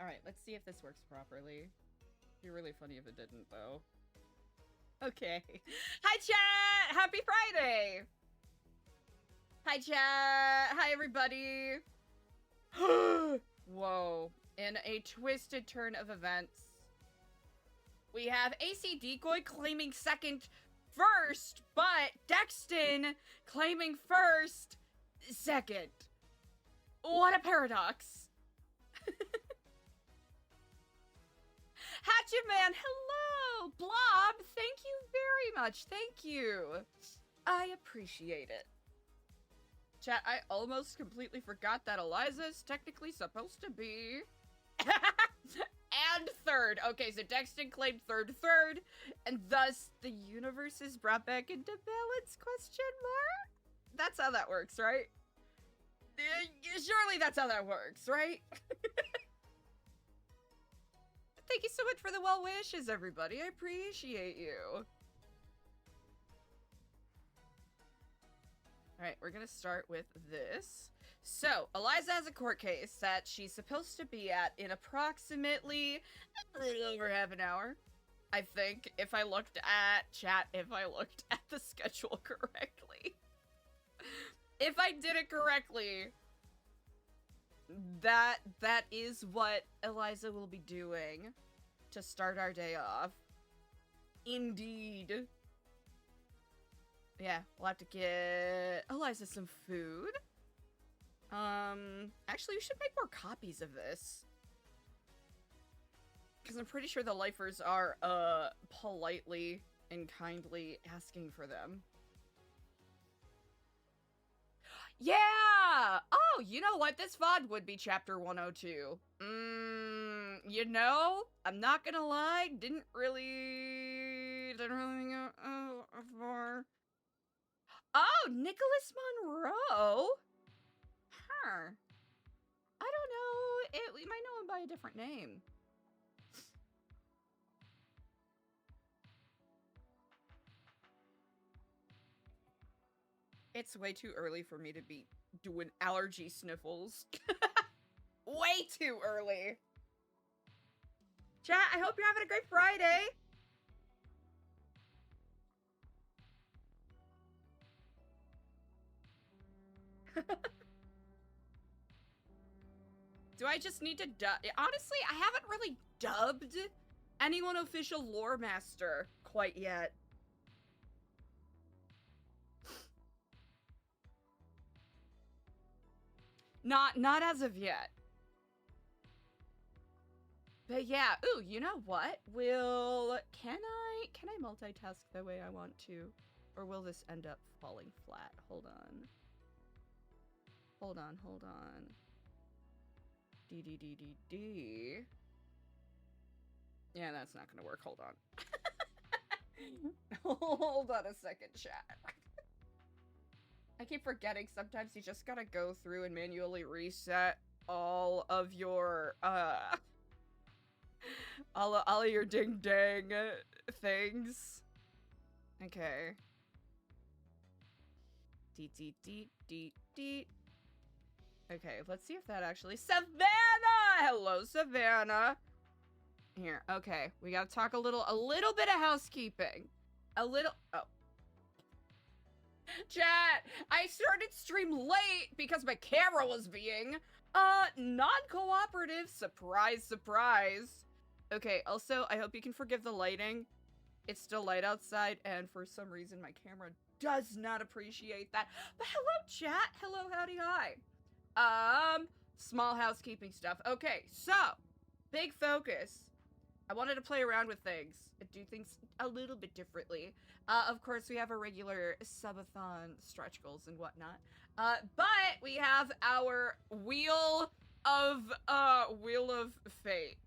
Alright, let's see if this works properly. It'd be really funny if it didn't, though. Okay. Hi, chat! Happy Friday! Hi, chat! Hi, everybody! Whoa. In a twisted turn of events, we have AC Decoy claiming first, but Dexton claiming second. What a paradox. Hatchet Man, hello! Blob, thank you very much. Thank you. I appreciate it. Chat, I almost completely forgot that Eliza is technically supposed to be... and third. Okay, so Dexton claimed third, and thus the universe is brought back into balance, question mark? That's how that works, right? Surely that's how that works, right? Thank you so much for the well wishes, everybody. I appreciate you. Alright, we're gonna start with this. So, Eliza has a court case that she's supposed to be at in approximately a little over half an hour. I think, if I looked at the schedule correctly. If I did it correctly, that is what Eliza will be doing to start our day off. Indeed. Yeah, we'll have to get Eliza some food. Actually, we should make more copies of this. Because I'm pretty sure the lifers are, politely and kindly asking for them. Yeah! Oh, you know what? This VOD would be chapter 102. You know, I'm not gonna lie, didn't really go far. Oh, Nicholas Monroe? Huh. I don't know. We might know him by a different name. It's way too early for me to be doing allergy sniffles. Way too early. Chat, I hope you're having a great Friday. Do I just need to dub? Honestly, I haven't really dubbed anyone official lore master quite yet. Not as of yet. But yeah, ooh, you know what? Can I multitask the way I want to? Or will this end up falling flat? Hold on. D. Yeah, that's not gonna work. Hold on. Hold on a second, chat. I keep forgetting sometimes you just gotta go through and manually reset all of your, all of your ding-dang things. Okay. D. Okay, let's see if that actually... Savannah! Hello, Savannah! Here, okay. We gotta talk a little bit of housekeeping. Oh. Chat! I started stream late because my camera was being, non-cooperative. Surprise, surprise. Okay, also, I hope you can forgive the lighting. It's still light outside, and for some reason, my camera does not appreciate that. But hello, chat! Hello, howdy, hi. Small housekeeping stuff. Okay, so, big focus. I wanted to play around with things and do things a little bit differently. Of course, we have our regular subathon stretch goals and whatnot. But we have our Wheel of Fate.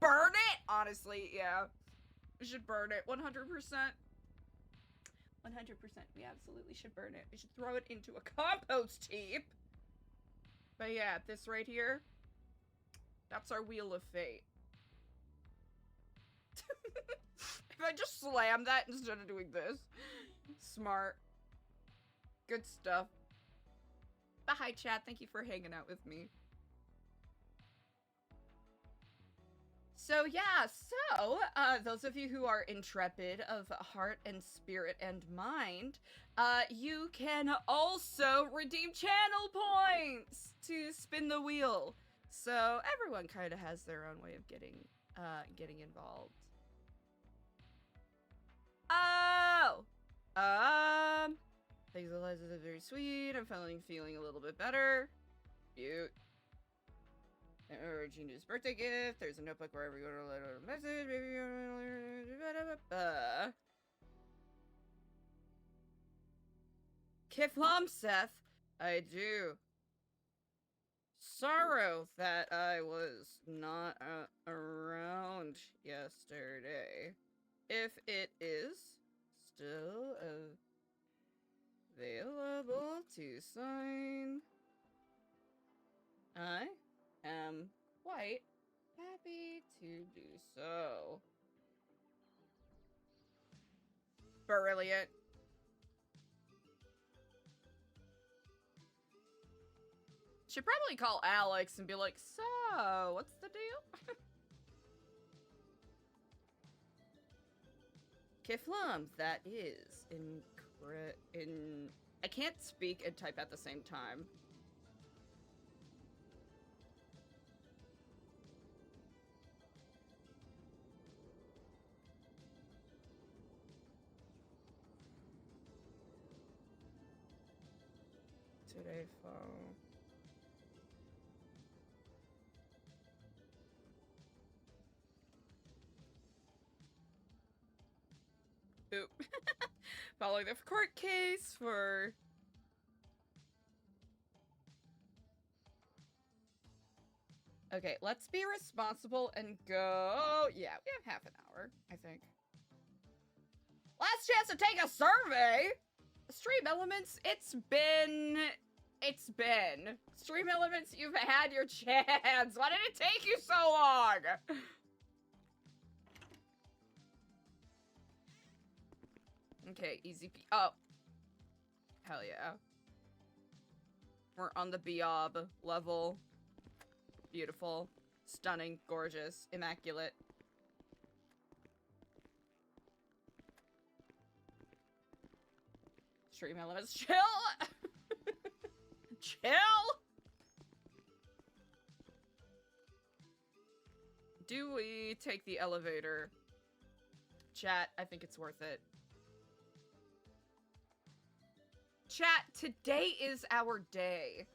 Burn it? Honestly, yeah. We should burn it, 100%. 100%, we absolutely should burn it. We should throw it into a compost heap. But yeah, this right here, that's our Wheel of Fate. If I just slam that instead of doing this. Smart. Good stuff. But hi, chat. Thank you for hanging out with me. So yeah, those of you who are intrepid of heart and spirit and mind, you can also redeem channel points to spin the wheel. So everyone kind of has their own way of getting involved. Oh! Thanks, Eliza, is very sweet. I'm feeling a little bit better. Cute. Or Gina's birthday gift. There's a notebook wherever you go to let out a message. Kiflam Seth, I do. Sorrow that I was not around yesterday. If it is still available to sign, I am quite happy to do so. Brilliant. Should probably call Alex and be like, so, what's the deal? Kiflam, that is I can't speak and type at the same time. Today phone. Oop. Following the court case for... Okay, let's be responsible and go... Yeah, we have half an hour, I think. Last chance to take a survey! Stream Elements, it's been... Stream Elements, you've had your chance! Why did it take you so long? Okay, easy oh. Hell yeah. We're on the Biob level. Beautiful. Stunning. Gorgeous. Immaculate. Stream Elements. Chill! Chill! Do we take the elevator? Chat, I think it's worth it. Chat, today is our day.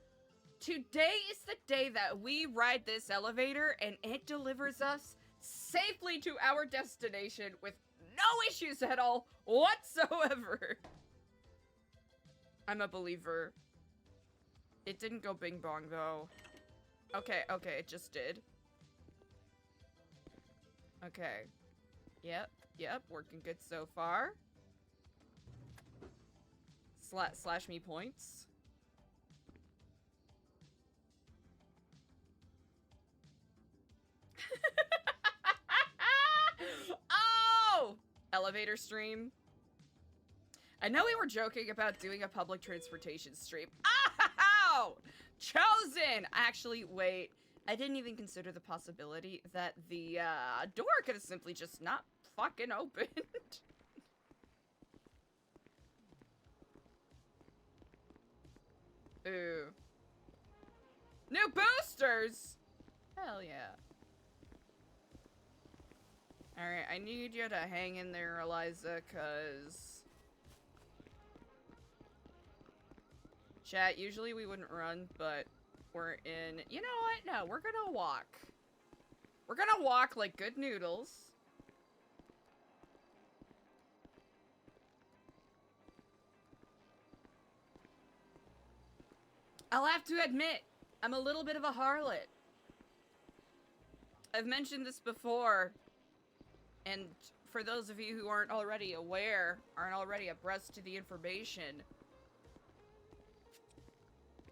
Today is the day that we ride this elevator and it delivers us safely to our destination with no issues at all whatsoever. I'm a believer. It didn't go bing bong though. Okay, okay, it just did. Okay. Yep, working good so far. Slash me points. Oh! Elevator stream. I know we were joking about doing a public transportation stream. Ow! Chosen! Actually, wait. I didn't even consider the possibility that the door could have simply just not fucking opened. Ooh. New boosters! Hell yeah. Alright, I need you to hang in there, Eliza, cause... Chat, usually we wouldn't run, but we're in... You know what? No, we're gonna walk. We're gonna walk like good noodles. I'll have to admit, I'm a little bit of a harlot. I've mentioned this before, and for those of you who aren't already aware, aren't already abreast to the information,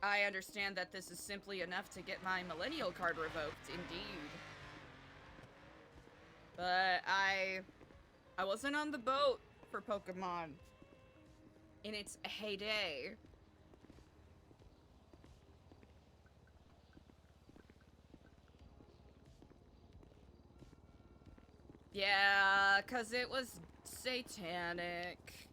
I understand that this is simply enough to get my millennial card revoked, indeed. But I wasn't on the boat for Pokemon in its heyday. Yeah, cause it was satanic.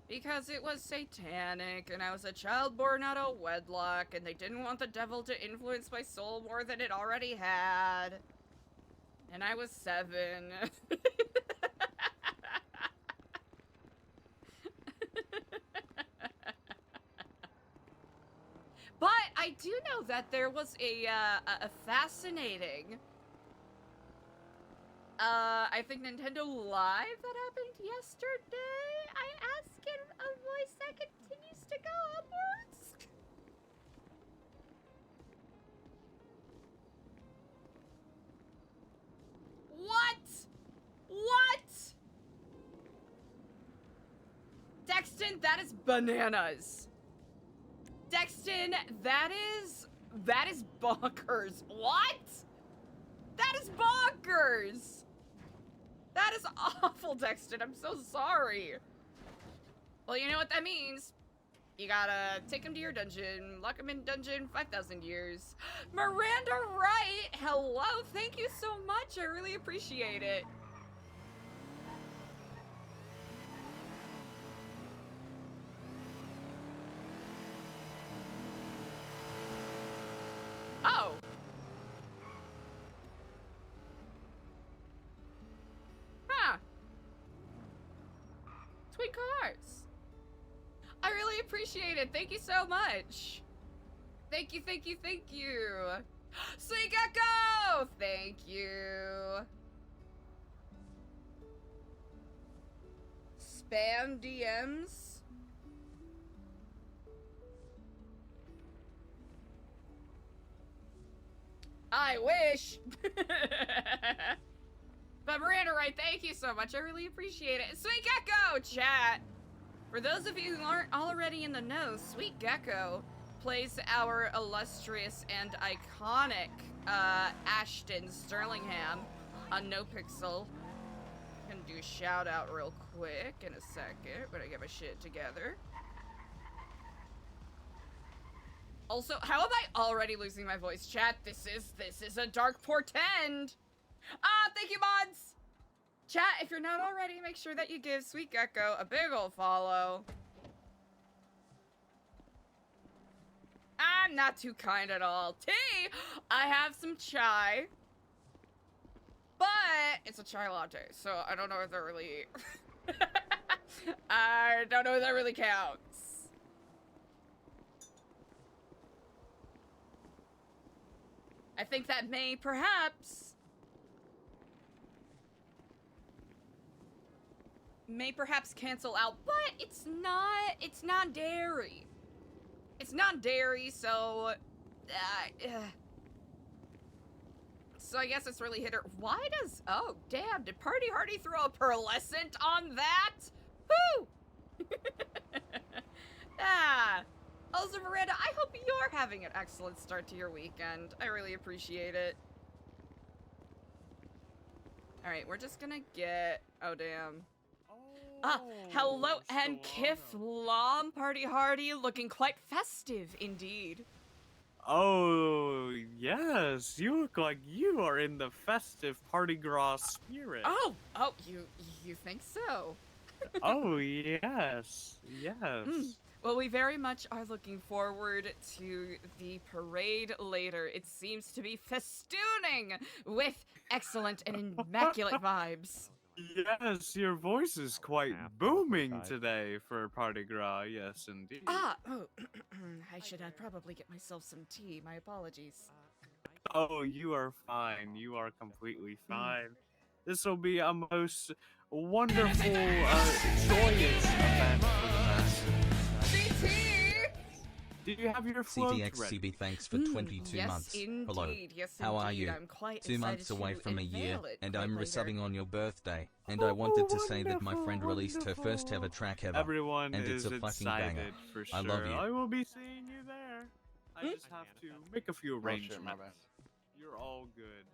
Because it was satanic, and I was a child born out of wedlock, and they didn't want the devil to influence my soul more than it already had. And I was 7. But I do know that there was a fascinating, I think Nintendo Live that happened yesterday. I ask in a voice that continues to go upwards. What? What? Dexton, that is bananas. Dexton, that is bonkers. What? That is bonkers. That is awful, Dexton. I'm so sorry. Well, you know what that means. You gotta take him to your dungeon, lock him in dungeon 5,000 years. Miranda Wright, hello, thank you so much. I really appreciate it. Oh. Huh. Sweet cars. I really appreciate it. Thank you so much. Thank you, thank you, thank you. Sweet Gecko! Thank you. Spam DMs? I wish. But Miranda Wright, thank you so much. I really appreciate it. Sweet Gecko, chat. For those of you who aren't already in the know, Sweet Gecko plays our illustrious and iconic Ashton Sterlingham on NoPixel. Gonna do a shout out real quick in a second when I get my shit together. Also, how am I already losing my voice, chat? This is a dark portend. Ah, thank you, mods. Chat, if you're not already, make sure that you give Sweet Gecko a big ol' follow. I'm not too kind at all. Tea! I have some chai. But it's a chai latte, so I don't know if that really... I don't know if that really counts. I think that may perhaps cancel out, but it's not dairy. It's not dairy, so so I guess it's really hit her. Why does, oh damn, did Party Hardy throw a pearlescent on that? Woo! Ah. Also, Miranda, I hope you're having an excellent start to your weekend. I really appreciate it. Alright, we're just gonna get, oh damn. Hello, and Kif Lom, Party Hardy, looking quite festive indeed. Oh, yes, you look like you are in the festive party gras spirit. Oh, you think so? Oh, yes, yes. Well, we very much are looking forward to the parade later. It seems to be festooning with excellent and immaculate vibes. Yes, your voice is quite booming today for Party Gras, yes indeed. I should probably get myself some tea. My apologies. Oh, you are fine. You are completely fine. This will be a most wonderful, joyous event for the masses. CT! Do you have your float CTX ready? CB, thanks for 22 yes, months. Indeed. Hello. Yes, How are indeed. you? I'm quite 2 months excited away to from a year, unveil it and quite I'm later. resubbing on your birthday. And I wanted to say that my friend Wonderful, released her first ever track ever. Everyone and it's is a fucking excited banger. for sure. I love you. I will be seeing you there. I just have to make a few arrangements. You're all good.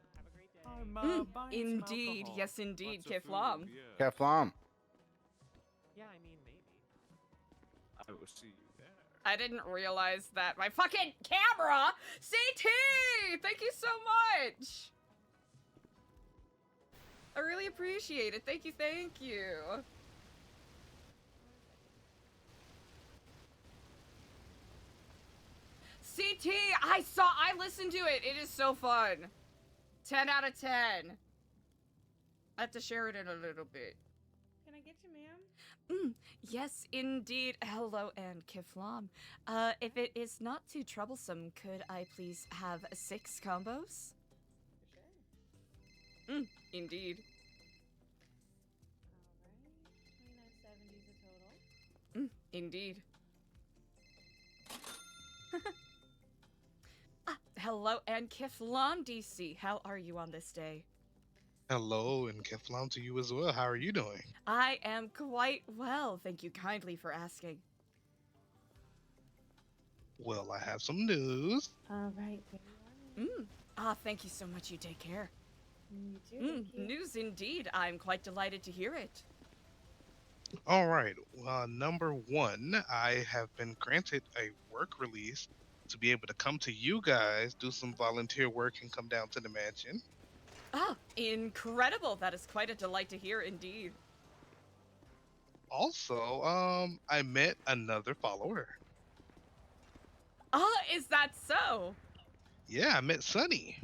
I'm, buying some Indeed, alcohol. yes indeed, Lots of Kiflam. food, yeah. Keflam. Yeah, I mean, maybe. I will see you there. I didn't realize that my fucking camera! CT! Thank you so much! I really appreciate it. Thank you, thank you. CT, I listened to it. It is so fun. 10 out of 10. I have to share it in a little bit. Can I get you, ma'am? Yes, indeed. Hello, and Kiflam. If it is not too troublesome, could I please have 6 combos? For sure. Indeed. Alright. 29.70 is the total. Indeed. Hello, and Kiflam DC. How are you on this day? Hello, and Keflam to you as well. How are you doing? I am quite well. Thank you kindly for asking. Well, I have some news. Alright, there you are. Thank you so much. You take care. You too. Thank you. News indeed. I'm quite delighted to hear it. All right. Number one, I have been granted a work release to be able to come to you guys, do some volunteer work, and come down to the mansion. Incredible. That is quite a delight to hear indeed. Also, I met another follower. Is that so? Yeah, I met Sunny.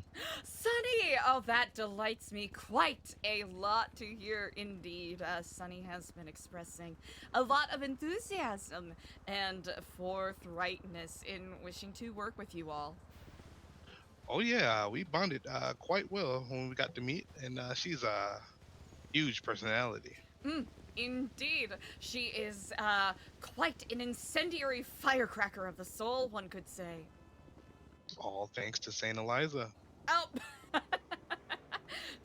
Sunny! Oh, that delights me quite a lot to hear indeed. Sunny has been expressing a lot of enthusiasm and forthrightness in wishing to work with you all. Oh yeah, we bonded quite well when we got to meet, and she's a huge personality. Indeed. She is quite an incendiary firecracker of the soul, one could say. All thanks to Saint Eliza. Oh!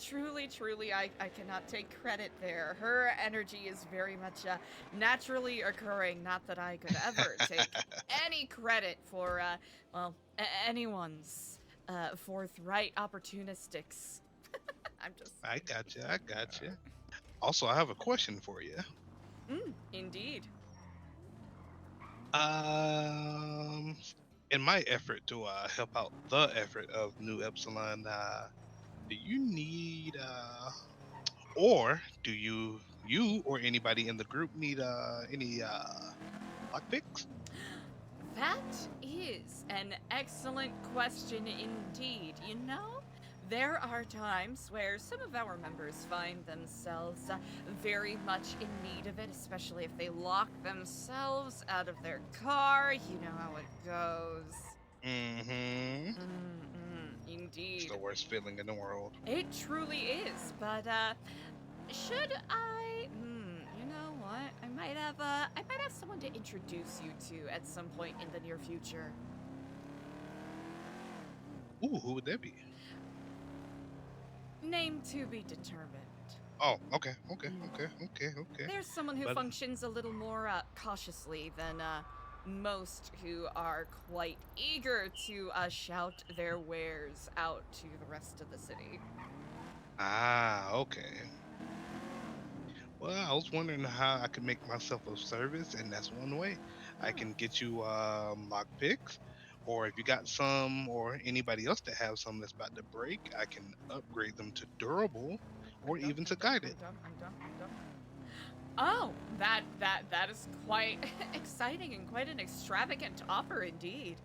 Truly, I cannot take credit there. Her energy is very much naturally occurring. Not that I could ever take any credit for, anyone's forthright opportunistics. I'm just... I gotcha. Also, I have a question for you. Indeed. In my effort to help out the effort of New Epsilon, do you need, or do you or anybody in the group need any lockpicks? That is an excellent question indeed. You know, there are times where some of our members find themselves very much in need of it, especially if they lock themselves out of their car. You know how it goes. Mm-hmm. Indeed. It's the worst feeling in the world. It truly is, but should I? You know what? I might have someone to introduce you to at some point in the near future. Ooh, who would that be? Name to be determined. Oh, okay. There's someone who But- functions a little more cautiously than most who are quite eager to shout their wares out to the rest of the city. Ah, okay. Well, I was wondering how I could make myself of service, and that's one way. I can get you lockpicks, or if you got some, or anybody else that have some that's about to break, I can upgrade them to durable, or even to guided. I'm done. Oh, that is quite exciting and quite an extravagant offer indeed.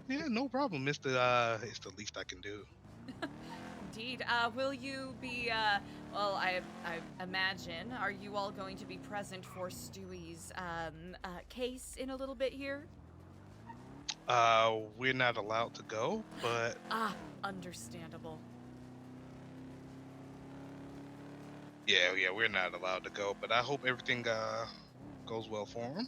Yeah, no problem. It's the least I can do. Indeed. Will you be, well, I imagine, are you all going to be present for Stewie's, case in a little bit here? We're not allowed to go, but Understandable. yeah, we're not allowed to go. But I hope everything goes well for him.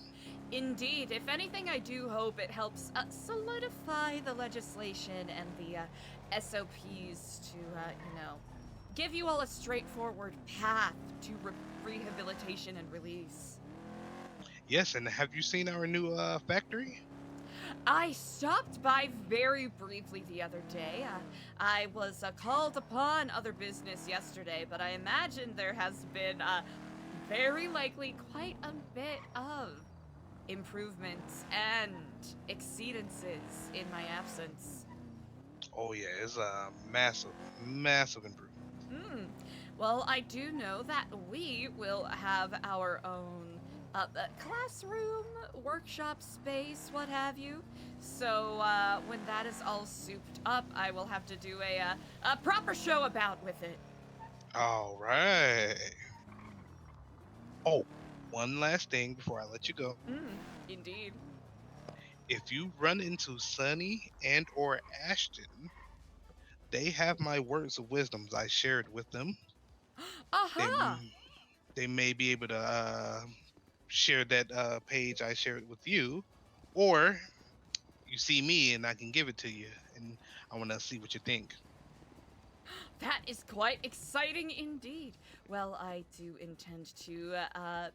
Indeed. If anything, I do hope it helps solidify the legislation and the SOPs to, give you all a straightforward path to rehabilitation and release. Yes, and have you seen our new factory? I stopped by very briefly the other day. I was called upon other business yesterday, but I imagine there has been very likely quite a bit of improvements and exceedances in my absence. Oh yeah, it's a massive improvement. Well, I do know that we will have our own classroom, workshop space, what have you. So when that is all souped up, I will have to do a proper show about with it. All right. Oh, one last thing before I let you go. Indeed. If you run into Sunny and or Ashton, they have my words of wisdoms I shared with them. They Uh-huh. they may be able to share that page I shared with you, or you see me and I can give it to you, and I want to see what you think. That is quite exciting indeed. Well, I do intend to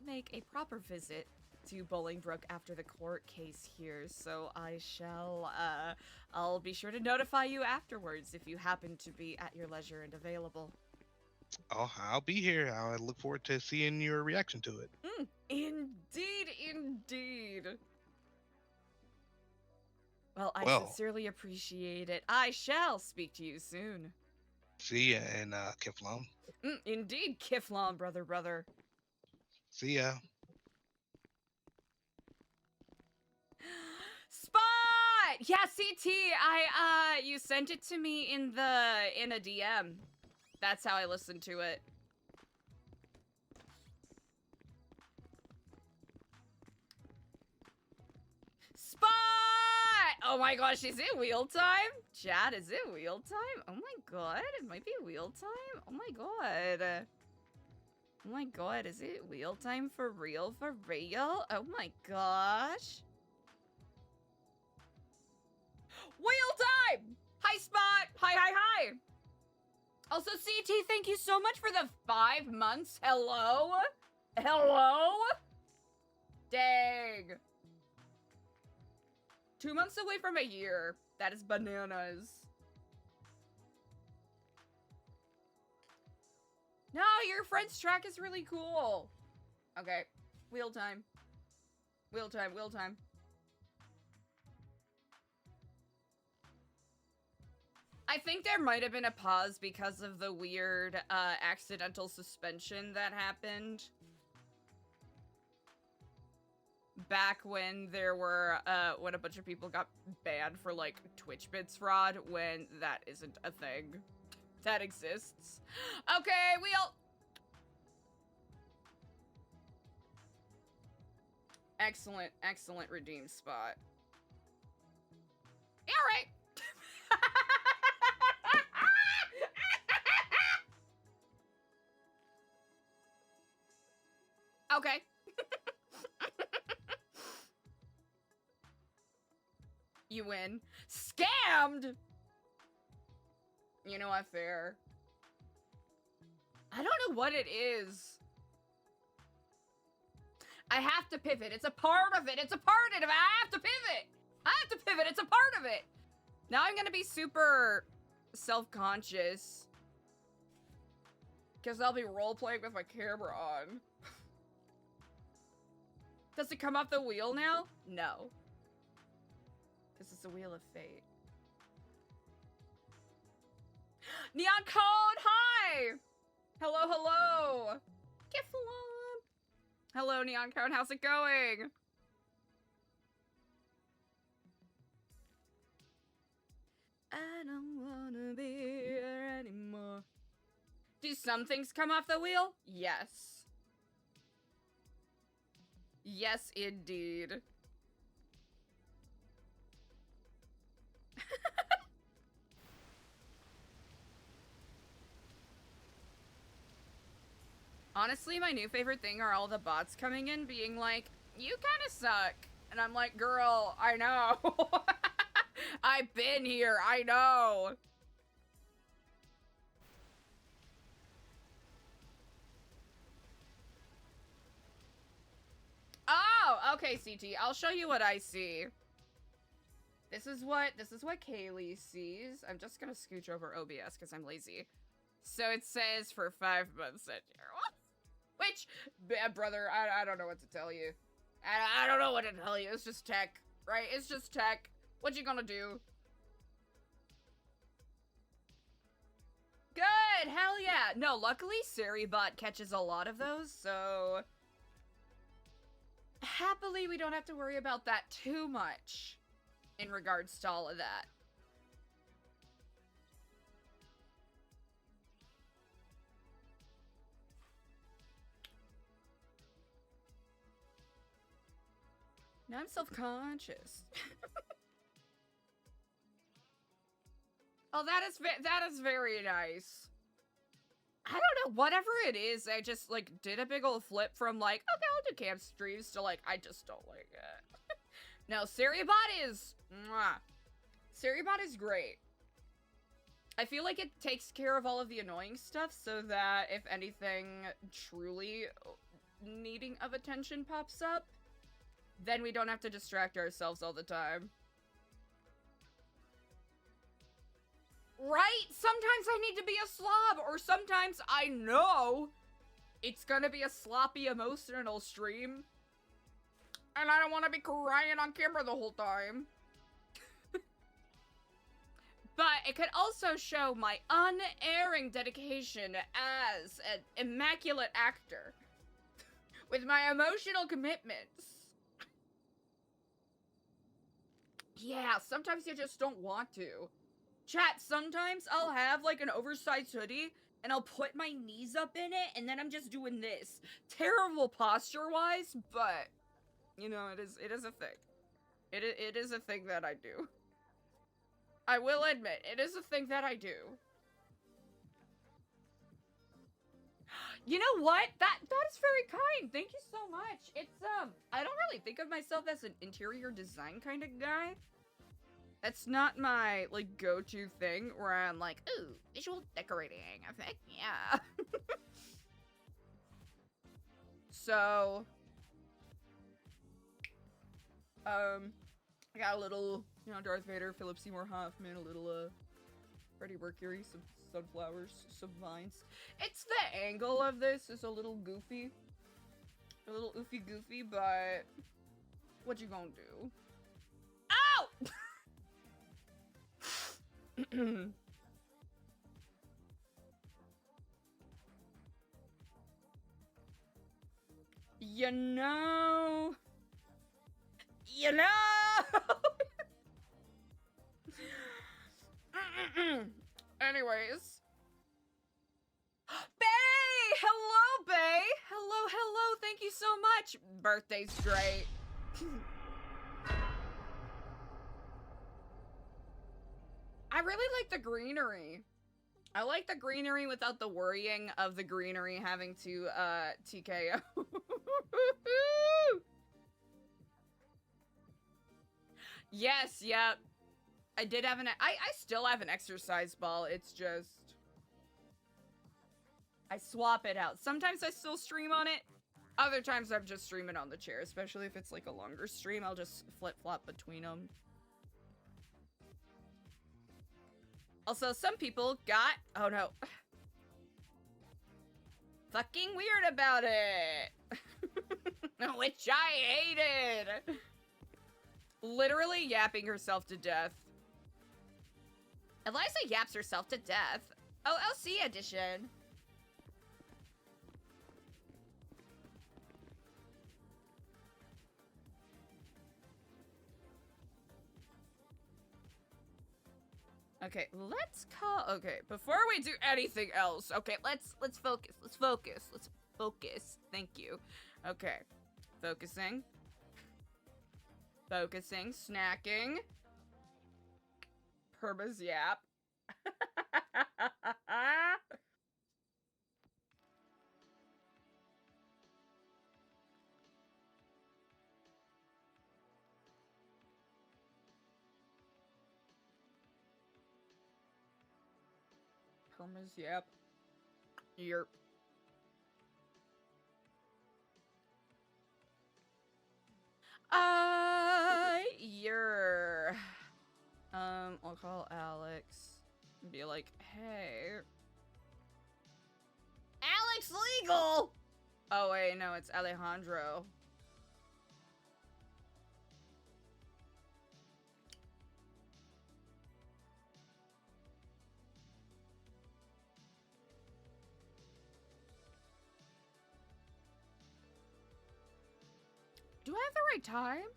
make a proper visit to Bolingbrook after the court case here, so I shall, I'll be sure to notify you afterwards if you happen to be at your leisure and available. Oh, I'll be here. I look forward to seeing your reaction to it. Indeed, indeed. Well, I Well. sincerely appreciate it. I shall speak to you soon. See ya, and Kiflom. Indeed, Kiflom, brother. See ya. Spot! Yeah, CT, you sent it to me in a DM. That's how I listened to it. Spot! Oh my gosh, is it wheel time? Chat, is it wheel time? Oh my god, it might be wheel time? Oh my god. Oh my god, is it wheel time for real? For real? Oh my gosh. Wheel time! Hi, Spot! Hi! Also, CT, thank you so much for the 5 months. Hello? Dang. 2 months away from a year. That is bananas. No, your friend's track is really cool. Okay. Wheel time. I think there might have been a pause because of the weird accidental suspension that happened. Back when there were, when a bunch of people got banned for, like, Twitch bits fraud, when that isn't a thing that exists. Okay, wheel! Excellent redeem spot. Yeah, right. Okay. You win. Scammed! You know what, fair. I don't know what it is. I have to pivot. It's a part of it. I have to pivot. It's a part of it. Now I'm gonna be super self-conscious. Because I'll be role-playing with my camera on. Does it come off the wheel now? No. Because it's a wheel of fate. Neon Code, hi! Hello! Kiflon! Hello, Neon Code, how's it going? I don't wanna be here anymore. Do some things come off the wheel? Yes. Yes, indeed. Honestly, my new favorite thing are all the bots coming in being like, you kinda suck. And I'm like, girl, I know. I've been here, I know. Oh, okay, CT. I'll show you what I see. This is what Kaylee sees. I'm just gonna scooch over OBS because I'm lazy. So it says for 5 months that year. Which, brother, I don't know what to tell you. I don't know what to tell you. It's just tech, right? It's just tech. What you gonna do? Good! Hell yeah! No, luckily Seribot catches a lot of those, so... Happily, we don't have to worry about that too much in regards to all of that. Now I'm self-conscious. Oh, that is very nice. I don't know, whatever it is, I just, like, did a big old flip from, like, okay, I'll do camp streams to, like, I just don't like it. No, Seribot is... Mwah. Seribot is great. I feel like it takes care of all of the annoying stuff so that if anything truly needing of attention pops up, then we don't have to distract ourselves all the time. Right? Sometimes I need to be a slob, or sometimes I know it's gonna be a sloppy emotional stream, and I don't want to be crying on camera the whole time. But it could also show my unerring dedication as an immaculate actor with my emotional commitments. Yeah, sometimes you just don't want to. Chat, sometimes I'll have, like, an oversized hoodie, and I'll put my knees up in it, and then I'm just doing this. Terrible posture-wise, but, you know, it is a thing. It is a thing that I do. I will admit, it is a thing that I do. You know what? That is very kind. Thank you so much. It's, I don't really think of myself as an interior design kind of guy. That's not my, like, go-to thing where I'm like, ooh, visual decorating. Heck yeah. So, I got a little, you know, Darth Vader, Philip Seymour Hoffman, a little, Freddie Mercury, some sunflowers, some vines. It's the angle of this is a little goofy. A little oofy goofy, but what you gonna do? Ow! You know... Anyways. Bay! Hello, Bay! Hello, thank you so much! Birthday's great. I really like the greenery. I like the greenery without the worrying of the greenery having to, TKO. Yes, yep. I did have I still have an exercise ball, it's just... I swap it out. Sometimes I still stream on it. Other times I'm just streaming on the chair, especially if it's like a longer stream, I'll just flip-flop between them. Also, some people got... Oh no. Fucking weird about it. Which I hated. Literally yapping herself to death. Eliza yaps herself to death. Oh, LC edition. Okay, let's call... Okay, before we do anything else, okay, let's focus. Let's focus. Thank you. Okay, focusing. Snacking. Perma's yap. Perma's yap. Yerp. You're... I'll call Alex and be like, hey... Alex Legal! Oh wait, no, it's Alejandro. Do I have the right time?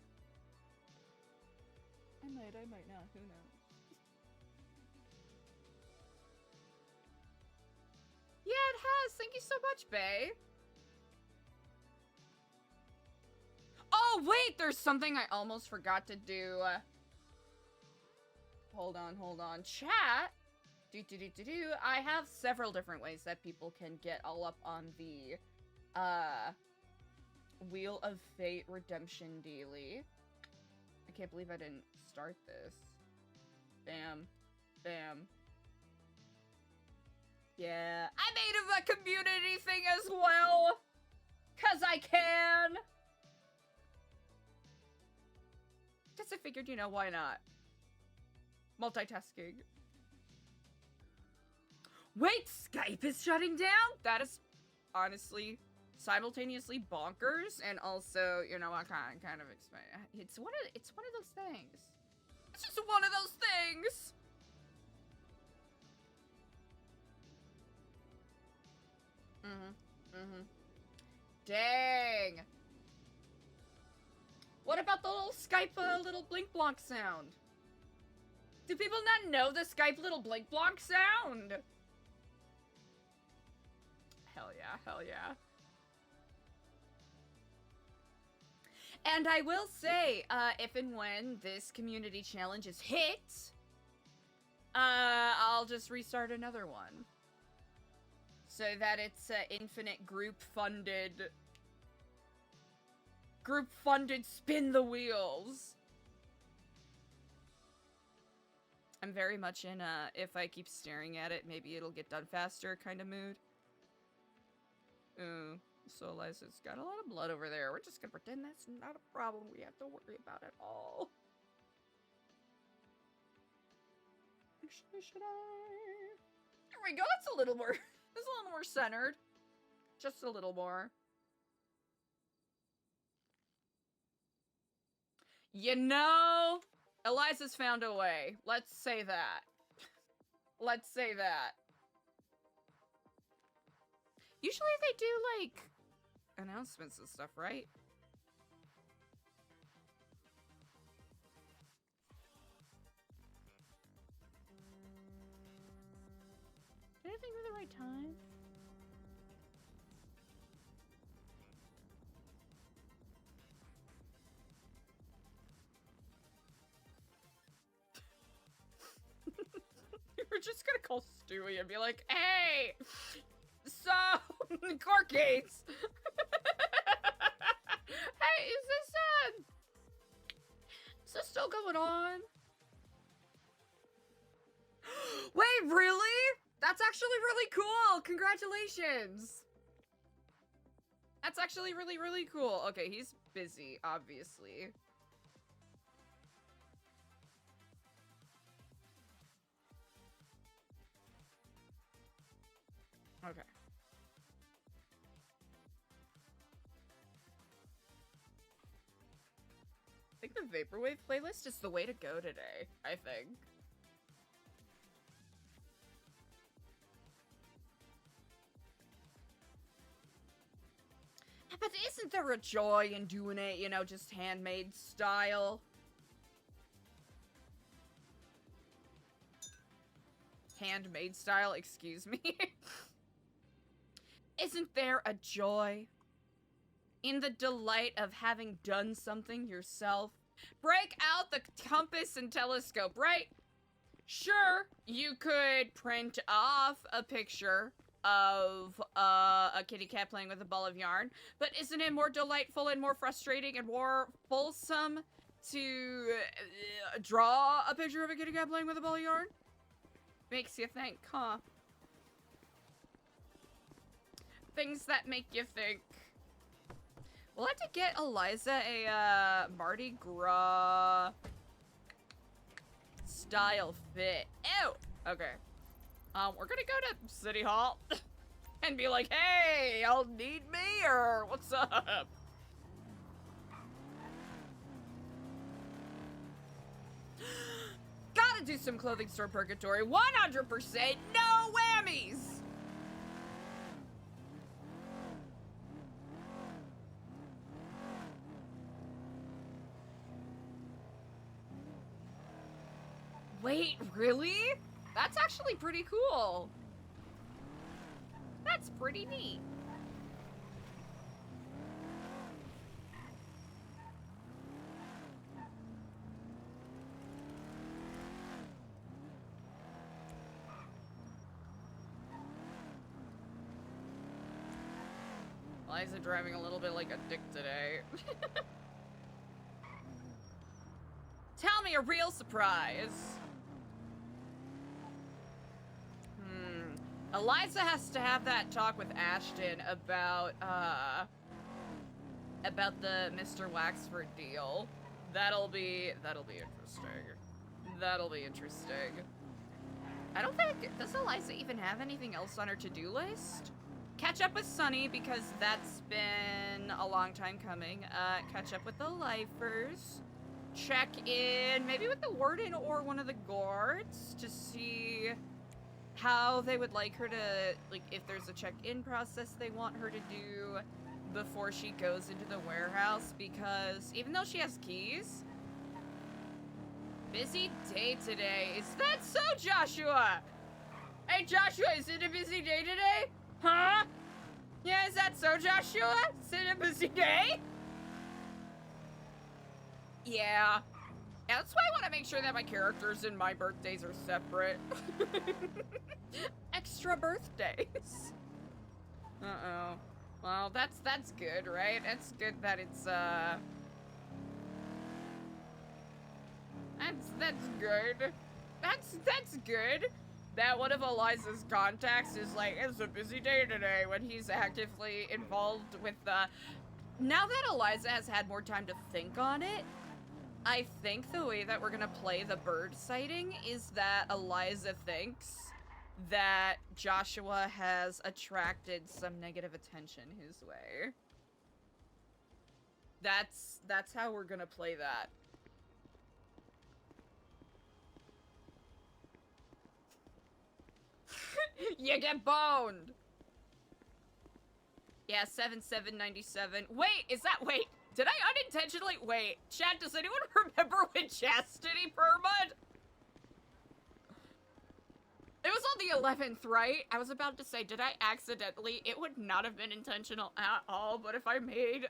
I might not, who knows? Yeah, it has. Thank you so much, Bae. Oh, wait, there's something I almost forgot to do. Hold on. Chat. I have several different ways that people can get all up on the, Wheel of Fate Redemption Daily. I can't believe I didn't start this. Bam. Yeah, I made a community thing as well! 'Cause I can! Guess I figured, you know, why not? Multitasking. Wait, Skype is shutting down? That is honestly simultaneously bonkers, and also, you know, I kind of expect it's one of those things. It's just one of those things. Dang. What about the little Skype little blink blonk sound? Do people not know the Skype little blink blonk sound? Hell yeah. And I will say, if and when this community challenge is hit, I'll just restart another one. So that it's infinite group-funded spin the wheels. I'm very much in a, if I keep staring at it, maybe it'll get done faster kind of mood. Ooh. So Eliza's got a lot of blood over there. We're just gonna pretend that's not a problem we have to worry about at all. Actually, should I? There we go. That's a little more. That's a little more centered. Just a little more. You know, Eliza's found a way. Let's say that. Let's say that. Usually they do, like, announcements and stuff, right? Did I think of the right time? We're just gonna call Stewie and be like, hey! So, court case! Hey, is this still going on? Wait, really? That's actually really cool! Congratulations! That's actually really, really cool. Okay, he's busy, obviously. Okay. I think the Vaporwave playlist is the way to go today, I think. But isn't there a joy in doing it, you know, just handmade style? Handmade style, excuse me. Isn't there a joy in the delight of having done something yourself? Break out the compass and telescope, right? Sure, you could print off a picture of a kitty cat playing with a ball of yarn, but isn't it more delightful and more frustrating and more fulsome to draw a picture of a kitty cat playing with a ball of yarn? Makes you think, huh? Things that make you think. We'll have to get Eliza a Mardi Gras style fit. Ew! Okay. We're gonna go to City Hall. and be like, hey, y'all need me, or what's up? Gotta do some clothing store purgatory, 100%, no whammies! Wait, really? That's actually pretty cool. That's pretty neat. Eliza driving a little bit like a dick today. Tell me a real surprise. Eliza has to have that talk with Ashton about the Mr. Waxford deal. That'll be interesting. That'll be interesting. I don't think, does Eliza even have anything else on her to-do list? Catch up with Sunny, because that's been a long time coming. Catch up with the lifers. Check in, maybe with the warden or one of the guards, to see how they would like her to, like, if there's a check-in process they want her to do before she goes into the warehouse, because even though she has keys, busy day today. Is that so, Joshua? Hey, Joshua, is it a busy day today? Huh? Yeah, is that so, Joshua? Is it a busy day? Yeah. Yeah, that's why I want to make sure that my characters and my birthdays are separate. Extra birthdays. Uh-oh. Well, that's good, right? It's good that it's, That's good. That's good. That one of Eliza's contacts is like, it's a busy day today, when he's actively involved with, Now that Eliza has had more time to think on it, I think the way that we're gonna play the bird sighting is that Eliza thinks that Joshua has attracted some negative attention his way. That's how we're gonna play that. You get boned! Yeah, 7797. Wait, wait, did I unintentionally, wait, chat, does anyone remember when Chastity perma'd? It was on the 11th, right? I was about to say, did I accidentally? It would not have been intentional at all, but if I made,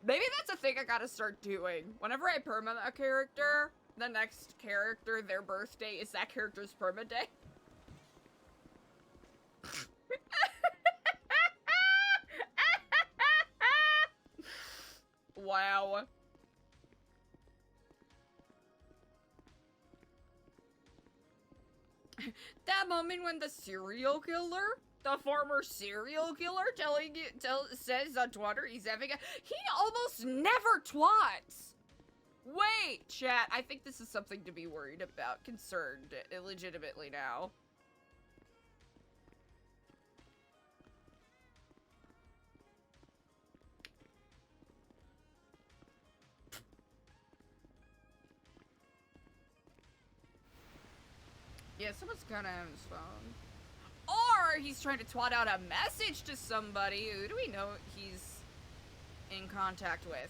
maybe that's a thing I gotta start doing. Whenever I perma a character, the next character, their birthday is that character's perma day. Wow. That moment when the serial killer, the former serial killer, says on Twitter he's having a, he almost never twats. Wait, chat, I think this is something to be worried about, concerned, illegitimately now. Yeah, someone's gonna have his phone. Or he's trying to twat out a message to somebody. Who do we know he's in contact with?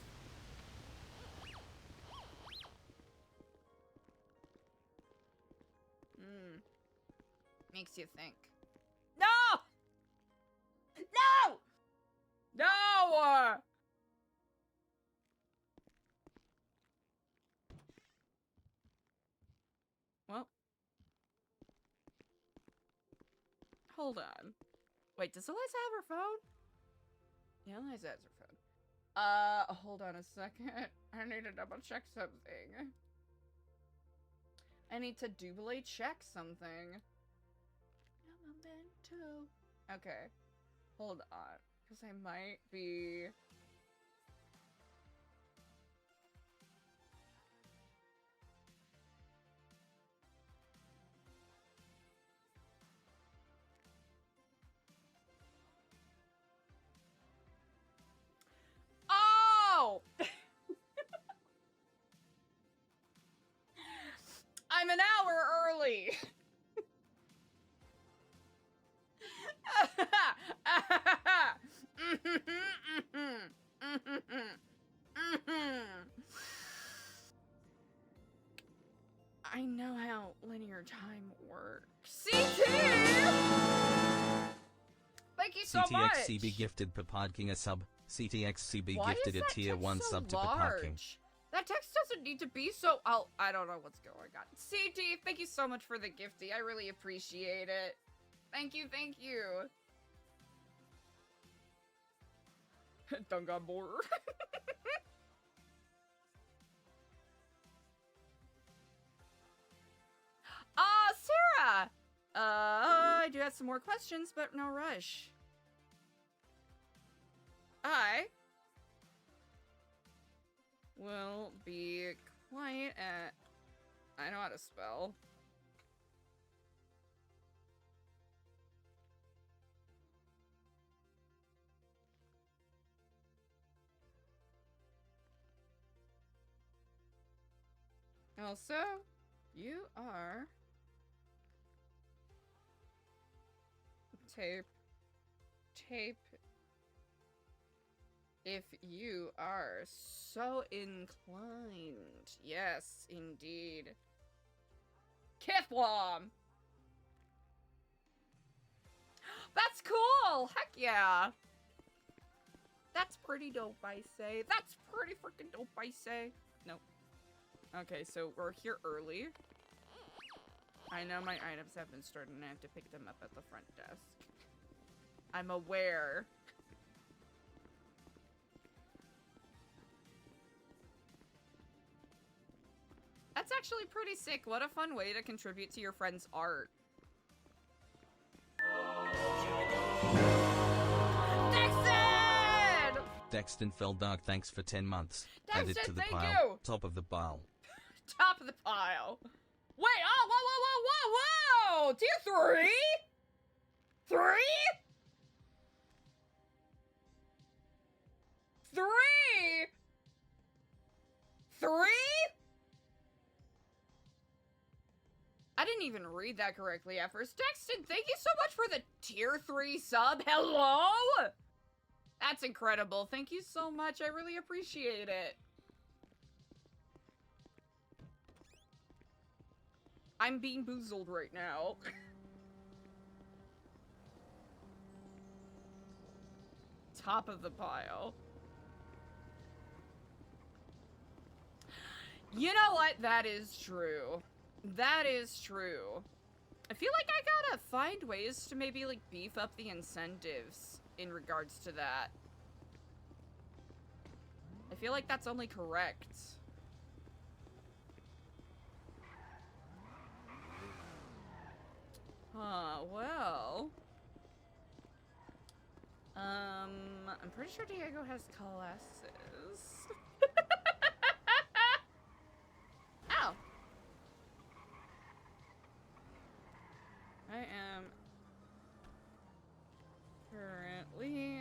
Makes you think. No! No! No! Well. Hold on. Wait, does Eliza have her phone? Yeah, Eliza has her phone. Hold on a second. I need to double check something. I need to double check something. Okay. Hold on. Because I might be... me. I know how linear time works. CT! Thank you so much! CTXCB gifted per parking a sub. CTXCB Why gifted is a that tier text 1 so sub to per parking. large? That text doesn't need to be so... I don't know what's going on. CT, thank you so much for the gifty. I really appreciate it. Thank you, thank you. Done got bored. Sarah! I do have some more questions, but no rush. I will be quiet at... I know how to spell. Also, you are... Tape. If you are so inclined. Yes, indeed. Kithwam! That's cool! Heck yeah! That's pretty dope, I say. That's pretty freaking dope, I say. Nope. Okay, so we're here early. I know my items have been stored and I have to pick them up at the front desk. I'm aware. That's actually pretty sick. What a fun way to contribute to your friend's art. Dexton! Dexton Feldark, thanks for 10 months. Dexton, Added to the thank pile. you! Top of the pile. Top of the pile. Wait, oh, whoa! Tier 3? 3? 3? 3? I didn't even read that correctly at first. Dexton, thank you so much for the tier 3 sub. Hello? That's incredible. Thank you so much. I really appreciate it. I'm being boozled right now. Top of the pile. You know what? That is true. That is true. I feel like I gotta find ways to maybe, like, beef up the incentives in regards to that. I feel like that's only correct. Huh, well... I'm pretty sure Diego has classes. Ow! I am currently...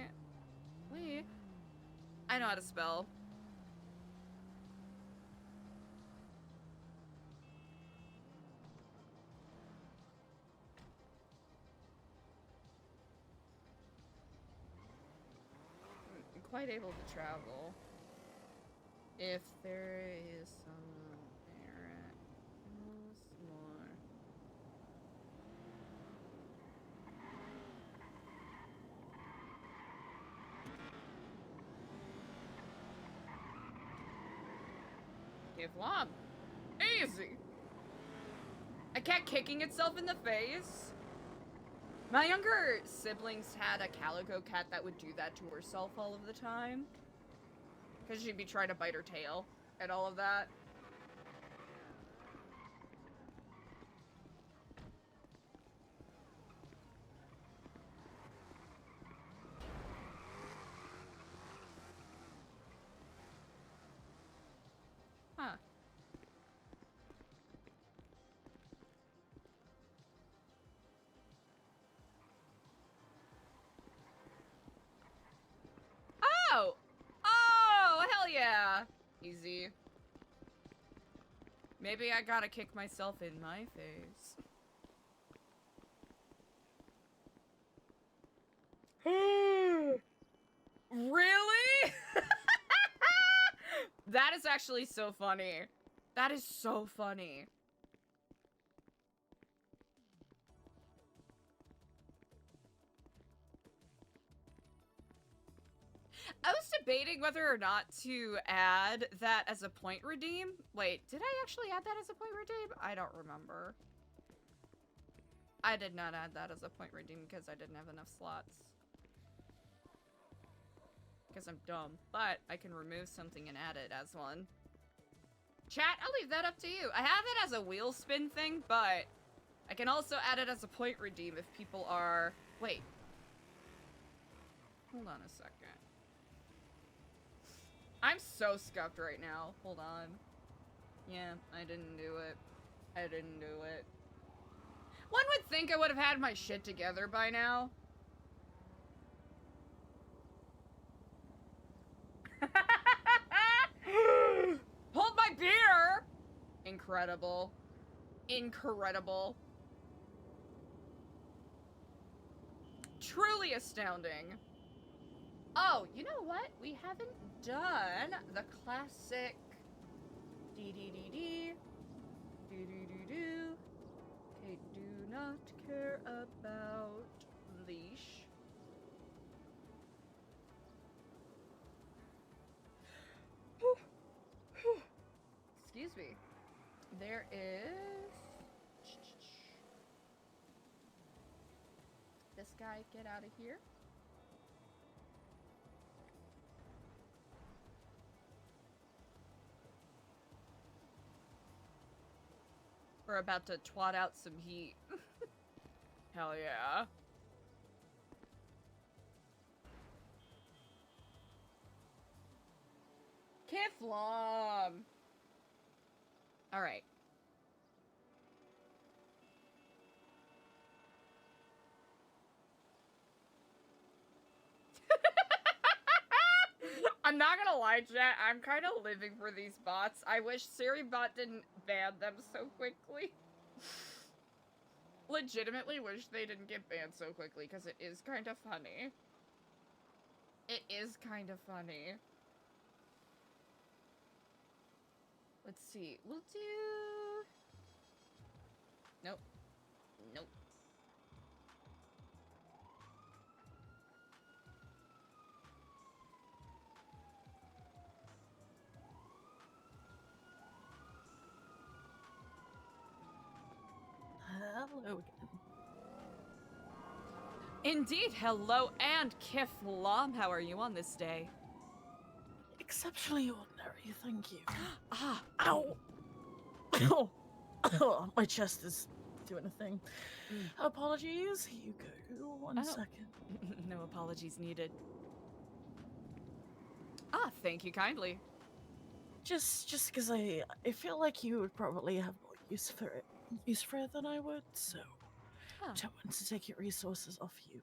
I know how to spell. I'm quite able to travel. If there is some merit, more. Give lob. Easy. A cat kicking itself in the face. My younger siblings had a calico cat that would do that to herself all of the time. Because she'd be trying to bite her tail and all of that. Huh. Oh! Oh, hell yeah! Easy. Maybe I gotta kick myself in my face. Really? That is actually so funny. That is so funny. I was debating whether or not to add that as a point redeem. Wait, did I actually add that as a point redeem? I don't remember. I did not add that as a point redeem because I didn't have enough slots. Because I'm dumb. But I can remove something and add it as one. Chat, I'll leave that up to you. I have it as a wheel spin thing, but I can also add it as a point redeem if people are... Wait. Hold on a second. I'm so scuffed right now. Hold on. Yeah, I didn't do it. I didn't do it. One would think I would have had my shit together by now. Hold my beer! Incredible. Incredible. Truly astounding. Oh, you know what? We haven't done the classic dee-dee-dee-dee. Do-do-do-do. Okay, do not care about leash. Excuse me. There is... This guy, get out of here. We're about to twat out some heat. Hell yeah. Kiflom! Alright. I'm not gonna lie, chat. I'm kind of living for these bots. I wish SiriBot didn't ban them so quickly. Legitimately wish they didn't get banned so quickly, because it is kind of funny. It is kind of funny. Let's see. We'll do... Nope. Nope. Hello again. Indeed, hello and Kiflom. How are you on this day? Exceptionally ordinary, thank you. Ah, Ow! Oh, my chest is doing a thing. Apologies, here you go. One second. no apologies needed. Ah, thank you kindly. Just because I feel like you would probably have more use for it than I would, so don't want to take your resources off you.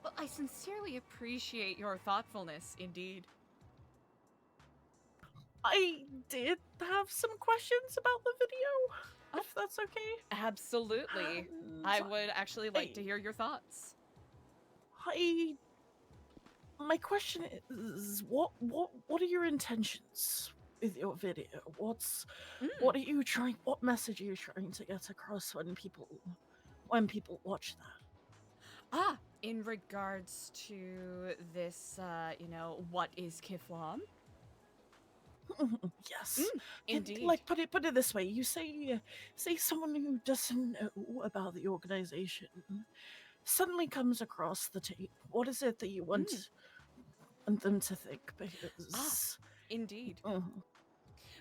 Well, I sincerely appreciate your thoughtfulness, indeed. I did have some questions about the video, if that's okay. Absolutely. I would actually like to hear your thoughts. My question is, what are your intentions with your video? What message are you trying to get across when people watch that? In regards to this, what is Kiflom? Yes. Indeed. Like, put it this way. You say someone who doesn't know about the organization suddenly comes across the tape. What is it that you want them to think? Because indeed.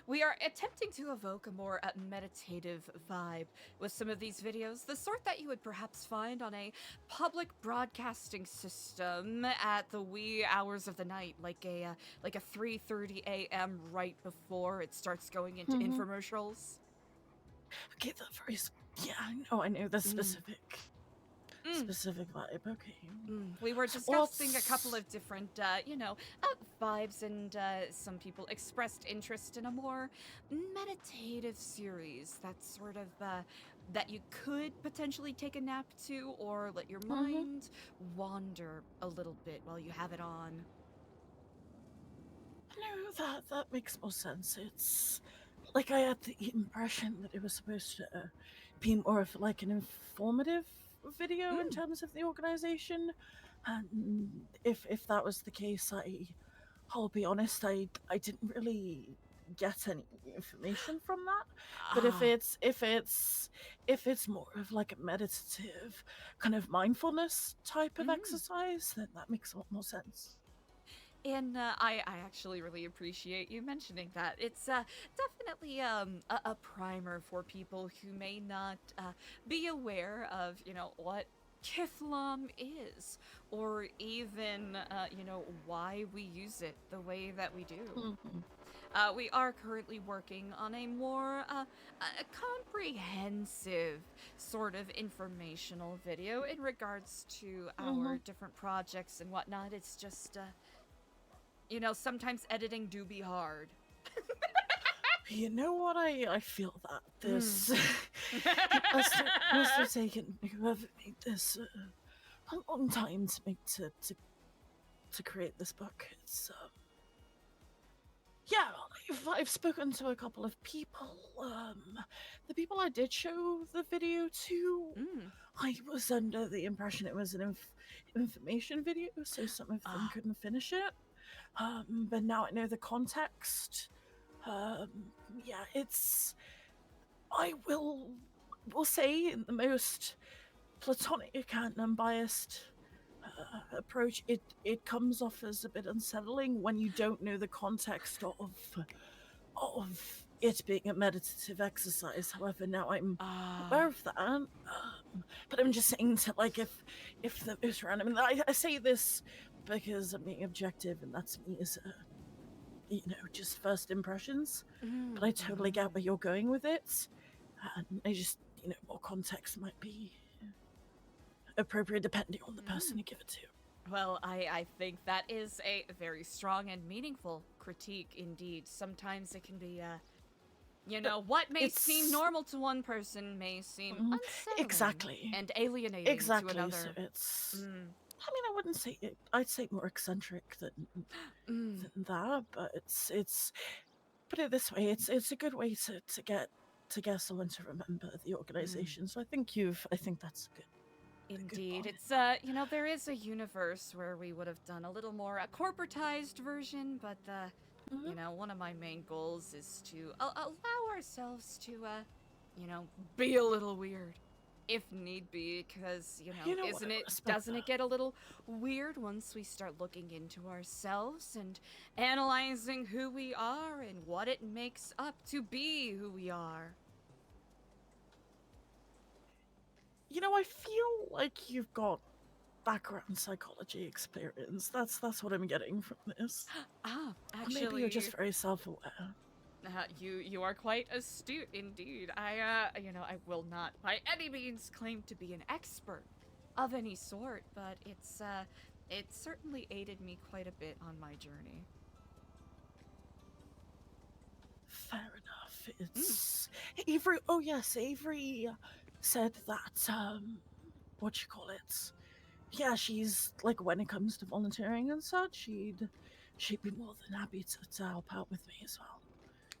We are attempting to evoke a more meditative vibe with some of these videos, the sort that you would perhaps find on a public broadcasting system at the wee hours of the night, like a 3:30 a.m. right before it starts going into infomercials. Okay, I know the specific specific vibe. Okay. We were So discussing a couple what's- of different, vibes, and some people expressed interest in a more meditative series that's sort of, that you could potentially take a nap to or let your mind wander a little bit while you have it on. No, that makes more sense. It's like I had the impression that it was supposed to be more of like an informative video in terms of the organization, and if that was the case, I'll be honest, I didn't really get any information from that. But Ah. if it's more of like a meditative kind of mindfulness type of exercise, then that makes a lot more sense. And I actually really appreciate you mentioning that. It's definitely a primer for people who may not be aware of, what Kithlam is, or even, why we use it the way that we do. We are currently working on a more a comprehensive sort of informational video in regards to our different projects and whatnot. It's just, sometimes editing do be hard. You know what? I feel that this must have taken whoever made this a long time to make to create this book. It's yeah, I've spoken to a couple of people. The people I did show the video to, I was under the impression it was an information video, so some of them couldn't finish it. But now I know the context. Yeah, it's. I will say in the most platonic and unbiased approach, it comes off as a bit unsettling when you don't know the context of it being a meditative exercise. However, now I'm aware of that. But I'm just saying to like if the most random, and I say this because I'm being objective, and that's me as just first impressions. But I totally get where you're going with it, and I just more context might be appropriate depending on the person you give it to. Well, I think that is a very strong and meaningful critique indeed. Sometimes it can be, what may seem normal to one person may seem unsettling Exactly. and alienating to another. So it's. I mean, I wouldn't say it. I'd say more eccentric than that, but it's. Put it this way, it's a good way to get someone to remember the organization. So I think that's good. Indeed. It's, there is a universe where we would have done a little more a corporatized version, but, one of my main goals is to allow ourselves to, be a little weird, if need be, because, doesn't it get a little weird once we start looking into ourselves and analyzing who we are and what it makes up to be who we are? I feel like you've got background psychology experience. That's what I'm getting from this. Actually, Maybe you're just very self-aware. You are quite astute indeed. I will not by any means claim to be an expert of any sort, but it certainly aided me quite a bit on my journey. Fair enough. It's Avery. Oh yes, Avery said that what you call it? Yeah, she's like when it comes to volunteering and such, she'd be more than happy to help out with me as well.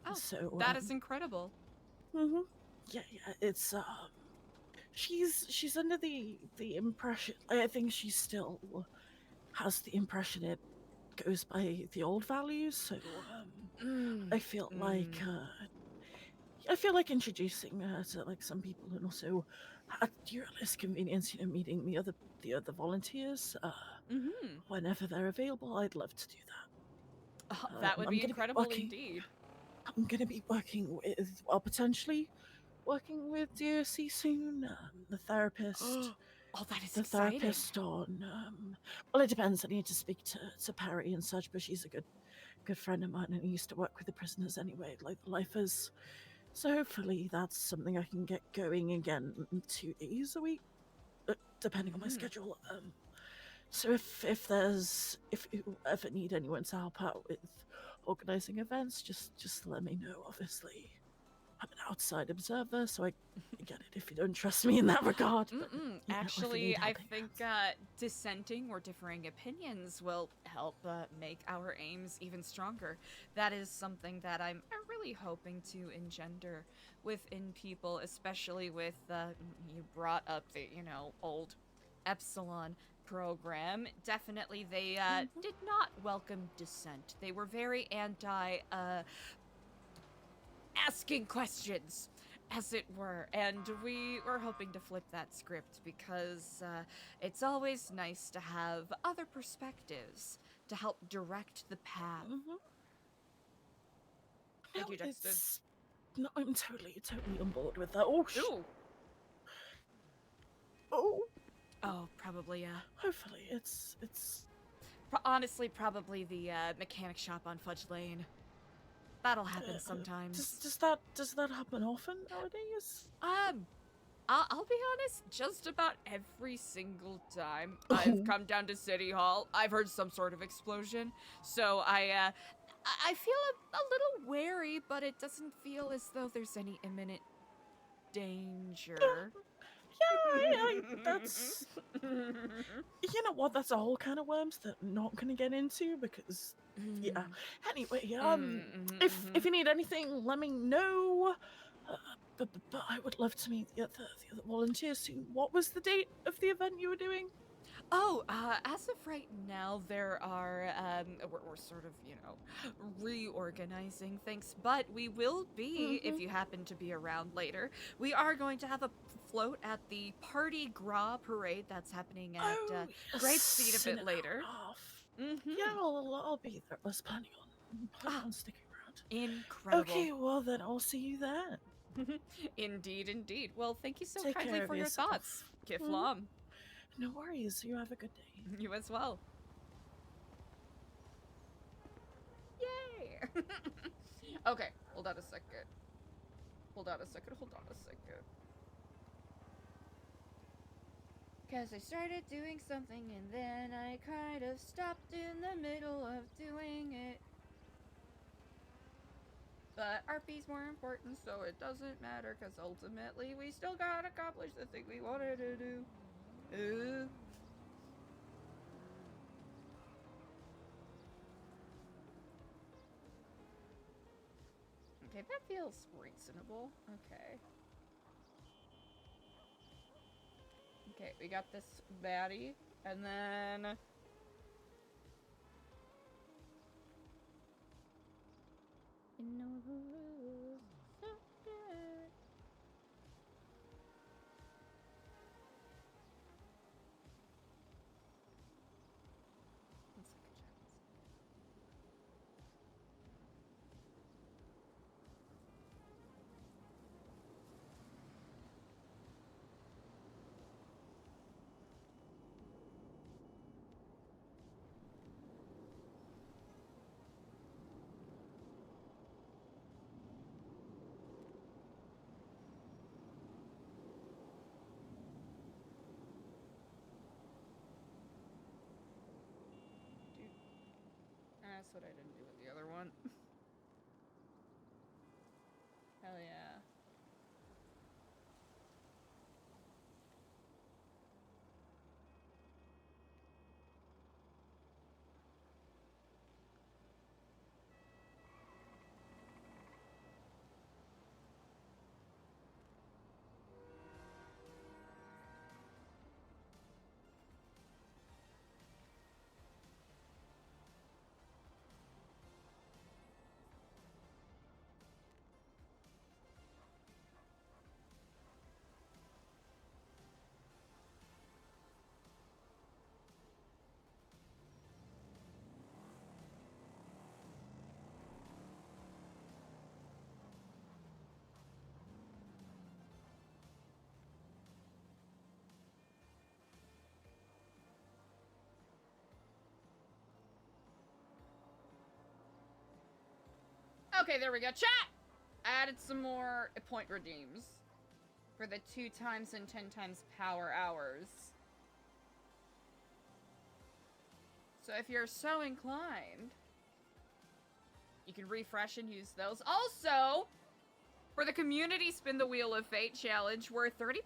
Oh, so that is incredible. Yeah, it's she's under the impression. I think she still has the impression it goes by the old values. So I feel like introducing her to like some people, and also at your earliest convenience, meeting the other volunteers whenever they're available. I'd love to do that. That would be incredible indeed. I'm gonna be working with, potentially working with DOC soon. The therapist. Oh, that is the exciting. Therapist on. Well, it depends. I need to speak to Perry and such, but she's a good friend of mine, and I used to work with the prisoners anyway, like the lifers. So hopefully that's something I can get going again 2 days a week. depending on my Mhm. schedule. So if you ever need anyone to help out with organizing events, just let me know. Obviously, I'm an outside observer, so I get it if you don't trust me in that regard. But you know, if you Actually, need I helping think hands. dissenting or differing opinions will help make our aims even stronger. That is something that I'm really hoping to engender within people, especially with you brought up the old Epsilon program. Definitely, they Mhm. did not welcome dissent. They were very anti asking questions, as it were. And we were hoping to flip that script because it's always nice to have other perspectives to help direct the path. Mhm. Thank No, you, Dexter. it's no, I'm totally on board with that. Oh, Ooh. oh. Oh, probably, Hopefully, it's honestly, probably the mechanic shop on Fudge Lane. That'll happen sometimes. does that happen often nowadays? I'll be honest, just about every single time I've Oh, come down to City Hall, I've heard some sort of explosion. So I feel a little wary, but it doesn't feel as though there's any imminent danger. yeah, that's you know what? That's a whole can of worms that I'm not gonna get into because yeah. Anyway, if you need anything, let me know. But I would love to meet the other volunteers soon. What was the date of the event you were doing? Oh, as of right now, there are, we're sort of, reorganizing things, but we will be, if you happen to be around later, we are going to have a float at the Party Gras Parade that's happening at Oh, Grape Seed a in bit an later. hour and a half. Yeah, Mm-hmm. I'll be there. I was planning Ah, on sticking around. incredible. Okay, well then I'll see you then. Indeed, indeed. Well, thank you so Take kindly care of for your thoughts, yourself. Mhm. Kiflam. No worries. You have a good day. You as well. Yay! Okay, hold on a second. Hold on a second. Because I started doing something and then I kind of stopped in the middle of doing it. But RP's more important, so it doesn't matter, because ultimately we still gotta accomplish the thing we wanted to do. Okay, that feels reasonable. Okay. Okay, we got this baddie, and then... You know the rules, so good. One second, chat. Dude. That's what I didn't do with the other one. Hell yeah. Okay, there we go. Chat! I added some more point redeems for the 2 times and 10 times power hours. So if you're so inclined, you can refresh and use those. Also, for the community Spin the Wheel of Fate challenge, we're 31%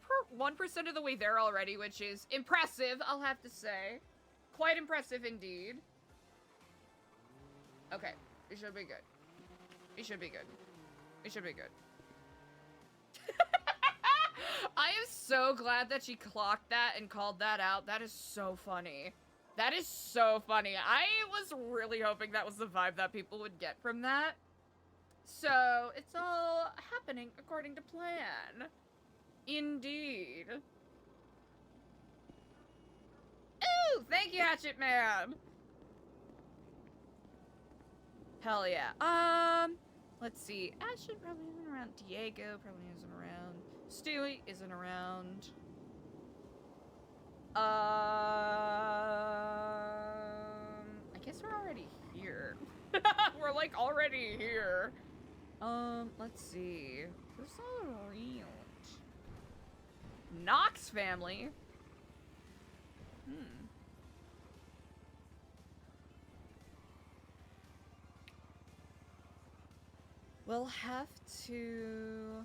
of the way there already, which is impressive, I'll have to say. Quite impressive indeed. Okay, we should be good. We should be good. We should be good. I am so glad that she clocked that and called that out. That is so funny. That is so funny. I was really hoping that was the vibe that people would get from that. So, it's all happening according to plan. Indeed. Ooh, thank you, Hatchet Man. Hell yeah. Let's see. Ashton probably isn't around. Diego probably isn't around. Stewie isn't around. I guess we're already here. We're like already here. Let's see. Who's all around? Knox family. We'll have to...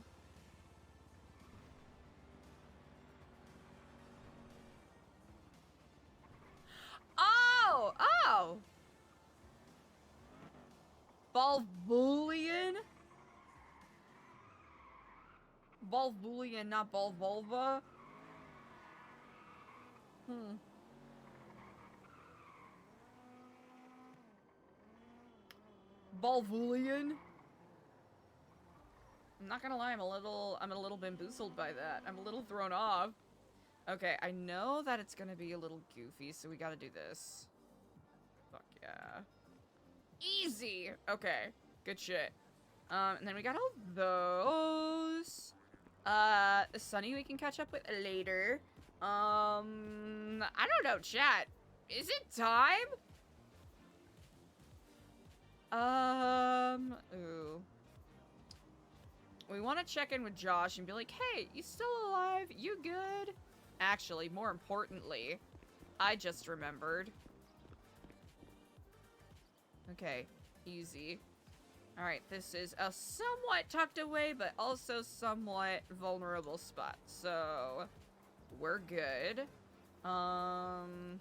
Oh! Volvulian? Volvulian, not Volvulva? Volvulian? I'm not gonna lie, I'm a little bamboozled by that. I'm a little thrown off. Okay, I know that it's gonna be a little goofy, so we gotta do this. Fuck yeah. Easy! Okay, good shit. And then we got all those. Sunny we can catch up with later. I don't know, chat. Is it time? Ooh. We want to check in with Josh and be like, hey, you still alive? You good? Actually, more importantly, I just remembered. Okay, easy. Alright, this is a somewhat tucked away, but also somewhat vulnerable spot. So, we're good. I'm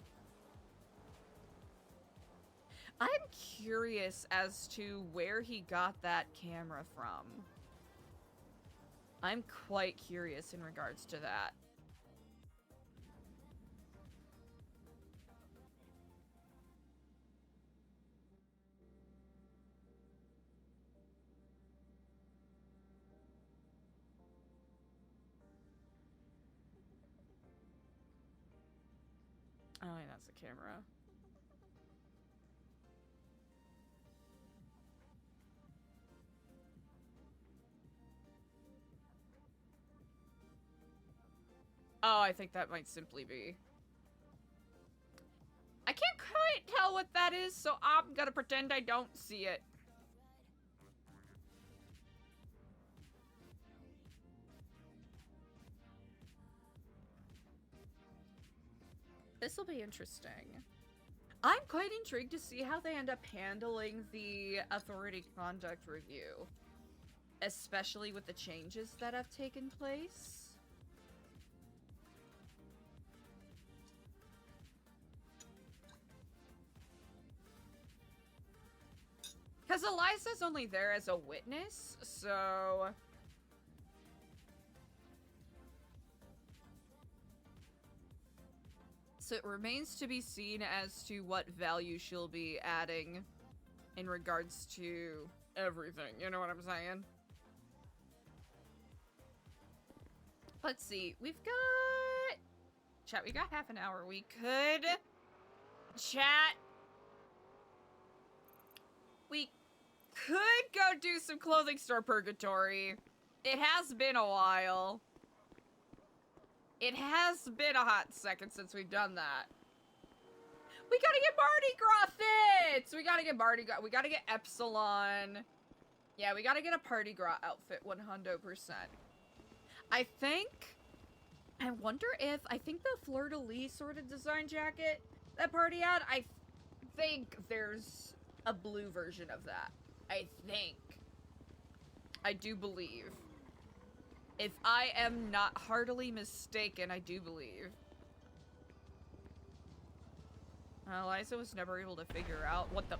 curious as to where he got that camera from. I'm quite curious in regards to that. Oh, yeah, that's the camera. Oh, I think that might simply be. I can't quite tell what that is, so I'm gonna pretend I don't see it. This'll be interesting. I'm quite intrigued to see how they end up handling the authority conduct review. Especially with the changes that have taken place. Because Eliza's only there as a witness, so... So it remains to be seen as to what value she'll be adding in regards to everything, you know what I'm saying? Let's see, we've got... Chat, we got half an hour. We could... Chat... We could go do some clothing store purgatory. It has been a while. It has been a hot second since we've done that. We gotta get Mardi Gras fits! We gotta get Mardi Gras. We gotta get Epsilon. Yeah, we gotta get a Party Gras outfit 100%. I wonder if, I think the fleur-de-lis sort of design jacket that party had, I think there's a blue version of that. I think. I do believe. If I am not heartily mistaken, I do believe. Eliza was never able to figure out what the...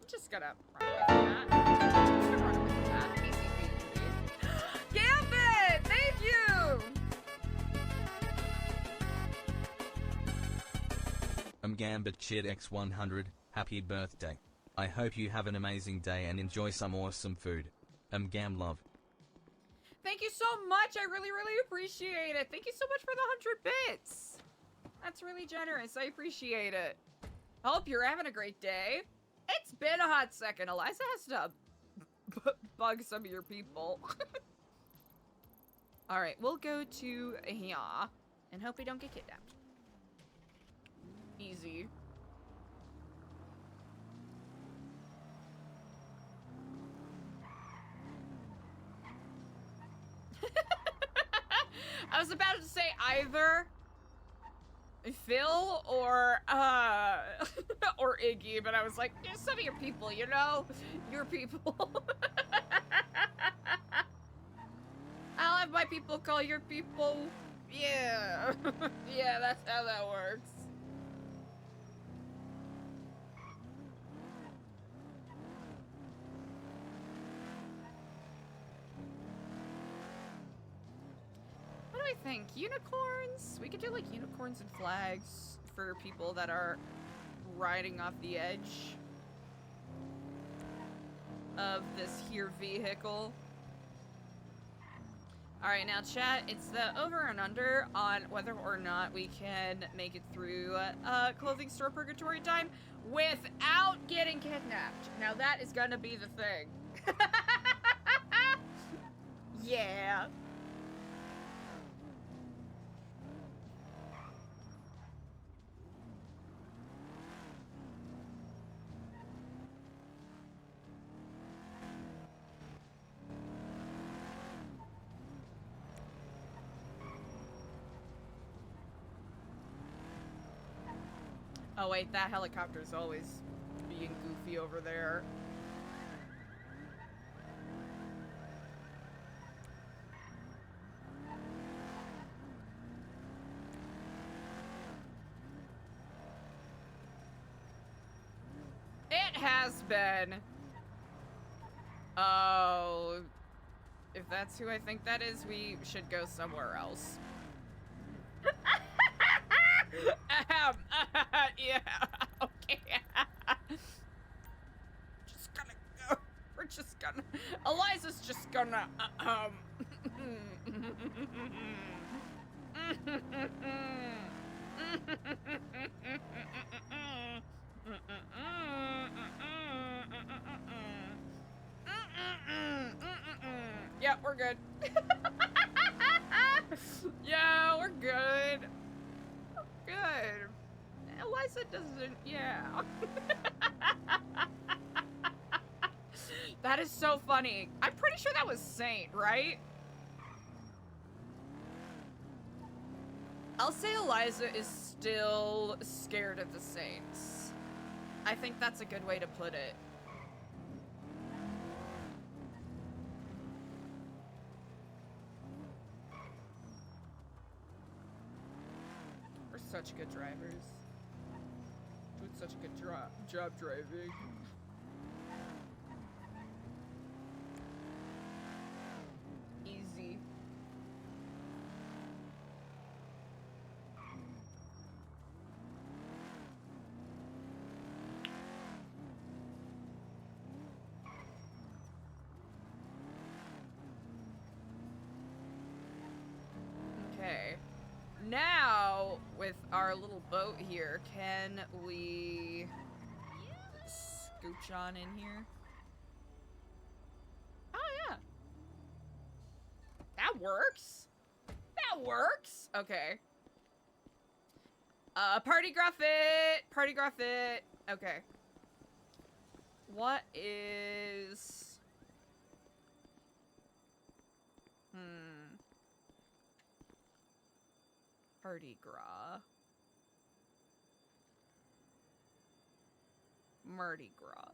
Just gonna run with that. Easy peasy. Gabbin! Thank you! Gambit Chit X100, happy birthday. I hope you have an amazing day and enjoy some awesome food. Gam love. Thank you so much. I really, really appreciate it. Thank you so much for the 100 bits. That's really generous. I appreciate it. Hope you're having a great day. It's been a hot second. Eliza has to bug some of your people. All right, we'll go to here and hope we don't get kidnapped. Easy. I was about to say either Phil or or Iggy, but I was like, yeah, some of your people, you know? Your people. I'll have my people call your people. Yeah. Yeah, that's how that works. What do I think? Unicorns? We could do like unicorns and flags for people that are riding off the edge of this here vehicle. Alright, now chat, it's the over and under on whether or not we can make it through clothing store purgatory time without getting kidnapped. Now that is gonna be the thing. Yeah. Oh wait, that helicopter's always being goofy over there. It has been. Oh, if that's who I think that is, we should go somewhere else. Yeah, okay. Just gonna go. We're just gonna. Eliza's just gonna. Yeah, we're good. Yeah, we're good. Good. Eliza doesn't, yeah. That is so funny. I'm pretty sure that was Saint, right? I'll say Eliza is still scared of the Saints. I think that's a good way to put it. We're such good drivers. Doing such a good job driving. Easy. Okay. Now, with our little boat here, can we scooch on in here? Oh, yeah. That works. That works. Okay. Party gruff it. Party gruff it. Okay. What is... Mardi Gras. Mardi Gras.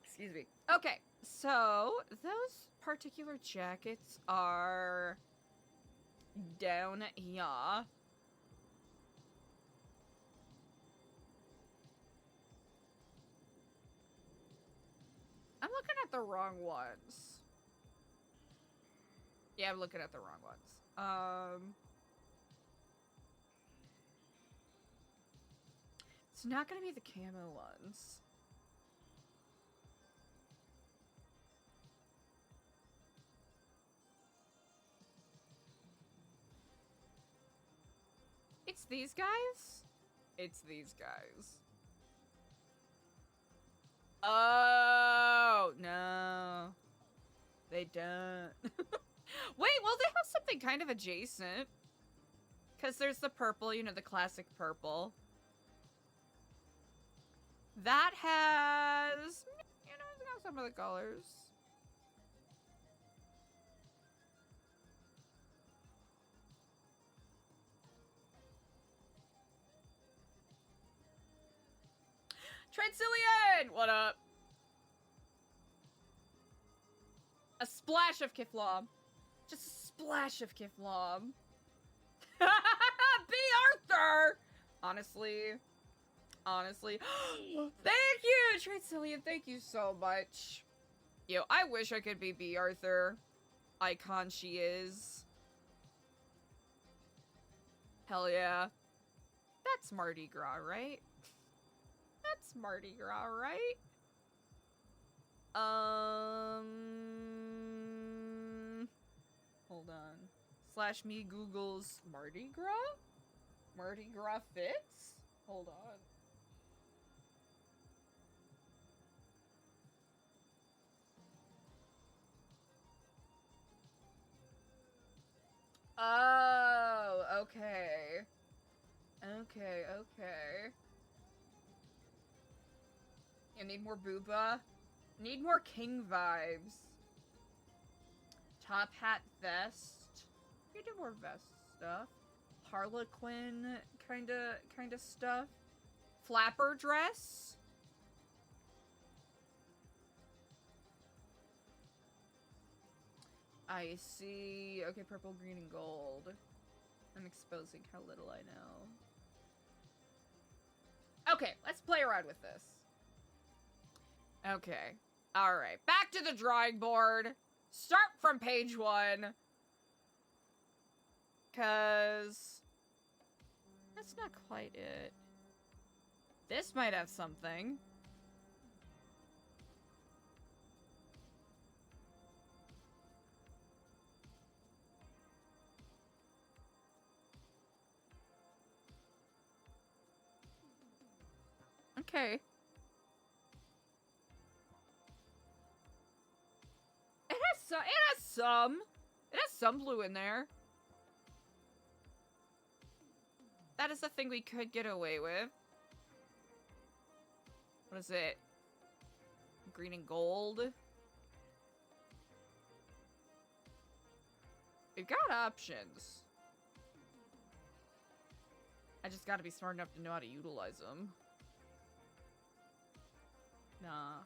Excuse me. Okay, so those particular jackets are down here. I'm looking at the wrong ones. Yeah, I'm looking at the wrong ones. It's not gonna be the camo ones. It's these guys? It's these guys. Oh, no. They don't. Wait, well, they have something kind of adjacent. Because there's the purple, you know, the classic purple. That has, you know, it's got some of the colors. Transilian! What up? A splash of Kiflom. Just a splash of Kiflom. B. Arthur! Honestly. Honestly. Thank you, Transilian. Thank you so much. Yo, I wish I could be B. Arthur. Icon she is. Hell yeah. That's Mardi Gras, right? That's Mardi Gras, right? Hold on. Slash me Google's Mardi Gras? Mardi Gras fits? Hold on. Oh, okay. Okay, okay. You need more booba? Need more king vibes. Top hat vest. You do more vest stuff. Harlequin kinda stuff. Flapper dress. I see. Okay, purple, green, and gold. I'm exposing how little I know. Okay, let's play around with this. Okay. Alright, back to the drawing board. Start from page 1. Cause that's not quite it. This might have something. Okay. It has some blue in there. That is a thing we could get away with. What is it? Green and gold. We've got options. I just gotta be smart enough to know how to utilize them. Nah.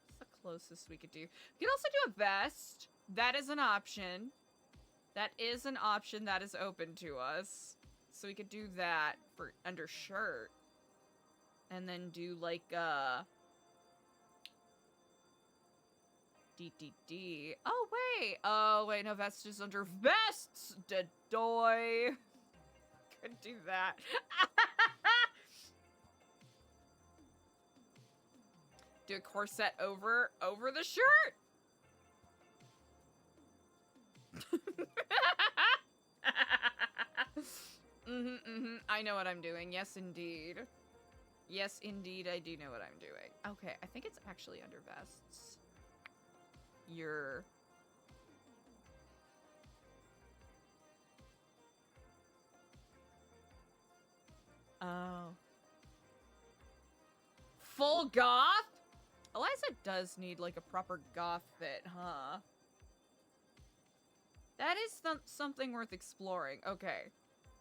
What's the closest we could do? We could also do a vest. That is an option. That is an option that is open to us. So we could do that for undershirt. And then do like DDD. Oh wait, no, vest is under vests. Dedoy. Could do that. Do a corset over the shirt. I know what I'm doing. Yes, indeed. Yes, indeed, I do know what I'm doing. Okay, I think it's actually under vests. Oh. full goth? Eliza does need, like, a proper goth fit, huh? That is something worth exploring. Okay.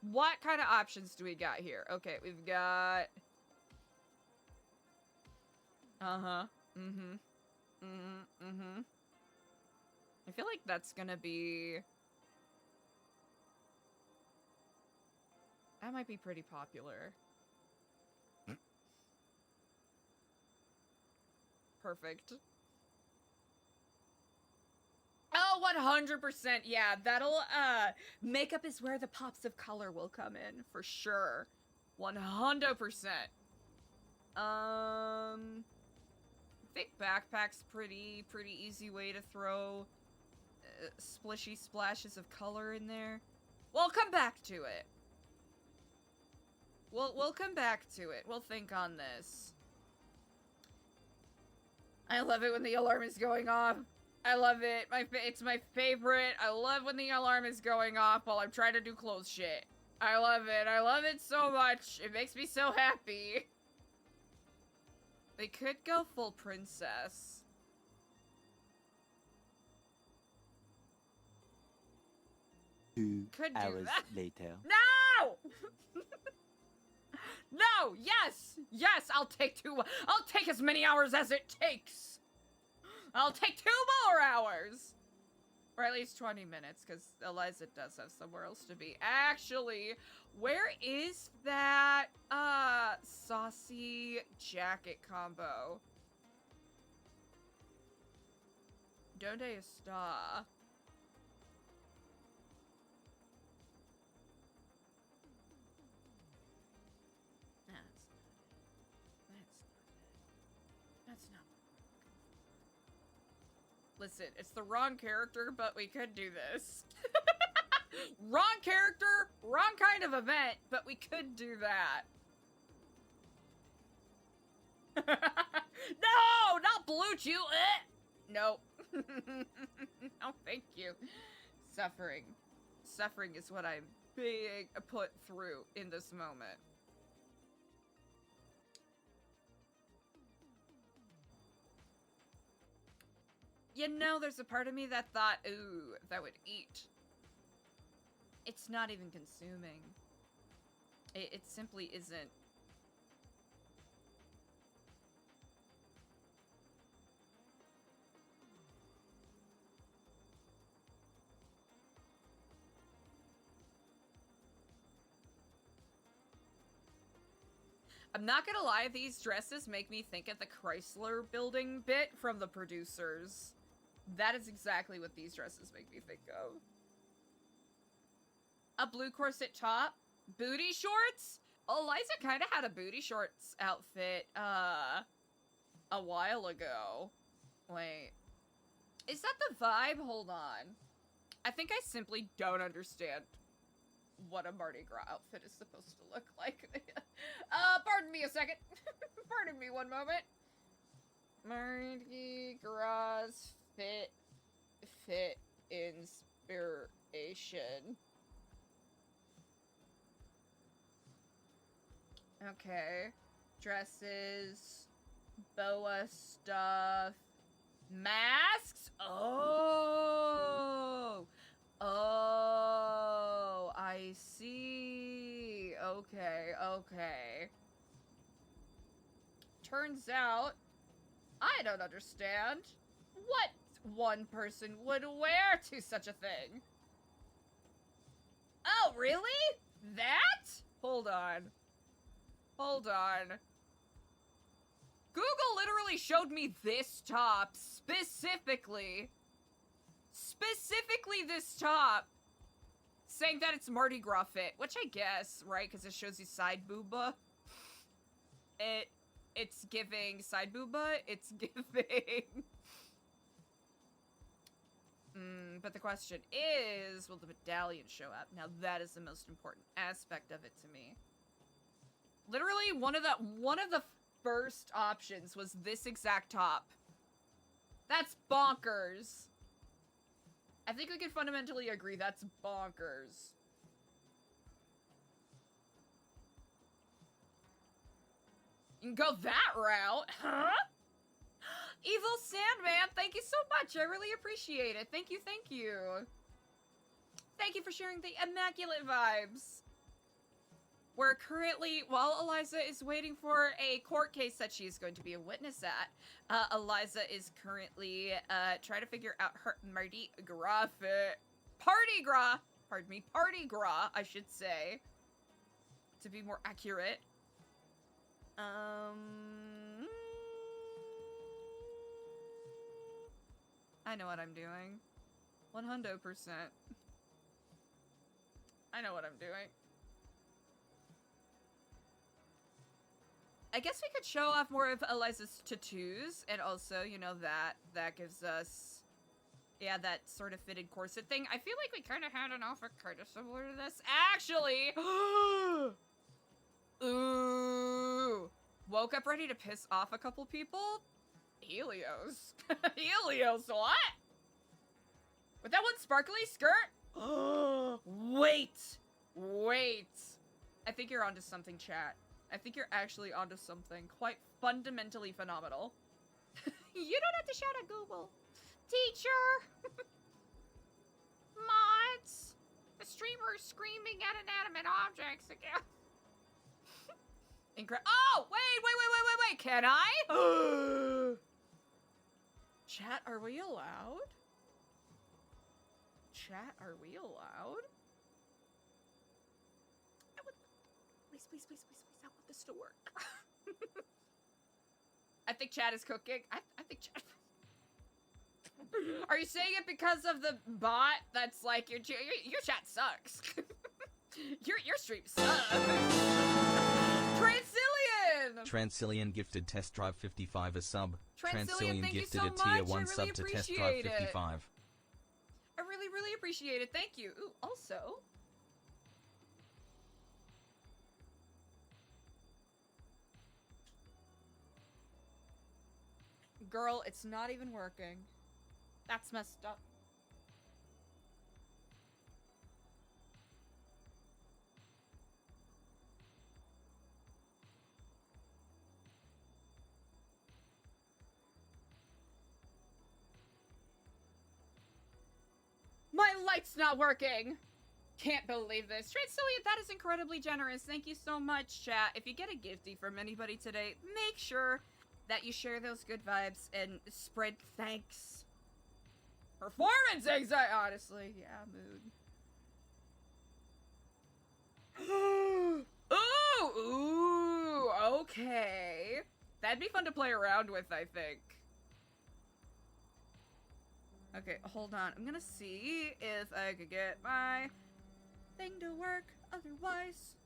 What kind of options do we got here? Okay, we've got... Uh-huh. Mm-hmm. Mm-hmm. Mm-hmm. I feel like that's gonna be... That might be pretty popular. Perfect. Oh, 100%. Yeah, that'll, makeup is where the pops of color will come in, for sure. 100%. I think backpack's pretty easy way to throw splishy splashes of color in there. We'll come back to it. We'll come back to it. We'll think on this. I love it when the alarm is going off. I love it. It's my favorite. I love when the alarm is going off while I'm trying to do clothes shit. I love it. I love it so much. It makes me so happy. They could go full princess. 2 Could do hours that. later. No! No! Yes! Yes! I'll take as many hours as it takes! I'll take 2 more hours! Or at least 20 minutes, because Eliza does have somewhere else to be. Actually, where is that, saucy jacket combo? Donde está? That's not what we're looking for. Listen, it's the wrong character, but we could do this. Wrong character, wrong kind of event, but we could do that. No, not Blue Chew. No. No, thank you. Suffering. Suffering is what I'm being put through in this moment. You know, there's a part of me that thought, ooh, that would eat. It's not even consuming. It simply isn't. I'm not gonna lie, these dresses make me think of the Chrysler building bit from the producers. That is exactly what these dresses make me think of. A blue corset top? Booty shorts? Eliza kind of had a booty shorts outfit, a while ago. Wait. Is that the vibe? Hold on. I think I simply don't understand what a Mardi Gras outfit is supposed to look like. Pardon me a second. Pardon me one moment. Mardi Gras fit inspiration. Okay. Dresses, boa stuff, masks? Oh! Oh, I see. Okay, okay. Turns out, I don't understand what one person would wear to such a thing. Oh, really? That? Hold on. Hold on. Google literally showed me this top specifically. Specifically this top. Saying that it's Mardi Gras fit, which I guess, right? Because it shows you side booba. It's giving side booba. It's giving... but the question is, will the medallion show up? Now that is the most important aspect of it to me. Literally, one of the first options was this exact top. That's bonkers. I think we can fundamentally agree that's bonkers. You can go that route, huh? Evil Sandman, thank you so much. I really appreciate it. Thank you, thank you. Thank you for sharing the immaculate vibes. We're currently, while Eliza is waiting for a court case that she's going to be a witness at, Eliza is currently trying to figure out her Mardi Gras fit. Party Gras! Pardon me, Party Gras, I should say. To be more accurate. I know what I'm doing. 100%. I know what I'm doing. I guess we could show off more of Eliza's tattoos, and also, you know, that gives us, yeah, that sort of fitted corset thing. I feel like we kind of had an outfit kind of similar to this. Actually! Ooh! Woke up ready to piss off a couple people? Helios. Helios, what? With that one sparkly skirt? Wait! Wait! I think you're onto something, chat. I think you're actually onto something quite fundamentally phenomenal. You don't have to shout at Google. Teacher! Mods! The streamer is screaming at inanimate objects again. Oh! Wait! Can I? Chat, are we allowed? Chat, are we allowed? I would... Please. I want this to work. I think chat is cooking. I think chat... Are you saying it because of the bot that's like, your chat sucks? your stream sucks. Transilian gifted Test Drive 55 a sub. Transilian, thank you gifted so a tier much. 1 I sub really to Test Drive appreciate it. 55. I really appreciate it. Thank you. Ooh, also... Girl, it's not even working. That's messed up. My light's not working! Can't believe this. Transilian, that is incredibly generous. Thank you so much, chat. If you get a gifty from anybody today, make sure that you share those good vibes and spread thanks. Performance anxiety, honestly. Yeah, mood. Ooh, okay. That'd be fun to play around with, I think. Okay, hold on. I'm gonna see if I could get my thing to work. Otherwise,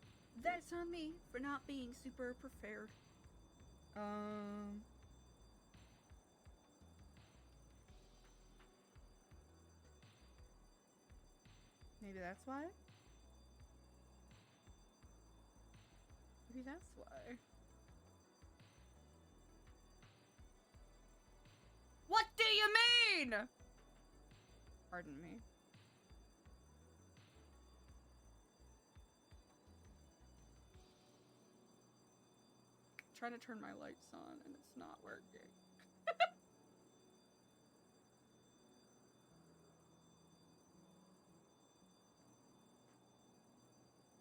that's on me for not being super prepared. Maybe that's why? Maybe that's why. What do you mean? Pardon me. Trying to turn my lights on and it's not working.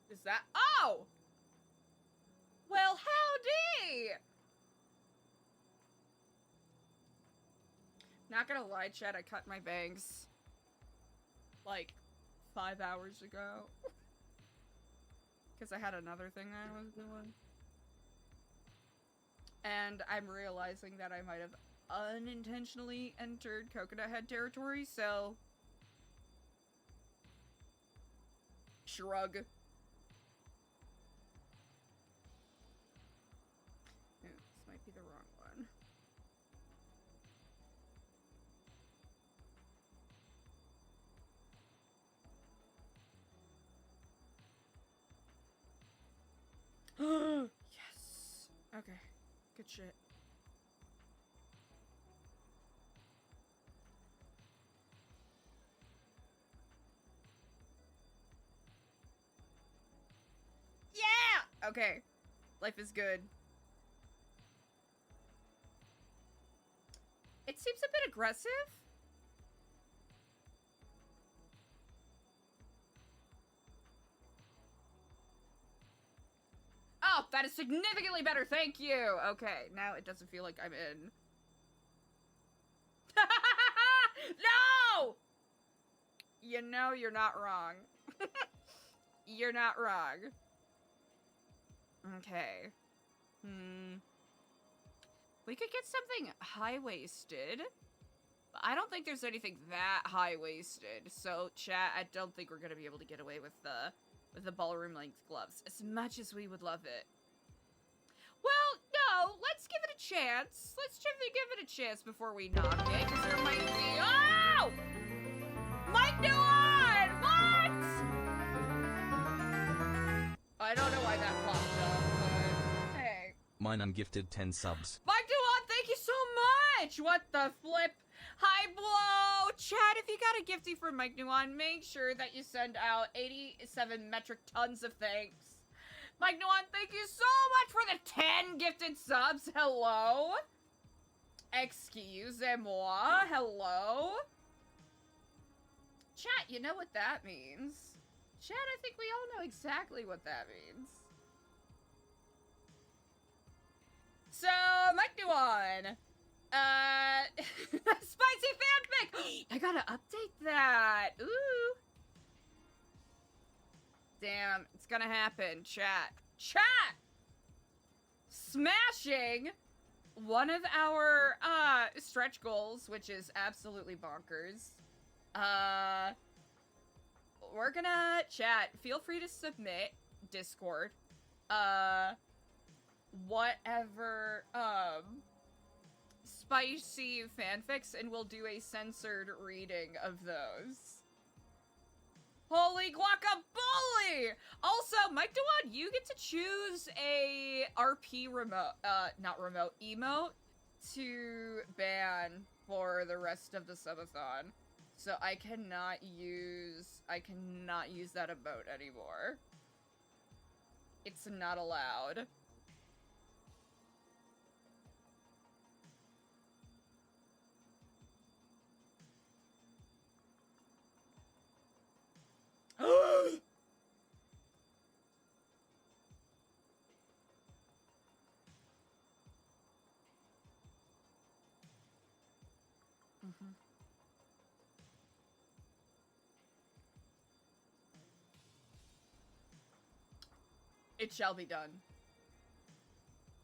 Is that? Oh! Well, howdy! Not gonna lie, chat, I cut my bangs like 5 hours ago. Because I had another thing that I was doing. And I'm realizing that I might have unintentionally entered Coconut Head territory, so... Shrug. Ooh, this might be the wrong one. Yes. Okay. Good shit. Yeah! Okay. Life is good. It seems a bit aggressive. Oh, that is significantly better. Thank you. Okay, now it doesn't feel like I'm in. No! You know you're not wrong. You're not wrong. Okay. We could get something high-waisted. But I don't think there's anything that high-waisted. So, chat, I don't think we're gonna be able to get away with the ballroom-length gloves. As much as we would love it. Well, no, let's give it a chance. Let's give it a chance before we knock it, because there might be— Oh! Mike Newon! What? I don't know why that popped up, but hey. Mine ungifted 10 subs. Mike Newon, thank you so much! What the flip? Hi, Blow! Chat, if you got a gifty from Mike Newon, make sure that you send out 87 metric tons of thanks. Mike Newon, thank you so much for the 10 gifted subs. Hello? Excusez-moi. Hello? Chat, you know what that means. Chat, I think we all know exactly what that means. So, Mike Newon. Spicy fanfic! I gotta update that. Ooh. Damn, it's gonna happen, chat. Chat! Smashing one of our, stretch goals, which is absolutely bonkers. We're gonna, chat, feel free to submit Discord, whatever, spicy fanfics, and we'll do a censored reading of those. Holy guacamole! Also, Mike DeWan, you get to choose a RP remote, not remote, emote to ban for the rest of the subathon. So I cannot use that emote anymore. It's not allowed. It shall be done.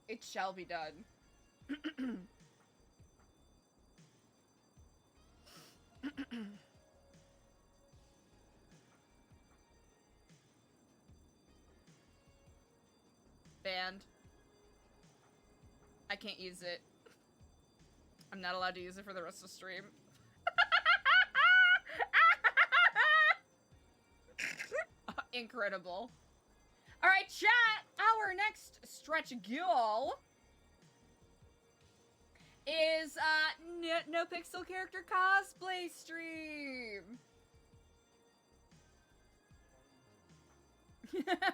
It shall be done. Banned. I can't use it. I'm not allowed to use it for the rest of the stream. Incredible. Alright, chat! Our next stretch goal is, NoPixel character cosplay stream!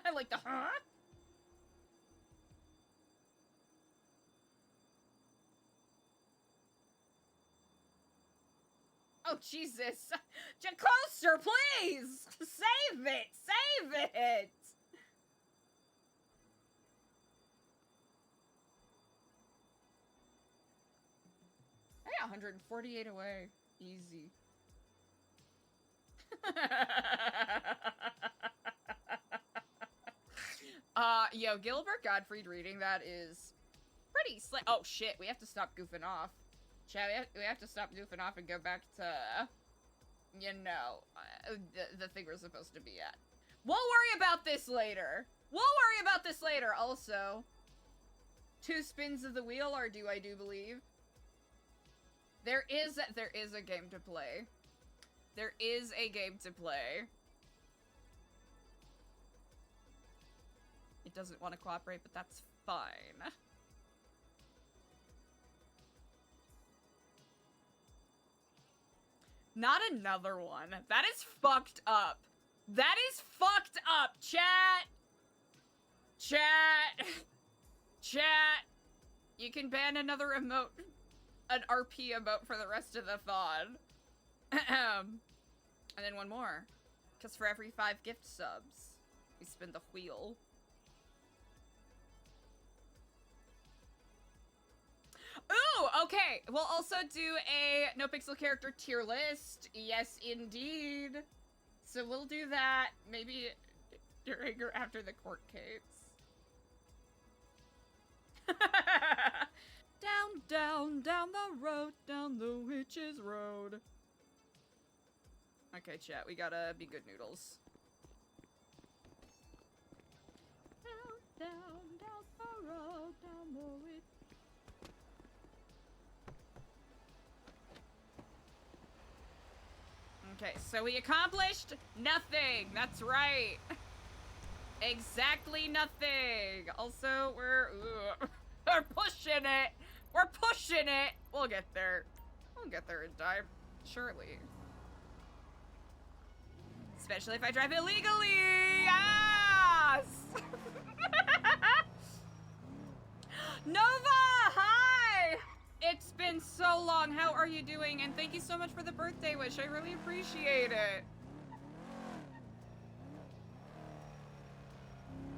I like the huh? Oh, Jesus. Closer, please! Save it! Save it! I got 148 away. Easy. Yo, Gilbert Gottfried reading that is pretty oh, shit. We have to stop goofing off. Chat, we have to stop goofing off and go back to, you know, the thing we're supposed to be at. We'll worry about this later. We'll worry about this later, also. 2 spins of the wheel, or do I do believe? There is a game to play. There is a game to play. It doesn't want to cooperate, but that's fine. Not another one. That is fucked up. That is fucked up, chat! Chat! Chat! You can ban another emote. an RP emote for the rest of the thon. And then one more. Because for every 5 gift subs, we spin the wheel. Ooh, okay. We'll also do a NoPixel character tier list. Yes, indeed. So we'll do that maybe during or after the court case. Down, down, down the road, down the witch's road. Okay, chat, we gotta be good noodles. Down, down, down the road, down the witch. Okay, so we accomplished nothing. That's right. Exactly nothing. Also, we're pushing it. We're pushing it. We'll get there. We'll get there in time, surely. Especially if I drive illegally. Yes. Nova, hi. It's been so long. How are you doing? And thank you so much for the birthday wish. I really appreciate it.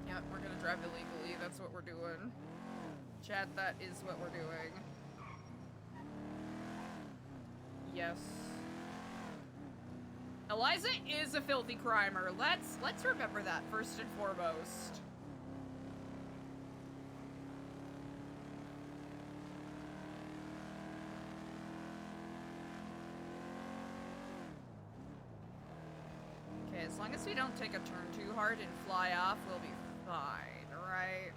Yeah, we're gonna drive illegally. That's what we're doing. Chat, that is what we're doing. Yes. Eliza is a filthy crimer. Let's remember that first and foremost. Okay, as long as we don't take a turn too hard and fly off, we'll be fine, right?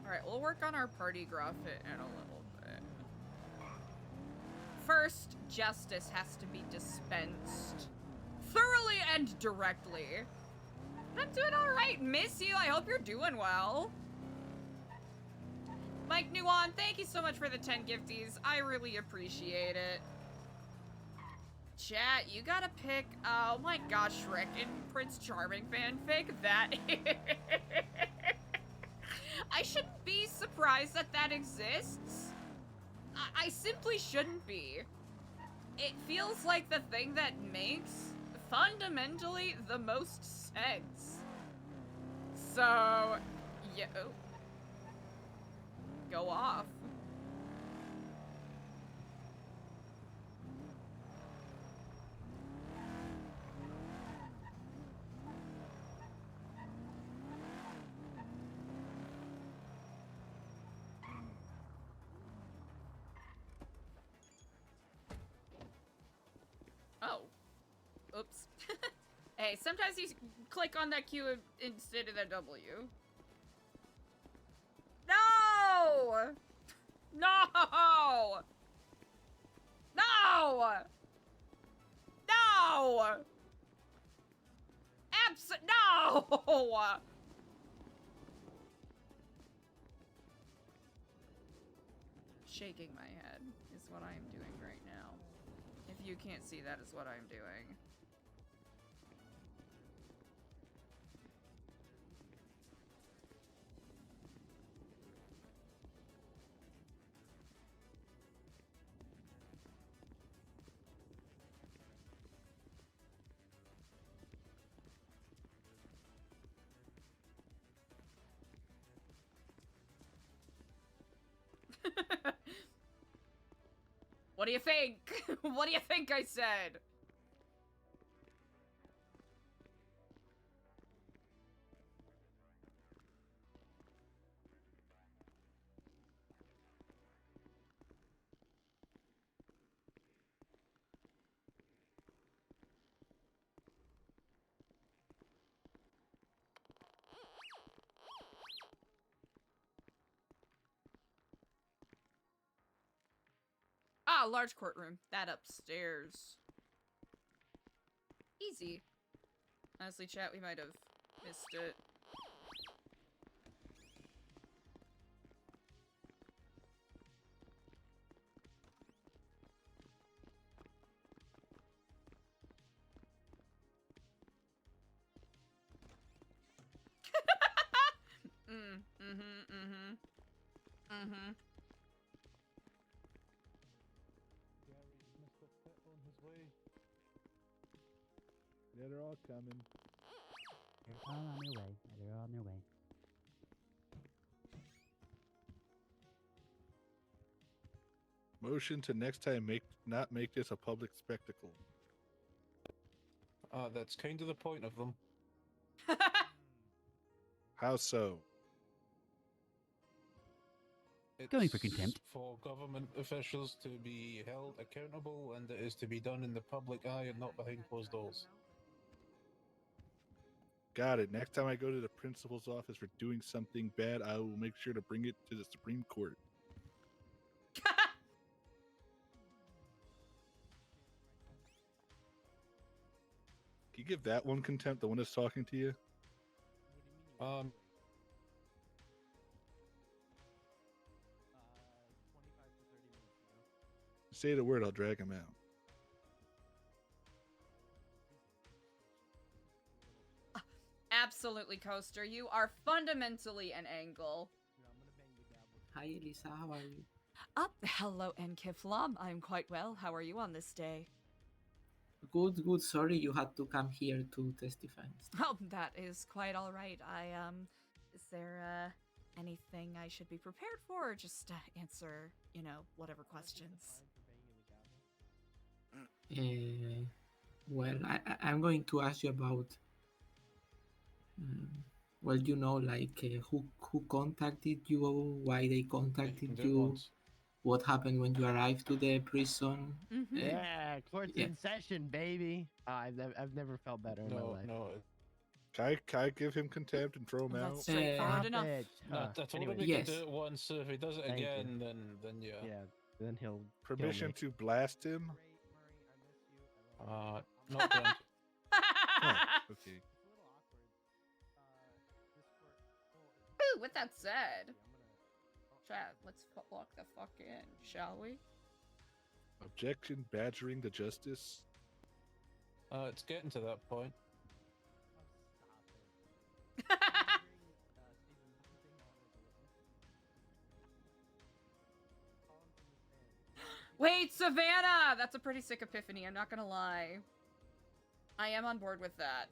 Alright, we'll work on our party graph in a little bit. First, justice has to be dispensed. Thoroughly and directly. I'm doing alright, miss you. I hope you're doing well. Mike Nuwan, thank you so much for the 10 gifties. I really appreciate it. Chat, you gotta pick, oh my gosh, Shrek and Prince Charming fanfic. That I shouldn't be surprised that that exists. I simply shouldn't be. It feels like the thing that makes, fundamentally, the most sense. So, yeah. Go off. Oh. Oops. Hey, sometimes you click on that Q instead of the W. No! No! No! No! No! Shaking my head is what I am doing right now. If you can't see, that is what I'm doing. What do you think? What do you think I said? Ah, large courtroom. That upstairs. Easy. Honestly, chat, we might have missed it. Yeah, they're all coming. They're all on their way. They're all on their way. Motion to next time not make this a public spectacle. That's kind of the point of them. How so? Going for It's contempt. for government officials to be held accountable, and it is to be done in the public eye and not behind closed doors. Got it. Next time I go to the principal's office for doing something bad, I will make sure to bring it to the Supreme Court. Can you give that one contempt, the one that's talking to you? Say the word, I'll drag him out. Absolutely, Coaster. You are fundamentally an angle. Hi, Eliza. How are you? Hello, Enkiflam. I'm quite well. How are you on this day? Good, good. Sorry you had to come here to testify. Oh, that is quite all right. Is there, anything I should be prepared for, or just answer, whatever questions? Well, I'm going to ask you about, who contacted you, why they contacted you, what happened when you arrived to the prison. Mm-hmm. Yeah, court's in session, baby. I've never felt better in my life. No. Can I give him contempt and throw him That's out? straightforward enough. I told him he Yes. could do it once, so if he does it Thank you. again, then yeah. Yeah, then he'll kill Permission me. to blast him? Not granted. Oh, okay. Ooh, with that said, chat, let's walk the fuck in, shall we? Objection, badgering the justice. It's getting to that point. Wait, Savannah! That's a pretty sick epiphany, I'm not gonna lie. I am on board with that.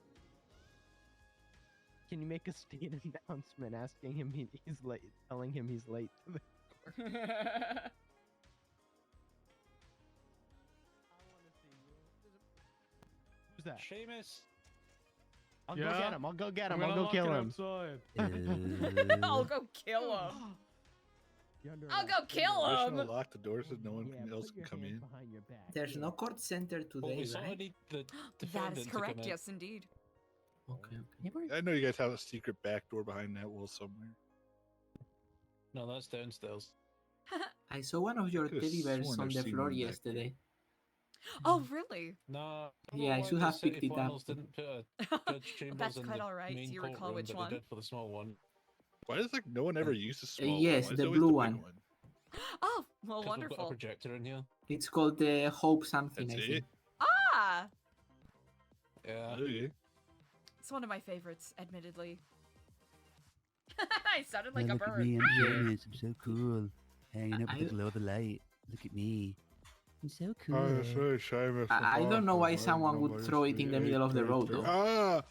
Can you make a state announcement asking him he's late, telling him he's late to the Who's that? Seamus! I'll go get him. I'll go get him. I'll go kill him. I'll go kill him. I'll go kill Permission to him. lock the doors so no one else can come in. There's no court center Well, today, we sort of right? need the That defendant is to come correct, in. yes indeed. Okay. I know you guys have a secret back door behind that wall somewhere. No, that's downstairs. I saw one of your Could've teddy bears sworn on I've the seen floor one back there. yesterday. Oh, really? No. Yeah, I should have picked it up. Didn't put a Judge Chambers That's in quite the alright. main Do you recall courtroom which that one? They did for the small one. Why does no one ever use the small yes, one? Why is the it always blue big one. Oh, well, 'Cause we've got a wonderful. projector in here. It's called the Hope something, That's I it? think. Ah! Yeah. Okay. It's one of my favorites, admittedly. I sounded like a Look at bird. me, I'm famous. I'm so cool. Hanging up with the I- glow of the light. Look at me. I'm so cool. Oh, that's right, Seamus. I don't know why someone would throw it in the middle of the road, though. Alright.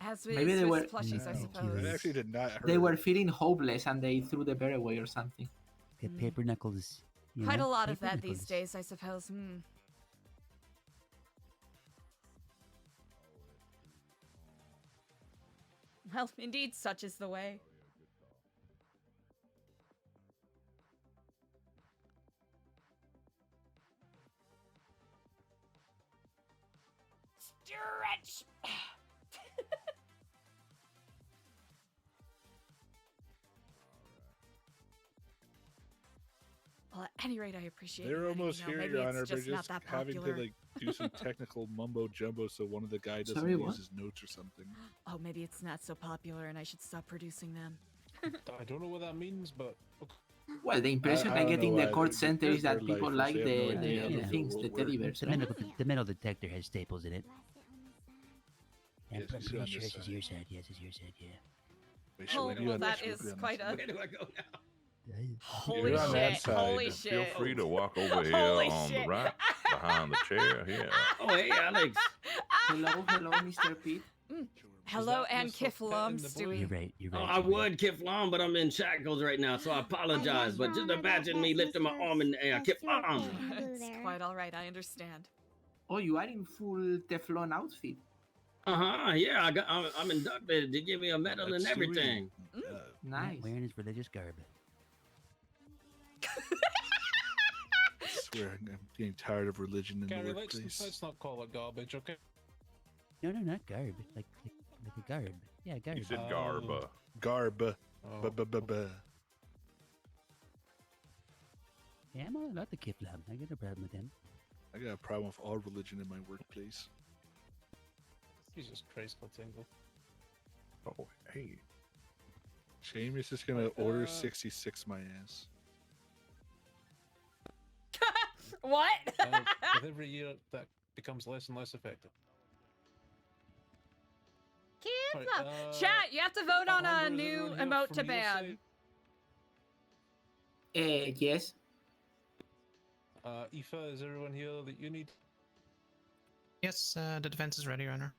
As with Maybe they Swiss were- plushies, I No, suppose. I actually did not hurt. They were feeling hopeless and they threw the bear away or something. Got paper knuckles. you Quite know? a lot of Paper that these knuckles. days, I suppose. Hmm. Well, indeed, such is the way. Stretch! Well, any rate, I appreciate They're you letting me almost know. here, Maybe Your it's Honor. They're just not just that having popular. to like do some technical mumbo jumbo so one of the guy doesn't Sorry, lose what? his notes or something. Oh, maybe it's not so popular and I should stop producing them. I don't know what that means, but Well, the impression I don't get know in the why. court center is They're that people lifers. like They have no the idea how the things, real the world teddy works. bears. The metal detector has staples in it. I'm Yes, you see pretty on sure this this is side. your side. Yes, it's your side. Yeah. Wait, Oh, should we be well, on that this? is quite a... Where do I go now? Holy You're on that shit, side. holy Feel shit. free to walk over here Holy on the shit. right, behind the chair here. Oh, hey, Alex. Hello, Mr. Pitt. Hello that and Mr. Pitt Kiflum, in the blue? Stewie. You're right. You're Oh, right. I you're right. would Kiflom, but I'm in shackles right now, so I apologize. But just imagine me lifting my arm in the air. Kiflom. It's quite alright, I understand. Oh, you are in full Teflon outfit. Yeah, I'm inducted. They give me a medal and That's sweet. everything. Nice. Wearing his religious garb. I swear, I'm getting tired of religion in Gary, the let's workplace. not call it garbage, okay? No, not garb. Like a garb. Yeah, garb. You said garb. Garb. Oh. Ba-ba-ba-ba. Yeah, I'm all about the Kiflam. I got no problem with him. I got a problem with all religion in my workplace. Jesus Christ, Tingle. Oh, hey. Shame is just gonna order 66 my ass. What? With every year, that becomes less and less effective. Kiflum! Alright, Chat, you have to vote on a Alejandro, is new everyone here emote from to your ban. side? Yes. Aoife, is everyone here that you need? Yes, the defense is ready, Your Honor.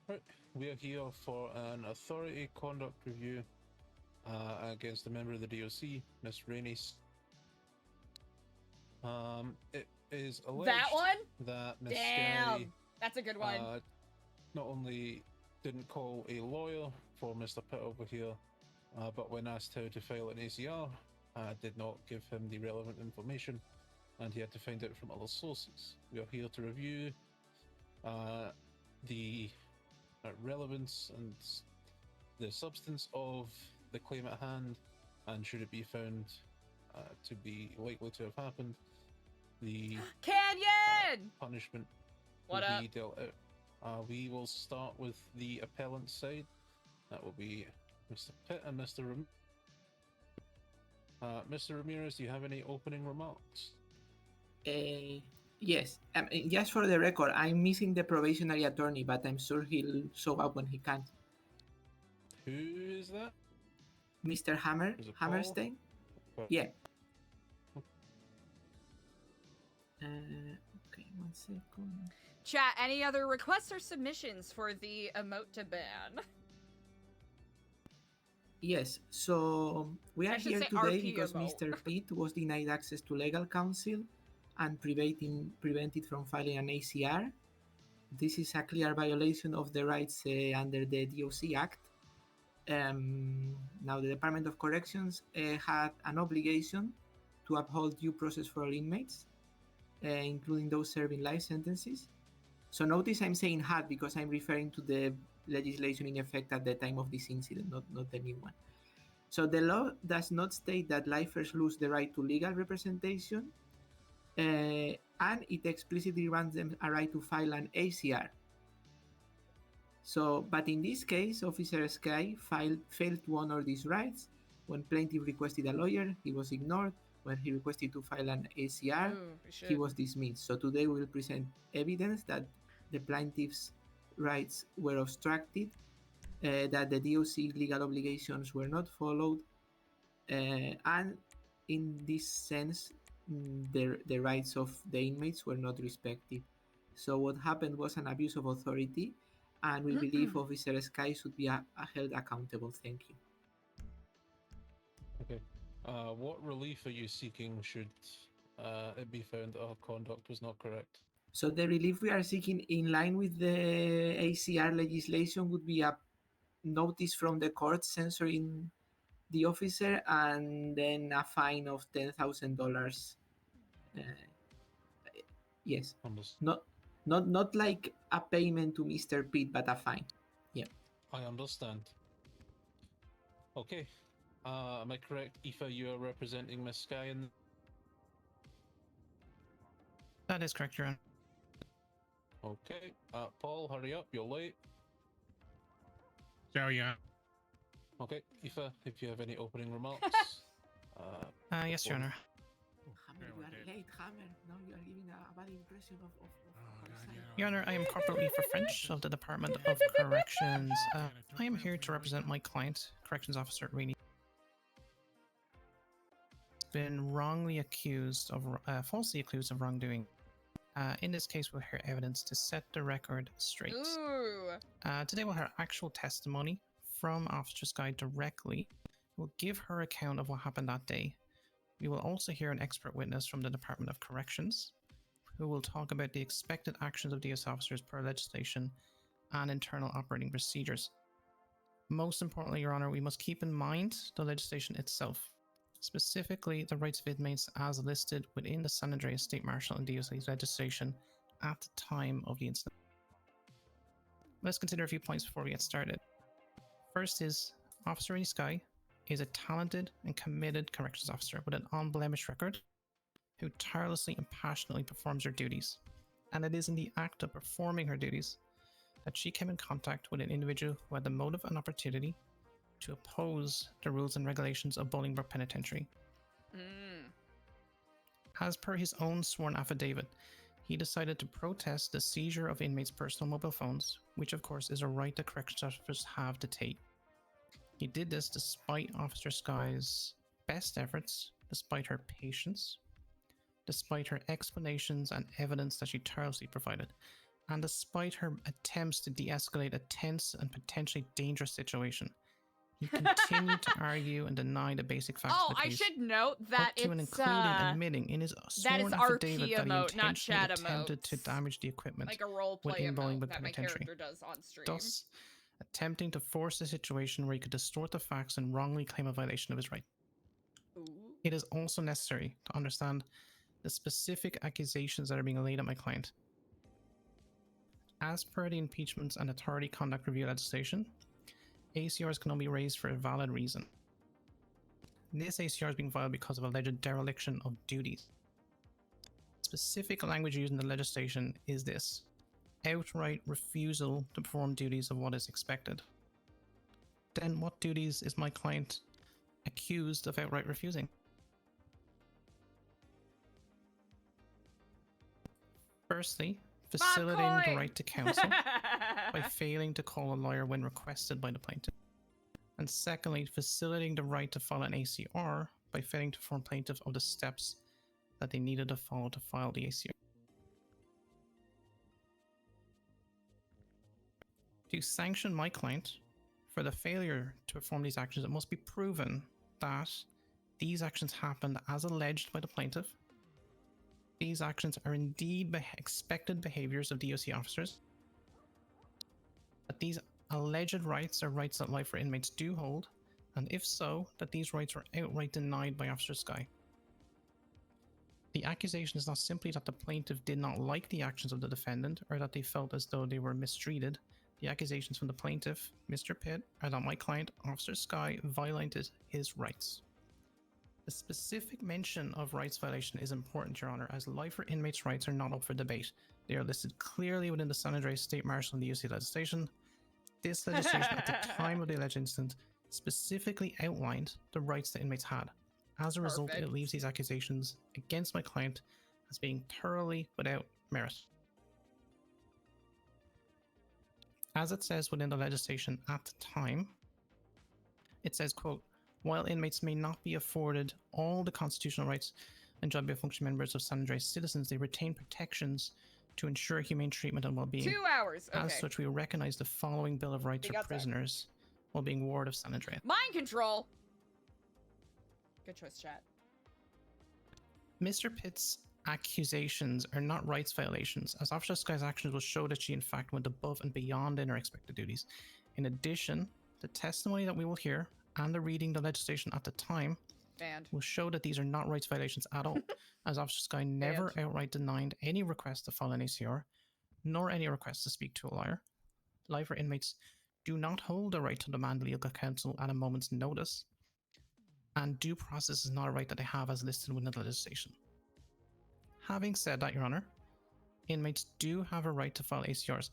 Right, we are here for an authority conduct review against a member of the DOC, Miss Rainey. It is alleged That one? that Miss Damn! Scary That's a good one. not only didn't call a lawyer for Mr. Pitt over here, but when asked how to file an ACR, did not give him the relevant information, and he had to find it from other sources. We are here to review the relevance and the substance of the claim at hand, and should it be found to be likely to have happened, the Canyon! punishment What will up? be dealt out. We will start with the appellant side. That will be Mr. Pitt and Mr. Mr. Ramirez, do you have any opening remarks? Yes. Just for the record, I'm missing the probationary attorney, but I'm sure he'll show up when he can. Who is that? Mr. Is it Paul? Hammerstein? Okay. Yeah. Okay, 1 second. Chat, any other requests or submissions for the emote to ban? Yes, so we I are should here say today RP because emote. Mr. Pitt was denied access to legal counsel and prevented from filing an ACR. This is a clear violation of the rights under the DOC Act. Now, the Department of Corrections had an obligation to uphold due process for all inmates, including those serving life sentences. So notice I'm saying had because I'm referring to the legislation in effect at the time of this incident, not the new one. So the law does not state that lifers lose the right to legal representation, and it explicitly grants them a right to file an ACR. So, but in this case, Officer Sky failed to honor these rights. When plaintiff requested a lawyer, he was ignored. When he requested to file an ACR, he was dismissed. So today we will present evidence that the plaintiff's rights were obstructed, that the DOC legal obligations were not followed, and in this sense, the rights of the inmates were not respected. So what happened was an abuse of authority, and we believe Officer Sky should be held accountable. Thank you. Okay. What relief are you seeking should it be found that our conduct was not correct? So the relief we are seeking in line with the ACR legislation would be a notice from the court censoring the officer and then a fine of $10,000. Yes. Not like a payment to Mr. Pitt, but a fine. Yeah. I understand. Okay. Am I correct, Aoife? You are representing Miss Sky in. That is correct, Your Honor. Okay. Paul, hurry up. You're late. So yeah. Okay, Aoife, if you have any opening remarks. Yes, Your Honor. Hammer, you are late, Hammer. Now you are giving a bad impression of our side. Your Honor, I am Corporal Aoife French of the Department of Corrections. I am here to represent my client, Corrections Officer Rainey. Been wrongly accused of, falsely accused of wrongdoing. In this case, we'll hear evidence to set the record straight. Ooh. Today, we'll hear actual testimony from Officer Sky directly. We'll give her account of what happened that day. We will also hear an expert witness from the Department of Corrections, who will talk about the expected actions of DS officers per legislation and internal operating procedures. Most importantly, Your Honor, we must keep in mind the legislation itself, specifically the rights of inmates as listed within the San Andreas State Marshal and DOC legislation at the time of the incident. Let's consider a few points before we get started. First is, Officer Rainey Sky is a talented and committed corrections officer with an unblemished record who tirelessly and passionately performs her duties. And it is in the act of performing her duties that she came in contact with an individual who had the motive and opportunity to oppose the rules and regulations of Bolingbroke Penitentiary. As per his own sworn affidavit, he decided to protest the seizure of inmates' personal mobile phones, which of course is a right that corrections officers have to take. He did this despite Officer Sky's best efforts, despite her patience, despite her explanations and evidence that she tirelessly provided, and despite her attempts to de-escalate a tense and potentially dangerous situation. He continued to argue and deny the basic facts of the case. I should note that up to and it's including admitting in his sworn affidavit that he intentionally attempted to damage the equipment like a roleplay within emote Bolingbroke that my Penitentiary, character does on stream. thus attempting to force a situation where he could distort the facts and wrongly claim a violation of his right. It is also necessary to understand the specific accusations that are being laid at my client. As per the impeachments and authority conduct review legislation, ACRs can only be raised for a valid reason. This ACR is being filed because of alleged dereliction of duties. Specific language used in the legislation is this: outright refusal to perform duties of what is expected. Then what duties is my client accused of outright refusing? Firstly, facilitating the right to counsel by failing to call a lawyer when requested by the plaintiff. And secondly, facilitating the right to file an ACR by failing to inform plaintiff of the steps that they needed to follow to file the ACR. To sanction my client for the failure to perform these actions, it must be proven that these actions happened as alleged by the plaintiff. These actions are indeed expected behaviors of DOC officers. That these alleged rights are rights that life for inmates do hold, and if so, that these rights were outright denied by Officer Sky. The accusation is not simply that the plaintiff did not like the actions of the defendant or that they felt as though they were mistreated. The accusations from the plaintiff, Mr. Pitt, are that my client, Officer Sky, violated his rights. The specific mention of rights violation is important, Your Honor, as life for inmates' rights are not up for debate. They are listed clearly within the San Andreas State Marshal and DOC legislation. This legislation at the time of the alleged incident specifically outlined the rights that inmates had. As a result, it leaves these accusations against my client as being thoroughly without merit. As it says within the legislation at the time, it says, quote, while inmates may not be afforded all the constitutional rights enjoyed by functioning members of San Andreas citizens, they retain protections to ensure humane treatment and well-being. 2 hours. Okay. As such, we recognize the following Bill of Rights for prisoners while being ward of San Andreas. Mind control. Good choice, chat. Mr. Pitt's accusations are not rights violations, as Officer Sky's actions will show that she in fact went above and beyond in her expected duties. In addition, the testimony that we will hear and the reading the legislation at the time will show that these are not rights violations at all, as Officer Sky never outright denied any request to file an ACR, nor any request to speak to a lawyer. Life for inmates do not hold the right to demand legal counsel at a moment's notice, and due process is not a right that they have as listed within the legislation. Having said that, Your Honor, inmates do have a right to file ACRs,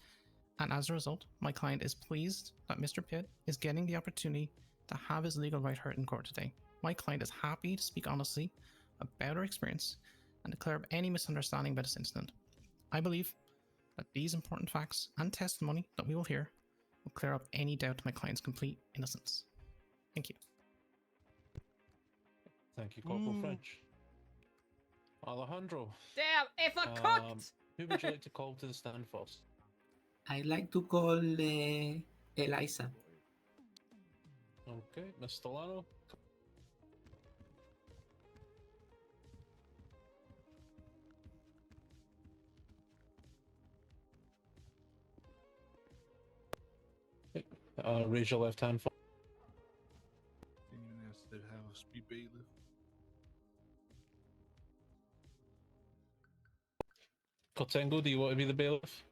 and as a result, my client is pleased that Mr. Pitt is getting the opportunity to have his legal right heard in court today. My client is happy to speak honestly about her experience and to clear up any misunderstanding about this incident. I believe that these important facts and testimony that we will hear will clear up any doubt to my client's complete innocence. Thank you. Thank you, Corporal French. Alejandro. Damn, if I cooked! Who would you like to call to the stand first? I'd like to call Eliza. Okay, Miss Stellano. Raise your left hand. That's the house be bailiff. Kotengo, do you want to be the bailiff?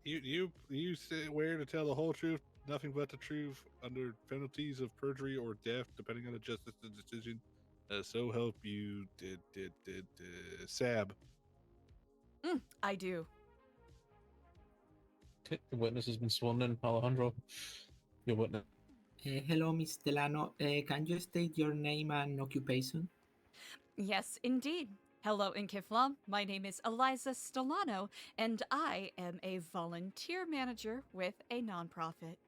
You swear to tell the whole truth, nothing but the truth, under penalties of perjury or death, depending on the justice's decision. So help you, Sab. I do. Okay, the witness has been sworn in. Alejandro, your witness. Hello, Miss Stellano. Can you state your name and occupation? Yes, indeed. Hello, Inkiflam. My name is Eliza Stellano, and I am a volunteer manager with a nonprofit.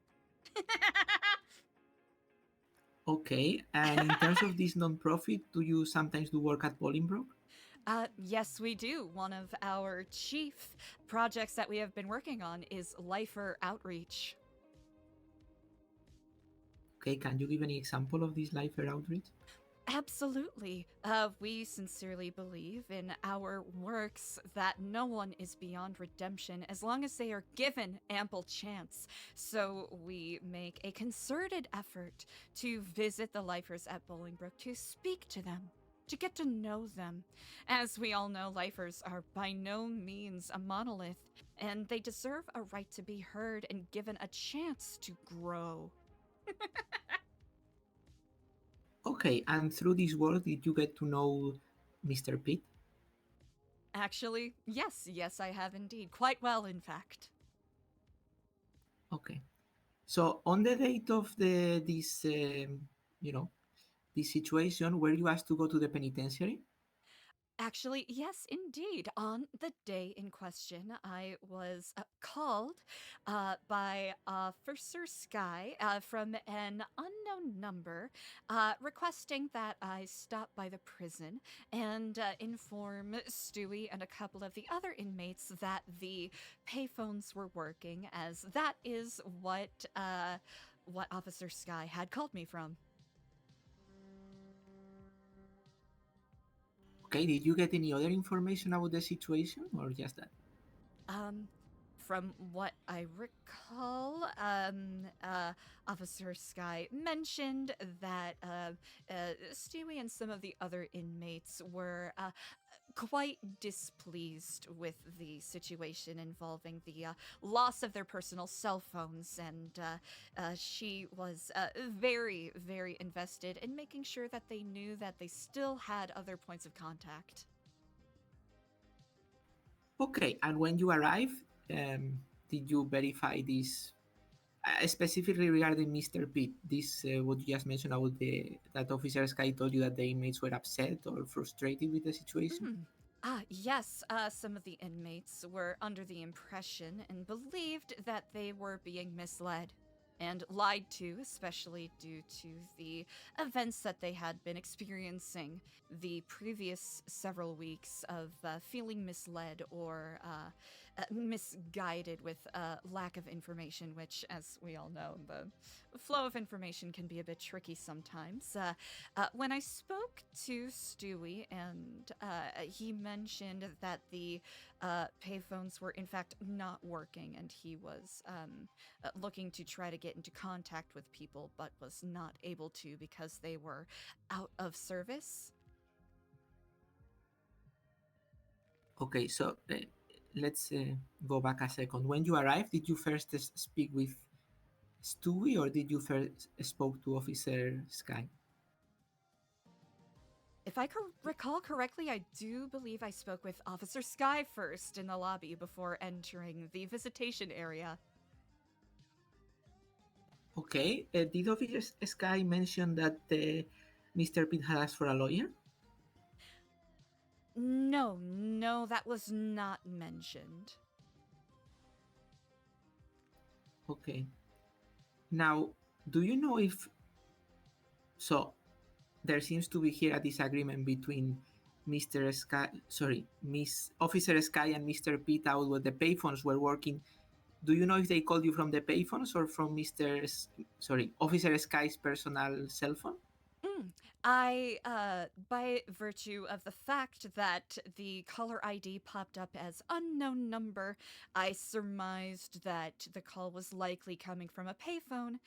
Okay, and in terms of this nonprofit, do you sometimes do work at Bolingbroke? Yes, we do. One of our chief projects that we have been working on is lifer outreach. Okay, can you give any example of this lifer outreach? Absolutely. We sincerely believe in our works that no one is beyond redemption as long as they are given ample chance. So we make a concerted effort to visit the lifers at Bolingbroke, to speak to them, to get to know them. As we all know, lifers are by no means a monolith, and they deserve a right to be heard and given a chance to grow. Okay, and through this work, did you get to know Mr. Pitt? Actually, yes, I have indeed. Quite well, in fact. Okay. So on the date of this situation, were you asked to go to the penitentiary? Actually, yes, indeed. On the day in question, I was called by Officer Sky from an unknown number requesting that I stop by the prison and inform Stewie and a couple of the other inmates that the payphones were working, as that is what Officer Sky had called me from. Okay, did you get any other information about the situation or just that? From what I recall, Officer Sky mentioned that Stewie and some of the other inmates were quite displeased with the situation involving the loss of their personal cell phones, and she was very, very invested in making sure that they knew that they still had other points of contact. Okay, and when you arrived, did you verify this specifically regarding Mr. Pitt? This what you just mentioned about that Officer Sky told you that the inmates were upset or frustrated with the situation? Yes, some of the inmates were under the impression and believed that they were being misled and lied to, especially due to the events that they had been experiencing the previous several weeks of feeling misled or misguided with lack of information, which, as we all know, the flow of information can be a bit tricky sometimes. When I spoke to Stewie, and he mentioned that the payphones were in fact not working, and he was looking to try to get into contact with people, but was not able to because they were out of service. Okay, so let's go back a second. When you arrived, did you first speak with Stewie, or did you first spoke to Officer Sky? If I recall correctly, I do believe I spoke with Officer Sky first in the lobby before entering the visitation area. Okay. Did Officer Sky mention that Mr. Pitt had asked for a lawyer? No, that was not mentioned. Okay. Now, do you know if... So, there seems to be here a disagreement between Mr. Sky... Sorry, Miss Officer Sky and Mr. Pitt out where the payphones were working. Do you know if they called you from the payphones or from Officer Sky's personal cell phone? By virtue of the fact that the caller ID popped up as unknown number, I surmised that the call was likely coming from a payphone.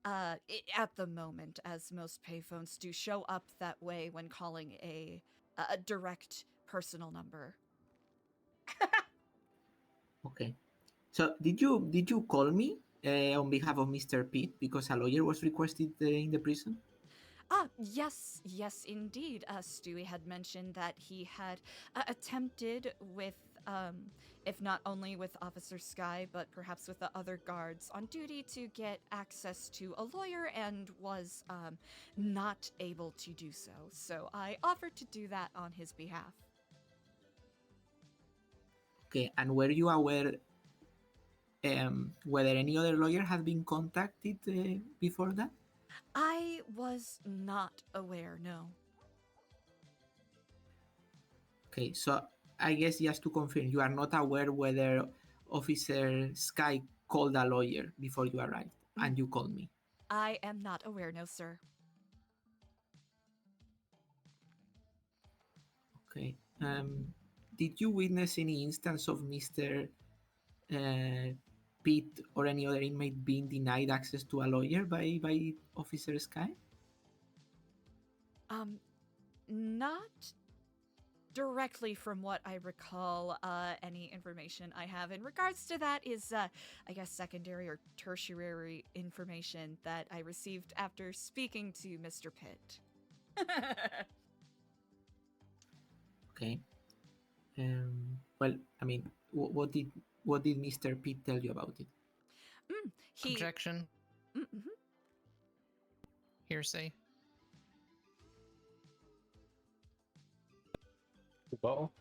At the moment, as most payphones do show up that way when calling a direct personal number. Okay. So did you call me on behalf of Mr. Pitt because a lawyer was requested in the prison? Yes, indeed. Stewie had mentioned that he had attempted with, if not only with Officer Sky, but perhaps with the other guards on duty to get access to a lawyer and was not able to do so. So I offered to do that on his behalf. Okay, and were you aware whether any other lawyer had been contacted before that? I was not aware, no. Okay, so I guess just to confirm, you are not aware whether Officer Sky called a lawyer before you arrived, and you called me. I am not aware, no, sir. Okay. Did you witness any instance of Mr. Pitt or any other inmate being denied access to a lawyer by Officer Sky? Not directly from what I recall. Any information I have in regards to that is, I guess, secondary or tertiary information that I received after speaking to Mr. Pitt. Okay. Well, I mean, what did Mr. Pitt tell you about it? Objection. Hearsay. Bottle.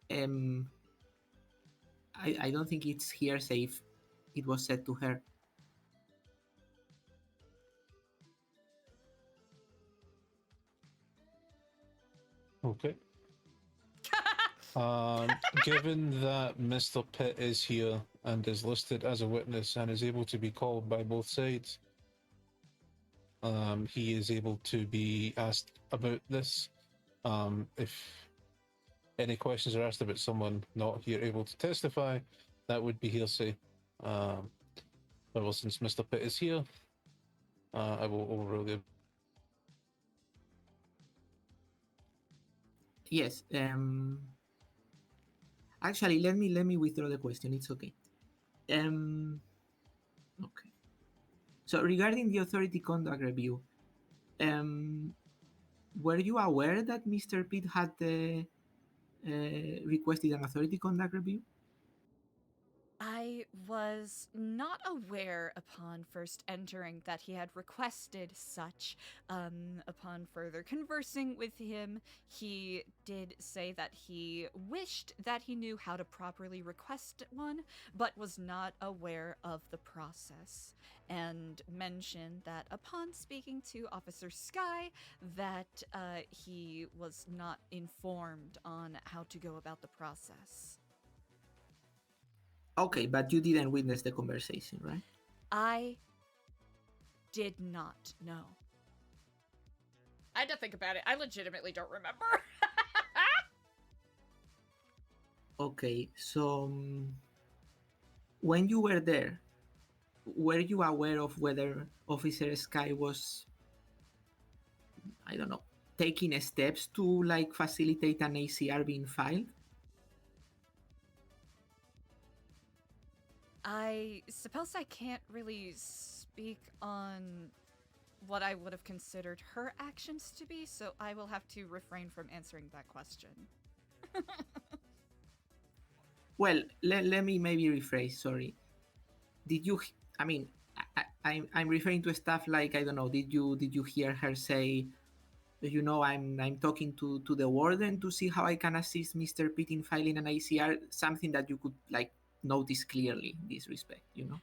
I don't think it's hearsay if it was said to her. Okay. Given that Mr. Pitt is here and is listed as a witness and is able to be called by both sides, he is able to be asked about this. If any questions are asked about someone not here able to testify, that would be hearsay. Well, since Mr. Pitt is here, I will overrule the... Yes. Actually, let me withdraw the question. It's okay. Okay. So regarding the authority conduct review, were you aware that Mr. Pitt had requested an authority conduct review? I was not aware upon first entering that he had requested such. Upon further conversing with him, he did say that he wished that he knew how to properly request one, but was not aware of the process, and mentioned that upon speaking to Officer Sky, that he was not informed on how to go about the process. Okay, but you didn't witness the conversation, right? I did not know. I had to think about it. I legitimately don't remember. Okay, so when you were there, were you aware of whether Officer Sky was, I don't know, taking steps to like facilitate an ACR being filed? I suppose I can't really speak on what I would have considered her actions to be, so I will have to refrain from answering that question. Well, let me maybe rephrase. Sorry. Did you? I mean, I'm referring to stuff like, I don't know. Did you hear her say, you know, I'm talking to the warden to see how I can assist Mr. Pitt in filing an ACR? Something that you could like notice clearly in this respect, you know?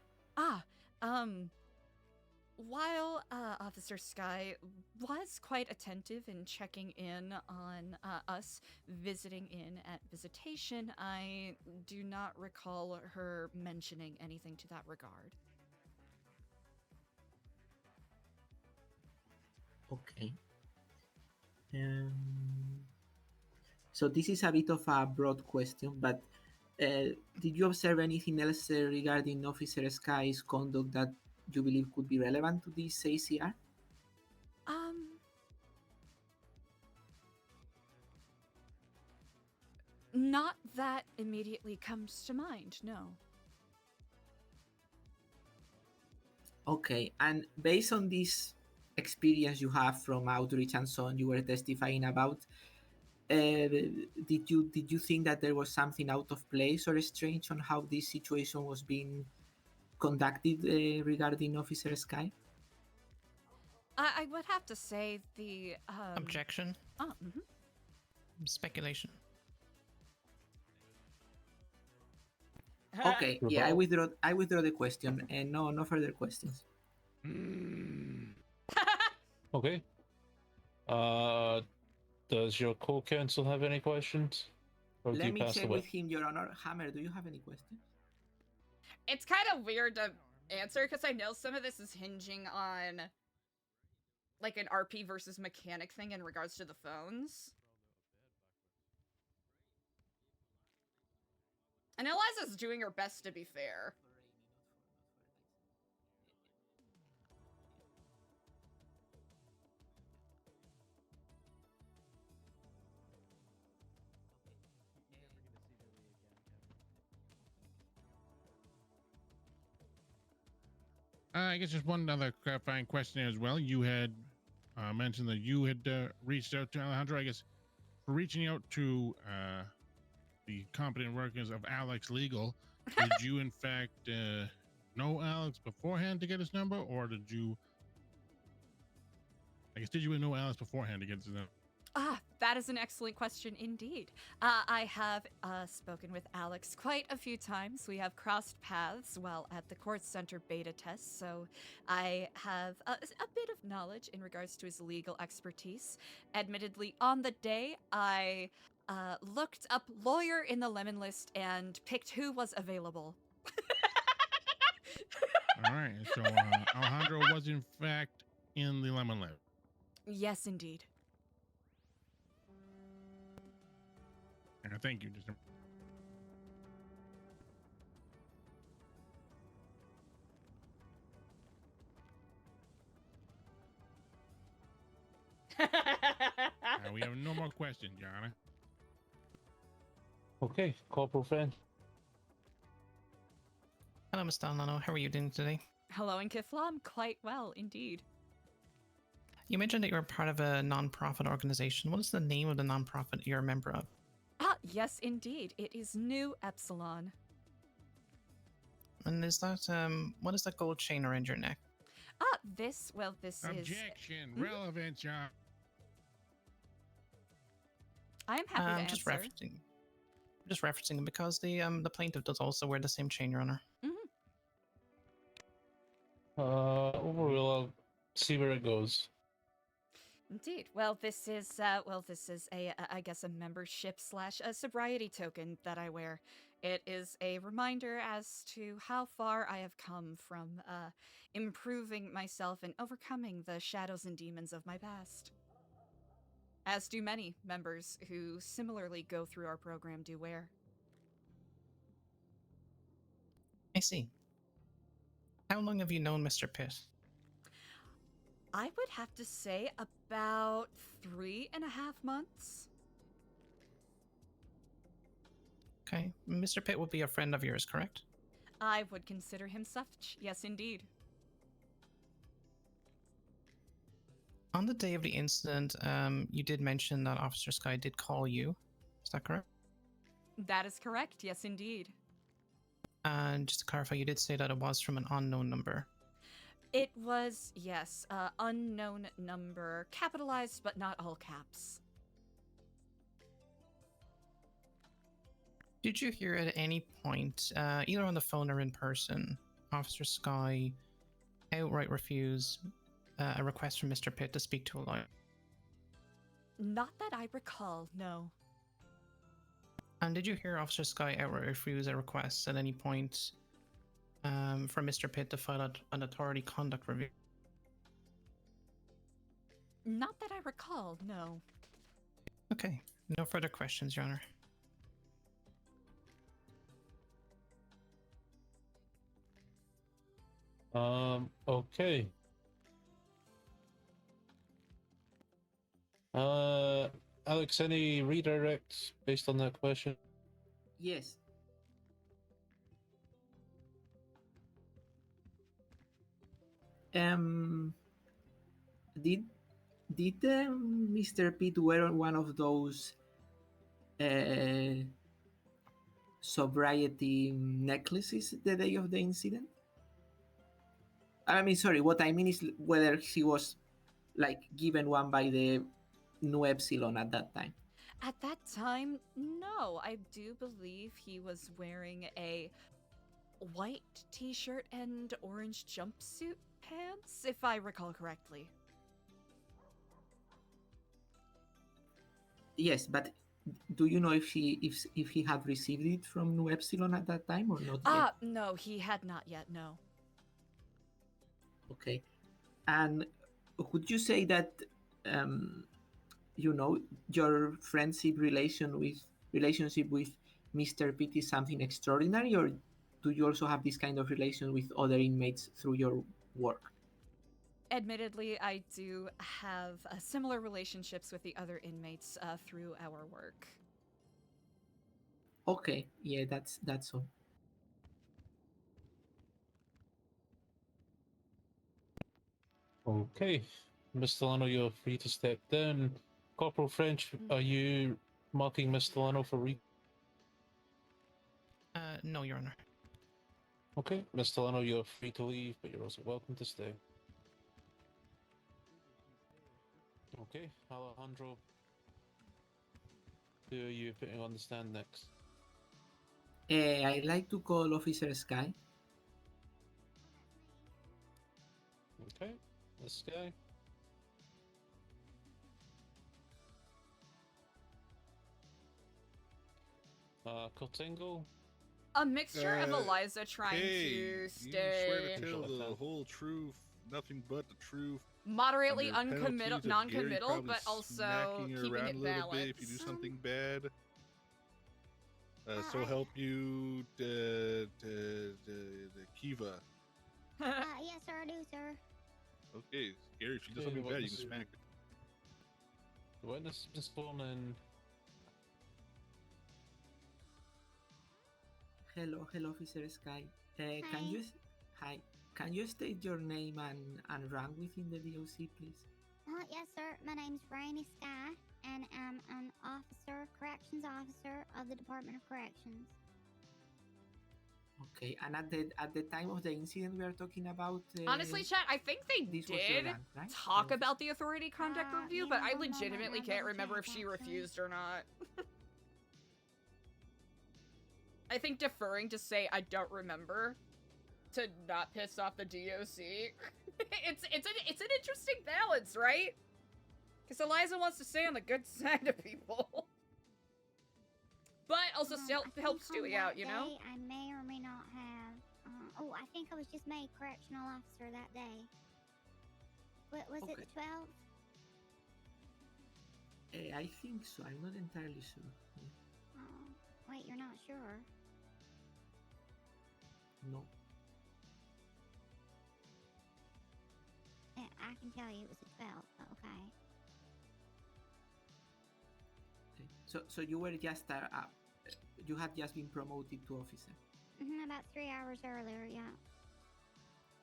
While Officer Sky was quite attentive in checking in on us visiting in at visitation, I do not recall her mentioning anything to that regard. Okay. So this is a bit of a broad question, but did you observe anything else regarding Officer Sky's conduct that you believe could be relevant to this ACR? Not that immediately comes to mind, no. Okay, and based on this experience you have from outreach and so on you were testifying about, did you think that there was something out of place or strange on how this situation was being conducted regarding Officer Sky? I would have to say the Objection. Oh, Speculation. Okay, yeah, I withdraw the question, and no further questions. Okay. Does your co-counsel have any questions? Or Let you me pass check away? with him, Your Honor. Hammer, do you have any questions? It's kind of weird to answer because I know some of this is hinging on like an RP versus mechanic thing in regards to the phones. And Eliza's doing her best, to be fair. I guess just one other clarifying question as well. You had mentioned that you had reached out to Alejandro. I guess for reaching out to the competent workers of Alex Legal, did you in fact know Alex beforehand to get his number, or did you? I guess did you know Alex beforehand to get his number? That is an excellent question indeed. I have spoken with Alex quite a few times. We have crossed paths while at the court center beta test, so I have a bit of knowledge in regards to his legal expertise. Admittedly, on the day, I looked up lawyer in the lemon list and picked who was available. All right, so Alejandro was in fact in the lemon lab. Yes, indeed. Thank you. Just we have no more questions, Your Honor. Okay, Corporal friend. Hello, Mr. Stellano. How are you doing today? Hello, Inkifla. I'm quite well, indeed. You mentioned that you're part of a non-profit organization. What is the name of the non-profit you're a member of? Yes, indeed. It is New Epsilon. And is that, what is that gold chain around your neck? This is... Objection, relevant, Your Honor. I'm happy to answer. Just referencing it because the plaintiff does also wear the same chain, Your Honor. Overall, I'll see where it goes. Indeed. Well, this is a I guess a membership / a sobriety token that I wear. It is a reminder as to how far I have come from improving myself and overcoming the shadows and demons of my past. As do many members who similarly go through our program do wear. I see. How long have you known Mr. Pitt? I would have to say about 3.5 months. Okay. Mr. Pitt will be a friend of yours, correct? I would consider him such, yes indeed. On the day of the incident, you did mention that Officer Sky did call you. Is that correct? That is correct, yes indeed. And just to clarify, you did say that it was from an unknown number. It was, yes, unknown number, capitalized but not all caps. Did you hear at any point, either on the phone or in person, Officer Sky outright refuse a request from Mr. Pitt to speak to a lawyer? Not that I recall, no. And did you hear Officer Sky outright refuse a request at any point from Mr. Pitt to file an authority conduct review? Not that I recall, no. Okay, no further questions, Your Honor. Okay. Alex, any redirects based on that question? Yes. Did Mr. Pitt wear one of those sobriety necklaces the day of the incident? I mean, sorry, what I mean is whether he was like given one by the NoPixel at that time. At that time, no. I do believe he was wearing a white t-shirt and orange jumpsuit pants, if I recall correctly. Yes, but do you know if he had received it from NoPixel at that time or not yet? No, he had not yet, no. Okay. And would you say that your friendship relationship with Mr. Pitt is something extraordinary, or do you also have this kind of relation with other inmates through your work? Admittedly, I do have similar relationships with the other inmates through our work. Okay, yeah, that's all. Okay, Mr. Stellano, you're free to step down. Corporal French, are you marking Mr. Stellano for No, Your Honor. Okay, Mr. Stellano, you're free to leave, but you're also welcome to stay. Okay, Alejandro, who are you putting on the stand next? I'd like to call Officer Sky. Okay, this guy. Cotingo. A mixture of Eliza trying to stay. You swear to tell the whole truth, nothing but the truth. Moderately under penalties of Gary non-committal, probably but also smacking her keeping around it a little balanced. bit if you do something bad. So help you, the Kiva. Yes, sir, I do, sir. Okay, Gary, if she does something bad, you can smack her. The witness is sworn in. Hello, Officer Sky. Can you state your name and rank within the DOC, please? Yes, sir. My name's Rainy Sky, and I'm an corrections officer of the Department of Corrections. Okay, and at the time of the incident we are talking about... Honestly, chat, I think they this was your did rank, right? talk about the authority conduct review, but I one moment, legitimately I'll can't double remember if check, she actually. refused or not. I think deferring to say I don't remember to not piss off the DOC. it's an interesting balance, right? Because Eliza wants to stay on the good side of people. But also still help Stewie out, you know? I may or may not have. I think I was just made correctional officer that day. What was it, the 12th? I think so. I'm not entirely sure. Wait, you're not sure? No. I can tell you it was the 12th, but okay. Okay. So you were just you had just been promoted to officer. About 3 hours earlier, yeah.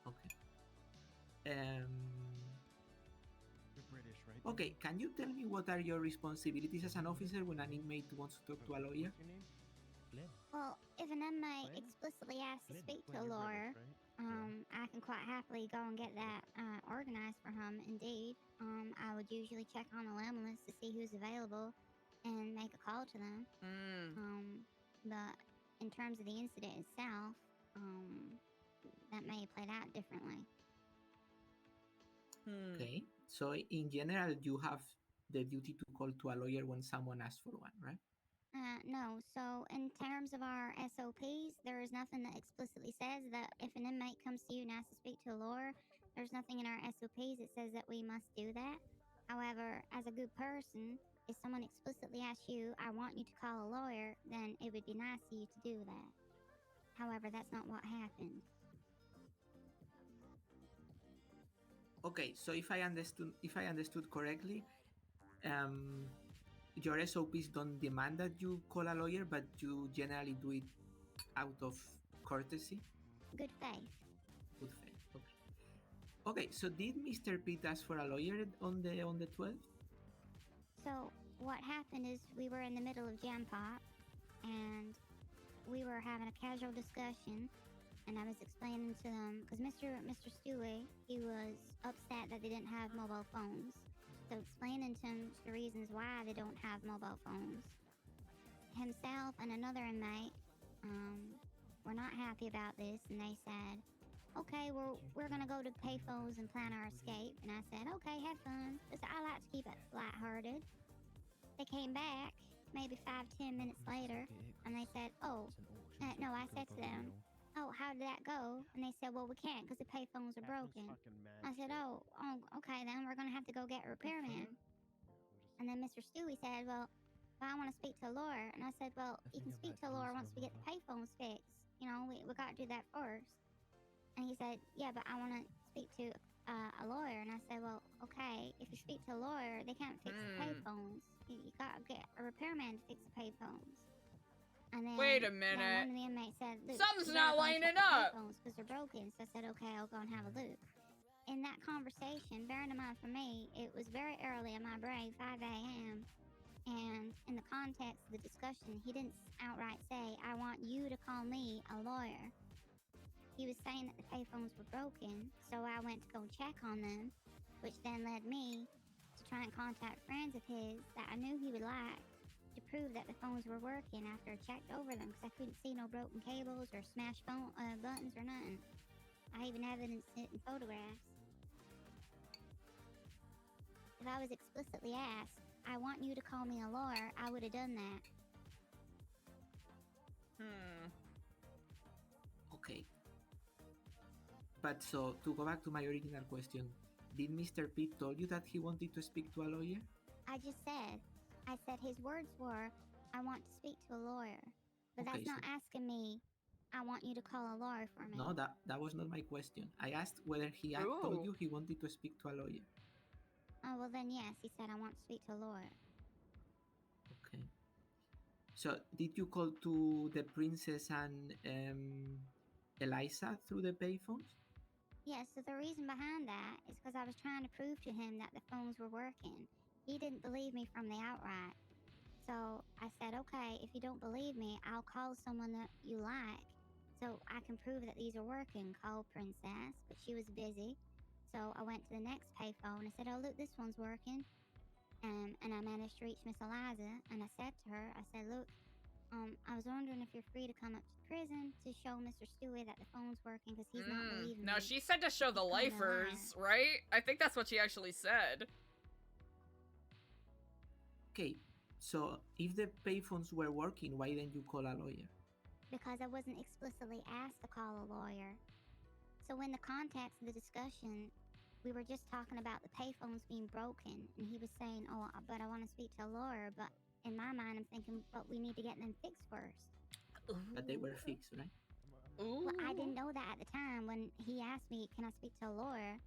Okay. You're British, right? Okay, can you tell me what are your responsibilities as an officer when an inmate wants to talk to a lawyer? Well, if an inmate explicitly asks to speak to a lawyer, I can quite happily go and get that organized for him. Indeed, I would usually check on the limb list to see who's available and make a call to them. But in terms of the incident itself, that may have played out differently. Okay, so in general, you have the duty to call to a lawyer when someone asks for one, right? No, so in terms of our SOPs, there is nothing that explicitly says that if an inmate comes to you and asks to speak to a lawyer, there's nothing in our SOPs that says that we must do that. However, as a good person, if someone explicitly asks you, I want you to call a lawyer, then it would be nice of you to do that. However, that's not what happened. Okay, so if I understood correctly, your SOPs don't demand that you call a lawyer, but you generally do it out of courtesy. Good faith. Good faith. Okay. Okay. So did Mr. Pitt ask for a lawyer on the 12th? So what happened is we were in the middle of jam pop, and we were having a casual discussion, and I was explaining to them because Mr. Stewie, he was upset that they didn't have mobile phones. So explaining to him the reasons why they don't have mobile phones. Himself and another inmate were not happy about this, and they said, okay, we're gonna go to payphones and plan our escape. And I said, okay, have fun, because I like to keep it lighthearted. They came back maybe 5-10 minutes later, and they said, no, I said to them, oh, how did that go? And they said, well, we can't because the payphones are broken. I said, oh, okay, then we're going to have to go get a repairman. And then Mr. Stewie said, well, I want to speak to a lawyer. And I said, well, you can speak to a lawyer once we get the payphones fixed. You know, we got to do that first. And he said, yeah, but I want to speak to a lawyer. And I said, well, okay, if you speak to a lawyer, they can't fix the payphones. You got to get a repairman to fix the payphones. And then, wait a minute. One of the inmates said, look, something's not lining up. Because they're broken. So I said, okay, I'll go and have a look. In that conversation, bearing in mind for me, it was very early in my brain, 5 a.m. And in the context of the discussion, he didn't outright say, I want you to call me a lawyer. He was saying that the payphones were broken, so I went to go check on them, which then led me to try and contact friends of his that I knew he would like, to prove that the phones were working after I checked over them, because I couldn't see no broken cables or smashed phone buttons or nothing. I even evidenced it in photographs. If I was explicitly asked, I want you to call me a lawyer, I would have done that. Okay. But so, to go back to my original question, did Mr. Pitt told you that he wanted to speak to a lawyer? I just said, his words were, I want to speak to a lawyer. But Okay, that's not asking me, I want you to call a lawyer for me. No, that was not my question. I asked whether he had told you he wanted to speak to a lawyer. Oh, well then yes, he said, I want to speak to a lawyer. Okay. So, did you call to the princess and Eliza through the payphones? Yes, so the reason behind that is because I was trying to prove to him that the phones were working. He didn't believe me from the outright. So I said, okay, if you don't believe me, I'll call someone that you like so I can prove that these are working. Call Princess, but she was busy. So I went to the next payphone. I said, oh, look, this one's working. And I managed to reach Miss Eliza. And I said to her, look, I was wondering if you're free to come up to the prison to show Mr. Stewie that the phone's working because he's not believing me. No, she said to show the lifers, right? I think that's what she actually said. Okay, so if the payphones were working, why didn't you call a lawyer? Because I wasn't explicitly asked to call a lawyer. So in the context of the discussion, we were just talking about the payphones being broken, and he was saying, oh, but I want to speak to a lawyer, but in my mind, I'm thinking, but we need to get them fixed first. But they were fixed, right? Well, I didn't know that at the time when he asked me, can I speak to a lawyer?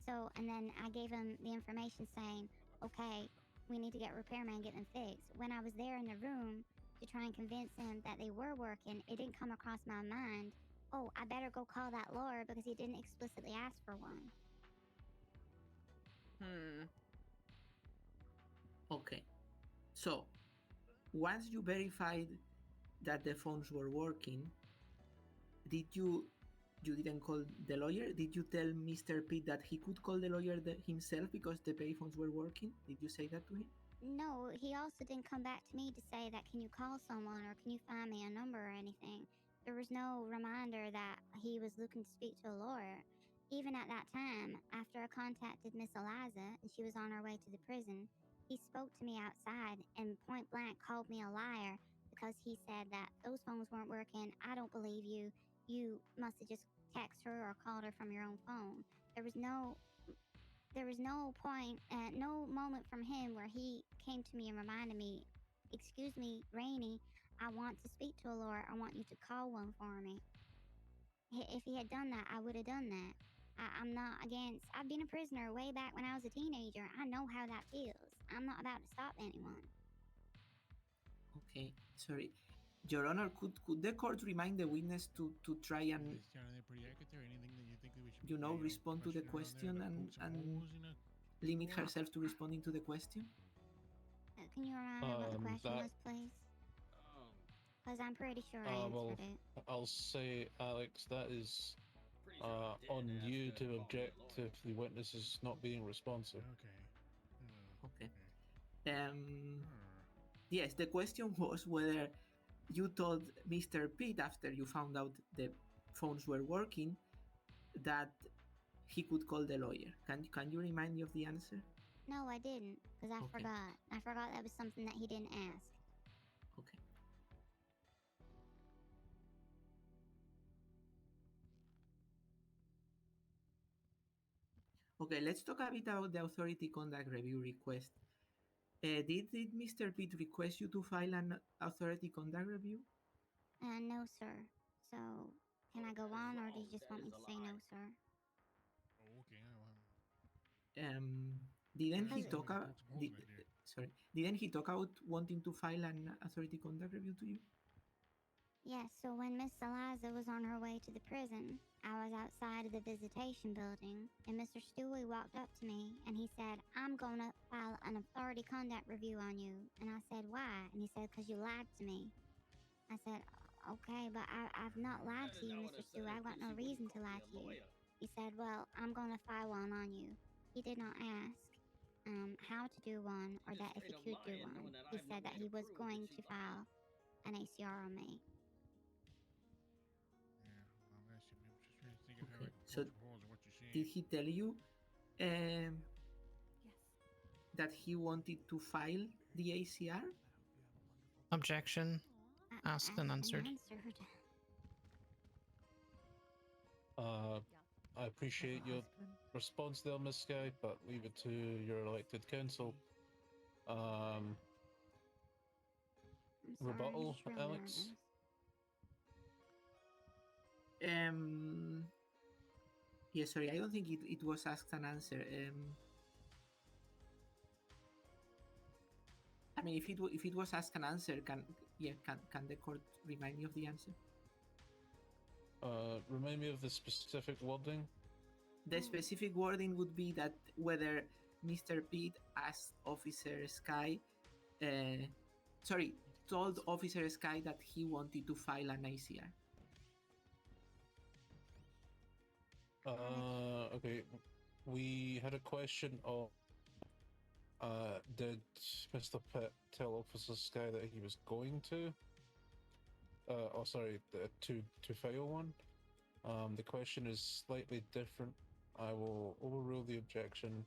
So, and then I gave him the information saying, okay, we need to get a repairman and get them fixed. When I was there in the room, to try and convince him that they were working, it didn't come across my mind, oh, I better go call that lawyer because he didn't explicitly ask for one. Okay. So, once you verified that the phones were working, did you didn't call the lawyer? Did you tell Mr. Pitt that he could call the lawyer himself because the payphones were working? Did you say that to him? No, he also didn't come back to me to say that can you call someone or can you find me a number or anything. There was no reminder that he was looking to speak to a lawyer. Even at that time, after I contacted Miss Eliza and she was on her way to the prison, he spoke to me outside and point blank called me a liar because he said that those phones weren't working. I don't believe you. You must have just texted her or called her from your own phone. There was no point, no moment from him where he came to me and reminded me, excuse me, Rainey, I want to speak to a lawyer. I want you to call one for me. If he had done that, I would have done that. I'm not against, I've been a prisoner way back when I was a teenager. I know how that feels. I'm not about to stop anyone. Okay, sorry. Your Honor, could the court remind the witness to try and, respond to the question and limit herself to responding to the question? Can you remind me what the question was, please? Because I'm pretty sure I answered it. I'll say, Alex, that is on you to object if the witness is not being responsive. Okay. Yes, the question was whether you told Mr. Pitt after you found out the phones were working that he could call the lawyer. Can you remind me of the answer? No, I didn't, because I forgot. I forgot that was something that he didn't ask. Okay. Okay, let's talk a bit about the authority conduct review request. Did Mr. Pitt request you to file an authority conduct review? No, sir. So, can I go on, or do you just want me to say no, sir? Didn't he talk about? Didn't he talk about wanting to file an authority conduct review to you? Yes, so when Miss Eliza was on her way to the prison, I was outside of the visitation building, and Mr. Stewie walked up to me, and he said, I'm going to file an authority conduct review on you. And I said, why? And he said, because you lied to me. I said, okay, but I've not lied to you, Mr. Stewie. I've got no reason to lie to you. He said, well, I'm going to file one on you. He did not ask how to do one or that if he could do one. He said that he was going to file an ACR on me. Okay. So, did he tell you that he wanted to file the ACR? Objection. Asked and answered. I appreciate your response there, Miss Sky, but leave it to your elected counsel. Rebuttal, Alex? Yeah, sorry, I don't think it was asked and answered. I mean, if it was asked and answered, can the court remind me of the answer? Remind me of the specific wording. The specific wording would be that whether Mr. Pitt asked Officer Sky, told Officer Sky that he wanted to file an ACR. Okay. We had a question of, did Mr. Pitt tell Officer Sky that he was going to? To file one. The question is slightly different. I will overrule the objection.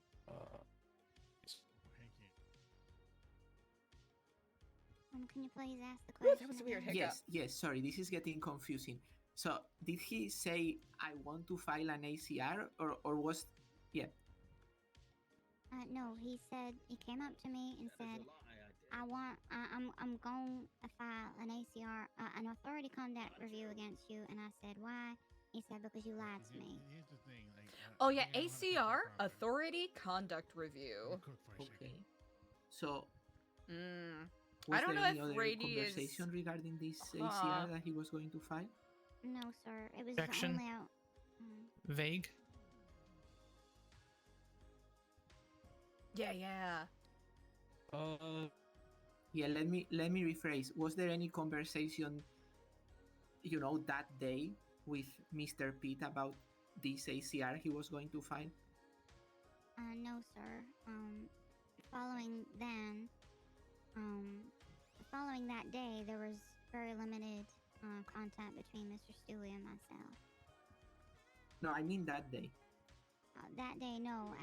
Can you please ask the question? That was a weird hiccup. Yes, sorry, this is getting confusing. So, did he say, I want to file an ACR, or was... Yeah. No, he said, he came up to me and said, I'm going to file an ACR, an authority conduct review against you. And I said, why? He said, because you lied to me. Oh yeah, ACR, Authority Conduct Review. Okay. So, Was I don't there know any if other Brady is. conversation regarding this Huh. ACR that he was going to file? No, sir. It was Objection. only out. Vague. Yeah. Yeah, let me rephrase. Was there any conversation, that day with Mr. Pitt about this ACR he was going to file? No, sir. Following that day, there was very limited contact between Mr. Stewie and myself. No, I mean that day. That day, no.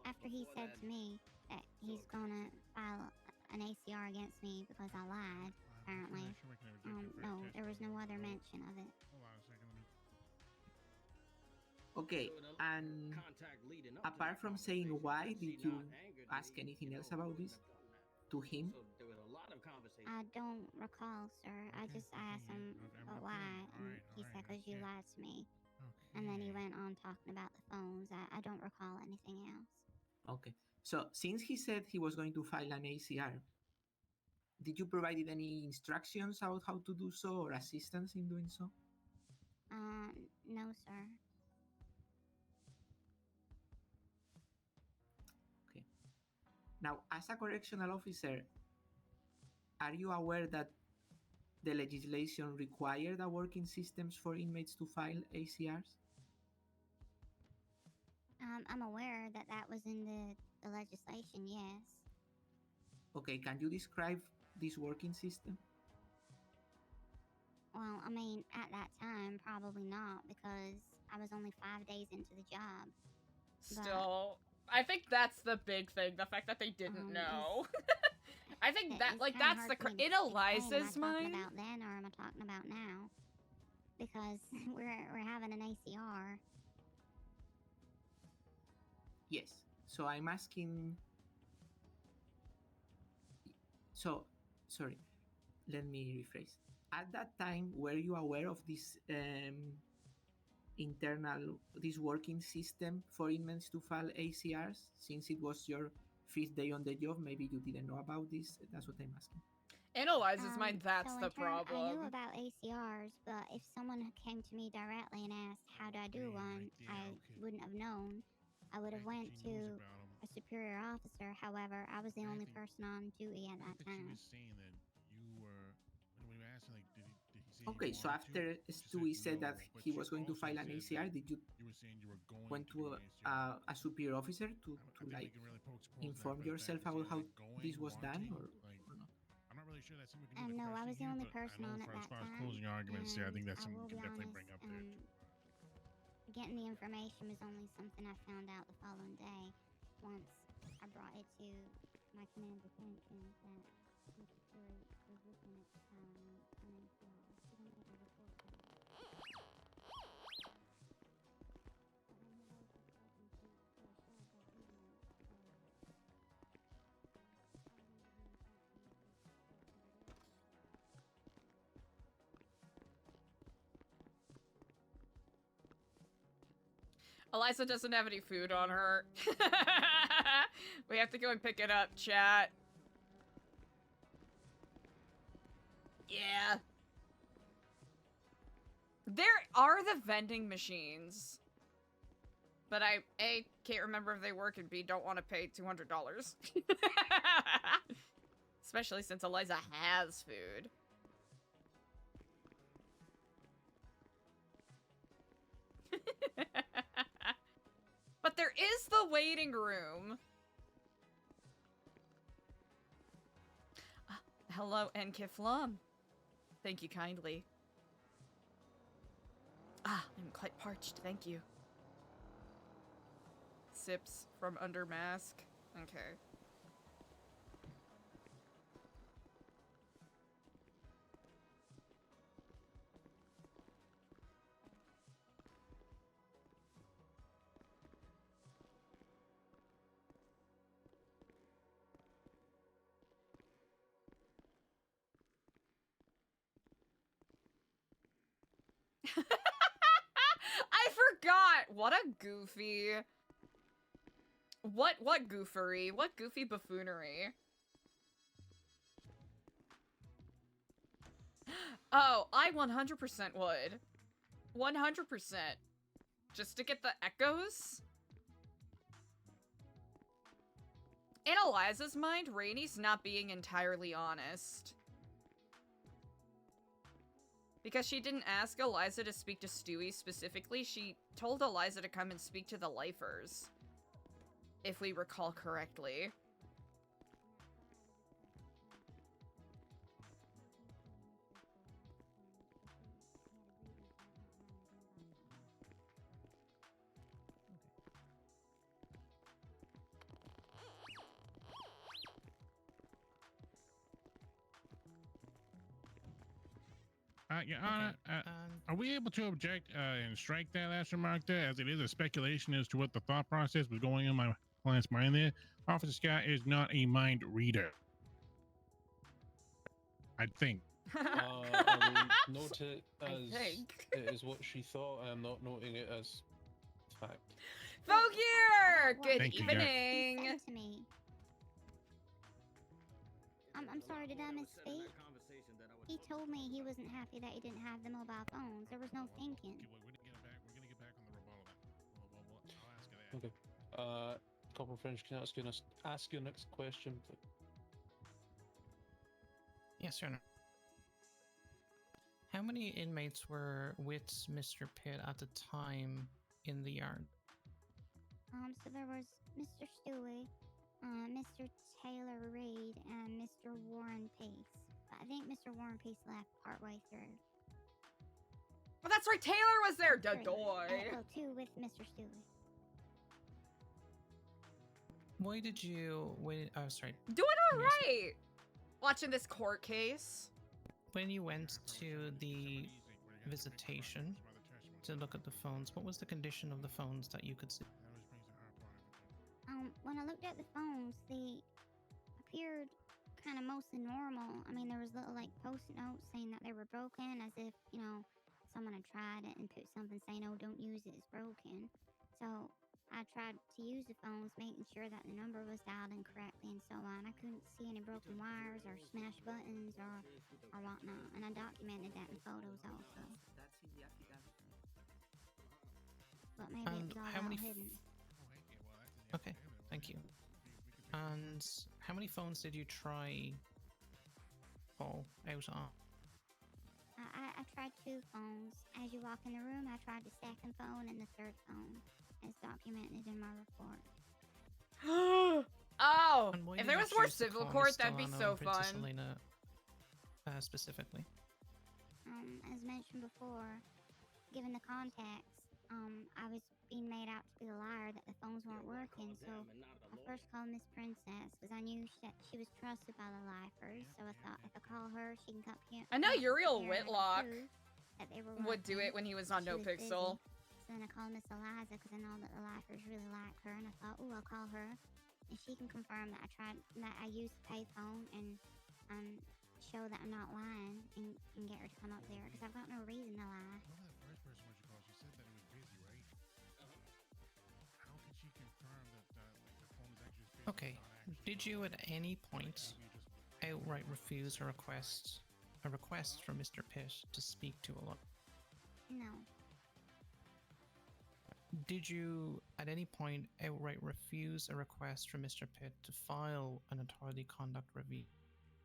After he said to me that he's gonna file an ACR against me because I lied, apparently. No, there was no other mention of it. Okay, and apart from saying why, did you ask anything else about this to him? I don't recall, sir. I just asked him why, and he said, because you lied to me. And then he went on talking about the phones. I don't recall anything else. Okay, so since he said he was going to file an ACR, did you provide any instructions about how to do so or assistance in doing so? No, sir. Okay. Now, as a correctional officer, are you aware that the legislation required a working systems for inmates to file ACRs? I'm aware that that was in the legislation, yes. Okay, can you describe this working system? Well, I mean, at that time, probably not, because I was only 5 days into the job. Still, I think that's the big thing. The fact that they didn't know. I think that, like, that's the in Eliza's mind. Am I talking about then, or am I talking about now? Because we're having an ACR. Yes. So I'm asking. So, sorry. Let me rephrase. At that time, were you aware of this this working system for inmates to file ACRs? Since it was your 5th day on the job, maybe you didn't know about this. That's what I'm asking. In Eliza's mind, that's So the in turn, problem. I knew about ACRs, but if someone came to me directly and asked how do I do one, I wouldn't have known. I would have went to a superior officer. However, I was the only person on duty at that time. Okay, so after Stewie said that he was going to file an ACR, did you went to a superior officer to like inform yourself about how this was done, or not? I'm not really sure that's something we can No, I was the only but person on I know at as that far as time. closing arguments there, I think that's I something will we can be definitely honest, bring up there too. Getting the information was only something I found out the following day once I brought it to my command's attention that Mr. Curry was looking at an ACR. He didn't get a report from it. Eliza doesn't have any food on her. We have to go and pick it up, chat. Yeah. There are the vending machines. But I, A, can't remember if they work, and B, don't want to pay $200. Especially since Eliza has food. But there is the waiting room. Hello, Enkiflam. Thank you kindly. I'm quite parched, thank you. Sips from under mask. Okay. I forgot! What a goofy... What goofery? What goofy buffoonery? Oh, I 100% would. 100%. Just to get the echoes? In Eliza's mind, Rainy's not being entirely honest. Because she didn't ask Eliza to speak to Stewie specifically, she told Eliza to come and speak to the lifers. If we recall correctly. Your Honor, are we able to object and strike that last remark there, as it is a speculation as to what the thought process was going in my client's mind there? Officer Scott is not a mind reader. I think. I will note it as it is what she thought. I am not noting it as fact. Vogier! Good Thank you, evening! He said to me. I'm sorry, did I misspeak? He told me he wasn't happy that he didn't have the mobile phones. There was no thinking. We're gonna get back on the rebuttal then. I'll ask her that. Okay. Corporal French, can I ask your next question, please? Yes, Your Honor. How many inmates were with Mr. Pitt at the time in the yard? So there was Mr. Stewie, Mr. Taylor Reed, and Mr. Warren Pace. I think Mr. Warren Pace left partway through. Oh, that's right, Taylor was there, Dadoy! Well, two with Mr. Stewie. Why did you oh, sorry. Doing alright! Watching this court case. When you went to the visitation to look at the phones, what was the condition of the phones that you could see? When I looked at the phones, they appeared kind of mostly normal. I mean, there was little like post-it notes saying that they were broken, as if, you know, someone had tried it and put something saying, "Oh, don't use it, it's broken." So I tried to use the phones, making sure that the number was dialed in correctly and so on. I couldn't see any broken wires or smashed buttons or whatnot, and I documented that in photos also. But maybe it was all hidden. Okay, thank you. And how many phones did you try Paul out on? I tried two phones. As you walk in the room, I tried the second phone and the third phone, as documented in my report. Oh! And why If did there you was more choose to civil call court, Miss that'd be Stellano so and Princess fun. Elena, specifically. As mentioned before, given the context, I was being made out to be the liar that the phones weren't working, so I first called Miss Princess because I knew that she was trusted by the lifers, so I thought if I call her, she can come here. I know Uriel here and Whitlock prove that they were would do working. it when he was on She was NoPixel. busy. So then I called Miss Eliza because I know that the lifers really like her, and I thought, oh, I'll call her, and she can confirm that I used the payphone and show that I'm not lying and get her to come up there because I've got no reason to lie. Whoever the first person was you called, she said that it was busy, right? How could she confirm that the phone is actually busy? Okay, did you at any point outright refuse a request from Mr. Pitt to speak to a lawyer? No. Did you at any point outright refuse a request from Mr. Pitt to file an authority conduct review?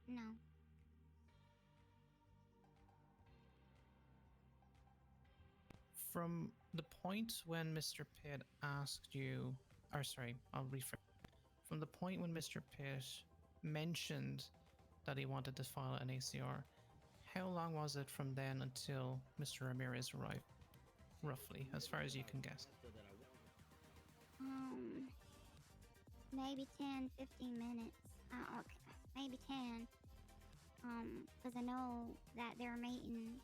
No. From the point when Mr. Pitt asked you, or sorry, I'll rephrase. From the point when Mr. Pitt mentioned that he wanted to file an ACR, how long was it from then until Mr. Ramirez arrived? Roughly, as far as you can guess. Maybe 10, 15 minutes. Okay, maybe 10. Because I know that their meeting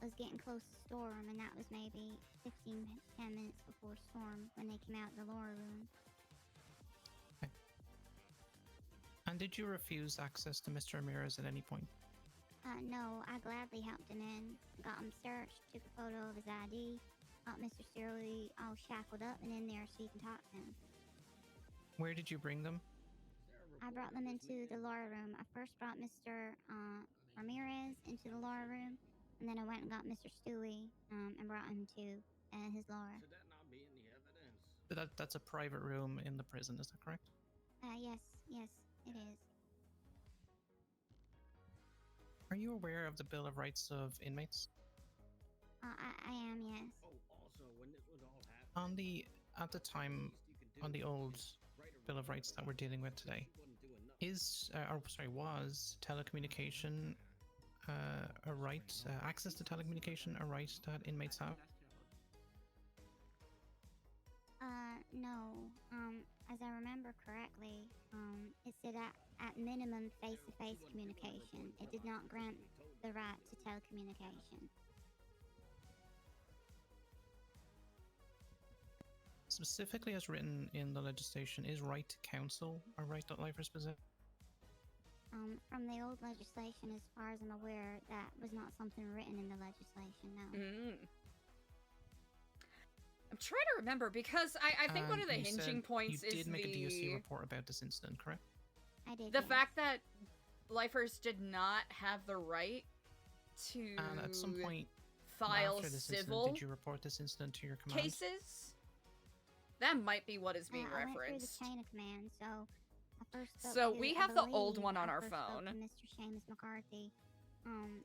was getting close to storm, and that was maybe 10 minutes before storm when they came out of the lower room. Okay. And did you refuse access to Mr. Ramirez at any point? No, I gladly helped him in. Got him searched, took a photo of his ID, got Mr. Stewie all shackled up and in there so you can talk to him. Where did you bring them? I brought them into the lower room. I first brought Mr. Ramirez into the Laura room, and then I went and got Mr. Stewie and brought him to his Laura. Should that not be in the evidence? That's a private room in the prison, is that correct? Yes, it is. Are you aware of the Bill of Rights of inmates? I am, yes. Oh, also, when this was all happening, At the time, on the old Bill of Rights that we're dealing with today, was telecommunication a right, access to telecommunication a right that inmates have? No. As I remember correctly, it said at minimum face-to-face communication. It did not grant the right to telecommunication. Specifically as written in the legislation, is right to counsel a right that lifers possess? From the old legislation, as far as I'm aware, that was not something written in the legislation, no. I'm trying to remember, because I think one of the You hinging said points you is did make a DOC report about this incident, correct? I did, the yes. fact that lifers did not have the right to And at some point file after this civil incident, did you report this incident to your command? cases. That might be what is being I went through referenced. the chain of command, so I first spoke So to, we I have the old believe one on I our first spoke phone. to Mr. Seamus McCarthy,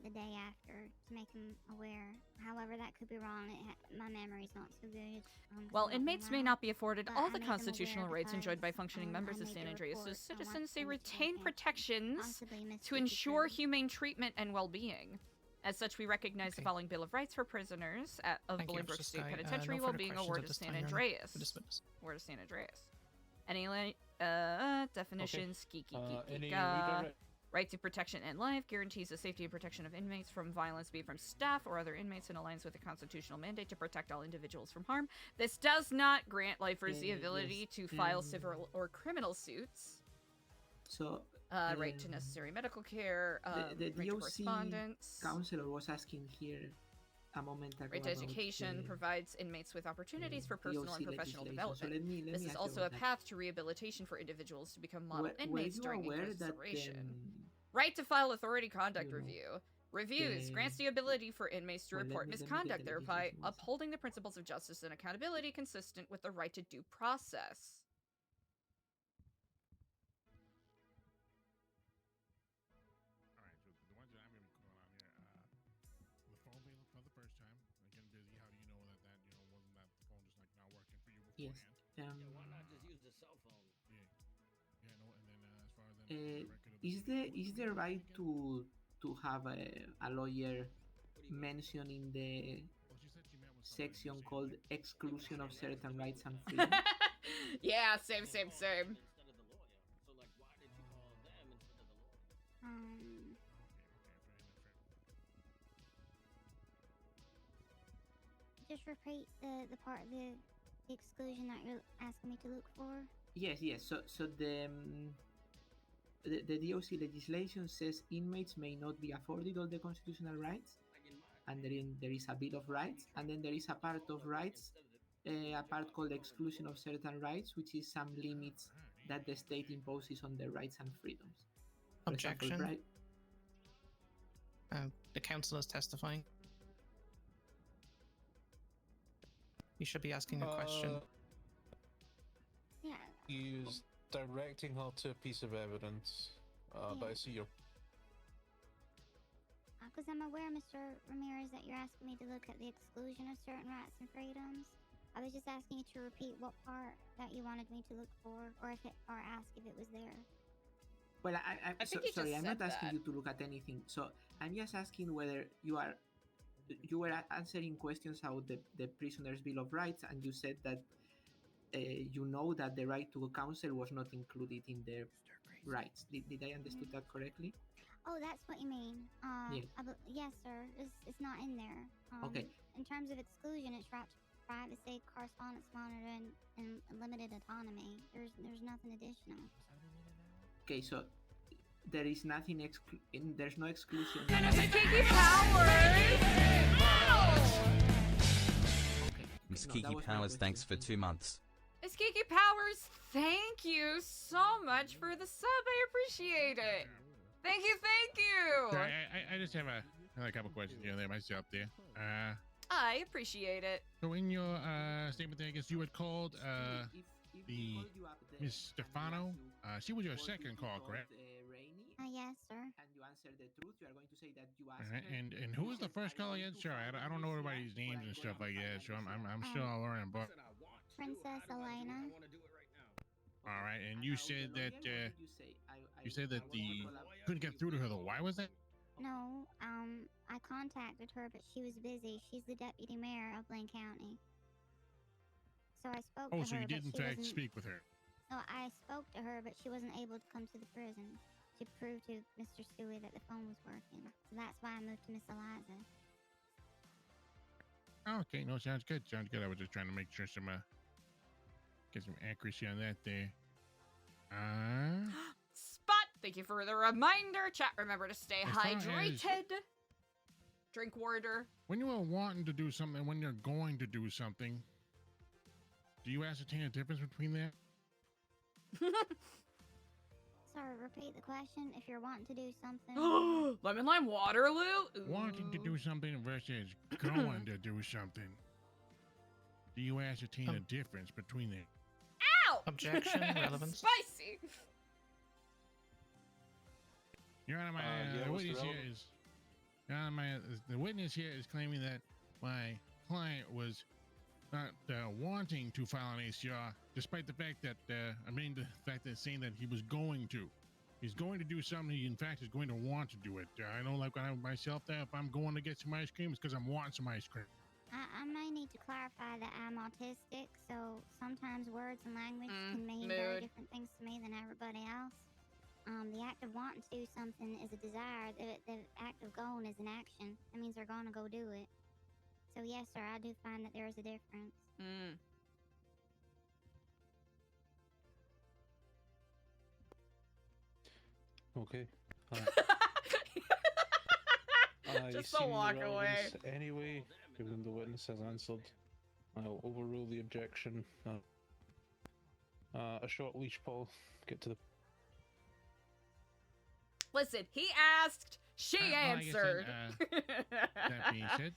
the day after to make him aware. However, that could be wrong. My memory's not so good. While inmates may not be afforded But all I the made them constitutional aware rights enjoyed by because, functioning I members of made San the Andreas' report, so I citizens, wanted they them to retain look at protections possibly Mr. to ensure Pitt. humane treatment and well-being. As such, we recognize the following Bill of Rights for prisoners of Thank you, Bolingbroke Officer State Sky. Penitentiary No while further being questions awarded at to this San time, Your Honor. Andreas. You're dismissed. Word of San Andreas. Any definitions? Any Geeky. redirect- Right to protection and life guarantees the safety and protection of inmates from violence, be it from staff or other inmates, in alliance with a constitutional mandate to protect all individuals from harm. This does not grant lifers the ability to file civil or criminal suits. So, right to necessary medical care, the right to DOC correspondence. counselor was asking here a moment ago Right to about education the provides inmates with opportunities for personal DOC and professional legislation. So development. let This me is ask you also a about that. path to rehabilitation for individuals to become model inmates you during aware that incarceration. Right to file authority conduct review. Reviews the- grants the ability for inmates to Well, let report me get misconduct, the thereby legislation once. upholding the principles of justice and accountability consistent with the right to due process. All right, so the ones that I'm going to call out here, the phone being for the first time, getting busy. How do you know that wasn't that the phone just like not working for you Yes. beforehand? why not just use the cell phone? Yeah, no, and then as far as Is there right to have a lawyer mention in the section called exclusion of certain rights and freedoms? Yeah, same. Just repeat the part of the exclusion that you're asking me to look for. Yes. So the DOC legislation says inmates may not be afforded all the constitutional rights, and there is a Bill of Rights, and then there is a part of rights, a part called exclusion of certain rights, which is some limits that the state imposes on their rights and freedoms. For example, Objection. The counsel is testifying. You should be asking a question. Yeah. He's directing her to a piece of evidence, but I see your. Because I'm aware, Mr. Ramirez, that you're asking me to look at the exclusion of certain rights and freedoms. I was just asking you to repeat what part that you wanted me to look for, or ask if it was there. Well, I think you sorry, just I'm said not asking that. you to look at anything. So I'm just asking whether you were answering questions about the prisoner's Bill of Rights, and you said that you know that the right to counsel was not included in their rights. Did I understood that correctly? Oh, that's what you mean. Yes. Yes, sir. It's not in there. Okay. In terms of exclusion, it's right to privacy, correspondence monitoring, and limited autonomy. There's nothing additional. Okay, so there is nothing there's no exclusion. Kiki Powers! Miss no, that Kiki was my Powers, thanks for question. 2 months. Miss Kiki Powers, thank you so much for the sub. I appreciate it. Thank you, thank you. Sorry, I just have another couple questions here there myself there. I appreciate it. So in your statement there, I guess you had called the Miss Stefano. She was your second call, correct? Yes, sir. And you answer the truth, you are going to say that you asked All right, her. and who was the first call again? Sure, I don't know everybody's names and stuff like that, so I'm sure I'll learn. But Princess Elena. all right, and you said that you said that the couldn't get through to her though. Why was that? No, I contacted her, but she was busy. She's the deputy mayor of Blaine County. So I spoke to her. Oh, so you did in but she fact wasn't- speak with her. No, I spoke to her, but she wasn't able to come to the prison to prove to Mr. Stewie that the phone was working. So that's why I moved to Miss Eliza. Okay, no, sounds good. Sounds good. I was just trying to make sure some get some accuracy on that there. Spot. Thank you for the reminder. Chat, remember to stay As far hydrated. Drink water. When you are wanting to do something, when you're going to do something, do you ascertain a difference between that? Sorry, repeat the question. If you're wanting to do something. Lemon lime Waterloo? Wanting to do something versus going to do something. Do you ascertain a difference between that? Ow! Objection, relevance. Spicy. Your Honor, yeah, the what's the witness here relevance? is. Your Honor, the witness here is claiming that my client was not wanting to file an ACR, despite the fact that the fact that saying that he was going to. He's going to do something. He in fact is going to want to do it. I know, like when I myself, there, if I'm going to get some ice cream, it's because I'm wanting some ice cream. I might need to clarify that I'm autistic, so sometimes words and language can mean very mood. different things to me than everybody else. The act of wanting to do something is a desire. The act of going is an action. That means they're going to go do it. So yes, sir, I do find that there is a difference. Okay. Just see a walk the away. relevance Anyway, given the witness has answered, I'll overrule the objection. A short leash, Paul. Get to the. Listen, he asked, she Like I answered. said, that being said,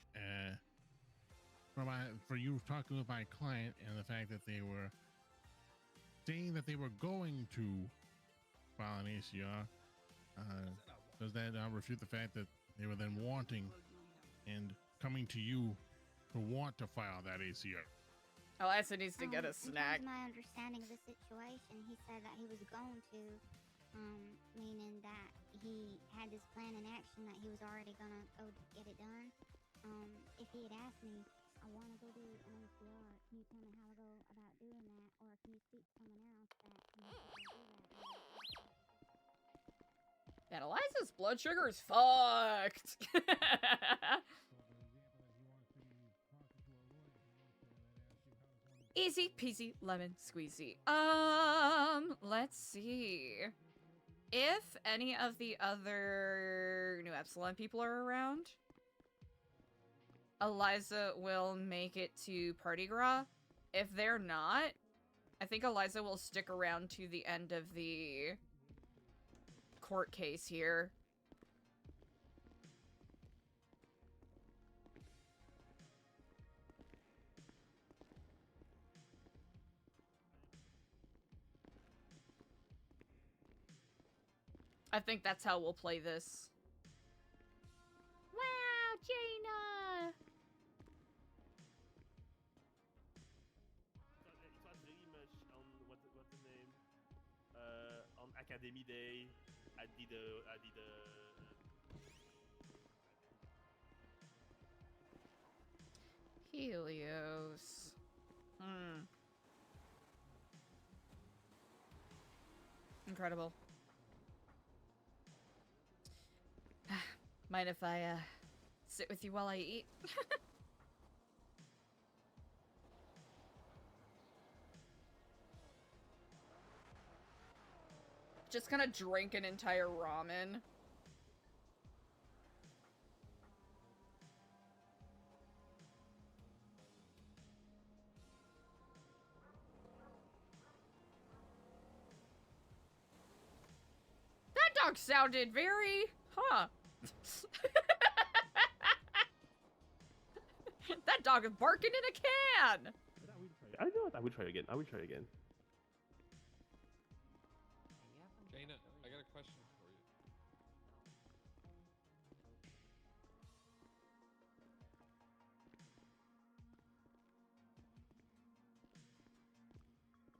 for you talking with my client and the fact that they were saying that they were going to file an ACR, does that refute the fact that they were then wanting and coming to you to want to file that ACR? Eliza needs to get a In snack. terms of my understanding of the situation, he said that he was going to, meaning that he had this plan in action that he was already gonna go get it done. If he had asked me, I want to go do an ACR, can you tell me how to go about doing that, or can you speak to someone else that can help me do that? And Eliza's blood sugar is fucked. Easy peasy lemon squeezy. Let's see. If any of the other New Epsilon people are around, Eliza will make it to Party Gras. If they're not, I think Eliza will stick around to the end of the court case here. I think that's how we'll play this. Wow, Jaina! It was very much on what's the name? On Academy Day, I did Helios. Incredible. Mind if I sit with you while I eat? Just gonna drink an entire ramen. That dog sounded very, That dog is barking in a can. I know what I would try again. I would try again. Jaina, I got a question for you.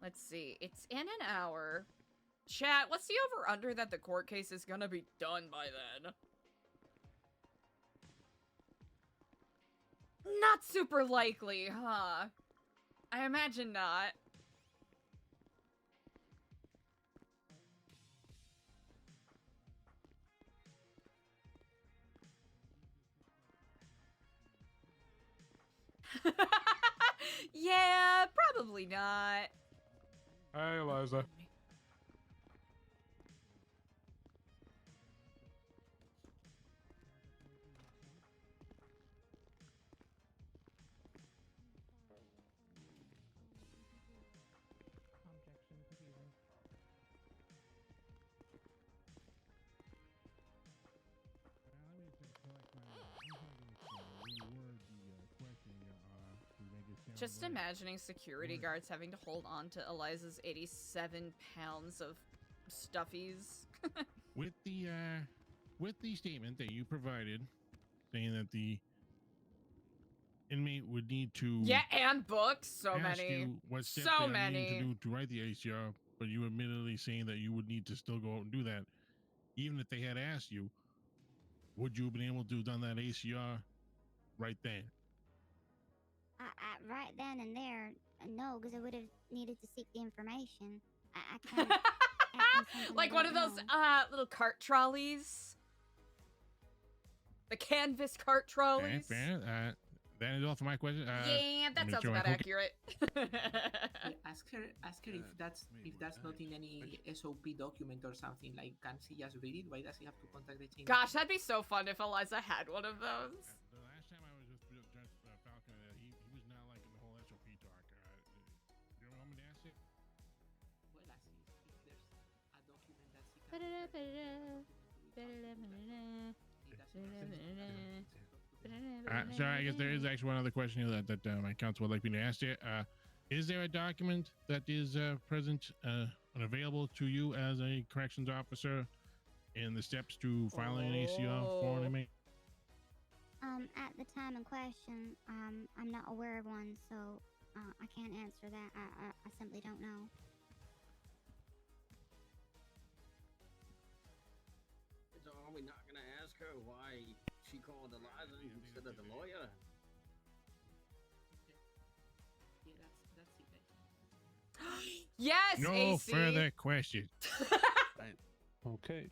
Let's see. It's in an hour. Chat, what's the over-under that the court case is gonna be done by then? Not super likely, huh? I imagine not. Yeah, probably not. Hey, Eliza. Just imagining security guards having to hold on to Eliza's 87 pounds of stuffies. With the statement that you provided, saying that the inmate would need to Yeah, and books, so ask many. you what steps So they are needing many. to do to write the ACR, but you admittedly saying that you would need to still go out and do that, even if they had asked you, would you have been able to have done that ACR right then? Right then and there, no, because I would have needed to seek the information. I can't. Like one of those little cart trolleys. The canvas cart trolleys. Fair. That is all for my question. Yeah, that Mr. sounds about Cookie. accurate. Ask her if that's not in any SOP document or something. Like, can she just read it? Why does she have to contact the chain? Gosh, that'd be so fun if Eliza had one of those. The last time I was just Falcon, he was not liking the whole SOP talk. You want me to ask it? Well, as if there's a document that she can. So I guess there is actually one other question here that my counsel would like me to ask you. Is there a document that is present and available to you as a corrections officer in the steps to filing an ACR for an inmate? At the time in question, I'm not aware of one, so I can't answer that. I simply don't know. So are we not gonna ask her why she called Eliza instead of the lawyer? Yeah, that's it. Yes, No AC. further questions. Okay.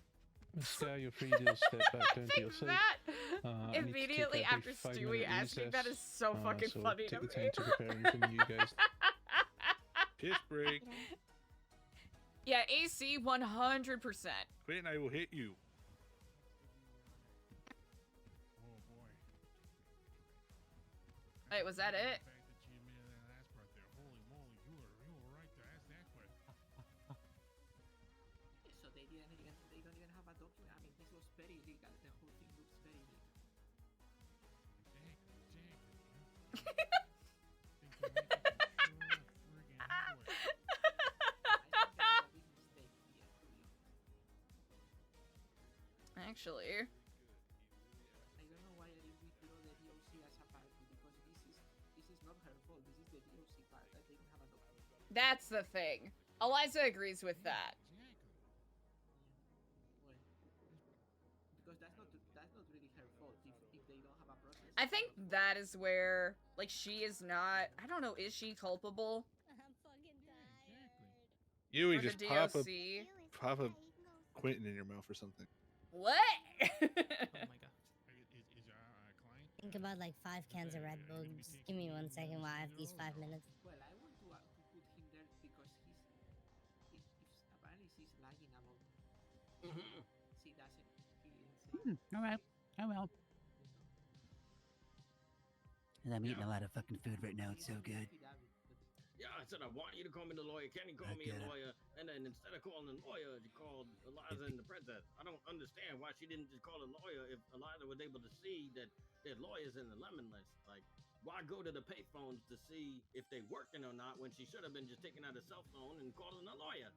Miss Sky, you're free to step back down to your side. That I need to take immediately a brief after 5-minute Stewie asking that is recess, so fucking so funny take to the time me. to prepare anything you guys. Piss break. Yeah, AC 100%. Quit and I will hit you. Wait, was that it? So they don't even have a document. I mean, this was very illegal. The whole thing looks very illegal. Actually, I don't know why I didn't withdraw the DOC as a party because this is not her fault. This is the DOC part that they don't have a document. that's the thing. Eliza agrees with that. Because that's not really her fault if they don't have a process. I think that is where, like, she is not. I don't know. Is she culpable? You For the just pop DOC. a Quentin in your mouth or something. What? Think about like 5 cans of Red Bull. Just give me 1 second while I have these 5 minutes. Well, I want to put him there because apparently she's lying about. She doesn't. He didn't say. All right. I will. And I'm eating a lot of fucking food right now. It's so good. Yeah, I said I want you to call me the lawyer. Can you call me a lawyer? And then instead of calling the lawyer, you called Eliza and the princess. I don't understand why she didn't just call a lawyer if Eliza was able to see that there are lawyers in the lemon list. Like, why go to the payphones to see if they're working or not when she should have been just taking out a cell phone and calling a lawyer?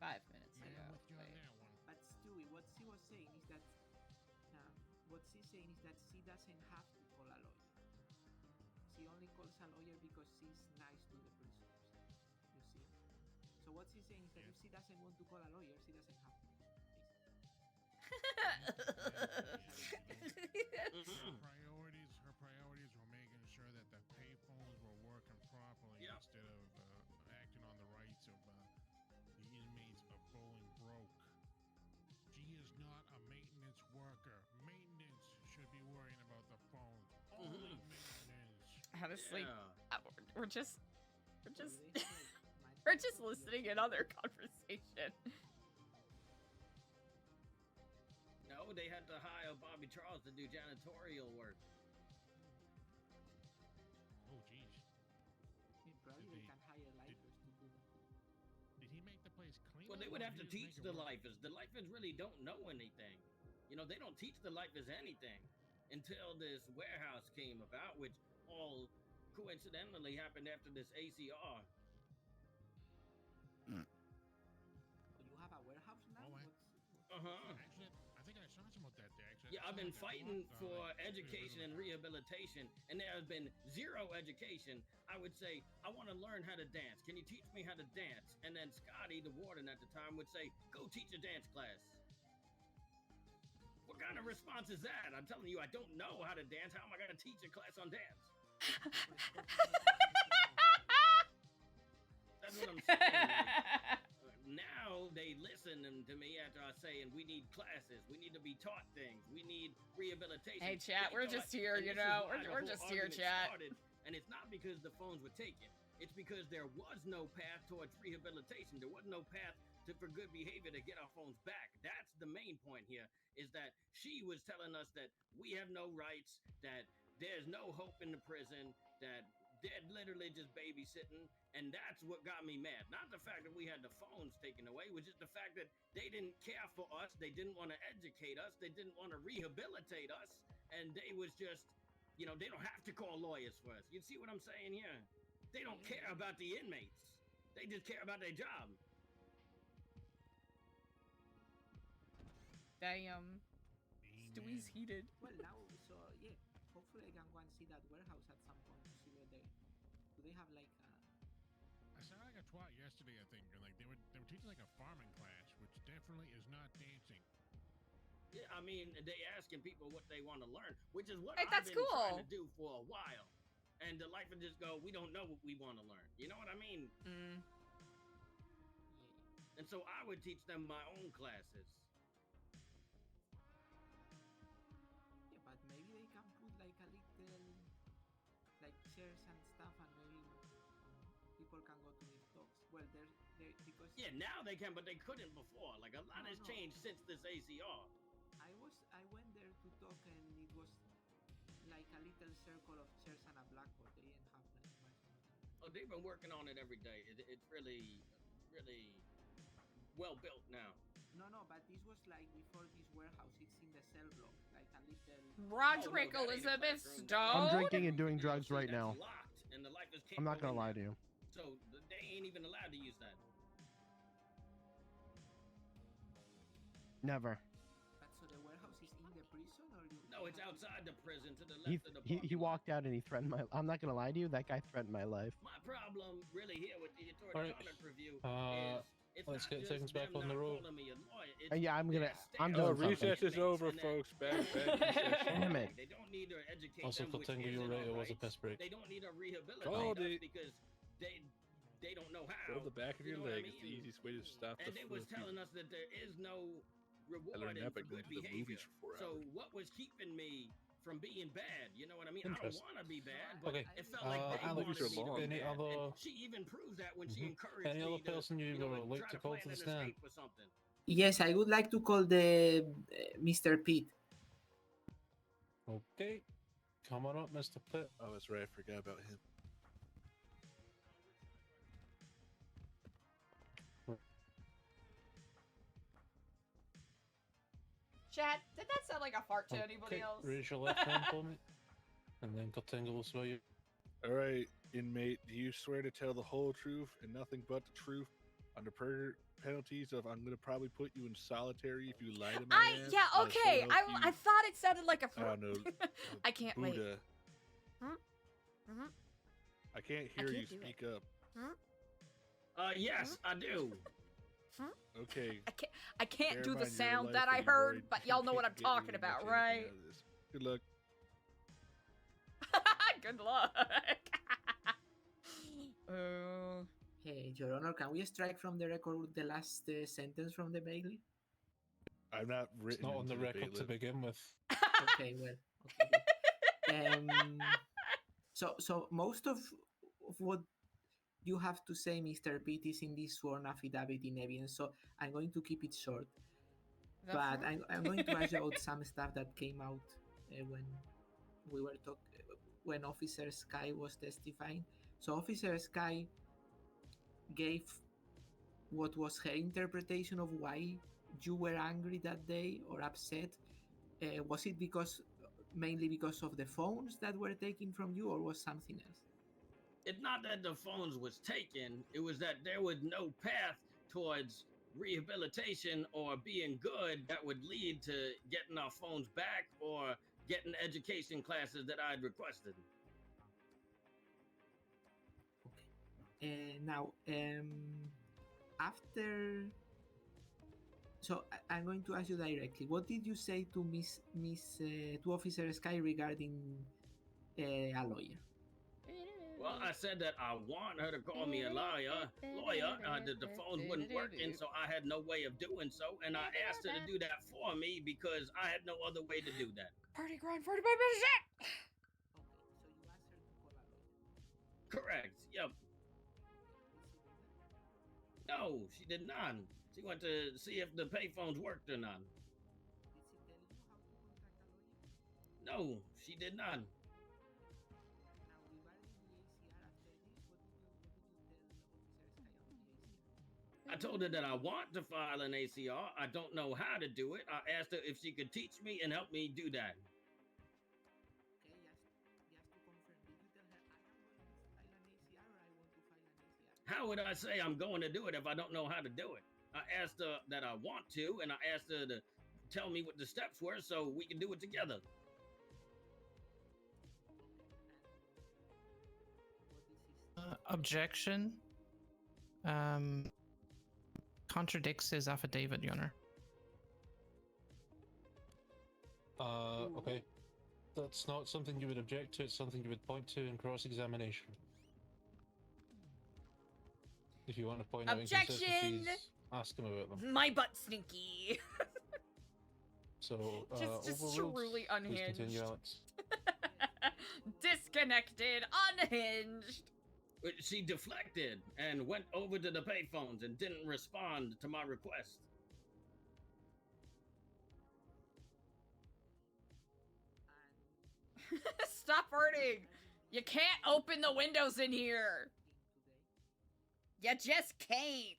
5 minutes Yeah, ago. I'm with you on Wait. that one. But Stewie, what she was saying is that she doesn't have to call a lawyer. She only calls a lawyer because she's nice to the prisoners. You see? So what she's saying is that if she doesn't want to call a lawyer, she doesn't have to. Her priorities were making sure that the payphones were working properly instead of acting on the rights of the inmates of going broke. She is not a maintenance worker. Maintenance should be worrying about the phones. Only maintenance. Honestly, we're just we're just listening in on their conversation. No, they had to hire Bobby Charles to do janitorial work. Oh, jeez. Probably they can hire lifers to do that. Did he make the place clean? Well, they would have to teach the lifers. The lifers really don't know anything. You know, they don't teach the lifers anything until this warehouse came about, which all coincidentally happened after this ACR. You have a warehouse now? Actually, I think I saw some of that there. Actually, Yeah, I've been fighting for education and rehabilitation, and there has been zero education. I would say, I want to learn how to dance. Can you teach me how to dance? And then Scotty, the warden at the time, would say, go teach a dance class. What kind of response is that? I'm telling you, I don't know how to dance. How am I going to teach a class on dance? That's what I'm saying. Now they listen to me after I say, and we need classes. We need to be taught things. We need rehabilitation. Hey, chat, we're just here, And you this is know. why the We're whole just here, argument chat. started, and it's not because the phones were taken. It's because there was no path towards rehabilitation. There was no path for good behavior to get our phones back. That's the main point here, is that she was telling us that we have no rights, that there's no hope in the prison, that they're literally just babysitting, and that's what got me mad. Not the fact that we had the phones taken away, it was just the fact that they didn't care for us, they didn't want to educate us, they didn't want to rehabilitate us, and they was just, you know, they don't have to call lawyers for us. You see what I'm saying here? They don't care about the inmates. They just care about their job. Damn. Stewie's heated. Well, now, so yeah, hopefully I can go and see that warehouse at some point to see what do they have like I saw like a twat yesterday, I think, and like they were teaching like a farming class, which definitely is not dancing. Yeah, I mean, they asking people what they want to learn, which is what Hey, I've that's been trying cool. to do for a while. And the life would just go, we don't know what we want to learn. You know what I mean? Mm. And so I would teach them my own classes. yeah, but maybe they can put like a little like chairs and stuff, and maybe people can go to these talks. Well, they're because Yeah, now they can, but they couldn't before. Like a lot has No. changed since this ACR. I went there to talk, and it was like a little circle of chairs and a blackboard. They didn't have that much more than that. Oh, they've been working on it every day. It's really, really well built now. No, but this was like before this warehouse. It's in the cell block, like a little. Roderick Oh, no, that ain't a Elizabeth classroom. Stone. I'm drinking and doing drugs right now. Locked, and the lifers can't I'm not go gonna in lie there. to you. So they ain't even allowed to use that. Never. But so the warehouse is in the prison, or you? No, it's outside the prison to the left He of the he parking lot. walked out and he threatened my. I'm not gonna lie to you. That guy threatened my life. My problem really here with the authority Alright, conduct review uh, is it's let's not get just things back them on the not road. calling me a lawyer, it's Yeah, I'm gonna. their I'm staff. doing Oh, something. recess is over, folks. Back recess. Damn it. They don't need to educate Also, them, for which Tingle, you're isn't right, our it was a rights. piss break. They don't need to rehabilitate Called us it. because they don't know how. Throw the back of You your know what I leg is the mean? easiest way to stop the And they was flu. telling us that there is no I learned rewarding that by for going good to the behavior. movies for 4 So hours. what was keeping me from being bad? You know what I mean? I don't Interesting. want to be bad, but Okay, it felt like they Alex, wanted me to be any bad. other- And she even proves that when she Mhm. encouraged Any me other to, person you you know, would like try to to call plan to the an stand? escape or something. Yes, I would like to call the Mr. Pitt. Okay. Come on up, Mr. Pitt. Oh, that's right. I forgot about him. Chat, did that sound like a fart to anybody else? Raise your left hand for me. And then Tingle will swear you. All right, inmate. Do you swear to tell the whole truth and nothing but the truth under penalties of I'm going to probably put you in solitary if you lie to my ass? Yeah, okay. I thought it sounded like a I don't know. I can't wait. Buddha. I can't hear you can't do speak it. up. Yes, I do. Okay. I can't Bear do in the mind your sound life that and I you've heard, already but y'all know what I'm get me talking to about, make anything right? out of this. Good luck. Good luck. Oh. Hey, Your Honor, can we strike from the record the last sentence from the bailiff? I'm not written. It's not on the into record to bailiff. begin with. Okay, well. Okay. So most of what you have to say, Mr. Pitt, is in this sworn affidavit in evidence, so I'm going to keep it short. But I'm going to ask you about some stuff that came out when we were when Officer Sky was testifying. So Officer Sky gave what was her interpretation of why you were angry that day or upset. Was it mainly because of the phones that were taken from you, or was something else? It's not that the phones was taken. It was that there was no path towards rehabilitation or being good that would lead to getting our phones back or getting education classes that I'd requested. Now, after, so I'm going to ask you directly. What did you say to to Officer Sky regarding a lawyer? Well, I said that I want her to call me a lawyer, that the phones wouldn't work, and so I had no way of doing so, and I asked her to do that for me because I had no other way to do that. Party grind 45 minutes in! Correct, yep. No, she did not. She went to see if the payphones worked or not. No, she did not. I told her that I want to file an ACR. I don't know how to do it. I asked her if she could teach me and help me do that. How would I say I'm going to do it if I don't know how to do it? I asked her that I want to, and I asked her to tell me what the steps were so we can do it together. Objection. Contradicts his affidavit, Your Honor. Okay. That's not something you would object to, it's something you would point to in cross-examination. If you want to point out inconsistencies, ask him about them. My butt stinky. So, just overruled. truly Please unhinged. continue, Alex. Disconnected, unhinged. She deflected and went over to the payphones and didn't respond to my request. Stop farting. You can't open the windows in here. You just can't.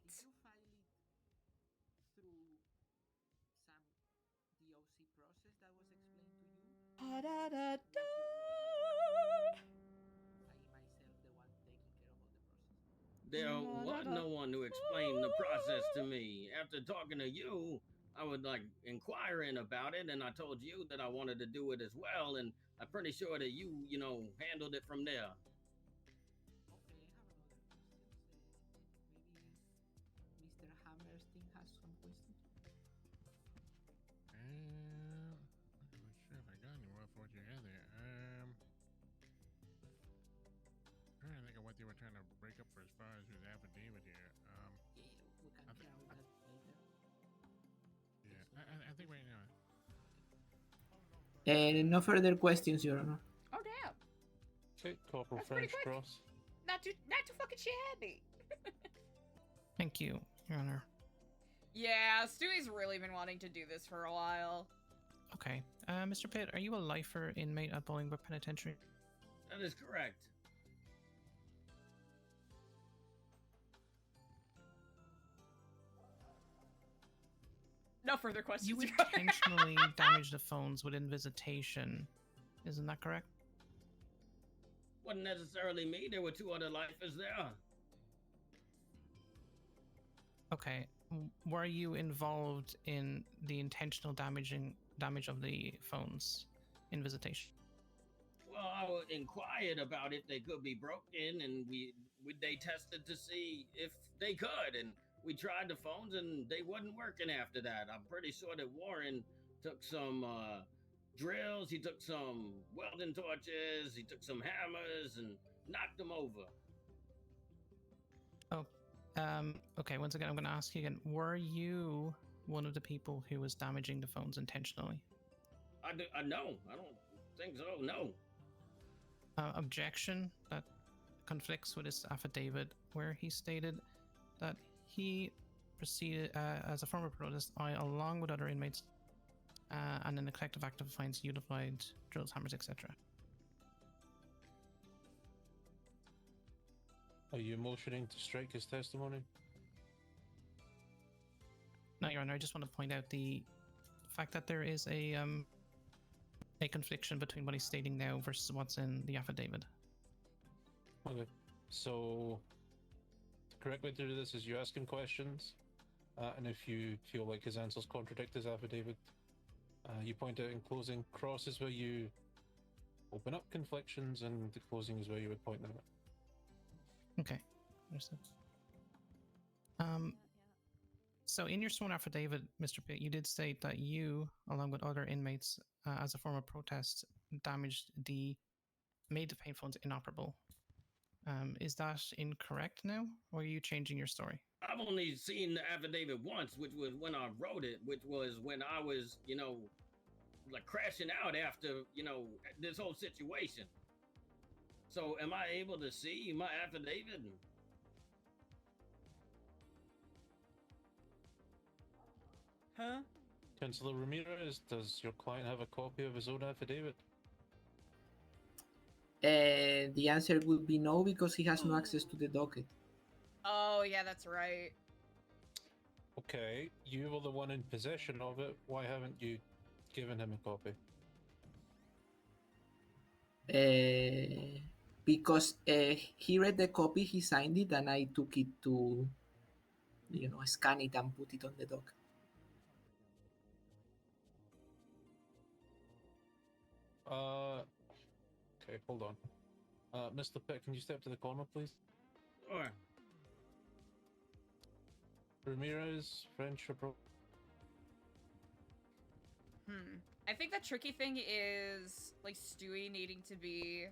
There was no one to explain the process to me. After talking to you, I was like inquiring about it, and I told you that I wanted to do it as well, and I'm pretty sure that you handled it from there. Mr. Hammerstein has some questions. I'm not sure if I got any more for what you had there. Trying to think of what they were trying to break up for as far as his affidavit here. We can hear all that later. Yeah, I think right now. No further questions, Your Honor. Oh damn. Okay, Corporal That's pretty French quick. Cross. Not too fucking shabby. Thank you, Your Honor. Yeah, Stewie's really been wanting to do this for a while. Okay. Mr. Pitt, are you a lifer inmate at Bolingbrook Penitentiary? That is correct. No further questions. You intentionally damaged the phones within visitation. Isn't that correct? Wasn't necessarily me. There were 2 other lifers there. Okay. Were you involved in the intentional damage of the phones in visitation? Well, I inquired about if they could be broken, and they tested to see if they could, and we tried the phones, and they wasn't working after that. I'm pretty sure that Warren took some drills, he took some welding torches, he took some hammers, and knocked them over. Oh, okay. Once again, I'm going to ask you again. Were you one of the people who was damaging the phones intentionally? No, I don't think so. No. Objection. That conflicts with his affidavit, where he stated that he proceeded as a former protest, along with other inmates, and in the collective act of defiance, utilized drills, hammers, etc. Are you motioning to strike his testimony? No, Your Honor. I just want to point out the fact that there is a confliction between what he's stating now versus what's in the affidavit. Okay, so the correct way to do this is you ask him questions, and if you feel like his answers contradict his affidavit, you point out in closing crosses where you open up conflictions, and the closing is where you would point them out. Okay, understood. So in your sworn affidavit, Mr. Pitt, you did state that you, along with other inmates, as a form of protest, made the payphones inoperable. Is that incorrect now, or are you changing your story? I've only seen the affidavit once, which was when I wrote it, which was when I was, like crashing out after, this whole situation. So am I able to see my affidavit? Huh? Councillor Ramirez, does your client have a copy of his own affidavit? The answer would be no, because he has no access to the docket. Oh, yeah, that's right. Okay, you were the one in possession of it. Why haven't you given him a copy? Because he read the copy, he signed it, and I took it to, scan it and put it on the docket. Okay, hold on. Mr. Pitt, can you step to the corner, please? Sure. Ramirez, French or I think the tricky thing is, like, Stewie needing to be,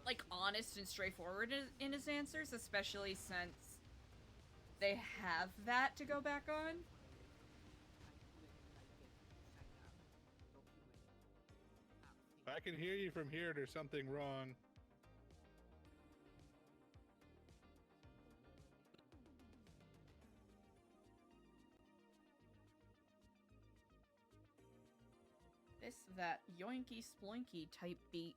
like, honest and straightforward in his answers, especially since they have that to go back on. I can hear you from here. There's something wrong. This, that yoinky sploinky type beat.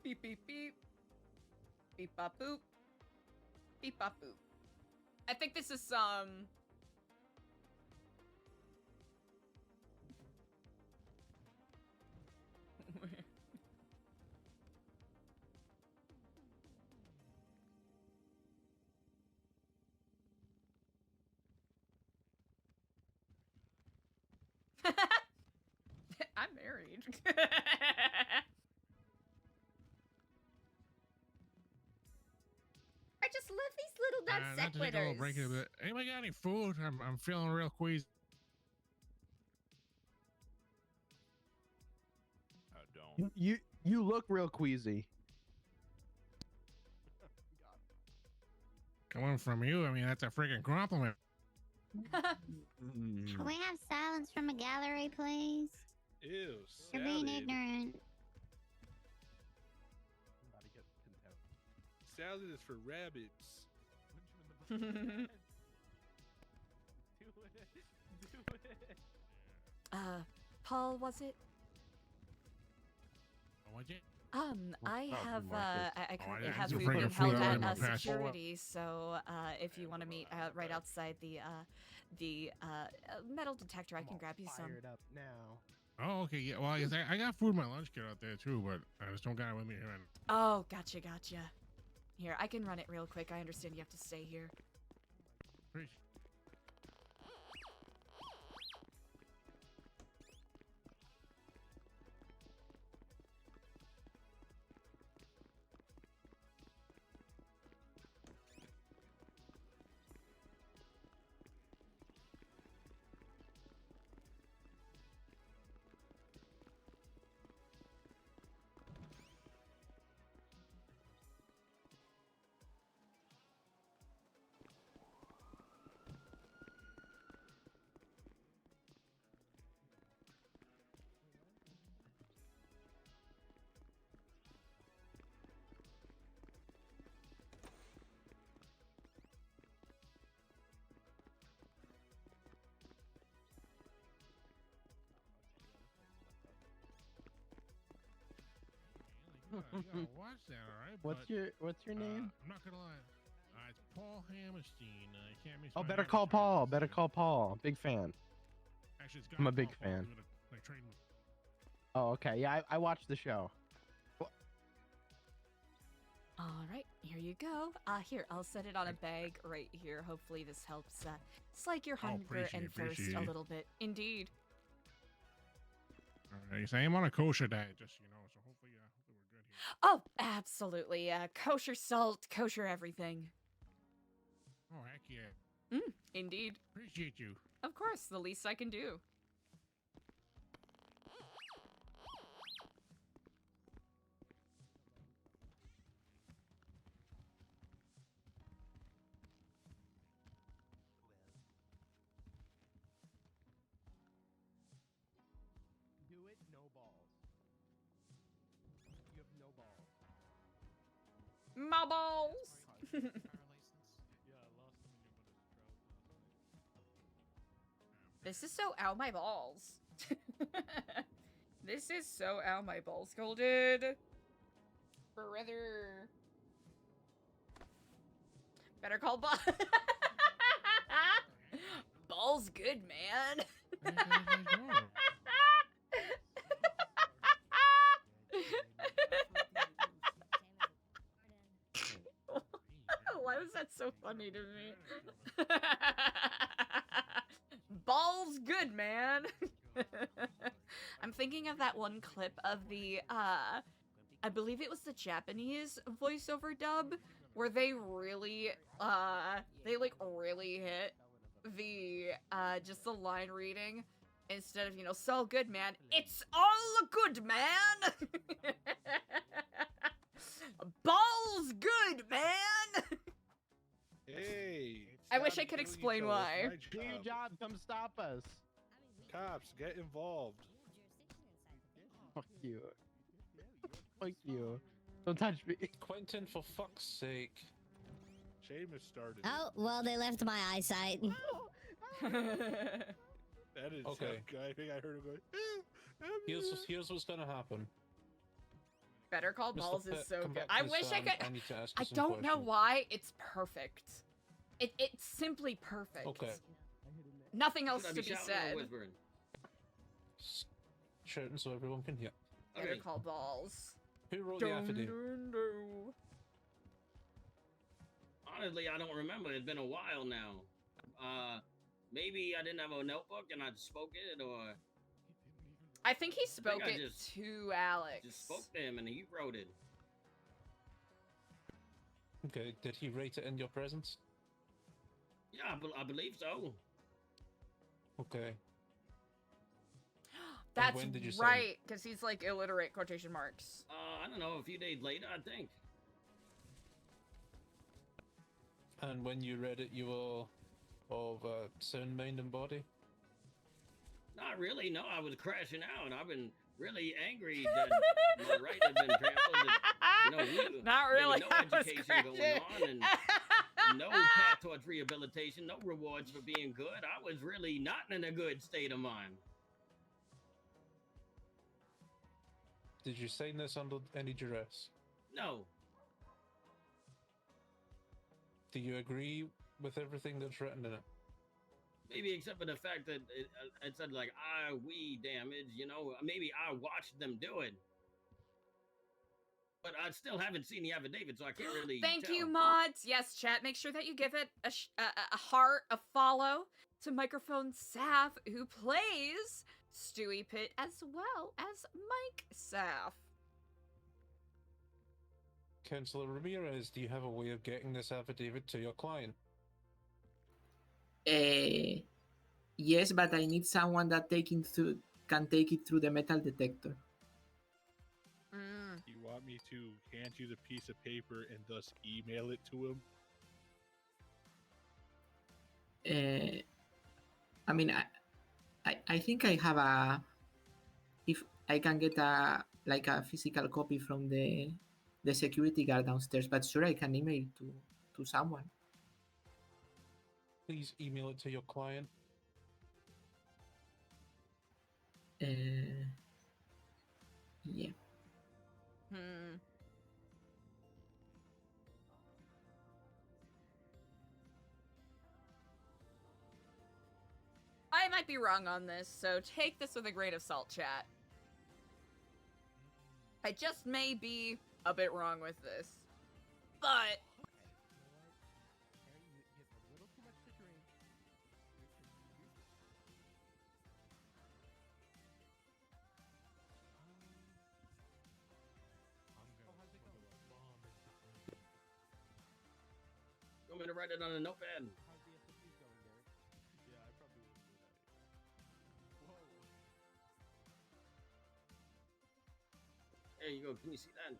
Beep beep beep. Beep bop boop. Beep bop boop. I think this is some I'm married. I just love these little non Not to take a little sequiturs. break here, but anybody got any food? I'm feeling real queasy. You look real queasy. Coming from you, I mean, that's a freaking compliment. Can we have silence from a gallery, please? Ew, You're being salad. ignorant. Salad is for rabbits. Paul, was it? Was it? I have I currently have You're food being freaking held food on my at passport. security, so if you want to meet right outside the metal detector, I can grab you some. Fired up now. Oh, okay, yeah. Well, I got food in my lunch kit out there too, but I just don't got it with me here. Oh, gotcha. Here, I can run it real quick. I understand you have to stay here. You gotta watch that, all right? What's your name? I'm not gonna lie. It's Paul Hammerstein. You can't miss Oh, my Better name. Call Paul. Better Call Paul. Big fan. Actually, it's I'm a got big Paul Paul fan. doing a, like, trading. Oh, okay. Yeah, I watched the show. All right, here you go. Here, I'll set it on a bag right here. Hopefully this helps slake your hunger and thirst appreciate a it. little bit. Indeed. All right, so I'm on a kosher diet, just so you know. So hopefully we're good here. Oh, absolutely. Kosher salt, kosher everything. Oh heck yeah. Indeed. Appreciate you. Of course, the least I can do. Do it, no balls. You have no balls. My balls. This is so ow my balls. This is so ow my balls, Scolded. Brother. Better call balls. Balls good, man. Why was that so funny to me? Balls good, man. I'm thinking of that one clip of the I believe it was the Japanese voiceover dub where they really really hit the just the line reading instead of, you know, so good, man. It's all good, man. Balls good, man. Hey. I wish stop I could killing explain each other. why. It's Do my your job. job. Come stop us. Cops, get involved. Fuck you. Fuck you. Don't touch me. Quentin, for fuck's sake. Seamus started. Oh, well, they left my eyesight. That is Okay. I think I heard him going. Here's what's gonna happen. Better Call Mr. Balls is Pitt, so come good. back I to the wish I stand. could. I need to ask you I some don't know questions. why. It's perfect. It's simply perfect. Okay. Nothing else Should I to be shouting or said. whispering? Shouting so everyone can hear. Better Okay. Call Balls. Who wrote the affidavit? Honestly, I don't remember. It's been a while now. Maybe I didn't have a notebook and I spoke it, or I think he spoke I it just- to Alex. just spoke to him and he wrote it. Okay, did he write it in your presence? Yeah, I believe so. Okay. That's when did you send? right, because he's like illiterate quotation marks. I don't know, a few days later, I think. And when you read it, you were of sound mind and body? Not really, no, I was crashing out. I've been really angry that my right had been trampled. And, Not really, there was no education going crashing. on, and no path towards rehabilitation, no rewards for being good. I was really not in a good state of mind. Did you sign this under any duress? No. Do you agree with everything that's written in it? Maybe except for the fact that it said like we damage, maybe I watched them do it. But I still haven't seen the affidavit, so I can't really Thank tell. you, mods. Yes, chat. Make sure that you give it a heart, a follow to Microphone Saf, who plays Stewie Pitt as well as Mike Saf. Councillor Ramirez, do you have a way of getting this affidavit to your client? Yes, but I need someone that can take it through the metal detector. You want me to hand you the piece of paper and thus email it to him? I mean, I think I have if I can get a physical copy from the security guard downstairs, but sure, I can email to someone. Please email it to your client. Yeah. I might be wrong on this, so take this with a grain of salt, chat. I just may be a bit wrong with this. But You want me to write it on a notepad? Yeah, I probably wouldn't do that. Whoa. There you go. Can you see that?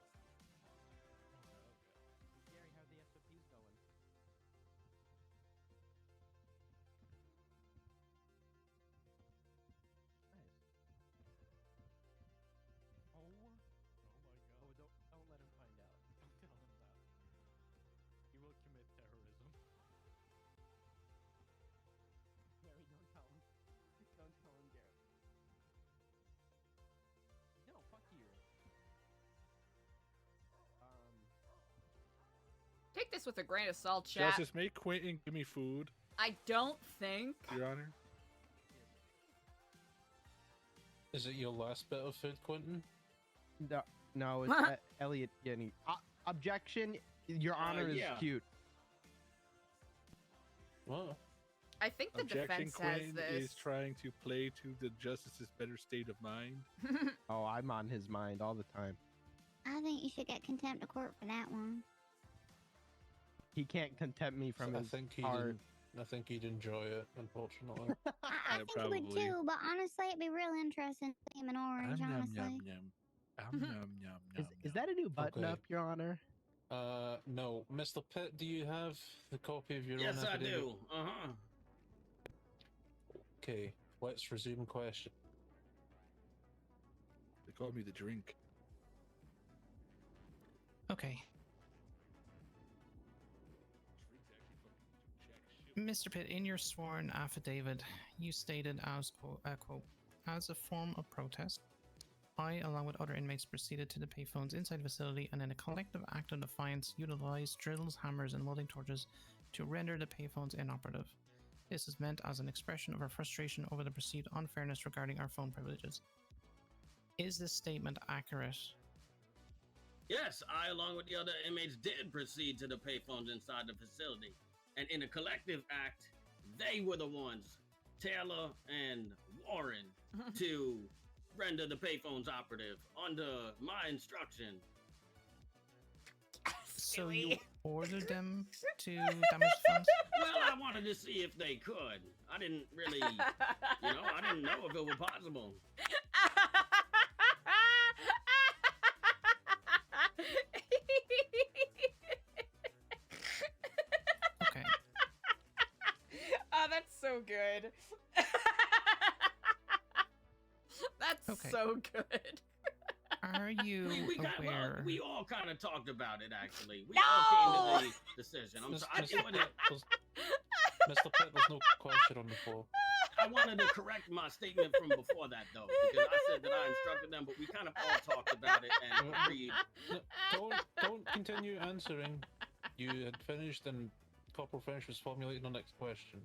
Gary, how are the SOPs going? Nice. Oh my god. Oh, don't let him find out. Don't tell him that. He will commit terrorism. Gary, don't tell him. Don't tell him, Gary. No, fuck you. take this with a grain of salt, chat. Justice, make Quentin give me food, I don't think. Your Honor. Is it your last bit of food, Quentin? No, it's Elliot getting objection. Your Honor is cute. Well, I think the Objection, defense has Quentin this. is trying to play to the justice's better state of mind. Oh, I'm on his mind all the time. I think you should get contempt of court for that one. He can't contempt me from I his think heart. I think he'd enjoy it, unfortunately. I think he would too, but honestly, it'd be real interesting to see him in orange, honestly. Is that a new button Okay. up, Your Honor? No. Mr. Pitt, do you have the copy of your Yes, own I affidavit? do. Uh-huh. Okay, let's resume question. They called me the drink. Okay. Mr. Pitt, in your sworn affidavit, you stated as, quote, as a form of protest, I, along with other inmates, proceeded to the payphones inside the facility and in a collective act of defiance, utilized drills, hammers, and welding torches to render the payphones inoperative. This is meant as an expression of our frustration over the perceived unfairness regarding our phone privileges. Is this statement accurate? Yes, I, along with the other inmates, did proceed to the payphones inside the facility. And in a collective act, they were the ones, Taylor and Warren, to render the payphones operative under my instruction. So you ordered them to damage the phones? Well, I wanted to see if they could. I didn't really, I didn't know if it was possible. so good. That's Okay. so good. Are you aware? We all kind of talked about it, actually. We all came to the decision. I'm sorry. Mr. Pitt, there's no question on the floor. I wanted to correct my statement from before that, though, because I said that I instructed them, but we kind of all talked about it and agreed. No, don't continue answering. You had finished, and Corporal French was formulating the next question.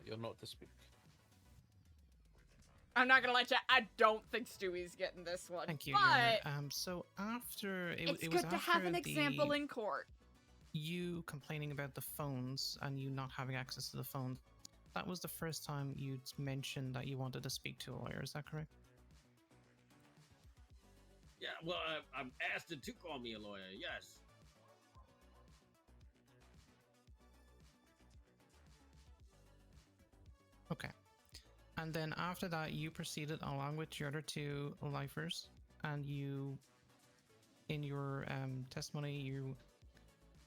You're not to speak. I'm not gonna let you. I don't think Stewie's getting this one. Thank you. But Your Honor. So after it's it was good to have after an example in court. You complaining about the phones and you not having access to the phone. That was the first time you'd mentioned that you wanted to speak to a lawyer. Is that correct? Yeah, well, I'm asked to call me a lawyer, yes. Okay. And then after that, you proceeded along with your other two lifers, and you, in your testimony, you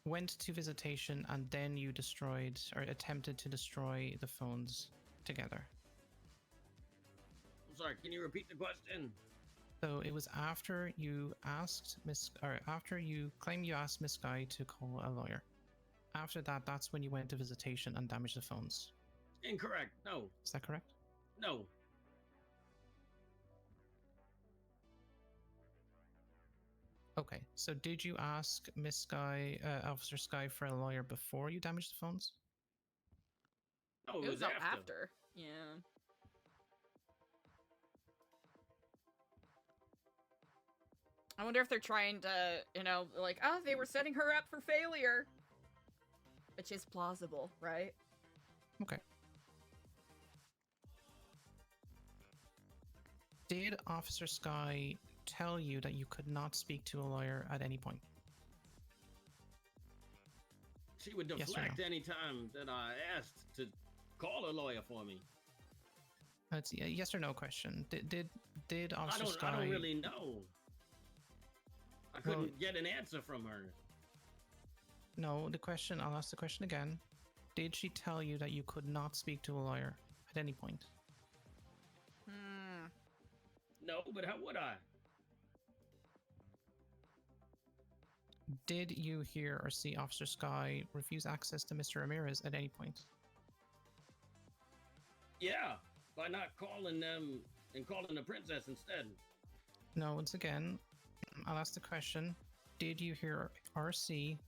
went to visitation, and then you destroyed or attempted to destroy the phones together. I'm sorry, can you repeat the question? So it was after you asked after you claim you asked Miss Guy to call a lawyer. After that, that's when you went to visitation and damaged the phones. Incorrect. No. Is that correct? No. Okay, so did you ask Miss Sky, Officer Sky, for a lawyer before you damaged the phones? No, it was after. Yeah. I wonder if they're trying to, like, oh, they were setting her up for failure. Which is plausible, right? Okay. Did Officer Sky tell you that you could not speak to a lawyer at any point? She would Yes or deflect no? any time that I asked to call a lawyer for me. That's a yes or no question. Did Officer Sky? I don't really know. I couldn't get an answer from her. No, the question. I'll ask the question again. Did she tell you that you could not speak to a lawyer at any point? No, but how would I? Did you hear or see Officer Sky refuse access to Mr. Ramirez at any point? Yeah, by not calling them and calling the princess instead. No, once again, I'll ask the question. Did you hear or see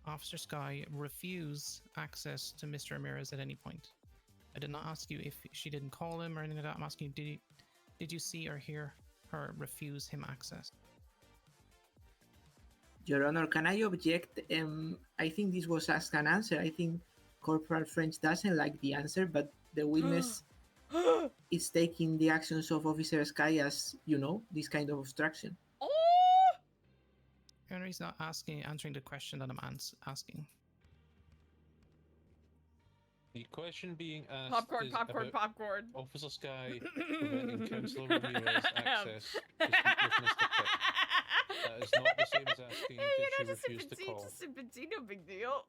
Officer Sky refuse access to Mr. Ramirez at any point? I did not ask you if she didn't call him or anything like that. I'm asking you, did you see or hear her refuse him access? Your Honor, can I object? I think this was asked and answered. I think Corporal French doesn't like the answer, but the witness is taking the actions of Officer Sky as, this kind of obstruction. Henry's not answering the question that I'm asking. The question being asked Popcorn, is popcorn, about popcorn. Officer Sky preventing Councillor Ramirez access to speak with Mr. Pitt. That is not the same as asking did she refuse to call. No big deal.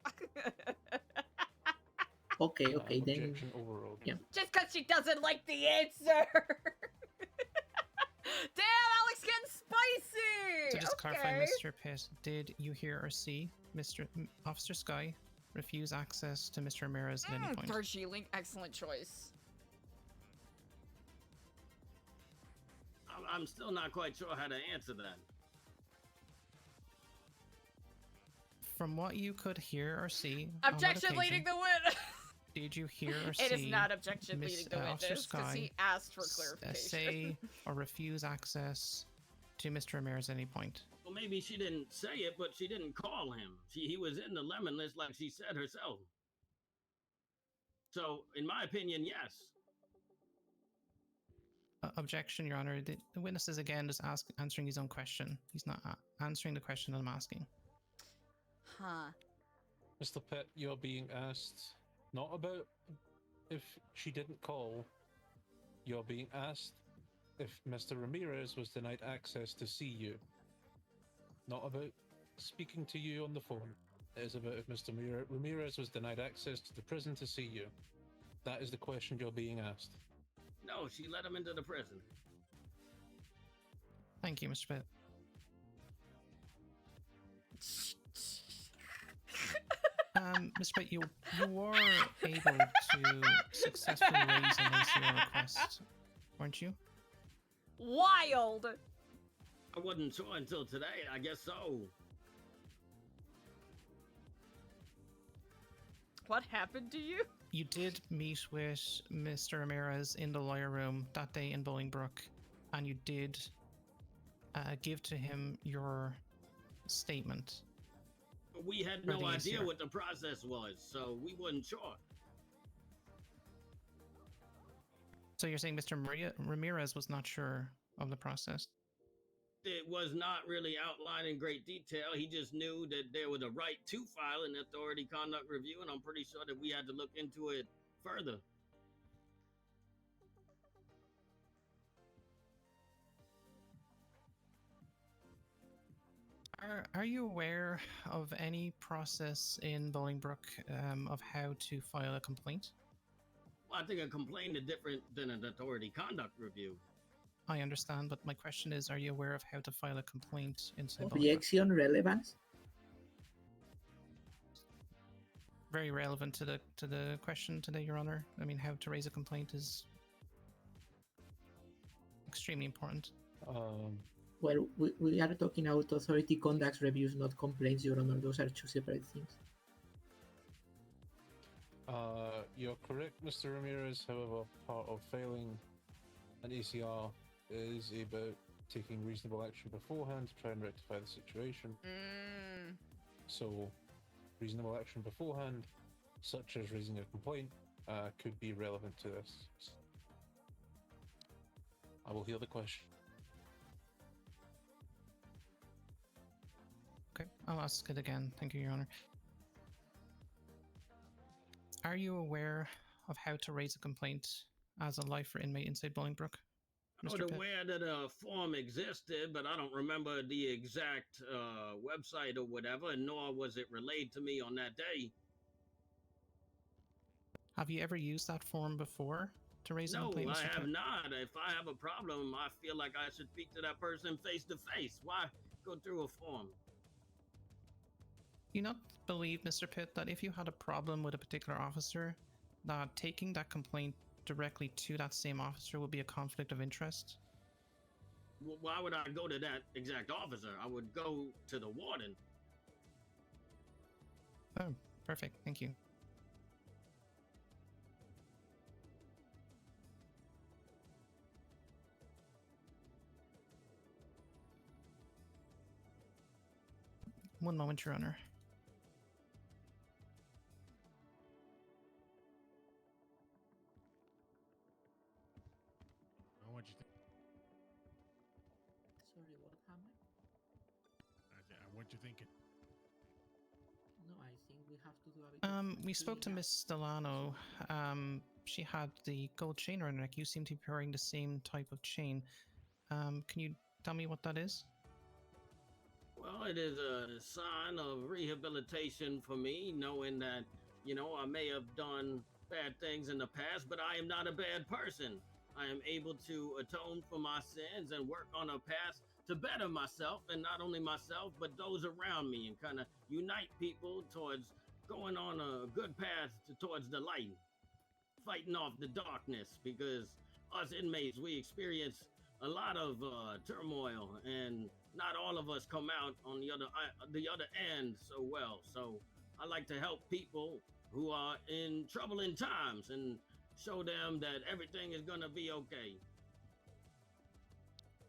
Okay, then. Objection overruled. Yeah. Just because she doesn't like the answer. Damn, Alex getting spicy. So just okay. clarify, Mr. Pitt, did you hear or see Officer Sky refuse access to Mr. Ramirez at any point? Darjeeling, excellent choice. I'm still not quite sure how to answer that. From what you could hear or see, Objection leading the win. Did you hear or see? It is not objection leading the Officer witness because he Sky asked for clarification. say or refuse access to Mr. Ramirez at any point? Well, maybe she didn't say it, but she didn't call him. He was in the lemon list like she said herself. So, in my opinion, yes. Objection, Your Honor. The witness is again just answering his own question. He's not answering the question that I'm asking. Huh. Mr. Pitt, you're being asked not about if she didn't call. You're being asked if Mr. Ramirez was denied access to see you. Not about speaking to you on the phone. It is about if Mr. Ramirez was denied access to the prison to see you. That is the question you're being asked. No, she let him into the prison. Thank you, Mr. Pitt. Mr. Pitt, you were able to successfully raise an ACR request, weren't you? Wild! I wasn't sure until today. I guess so. What happened to you? You did meet with Mr. Ramirez in the lawyer room that day in Bolingbrook, and you did give to him your statement. We had For no the idea ACR. what the process was, so we wasn't sure. So you're saying Mr. Ramirez was not sure of the process? It was not really outlined in great detail. He just knew that there was a right to file an authority conduct review, and I'm pretty sure that we had to look into it further. Are you aware of any process in Bolingbrook of how to file a complaint? Well, I think a complaint is different than an authority conduct review. I understand, but my question is, are you aware of how to file a complaint inside Bolingbrook? Objection relevance. Very relevant to the question today, Your Honor. I mean, how to raise a complaint is extremely important. Well, we are talking about authority conduct reviews, not complaints, Your Honor. Those are two separate things. You're correct, Mr. Ramirez. However, part of failing an ECR is about taking reasonable action beforehand to try and rectify the situation. So, reasonable action beforehand, such as raising a complaint, could be relevant to this. I will hear the question. Okay, I'll ask it again. Thank you, Your Honor. Are you aware of how to raise a complaint as a lifer inmate inside Bolingbrook? I was aware that a form existed, but I don't remember the exact website or whatever, and nor was it relayed to me on that day. Have you ever used that form before to raise a No, complaint, I Mr. have Pitt? not. If I have a problem, I feel like I should speak to that person face to face. Why go through a form? Do you not believe, Mr. Pitt, that if you had a problem with a particular officer, that taking that complaint directly to that same officer would be a conflict of interest? Why would I go to that exact officer? I would go to the warden. Oh, perfect. Thank you. One moment, Your Honor. What you think? Sorry, what am What you thinking? No, I think we have to do a bit of We spoke to Miss Stellano. She had the gold chain around her neck. You seem to be wearing the same type of chain. Can you tell me what that is? Well, it is a sign of rehabilitation for me, knowing that, you know, I may have done bad things in the past, but I am not a bad person. I am able to atone for my sins and work on a path to better myself, and not only myself, but those around me, and kind of unite people towards going on a good path towards the light, fighting off the darkness, because us inmates, we experience a lot of turmoil, and not all of us come out on the other end so well. So I like to help people who are in troubling times and show them that everything is gonna be okay.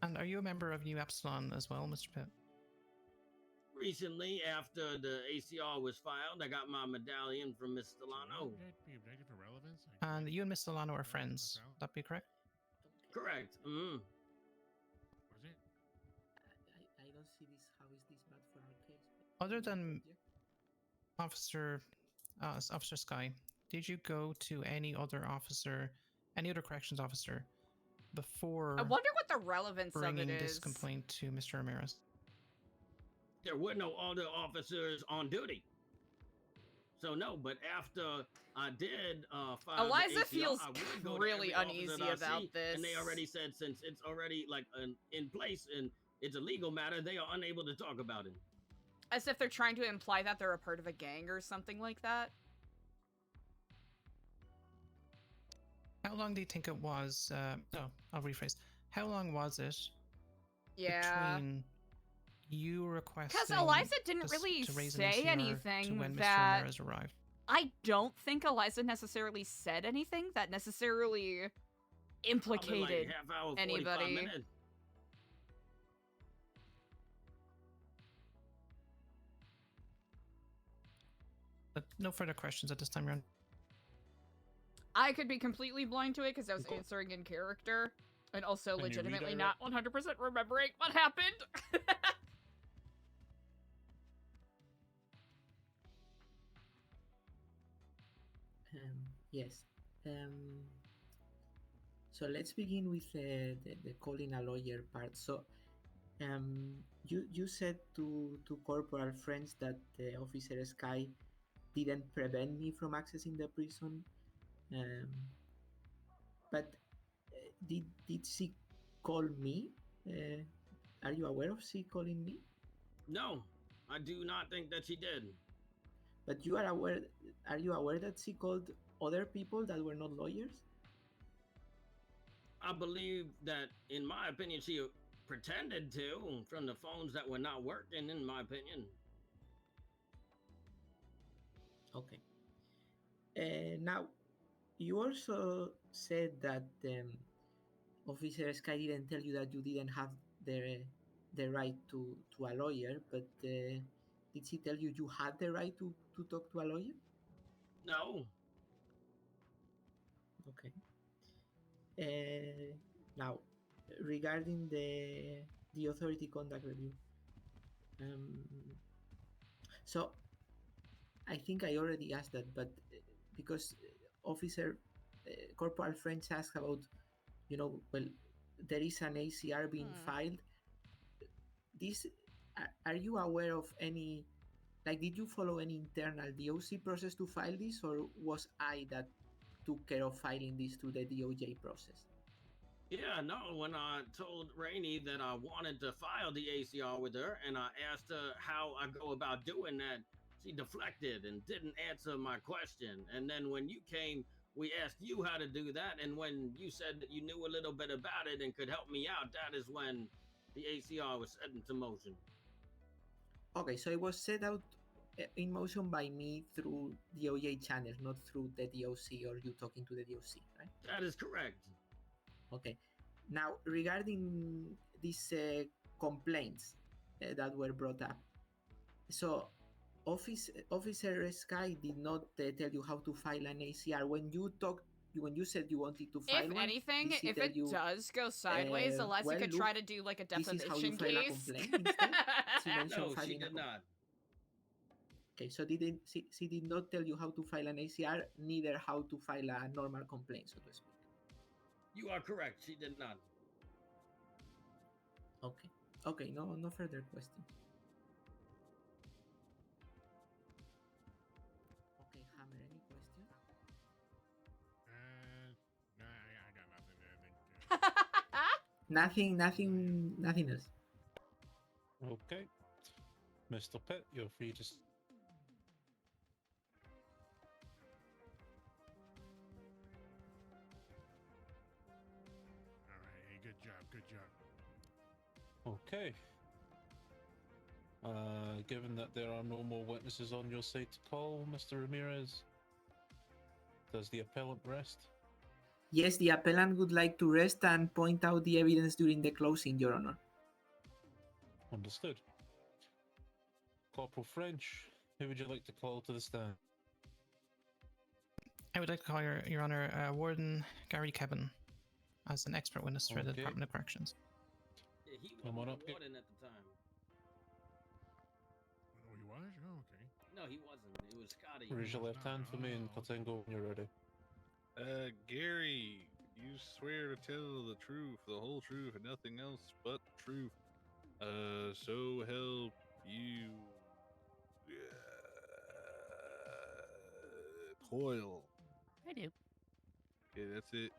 And are you a member of New Epsilon as well, Mr. Pitt? Recently, after the ACR was filed, I got my medallion from Miss Stellano. Be objective for relevance? And you and Miss Stellano are friends. Would that be correct? Correct. Was it? I don't see this. How is this bad for our case? But Other than Officer Sky, did you go to any other corrections officer before I wonder what the relevance of bringing it this is. complaint to Mr. Ramirez? There were no other officers on duty. So no, but after I did file Eliza the ACR, feels I would go to really every officer uneasy that I about see, this. and they already said since it's already like in place and it's a legal matter, they are unable to talk about it. As if they're trying to imply that they're a part of a gang or something like that. How long do you think it was? No, I'll rephrase. How long was it between you requesting? Because Eliza didn't really to raise say an ACR anything to when Mr. that Ramirez arrived. I don't think Eliza necessarily said anything that necessarily implicated half hour, 45 anybody. minutes. But no further questions at this time around. I could be completely blind to it because I was answering in character, and also Can you legitimately redirect? not 100% remembering what happened. Yes. So let's begin with the calling a lawyer part. So you said to corporal friends that Officer Sky didn't prevent me from accessing the prison, but did she call me? Are you aware of she calling me? No, I do not think that she did. But you are aware? Are you aware that she called other people that were not lawyers? I believe that, in my opinion, she pretended to from the phones that were not working, in my opinion. Okay. Now, you also said that Officer Sky didn't tell you that you didn't have the right to a lawyer, but did she tell you you had the right to talk to a lawyer? No. Okay. Now, regarding the authority conduct review, so I think I already asked that, but because Officer Corporal French asked about, well, there is an ACR being filed. This, are you aware of any, like, did you follow any internal DOC process to file this, or was I that took care of filing this through the DOJ process? Yeah, no, when I told Rainey that I wanted to file the ACR with her and I asked her how I go about doing that, she deflected and didn't answer my question. And then when you came, we asked you how to do that. And when you said that you knew a little bit about it and could help me out, that is when the ACR was set into motion. Okay, so it was set out in motion by me through DOJ channels, not through the DOC or you talking to the DOC, right? That is correct. Okay. Now, regarding these complaints that were brought up, so Officer Sky did not tell you how to file an ACR when you said you wanted to file If one. anything, did she if tell it you, does go sideways, Eliza well, could look, try to do like a this is how you defamation file a case. complaint instead? She mentioned No, she filing a did not. Okay, so she did not tell you how to file an ACR, neither how to file a normal complaint, so to speak. You are correct. She did not. Okay. Okay, no further questions. Okay, Hammer, any question? No, I got nothing. Nothing else. Okay. Mr. Pitt, you're free to. All right, hey, good job, good job. Okay. Given that there are no more witnesses on your side to call, Mr. Ramirez, does the appellant rest? Yes, the appellant would like to rest and point out the evidence during the closing, Your Honor. Understood. Corporal French, who would you like to call to the stand? I would like to call Your Honor, Warden Gary Gabbin as an expert witness for the Okay. Department of Corrections. Yeah, he Come was on the up. warden at the time. Oh, he was? Oh, okay. No, he wasn't. It was Scotty. Raise your left hand for me and Katengo when you're ready. Gary, you swear to tell the truth, the whole truth, and nothing else but truth. So help you. Coil. I do. Okay, that's it.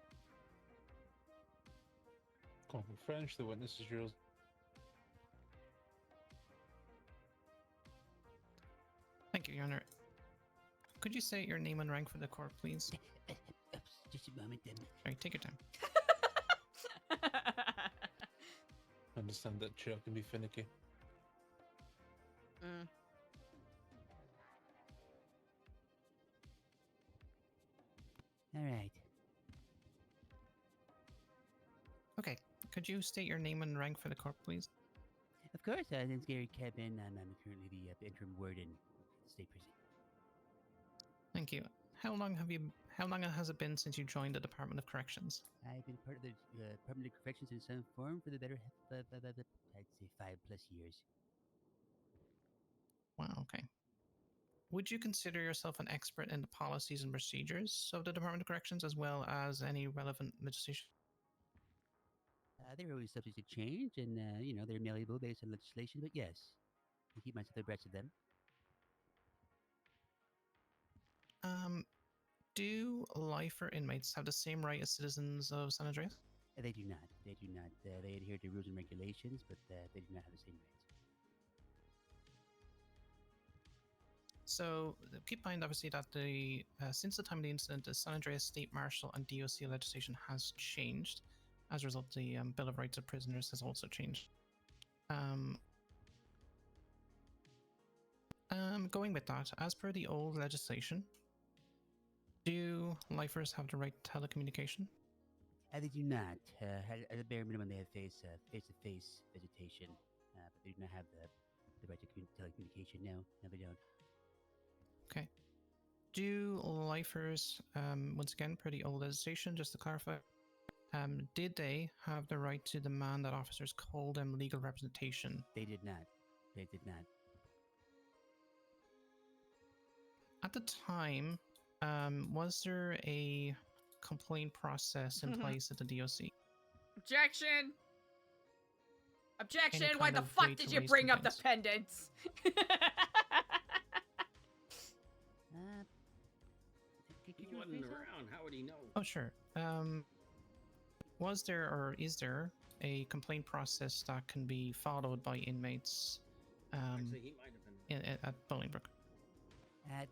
Call me French, the witness is yours. Thank you, Your Honor. Could you say your name and rank for the court, please? Just a moment, then. Sorry, take your time. Understand that chair can be finicky. Mm. All right. Okay, could you state your name and rank for the court, please? Of course, my name's Gary Gabbin. I'm currently the interim warden of the state prison. Thank you. How long has it been since you joined the Department of Corrections? I've been part of the Department of Corrections in some form for the better, I'd say 5+ years. Wow, okay. Would you consider yourself an expert in the policies and procedures of the Department of Corrections as well as any relevant legislation? They're always subject to change, and they're malleable based on legislation. But yes, I keep myself abreast of them. Do lifer inmates have the same right as citizens of San Andreas? They do not. They do not. They adhere to rules and regulations, but they do not have the same rights. So keep in mind, obviously, that the since the time of the incident, the San Andreas State Marshal and DOC legislation has changed. As a result, the Bill of Rights of Prisoners has also changed. Going with that, as per the old legislation, do lifers have the right to telecommunication? They do not. At the bare minimum, they have face-to-face visitation, but they do not have the right to telecommunication. No, they don't. Okay. Do lifers, once again, per the old legislation, just to clarify, did they have the right to demand that officers call them legal representation? They did not. They did not. At the time, was there a complaint process in place at the DOC? Objection! Objection! Any Why kind the of fuck way did to you raise bring up the complaints? pendants? He wasn't around. How would he know? Oh, sure. Was there or is there a complaint process that can be followed by inmates Actually, he might have been. at Bolingbrook?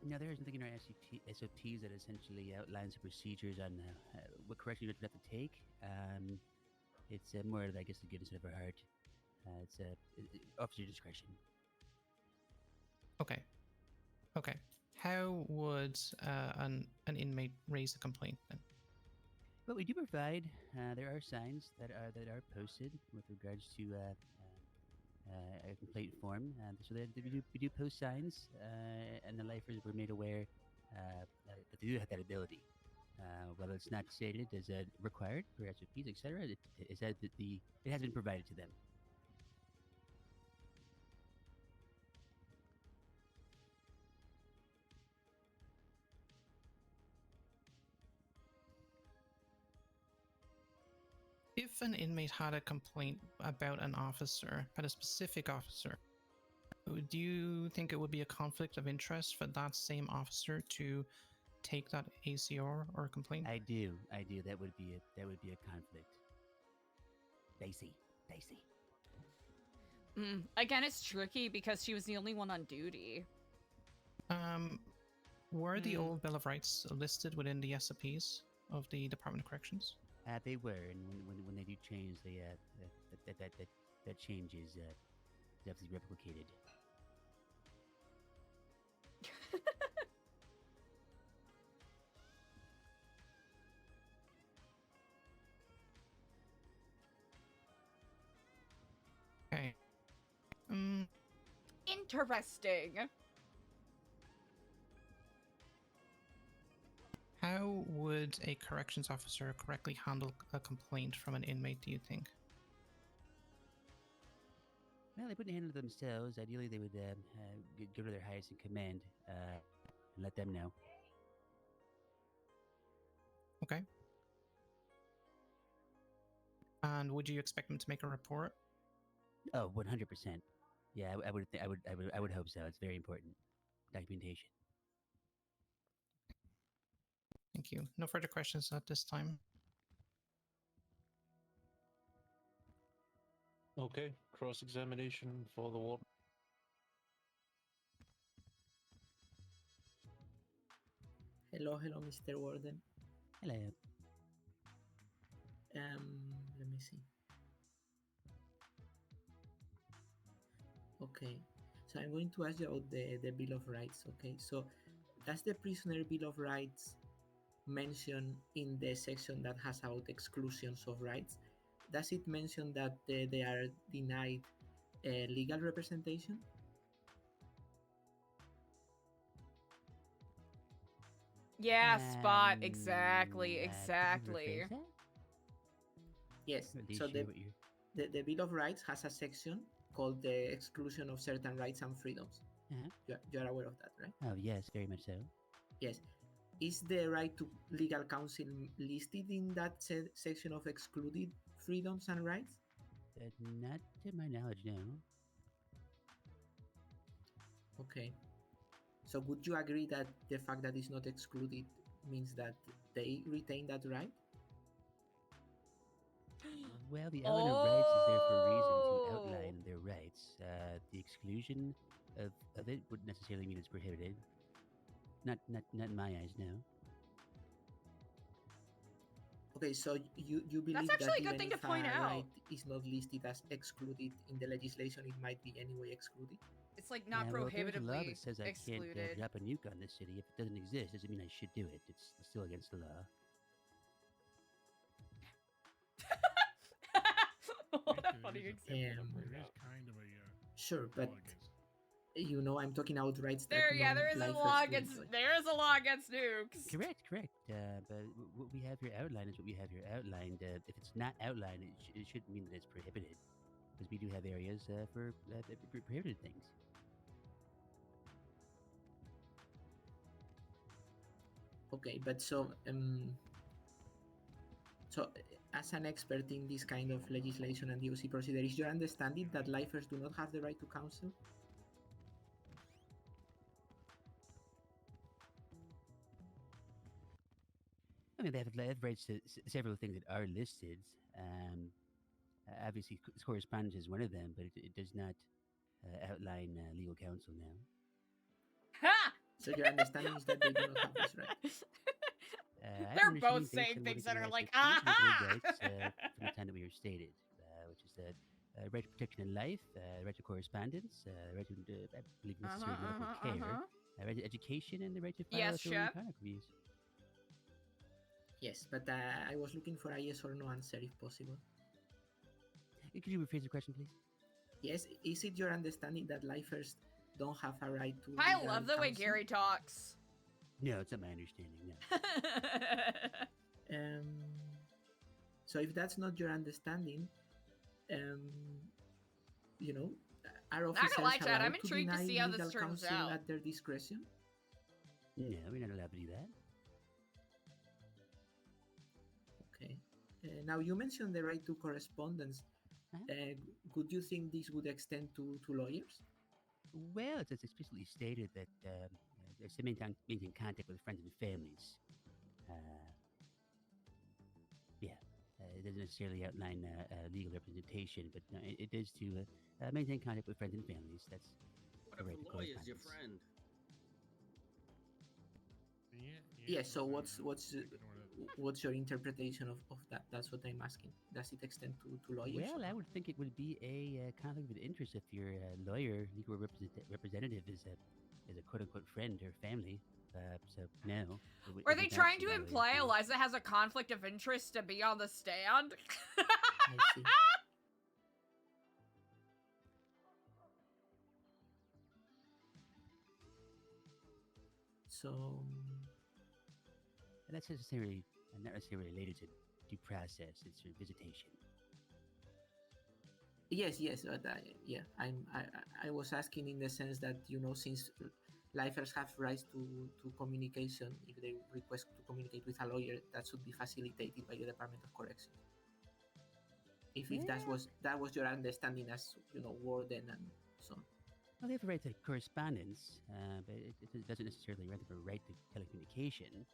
No, there is nothing in our SOPs that essentially outlines the procedures on what corrections you have to take. It's more, I guess, the goodness of our heart. It's officer discretion. Okay. Okay. How would an inmate raise a complaint then? Well, we do provide. There are signs that are posted with regards to a complaint form. So we do post signs, and the lifers were made aware that they do have that ability. While it's not stated as required for SOPs, etc., it has been provided to them. If an inmate had a complaint about an officer, about a specific officer, do you think it would be a conflict of interest for that same officer to take that ACR or complaint? I do. That would be a conflict. Dicey. Again, it's tricky because she was the only one on duty. Were the old Bill of Rights listed within the SOPs of the Department of Corrections? They were, and when they do change, that change is definitely replicated. Okay. Interesting. How would a corrections officer correctly handle a complaint from an inmate, do you think? Well, they wouldn't handle it themselves. Ideally, they would go to their highest in command and let them know. Okay. And would you expect them to make a report? Oh, 100%. Yeah, I would hope so. It's very important. Documentation. Thank you. No further questions at this time. Okay, cross-examination for the warden. Hello, Mr. Warden. Hello. Let me see. Okay, so I'm going to ask you about the Bill of Rights. Okay, so does the Prisoner Bill of Rights mention in the section that has about exclusions of rights? Does it mention that they are denied legal representation? Yeah, Spot. Exactly. Exactly. Yes. So the Bill of Rights has a section called the exclusion of certain rights and freedoms. You are aware of that, right? Oh yes, very much so. Yes. Is the right to legal counsel listed in that section of excluded freedoms and rights? Not to my knowledge, no. Okay. So would you agree that the fact that it's not excluded means that they retain that right? Well, the element of rights is there for a reason to outline their rights. The exclusion of it wouldn't necessarily mean it's prohibited. Not in my eyes, no. Okay, so you believe That's actually that a good even thing to if point a out. right is not listed as excluded in the legislation, it might be anyway excluded? It's like not well, if there's a law prohibitively that says I can't excluded. drop a nuke on this city. If it doesn't exist, doesn't mean I should do it. It's still against the law. What a funny example. Sure, but you know, I'm talking about rights that There is a non-lifers law will against enjoy. nukes. Correct. But what we have here outlined is what we have here outlined. If it's not outlined, it shouldn't mean that it's prohibited, because we do have areas for prohibited things. Okay, but so as an expert in this kind of legislation and DOC procedure, is your understanding that lifers do not have the right to counsel? I mean, they have rights to several things that are listed. Obviously, correspondence is one of them, but it does not outline legal counsel now. Ha! So your understanding is that they do not have this right? They're both saying things that are like, aha! Rights from the time that we were stated, which is the right to protection in life, right to correspondence, right to, I believe, necessary medical care, right to education, and the right to file authority conduct reviews. Yes, but I was looking for a yes or no answer if possible. Could you rephrase the question, please? Yes, is it your understanding that lifers don't have a right to I legal love the way counsel? Gary talks. No, it's not my understanding, no. So if that's not your understanding, you know, are Not officers gonna lie, Chad, allowed I'm to intrigued to deny see how this legal turns counsel out. at their discretion? No, we're not allowed to do that. Okay. Now you mentioned the right to correspondence. Could you think this would extend to lawyers? Well, it's explicitly stated that there's to maintain contact with friends and families. It doesn't necessarily outline legal representation, but it is to maintain contact with friends and families. That's What the if right to the lawyer's your correspondence. friend? Yeah. So what's your interpretation of that? That's what I'm asking. Does it extend to lawyers? Well, I would think it would be a conflict of interest if your lawyer, legal representative, is a quote unquote friend or family. So no. Are they trying to imply Eliza has a conflict of interest to be on the stand? I see. So that's not necessarily related to due process. It's visitation. Yes, but I was asking in the sense that, you know, since lifers have rights to communication, if they request to communicate with a lawyer, that should be facilitated by the Department of Corrections. If that was your understanding as, you know, warden and so on. Well, they have a right to correspondence, but it doesn't necessarily grant them a right to telecommunication.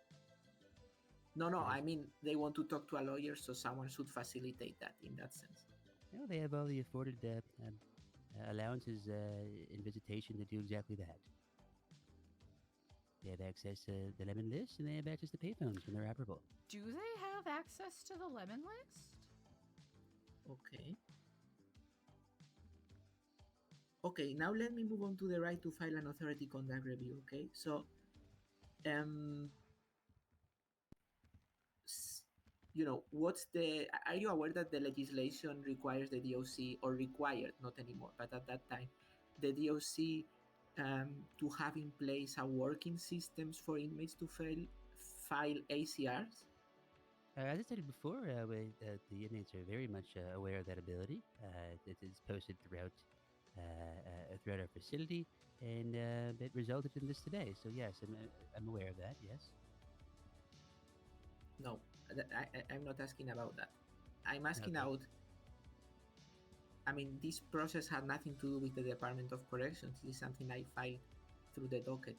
No, I mean they want to talk to a lawyer, so someone should facilitate that in that sense. Well, they have all the afforded allowances in visitation to do exactly that. They have access to the lemon list, and they have access to payphones when they're operable. Do they have access to the lemon list? Okay. Okay, now let me move on to the right to file an authority conduct review. Okay, so, what's the? Are you aware that the legislation requires the DOC, or required, not anymore, but at that time, the DOC to have in place a working systems for inmates to file ACRs? As I stated before, the inmates are very much aware of that ability. It is posted throughout our facility, and it resulted in this today. So yes, I'm aware of that. Yes. No, I'm not asking about that. I'm asking out. I mean, this process had nothing to do with the Department of Corrections. This is something I filed through the docket.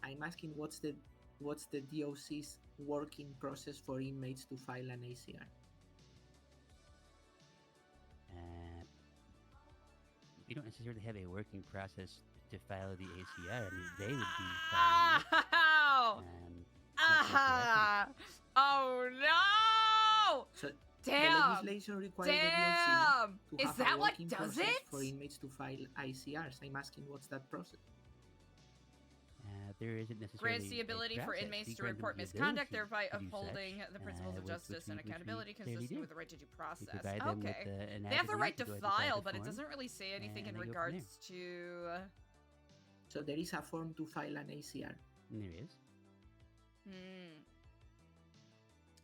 I'm asking what's the DOC's working process for inmates to file an ACR? We don't necessarily have a working process to file the ACR. I mean, they would be filing it. Oh no! So damn! The legislation requires the DOC to have a working process for inmates to file ICRs. I'm asking what's that process? There isn't necessarily grants the ability for inmates to report misconduct, thereby upholding the principles of justice and accountability consistent with the right to due process. Okay. They have the right to file, but it doesn't really say anything in regards to... So there is a form to file an ACR? There is.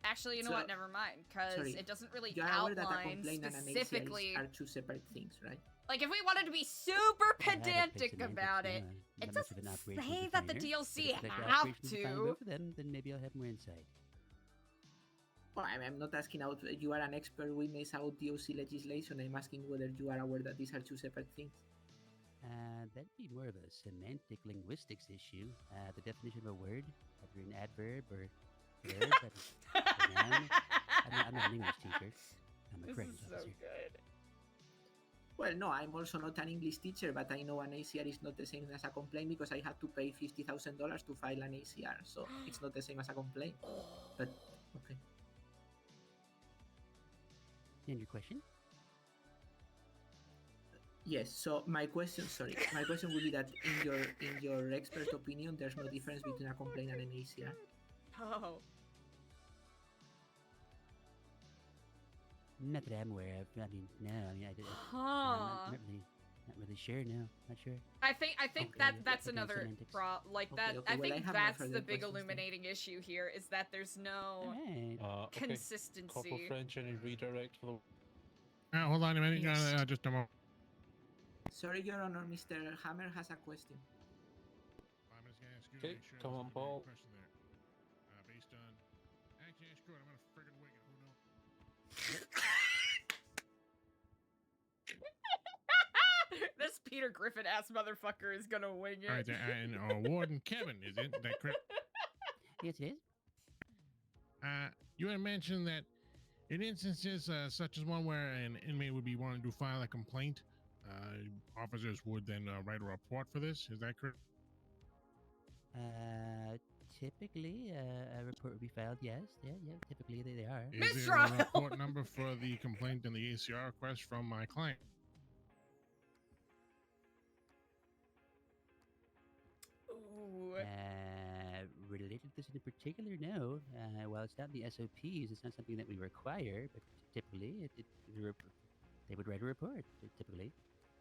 Actually, you know what? Never mind, because it doesn't really outline that a complaint specifically... and an ACR are two separate things, right? Like, if we wanted to be super pedantic about it, it doesn't say that the DLC have to. Then maybe I'll have more insight. Well, I'm not asking out. You are an expert witness out DOC legislation. I'm asking whether you are aware that these are two separate things. That'd be more of a semantic linguistics issue. The definition of a word, whether an adverb or verb. I'm not an English teacher. I'm a corrections officer. Good. Well, no, I'm also not an English teacher, but I know an ACR is not the same as a complaint because I had to pay $50,000 to file an ACR, so it's not the same as a complaint. But okay. And your question? Yes. So my question would be that in your expert opinion, there's no difference between a complaint and an ACR. Oh. Not that I'm aware of. I mean, no. I mean, I'm not really sure. No, not sure. I think that's another I think that's the big illuminating issue here is that there's no consistency. Couple French and redirect for the. Hold on a minute. Just a moment. Sorry, Your Honor. Mr. Hammer has a question. I'm just gonna ask you Okay, come on, Paul. Based on actually, screw it. I'm gonna friggin' wing it. Who knows? This Peter Griffin ass motherfucker is gonna wing it. All right, and Warden Kevin, is it that correct? Yes, it is. You had mentioned that in instances such as one where an inmate would be wanting to file a complaint, officers would then write a report for this. Is that correct? Typically, a report would be filed. Yes, yeah. Typically, they are. Is there a report number for the complaint and the ACR request from my client? Related to this in particular, no. While it's not in the SOPs, it's not something that we require, but typically they would write a report, typically,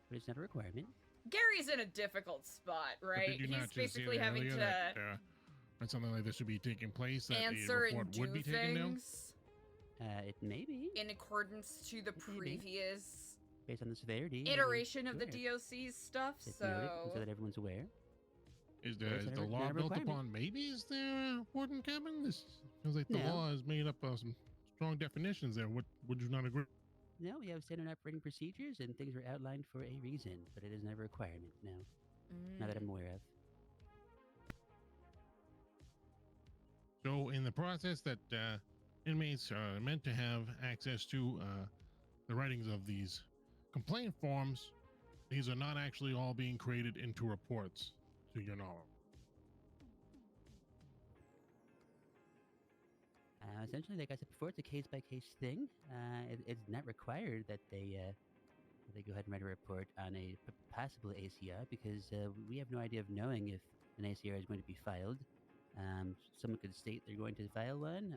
but it's not a requirement. Gary's in a difficult spot, right? He's basically having to... when something like this would be taking place, that answer the report and do would be taken down? It may be. In accordance to the previous... Based on the severity. Iteration of the DOC's stuff, so that everyone's aware. Is the law built upon maybes there, Warden Gabbin? This feels like the law is made up of some strong definitions there. Would you not agree? No, we have standard operating procedures and things are outlined for a reason, but it is never a requirement, no. Not that I'm aware of. So in the process that inmates are meant to have access to the writings of these complaint forms, these are not actually all being created into reports, to your knowledge. Essentially, like I said before, it's a case-by-case thing. It's not required that they go ahead and write a report on a possible ACR because we have no idea of knowing if an ACR is going to be filed. Someone could state they're going to file one.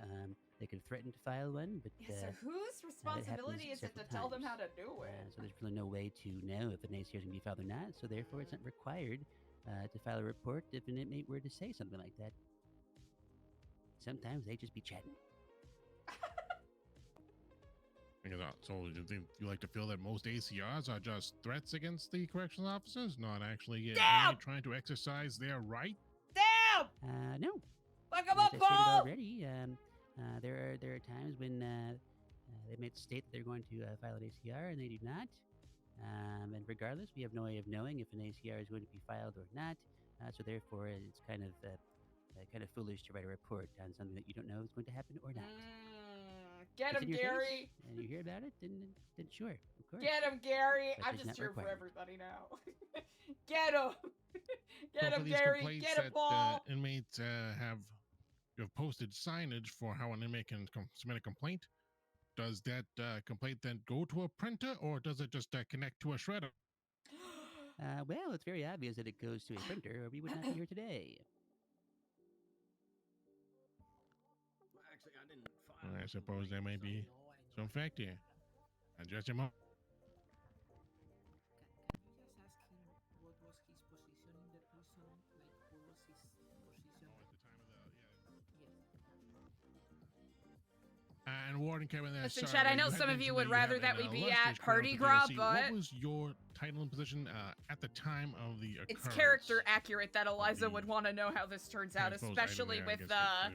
They could threaten to file one, but Yeah, so whose responsibility is it to tell them how to do it? so there's really no way to know if an ACR is going to be filed or not. So therefore, it's not required to file a report if an inmate were to say something like that. Sometimes they just be chatting. So you think you like to feel that most ACRs are just threats against the correctional officers, not actually trying to exercise their right? Damn! No. Fuck 'em As up, I stated Paul! already, there are times when they may state that they're going to file an ACR and they do not. And regardless, we have no way of knowing if an ACR is going to be filed or not. So therefore, it's kind of foolish to write a report on something that you don't know is going to happen or not. Get It's him, in your Gary! face, and you hear about it, then sure, of course. Get him, Gary! But I'm it's just not cheering for required. everybody now. Get him! So Get for him, these Gary! complaints Get him, that, Paul! inmates you have posted signage for how an inmate can submit a complaint. Does that complaint then go to a printer, or does it just connect to a shredder? Well, it's very obvious that it goes to a printer, or we would not be here today. Well, actually, I didn't file. I suppose there may be some fact here. Just a moment. What was his position in the prison? Like, what was his position? And Warden Kevin, Listen, Chad, I know some of you would rather that we be at Party Grub, but what was your title and position at the time of the occurrence? it's character accurate that Eliza would want to know how this turns out, especially with the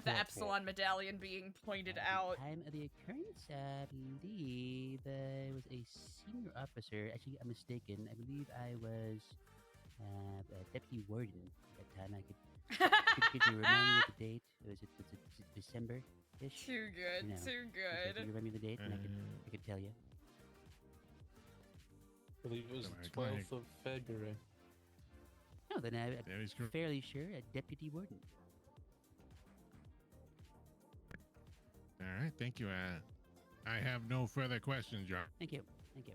Epsilon medallion being pointed out. At the time of the occurrence, I believe I was a senior officer. Actually, I'm mistaken. I believe I was a deputy warden at that time. Could you remind me of the date? Was it December-ish? Too good, too good. Could you remind me of the date, and I could tell you. I believe it was the 12th of February. No, then I'm fairly sure a deputy warden. All right, thank you. I have no further questions, John. Thank you. Thank you.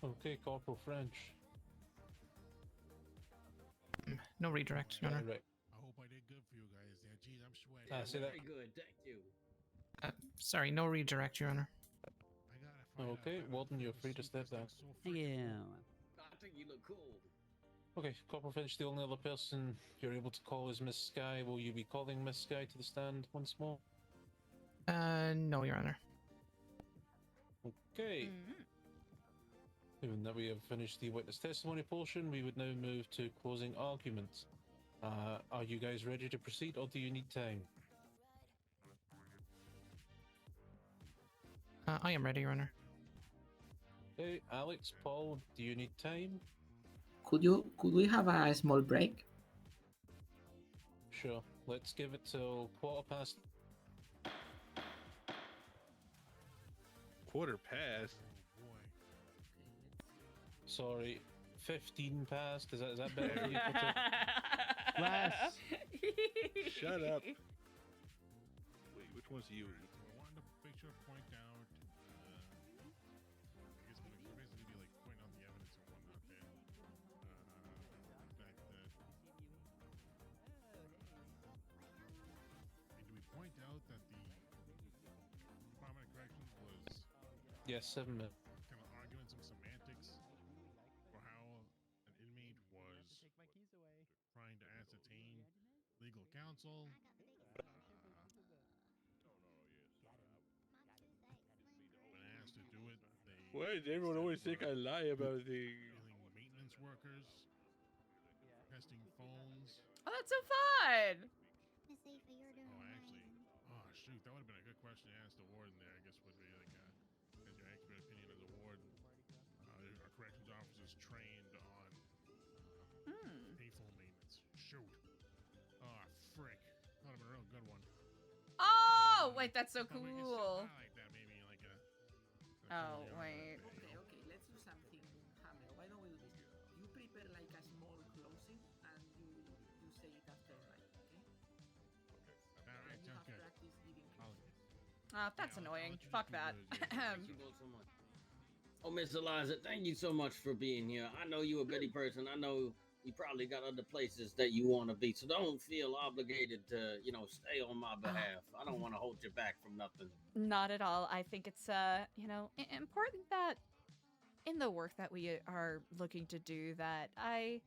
Okay, Corporal French. No redirect, Your Honor. Right. I hope I did good for you guys there. Jeez, I'm sweating. Say that. Very good, thank you. Sorry, no redirect, Your Honor. Okay, Warden, you're free to step down. Thank you. I think you look cool. Okay, Corporal Finch, the only other person you're able to call is Miss Sky. Will you be calling Miss Sky to the stand once more? No, Your Honor. Okay. Given that we have finished the witness testimony portion, we would now move to closing arguments. Are you guys ready to proceed, or do you need time? I am ready, Your Honor. Okay, Alex, Paul, do you need time? Could we have a small break? Sure. Let's give it till 15:15. 15:15? Sorry, 15 past. Is that better for you? Last. Shut up. Wait, which one's you? I wanted to make sure to point out, I guess basically be like pointing out the evidence and whatnot there. The fact that, do we point out that the Department of Corrections was Yes, 7 minutes. kind of arguing some semantics for how an inmate was trying to ascertain legal counsel. When asked to do it, Why does everyone always think I lie about things? maintenance workers, testing phones. Oh, that's so fun! Miss Aoife, you're doing Oh shoot, that would have been a good question to ask the warden there. I guess would be like, as your expert opinion as a warden, are corrections officers trained on payphone maintenance? Shoot. Oh frick. Oh, wait, that's so cool. Oh, wait. Okay, let's do something, Hammer. Why don't we do this? You prepare like a small closing, and you say it after, right? Okay. Alright, You sounds have good. practice giving closing. That's annoying. Fuck that. Thank you both so much. Oh, Miss Eliza, thank you so much for being here. I know you're a busy person. I know you probably got other places that you want to be, so don't feel obligated to, stay on my behalf. I don't want to hold you back from nothing. Not at all. I think it's, important that in the work that we are looking to do that I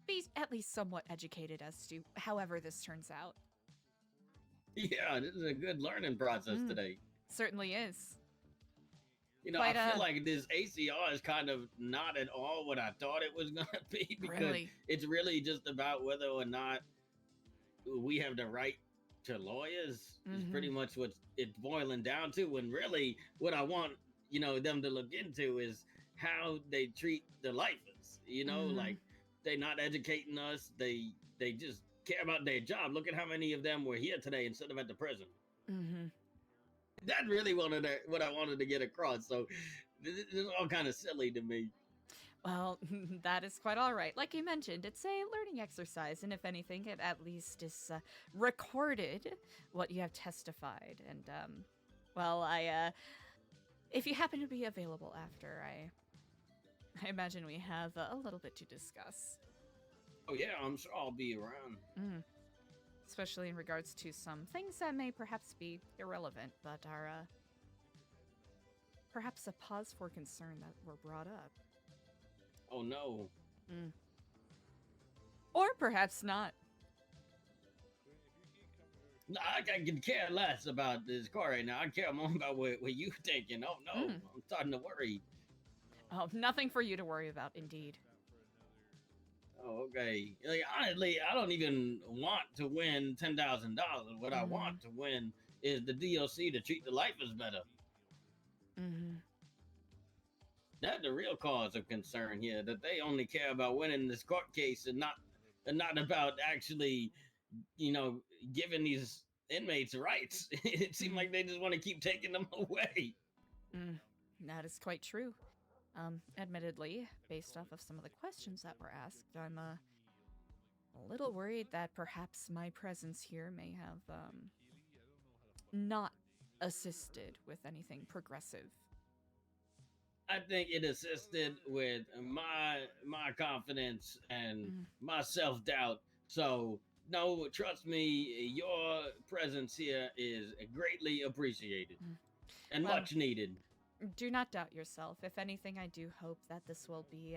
be at least somewhat educated as to however this turns out. Yeah, this is a good learning process today. Certainly is. I feel like this ACR is kind of not at all what I thought it was going to be, because it's really just about whether or not we have the right to lawyers is pretty much what it's boiling down to. When really what I want, them to look into is how they treat the lifers, like they not educating us. They just care about their job. Look at how many of them were here today instead of at the prison. That really what I wanted to get across. So this is all kind of silly to me. Well, that is quite all right. Like you mentioned, it's a learning exercise, and if anything, it at least is recorded what you have testified. And, if you happen to be available after, I imagine we have a little bit to discuss. Oh yeah, I'm sure I'll be around. Especially in regards to some things that may perhaps be irrelevant, but are perhaps a cause for concern that were brought up. Oh no. Or perhaps not. No, I can care less about this car right now. I care more about what you thinking. Oh no, I'm starting to worry. Oh, nothing for you to worry about, indeed. Oh, okay. Like, honestly, I don't even want to win $10,000. What I want to win is the DLC to treat the lifers better. That's the real cause of concern here. That they only care about winning this court case and not about actually, giving these inmates rights. It seems like they just want to keep taking them away. That is quite true. Admittedly, based off of some of the questions that were asked, I'm a little worried that perhaps my presence here may have not assisted with anything progressive. I think it assisted with my confidence and my self-doubt. So, no, trust me, your presence here is greatly appreciated and much needed. Do not doubt yourself. If anything, I do hope that this will be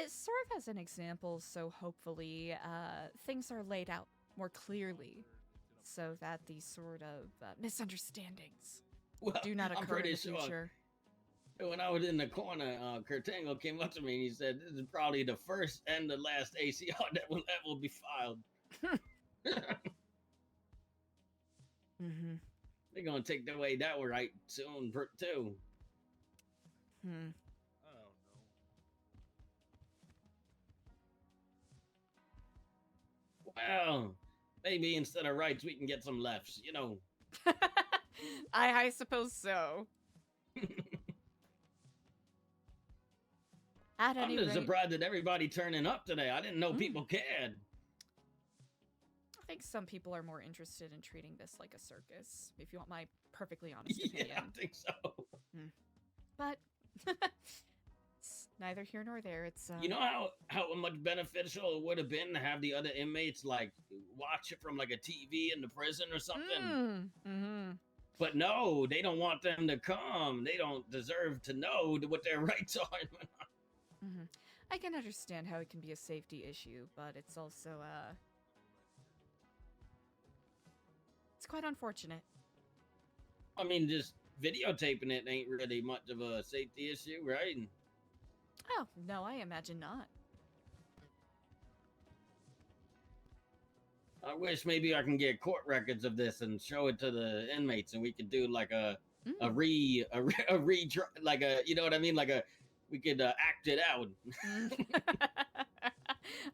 serve as an example, so hopefully things are laid out more clearly so that these sort of misunderstandings do not occur in the future. When I was in the corner, Kurtango came up to me and he said, "This is probably the first and the last ACR that will ever be filed." They're gonna take their way that way right soon, too. Oh no. Well, maybe instead of rights, we can get some lefts, I suppose so. At any I'm just rate, surprised that everybody turning up today. I didn't know people cared. I think some people are more interested in treating this like a circus, if you want my perfectly honest opinion. Yeah, I think so. But it's neither here nor there. It's You know how much beneficial it would have been to have the other inmates like watch it from like a TV in the prison or something. But no, they don't want them to come. They don't deserve to know what their rights are. I can understand how it can be a safety issue, but it's also it's quite unfortunate. I mean, just videotaping it ain't really much of a safety issue, right? Oh, no, I imagine not. I wish maybe I can get court records of this and show it to the inmates, and we could do like a like a, you know what I mean? Like we could act it out.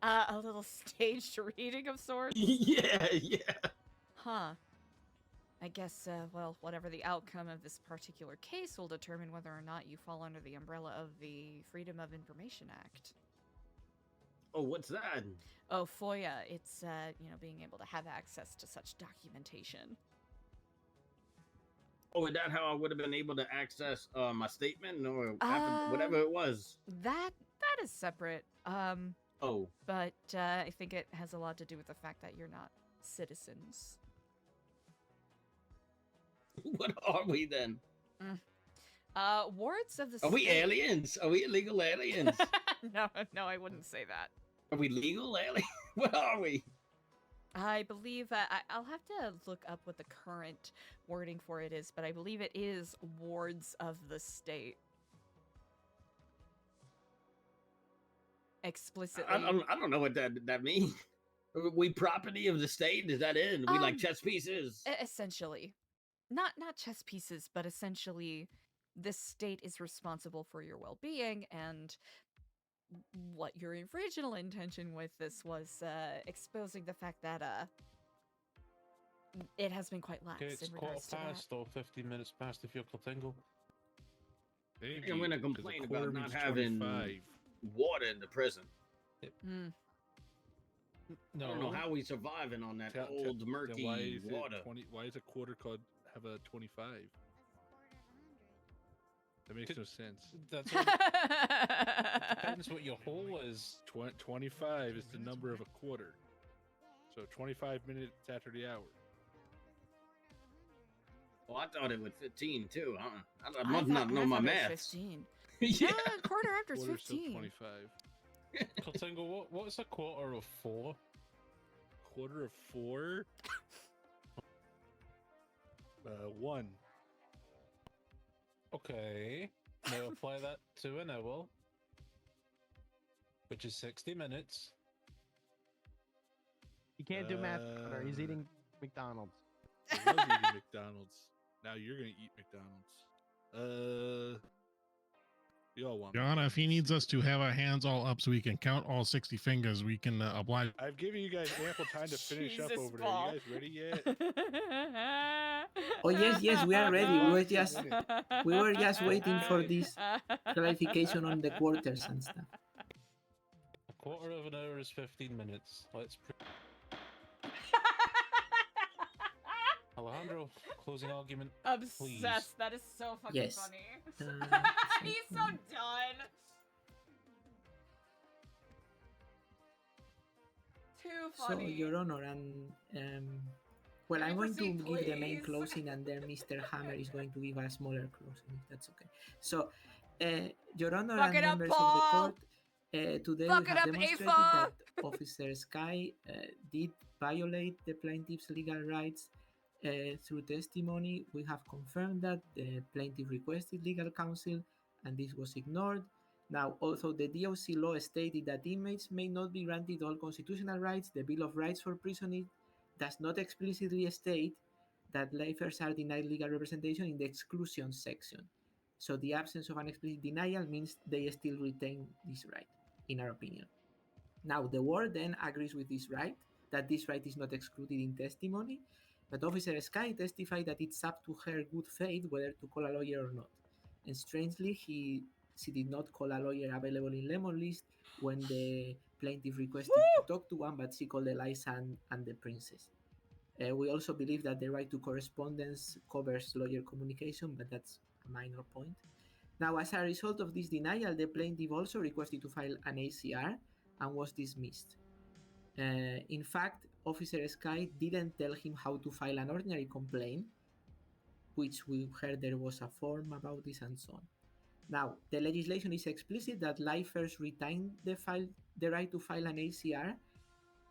A little staged reading of sorts? Yeah. Huh. I guess, well, whatever the outcome of this particular case will determine whether or not you fall under the umbrella of the Freedom of Information Act. Oh, what's that? Oh, FOIA. It's, being able to have access to such documentation. Oh, is that how I would have been able to access my statement or whatever it was? That is separate. Oh. But I think it has a lot to do with the fact that you're not citizens. What are we then? Wards of the Are we state- aliens? Are we illegal aliens? No, I wouldn't say that. Are we legal aliens? What are we? I believe I'll have to look up what the current wording for it is, but I believe it is wards of the state. Explicitly. I don't know what that means. Are we property of the state? Is that it? Are we like chess pieces? Essentially. Not chess pieces, but essentially this state is responsible for your well-being, and what your original intention with this was exposing the fact that it has been quite lax Okay, it's in regards to that. past or 15 minutes past if you're Clotingle. I think I'm gonna complain about not having water in the prison. No. I don't know how we surviving on that old murky water. Why is a quarter called have a 25? That makes no sense. That's what it depends what your hole is. 25 is the number of a quarter. So 25 minutes after the hour. Oh, I thought it was 15 too. I must not know my math. 15. Yeah. Quarter after is Quarter's still 15. 25. Clotingle, what's a quarter of 4? Quarter of 4? 1. Okay. Now apply that to an hour, which is 60 minutes. He can't do math. Or he's eating McDonald's. I was eating McDonald's. Now you're gonna eat McDonald's. You all want? Yana, if he needs us to have our hands all up so we can count all 60 fingers, we can oblige. I've given you guys ample time to finish up over there. You guys ready yet? Oh yes, we are ready. We were just waiting for this clarification on the quarters and stuff. A quarter of an hour is 15 minutes. Let's. Alejandro, closing argument. Obsessed. Please. That is so fucking Yes. funny. He's so done. Too So, funny. Your Honor, and well, Can I'm we going to proceed, give the main please? closing, and then Mr. Hammer is going to give a smaller closing, if that's okay. So, Your Honor Fuck and it up, members of the Paul! court, today Fuck we it have up, demonstrated Afa! that Officer Sky did violate the plaintiff's legal rights. Through testimony, we have confirmed that the plaintiff requested legal counsel, and this was ignored. Now, although the DOC law stated that inmates may not be granted all constitutional rights, the Bill of Rights for prisoners does not explicitly state that lifers are denied legal representation in the exclusion section. So the absence of an explicit denial means they still retain this right, in our opinion. Now, the warden agrees with this right, that this right is not excluded in testimony, but Officer Sky testified that it's up to her good faith whether to call a lawyer or not. And strangely, she did not call a lawyer available in Lemon List when the plaintiff requested to talk to one, but she called Eliza and the princess. We also believe that the right to correspondence covers lawyer communication, but that's a minor point. Now, as a result of this denial, the plaintiff also requested to file an ACR and was dismissed. In fact, Officer Sky didn't tell him how to file an ordinary complaint, which we heard there was a form about this and so on. Now, the legislation is explicit that lifers retain the right to file an ACR,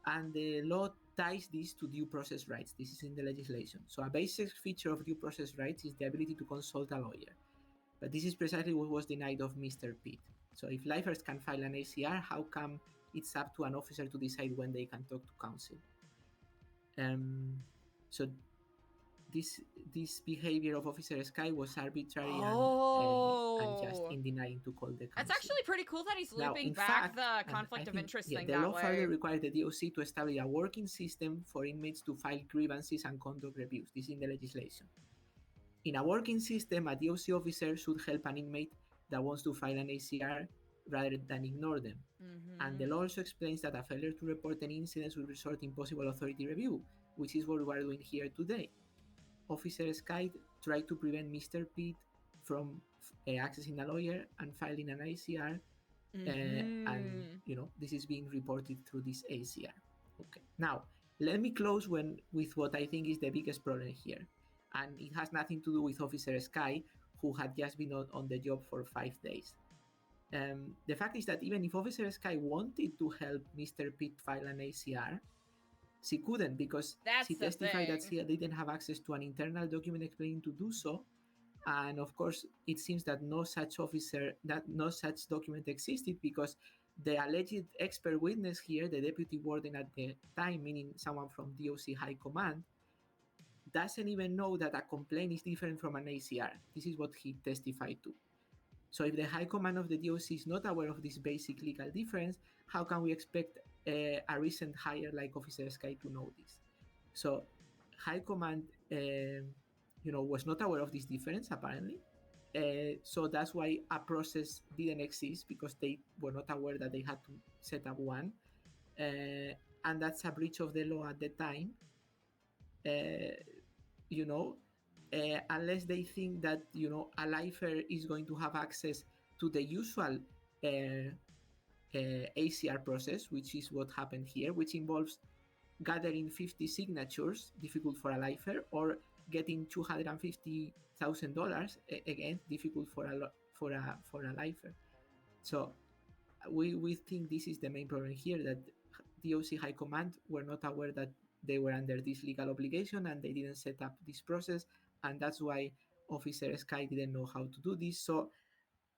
and the law ties this to due process rights. This is in the legislation. So a basic feature of due process rights is the ability to consult a lawyer. But this is precisely what was denied of Mr. Pitt. So if lifers can file an ACR, how come it's up to an officer to decide when they can talk to counsel? So this behavior of Officer Sky was arbitrary and just in denying to call the council. That's actually pretty cool that he's Now, looping in back fact, the and conflict I of think, interest yeah, thing the that law way. further requires the DOC to establish a working system for inmates to file grievances and conduct reviews. This is in the legislation. In a working system, a DOC officer should help an inmate that wants to file an ACR rather than ignore them. And the law also explains that a failure to report any incidents will result in possible authority review, which is what we are doing here today. Officer Sky tried to prevent Mr. Pitt from accessing a lawyer and filing an ACR, and this is being reported through this ACR. Okay, now let me close with what I think is the biggest problem here, and it has nothing to do with Officer Sky, who had just been on the job for 5 days. The fact is that even if Officer Sky wanted to help Mr. Pitt file an ACR, she couldn't, because she testified that she didn't have access to an internal document explaining to do so. And of course, it seems that no such document existed, because the alleged expert witness here, the deputy warden at the time, meaning someone from DOC High Command, doesn't even know that a complaint is different from an ACR. This is what he testified to. So if the High Command of the DOC is not aware of this basic legal difference, how can we expect a recent hire like Officer Sky to know this? So High Command was not aware of this difference, apparently. So that's why a process didn't exist, because they were not aware that they had to set up one. And that's a breach of the law at the time. Unless they think that a lifer is going to have access to the usual ACR process, which is what happened here, which involves gathering 50 signatures, difficult for a lifer, or getting $250,000, again difficult for a lifer. So we think this is the main problem here, that DOC High Command were not aware that they were under this legal obligation, and they didn't set up this process, and that's why Officer Sky didn't know how to do this. So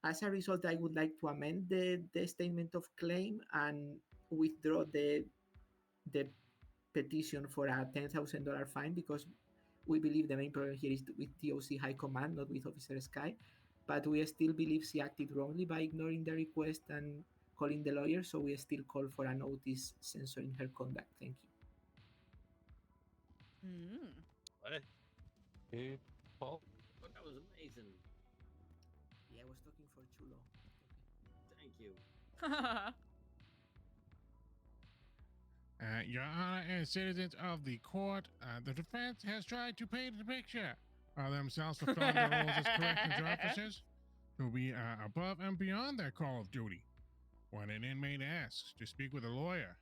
as a result, I would like to amend the statement of claim and withdraw the petition for a $10,000 fine, because we believe the main problem here is with DOC High Command, not with Officer Sky. But we still believe she acted wrongly by ignoring the request and calling the lawyer, so we still call for a notice censoring her conduct. Thank you. Hey, Paul? Oh, that was amazing. Yeah, I was talking for too long. Thank you. Your Honor and citizens of the court, the defense has tried to paint a picture of themselves fulfilling their roles as corrections officers to be above and beyond their call of duty. When an inmate asks to speak with a lawyer,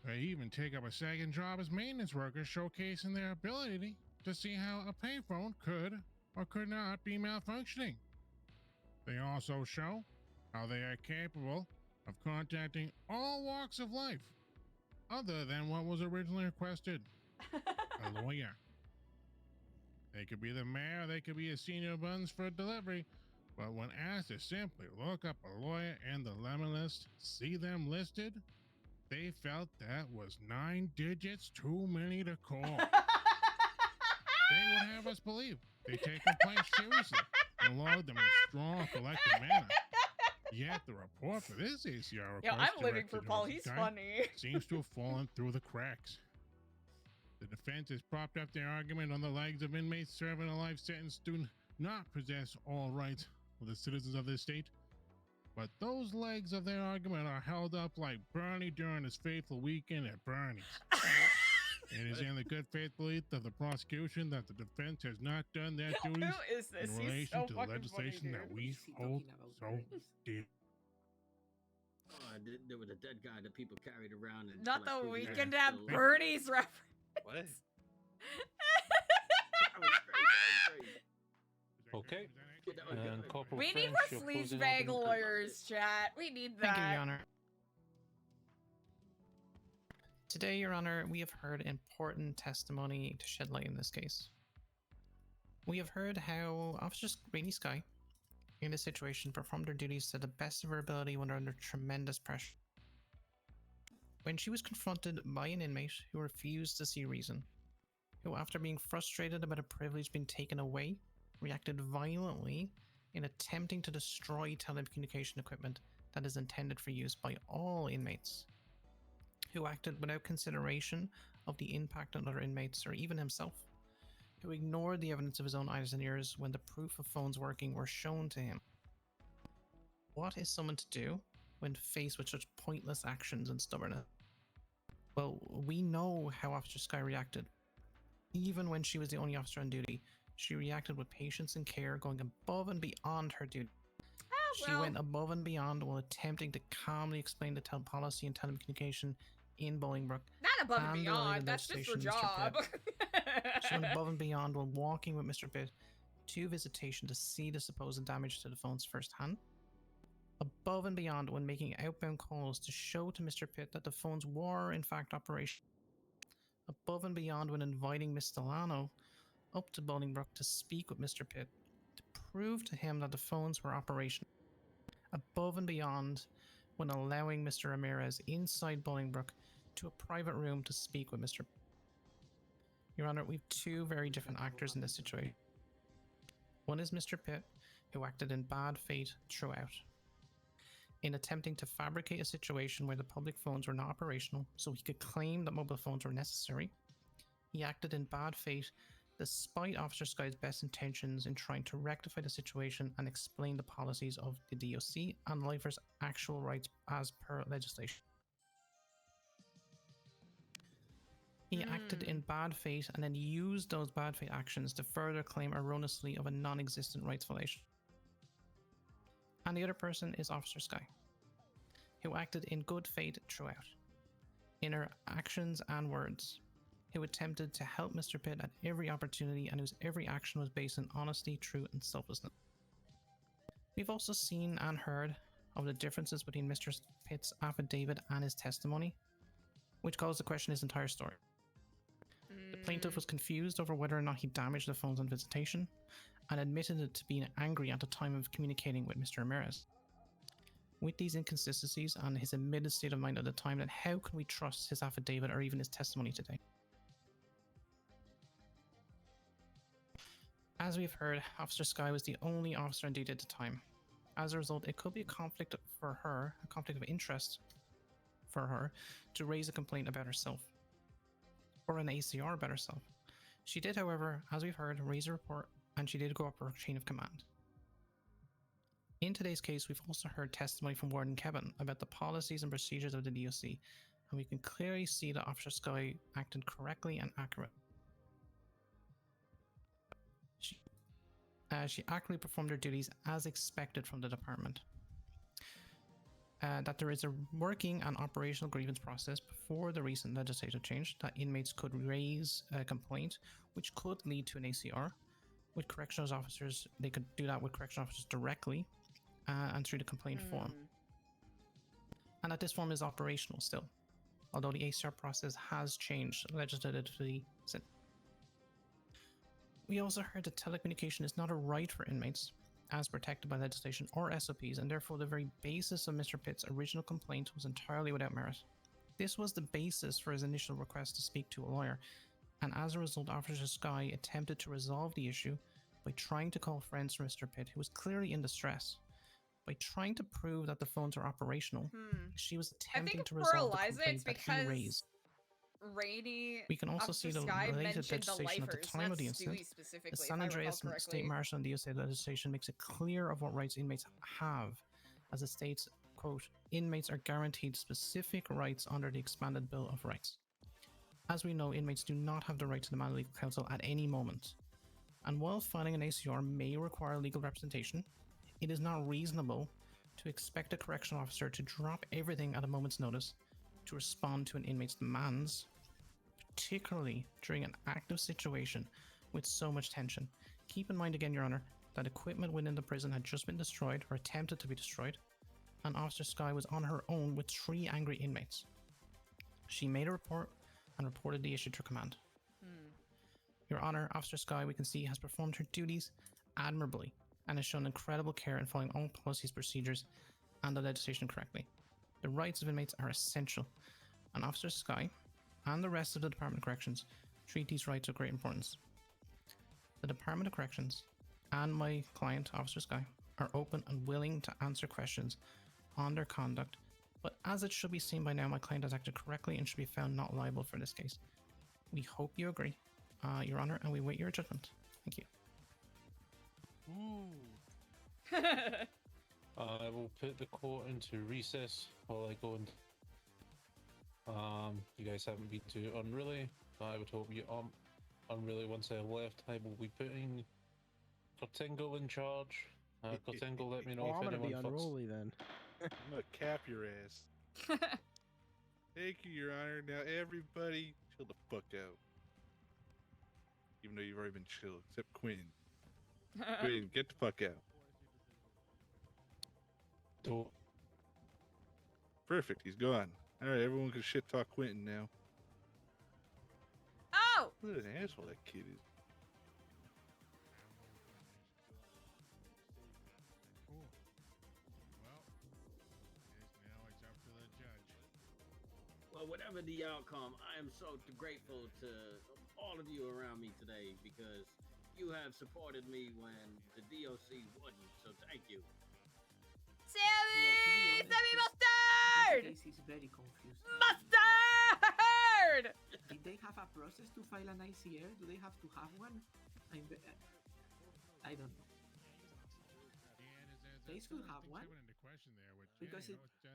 they even take up a second job as maintenance workers, showcasing their ability to see how a payphone could or could not be malfunctioning. They also show how they are capable of contacting all walks of life, other than what was originally requested, a lawyer. They could be the mayor, they could be a senior buns for delivery, but when asked to simply look up a lawyer in the lemon list, see them listed, they felt that was 9 digits too many to call. They would have us believe they take complaints seriously and log them in strong collective manner. Yet the report for this ACR request I'm living for directed Paul. towards He's the guy funny. seems to have fallen through the cracks. The defense has propped up their argument on the legs of inmates serving a life sentence do not possess all rights of the citizens of this state. But those legs of their argument are held up like Bernie during his fateful weekend at Bernie's. It is in the good faith belief of the prosecution that the defense has not done their duties Who is this? in He's relation so to the fucking legislation funny, that dude. we hold so dear. Oh, there was a dead guy that people carried around. And Not the collected weekend and at still- Bernie's reference. What? Okay. And Corporal We need French, more your closing sleazebag argument. lawyers, chat. We need that. Thank you, Your Honor. Today, Your Honor, we have heard important testimony to shed light in this case. We have heard how Officer Rainy Sky, in this situation, performed her duties to the best of her ability when under tremendous pressure. When she was confronted by an inmate who refused to see reason, who, after being frustrated about a privilege being taken away, reacted violently in attempting to destroy telecommunication equipment that is intended for use by all inmates, who acted without consideration of the impact on other inmates or even himself, who ignored the evidence of his own eyes and ears when the proof of phones working were shown to him. What is someone to do when faced with such pointless actions and stubbornness? Well, we know how Officer Sky reacted. Even when she was the only officer on duty, she reacted with patience and care, going above and beyond her duty. She went above and beyond while attempting to calmly explain the policy and telecommunication in Bolingbrook. Not above and the beyond, related that's just her legislation, Mr. job. Pitt. She went above and beyond while walking with Mr. Pitt to visitation to see the supposed damage to the phones firsthand. Above and beyond when making outbound calls to show to Mr. Pitt that the phones were in fact operational. Above and beyond when inviting Miss Stellano up to Bolingbrook to speak with Mr. Pitt to prove to him that the phones were operational. Above and beyond when allowing Mr. Ramirez inside Bolingbrook to a private room to speak with Mr. Pitt. Your Honor, we've two very different actors in this situation. One is Mr. Pitt, who acted in bad faith throughout, in attempting to fabricate a situation where the public phones were not operational so he could claim that mobile phones were necessary. He acted in bad faith despite Officer Sky's best intentions in trying to rectify the situation and explain the policies of the DOC and lifers' actual rights as per legislation. He acted in bad faith and then used those bad faith actions to further claim erroneously of a non-existent rights violation. And the other person is Officer Sky, who acted in good faith throughout, in her actions and words, who attempted to help Mr. Pitt at every opportunity and whose every action was based on honesty, truth, and selflessness. We've also seen and heard of the differences between Mr. Pitt's affidavit and his testimony, which calls to question his entire story. The plaintiff was confused over whether or not he damaged the phones on visitation, and admitted to being angry at the time of communicating with Mr. Ramirez. With these inconsistencies and his admitted state of mind at the time, then how can we trust his affidavit or even his testimony today? As we've heard, Officer Sky was the only officer on duty at the time. As a result, it could be a conflict for her, a conflict of interest for her, to raise a complaint about herself, or an ACR about herself. She did, however, as we've heard, raise a report, and she did go up her chain of command. In today's case, we've also heard testimony from Warden Gabbin about the policies and procedures of the DOC, and we can clearly see that Officer Sky acted correctly and accurately. She accurately performed her duties as expected from the department. That there is a working and operational grievance process before the recent legislative change that inmates could raise a complaint, which could lead to an ACR. With corrections officers, they could do that with corrections officers directly and through the complaint form. And that this form is operational still, although the ACR process has changed legislatively since. We also heard that telecommunication is not a right for inmates, as protected by legislation or SOPs, and therefore the very basis of Mr. Pitt's original complaint was entirely without merit. This was the basis for his initial request to speak to a lawyer, and as a result, Officer Sky attempted to resolve the issue by trying to call friends from Mr. Pitt, who was clearly in distress. By trying to prove that the phones are operational, she was attempting to resolve the complaint that he raised. We can also see the related legislation at the time of the incident. The San Andreas State Marshal and DOC legislation makes it clear of what rights inmates have, as it states, quote, inmates are guaranteed specific rights under the expanded Bill of Rights. As we know, inmates do not have the right to demand legal counsel at any moment. And while filing an ACR may require legal representation, it is not reasonable to expect a correctional officer to drop everything at a moment's notice to respond to an inmate's demands, particularly during an active situation with so much tension. Keep in mind again, Your Honor, that equipment within the prison had just been destroyed or attempted to be destroyed, and Officer Sky was on her own with 3 angry inmates. She made a report and reported the issue to command. Your Honor, Officer Sky, we can see, has performed her duties admirably and has shown incredible care in following all policies, procedures, and the legislation correctly. The rights of inmates are essential, and Officer Sky and the rest of the Department of Corrections treat these rights of great importance. The Department of Corrections and my client, Officer Sky, are open and willing to answer questions on their conduct, but as it should be seen by now, my client has acted correctly and should be found not liable for this case. We hope you agree, Your Honor, and we wait your judgment. Thank you. I will put the court into recess while I go and. You guys haven't been too unruly. I would hope you unruly once I left. I will be putting Cortingo in charge. Cortingo, let me know if I'm gonna anyone be unruly then. I'm gonna cap your ass. Thank you, Your Honor. Now everybody chill the fuck out. Even though you've already been chill, except Quentin. Quentin, get the fuck out. Don't. Perfect, he's gone. Alright, everyone can shit talk Quentin now. Oh! What an asshole that kid is. Cool. Well, now it's up to the judge. Well, whatever the outcome, I am so grateful to all of you around me today because you have supported me when the DOC wouldn't. So thank you. Sammy! Sammy Mustard! This case is very confusing. Mustard! Did they have a process to file an ICR? Do they have to have one? I don't know. They should have one. Because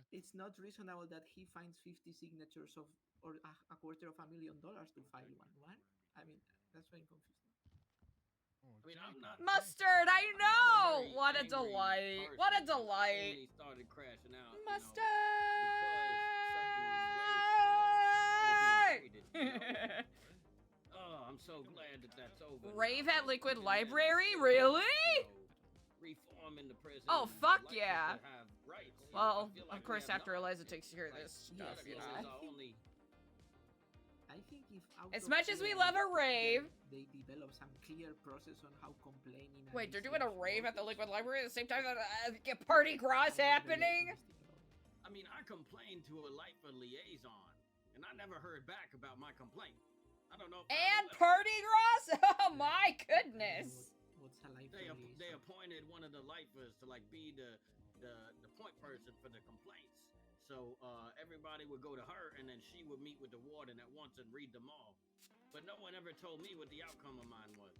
it's not reasonable that he finds 50 signatures of or a $250,000 to file one. What? I mean, that's why I'm confused. I mean, I'm not Mustard, I know! What a delight. What a delight. Started crashing out. Mustard! Oh, I'm so glad that that's over. Rave at Liquid Library? Really? Reforming the prison. Oh, fuck Like yeah. to have rights. Well, I feel of like we course, have after not. Eliza takes care of this stuff, you know. I think if out As of much as we fear love a rave. they develop some clear process on how complaining. and Wait, they're ICR doing a should rave work. at the Liquid Library at the same time that a party cross happening? I mean, I complained to a lifer liaison, and I never heard back about my complaint. I don't know. And party cross? Oh my goodness. What's a lifer They liaison? appointed one of the lifers to like be the point person for the complaints. So everybody would go to her, and then she would meet with the warden at once and read them all. But no one ever told me what the outcome of mine was.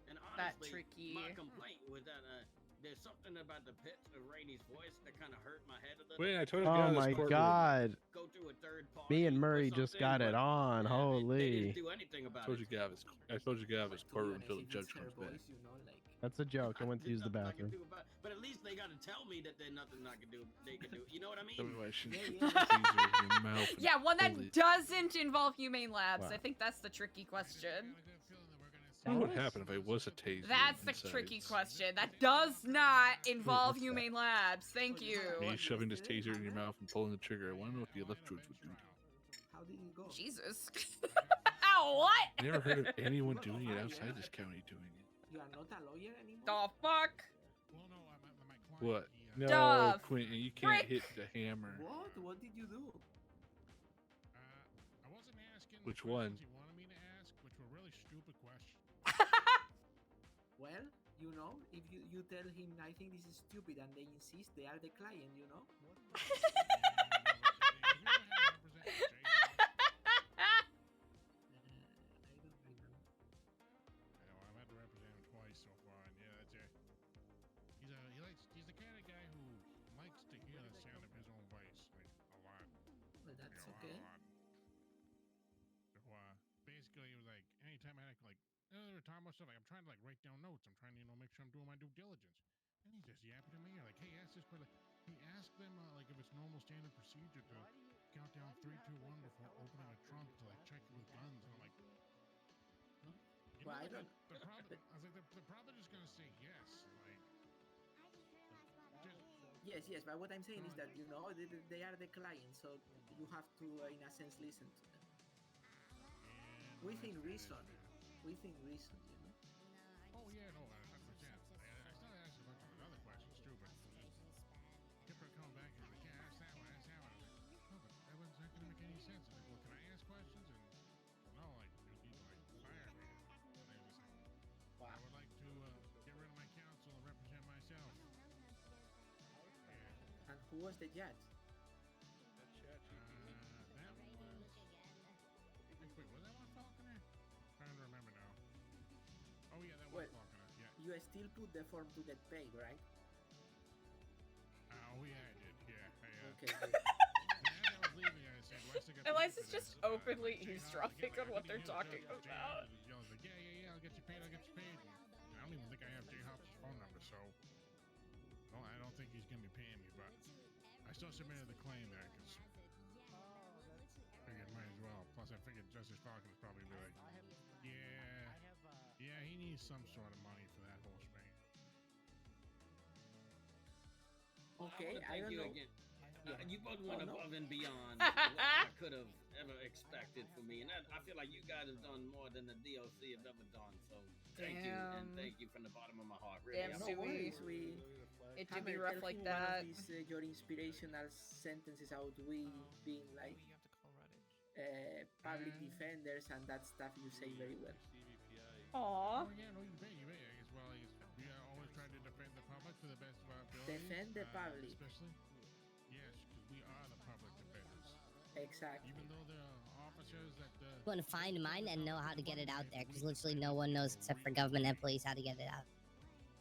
And That honestly, tricky. my complaint was that there's something about the pitch of Rainey's voice that kind of hurt my head a little. Wait, I told him Oh my god. Go through a third party. Me and Murray just got it on. They Holy. didn't do anything about I told it. you I told you Gavis courtroom until the judge comes back. That's a joke. I went to use the bathroom. But at least they got to tell me that there's nothing I can do. They can do. You know what I mean? Tell me why I shouldn't put tasers in your mouth and Yeah, one that hold it. doesn't involve humane labs. Wow. I think that's the tricky question. What would happen if I was a taser? That's the inside? tricky question. That does not involve humane labs. Thank you. Me shoving this taser in your mouth and pulling the trigger. I want to know what the electrodes would do. How did it go? Jesus. Ow, what? I never heard of anyone doing it outside this county doing it. You are not a lawyer anymore? The fuck? What? No, Duff. Quentin, you can't Frick. hit the hammer. What? What did you do? I wasn't asking the Which one? questions you wanted me to ask, which were really stupid questions. Well, you know, if you tell him, I think this is stupid, and they insist, they are the client, you know? I've had to represent him twice so far, and yeah, that's it. He's the kind of guy who likes to hear the sound of his own voice, like a lot. Well, that's Like, okay. a lot. So, basically, it was like anytime I had to, like, they were talking about stuff, like I'm trying to like write down notes. I'm trying to make sure I'm doing my due diligence. And he's just yapping at me, like, hey, ask this question. He asked them like if it's normal standard procedure to count down 3, 2, 1 before opening a trunk to like check it with guns. And I'm like, you Well, I know, don't- they're probably, I was like, they're probably just gonna say yes. Like, Yes, but what I'm saying is that, you know, they are the client, so you have to, in a sense, listen to them. Within reason. Within reason, you know? oh yeah, no, 100%. I started asking a bunch of other questions too, but he kept on coming back and he's like, yeah, ask that one, ask that one. I was like, no, but that one's not gonna make any sense. I'm like, well, can I ask questions? And Who was the judge? Wait, was that one Falconer? I'm trying to remember now. Oh yeah, that Well, was Falconer. Yeah. You still put the form to get paid, right? Oh yeah, I did. Yeah. Okay. As I was leaving, I said, "Well, I still got to Eliza's pay for just this." openly Jay eavesdropping on what they're talking Jay about. Yells like, yeah, I'll get you paid. And I don't even think I have Jay Hop's phone number, so well, I don't think he's gonna be paying me, but I still submitted the claim there because figured might as well. Plus, I figured Justice Falcon's probably be like, yeah, he needs some sort of money for that whole shebang. Okay, I don't you know. again. Yeah. You both went Oh, no. above and beyond what I could have ever expected for me, and I feel like you guys have done more than the DLC have ever done. So thank you, and Damn. thank you from the bottom of my heart. Really, Damn, I'm Stewie. We It could be Hammer, rough tell like him that. One of these, your inspirational sentences about we being like public defenders and that stuff you say very well. Aww. Oh yeah, no, you bet. I guess, well, we always try to defend the public to the best of our ability. Defend the public. Especially, yes, because we are the public defenders. Exactly. Even though the officers that You want to find mine and know how to get it out there, because literally no one knows except for government employees how to get it out.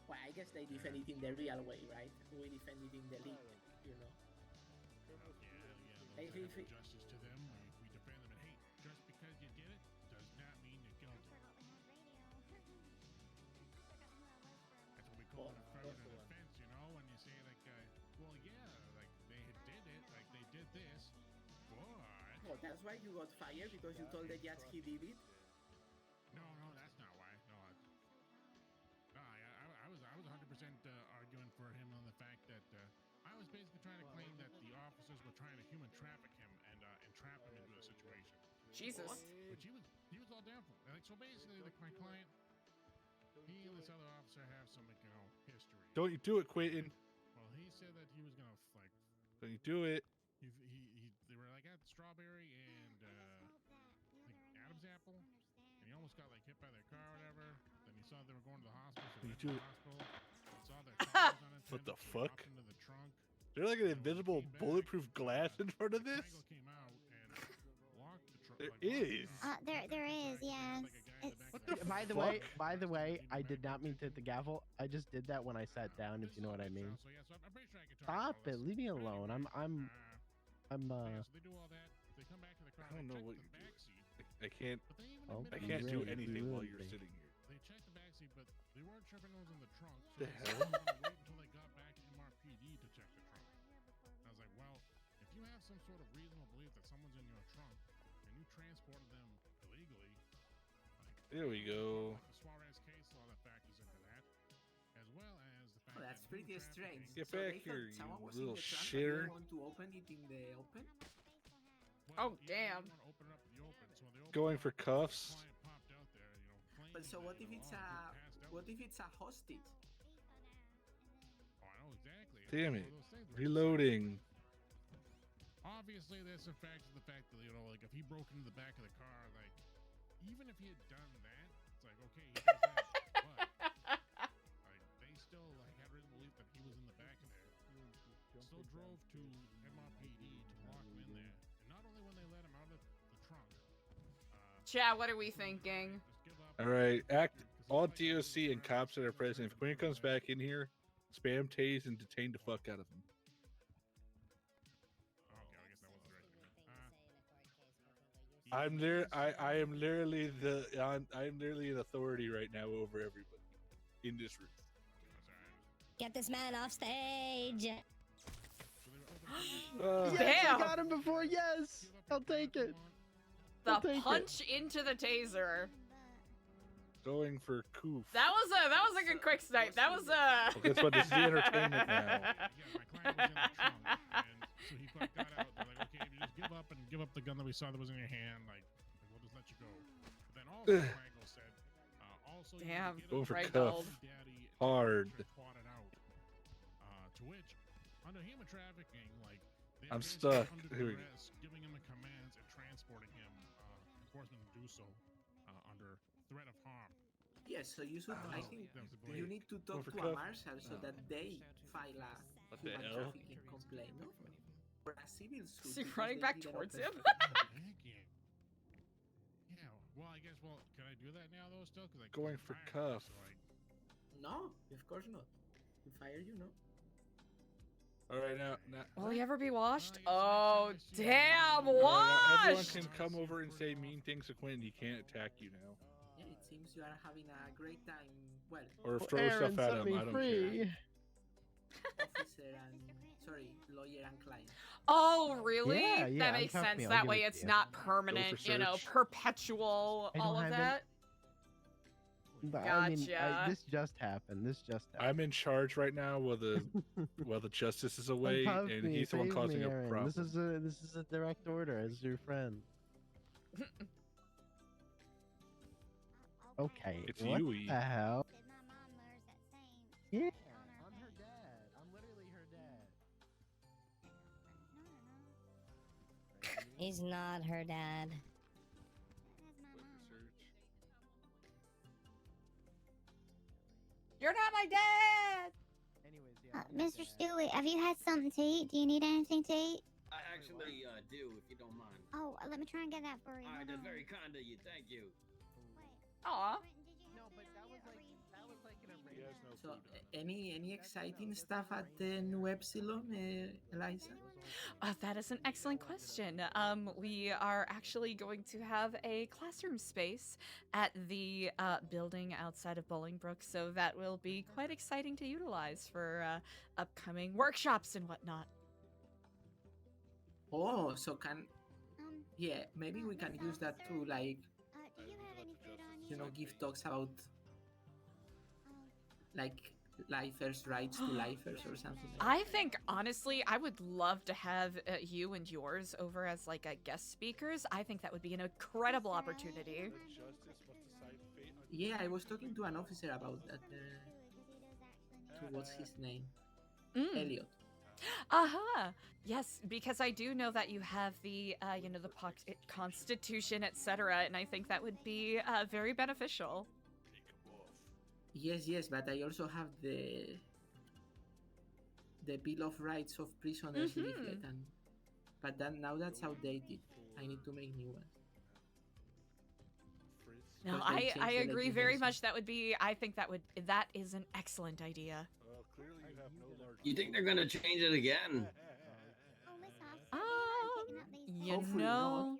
Well, I guess they defend it in the real way, right? We defend it in the league, you know. Yeah, those that have justice to them, we defend them. And hey, just because you did it does not mean you're guilty. That's what we call an affirmative defense, you know, when you say like, well, yeah, like they did it, like they did this, but. Oh, that's why you got fired, because you told the judge he did it? No, that's not why. No, I was 100% arguing for him on the fact that I was basically trying to claim that the officers were trying to human traffic him and trap him into a situation. Jesus. Which he was all down for. Like, so basically, like my client, he and this other officer have some, like, you know, history. Don't you do it, Quentin? Well, he said that he was gonna like. Don't you do it? They were like at Strawberry and like Adam's Apple, and he almost got like hit by their car or whatever. Then he saw they were going to the hospital. So You he went to do the it. hospital. He saw their car was unattended. What the so he fuck? hopped into the trunk. Is there like an invisible bulletproof glass in front of this? Came out and locked the trunk. There is. There is, yes. By the way, I did not mean to hit the gavel. I just did that when I sat down, if you know what I mean. So yeah, so I'm pretty sure I can talk. Stop it! Leave me alone. I'm So they do all that. They come back to the car. I don't know what the you back do. seat. I can't. Oh, I you can't do really- anything you while really you're think. sitting here. They checked the back seat, but they weren't sure if anyone was in the trunk. So The they hell? said they were gonna wait until they got back to MRPD to check the trunk. And I was like, well, if you have some sort of reasonable belief that someone's in your trunk and you transported them illegally, like, There we go. like the Suarez case law that factors into that, as well as the fact Oh, that's that pretty human strange. trafficking- Get So back they here, thought someone you was little in the trunk, but shitter. they didn't want to open it in the open? Oh, damn. Going for cuffs. But so what if it's a hostage? Oh, I know exactly. Damn It's it. one of those things where it's like, Reloading. obviously, there's the fact that, you know, like if he broke into the back of the car, like even if he had done that, it's like okay, he does that, but like they still like had reason to believe that he was in the back of there. Still drove to MRPD to lock him in there, and not only when they let him out of the trunk. Chat, what are we thinking? All right, all DOC and cops that are present. If Quinn comes back in here, spam tase and detain the fuck out of him. I'm there. I am literally I'm literally an authority right now over everybody in this room. Get this man off stage. Yes, Damn. I got him before. Yes, I'll take it. The I'll take it. punch into the taser. Going for Koof. That was a good quick snipe. That was a. Well, guess what? This is the entertainment now. So he got out. They're like, okay, if you just give up the gun that we saw that was in your hand, like we'll just let you go. But then also, Frankel said, also you Damn. need to get Going up for and cuff. Daddy Hard. trotted out. To which, under human trafficking, like they're I'm basically stuck. under Here we go. duress, giving him the commands and transporting him. Enforcement to do so under threat of harm. Yes, so you should. I think that was the you blade. need to talk for to a cuff. marshal so that they file What the human hell? trafficking complaint, no? For a civil suit. Is he because running they back didn't towards open him? Yeah, well, I guess, can I do that now, though, still? Because I Going for cuff. No, of course not. To fire you, no. All right, now. Will he ever be washed? Oh, damn, All right, now everyone washed! can come over and say mean things to Quinn. He can't attack you now. Yeah, it seems you are having a great time. Well, Or throw stuff at him. I don't care. officer and lawyer and client. Oh, really? Yeah, yeah, that makes uncuff sense. me, I'll That give way it to it's you. not permanent, for you know, search. perpetual, I all don't of have that. But, I mean, Gotcha. this just happened. This just happened. I'm in charge right now while the justice is away, Uncuff and me, he's the one save causing me, a Aaron. problem. This is a direct order as your friend. Okay. It's what Yui. the hell? Yeah. I'm her dad. I'm literally her dad. He's not her dad. You're not my dad! Anyways, Mr. Stewie, have you had something to eat? Do you need anything to eat? I actually do, if you don't mind. Oh, let me try and get that for you. Alright, that's very kind of you. Thank you. Aw. No, but that was like an arrangement. So, any exciting stuff at the New Epsilon, Eliza? That is an excellent question. We are actually going to have a classroom space at the building outside of Bolingbrook, so that will be quite exciting to utilize for upcoming workshops and whatnot. Oh, so yeah, maybe we can use that to, like, Do you have any food on you? give talks about, like, lifers' rights to lifers or something like that. I think, honestly, I would love to have you and yours over as, like, guest speakers. I think that would be an incredible opportunity. Yeah, I was talking to an officer about that. To what's his name? Elliot. Yes, because I do know that you have the, the Constitution, etc., and I think that would be very beneficial. Yes, but I also have the Bill of Rights of Prisoners leaflet, but now that's outdated. I need to make new ones. No, Because they I changed the agree very legislation. much. That is an excellent idea. Clearly you have no large. You think they're gonna change it again? You Hopefully know,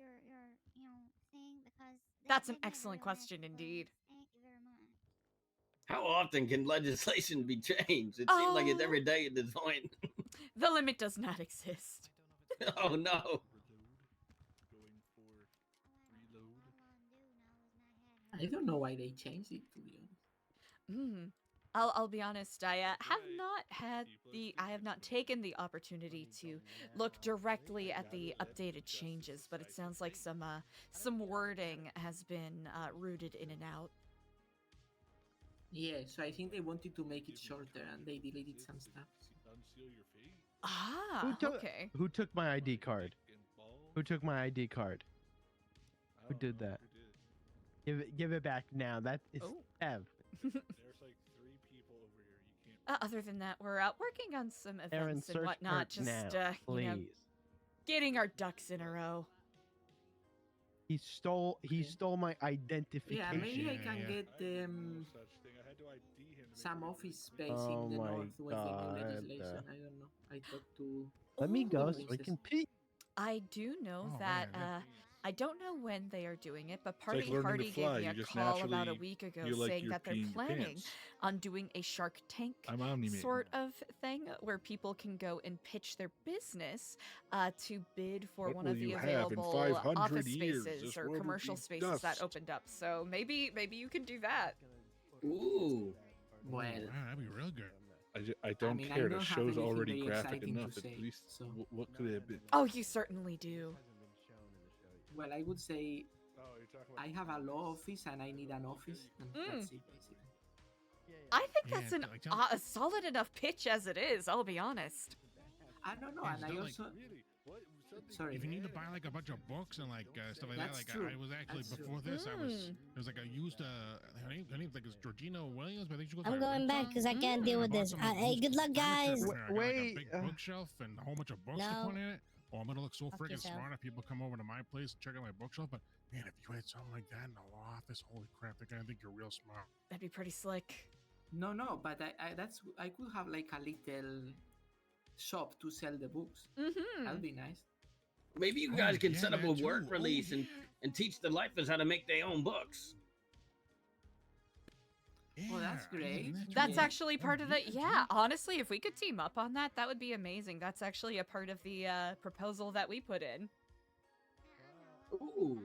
thing because that's an excellent question indeed. Thank you very much. How often can legislation be changed? It seems like it's every day at this point. The limit does not exist. Oh no. I don't know why they changed it, to be honest. I'll be honest. I have not taken the opportunity to look directly at the updated changes, but it sounds like some wording has been rooted in and out. Yeah, so I think they wanted to make it shorter and they deleted some stuff. Okay. Who took my ID card? Who took my ID card? Who did that? Give it back now. That is Ev. There's like 3 people over here. You can't. Other than that, we're working on some events Aaron, and search whatnot. Kurt now, Just please. Getting our ducks in a row. He stole my identification. Yeah, maybe I can get some office space Oh in the my north with the God. new legislation. I don't know. I talked to. Let me go so I Princess. can pee. I do know Oh, that man, I don't know when they are doing it, but It's like Party learning to Hardy fly, gave me you a just call about a naturally week ago feel like saying you're that they're peeing your planning pants. on doing a Shark Tank I'm Omni-Man. sort of thing where people can go and pitch their business to bid for What one will of the you have in available 500 office years? spaces This or world will commercial be spaces that dust. opened up. So maybe you can do that. Ooh. Well, Wow, that'd be real good. I don't mean, I care. don't The have show's anything already very graphic exciting to enough. At say, least, so- what could it have been? Oh, you certainly do. Well, I would say Oh, you're talking about I have a law office and I need an office, and that's it basically. I think Yeah, that's like a solid enough pitch as it is. I'll be honest. I don't know, Yeah, and it's I not like- also Really? What? Sorry. If you need to buy like a bunch of books and like stuff like That's that, like true. I was actually That's true. before this, I was it was like I used her name's like it's Georgina Williams, but I think she goes. I'm by going back Rachel. because I can't deal I with bought this. some Hey, good luck, furniture guys. for her. I got like a big bookshelf and a whole bunch of books to No. put in it. Oh, I'm gonna look so Fuck freaking yourself. smart if people come over to my place and check out my bookshelf. But man, if you had something like that in the office, holy crap, they're gonna think you're real smart. That'd be pretty slick. No, but I could have like a little shop to sell the books. Mm-hmm. That'd be nice. Maybe you guys can set up a work release and teach the lifers how to make their own books. Well, that's great. That's actually part of the. Yeah, honestly, if we could team up on that, that would be amazing. That's actually a part of the proposal that we put in. Ooh.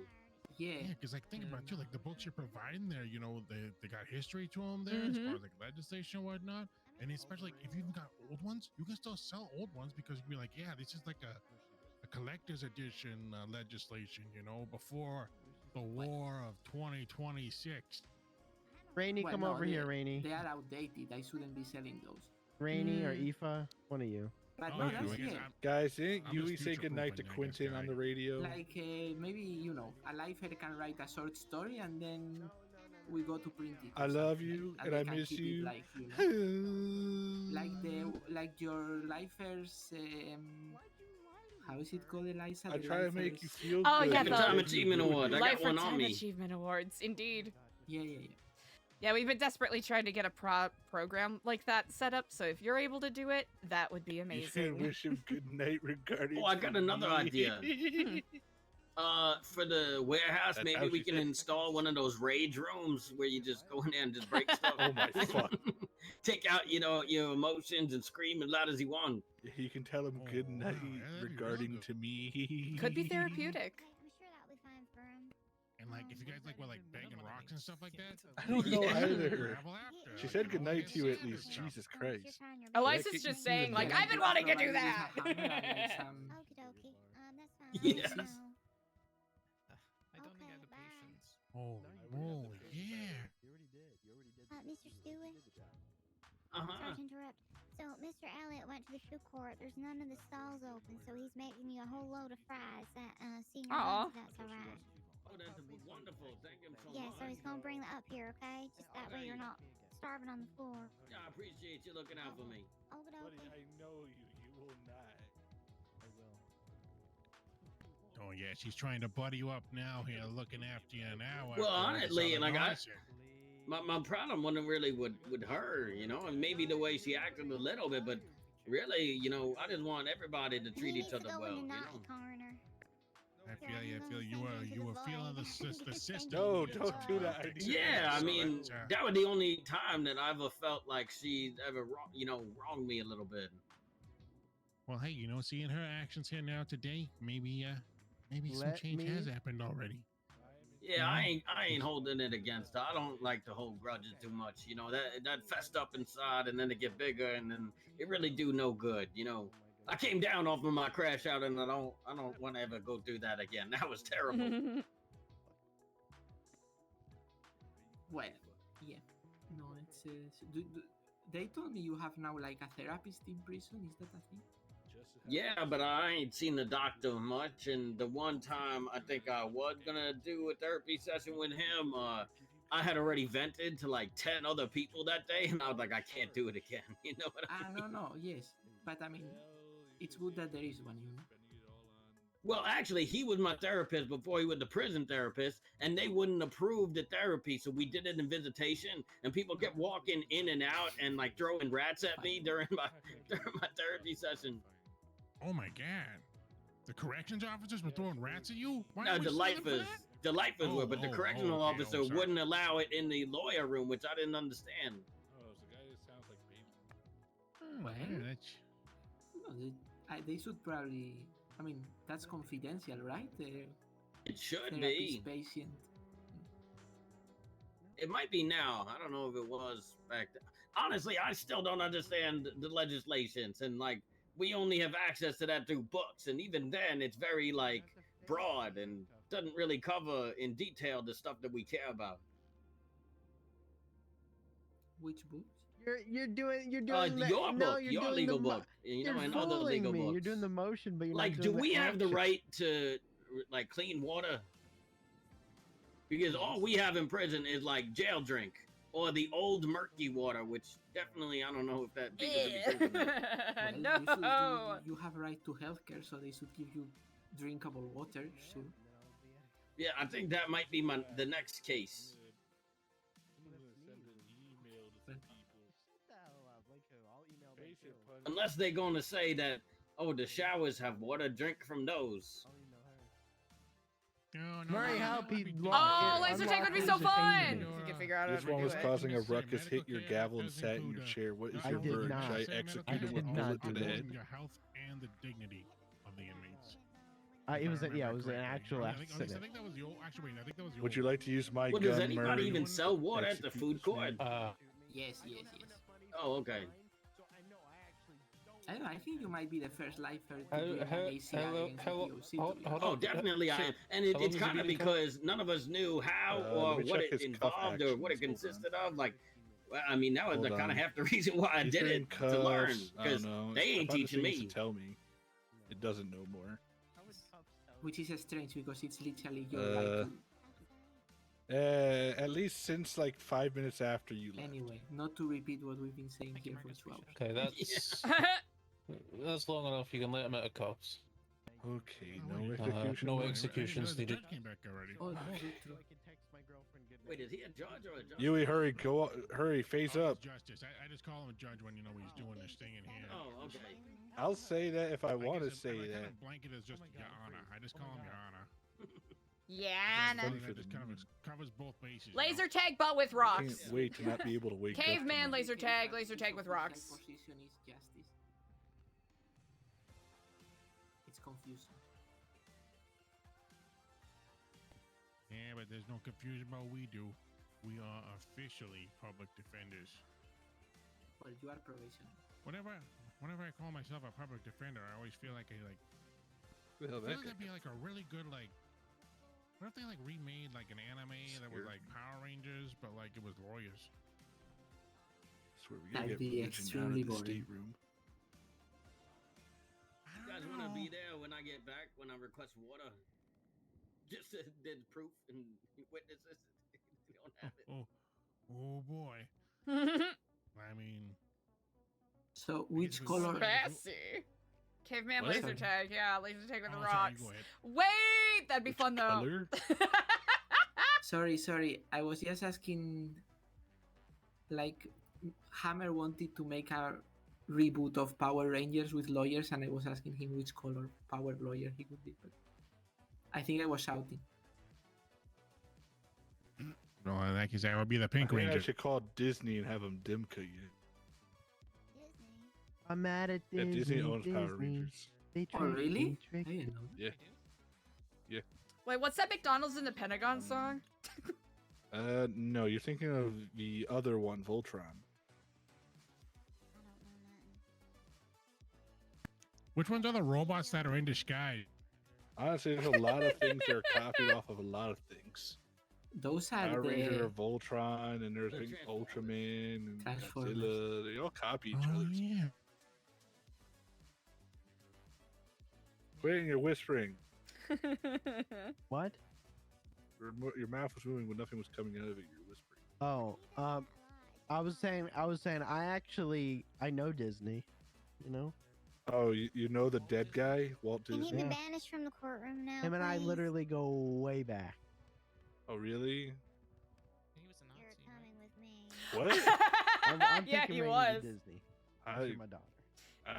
Yeah. Because like think about it too, like the books you're providing there, you know, they got history to them there as far as like legislation and whatnot. And especially like, if you've got old ones, you can still sell old ones because you'd be like, yeah, this is like a collector's edition legislation, you know, before the war of 2026. Rainy, Well, come no, over here, Rainy. They are outdated. I shouldn't be selling those. Rainy or Aoife, one of you. But Oh, no, yeah, that's I guess it. Guys, didn't I'm Yui just say goodnight to future-proofing, I guess, Quentin on the radio? Like maybe a lifer can write a short story and then we go to print it. or I love something, you and they I can miss keep it you. Like like your lifers. How is it called, Eliza? I The try to make lifers- you feel Oh good. yeah, Lifetime Achievement Award. I got Life one on Time me. Achievement Awards, indeed. Yeah. Yeah, we've been desperately trying to get a program like that set up, so if you're able to do it, that would be You amazing. should wish him good night regarding. Oh, I got another me. idea. For the warehouse, That's maybe how we she can said. install one of those rage rooms where you just go in there and just break stuff. Oh my fuck. Take out, your emotions and scream as loud as you want. You can tell him good night regarding to me. Could be therapeutic. I'm sure that'll be fine for him. And like if you guys like banging rocks and stuff like that, I don't know you either. travel after, She said you know, good night get to you at some least. stuff. Jesus Christ. Eliza's just saying, like, I've been wanting to do that. Okie dokie. That's fine. I'll Yeah. let you know. I don't think I have the patience. Holy moly, yeah. Mr. Stewie? Uh-huh. Sorry to interrupt. So, Mr. Elliott went to the food court. There's none of the stalls open, so he's making you a whole load of fries at Senior Aw. Buns, if that's alright. Oh, that's wonderful. Thank him so Yeah, much. so he's gonna bring that up here, okay? Just that way you're not starving on the floor. Yeah, I appreciate you looking out for me. Okie dokie. I know you. You will not. I will. Oh yeah, she's trying to buddy you up now here, looking after you now. Well, after all this honestly, other like nonsense. my problem wasn't really with her, and maybe the way she acted a little bit, but really, I just want everybody to treat He each needs to other go well. in the You naughty know? corner. I feel you were feeling the system. No, don't do that. I need Yeah, I So mean, that's, that was the only time that I ever felt like she ever, wronged me a little bit. Well, hey, seeing her actions here now today, maybe some Let change me- has happened already. Yeah, I ain't holding it against her. I don't like to hold grudges too much. That fest up inside, and then it get bigger, and then it really do no good. I came down off of my crash out, and I don't want to ever go do that again. That was terrible. Well, yeah. No, they told me you have now like a therapist in prison. Is that a thing? Yeah, but I ain't seen the doctor much, and the one time I think I was gonna do a therapy session with him, I had already vented to like 10 other people that day, and I was like, I can't do it again. You know what I mean? No, yes. But I mean, it's good that there is one, Well, actually, he was my therapist before he was the prison therapist, and they wouldn't approve the therapy, so we did it in visitation, and people kept walking in and out and like throwing rats at me during my therapy session. Oh my god. The corrections officers were throwing rats at you? Why No, aren't we the suing them for lifers, that? the lifers were, but the correctional okay, officer sorry. wouldn't allow it in the lawyer room, which I didn't understand. Oh, it's the guy that sounds like baby. Well, Yeah, that's- no, they should probably. I mean, that's confidential, right? It should Therapist, be. patient. It might be now. I don't know if it was back then. Honestly, I still don't understand the legislations, and like we only have access to that through books, and even then, it's very like broad and doesn't really cover in detail the stuff that we care about. Which books? You're doing the, your no, book, you're your doing legal the mo- book, you you're know, and other fooling legal me. books. You're doing the motion, but you're Like, not do doing we the have the action. right to like clean water? Because all we have in prison is like jail drink or the old murky water, which definitely I don't know if that. Well, No. you have a right to healthcare, so they should give you drinkable water. Sure. Yeah, I think that might be the next case. Unless they're going to say that, oh, the showers have water, drink from those. Murray, help! Oh, laser tag would be so fun! If you could figure out how This to one do was it. causing a ruckus. Hit your gavel and sat in your chair. What is I your did verge? not. I I executed did with not bullet to do the that. head. Your health and the dignity of the inmates. It was If I it was an remember actual correctly. I accident. think that was the old. Actually, wait, I think that was the Would you like to use my Well, gun, does anybody Murray? even sell water at the Execute food this court? man. Yes. Oh, okay. I don't know. I think you might be the first lifer to How- bring how- an ACI hello- against hello- the POC. hold- to be hold honest. Oh, definitely I am. And How long it's has kind he of been in because none of us knew how or let me what check it his cuff involved or what it actions. Hold consisted of. Like, well, I mean, that was Hold the kind of on. half the reason why I He's did wearing it, to learn. cuffs. I Because don't know. they ain't I thought this teaching thing used me. to tell me. It doesn't know more. Which is strange because it's literally your right At least since like 5 minutes after you to. left. Anyway, not to repeat what we've been saying here for 2 hours. Okay, that's long enough. You can let him out of cops. Okay, no execution. No Wait, executions The needed. judge came back already. Oh, Wait, is he a judge or a judge? Yui, hurry, hurry, face Oh, up. it's justice. I just call him a judge when you know he's doing this thing in here. Oh, okay. I'll say that if I want to guess say I that. kind of blanket as just Your Honor. I just call him Your Honor. Yeah, no. That just kind of covers both bases. Laser tag, but with rocks. Can't wait to not be able to wake up. Caveman tonight. laser tag with rocks. Position is justice. It's confusing. Yeah, but there's no confusion about what we do. We are officially public defenders. Well, you are probation. Whenever I call myself a public defender, I always feel like Well, I feel like that'd be like a really good like. What if they like remade like an anime that was like Power Rangers, but like it was lawyers? Swear we gotta That'd get be religion out of extremely the boring. stateroom. You guys want to be there when I get back, when I request water? Just there's proof and witnesses. You don't have it. Oh boy. I mean, So, which color? Sassy. Caveman What? laser tag, yeah, laser tag with the Oh, sorry, rocks. you go ahead. Wait, that'd be fun though. Color? Sorry. I was just asking. Like, Hammer wanted to make a reboot of Power Rangers with lawyers, and I was asking him which color power lawyer he would be. But I think I was shouting. well, in that case, I would be the Pink I think I Ranger. should call Disney and have them dim cut you. I'm mad at Yeah, Disney. Disney owns Power Rangers. They Oh, tricked really? me, I tricked me. didn't know. Yeah. Yeah. Wait, what's that McDonald's in the Pentagon song? No, you're thinking of the other one, Voltron. Which ones are the robots that are in disguise? Honestly, there's a lot of things that are copied off of a lot of things. Those are Power Ranger, the or Voltron, and there's like Ultraman and Transformers. Godzilla. They all copy each Oh other. yeah. Quit you're whispering. What? Your mouth was moving when nothing was coming out of it. You're whispering. Oh, I was saying, I know Disney, you know? Oh, you know the dead guy, Walt Can Disney? he be banished from the courtroom now? Him and I please? literally go way back. Oh, really? You're coming with me. What? I'm Yeah, taking he Rainy was. to Disney. I- For my daughter.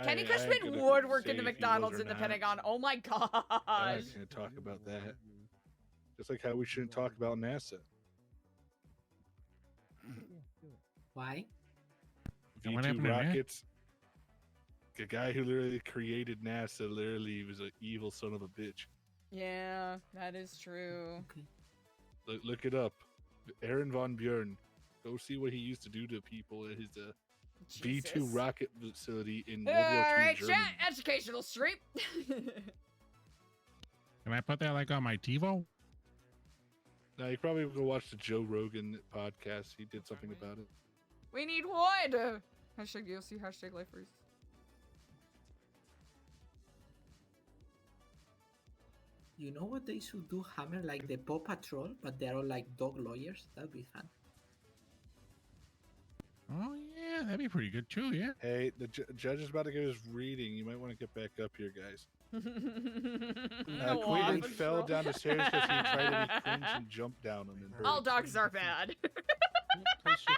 Kenny I Cushman ain't gonna would work say in the if he was McDonald's or in the not. Pentagon. Oh my I'm gosh. not gonna talk about that. Just like how we shouldn't talk about NASA. Why? And what V2 happened to that? rockets. The guy who literally created NASA literally was an evil son of a bitch. Yeah, that is true. Look it up. Aaron Von Buren. Go see what he used to do to people at his V2 Jesus. rocket facility in World War II Alright, Germany. chat, educational stream. Can I put that like on my TiVo? Now you probably go watch the Joe Rogan podcast. He did something about it. We need wood! Hashtag DLC, hashtag lifers. You know what they should do, Hammer? Like the Paw Patrol, but they're all like dog lawyers. That'd be fun. Oh yeah, that'd be pretty good too. Yeah. Hey, the judge is about to give his reading. You might want to get back up here, guys. Queen fell down the stairs because he tried to be cringe and jumped down them. And All dogs are bad.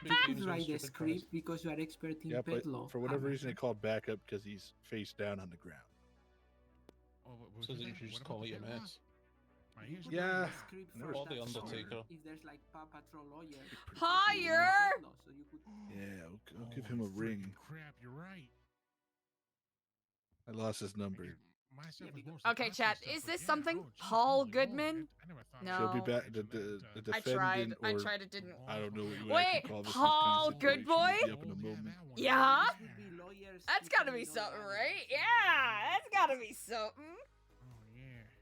You could write a script because you are expert in Yeah, pet but law. for whatever Hammer. reason, they called back up because he's face down on the ground. So that you should just call it a mess. You could Yeah. write a script for Or the that song. Undertaker. If there's like Paw Patrol lawyer. Higher! So you could... Yeah, I'll give him a ring. Crap, you're right. I lost his number. Okay, chat. Is this something? Paul Goodman? No. She'll be back. The I defendant. tried. I or- tried. It didn't. I don't know what you Wait, actually call this Paul kind of situation. Goodboy? He'll be up in a moment. Yeah? That's gotta be something, right? Yeah, that's gotta be something.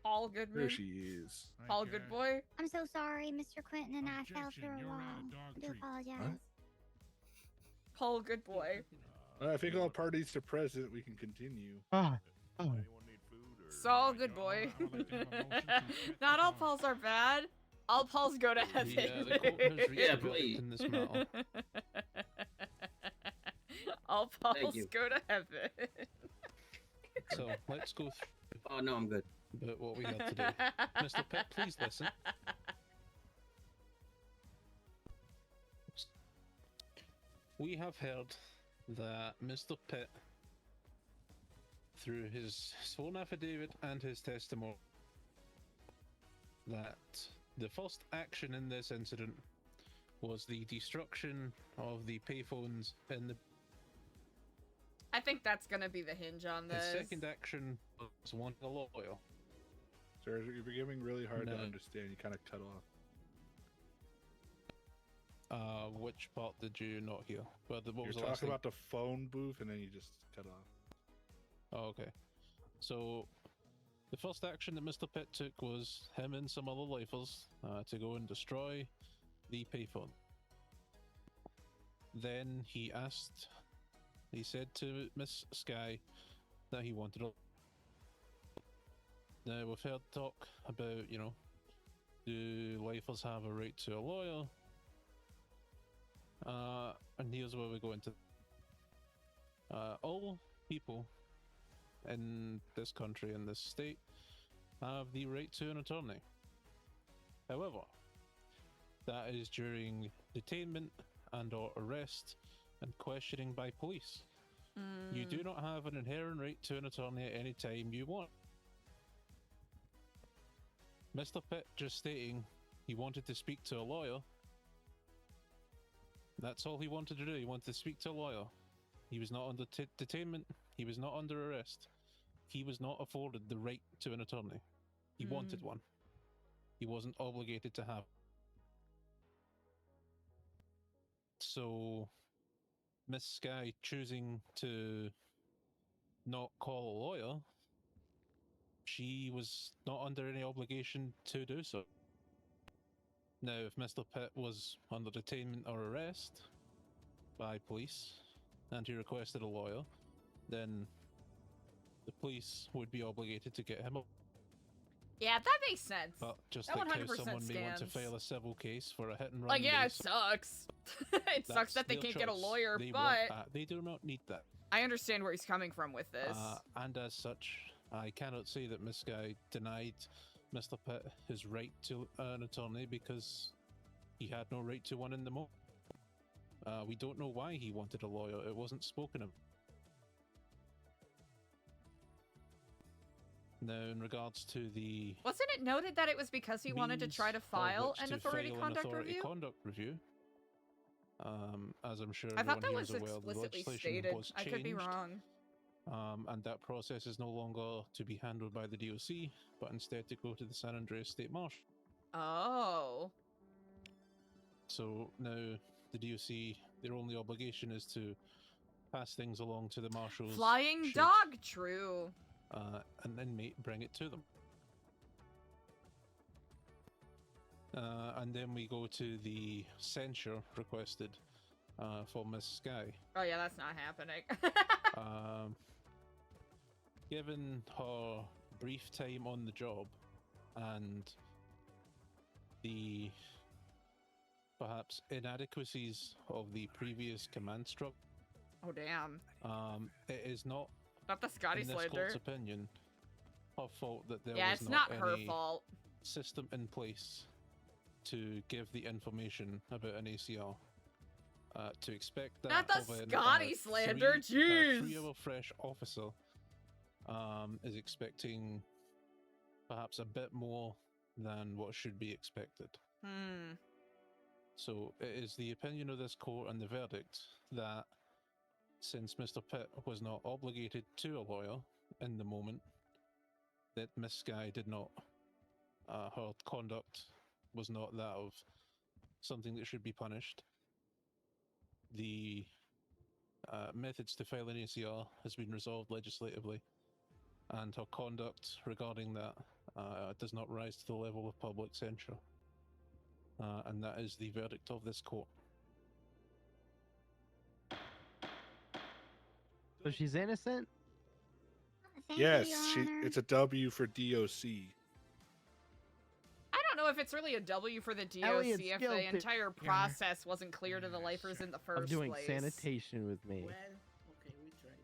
Paul Goodman. There she is. Paul Goodboy. I'm so sorry, Mr. Quentin and I fell through a wall. I do apologize. Paul Goodboy. I think all parties are present. We can continue. Saul Goodboy. Not all Pauls are bad. All Pauls go to heaven. The court has reached a verdict in this matter. All Pauls you. go to heaven. So let's go through. Oh no, I'm good. But what we had to do, Mr. Pitt, please listen. We have heard that Mr. Pitt, through his sworn affidavit and his testimony, that the first action in this incident was the destruction of the payphones in the. I think that's gonna be the hinge on His this. second action was wanting a lawyer. Sir, you're becoming really hard to No. understand. You kind of cut off. Which part did you not hear? What You're was the last talking thing? about the phone booth, and then you just cut off. Oh, okay. So, the first action that Mr. Pitt took was him and some other lifers to go and destroy the payphone. Then he said to Miss Sky that he wanted a. Now, we've heard talk about, do lifers have a right to a lawyer? And here's where we go into. All people in this country, in this state, have the right to an attorney. However, that is during detainment and or arrest and questioning by police. You do not have an inherent right to an attorney at any time you want. Mr. Pitt just stating he wanted to speak to a lawyer. That's all he wanted to do. He wanted to speak to a lawyer. He was not under detainment. He was not under arrest. He was not afforded the right to an attorney. He wanted one. He wasn't obligated to have. So, Miss Sky choosing to not call a lawyer, she was not under any obligation to do so. Now, if Mr. Pitt was under detainment or arrest by police and he requested a lawyer, then the police would be obligated to get him up. Yeah, that makes sense. But just That like how 100% someone may want to stands. file a civil case for a hit and run. Like, yeah, it race, sucks. It sucks that's that they their can't get a choice. lawyer, They but want that. They do not need that. I understand where he's coming from with this. And as such, I cannot say that Miss Guy denied Mr. Pitt his right to an attorney because he had no right to one in the moment. We don't know why he wanted a lawyer. It wasn't spoken of. Now, in regards to the Wasn't it noted that it was because he wanted to means try to of file which an to authority file conduct authority review? conduct review, as I'm sure I thought everyone that here was is aware, the explicitly legislation stated. was I could be changed, wrong. and that process is no longer to be handled by the DOC, but instead to go to the San Andreas State Marshal. Oh. So now the DOC, their only obligation is to pass things along to the marshals. Flying should, dog, true. an inmate bring it to them. And then we go to the censure requested for Miss Sky. Oh yeah, that's not happening. Given her brief time on the job and the perhaps inadequacies of the previous command structure, Oh damn. it is not the Scotty in this slander. court's opinion her fault that there Yeah, was it's not her any fault. system in place to give the information about an ACR. To expect that Not the of an, Scotty slander, jeez. 3-hour fresh officer is expecting perhaps a bit more than what should be expected. So it is the opinion of this court and the verdict that since Mr. Pitt was not obligated to a lawyer in the moment, that Miss Sky did not, her conduct was not that of something that should be punished. The methods to file an ACR has been resolved legislatively, and her conduct regarding that does not rise to the level of public censure. And that is the verdict of this court. So she's innocent? Yes, it's a W for DOC. I don't know if it's really a W for the DOC Elliot's if guilty. the entire process wasn't clear to the lifers in the first Of doing place. sanitation with me. Okay, we tried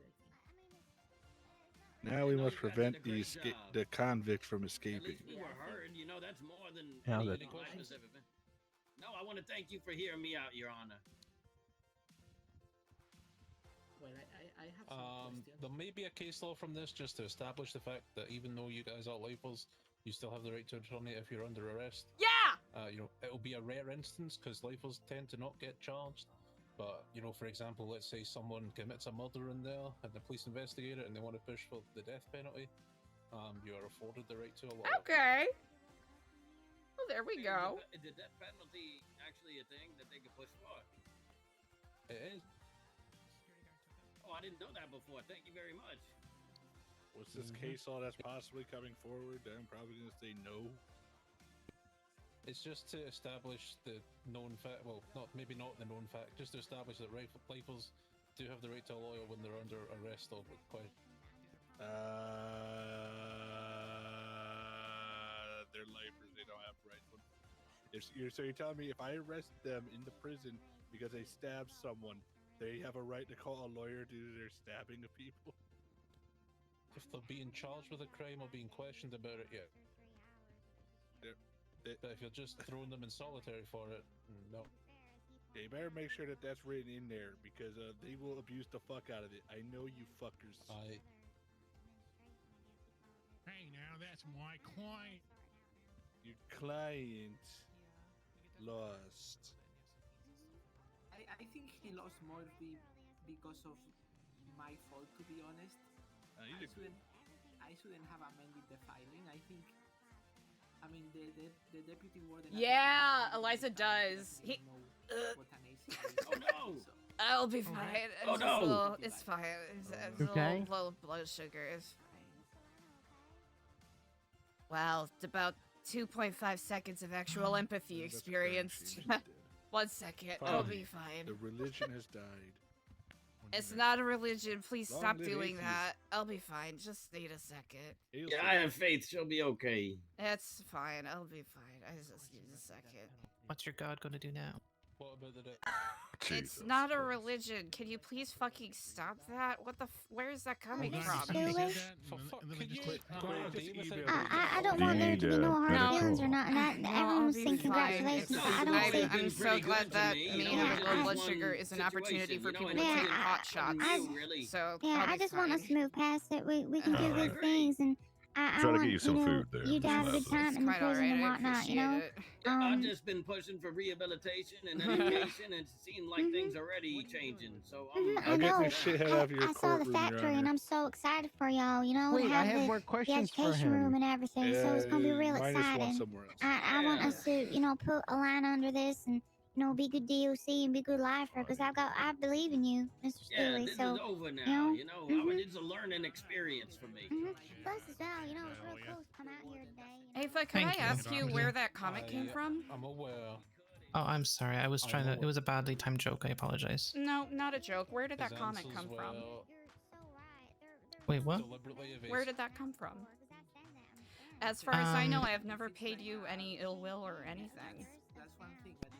it. Now we must prevent the convict from escaping. We were heard, you know, that's more than Now any that- life has ever been. No, I want to thank you for hearing me out, Your Honor. Well, I have some questions. There may be a case law from this just to establish the fact that even though you guys are lifers, you still have the right to attorney if you're under arrest. Yeah! You know, it'll be a rare instance because lifers tend to not get charged. But, you know, for example, let's say someone commits a murder in there and the police investigate it and they want to push for the death penalty, you are afforded the right to a lawyer. Okay. Well, there we go. Is the death penalty actually a thing that they can push for? It is. Oh, I didn't know that before. Thank you very much. What's this case law that's possibly coming forward? I'm probably going to say no. It's just to establish the known fact, well, maybe not the known fact, just to establish that lifers do have the right to a lawyer when they're under arrest or required. They're lifers. They don't have rights. So you're telling me if I arrest them in the prison because they stabbed someone, they have a right to call a lawyer due to their stabbing of people? If they're being charged with a crime or being questioned about it, yeah. But if you're just throwing them in solitary for it, no. You better make sure that that's written in there because they will abuse the fuck out of it. I know you fuckers. Hey, now that's my client. Your client lost. I think he lost more because of my fault, to be honest. I shouldn't have amended the filing. I mean, the deputy warden... Yeah, Eliza does. He... What an ACR is. Oh no! I'll be fine. Oh, no! It's fine. It's Okay. a little blood sugar. It's fine. Wow, it's about 2.5 seconds of actual empathy experienced. 1 second. I'll be fine. The religion has died. It's not a religion. Please Long stop live doing atheism. that. I'll be fine. Just need a second. Yeah, I have faith. She'll be okay. It's fine. I'll be fine. I just need a second. What's your god gonna do now? What about the It's not a religion. Can you please fucking stop that? What the? Where is that coming from? I don't want there to be no hard feelings or not. And everyone was saying congratulations. I don't think. I'm so glad that me having low blood sugar is an opportunity for people to take pot shots. So Yeah, I just want us to move past it. We can do good things, and I Try to want get you some food there. you to have a good time in the quite prison and alright, I whatnot. You know. I've just been pushing for rehabilitation and education, and it seemed like things are already changing. So I know. this shithead out of your I saw the courtroom, Your factory, and Honor. I'm so excited for y'all. You know, Wait, to I have have the, more questions the for education him. room and everything. So it's gonna be real minus one exciting. somewhere else. I want us to, you know, put a line under this and, you know, be good DOC and be good lifer because I believe in you, Mr. yeah, Stewie. this So is over now. you know, It's a learning experience for me. Plus as well, you know, it's real cool to come out here today. Ava, can Thank I you. ask you where that comment came from? I'm aware Oh, I'm sorry. I was trying to. It was a badly timed joke. I apologize. No, not a joke. Where did that comment come from? Wait, what? Where did that come from? As far as I know, I have never paid you any ill will or anything.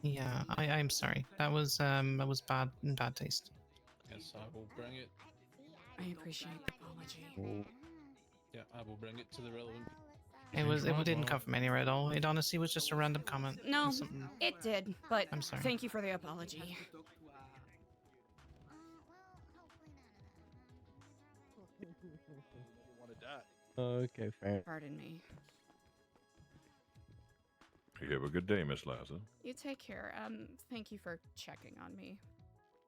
Yeah, I'm sorry. That was bad in bad taste. Yes, I will bring it. I appreciate the apology. Yeah, I will bring it to the relevant. It didn't come from anywhere at all. It honestly was just a random comment. No, Something- it did, but I'm sorry. thank you for the apology. Okay, fair. Pardon me. You have a good day, Miss Liza. You take care. Thank you for checking on me.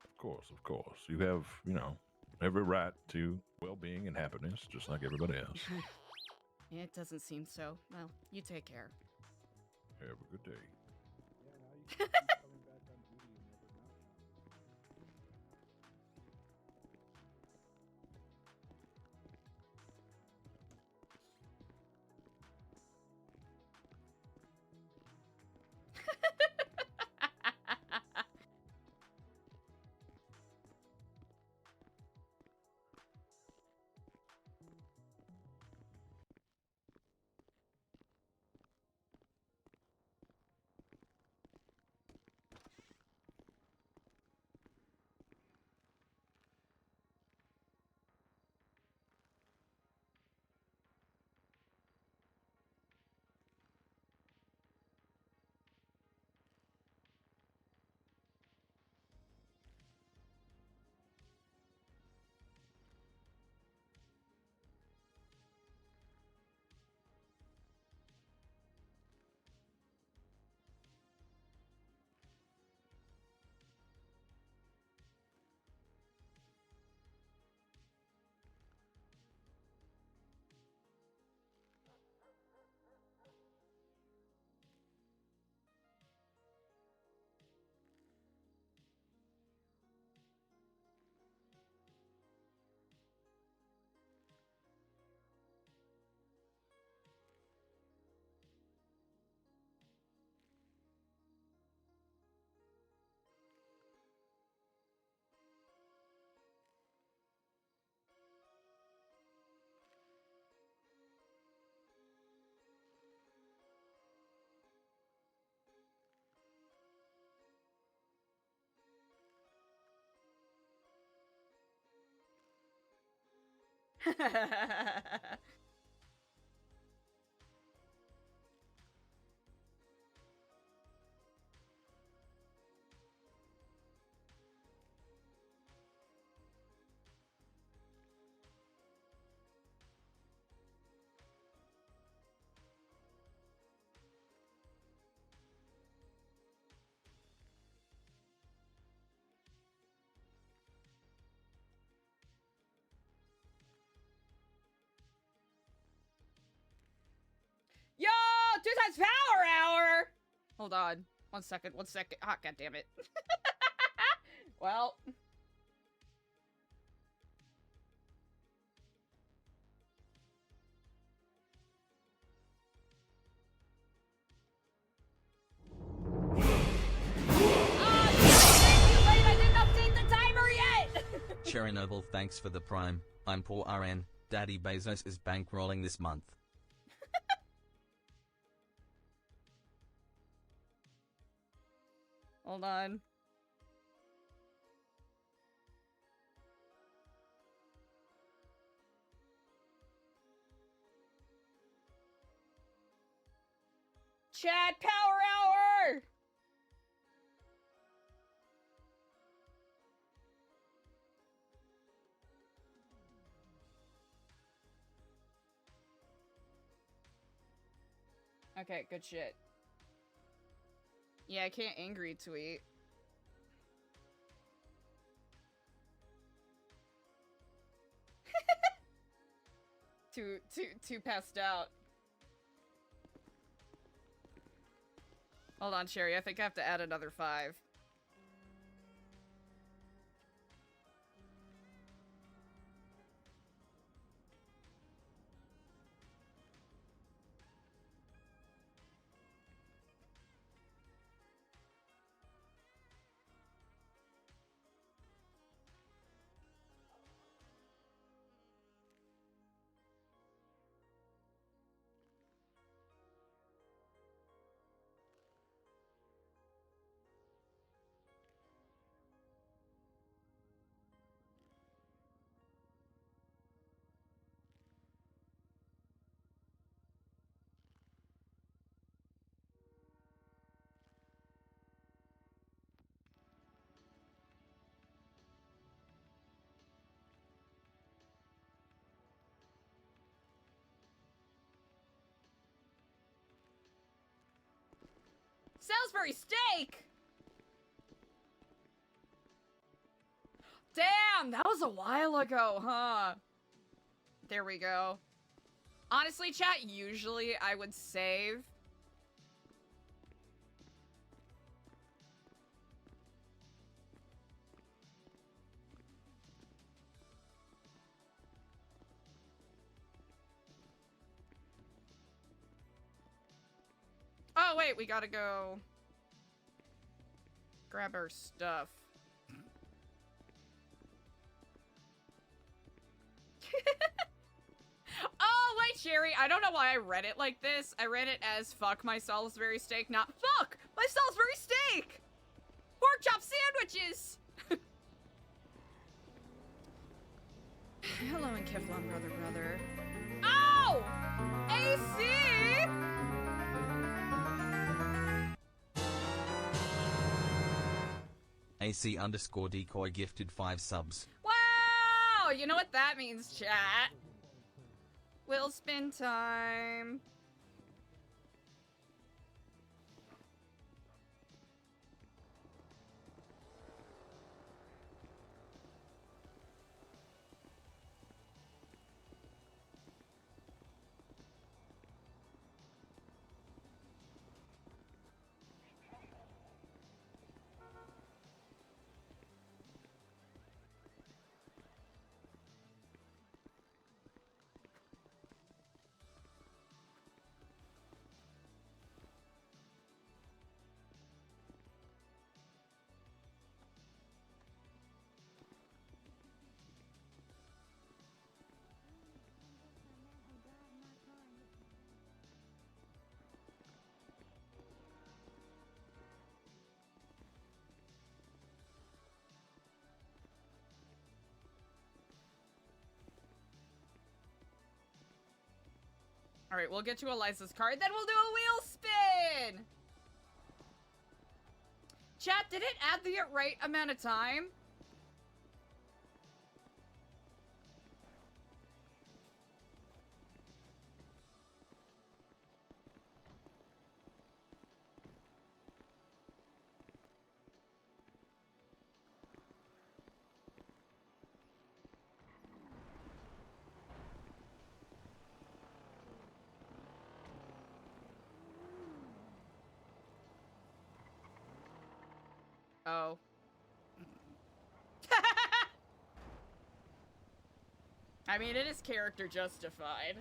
Of course, of course. You have, you know, every right to well-being and happiness, just like everybody else. It doesn't seem so. Well, you take care. Have a good day. Yo, 2 times power hour. Hold on, 1 second, 1 second. Ah, god damn it. Well. Chernobyl, thanks for the prime. I'm poor RN. Daddy Bezos is bankrolling this month. Hold on. Chat power hour. Okay, good shit. Yeah, I can't angry tweet. Too passed out. Hold on, Sherry. I think I have to add another 5. Salisbury steak! Damn, that was a while ago, huh? There we go. Honestly, chat, usually I would save. Oh, wait, we gotta go grab our stuff. Oh, wait, Sherry, I don't know why I read it like this. I read it as fuck my Salisbury steak, not fuck my Salisbury steak! Pork chop sandwiches! Hello, and Kevlon, brother. Oh! AC! AC underscore decoy gifted 5 subs. Wow! You know what that means, chat. Will spin time. Alright, we'll get to Eliza's card, then we'll do a wheel spin! Chat, did it add the right amount of time? Oh. I mean, it is character justified.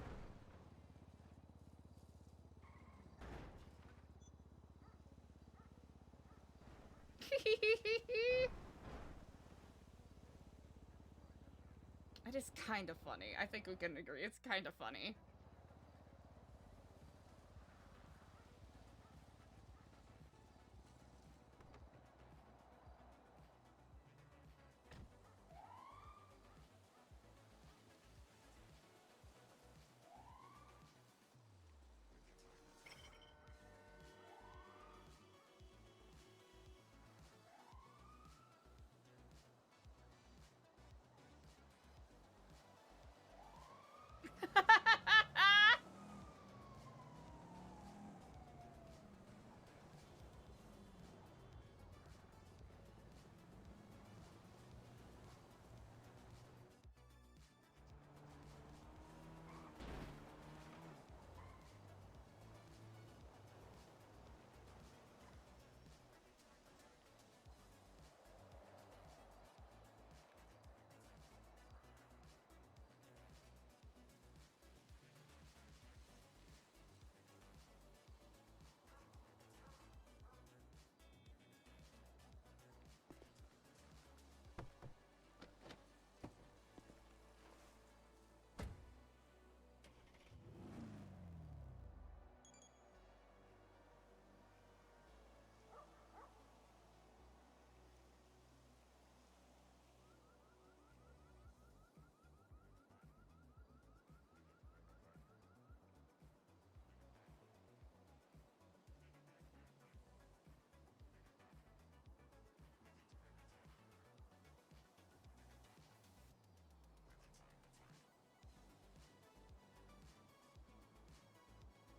It is kind of funny. I think we can agree. It's kind of funny.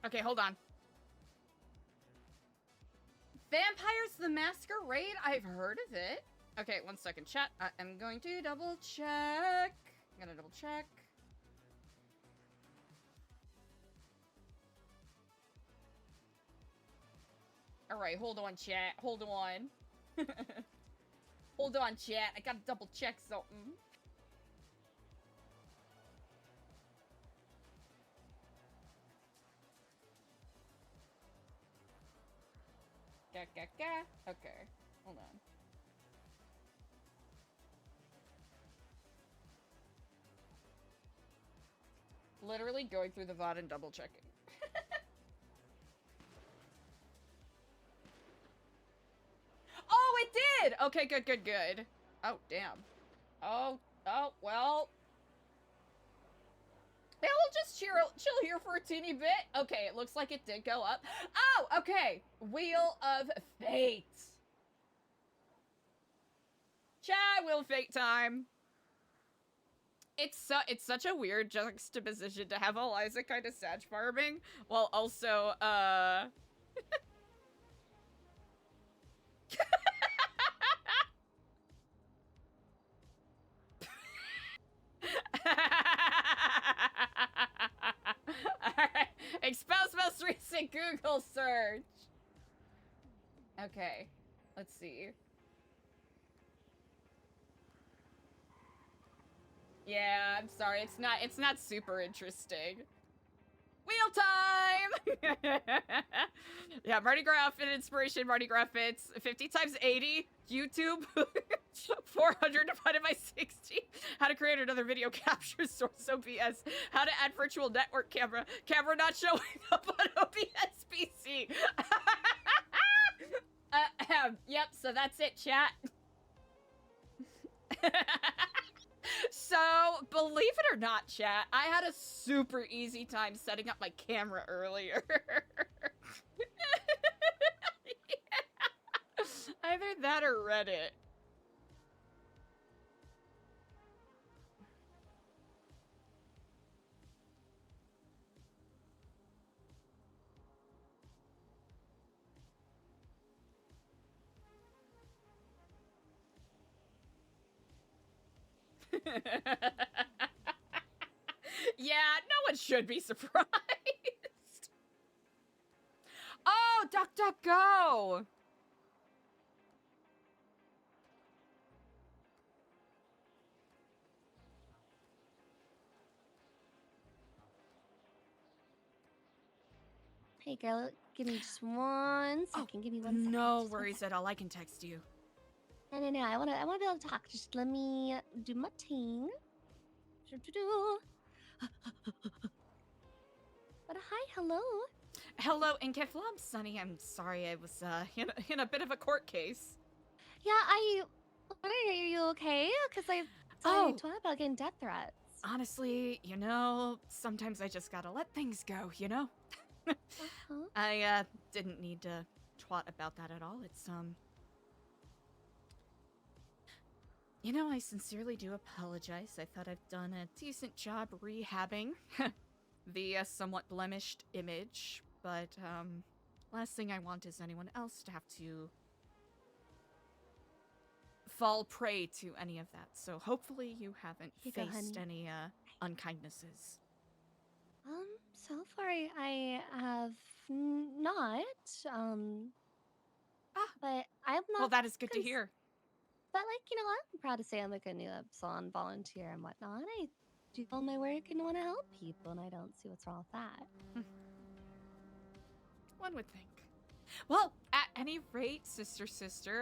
Okay, hold on. Vampires the Masquerade? I've heard of it. Okay, 1 second, chat. I am going to double check. I'm gonna double check. Alright, hold on, chat. Hold on. Hold on, chat. I gotta double check something. Okay, hold on. Literally going through the VOD and double checking. Oh, it did! Okay, good. Oh, damn. Oh, well. Yeah, we'll just chill here for a teeny bit. Okay, it looks like it did go up. Oh, okay. Wheel of Fate. Chat, Wheel of Fate time. It's such a weird juxtaposition to have Eliza kind of sag farming, while also, Alright, expose most recent Google search. Okay, let's see. Yeah, I'm sorry, it's not super interesting. Wheel time! Yeah, Mardi Gras outfit inspiration, Mardi Gras fits. 50 times 80, YouTube. 400 divided by 60. How to create another video capture source OBS. How to add virtual network camera. Camera not showing up on OBS PC. Yep, so that's it, chat. So, believe it or not, chat, I had a super easy time setting up my camera earlier. Yeah. Either that or Reddit. Yeah, no one should be surprised. Oh, DuckDuckGo! Hey girl, give me just 1 second. Give me 1 second. No worries at all. I can text you. No. I wanna be able to talk. Just let me do my thing. But hi, hello. Hello, Inkeflom, Sunny. I'm sorry, I was in a bit of a court case. Yeah, are you okay? Because I thought about getting death threats. Honestly, you know, sometimes I just gotta let things go, you know? I didn't need to twat about that at all. It's you know, I sincerely do apologize. I thought I've done a decent job rehabbing the somewhat blemished image, but last thing I want is anyone else to have to fall prey to any of that. So hopefully you haven't faced any unkindnesses. So far I have not. But I'm not. Well, that is good to hear. But I'm proud to say I'm like a new salon volunteer and whatnot. I do all my work and want to help people, and I don't see what's wrong with that. One would think. Well, at any rate, sister,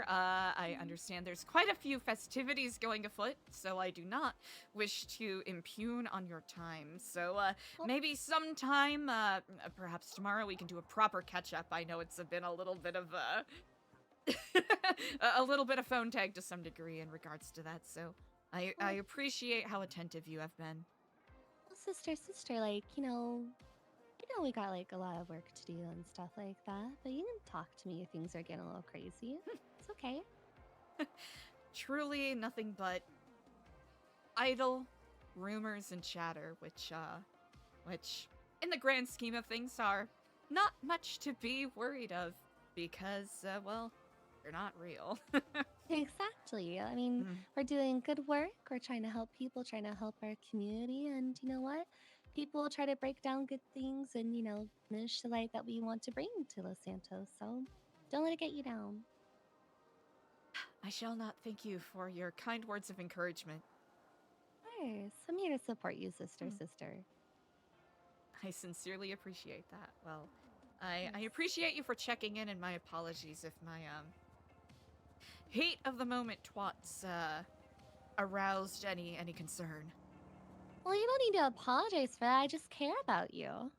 I understand there's quite a few festivities going afoot, so I do not wish to impugn on your time. So, maybe sometime, perhaps tomorrow, we can do a proper catch-up. I know it's been a little bit of, a little bit of phone tag to some degree in regards to that, so I appreciate how attentive you have been. Well, sister, we got a lot of work to do and stuff like that, but you can talk to me if things are getting a little crazy. It's okay. Truly nothing but idle rumors and chatter, which in the grand scheme of things are not much to be worried of. because, well, they're not real. Exactly. I mean, we're doing good work. We're trying to help people, trying to help our community. And you know what? People try to break down good things and, diminish the light that we want to bring to Los Santos. So don't let it get you down. I shall not thank you for your kind words of encouragement. Of course. I'm here to support you, sister. I sincerely appreciate that. Well, I appreciate you for checking in, and my apologies if my, heat of the moment twats, aroused any concern. Well, you don't need to apologize for that. I just care about you.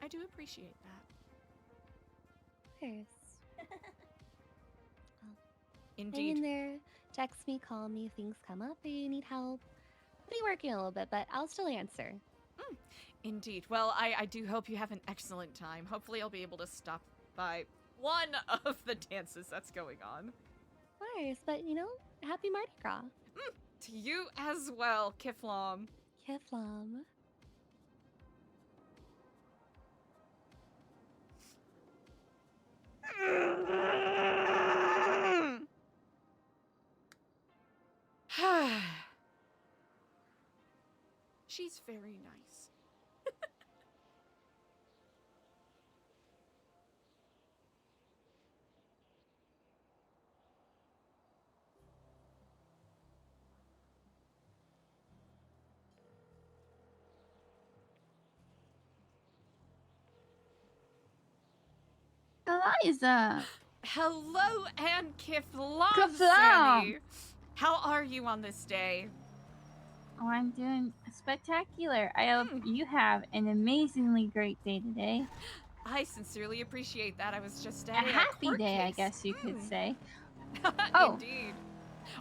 I do appreciate that. Of course. Indeed. Hang in there. Text me, call me if things come up or you need help. I'll be working a little bit, but I'll still answer. Indeed. Well, I do hope you have an excellent time. Hopefully I'll be able to stop by one of the dances that's going on. Of course, but happy Mardi Gras. To you as well, Kiflam. Kiflam. She's very nice. Eliza. Hello, and Kiflam. Kiflam. How are you on this day? Oh, I'm doing spectacular. I hope you have an amazingly great day today. I sincerely appreciate that. I was just A at happy court day, case. I guess you could say. Indeed.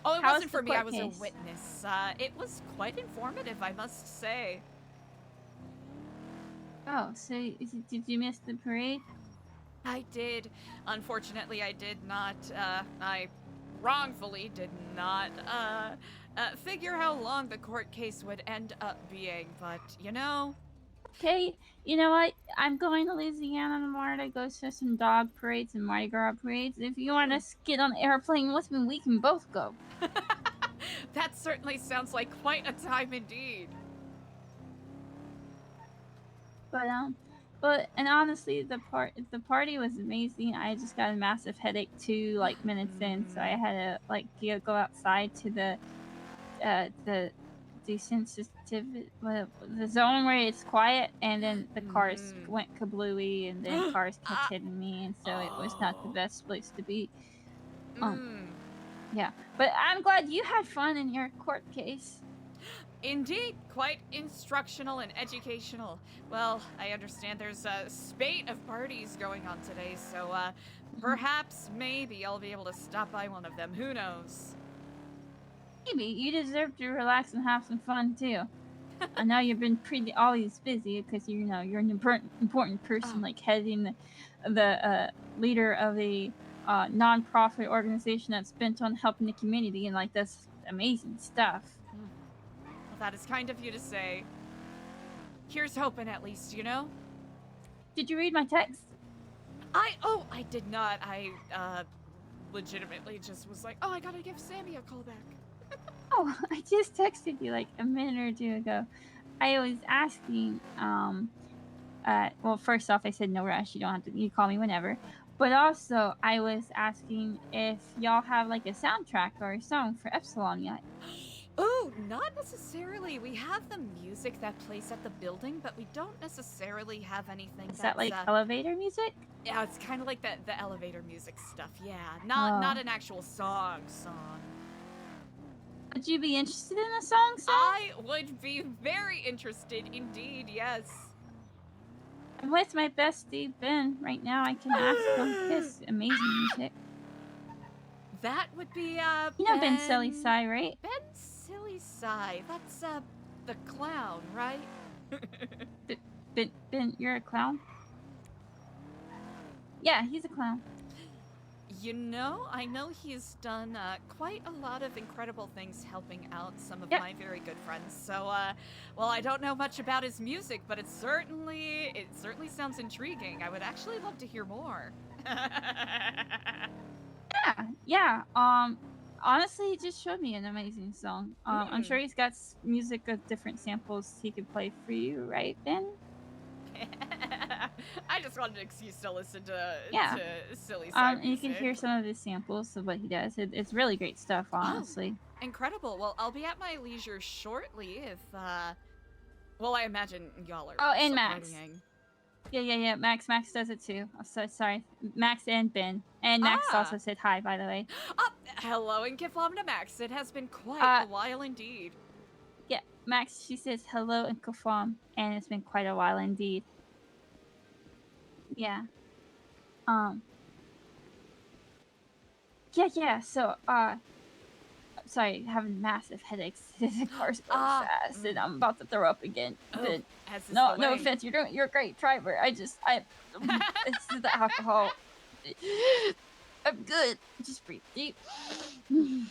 Oh, it How wasn't was for the me. I court was case? a witness. It was quite informative, I must say. Oh, so did you miss the parade? I did. Unfortunately, I did not. I wrongfully did not figure how long the court case would end up being, but Okay, you know what? I'm going to Louisiana tomorrow to go to some dog parades and Mardi Gras parades. If you want to get on the airplane with me, we can both go. That certainly sounds like quite a time indeed. But honestly, the party was amazing. I just got a massive headache 2 minutes in, so I had to go outside to the desensitive the zone where it's quiet, and then the cars went kablooey, and then cars kept hitting me, and so it was not the best place to be. Yeah, but I'm glad you had fun in your court case. Indeed, quite instructional and educational. Well, I understand there's a spate of parties going on today, so perhaps maybe I'll be able to stop by one of them. Who knows? Maybe. You deserve to relax and have some fun too. I know you've been always busy because you're an important person, like heading the leader of a non-profit organization that's bent on helping the community and does amazing stuff. Well, that is kind of you to say. Here's hoping, at least, Did you read my text? I did not. I legitimately just was like, oh, I gotta give Sammy a call back. Oh, I just texted you a minute or 2 ago. I was asking, well, first off, I said no rush. You don't have to, you call me whenever. But also, I was asking if y'all have a soundtrack or a song for Epsilon yet. Oh, not necessarily. We have the music that plays at the building, but we don't necessarily have anything Is that that's, elevator music? Yeah, it's kind of like the elevator music stuff, yeah. Not an actual song. Would you be interested in a song? I would be very interested indeed, yes. I'm with my bestie, Ben, right now. I can ask him his amazing music. That would be, You know Ben Silly Sai, right? Ben Silly Sai. That's, the clown, right? Ben, you're a clown? Yeah, he's a clown. I know he's done quite a lot of incredible things helping out some of my very good friends. So, well, I don't know much about his music, but it certainly it certainly sounds intriguing. I would actually love to hear more. Yeah. Honestly, he just showed me an amazing song. I'm sure he's got music of different samples he could play for you, right, Ben? I just wanted an excuse to listen to silly And side you can music. hear some of his samples of what he does. It's really great stuff, honestly. Oh, incredible. Well, I'll be at my leisure shortly if, well, I imagine y'all are and still Max. partying. Yeah. Max does it too. I'm so sorry. Max and Ben. And Max also said hi, by the way. Hello and Kiflam to Max. It has been quite a while indeed. Yeah, Max, she says hello and kafam, and it's been quite a while indeed. Yeah. Yeah, so, sorry, having massive headaches. The car's going fast, and I'm about to throw up again. But no offense, you're a great driver. It's the alcohol. I'm good. Just breathe deep. I'm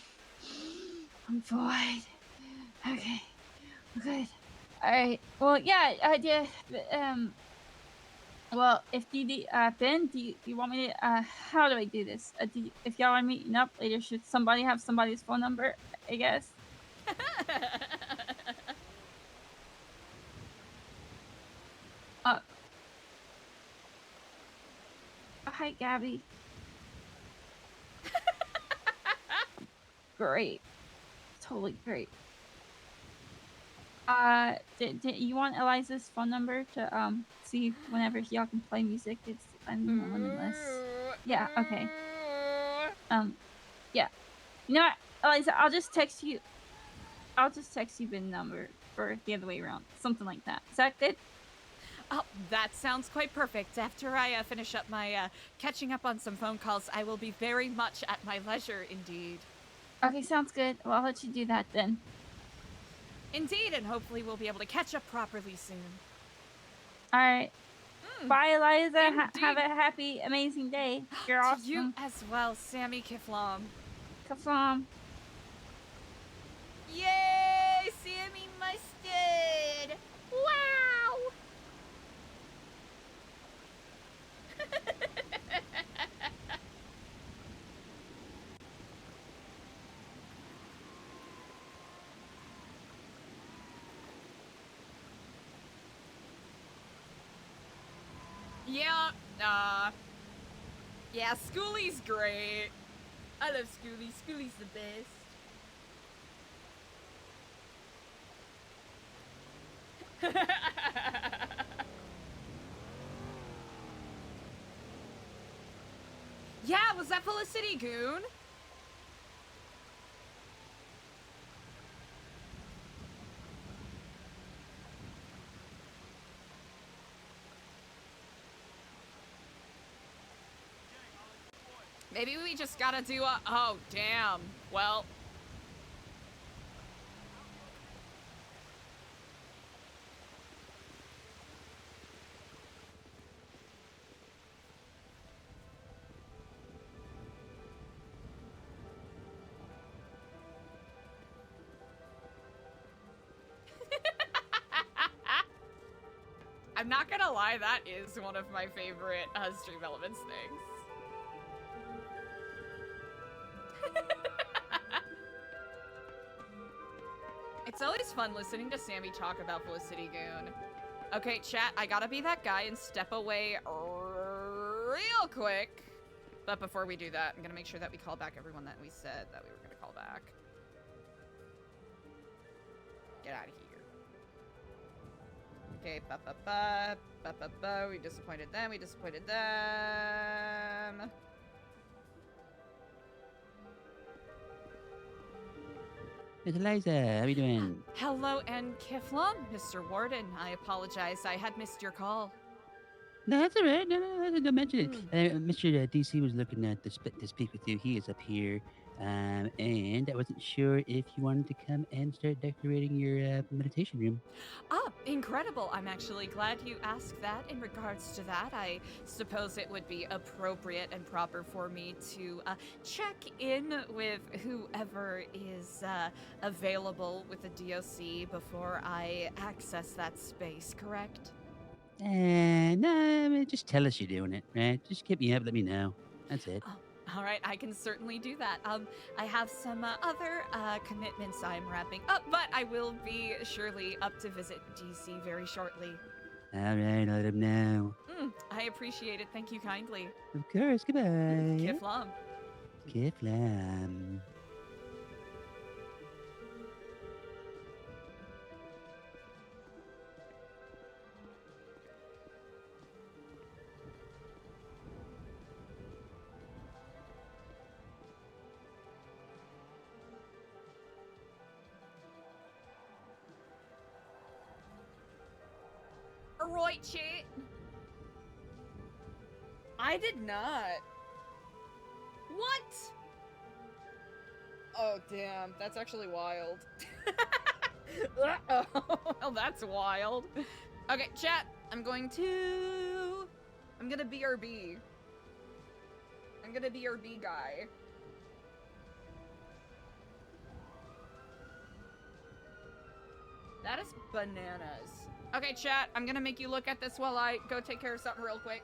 fine. Okay. Good. Alright. Well, yeah, well, if Ben, do you want me to, how do I do this? If y'all are meeting up later, should somebody have somebody's phone number, I guess? Hi, Gabby. Great. Totally great. Do you want Eliza's phone number to see whenever y'all can play music? It's limitless. Yeah. Okay. Yeah. You know what, Eliza? I'll just text you Ben number for the other way around. Something like that. Is that good? Oh, that sounds quite perfect. After I finish up my catching up on some phone calls, I will be very much at my leisure indeed. Okay, sounds good. Well, I'll let you do that then. Indeed, and hopefully we'll be able to catch up properly soon. All right. Bye, Eliza. Have a happy, amazing day. You're awesome. You as well, Sammy Kiflam. Kiflam. Yay, Sammy Mustard! Wow! Yeah, Schoolie's great. I love Schoolie. Schoolie's the best. Yeah, was that Felicity Goon? Maybe we just gotta do a... Oh, damn. Well... I'm not gonna lie, that is one of my favorite Stream Elements things. It's always fun listening to Sammy talk about Felicity Goon. Okay, chat, I gotta be that guy and step away real quick. But before we do that, I'm gonna make sure that we call back everyone that we said that we were gonna call back. Get out of here. Okay, we disappointed them, we disappointed them. Miss Eliza, how you doing? Hello, and Kiflam, Mr. Warden. I apologize, I had missed your call. No, that's all right. No, don't mention it. Mr. DC was looking at to speak with you. He is up here, and I wasn't sure if you wanted to come and start decorating your meditation room. Ah, incredible. I'm actually glad you asked that. In regards to that, I suppose it would be appropriate and proper for me to check in with whoever is available with the DOC before I access that space, correct? just tell us you're doing it, right? Just hit me up, let me know. That's it. All right, I can certainly do that. I have some other commitments I'm wrapping up, but I will be surely up to visit DC very shortly. All right, I'll let him know. I appreciate it. Thank you kindly. Of course, goodbye. Kiflam. Kiflam. Right, chit. I did not. What? Oh, damn. That's actually wild. Well, that's wild. Okay, chat. I'm gonna BRB. I'm gonna BRB guy. That is bananas. Okay, chat, I'm gonna make you look at this while I go take care of something real quick.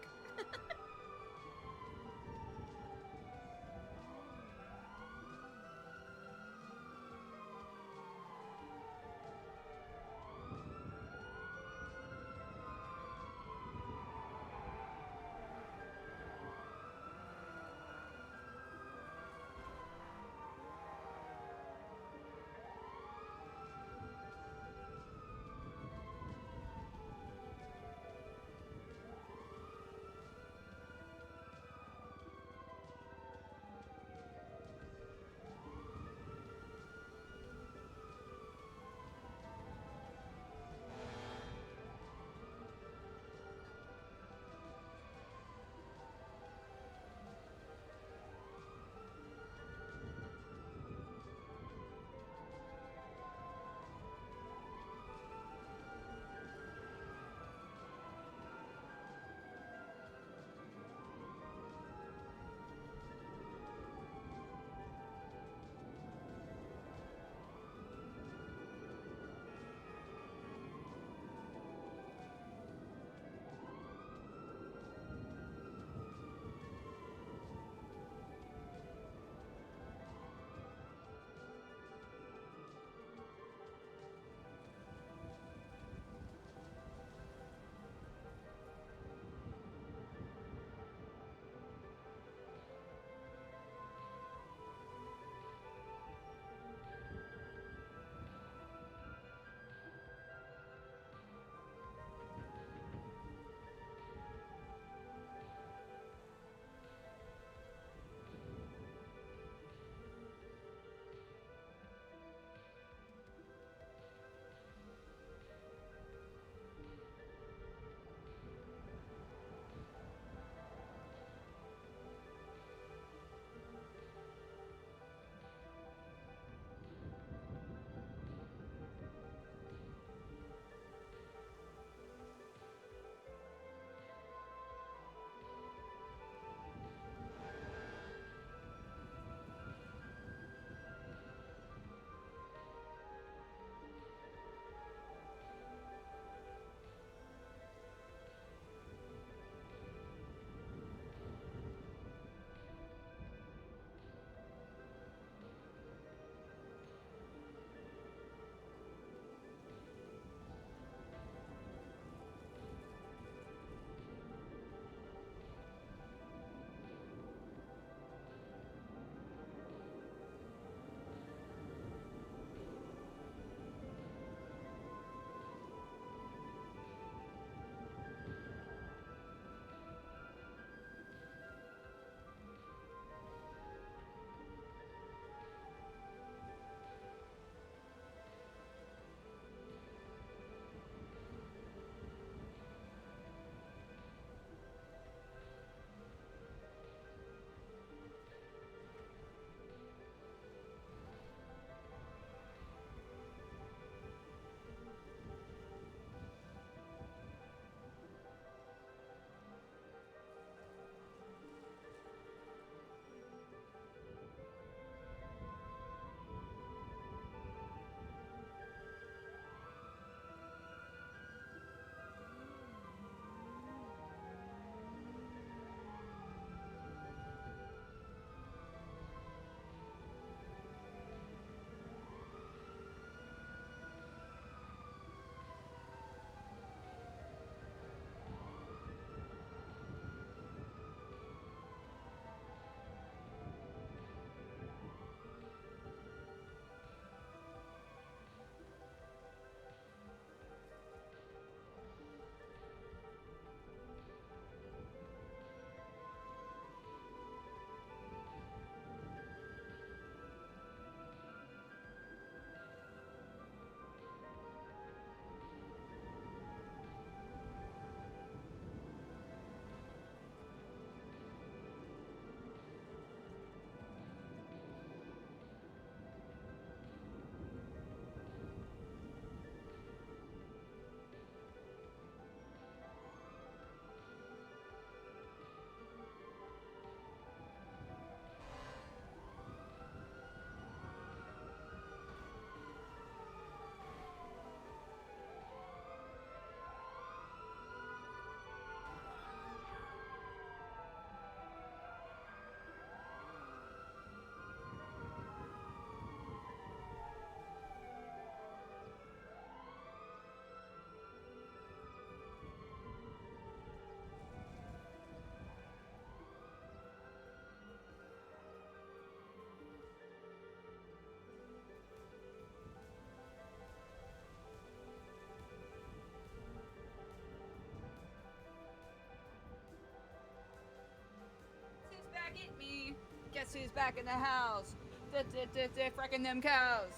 Guess who's back in the house? Fracking them cows.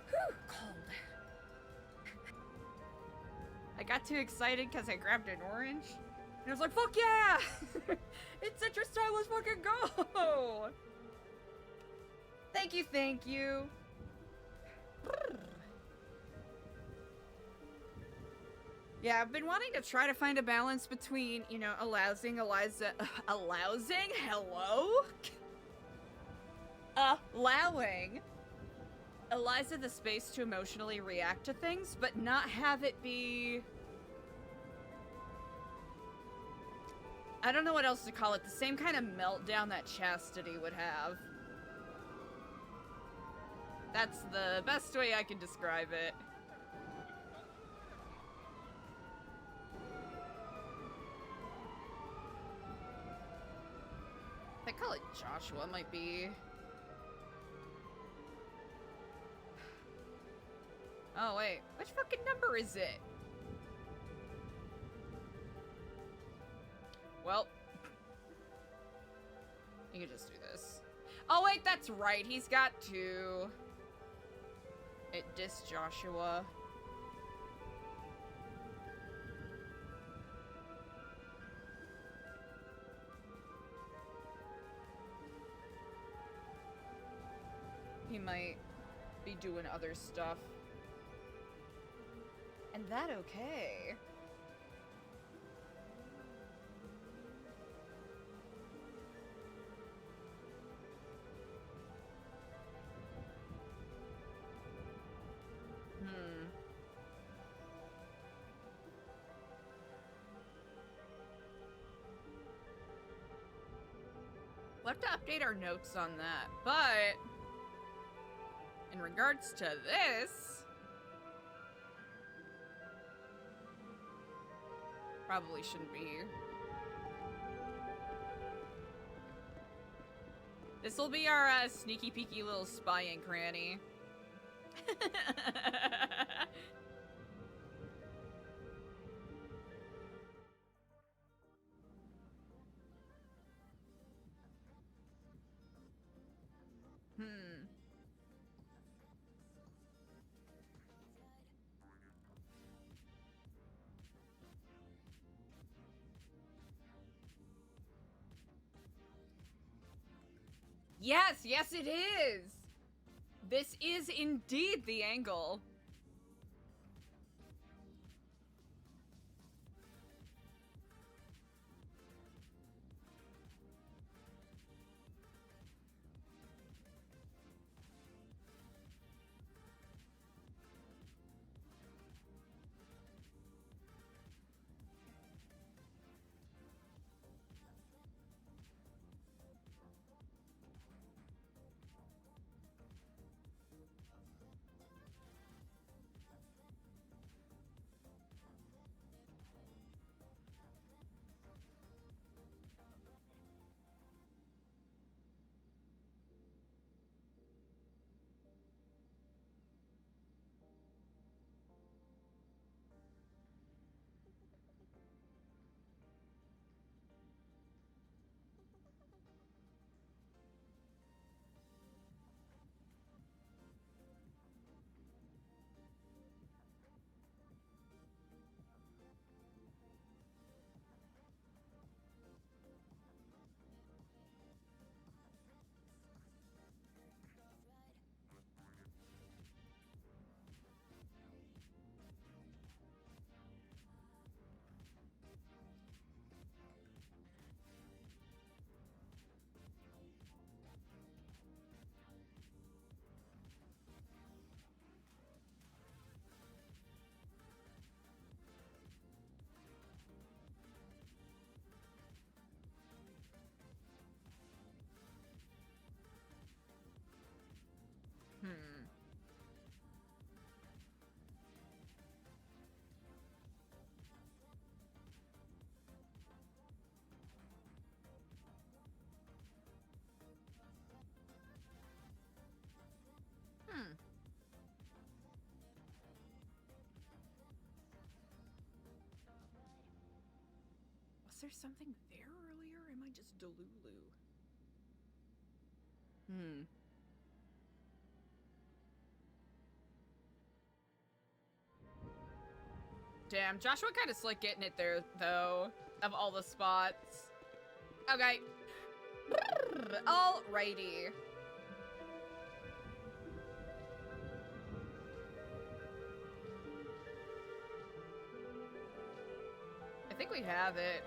Whew, cold. I got too excited because I grabbed an orange. And I was like, fuck yeah! It's citrus time, let's fucking go! Thank you, thank you. Yeah, I've been wanting to try to find a balance between, you know, allowing Eliza... Hello? Allowing Eliza the space to emotionally react to things, but not have it be... I don't know what else to call it. The same kind of meltdown that Chastity would have. That's the best way I can describe it. I call it Joshua, might be... Oh, wait. Which fucking number is it? Well. You can just do this. Oh, wait, that's right. He's got two. It dis Joshua. He might be doing other stuff. And that okay. We'll have to update our notes on that, but in regards to this, probably shouldn't be. This will be our sneaky peeky little spying cranny. Yes, yes it is! This is indeed the angle. Was there something there earlier? Or am I just delulu? Damn, Joshua kind of slick getting it there, though, of all the spots. Okay. Alrighty. I think we have it.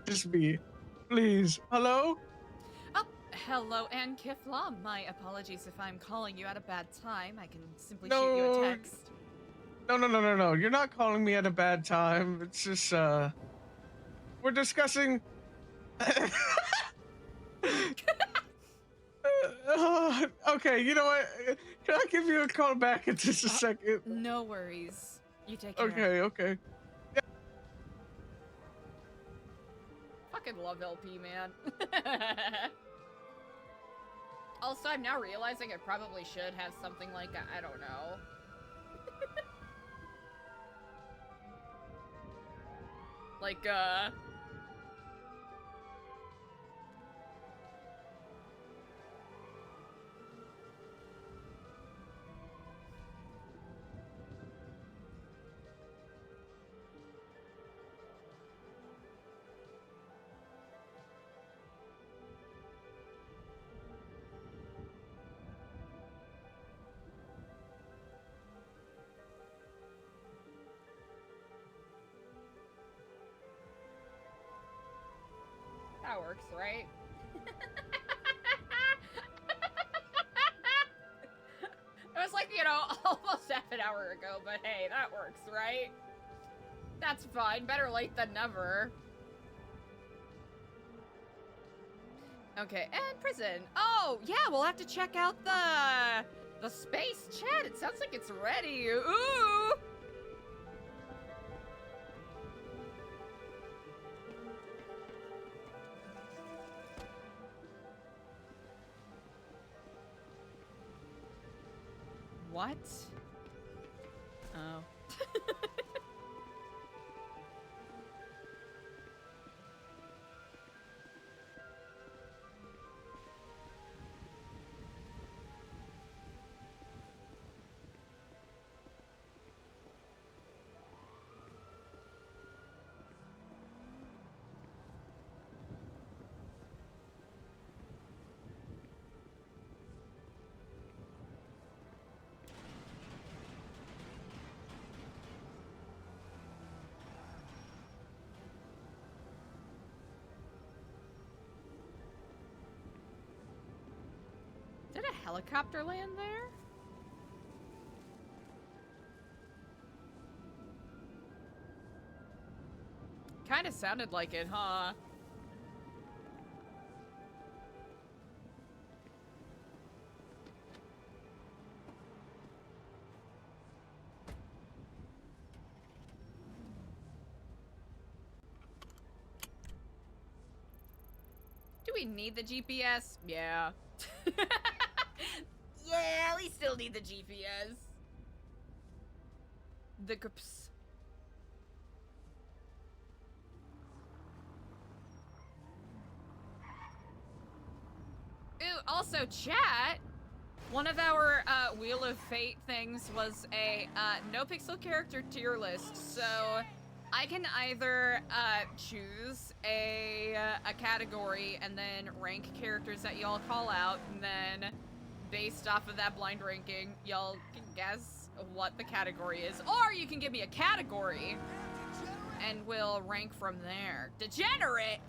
Just me. Please. Hello? Oh, hello, Ann Kiflam. My apologies if I'm calling you at a bad time. I can simply shoot you a text. No. You're not calling me at a bad time. It's just, we're discussing... okay, you know what? Can I give you a call back in just a second? No worries. You take care. Okay. Fucking love LP, man. Also, I'm now realizing I probably should have something like, I don't know. Like, that works, right? It was like, you know, almost half an hour ago, but hey, that works, right? That's fine. Better late than never. Okay, and prison. Oh, yeah, we'll have to check out the space chat. It sounds like it's ready. Ooh! What? Oh. Did a helicopter land there? Kinda sounded like it, huh? Do we need the GPS? Yeah. Yeah, we still need the GPS. The GUPS. Ooh, also chat. One of our Wheel of Fate things was a NoPixel character tier list, so I can either choose a category and then rank characters that y'all call out, and then based off of that blind ranking, y'all can guess what the category is, or you can give me a category and we'll rank from there. Degenerate!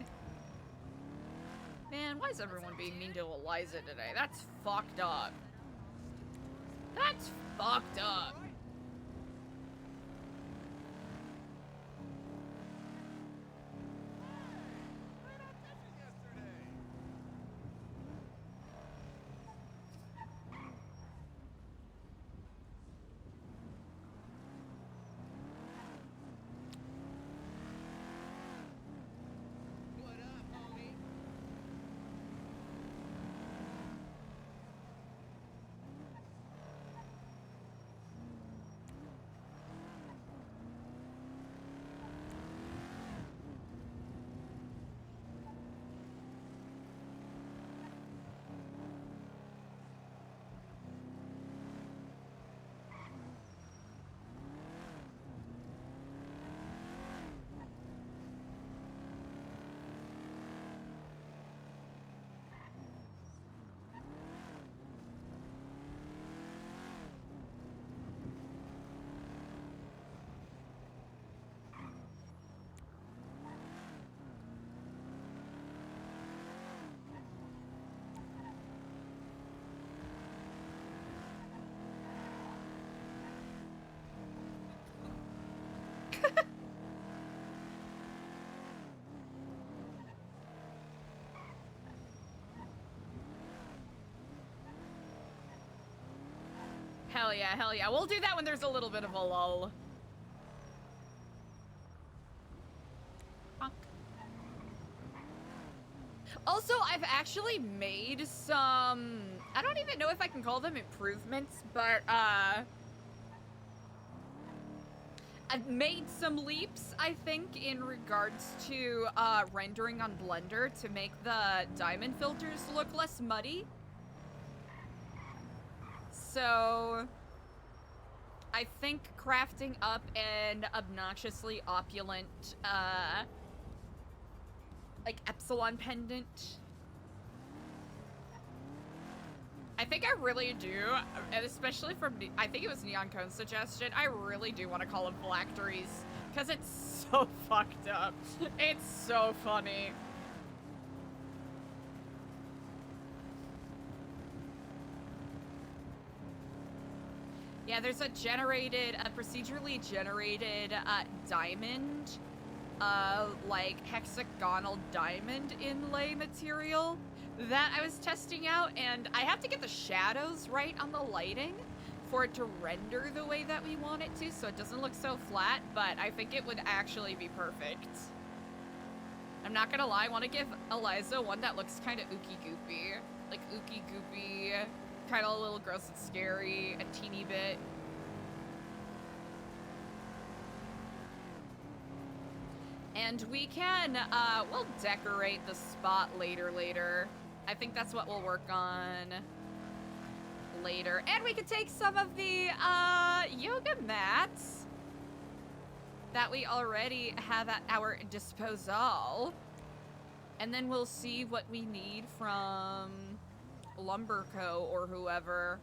Man, why is everyone being mean to Eliza today? That's fucked up. That's fucked up. Hell yeah, hell yeah. We'll do that when there's a little bit of a lull. Also, I've actually made some, I don't even know if I can call them improvements, but I've made some leaps, I think, in regards to rendering on Blender to make the diamond filters look less muddy. So I think crafting up an obnoxiously opulent like epsilon pendant, I think I really do, and especially from, I think it was Neon Cone's suggestion, I really do want to call them phylacteries, because it's so fucked up. It's so funny. Yeah, there's a procedurally generated diamond, like hexagonal diamond inlay material that I was testing out, and I have to get the shadows right on the lighting for it to render the way that we want it to, so it doesn't look so flat, but I think it would actually be perfect. I'm not gonna lie, I want to give Eliza one that looks kind of ooky goopy. Like ooky goopy, kind of a little gross and scary, a teeny bit. And we can, we'll decorate the spot later. I think that's what we'll work on later. And we could take some of the, yoga mats that we already have at our disposal. And then we'll see what we need from Lumberco or whoever.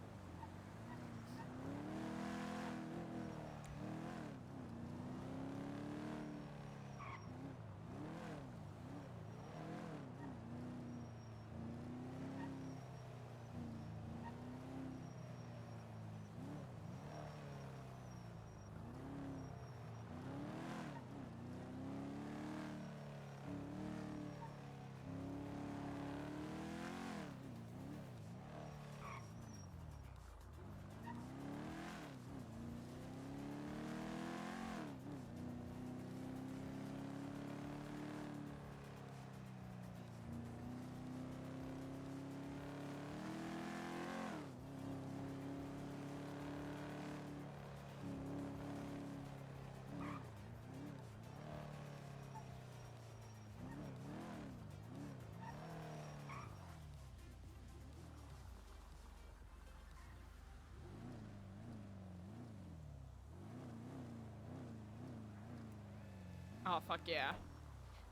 Oh, fuck yeah.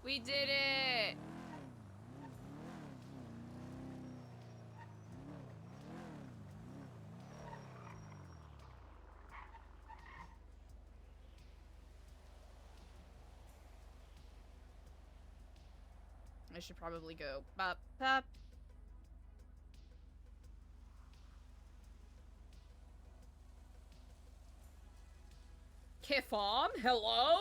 We did it! I should probably go bop, bop. Kifam, hello?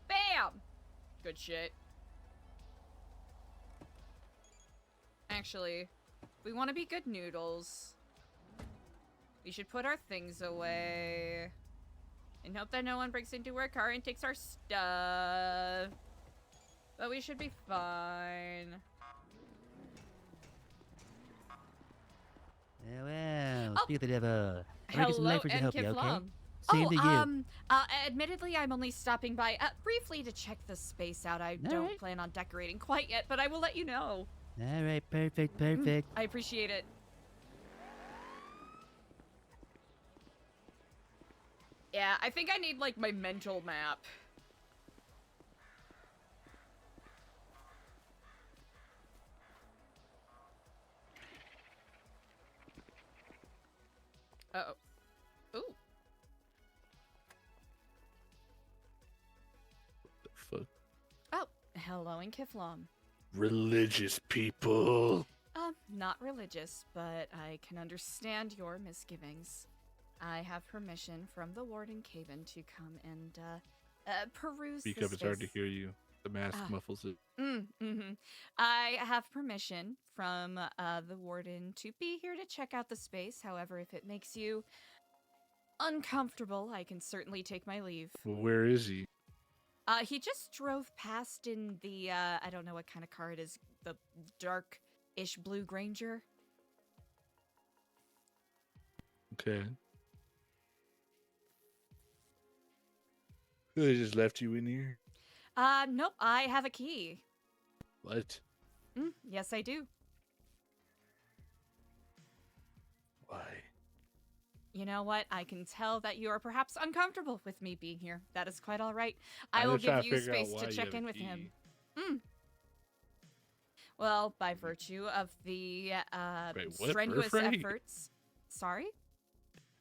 Bam! Good shit. Actually, we want to be good noodles. We should put our things away. And hope that no one breaks into our car and takes our stuff. But we should be fine. Well, speak of the devil. I'm gonna get some Hello, lifers to help you, okay? Kiflam. Same to you. Admittedly, I'm only stopping by briefly to check the space out. I don't plan on decorating quite yet, but I will let you know. All right, perfect, perfect. I appreciate it. Yeah, I think I need, like, my mental map. Uh-oh. Ooh. The fuck? Oh, hello in Kiflom. Religious people. Not religious, but I can understand your misgivings. I have permission from the warden Gabbin to come and, peruse Speak the up, it's hard to space. hear you. The mask muffles it. I have permission from the warden to be here to check out the space. However, if it makes you uncomfortable, I can certainly take my leave. Well, where is he? He just drove past in the, I don't know what kind of car it is, the dark-ish blue Granger. Okay. They just left you in here? Nope, I have a key. What? Yes, I do. Why? You know what? I can tell that you are perhaps uncomfortable with me being here. That is quite all right. I will give you space to check in with him. Well, by virtue of the Wait, what? strenuous Birthright? efforts. Sorry?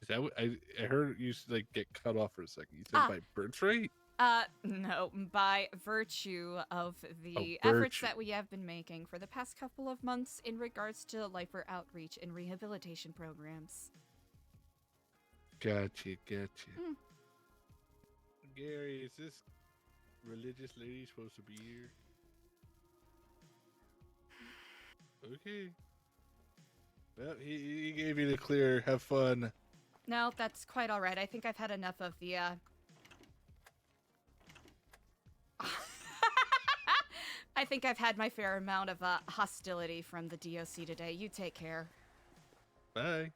Is that what I heard you like get cut off for a second? You said by birthright? No, by virtue of the Oh, efforts virtue. that we have been making for the past couple of months in regards to lifer outreach and rehabilitation programs. Gotcha. Gary, is this religious lady supposed to be here? Okay. Well, he gave you the clear. Have fun. No, that's quite all right. I think I've had enough of the, I think I've had my fair amount of, hostility from the DOC today. You take care. Bye.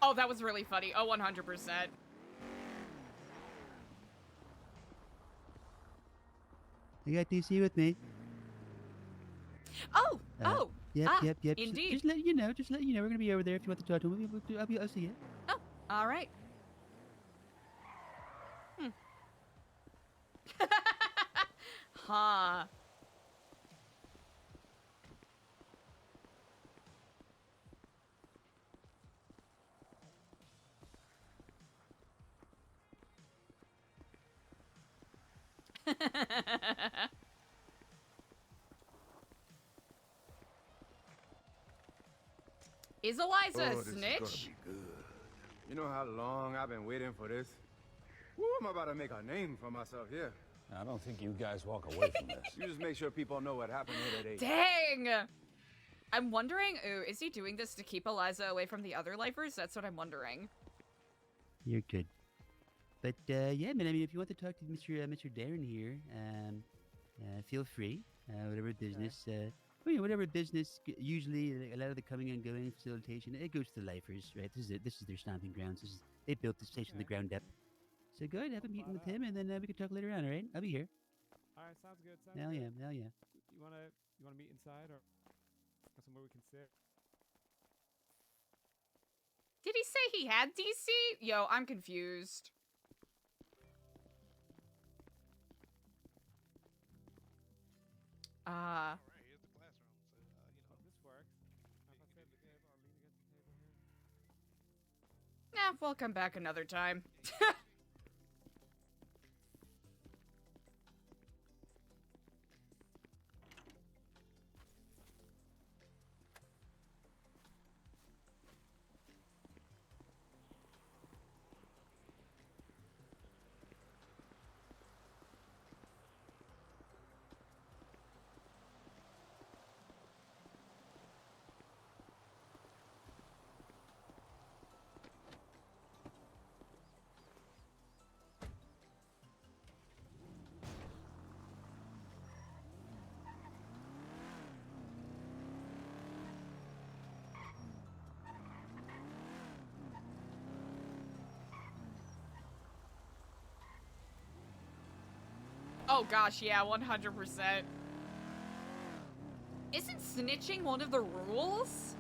Oh, that was really funny. Oh, 100%. You got DC with me. Oh, Yep. indeed. Just let you know. We're gonna be over there if you want to talk to me. I'll see you. Oh, all right. Huh. Is Eliza a this is snitch? gonna be good. You know how long I've been waiting for this? Woo, I'm about to make a name for myself here. I don't think you guys walk away from this. You just make sure people know what happened here today. Dang! I'm wondering, ooh, is he doing this to keep Eliza away from the other lifers? That's what I'm wondering. You're good. But yeah, man. I mean, if you want to talk to Mr. Darren here, feel free. Whatever business, whatever business. Usually, a lot of the coming and going facilitation, it goes to the lifers, right? This is their stomping grounds. They built this place from the ground up. So go ahead, have a meeting with him, and then we can talk later on. All right? I'll be here. All right, sounds good. Hell yeah. You wanna meet inside or somewhere we can sit? Did he say he had DC? Yo, I'm confused. This works. How if I sit at the table or lean against the table here? Nah, we'll come back another time. Oh gosh, yeah, 100%. Isn't snitching one of the rules?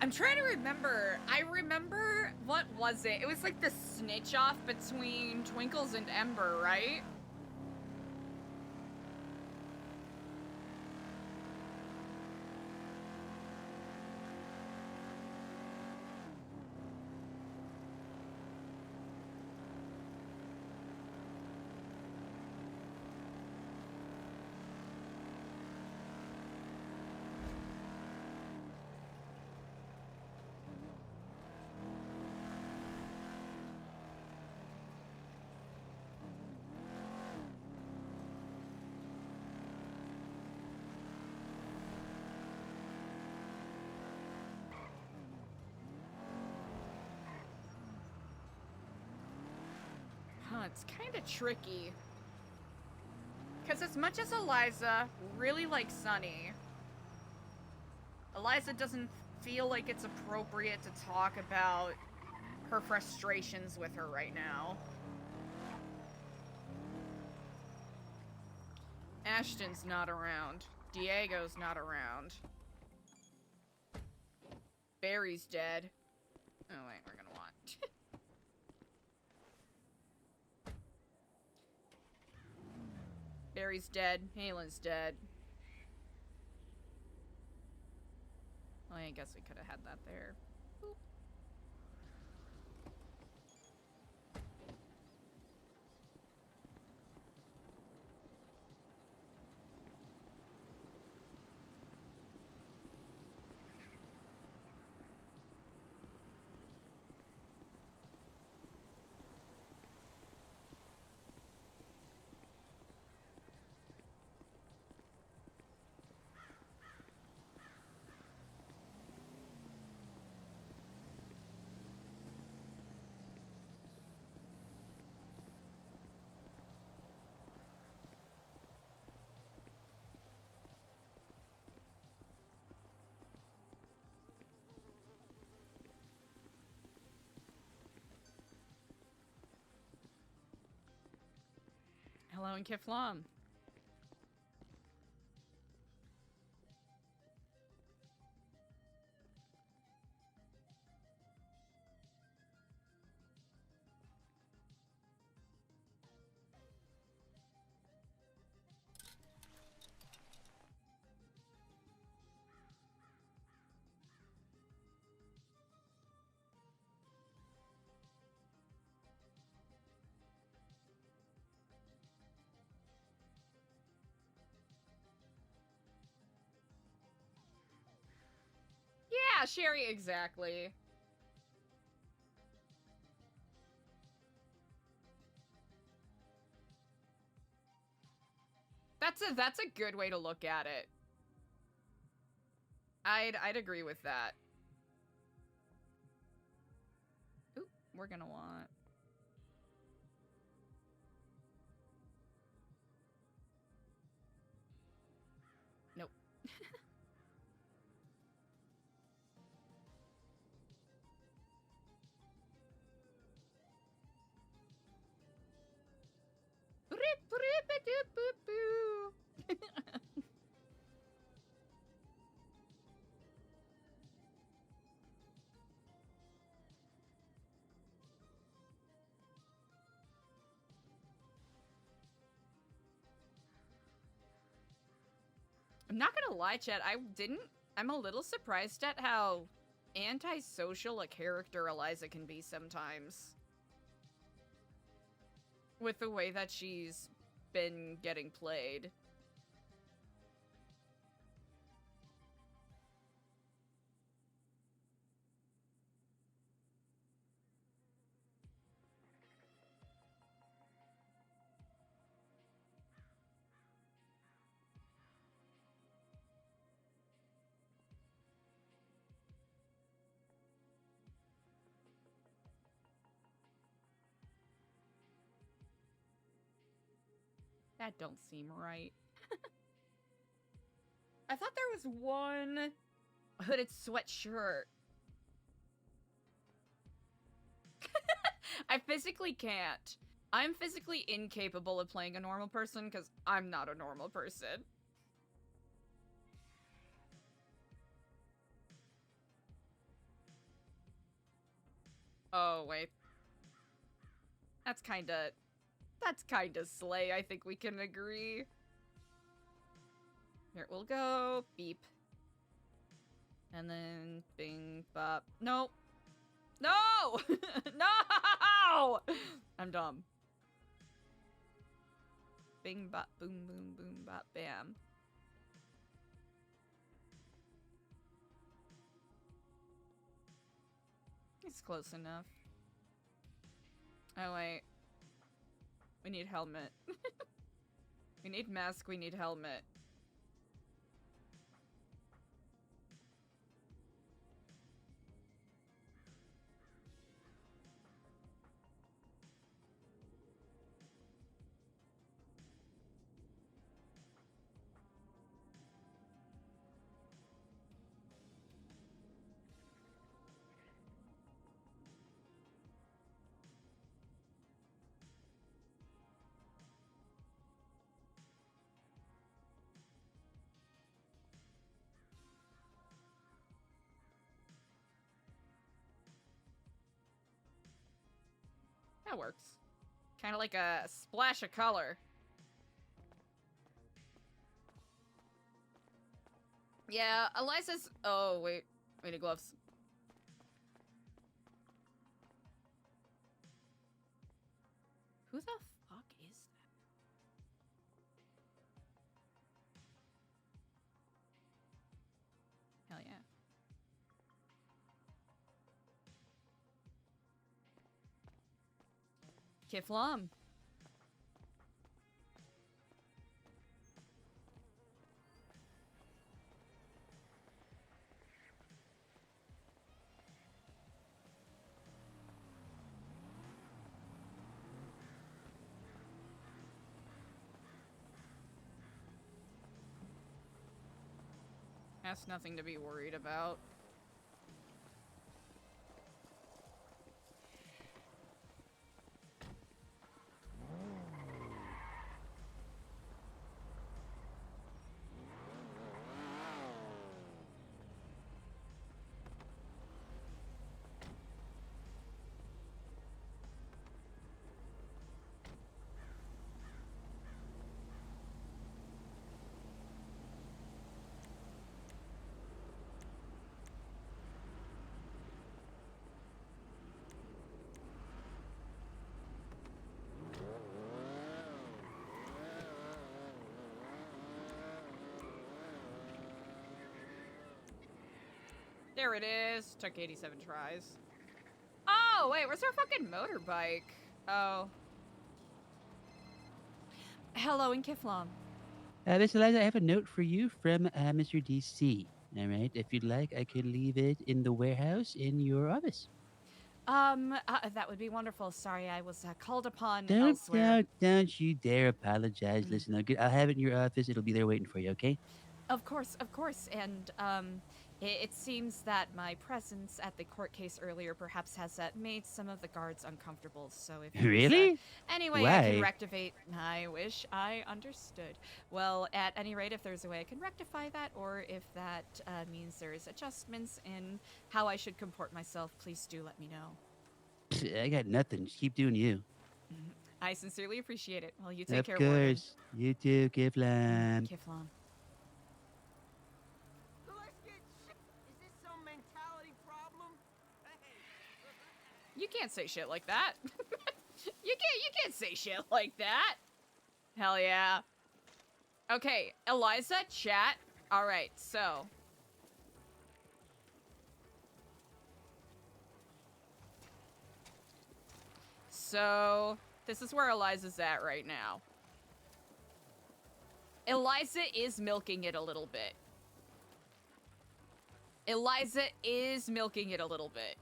I'm trying to remember. I remember, what was it? It was like the snitch off between Twinkles and Ember, right? It's kind of tricky. Because as much as Eliza really likes Sunny, Eliza doesn't feel like it's appropriate to talk about her frustrations with her right now. Ashton's not around. Diego's not around. Barry's dead. Oh wait, we're gonna want. Barry's dead. Halen's dead. Well, I guess we could have had that there. Boop. Hello and Kiflam. Yeah, Sherry, exactly. That's a good way to look at it. I'd agree with that. Oop, we're gonna want. Nope. I'm not gonna lie, Chet, I'm a little surprised at how antisocial a character Eliza can be sometimes. With the way that she's been getting played. That don't seem right. I thought there was one hooded sweatshirt. I physically can't. I'm physically incapable of playing a normal person because I'm not a normal person. Oh, wait. That's kinda slay, I think we can agree. Here we'll go. Beep. And then bing, bop. Nope. No! No! I'm dumb. Bing, bop, boom, boom, boom, bop, bam. It's close enough. Oh, wait. We need helmet. We need mask, we need helmet. That works. Kind of like a splash of color. Yeah, Eliza's... Oh, wait. We need gloves. Who the fuck is that? Hell yeah. Kiflam. That's nothing to be worried about. There it is. Took 87 tries. Oh, wait, where's our fucking motorbike? Oh. Hello in Kiflam. Miss Eliza, I have a note for you from Mr. DC. All right, if you'd like, I could leave it in the warehouse in your office. That would be wonderful. Sorry, I was called upon elsewhere. Don't you dare apologize. Listen, I'll have it in your office. It'll be there waiting for you, okay? Of course. And, it seems that my presence at the court case earlier perhaps has made some of the guards uncomfortable, so if Really? Anyway, Why? I can rectify... I wish I understood. Well, at any rate, if there's a way I can rectify that, or if that means there's adjustments in how I should comport myself, please do let me know. I got nothing. Just keep doing you. I sincerely appreciate it. Well, you take Of care, Warden. course. You too, Kiflam. Kiflam. You can't say shit like that. You can't say shit like that. Hell yeah. Okay, Eliza, chat. All right, so. So, this is where Eliza's at right now. Eliza is milking it a little bit. Eliza is milking it a little bit.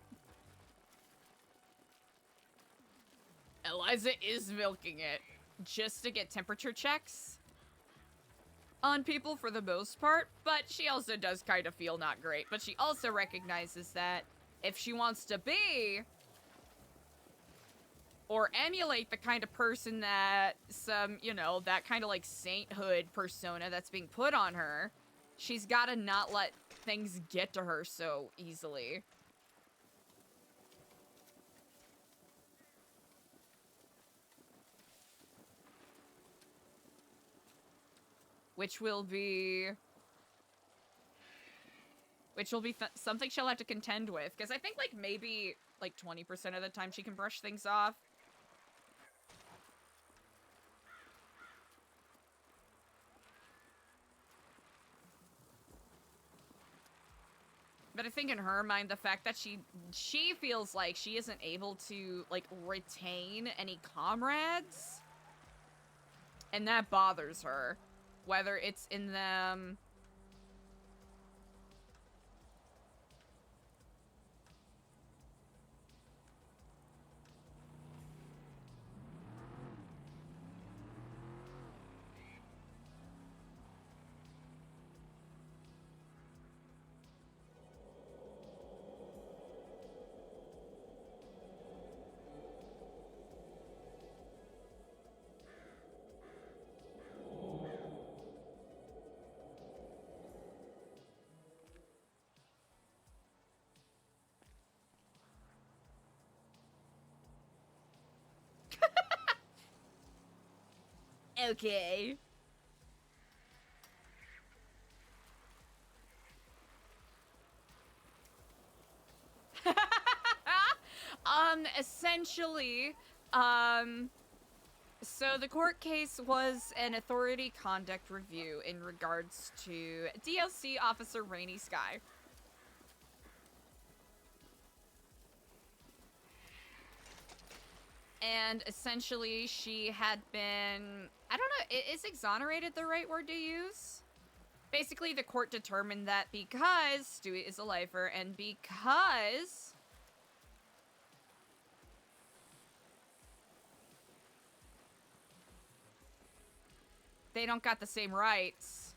Eliza is milking it. just to get temperature checks on people for the most part, but she also does kind of feel not great. But she also recognizes that if she wants to be or emulate the kind of person that some, you know, that kind of like sainthood persona that's being put on her, she's gotta not let things get to her so easily. Which will be something she'll have to contend with, because I think like maybe like 20% of the time she can brush things off. But I think in her mind, the fact that she feels like she isn't able to like retain any comrades, and that bothers her, whether it's in them okay. Essentially, so the court case was an authority conduct review in regards to DLC Officer Rainy Sky. And essentially, she had been, I don't know, is exonerated the right word to use? Basically, the court determined that because Stewie is a lifer and because they don't got the same rights,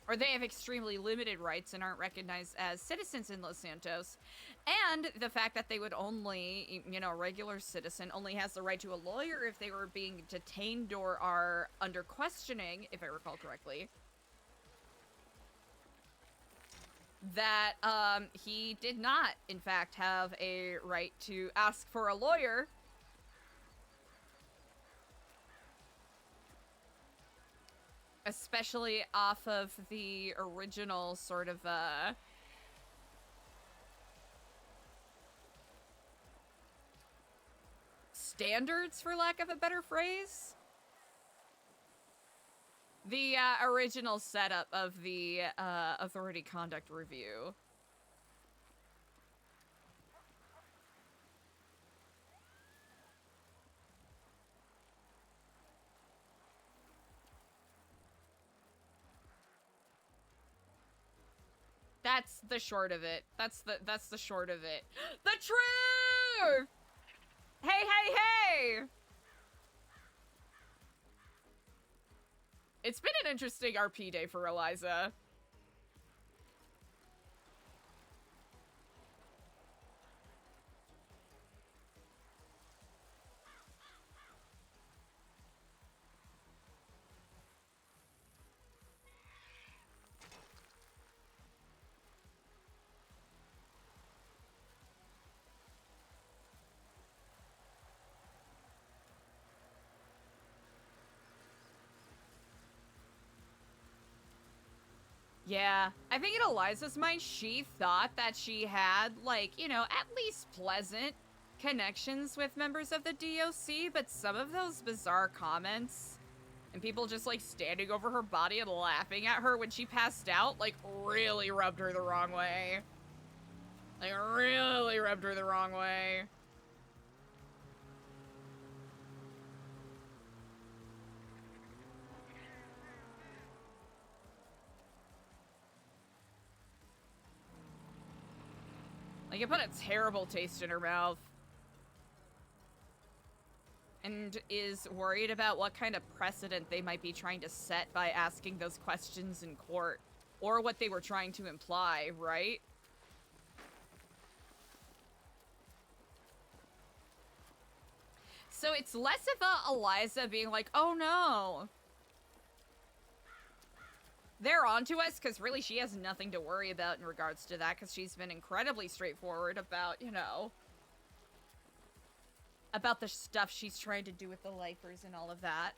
or they have extremely limited rights and aren't recognized as citizens in Los Santos, and the fact that they would only, you know, a regular citizen only has the right to a lawyer if they were being detained or are under questioning, if I recall correctly, that he did not, in fact, have a right to ask for a lawyer. Especially off of the original sort of, standards, for lack of a better phrase. The, original setup of the, authority conduct review. That's the short of it. That's the short of it. The truth! Hey, hey, hey! It's been an interesting RP day for Eliza. Yeah, I think in Eliza's mind, she thought that she had, like, you know, at least pleasant connections with members of the DOC, but some of those bizarre comments and people just, like, standing over her body and laughing at her when she passed out, like, really rubbed her the wrong way. Like, really rubbed her the wrong way. Like, it put a terrible taste in her mouth. and is worried about what kind of precedent they might be trying to set by asking those questions in court, or what they were trying to imply, right? So it's less of Eliza being like, oh no, they're onto us, because really she has nothing to worry about in regards to that, because she's been incredibly straightforward about, you know, about the stuff she's trying to do with the lifers and all of that.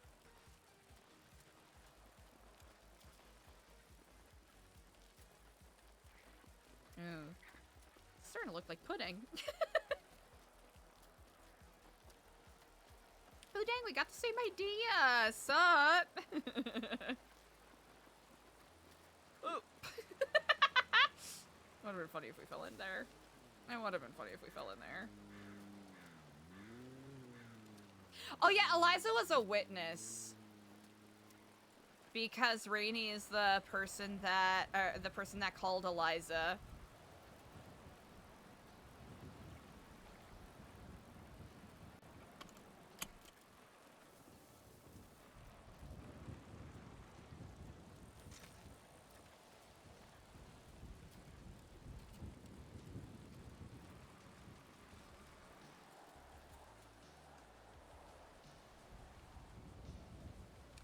Ooh. It's starting to look like pudding. Oh dang, we got the same idea! Sup? Ooh. Would've been funny if we fell in there. It would've been funny if we fell in there. Oh yeah, Eliza was a witness. Because Rainey is the person that called Eliza.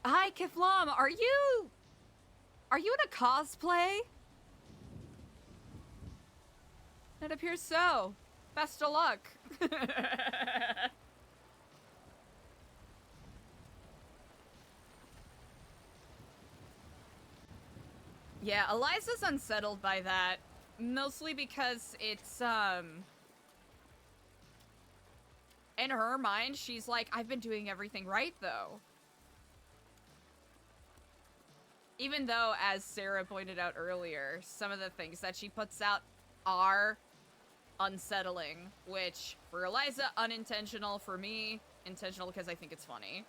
Hi, Kiflam, are you in a cosplay? It appears so. Best of luck. Yeah, Eliza's unsettled by that. Mostly because it's, in her mind, she's like, I've been doing everything right, though. Even though, as Sarah pointed out earlier, some of the things that she puts out are unsettling, which, for Eliza, unintentional. For me, intentional because I think it's funny.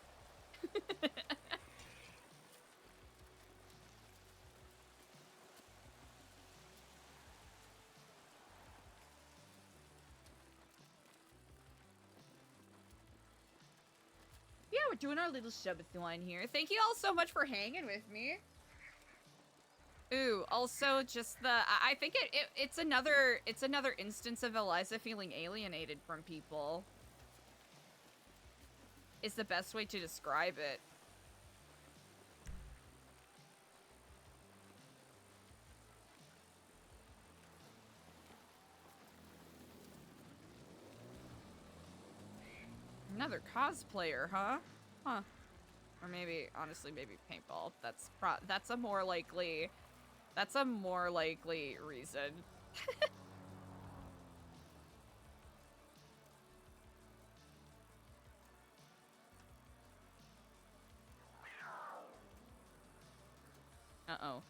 Yeah, we're doing our little subathon here. Thank you all so much for hanging with me. Ooh, also just I think it's another instance of Eliza feeling alienated from people. Is the best way to describe it. Another cosplayer, huh? Huh. Or maybe, honestly, maybe paintball. That's a more likely reason. Uh-oh.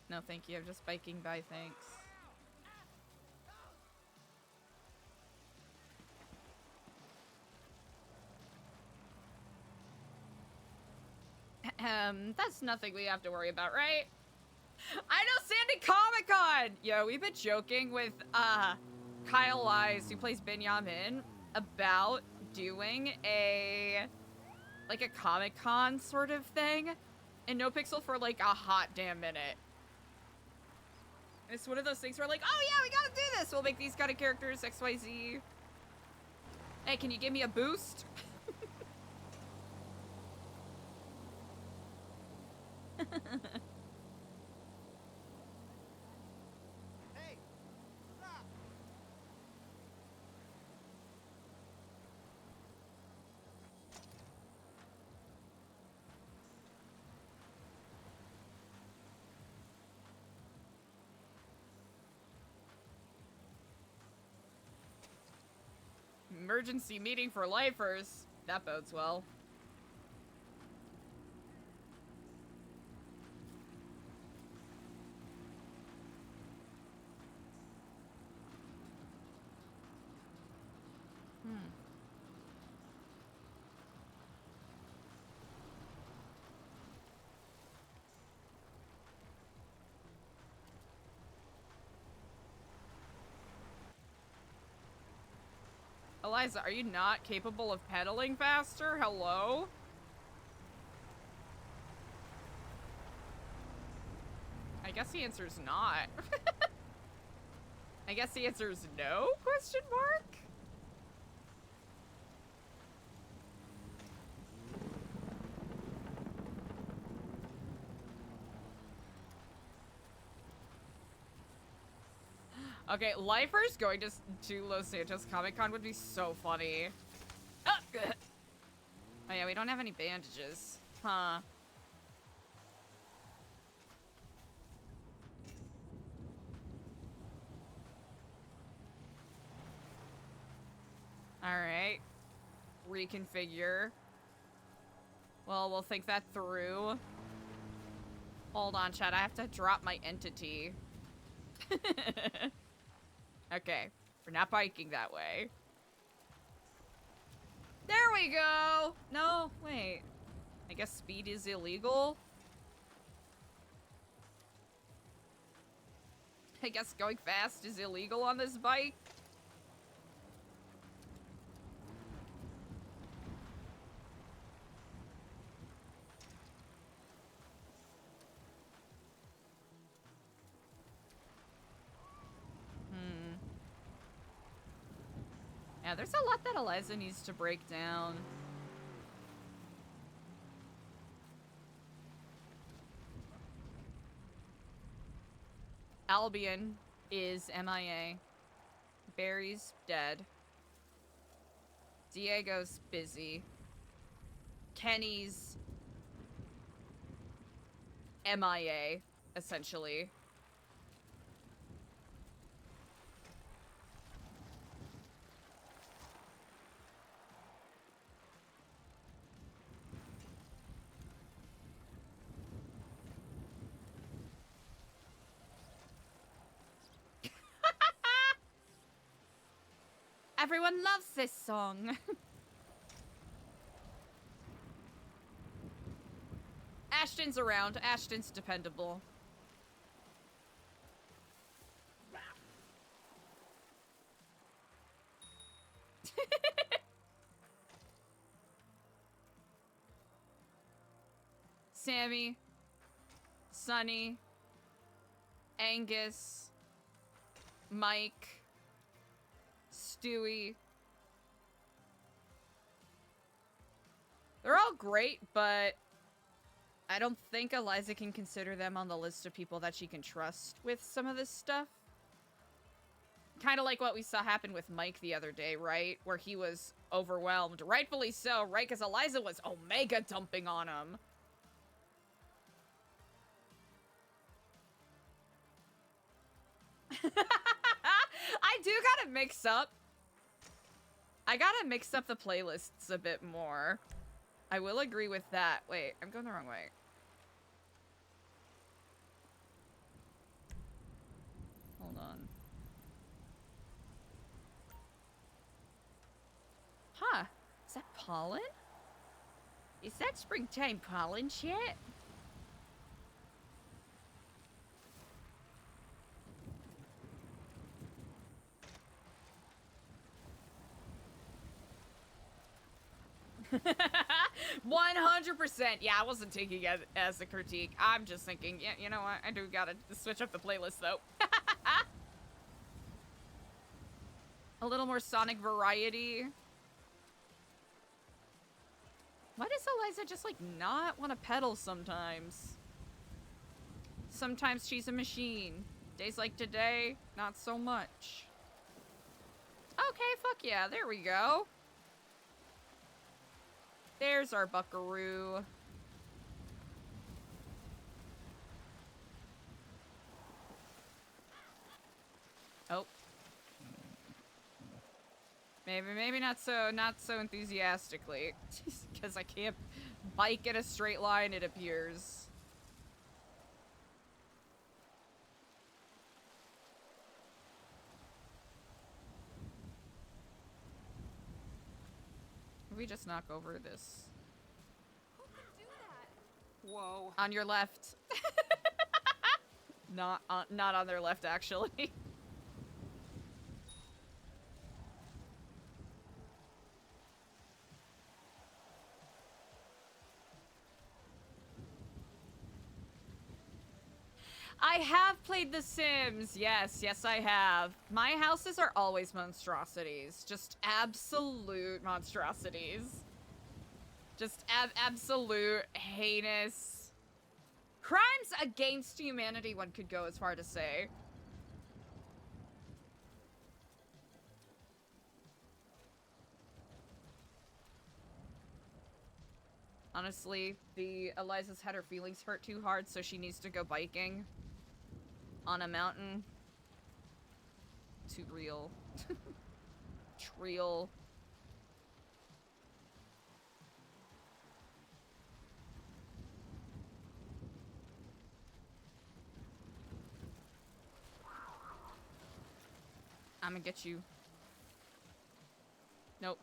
No, thank you. I'm just biking by, thanks. That's nothing we have to worry about, right? I know, Sandy Comic-Con! Yo, we've been joking with, Kyle Wise, who plays Benjamin, about doing like a Comic-Con sort of thing in NoPixel for, like, a hot damn minute. And it's one of those things where, like, oh yeah, we gotta do this! We'll make these kind of characters, XYZ. Hey, can you give me a boost? Hey, stop! Emergency meeting for lifers. That bodes well. Eliza, are you not capable of pedaling faster? Hello? I guess the answer is not. I guess the answer is no? Question mark? Okay, lifers going to Los Santos Comic Con would be so funny. Oh yeah, we don't have any bandages. Huh. Alright. Reconfigure. Well, we'll think that through. Hold on, chat. I have to drop my entity. Okay. We're not biking that way. There we go! No, wait. I guess speed is illegal? I guess going fast is illegal on this bike? Yeah, there's a lot that Eliza needs to break down. Albion is MIA. Barry's dead. Diego's busy. Kenny's MIA, essentially. Everyone loves this song. Ashton's around. Ashton's dependable. Sammy, Sonny, Angus, Mike, Stewie. They're all great, but I don't think Eliza can consider them on the list of people that she can trust with some of this stuff. Kind of like what we saw happen with Mike the other day, right? Where he was overwhelmed. Rightfully so, right? Because Eliza was omega dumping on him. I do gotta mix up. I gotta mix up the playlists a bit more. I will agree with that. Wait, I'm going the wrong way. Hold on. Huh. Is that pollen? Is that springtime pollen shit? $100%. Yeah, I wasn't taking it as a critique. I'm just thinking, yeah, you know what? I do gotta switch up the playlist, though. A little more Sonic variety. Why does Eliza just, like, not want to pedal sometimes? Sometimes she's a machine. Days like today, not so much. Okay, fuck yeah, there we go. There's our buckaroo. Oh. Maybe not so enthusiastically. Because I can't bike in a straight line, it appears. We just knock over this. Who can do that? Whoa. On your left. Not on their left, actually. I have played The Sims. Yes, yes, I have. My houses are always monstrosities. Just absolute monstrosities. Just absolute heinous crimes against humanity, one could go as far to say. Honestly, Eliza's had her feelings hurt too hard, so she needs to go biking on a mountain. Too real. Real. I'm gonna get you. Nope.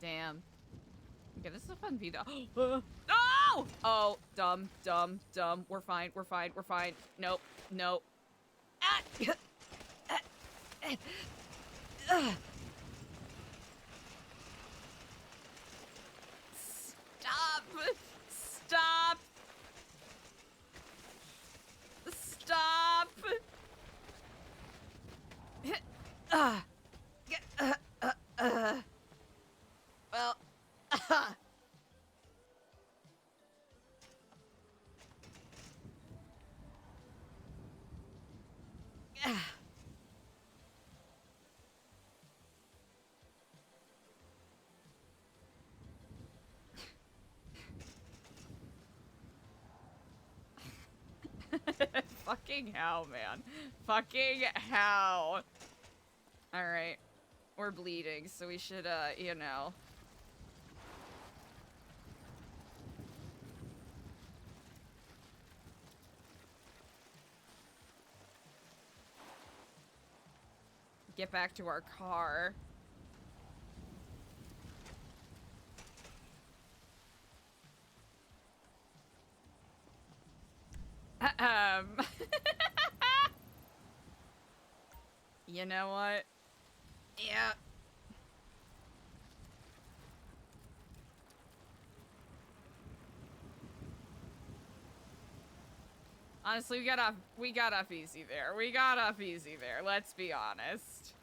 Damn. Okay, this is a fun video. No! Oh, dumb, dumb, dumb. We're fine, we're fine, we're fine. Nope, nope. Ah! Stop! Stop! Stop! Well, fucking hell, man. Fucking hell. Alright. We're bleeding, so we should, you know. Get back to our car. You know what? Yeah. Honestly, we got off easy there. We got off easy there. Let's be honest.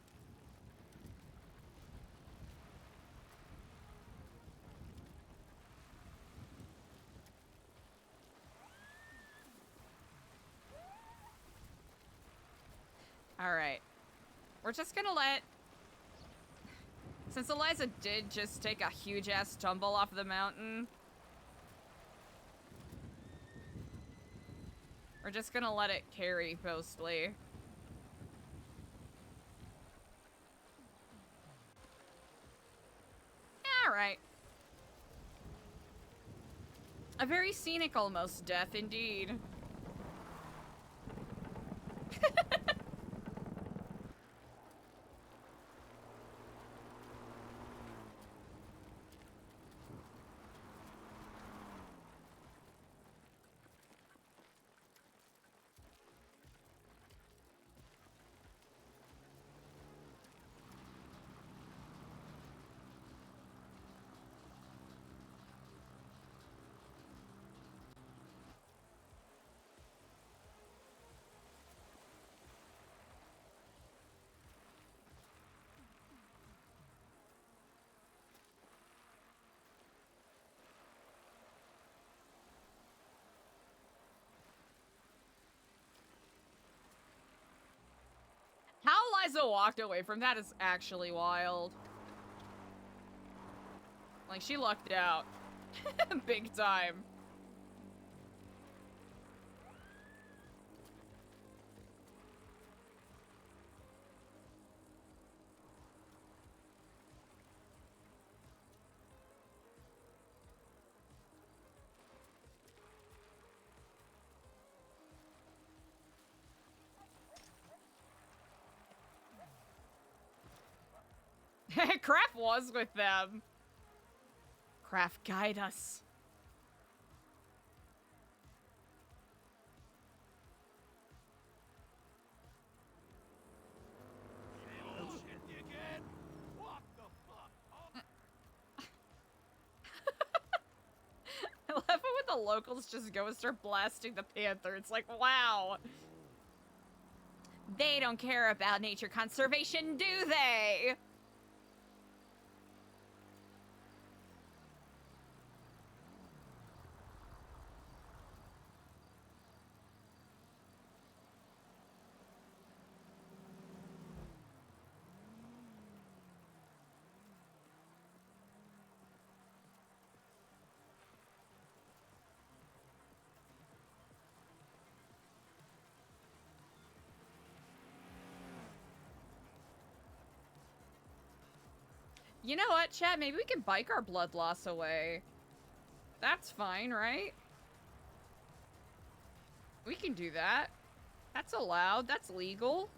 All right. We're just gonna let... Since Eliza did just take a huge-ass tumble off the mountain, we're just gonna let it carry, mostly. Alright. A very scenic, almost, death, indeed. How Eliza walked away from that is actually wild. Like, she lucked out. Big time. Craft was with them. Craft, guide us. locals just go and start blasting the panther. It's like, wow. They don't care about nature conservation, do they? You know what, chat? Maybe we can bike our blood loss away. That's fine, right? We can do that. That's allowed. That's legal.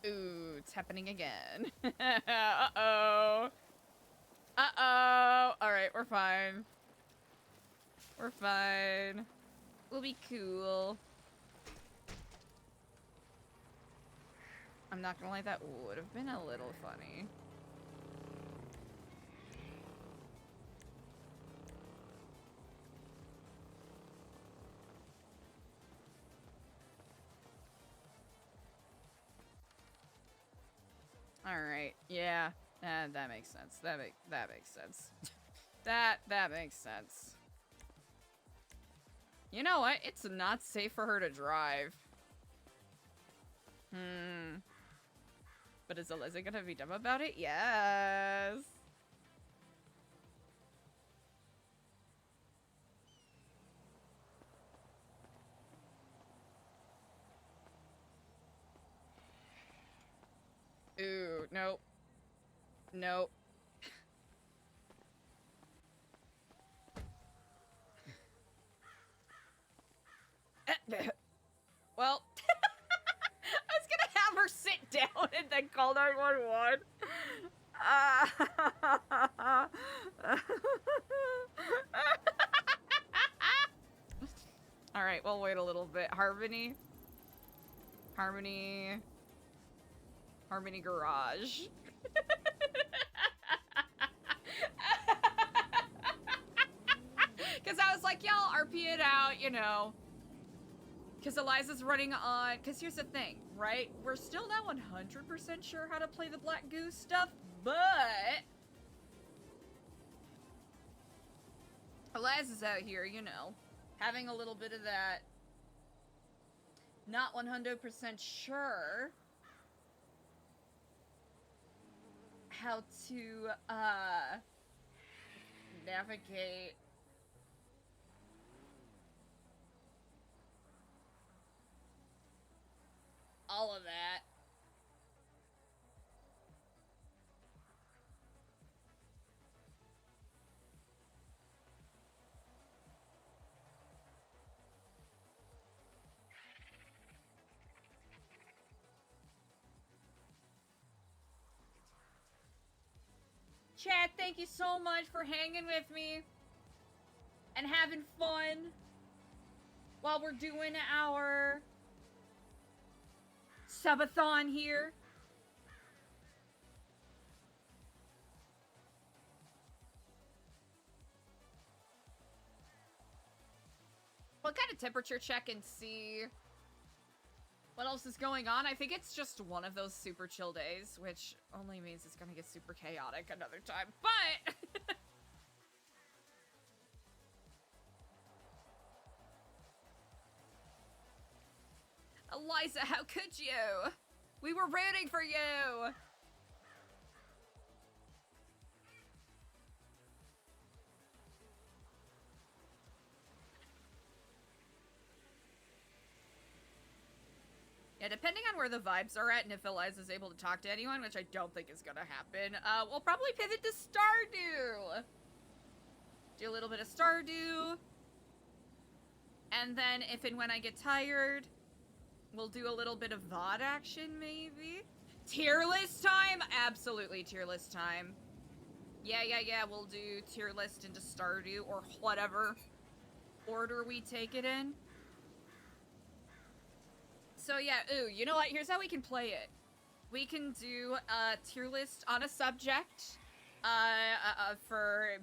Ooh, it's happening again. Uh-oh. Uh-oh. Alright, we're fine. We're fine. We'll be cool. I'm not gonna lie, that would have been a little funny. Alright, yeah. That makes sense. That makes sense. that makes sense. You know what? It's not safe for her to drive. But is Eliza gonna be dumb about it? Yes. Ooh, nope. Nope. Well, I was gonna have her sit down and then call 911. All right, we'll wait a little bit. Harmony garage. Because I was like, y'all RP it out, you know. Because Eliza's running on... Because here's the thing, right? We're still not 100% sure how to play the Black Goose stuff, but... Eliza's out here, you know, having a little bit of that... Not 100% sure... how to, navigate... all of that. Chat, thank you so much for hanging with me and having fun while we're doing our subathon here. We'll kind of temperature check and see what else is going on. I think it's just one of those super chill days, which only means it's gonna get super chaotic another time, but... Eliza, how could you? We were rooting for you! Yeah, depending on where the vibes are at and if Eliza's able to talk to anyone, which I don't think is gonna happen, we'll probably pivot to Stardew! Do a little bit of Stardew. And then if and when I get tired, we'll do a little bit of VOD action, maybe? Tier list time? Absolutely tier list time. Yeah, we'll do tier list into Stardew, or whatever order we take it in. So yeah, ooh, you know what? Here's how we can play it. We can do a tier list on a subject,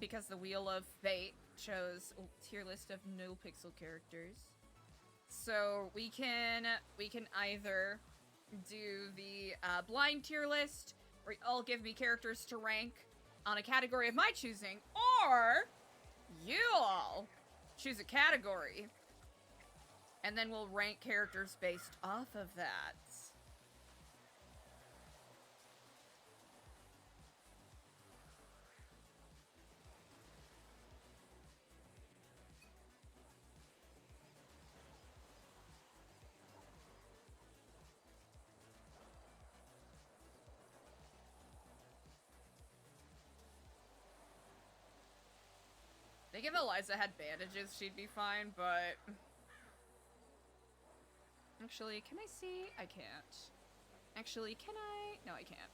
because the Wheel of Fate chose a tier list of NoPixel characters. So we can either do the blind tier list, where you all give me characters to rank on a category of my choosing, or you all choose a category, and then we'll rank characters based off of that. I think if Eliza had bandages, she'd be fine, but... Actually, can I see? I can't. Actually, can I? No, I can't.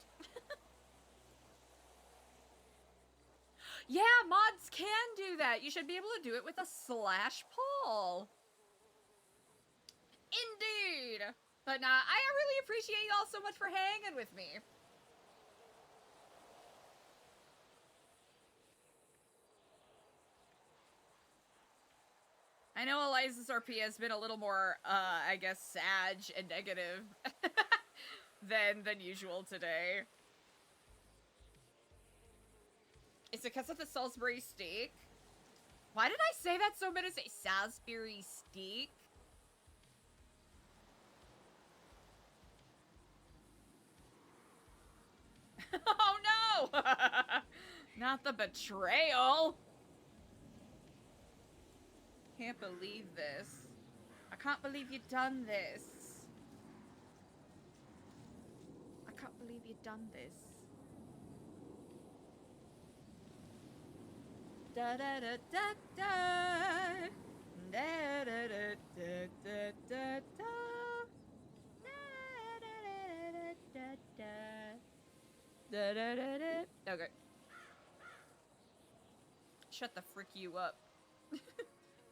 Yeah, mods can do that! You should be able to do it with a slash poll! Indeed! But nah, I really appreciate y'all so much for hanging with me. I know Eliza's RP has been a little more, I guess, sag and negative than usual today. Is it because of the Salisbury steak? Why did I say that so bad to say Salisbury steak? Oh no! Not the betrayal! Can't believe this. I can't believe you've done this. I can't believe you've done this. Da da da da da. Da da da da da da da. Da da da da. Okay. Shut the frick you up.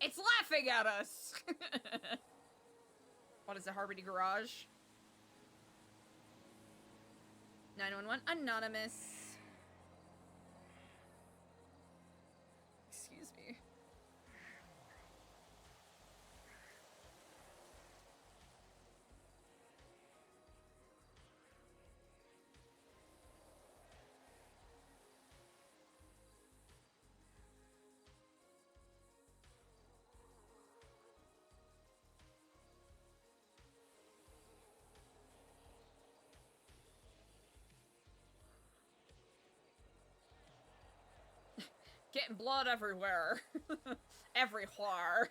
It's laughing at us! What is it, Harmony Garage? 911 Anonymous. Excuse me. Getting blood everywhere. Everywhere.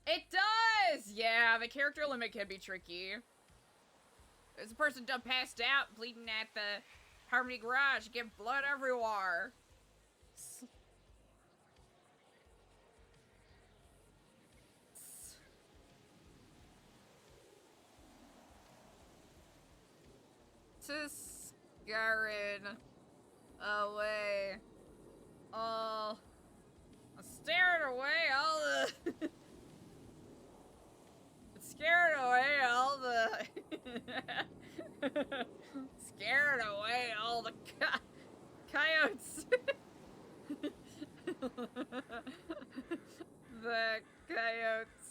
It does! Yeah, the character limit can be tricky. There's a person done passed out, bleeding at the Harmony Garage, get blood everywhere. Scaring away all, staring away all the scaring away all the scaring away all the coyotes. The coyotes.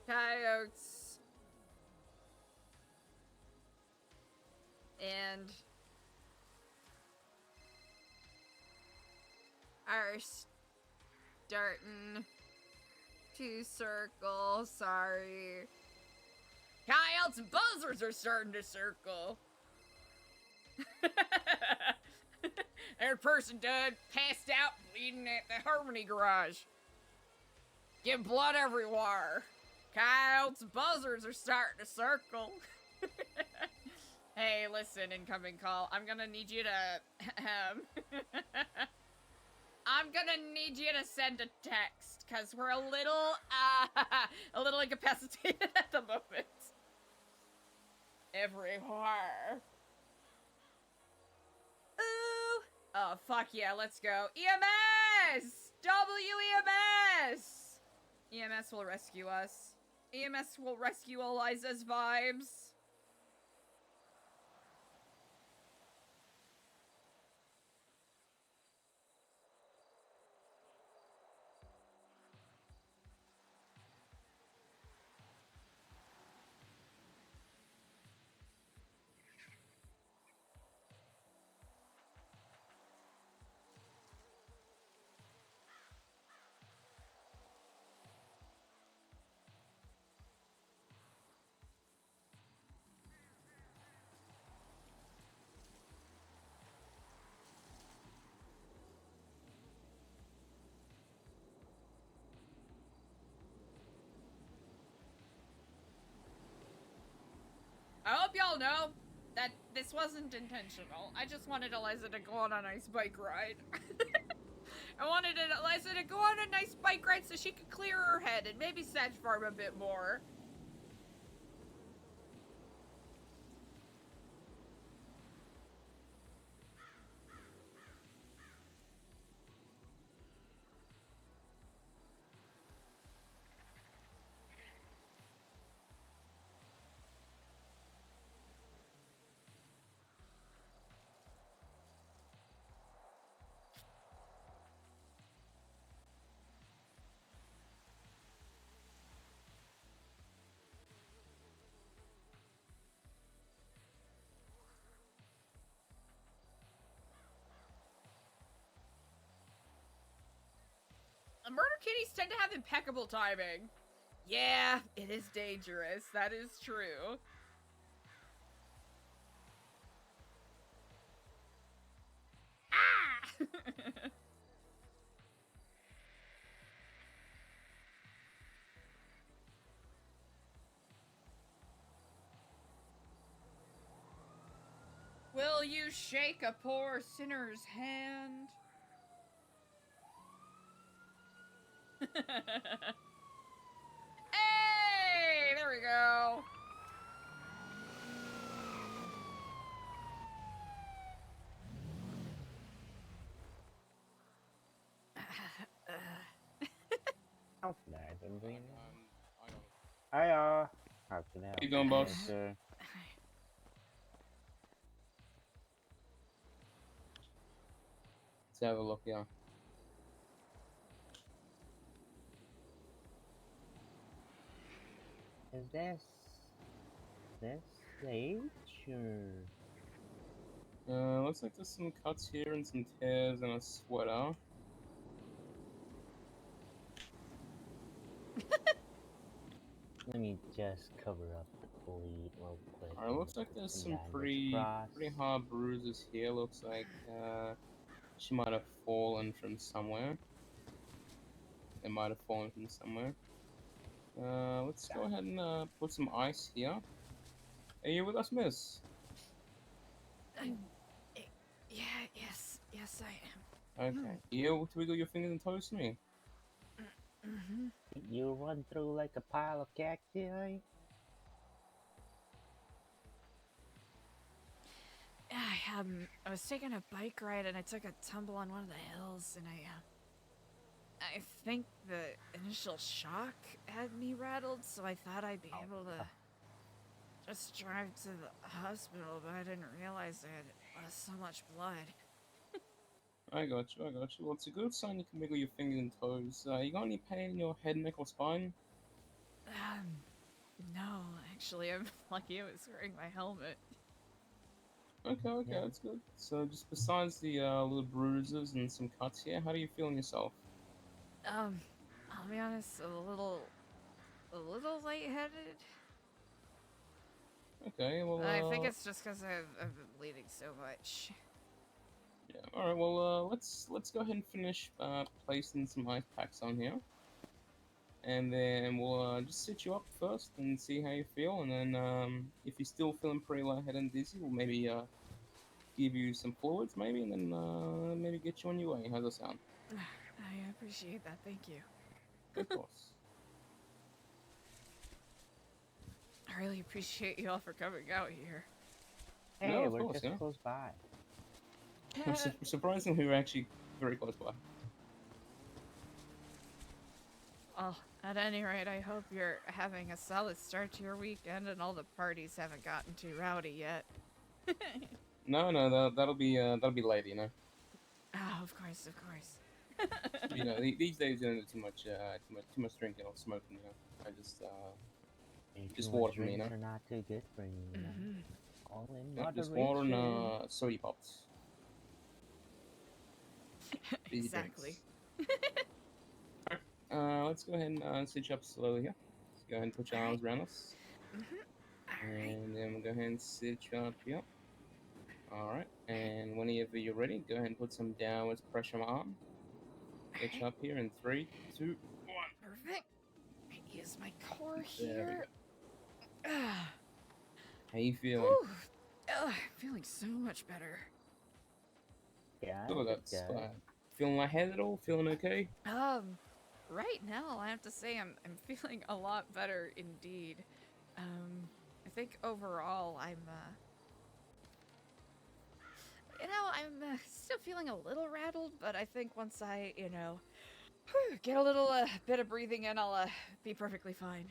Coyotes. And are starting to circle. Sorry. Coyotes and buzzards are starting to circle. There's a person dead, passed out, bleeding at the Harmony Garage. Get blood everywhere. Coyotes and buzzards are starting to circle. Hey, listen, incoming call. I'm gonna need you to, I'm gonna need you to send a text, cause we're a little incapacitated at the moment. Everywhere. Ooh, Oh, fuck yeah, let's go. EMS! WEMS! EMS will rescue us. EMS will rescue Eliza's vibes. I hope y'all know that this wasn't intentional. I just wanted Eliza to go on a nice bike ride. I wanted Eliza to go on a nice bike ride so she could clear her head and maybe Sag farm a bit more. Murder kitties tend to have impeccable timing. Yeah, it is dangerous. That is true. Ah! Will you shake a poor sinner's hand? Hey, there we go. How can I been doing? Hiya. How can I help you going, boss? Sir? Let's have a look, yeah. Is this Sage or? Looks like there's some cuts here and some tears and a sweater. Let me just cover up the bleed real quick. Alright, looks like there's some pretty hard bruises here. Looks like she might have fallen from somewhere. They might have fallen from somewhere. Let's go ahead and put some ice here. Are you with us, miss? Yes, I am. Okay. You wiggle your fingers and toes to me. You run through like a pile of cacti? I was taking a bike ride and I took a tumble on one of the hills and I think the initial shock had me rattled, so I thought I'd be able to just drive to the hospital, but I didn't realize I had lost so much blood. I got you. Well, it's a good sign you can wiggle your fingers and toes. You got any pain in your head, neck, or spine? No, actually, I'm lucky I was wearing my helmet. Okay, Yeah. that's good. So, just besides the little bruises and some cuts here, how do you feel in yourself? I'll be honest, a little lightheaded. Okay, well, I think it's just because I've been bleeding so much. Yeah. All right. Well, let's go ahead and finish placing some ice packs on here, and then we'll just sit you up first and see how you feel, and then if you're still feeling pretty lightheaded and dizzy, we'll maybe give you some fluids, maybe, and then maybe get you on your way. How's that sound? I appreciate that. Thank you. Of course. I really appreciate you all for coming out here. Hey, No, of we're course, just yeah. close by. Surprisingly, we were actually very close by. Well, at any rate, I hope you're having a solid start to your weekend and all the parties haven't gotten too rowdy yet. No, that'll be late, you know. Oh, of course. You know, these days you don't do too much drinking or smoking. You know, I just water for me, you know. Drinks are not too good for you. You know? All in Yeah, just moderation. water and soda pops. Easy Exactly. Alright, let's go ahead and switch up slowly here. Let's go ahead and put your arms around us. And then we'll go ahead and switch up here. Alright, and whenever you're ready, go ahead and put some downwards pressure on my arm. Switch up here in 3, 2, 1. Perfect. Use my core There we here. How you feeling? I'm feeling so much better. Yeah. Oh, that's feeling lightheaded at all? Feeling okay? Right now I have to say I'm feeling a lot better indeed. I think overall I'm still feeling a little rattled, but I think once I, get a little bit of breathing in, I'll be perfectly fine.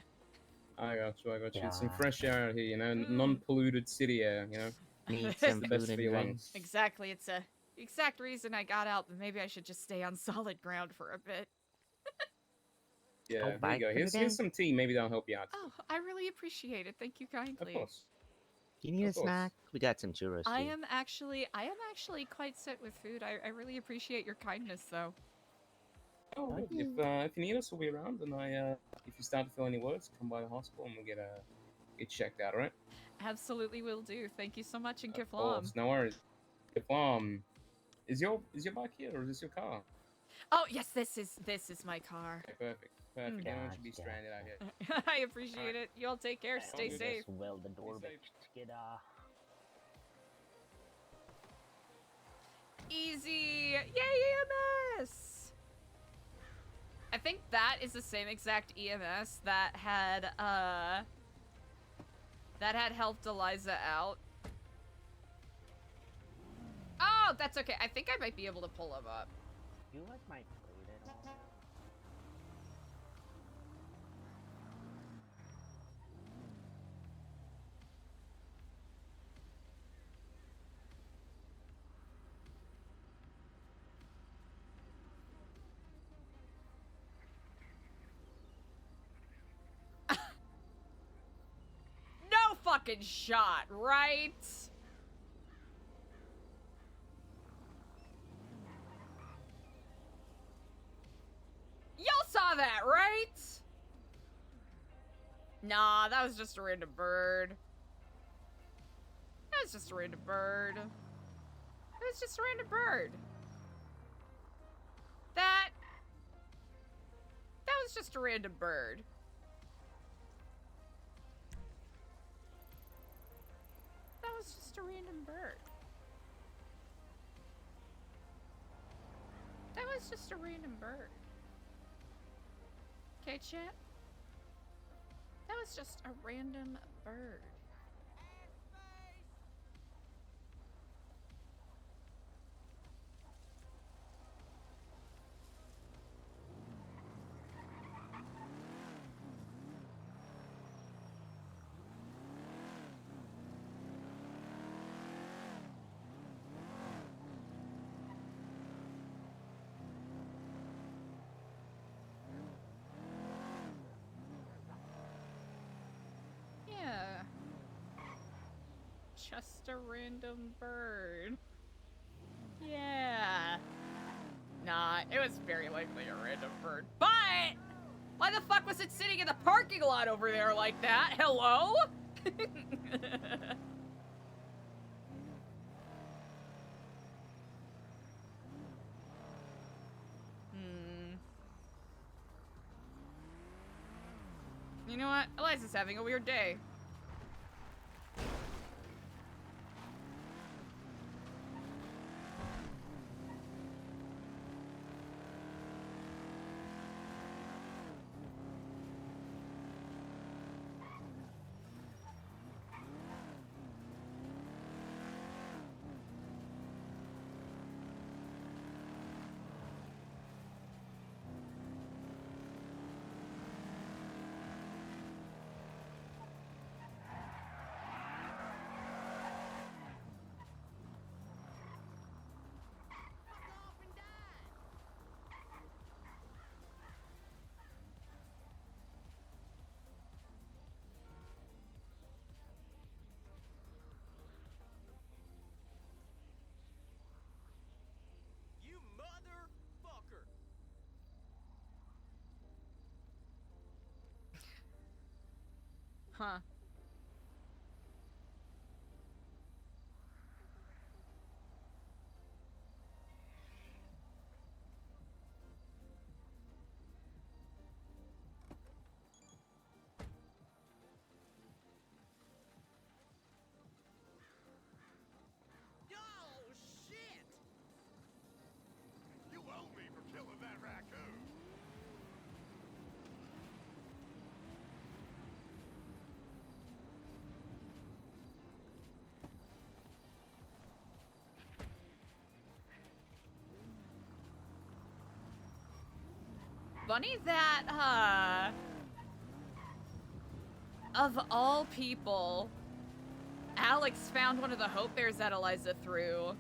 I got you. Yeah. Some fresh air out here, you know, non-polluted city air, you know. Need some the best food for and your drink. lungs. Exactly, it's the exact reason I got out, but maybe I should just stay on solid ground for a bit. Yeah, Oh, here bye you go. for the day. Here's some tea. Maybe that'll help you out. Oh, I really appreciate it. Thank you kindly. Of course. You need a Of course. snack? We got some churros. I too. am actually quite set with food. I really appreciate your kindness, though. Oh, good. If you need us, we'll be around. And if you start to feel any worse, come by the hospital and we'll get checked out. All right? Absolutely will do. Thank you so much, and Of Kiflam. course, no worries. Kiflam, is your bike here or is this your car? Oh yes, this is my car. Okay, perfect. Everyone should be stranded out here. I appreciate it. You all take care. Stay safe. Just weld the door back together. Easy. Yay, EMS! I think that is the same exact EMS that had helped Eliza out. Oh, that's okay. I think I might be able to pull him up. You like my plate at all? No fucking shot, right? Y'all saw that, right? Nah, that was just a random bird. That was just a random bird. That was just a random bird. That was just a random bird. That was just a random bird. That was just a random bird. Okay, chat? That was just a random bird. Yeah. Just a random bird. Yeah. Nah, it was very likely a random bird. But why the fuck was it sitting in the parking lot over there like that? Hello? You know what? Eliza's having a weird day. Huh. Oh, shit! You owe me for killing that raccoon. Funny that, of all people, Alex found one of the hope bears that Eliza threw.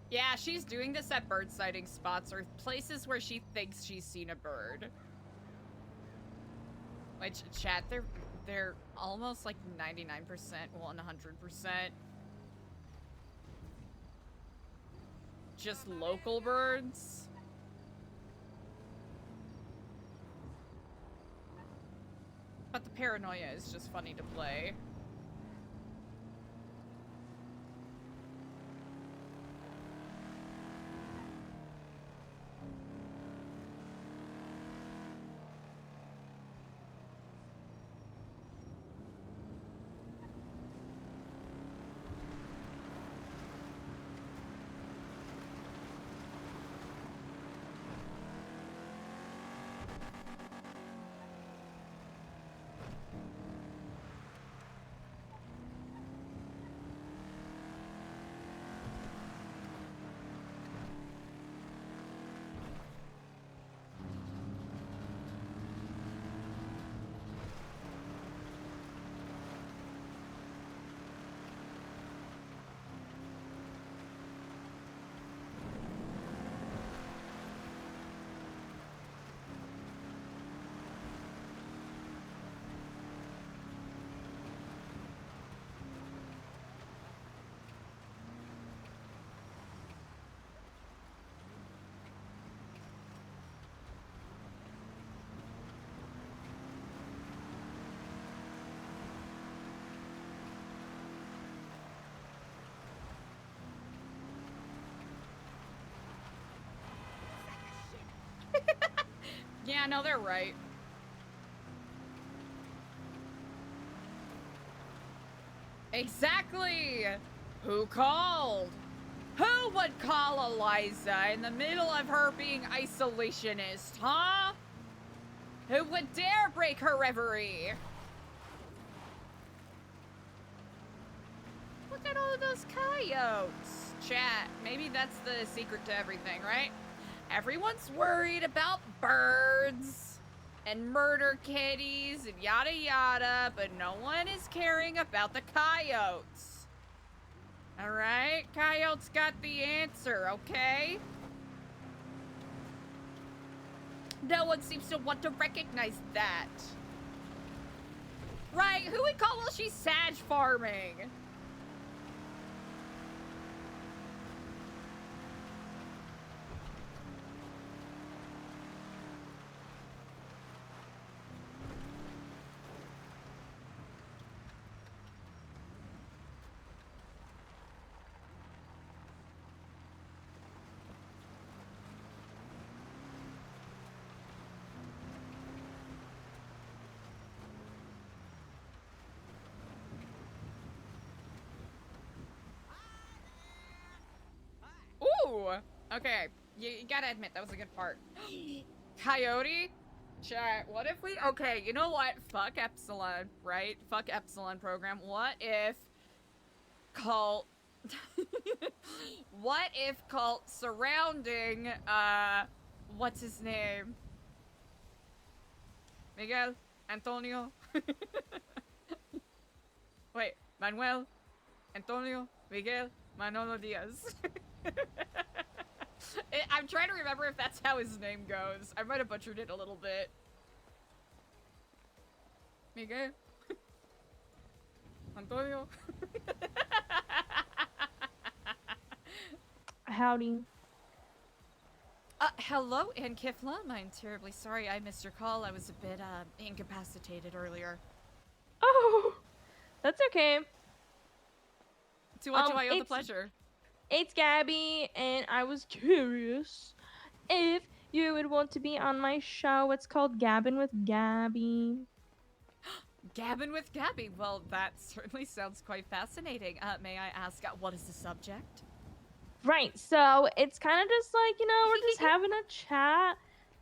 Yeah, she's doing this at bird sighting spots or places where she thinks she's seen a bird. Which, chat, they're almost like 99%, 100%. Just local birds. But the paranoia is just funny to play. Yeah, no, they're right. Exactly! Who called? Who would call Eliza in the middle of her being isolationist, huh? Who would dare break her reverie? Look at all those coyotes. Chat, maybe that's the secret to everything, right? Everyone's worried about birds and murder kitties and yada yada, but no one is caring about the coyotes. Alright? Coyotes got the answer, okay? No one seems to want to recognize that. Right? Who would call while she's sag farming? Ooh! Okay, you gotta admit, that was a good part. Coyote? Chat, what if we... Okay, you know what? Fuck Epsilon, right? Fuck Epsilon program. What if cult... what if cult surrounding, what's his name? Miguel? Antonio? Wait, Manuel? Antonio? Miguel? Manolo Diaz. I'm trying to remember if that's how his name goes. I might have butchered it a little bit. Miguel? Antonio? Howdy. Hello, Ann Kifla. I'm terribly sorry I missed your call. I was a bit, incapacitated earlier. Oh, that's okay. To what do I owe the pleasure? It's Gabby, and I was curious if you would want to be on my show. It's called Gabbin with Gabby. Gabbin with Gabby. Well, that certainly sounds quite fascinating. May I ask, what is the subject? Right, so it's kind of just like, you know, we're just having a chat,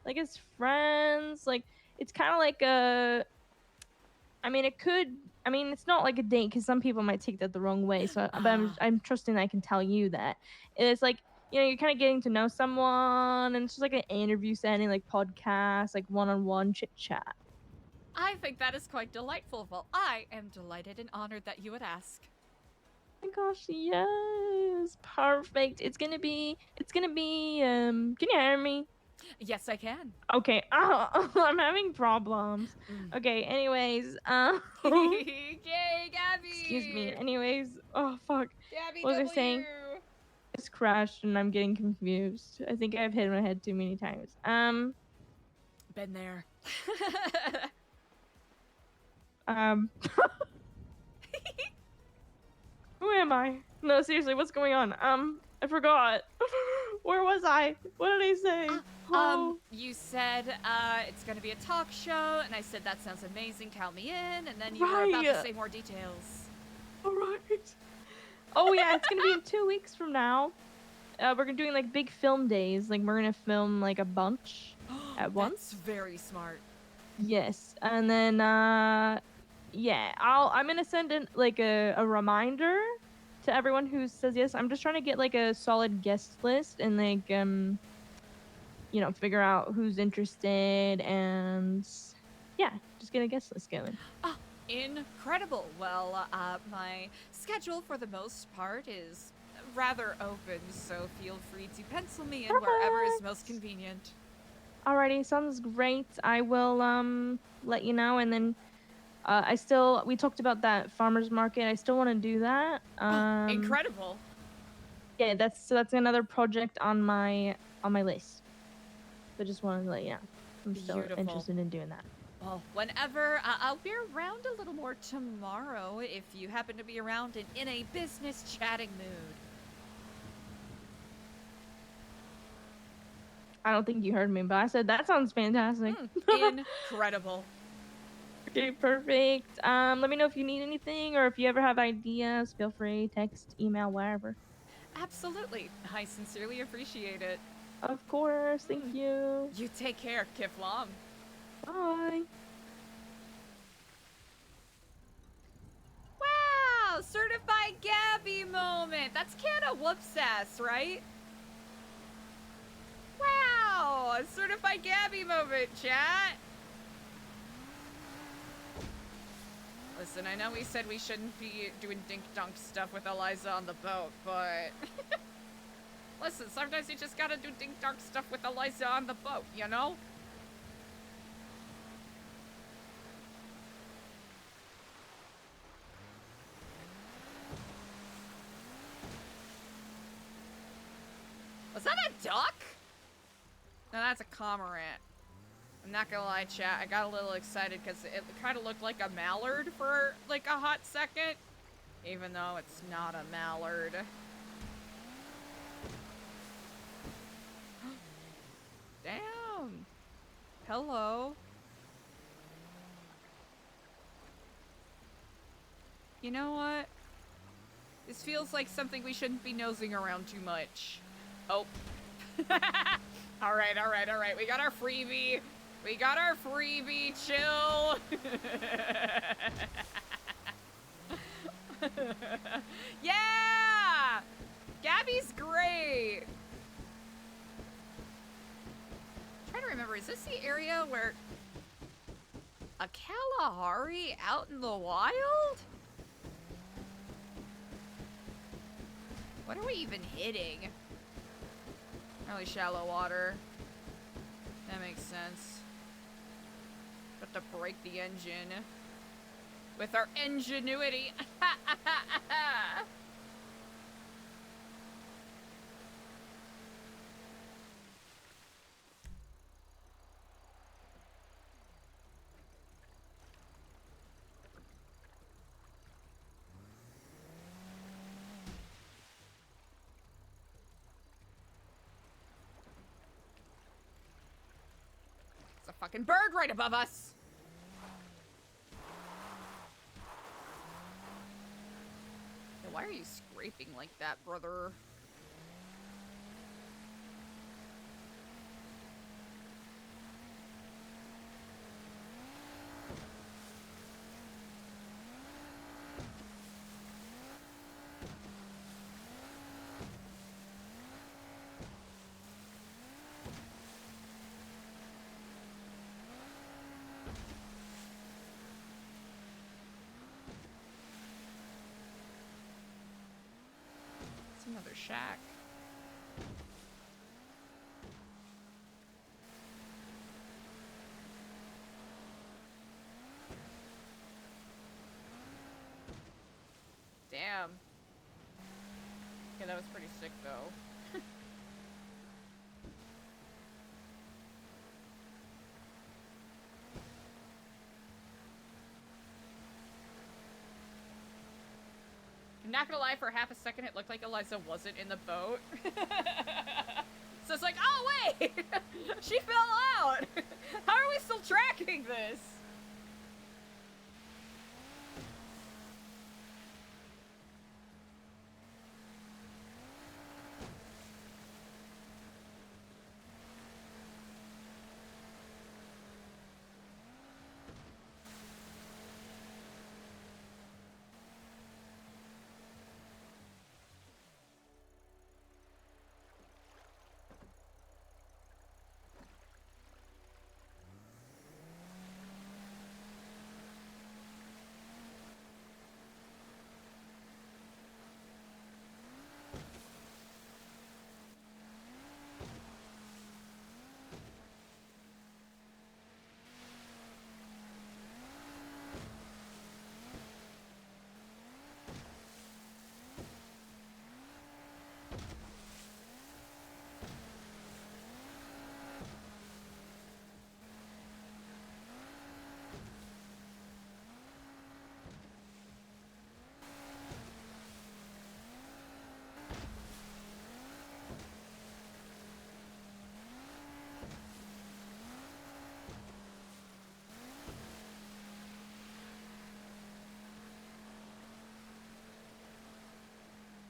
like as friends. Like, it's kind of like a... I mean, it's not like a date because some people might take that the wrong way. So, but I'm trusting I can tell you that it's like, you know, you're kind of getting to know someone, and it's just like an interview setting, like podcast, like one-on-one chit chat. I think that is quite delightful. Well, I am delighted and honored that you would ask. Oh my gosh, yes, perfect. It's gonna be. Can you hear me? Yes, I can. Okay. I'm having problems. Okay. Anyways. Yay, Gabby! Excuse me. Anyways. Oh fuck. Gabby, what was I saying? It's crashed and I'm getting confused. I think I've hit my head too many times. Been there. Who am I? No, seriously, what's going on? I forgot. Where was I? What did I say? You said, it's gonna be a talk show, and I said, that sounds amazing, count me in, and then you were about to say more details. Alright. Oh yeah, it's gonna be in 2 weeks from now. We're gonna doing like big film days. Like we're gonna film like a bunch at once. That's very smart. Yes, and then yeah, I'm gonna send in like a reminder to everyone who says yes. I'm just trying to get like a solid guest list and like you know, figure out who's interested, and yeah, just get a guest list going. Oh, incredible. Well, my schedule for the most part is rather open, so feel free to pencil me in wherever is most convenient. Alrighty, sounds great. I will let you know, and then we talked about that farmers market. I still want to do that. Incredible. Yeah, that's another project on my list. So just wanted to let you know. I'm still interested in doing that. Well, whenever, I'll be around a little more tomorrow if you happen to be around and in a business chatting mood. I don't think you heard me, but I said that sounds fantastic. Incredible. Okay, perfect. Let me know if you need anything, or if you ever have ideas, feel free, text, email, wherever. Absolutely. I sincerely appreciate it. Of course, thank you. You take care, Kiflam. Bye. Wow, certified Gabby moment. That's kind of whoops ass, right? Wow, a certified Gabby moment, chat. Listen, I know we said we shouldn't be doing dink-dunk stuff with Eliza on the boat, but... Listen, sometimes you just gotta do dink-dunk stuff with Eliza on the boat, you know? Was that a duck? No, that's a cormorant. I'm not gonna lie, chat. I got a little excited because it kind of looked like a mallard for like a hot second, even though it's not a mallard. Damn. Hello. You know what? This feels like something we shouldn't be nosing around too much. Oh. Alright. We got our freebie. We got our freebie, chill. Yeah! Gabby's great. I'm trying to remember, is this the area where a Kalahari out in the wild? What are we even hitting? Really shallow water. That makes sense. Have to break the engine with our ingenuity. It's a fucking bird right above us. Why are you scraping like that, brother? Another shack. Damn. Okay, that was pretty sick though. I'm not gonna lie, for half a second it looked like Eliza wasn't in the boat. So it's like, oh wait! She fell out! How are we still tracking this?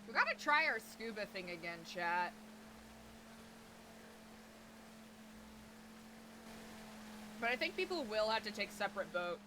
We gotta try our scuba thing again, chat. But I think people will have to take separate boats.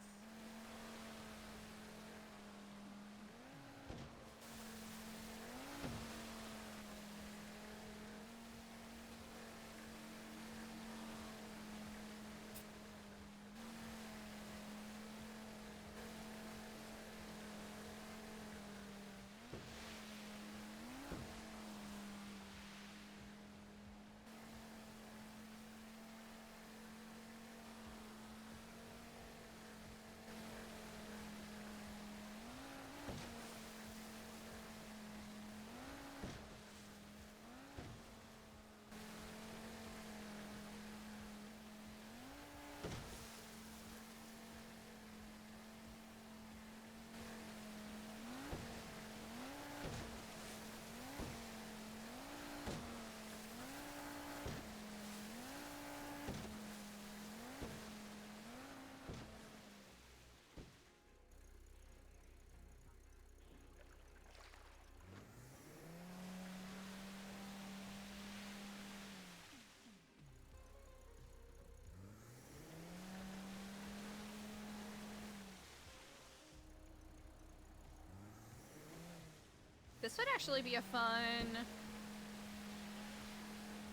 This would actually be a fun...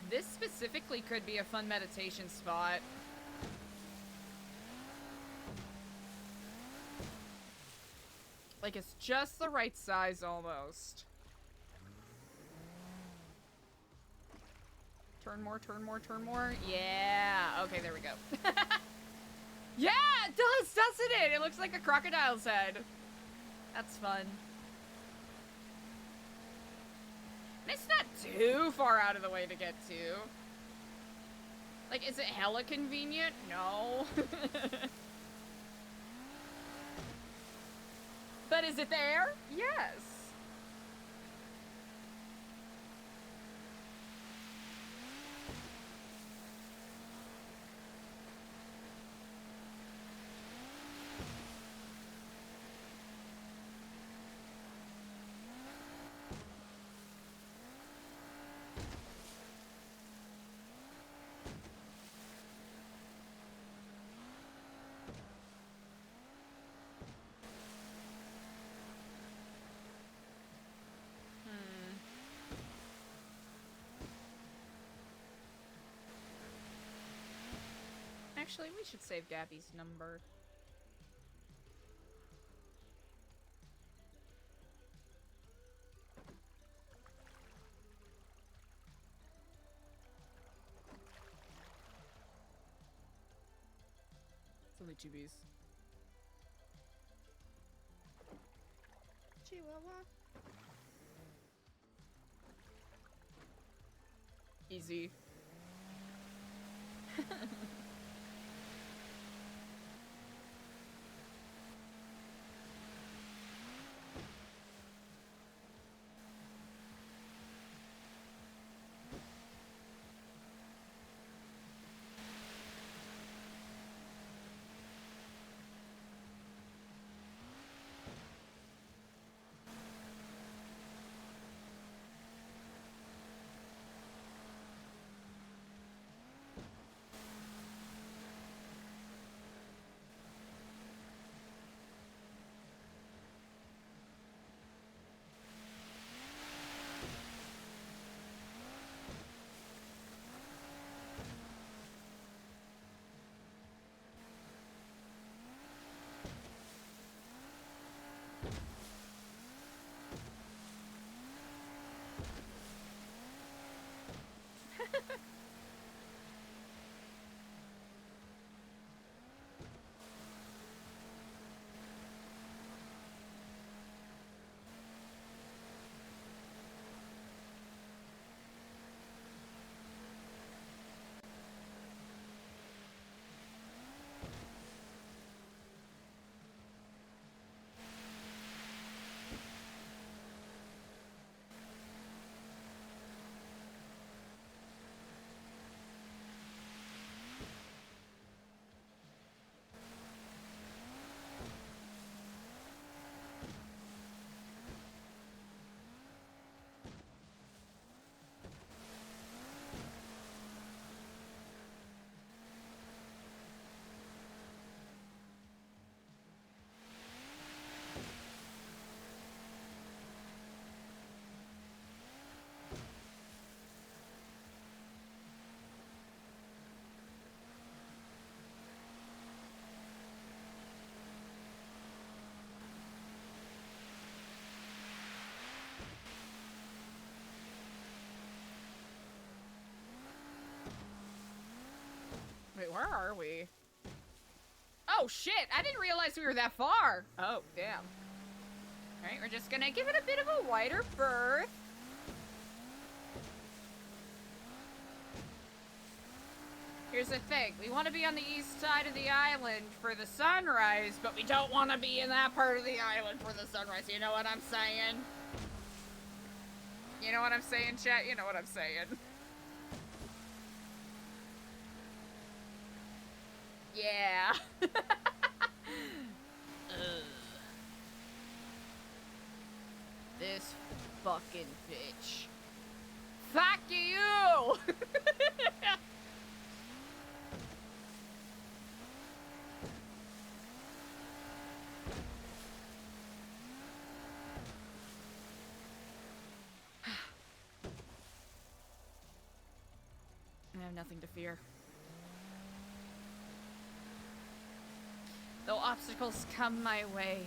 This specifically could be a fun meditation spot. Like, it's just the right size, almost. Turn more, turn more, turn more. Yeah! Okay, there we go. Yeah, it does, doesn't it? It looks like a crocodile's head. That's fun. And it's not too far out of the way to get to. Like, is it hella convenient? No. But is it there? Yes. Actually, we should save Gabby's number. It's only 2 Bs. Chihuahua. Easy. Wait, where are we? Oh shit, I didn't realize we were that far. Oh, damn. Alright, we're just gonna give it a bit of a wider berth. Here's the thing, we want to be on the east side of the island for the sunrise, but we don't want to be in that part of the island for the sunrise, you know what I'm saying? You know what I'm saying, chat? You know what I'm saying. Yeah. This fucking bitch. Fuck you! have nothing to fear. Though obstacles come my way,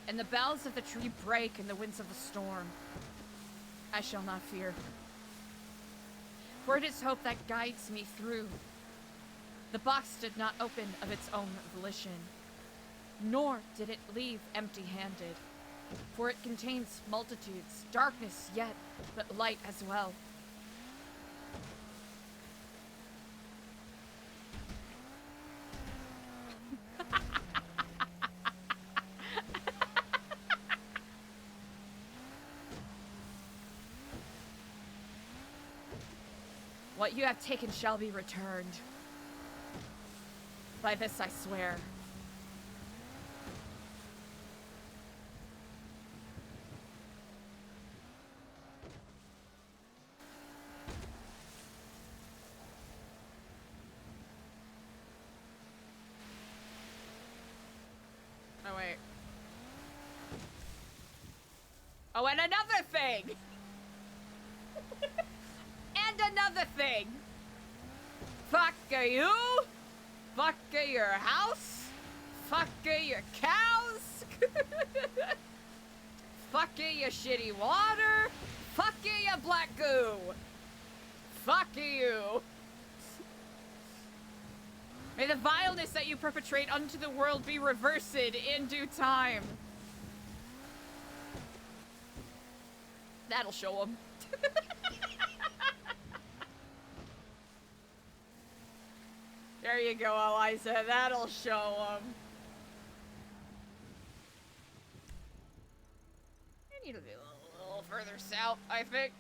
and the boughs of the tree break in the winds of the storm, I shall not fear. For it is hope that guides me through. The box did not open of its own volition, nor did it leave empty-handed, for it contains multitudes, darkness yet, but light as well. What you have taken shall be returned. By this I swear. Oh, wait. Oh, and another thing! And another thing! Fuck you! Fuck your house! Fuck your cows! Fuck your shitty water! Fuck your black goo! Fuck you! May the vileness that you perpetrate unto the world be reversed in due time. That'll show them. There you go, Eliza. That'll show them. I need to be a little further south, I think.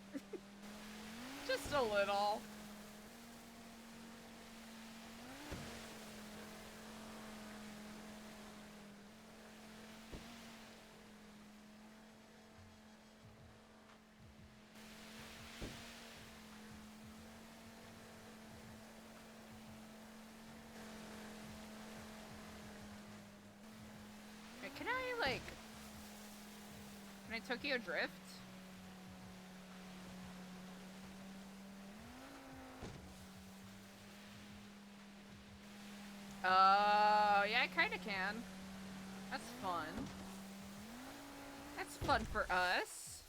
Just a little. Can I, like... Can I Tokyo Drift? Yeah, I kinda can. That's fun. That's fun for us.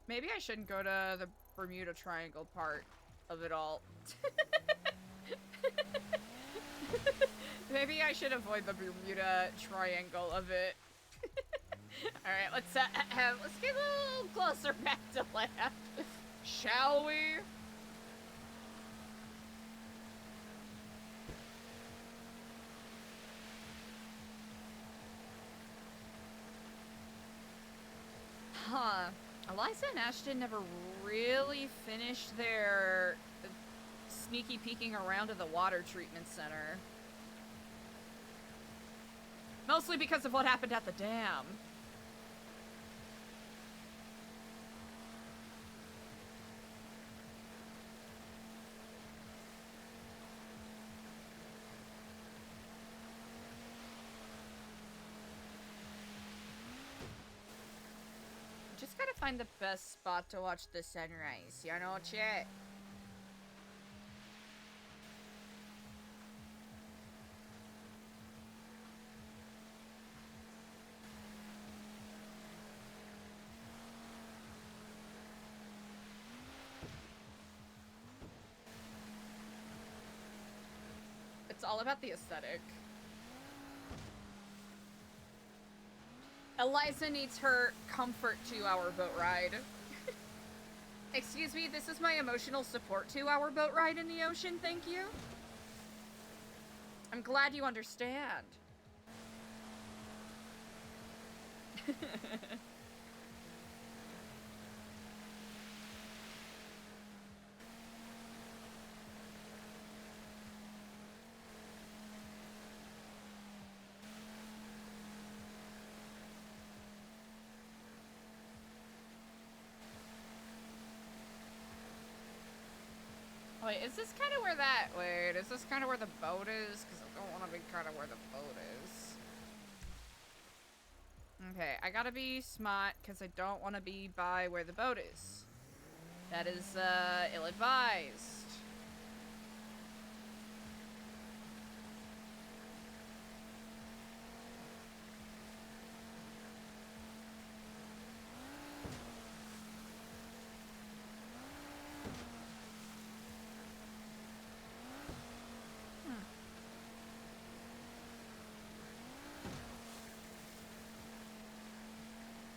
Maybe I shouldn't go to the Bermuda Triangle part of it all. Maybe I should avoid the Bermuda Triangle of it. Alright, let's get a little closer back to land. Shall we? Huh. Eliza and Ashton never really finished their sneaky peeking around to the water treatment center. Mostly because of what happened at the dam. Just gotta find the best spot to watch the sunrise, you know, chat? It's all about the aesthetic. Eliza needs her comfort 2-hour boat ride. Excuse me, this is my emotional support 2-hour boat ride in the ocean, thank you. I'm glad you understand. Wait, is this kind of where that... Wait, is this kind of where the boat is? Because I don't want to be kind of where the boat is. Okay, I gotta be smart because I don't want to be by where the boat is. That is, ill-advised.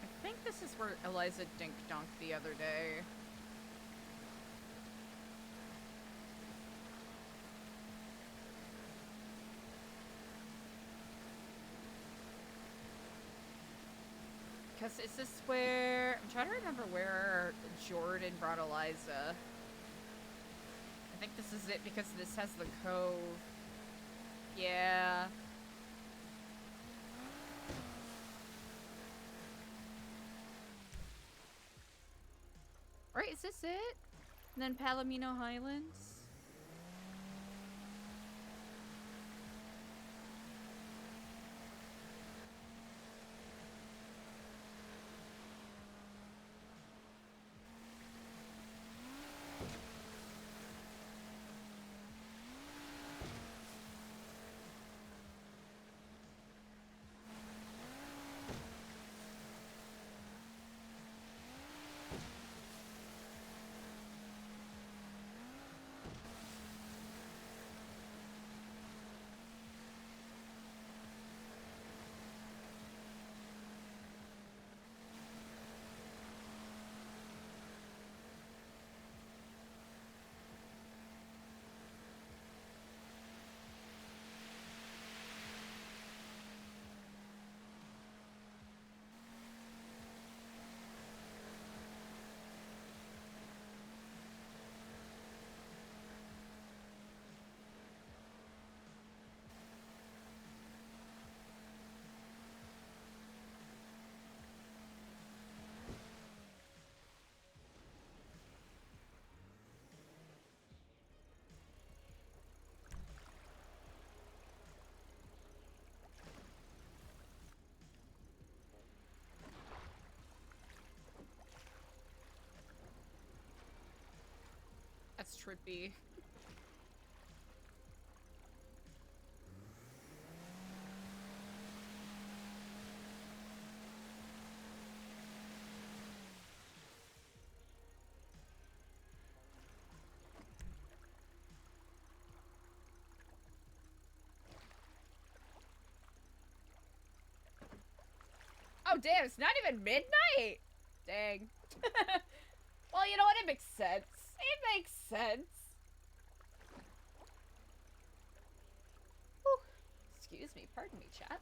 I think this is where Eliza dink-donked the other day. Because is this where... I'm trying to remember where Jordan brought Eliza. I think this is it because this has the cove. Yeah. Right, is this it? And then Palomino Highlands? That's trippy. Oh damn, it's not even midnight! Dang. Well, you know what? It makes sense. It makes sense. Whew. Excuse me, pardon me, chat.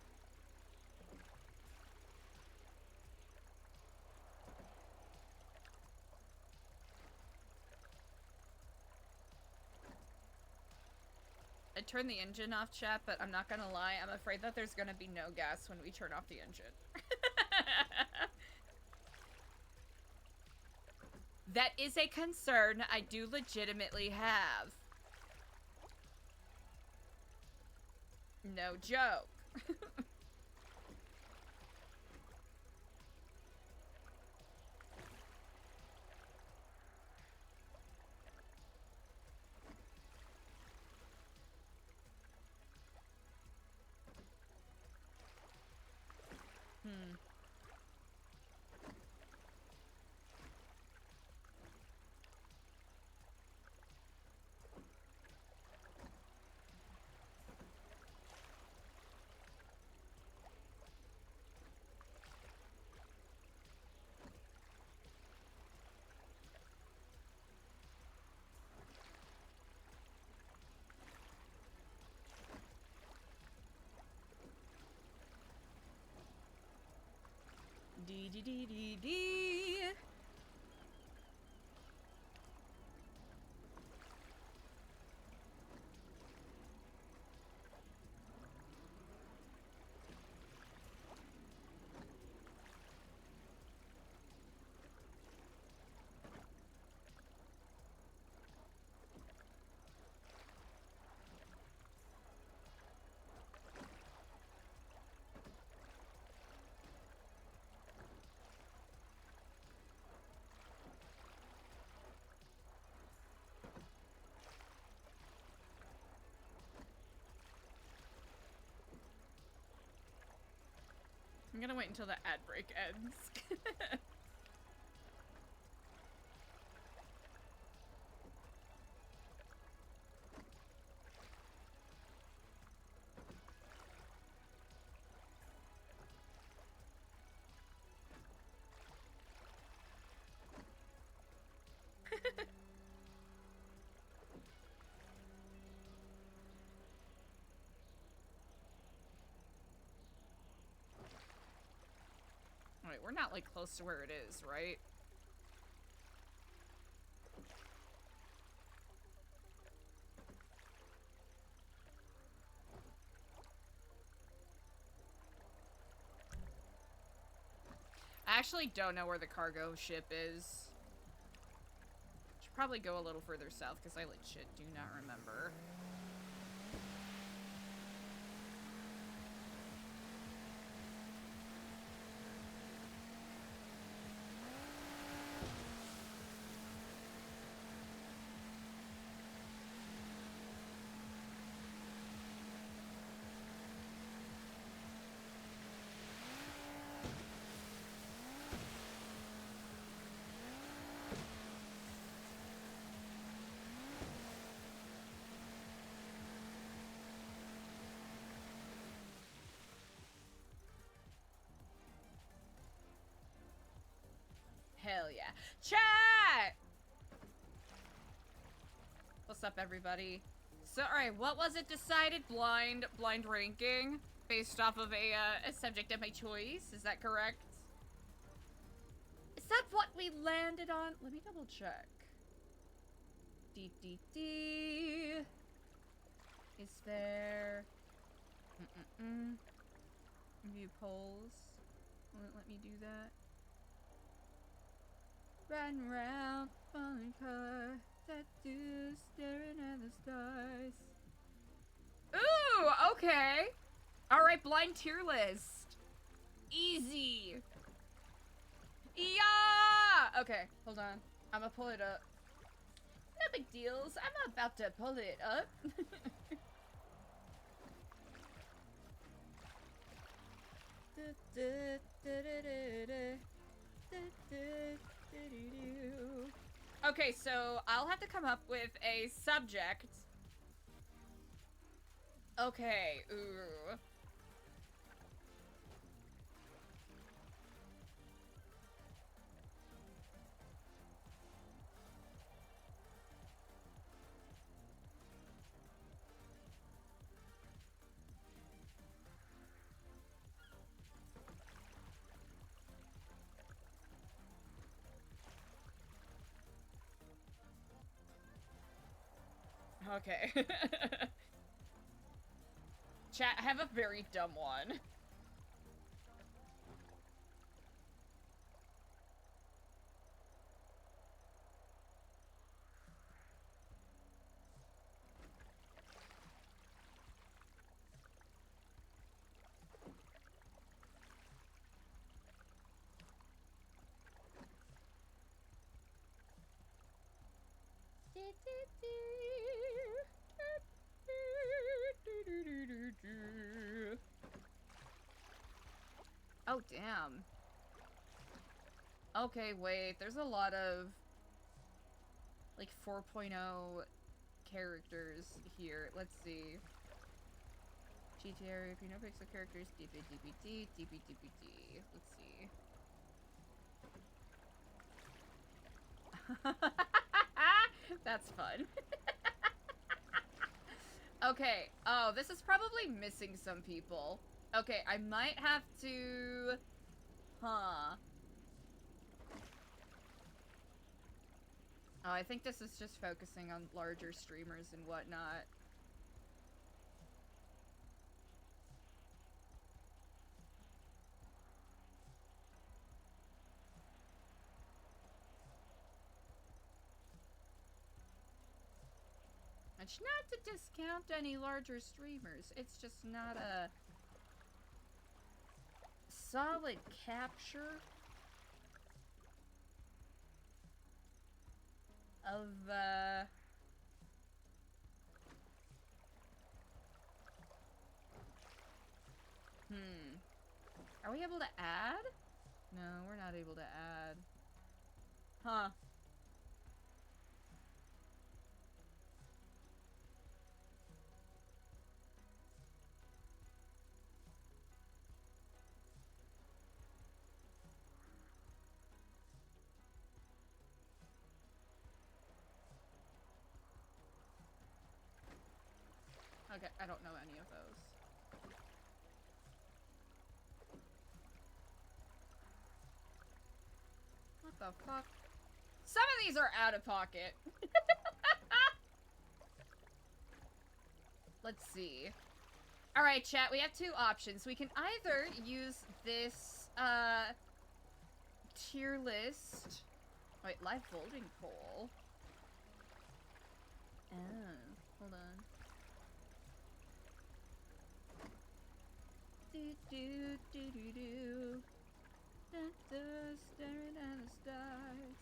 I turned the engine off, chat, but I'm not gonna lie, I'm afraid that there's gonna be no gas when we turn off the engine. That is a concern I do legitimately have. No joke. Hmm. Dee dee dee dee dee. I'm gonna wait until the ad break ends. Wait, we're not like close to where it is, right? I actually don't know where the cargo ship is. Should probably go a little further south because I legit do not remember. Hell yeah. Chat! What's up, everybody? So, alright, what was it decided? Blind ranking? Based off of a subject of my choice? Is that correct? Is that what we landed on? Let me double check. D. Is there... View polls. Will it let me do that? Riding around, falling car, tattoos, staring at the stars. Ooh, okay. Alright, blind tier list. Easy. Yeah! Okay, hold on. I'm gonna pull it up. No big deals. I'm about to pull it up. Okay, so I'll have to come up with a subject. Okay, ooh. Okay. Chat, I have a very dumb one. Oh, damn. Okay, wait. There's a lot of, like, 4.0 characters here. Let's see. GTA, if you know pixel characters, DBDBD. Let's see. That's fun. Okay. Oh, this is probably missing some people. Okay, I might have to... Huh. Oh, I think this is just focusing on larger streamers and whatnot. It's not to discount any larger streamers, it's just not a solid capture of, Are we able to add? No, we're not able to add. Huh. Okay, I don't know any of those. What the fuck? Some of these are out of pocket. Let's see. Alright, chat, we have two options. We can either use this, tier list. Wait, live folding poll. Oh, hold on. Do do do do do. Da, da, staring at the stars.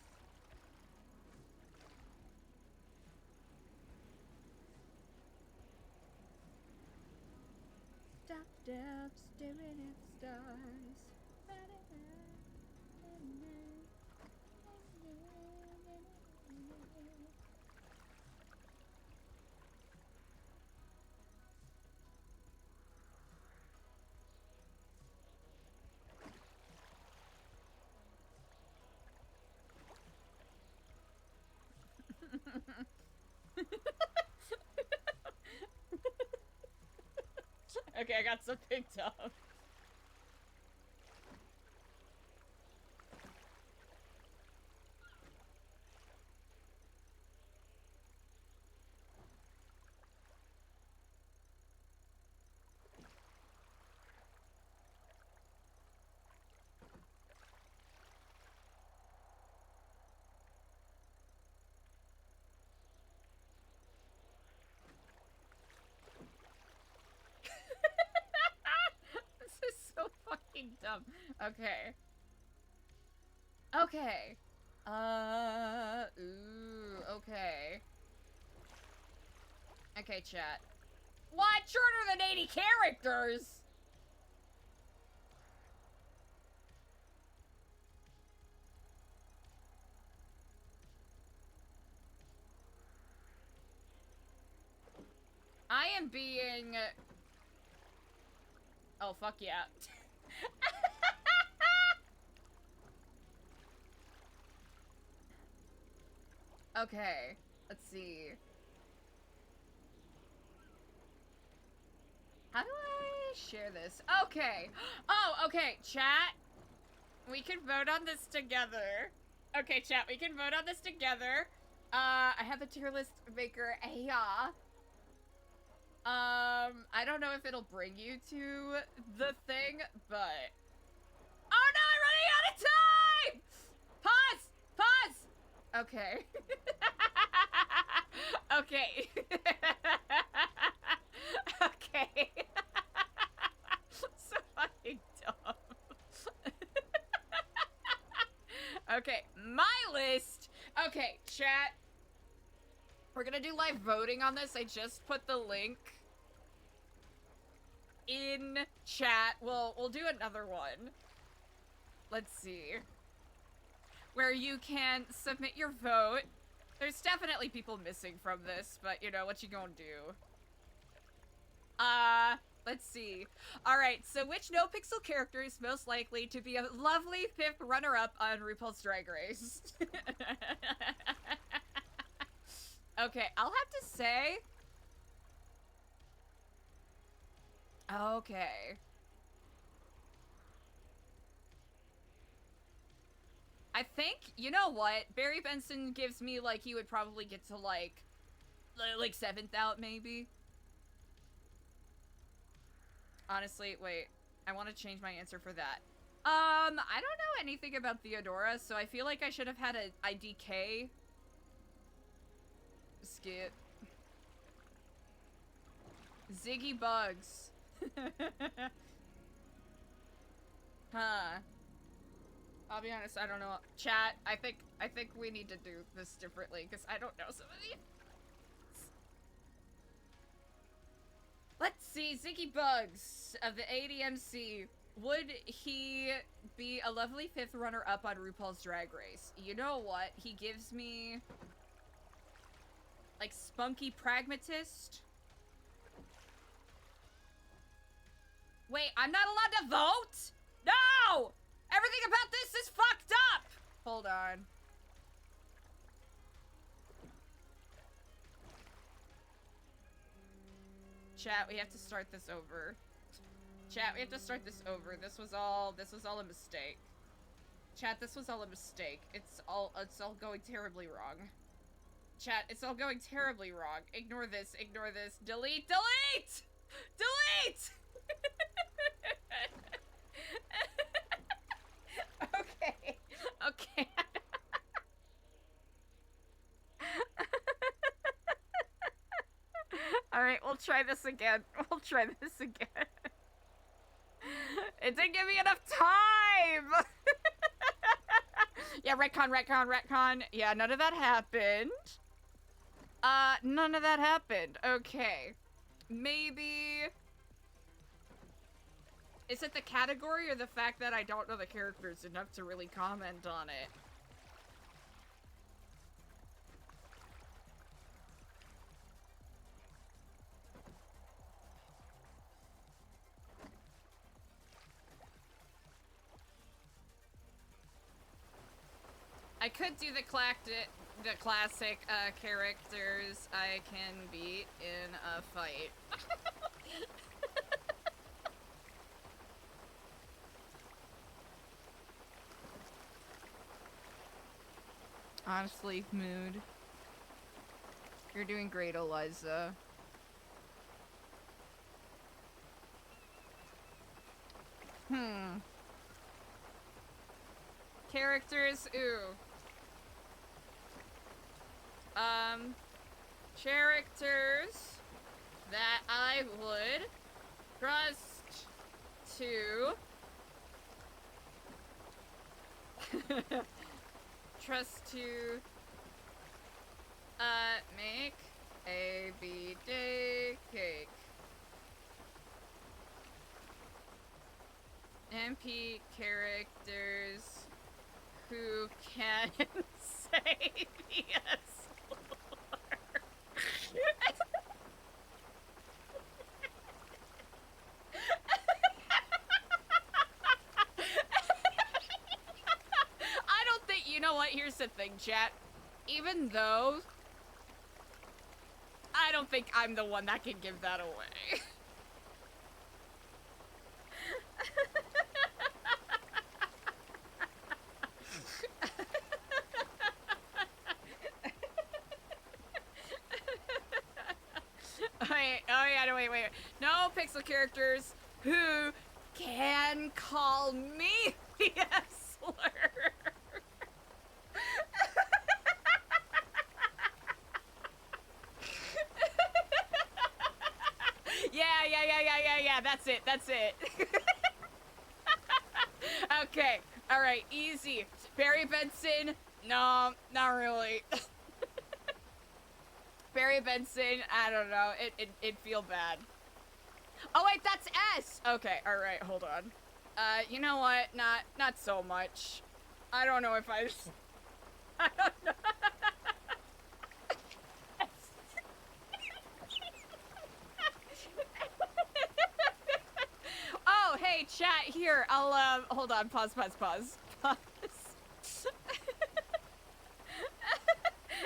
Stop down, staring at the stars. Okay, I got so picked up. This is so fucking dumb. Okay. Okay. Ooh, okay. Okay, chat. What? Shorter than 80 characters? I am being... Oh, fuck yeah. Okay, let's see. How do I share this? Okay. Oh, okay, chat. We can vote on this together. Okay, chat, we can vote on this together. I have a tier list maker, yeah. I don't know if it'll bring you to the thing, but... Oh no, I'm running out of time! Pause! Pause! Okay. Okay. Okay. So fucking dumb. Okay, my list. Okay, chat. We're gonna do live voting on this. I just put the link in chat. We'll do another one. Let's see. Where you can submit your vote. There's definitely people missing from this, but you know, what you gonna do? Let's see. Alright, so which NoPixel character is most likely to be a lovely 5th runner-up on RuPaul's Drag Race? Okay, I'll have to say... Okay. I think, you know what? Barry Benson gives me, like, he would probably get to, like 7th out, maybe. Honestly, wait. I want to change my answer for that. I don't know anything about Theodora, so I feel like I should have had an IDK. Skip. Ziggy Bugs. Huh. I'll be honest, I don't know. Chat, I think we need to do this differently, because I don't know some of these. Let's see, Ziggy Bugs of the ADMC. Would he be a lovely 5th runner-up on RuPaul's Drag Race? You know what? He gives me... like, spunky pragmatist? Wait, I'm not allowed to vote? No! Everything about this is fucked up! Hold on. Chat, we have to start this over. Chat, we have to start this over. This was all a mistake. Chat, this was all a mistake. It's all going terribly wrong. Chat, it's all going terribly wrong. Ignore this, ignore this. Delete, delete! Delete! Okay. Okay. Alright, we'll try this again. We'll try this again. It didn't give me enough time! Yeah, retcon. Yeah, none of that happened. None of that happened. Okay. Maybe... Is it the category or the fact that I don't know the characters enough to really comment on it? I could do the classic characters I can beat in a fight. Honestly, mood. You're doing great, Eliza. Characters, ooh. Characters that I would trust to make a BDAY cake. MP characters who can say yes. I don't think, you know what, here's the thing, chat. Even though I don't think I'm the one that can give that away. Wait. No pixel characters who can call me a slur. Yeah, that's it. Okay, alright, easy. Barry Benson, no, not really. Barry Benson, I don't know, it'd feel bad. Oh wait, that's S! Okay, alright, hold on. You know what, not so much. I don't know if I don't know. Oh, hey, chat, here, I'll, hold on, pause.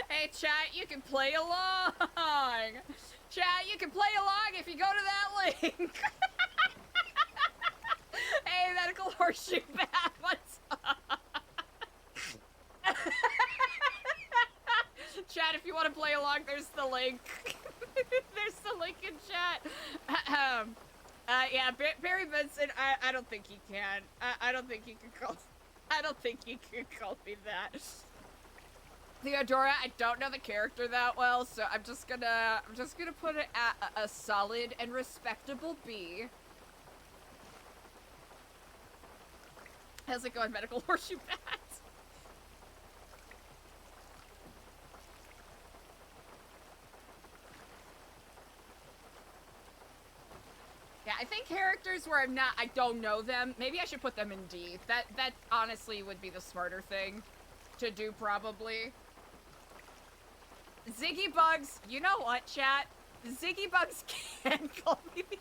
Hey, chat, you can play along! Chat, you can play along if you go to that link! Hey, medical horseshoe bat, what's up? Chat, if you want to play along, there's the link. There's the link in chat. Yeah, Barry Benson, I don't think he can. I don't think he can call me that. Theodora, I don't know the character that well, so I'm just gonna put it at a solid and respectable B. How's it going, medical horseshoe bat? Yeah, I think characters characters where I don't know them, maybe I should put them in D. That honestly would be the smarter thing to do, probably. Ziggy Bugs, you know what, chat? Ziggy Bugs can call me the...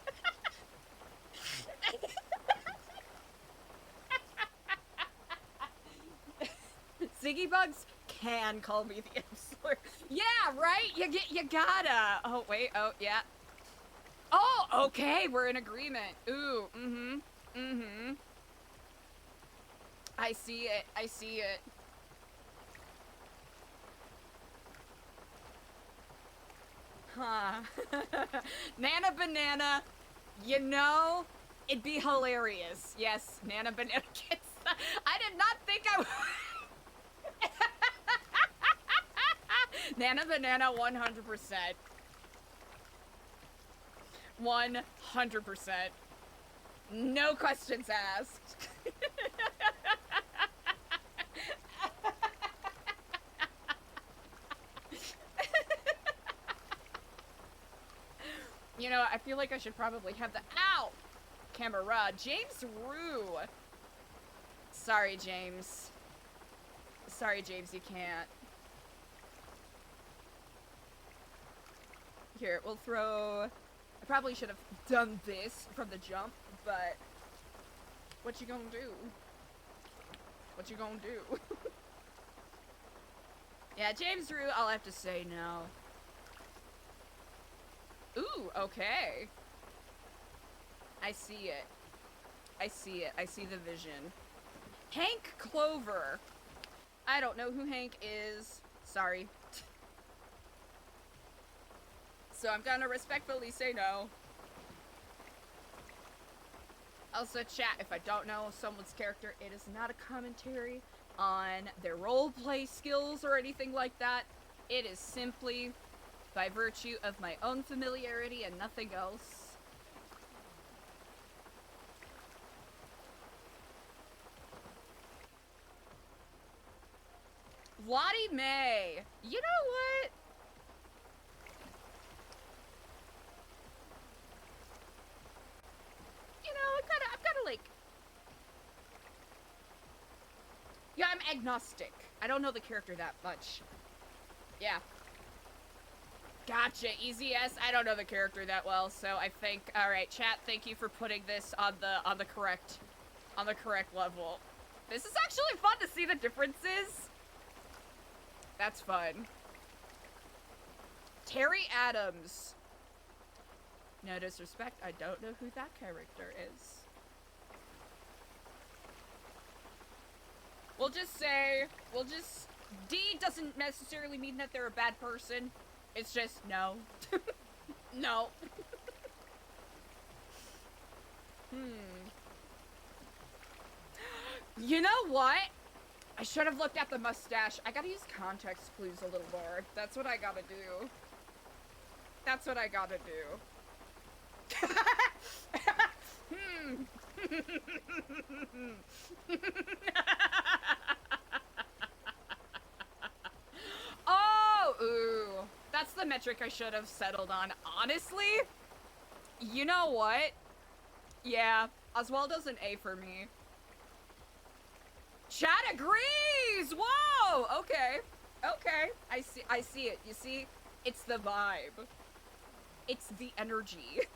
Ziggy Bugs can call me the M-slur. Yeah, right? You gotta. Oh, wait. Oh, yeah. Oh, okay. We're in agreement. Ooh, I see it. I see it. Huh. Nana Banana, you know, it'd be hilarious. Yes, Nana Banana gets... I did not think I would... Nana Banana 100%. 100%. No questions asked. You know, I feel like I should probably have the... Ow! Camera. James Rue. Sorry, James. Sorry, James, you can't. Here, we'll throw... I probably should have done this from the jump, but... What you gonna do? What you gonna do? Yeah, James Rue, I'll have to say no. Ooh, okay. I see it. I see it. I see the vision. Hank Clover. I don't know who Hank is. Sorry. So I'm gonna respectfully say no. Also, chat, if I don't know someone's character, it is not a commentary on their roleplay skills or anything like that. It is simply by virtue of my own familiarity and nothing else. Lottie May! You know what? You know, I've gotta like... Yeah, I'm agnostic. I don't know the character that much. Yeah. Gotcha, easy S. I don't know the character that well, so I think... Alright, chat, thank you for putting this on the correct level. This is actually fun to see the differences. That's fun. Terry Adams. No disrespect, I don't know who that character is. We'll just say, D doesn't necessarily mean that they're a bad person. It's just no. No. You know what? I should have looked at the mustache. I gotta use context clues a little more. That's what I gotta do. That's what I gotta do. Oh, ooh. That's the metric I should have settled on. Honestly, you know what? Yeah, Oswaldo's an A for me. Chat agrees! Whoa! Okay. Okay. I see it. You see? It's the vibe. It's the energy.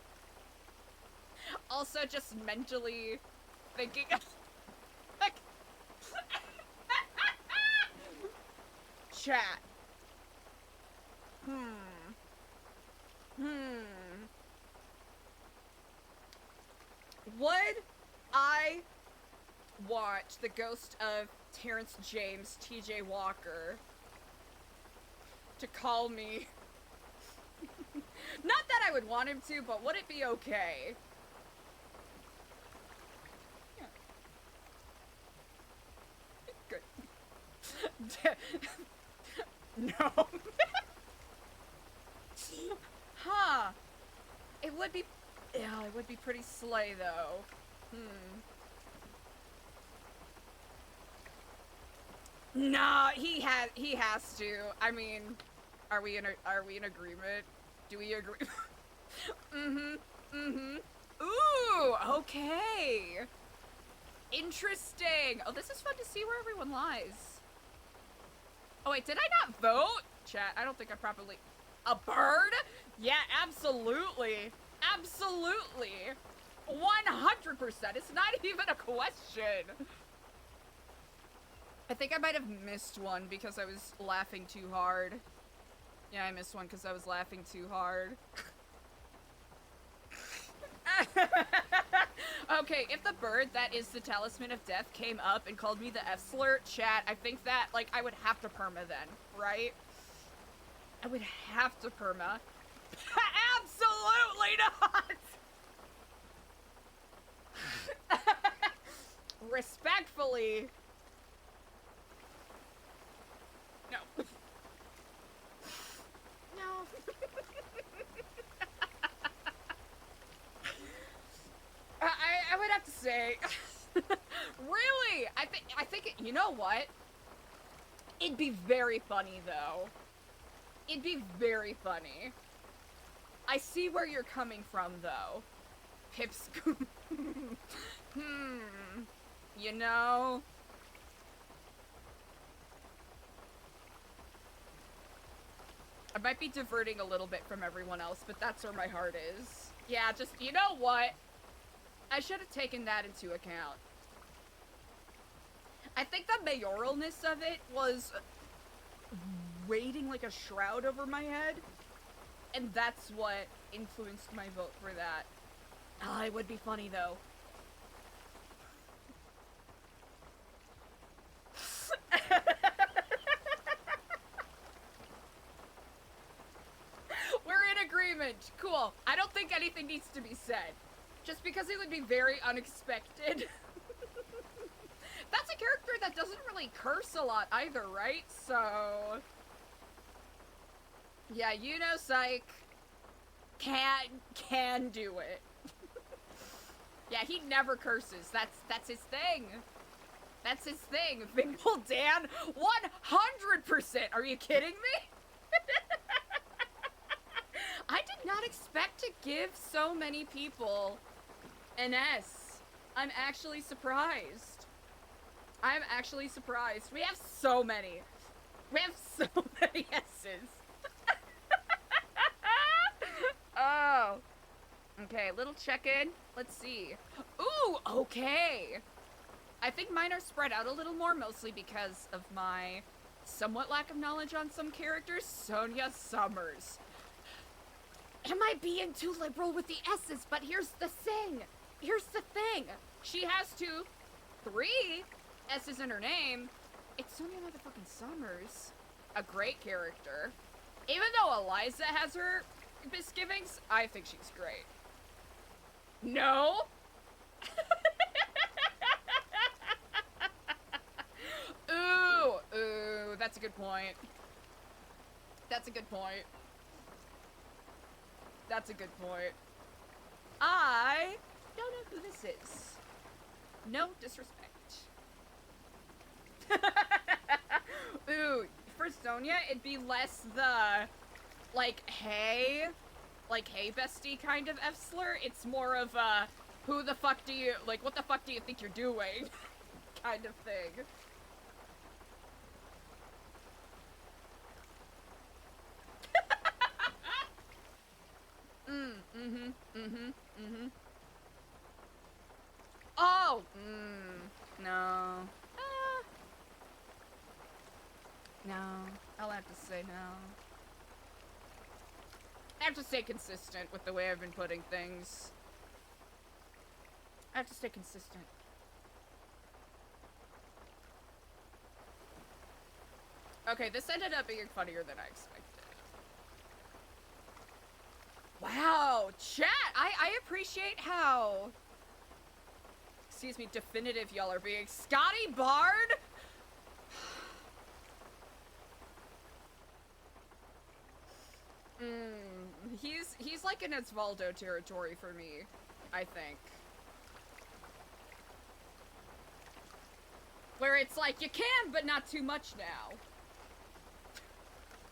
Also, just mentally thinking... like... Chat. Would I watch the ghost of Terrence James, TJ Walker, to call me? Not that I would want him to, but would it be okay? Yeah. Good. No. Huh. It would be... Yeah, it would be pretty slay, though. Nah, he has to. I mean, are we in agreement? Do we agree? Ooh, okay. Interesting. Oh, this is fun to see where everyone lies. Oh, wait, did I not vote? Chat, I don't think I properly... A bird? Yeah, absolutely. Absolutely. 100%. It's not even a question. I think I might have missed one because I was laughing too hard. Yeah, I missed one because I was laughing too hard. Okay, if the bird that is the talisman of death came up and called me the F-slur, chat, I think that, like, I would have to perma then, right? I would have to perma. Absolutely not! Respectfully. No. No. I would have to say, really, I think, you know what? It'd be very funny, though. It'd be very funny. I see where you're coming from, though. Pipsqueak. You know? I might be diverting a little bit from everyone else, but that's where my heart is. Yeah, just, you know what? I should have taken that into account. I think the mayoralness of it was weighting like a shroud over my head, and that's what influenced my vote for that. Oh, it would be funny, though. We're in agreement. Cool. I don't think anything needs to be said. Just because it would be very unexpected. That's a character that doesn't really curse a lot either, right? So... yeah, you know, Psych can do it. Yeah, he never curses. That's his thing. That's his thing. Vimble Dan, 100%. Are you kidding me? I did not expect to give so many people an S. I'm actually surprised. I'm actually surprised. We have so many. We have so many S's. Oh. Okay, little check-in. Let's see. Ooh, okay. I think mine are spread out a little more, mostly because of my somewhat lack of knowledge on some characters. Sonia Summers. Am I being too liberal with the S's? But here's the thing. Here's the thing. She has 3 S's in her name. It's Sonia motherfucking Summers. A great character. Even though Eliza has her misgivings, I think she's great. No? Ooh, that's a good point. That's a good point. That's a good point. I don't know who this is. No disrespect. Ooh, for Sonia, it'd be less the, like, hey bestie kind of F-slur. It's more of a, who the fuck do you, like, what the fuck do you think you're doing? Kind of thing. Oh! No. No. I'll have to say no. I have to stay consistent with the way I've been putting things. I have to stay consistent. Okay, this ended up being funnier than I expected. Wow, chat! I appreciate how... excuse me, definitive y'all are being. Scotty Bard? He's like in Osvaldo territory for me, I think. Where it's like, you can, but not too much now.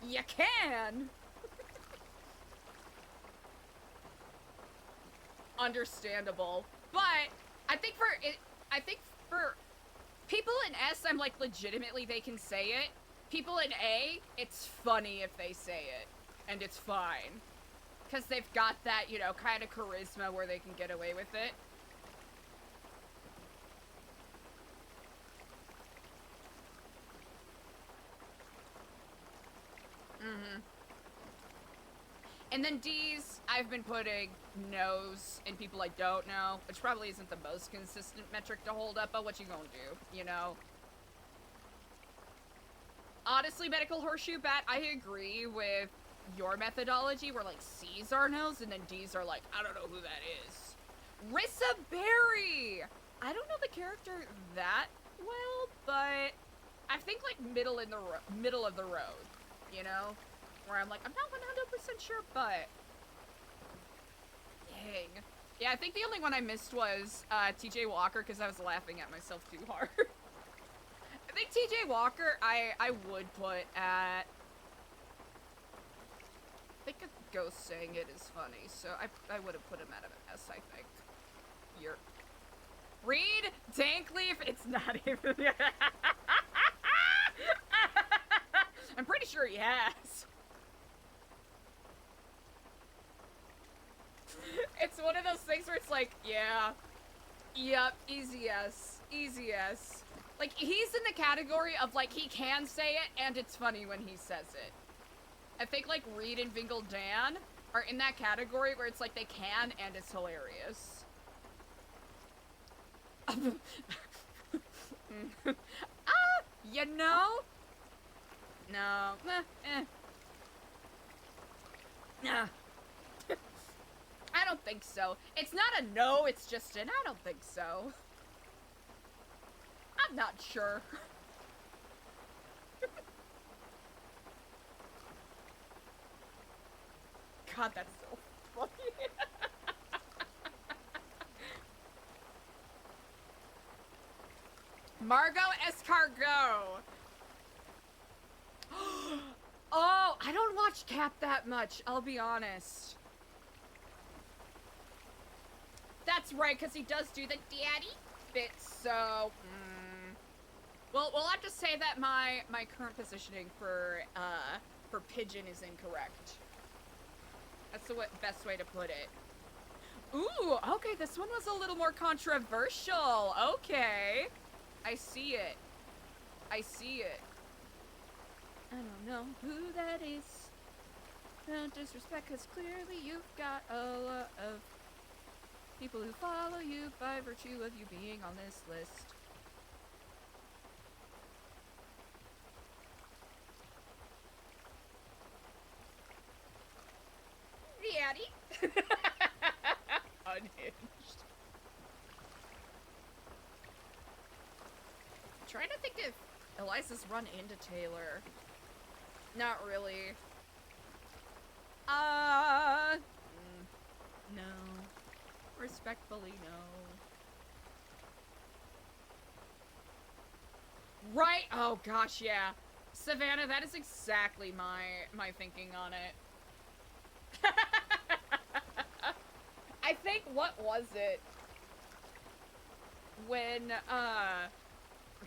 You can! understandable. But I think for people in S, I'm like, legitimately they can say it. People in A, it's funny if they say it, and it's fine. Because they've got that, you know, kind of charisma where they can get away with it. Mm-hmm. And then D's, I've been putting no's in people I don't know, which probably isn't the most consistent metric to hold up, but what you gonna do, you know? Honestly, Medical Horseshoe Bat, I agree with your methodology where like C's are no's and then D's are like, I don't know who that is. Rissa Berry! I don't know the character that well, but I think like middle of the road, you know? Where I'm like, I'm not 100% sure, but dang. Yeah, I think the only one I missed was TJ Walker because I was laughing at myself too hard. I think TJ Walker, I would put at... I think a ghost saying it is funny, so I would have put him at an S, I think. You're... Reed Dankleaf, it's not even... I'm pretty sure he has. It's one of those things where it's like, yeah, yep, easy S, easy S. Like, he's in the category of, like, he can say it, and it's funny when he says it. I think, like, Reed and Vingle Dan are in that category where it's like they can, and it's hilarious. You know? No. Nah. I don't think so. It's not a no, it's just an I don't think so. I'm not sure. God, that's so funny. Margot Escargot. Oh, I don't watch Cap that much, I'll be honest. That's right, because he does do the daddy bit, so... Well, we'll have to say that my current positioning for Pigeon is incorrect. That's the best way to put it. Ooh, okay, this one was a little more controversial. Okay. I see it. I see it. I don't know who that is. Don't disrespect, because clearly you've got a lot of people who follow you by virtue of you being on this list. Daddy. Unhinged. I'm trying to think if Eliza's run into Taylor. Not really. No. Respectfully, no. Right? Oh gosh, yeah. Savannah, that is exactly my thinking on it. I think, what was it? When, I'm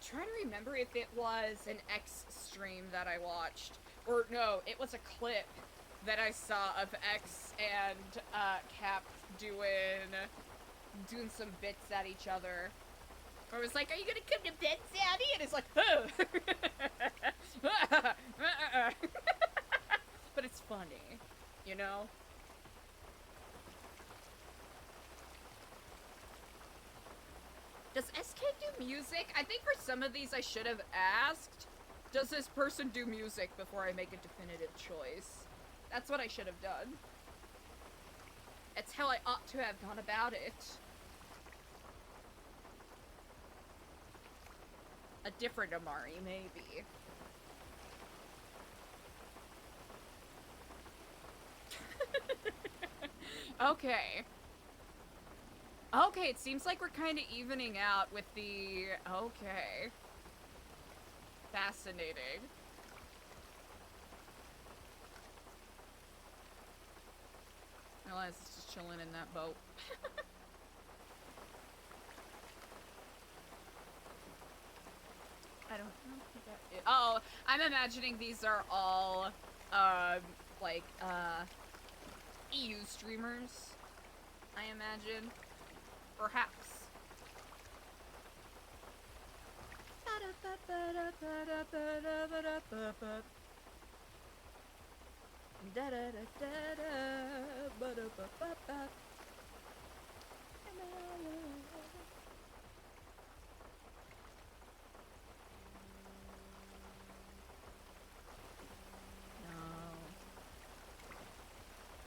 trying to remember if it was an X stream that I watched. Or, no, it was a clip that I saw of X and, Cap doing some bits at each other. Where it was like, are you gonna come to bed, Zaddy? And it's like, oh. But it's funny, you know? Does SK do music? I think for some of these I should have asked, does this person do music before I make a definitive choice? That's what I should have done. It's how I ought to have gone about it. A different Amari, maybe. Okay. Okay, it seems like we're kind of evening out with the... Okay. Fascinating. Eliza's just chilling in that boat. I don't know who that is. Oh, I'm imagining these are all, like, EU streamers, I imagine. Perhaps.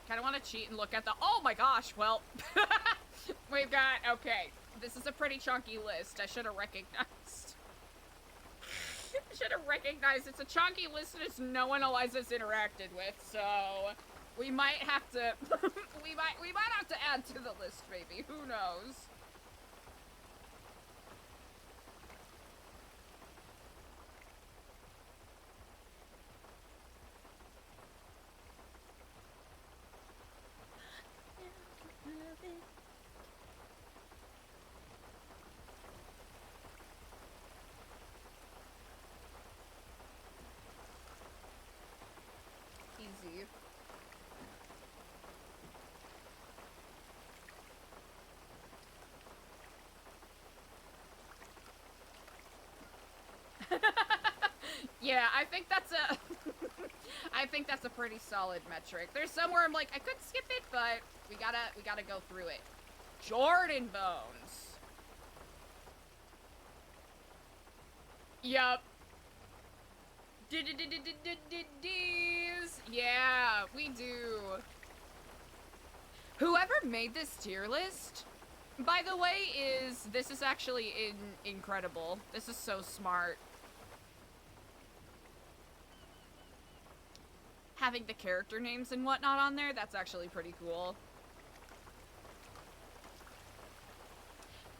Kind of want to cheat and look at the. Oh my gosh! Well, we've got. Okay, this is a pretty chunky list. I should have recognized. Should have recognized it's a chunky list and it's no one Eliza's interacted with, so we might have to. we might have to add to the list, maybe. Who knows? Easy. Yeah, I think that's a I think that's a pretty solid metric. There's somewhere I'm like, I could skip it, but we gotta go through it. Jordan Bones. Yup. Yeah, we do. Whoever made this tier list, by the way, this is actually incredible. This is so smart. Having the character names and whatnot on there, that's actually pretty cool.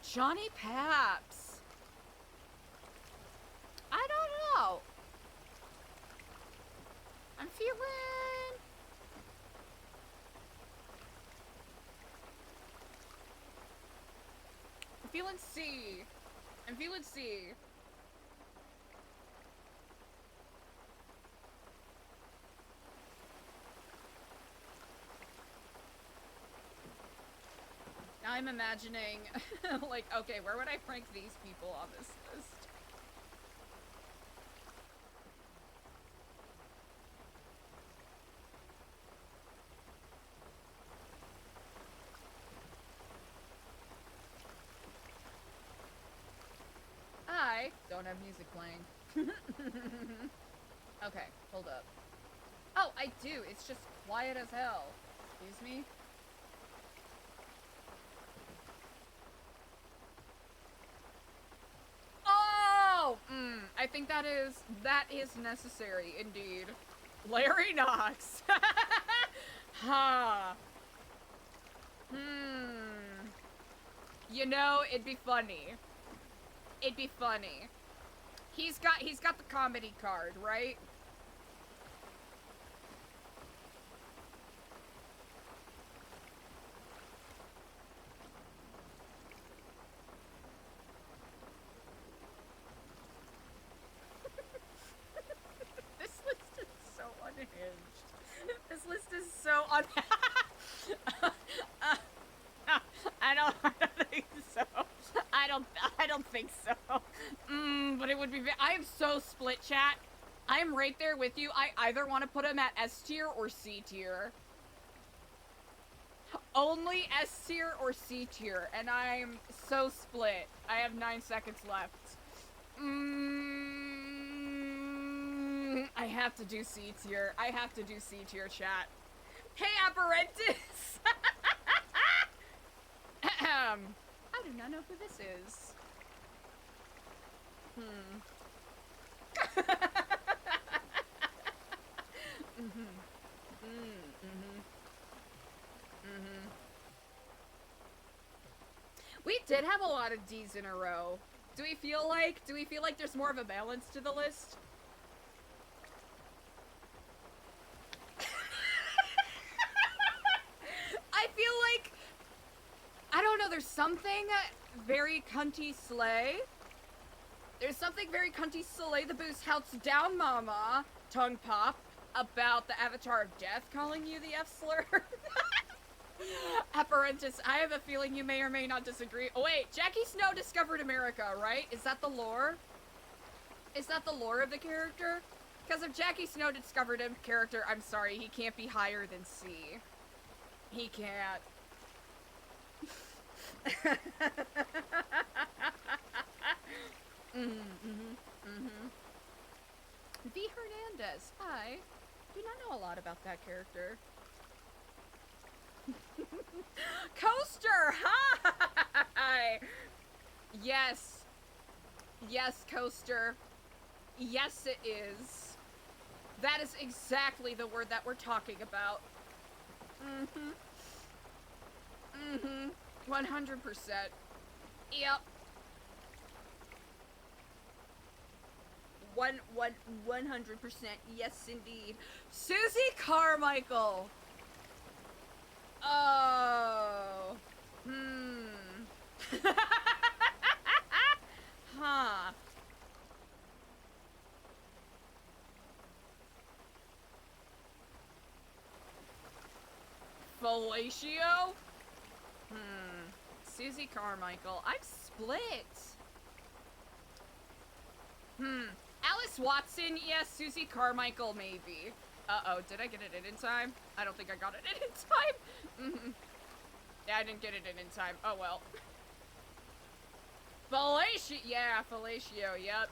Johnny Paps. I don't know. I'm feeling C. I'm feeling C. Now I'm imagining, like, okay, where would I rank these people on this list? I don't have music playing. Okay, hold up. Oh, I do. It's just quiet as hell. Excuse me? Oh! I think that is necessary, indeed. Larry Knox. Ha. You know, it'd be funny. It'd be funny. He's got the comedy card, right? This list is so unhinged. This list is so I don't think so. I don't think so. But it would be. I am so split, chat. I am right there with you. I either want to put him at S tier or C tier. Only S tier or C tier, and I'm so split. I have 9 seconds left. I have to do C tier. I have to do C tier, chat. Hey, Apparentis! I do not know who this is. We did have a lot of D's in a row. Do we feel like there's more of a balance to the list? there's something very cunty slay. There's something very cunty slay the boost helps down mama, tongue pop, about the Avatar of Death calling you the F-slur. Apparentus, I have a feeling you may or may not disagree. Oh wait, Jackie Snow discovered America, right? Is that the lore? Is that the lore of the character? Because if Jackie Snow discovered a character, I'm sorry, he can't be higher than C. He can't. V. Hernandez, I do not know a lot about that character. Coaster, hi! Yes. Yes, Coaster. Yes, it is. That is exactly the word that we're talking about. 100%. Yep. 100%. Yes, indeed. Susie Carmichael. Oh. Huh. Fellatio? Susie Carmichael. I'm split. Alice Watson, yes. Susie Carmichael, maybe. Uh-oh, did I get it in time? I don't think I got it in time. Yeah, I didn't get it in time. Oh, well. Fellatio, yeah, Fellatio, yep.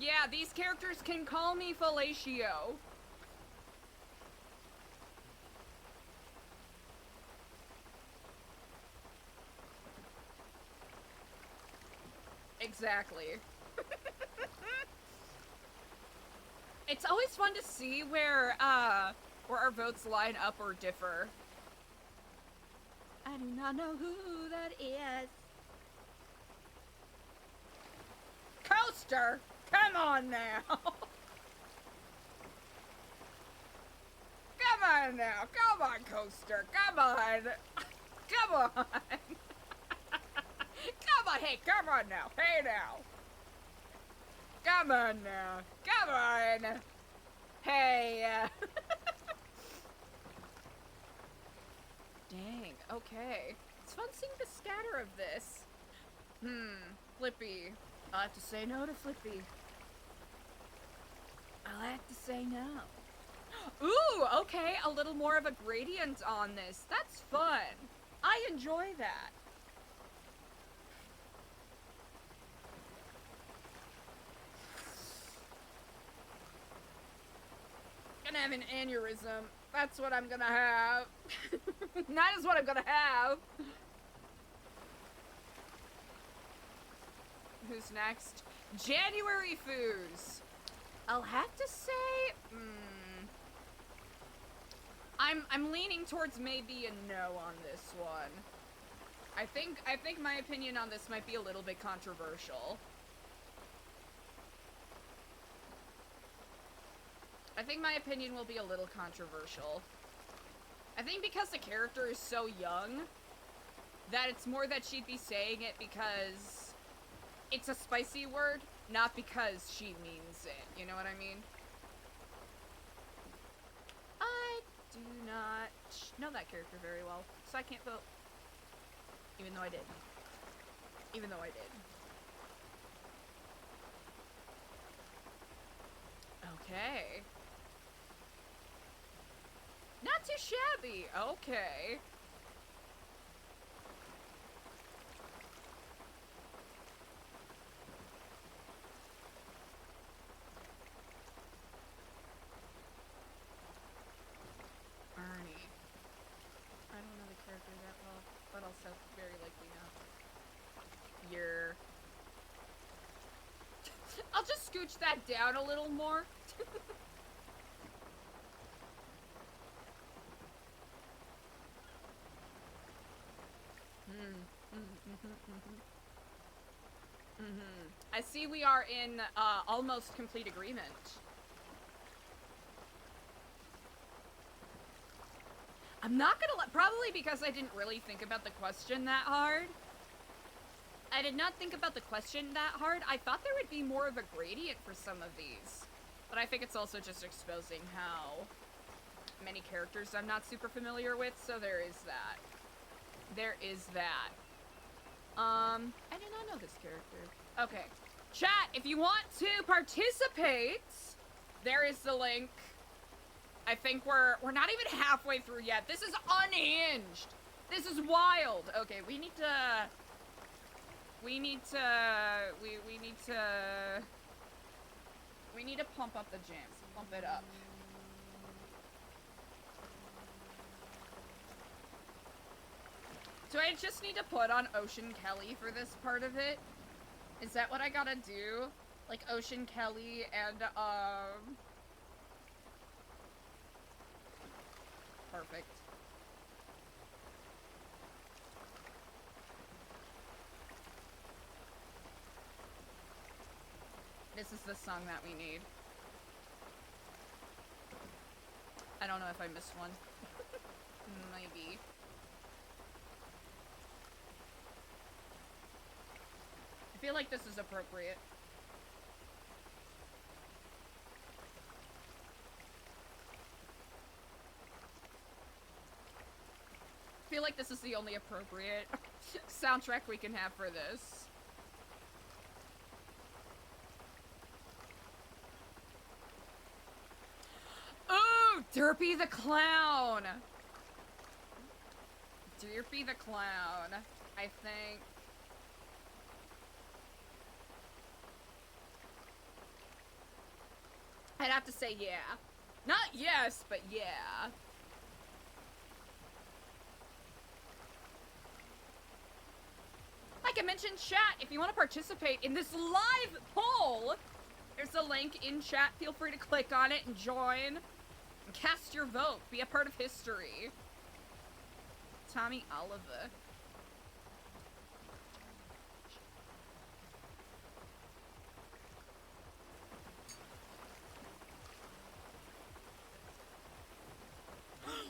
Yeah, these characters can call me Fellatio. Exactly. It's always fun to see where our votes line up or differ. I do not know who that is. Coaster! Come on now! Come on now! Come on, Coaster! Come on! Come on! Come on! Hey, come on now! Hey now! Come on now! Come on! Hey! Dang, okay. It's fun seeing the scatter of this. Flippy. I'll have to say no to Flippy. I'll have to say no. Ooh, okay, a little more of a gradient on this. That's fun. I enjoy that. Gonna have an aneurysm. That's what I'm gonna have. That is what I'm gonna have. Who's next? January Foos. I'll have to say, I'm leaning towards maybe a no on this one. I think my opinion on this might be a little bit controversial. I think my opinion will be a little controversial. I think because the character is so young, that it's more that she'd be saying it because it's a spicy word, not because she means it. You know what I mean? I do not know that character very well, so I can't vote. Even though I did. Even though I did. Okay. Not too shabby. Okay. Ernie. I don't know the character that well, but also very likely not. You're... I'll just scooch that down a little more. I see we are in almost complete agreement. I'm not gonna probably because I didn't really think about the question that hard. I did not think about the question that hard. I thought there would be more of a gradient for some of these. But I think it's also just exposing how many characters I'm not super familiar with, so there is that. There is that. I did not know this character. Okay. Chat, if you want to participate, there is the link. I think we're not even halfway through yet. This is unhinged. This is wild. Okay, we need to pump up the jams. Pump it up. Do I just need to put on Ocean Kelly for this part of it? Is that what I gotta do? Like Ocean Kelly and, perfect. This is the song that we need. I don't know if I missed one. Maybe. I feel like this is appropriate. I feel like this is the only appropriate soundtrack we can have for this. Ooh, Derpy the Clown! Derpy the Clown, I think. I'd have to say yeah. Not yes, but yeah. Like I mentioned, chat, if you want to participate in this live poll, there's a link in chat. Feel free to click on it and join. And cast your vote. Be a part of history. Tommy Oliver.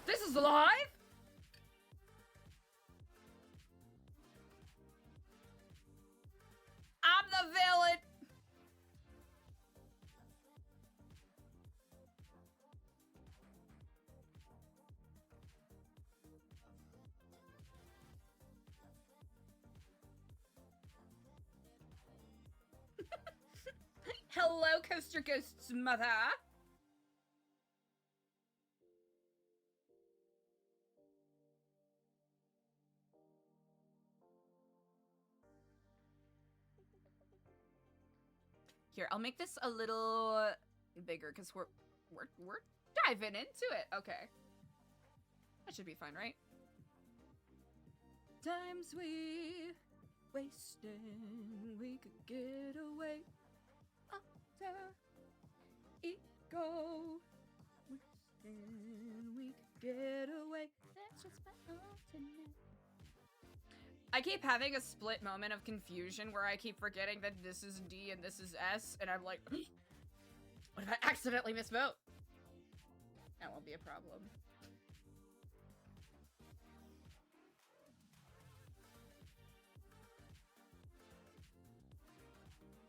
This is live? I'm the villain. Hello, Coaster Ghost's mother. Here, I'll make this a little bigger because we're diving into it. Okay. That should be fine, right? Times we wasting, we could get away. After ego wasting, we could get away. That's just my ultimate. I keep having a split moment of confusion where I keep forgetting that this is D and this is S, and I'm like, what if I accidentally misvote? That won't be a problem.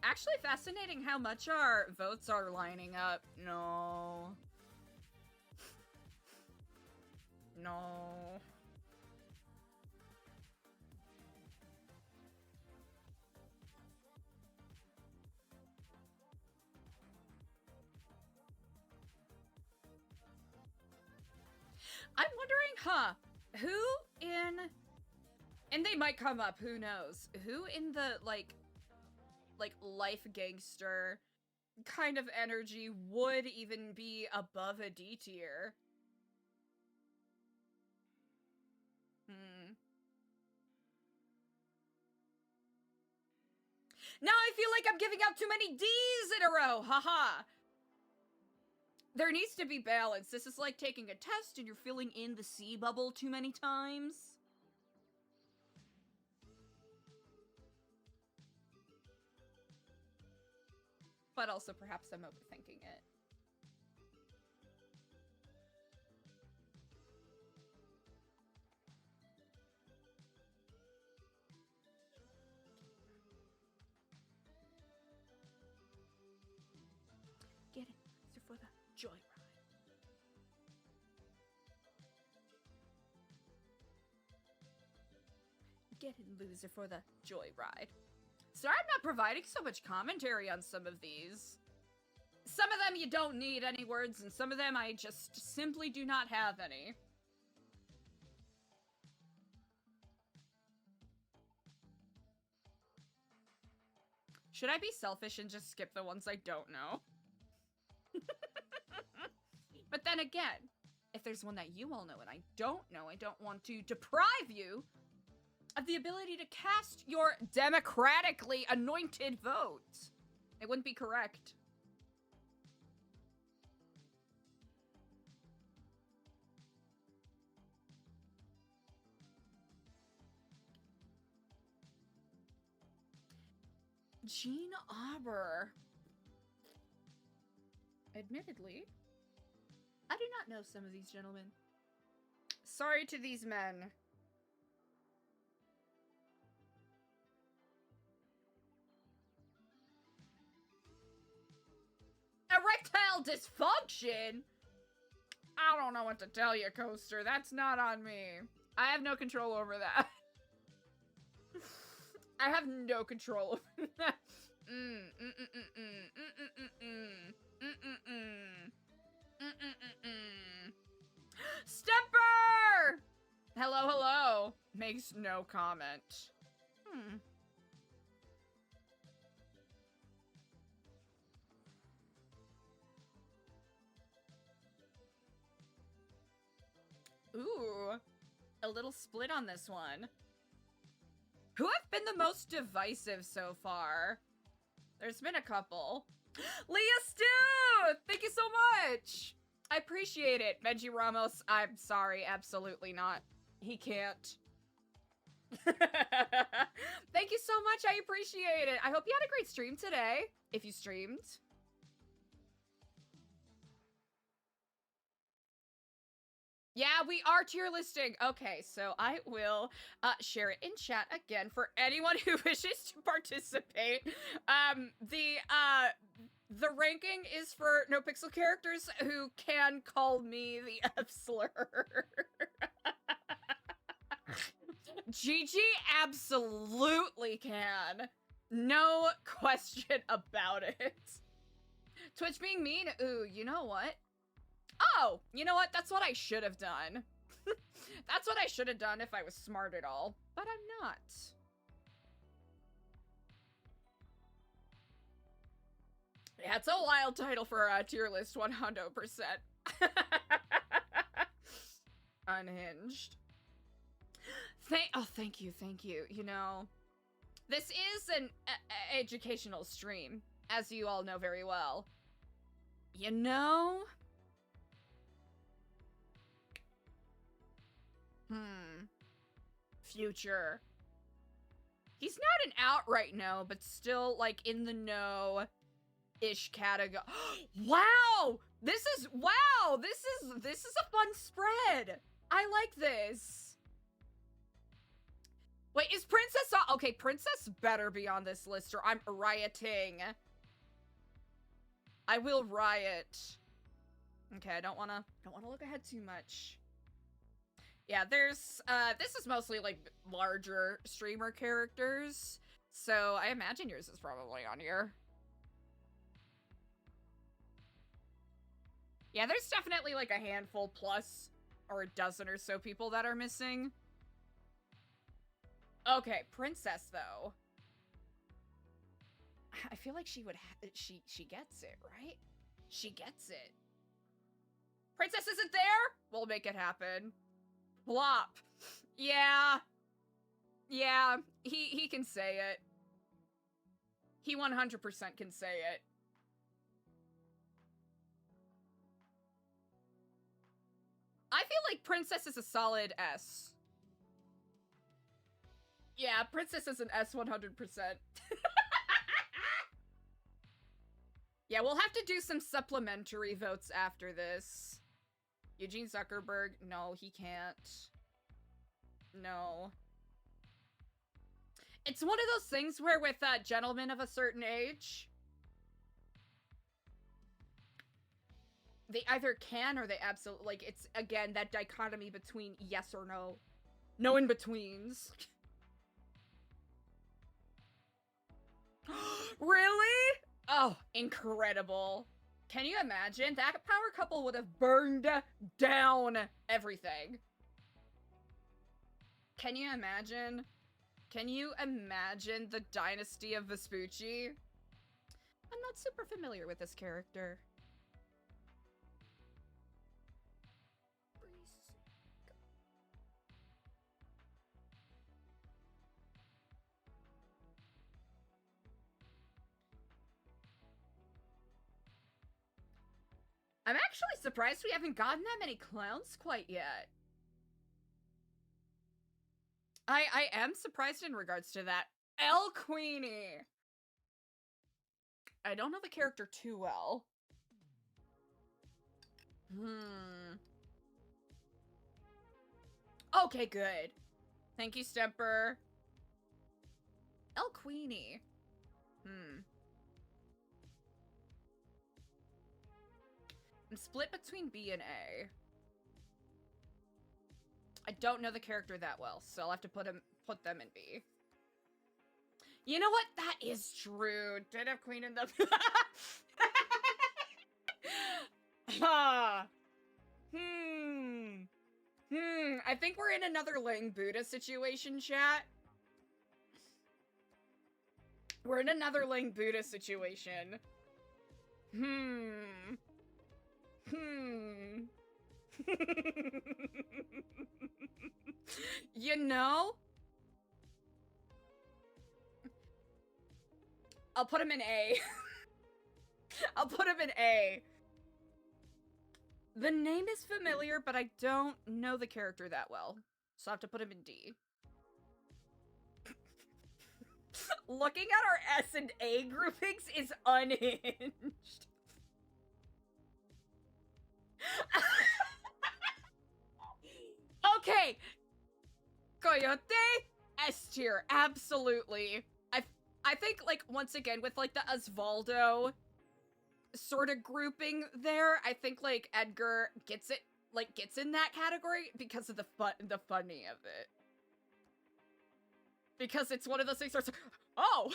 Actually fascinating how much our votes are lining up. No. No. I'm wondering, who in, and they might come up, who knows, who in the, like life gangster kind of energy would even be above a D tier? Now I feel like I'm giving out too many D's in a row, haha! There needs to be balance. This is like taking a test and you're filling in the C bubble too many times. But also perhaps I'm overthinking it. get in loser for the joyride. Sorry I'm not providing so much commentary on some of these. Some of them you don't need any words, and some of them I just simply do not have any. Should I be selfish and just skip the ones I don't know? But then again, if there's one that you all know and I don't know, I don't want to deprive you of the ability to cast your democratically anointed vote. It wouldn't be correct. Jean Auber. Admittedly, I do not know some of these gentlemen. Sorry to these men. Erectile dysfunction? I don't know what to tell you, Coaster. That's not on me. I have no control over that. I have no control over that. Stepper! Hello, hello. Makes no comment. Ooh, a little split on this one. Who have been the most divisive so far? There's been a couple. Leah Stew! Thank you so much! I appreciate it. Benji Ramos, I'm sorry, absolutely not. He can't. Thank you so much, I appreciate it. I hope you had a great stream today, if you streamed. Yeah, we are tier listing. Okay, so I will share it in chat again for anyone who wishes to participate. The ranking is for NoPixel characters who can call me the F slur. Gigi absolutely can. No question about it. Twitch being mean? Ooh, you know what? Oh, you know what? That's what I should have done. That's what I should have done if I was smart at all. But I'm not. Yeah, it's a wild title for a tier list 100%. Unhinged. Thank you. You know, this is an educational stream, as you all know very well. You know? Future. He's not an outright no, but still, like, in the know-ish category. Wow! This is a fun spread! I like this. Wait, is Princess on? Okay, Princess better be on this list or I'm rioting. I will riot. Okay, I don't wanna look ahead too much. Yeah, there's, this is mostly, like, larger streamer characters, so I imagine yours is probably on here. Yeah, there's definitely, like, a handful plus, or a dozen or so people that are missing. Okay, Princess, though. I feel like she would she gets it, right? She gets it. Princess isn't there? We'll make it happen. Plop. Yeah. Yeah, he can say it. He 100% can say it. I feel like Princess is a solid S. Yeah, Princess is an S 100%. Yeah, we'll have to do some supplementary votes after this. Eugene Zuckerberg, no, he can't. No. It's one of those things where with gentlemen of a certain age, they either can or they absolutely, like, it's, again, that dichotomy between yes or no. No in-betweens. incredible. Can you imagine? That power couple would have burned down everything. Can you imagine? Can you imagine the dynasty of Vespucci? I'm not super familiar with this character. I'm actually surprised we haven't gotten that many clowns quite yet. I am surprised in regards to that. El Queenie! I don't know the character too well. Okay, good. Thank you, Stemper. El Queenie. I'm split between B and A. I don't know the character that well, so I'll have to put them in B. You know what? That is true. Did have Queen in the... I think we're in another Ling Buddha situation, chat. We're in another Ling Buddha situation. You know? I'll put him in A. I'll put him in A. The name is familiar, but I don't know the character that well. So I have to put him in D. Looking at our S and A groupings is unhinged. Okay. Coyote, S tier, absolutely. I think, like, once again, with, like, the Osvaldo sort of grouping there, I think, like, Edgar gets it, like, gets in that category because of the funny of it. Because it's one of those things where it's like, oh!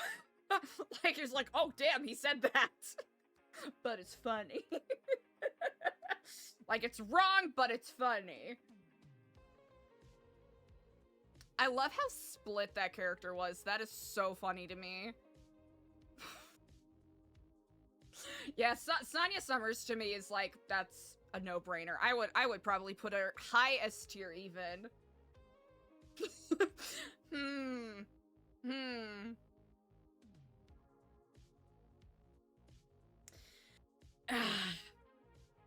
Like, he's like, oh, damn, he said that. But it's funny. Like, it's wrong, but it's funny. I love how split that character was. That is so funny to me. Yeah, Sonya Summers to me is like, that's a no-brainer. I would probably put her high S tier even.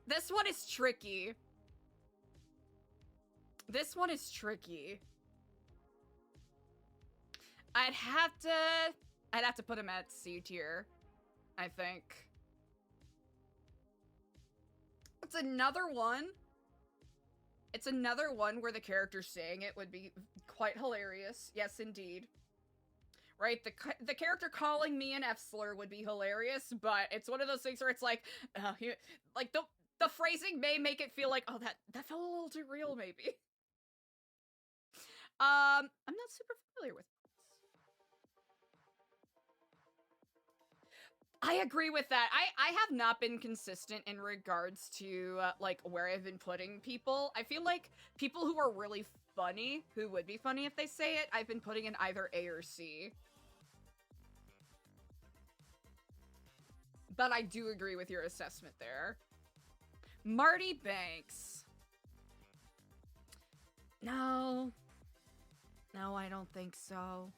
This one is tricky. This one is tricky. I'd have to put him at C tier, I think. It's another one. It's another one where the character saying it would be quite hilarious. Yes, indeed. Right, the character calling me an F-slur would be hilarious, but it's one of those things where it's like, like the phrasing may make it feel like, oh, that felt a little too real, maybe. I'm not super familiar with. I agree with that. I have not been consistent in regards to, like, where I've been putting people. I feel like people who are really funny, who would be funny if they say it, I've been putting in either A or C. But I do agree with your assessment there. Marty Banks. No. No, I don't think so.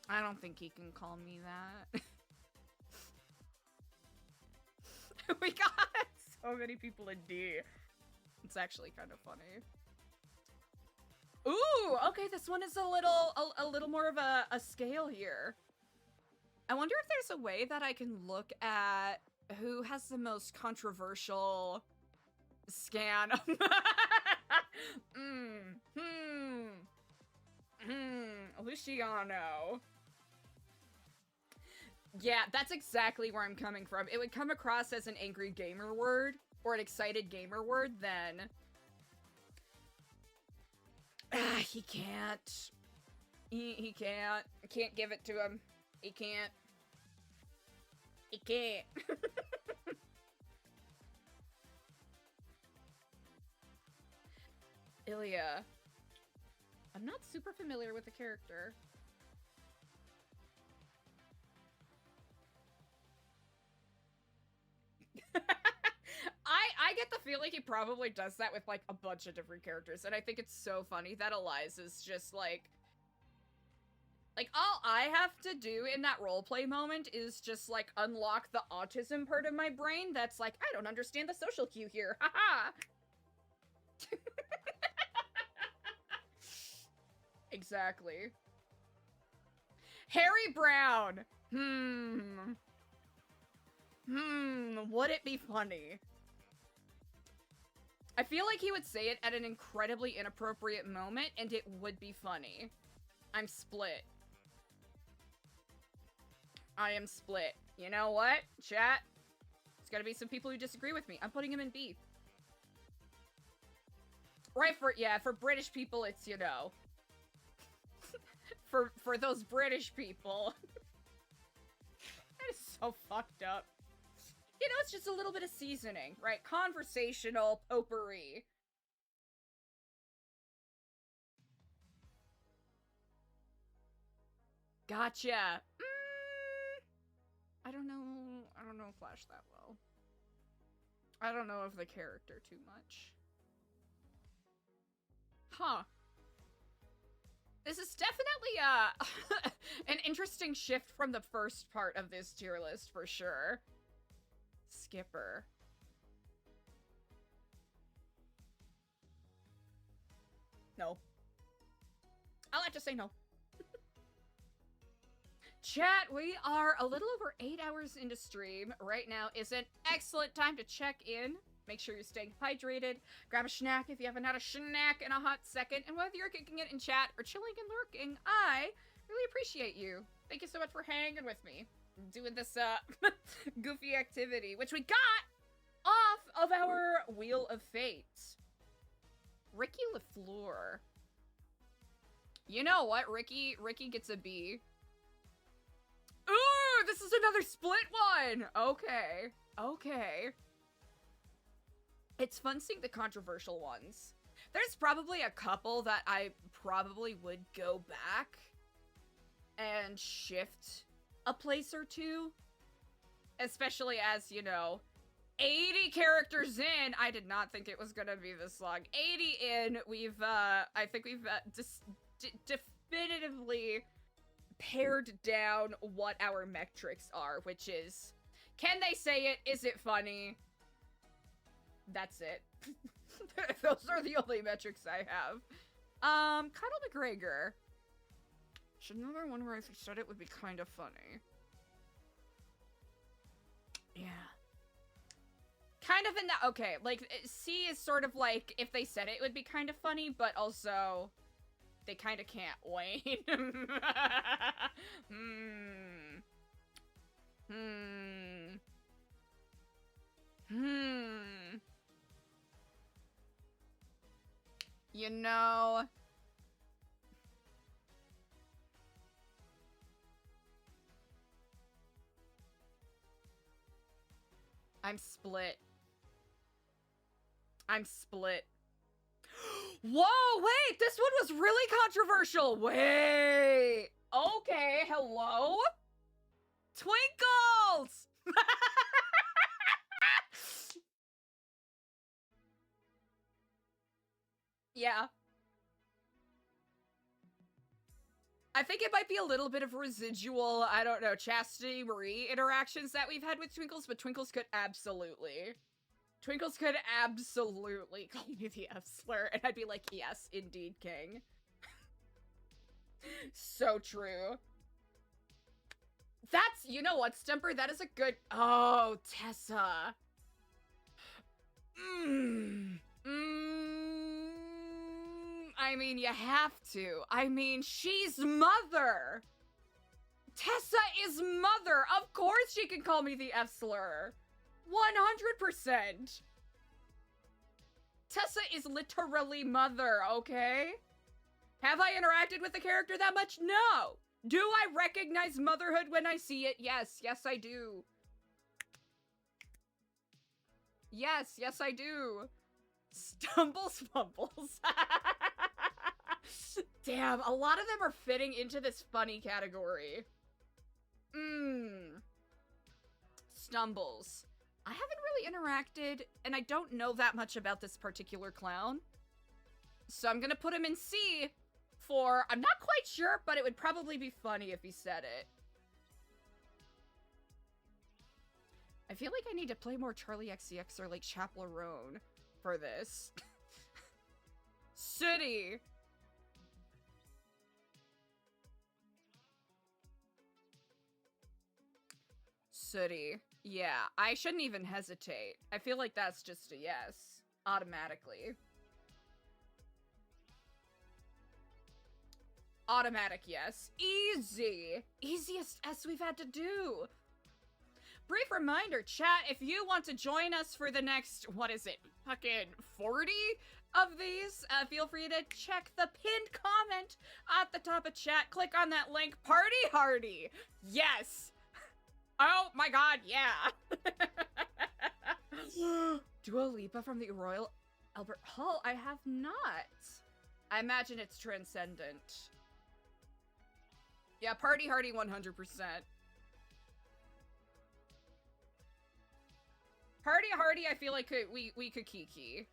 I don't think he can call me that. We got so many people in D. It's actually kind of funny. Ooh, okay, this one is a little more of a scale here. I wonder if there's a way that I can look at who has the most controversial scan. Luciano. Yeah, that's exactly where I'm coming from. It would come across as an angry gamer word or an excited gamer word, then he can't. He can't. I can't give it to him. He can't. It can't. Ilya. I'm not super familiar with the character. I get the feeling he probably does that with, like, a bunch of different characters, and I think it's so funny that Eliza's just, like, all I have to do in that roleplay moment is just, like, unlock the autism part of my brain that's like, I don't understand the social cue here, haha! Exactly. Harry Brown! Would it be funny? I feel like he would say it at an incredibly inappropriate moment, and it would be funny. I'm split. I am split. You know what, chat? There's gotta be some people who disagree with me. I'm putting him in B. Right, for British people, it's, you know... for those British people. That is so fucked up. You know, it's just a little bit of seasoning, right? Conversational potpourri. Gotcha. I don't know Flash that well. I don't know of the character too much. Huh. This is definitely, an interesting shift from the first part of this tier list, for sure. Skipper. No. I'll have to say no. Chat, we are a little over 8 hours into stream. Right now is an excellent time to check in. Make sure you're staying hydrated. Grab a snack if you haven't had a snack in a hot second. And whether you're kicking it in chat or chilling and lurking, I really appreciate you. Thank you so much for hanging with me. Doing this, goofy activity, which we got off of our Wheel of Fate. Ricky LaFleur. You know what? Ricky gets a B. Ooh, this is another split one! Okay. Okay. It's fun seeing the controversial ones. There's probably a couple that I probably would go back and shift a place or two. Especially as, you know, 80 characters in. I did not think it was gonna be this long. 80 in, I think we've definitively pared down what our metrics are, which is, can they say it? Is it funny? That's it. Those are the only metrics I have. Cuddle McGregor. Should another one where if you said it would be kind of funny. Yeah. Kind of in that, okay, like, C is sort of like, if they said it, it would be kind of funny, but also, they kind of can't wait. You know... I'm split. I'm split. Whoa, wait! This one was really controversial! Wait! Okay, hello? Twinkles! Yeah. I think it might be a little bit of residual, I don't know, Chastity Marie interactions that we've had with Twinkles, but Twinkles could absolutely call me the F-slur, and I'd be like, yes, indeed, King. So true. That's, you know what, Stumper, that is a good, oh, Tessa. I mean, you have to. I mean, she's mother. Tessa is mother. Of course she can call me the F-slur. 100%. Tessa is literally mother, okay? Have I interacted with the character that much? No. Do I recognize motherhood when I see it? Yes. Yes, I do. Yes, yes I do. Stumbles fumbles. Damn, a lot of them are fitting into this funny category. Stumbles. I haven't really interacted, and I don't know that much about this particular clown. So I'm gonna put him in C for, I'm not quite sure, but it would probably be funny if he said it. I feel like I need to play more Charlie XCX or like Chaperone for this. City. City. Yeah, I shouldn't even hesitate. I feel like that's just a yes. Automatically. Automatic yes. Easy. Easiest S we've had to do. Brief reminder, chat, if you want to join us for the next, what is it, fucking 40 of these, feel free to check the pinned comment at the top of chat. Click on that link. Party hardy. Yes. Oh my god, yeah. Dua Lipa from the Royal Albert Hall? I have not. I imagine it's transcendent. Yeah, party hardy 100%. Party hardy, I feel like we could Kiki.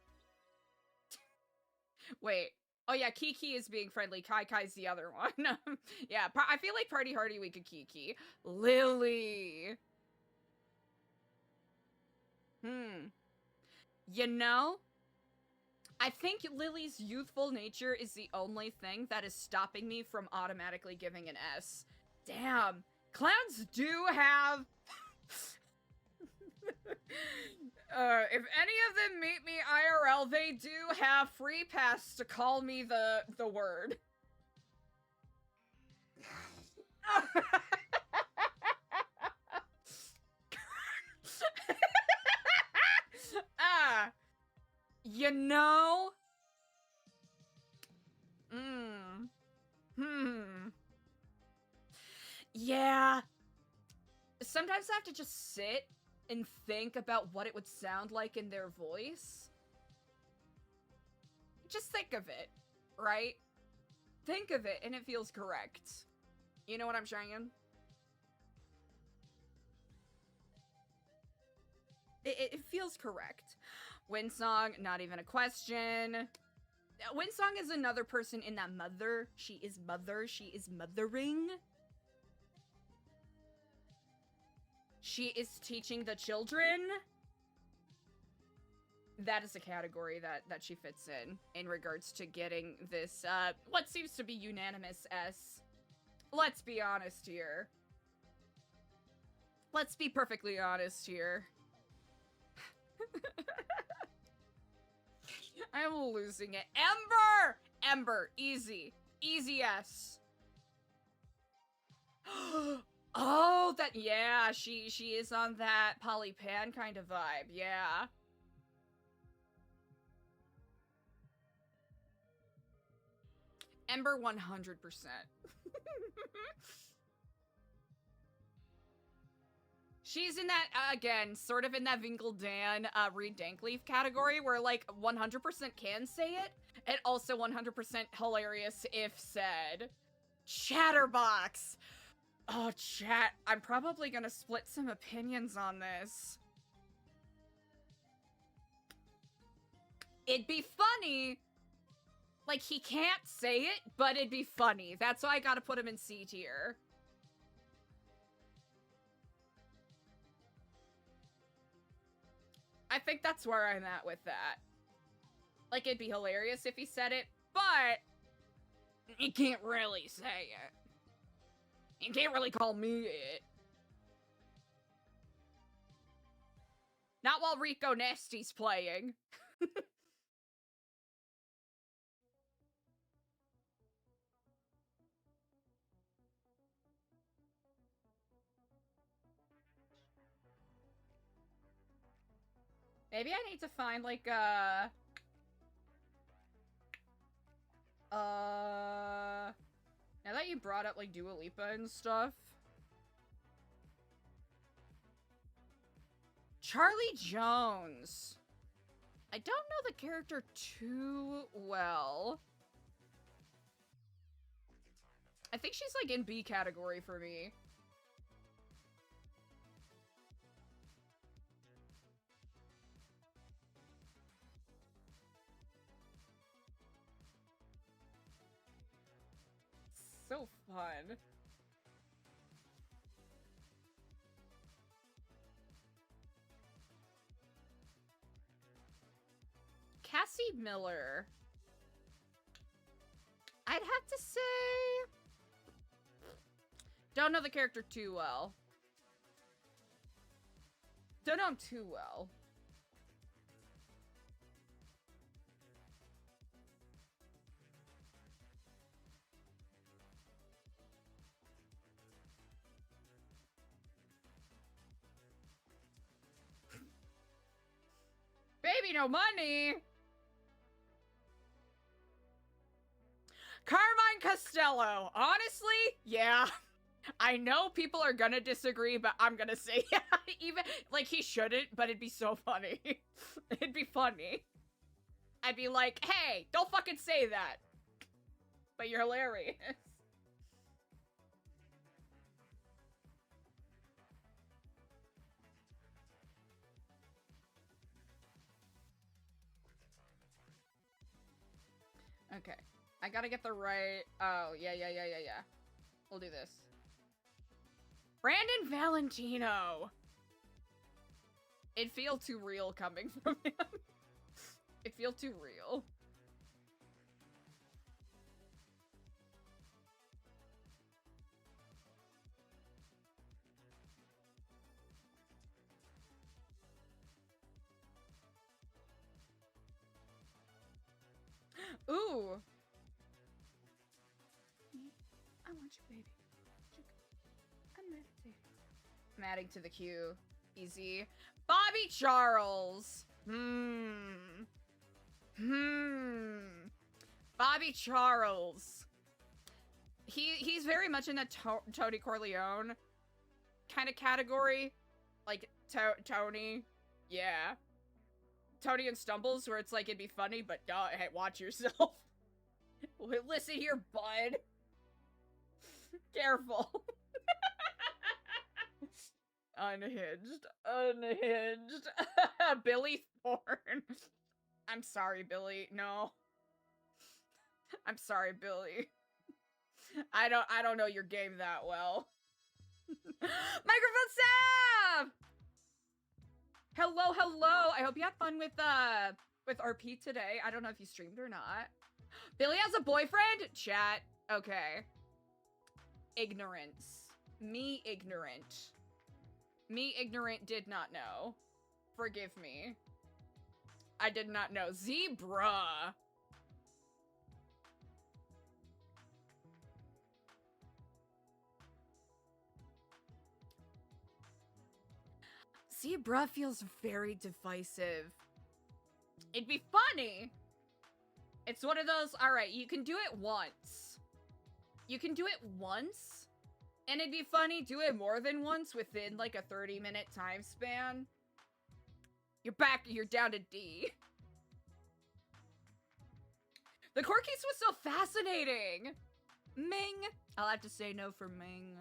Wait. Oh yeah, Kiki is being friendly. Kai Kai's the other one. Yeah, I feel like party hardy we could Kiki. Lily. You know, I think Lily's youthful nature is the only thing that is stopping me from automatically giving an S. Damn. Clowns do have... if any of them meet me IRL, they do have free pass to call me the word. You know? Yeah. Sometimes I have to just sit and think about what it would sound like in their voice. Just think of it, right? Think of it, and it feels correct. You know what I'm saying? It feels correct. Windsong, not even a question. Windsong is another person in that mother. She is mother. She is mothering. She is teaching the children. That is a category that she fits in regards to getting this, what seems to be unanimous S. Let's be honest here. Let's be perfectly honest here. I'm losing it. Ember! Ember, easy. Easy S. Oh, that, yeah, she is on that Polly Pan kind of vibe, yeah. Ember 100%. She's in that, again, sort of in that Vingle Dan, Reed Dankleaf category where, like, 100% can say it, and also 100% hilarious if said. Chatterbox! Oh, chat, I'm probably gonna split some opinions on this. It'd be funny. Like, he can't say it, but it'd be funny. That's why I gotta put him in C tier. I think that's where I'm at with that. Like, it'd be hilarious if he said it, but he can't really say it. He can't really call me it. Not while Rico Nasty's playing. Maybe I need to find, like, now that you brought up, like, Dua Lipa and stuff. Charlie Jones. I don't know the character too well. I think she's like in B category for me. So fun. Cassie Miller. I'd have to say... Don't know the character too well. Don't know him too well. Baby, no money! Carmine Costello. Honestly, yeah. I know people are gonna disagree, but I'm gonna say yeah. Even, like, he shouldn't, but it'd be so funny. It'd be funny. I'd be like, hey, don't fucking say that. But you're hilarious. Okay. I gotta get the right... Oh, yeah. We'll do this. Brandon Valentino! It feel too real coming from him. It feel too real. Ooh! I want you, baby. I'm meditating. I'm adding to the queue. Easy. Bobby Charles. Bobby Charles. He's very much in the Tony Corleone kind of category. Like, Tony. Yeah. Tony and Stumbles, where it's like, it'd be funny, but hey, watch yourself. Listen here, bud. Careful. Unhinged. Billy Thorne. I'm sorry, Billy. No. I'm sorry, Billy. I don't know your game that well. Microphone Sav! Hello. I hope you had fun with RP today. I don't know if you streamed or not. Billy has a boyfriend? Chat. Okay. Ignorance. Me ignorant. Me ignorant did not know. Forgive me. I did not know. Zebra. Zebra feels very divisive. It'd be funny. It's one of those, alright, you can do it once. You can do it once, and it'd be funny, do it more than once within, like, a 30-minute time span. You're down to D. The court case was so fascinating! Ming. I'll have to say no for Ming.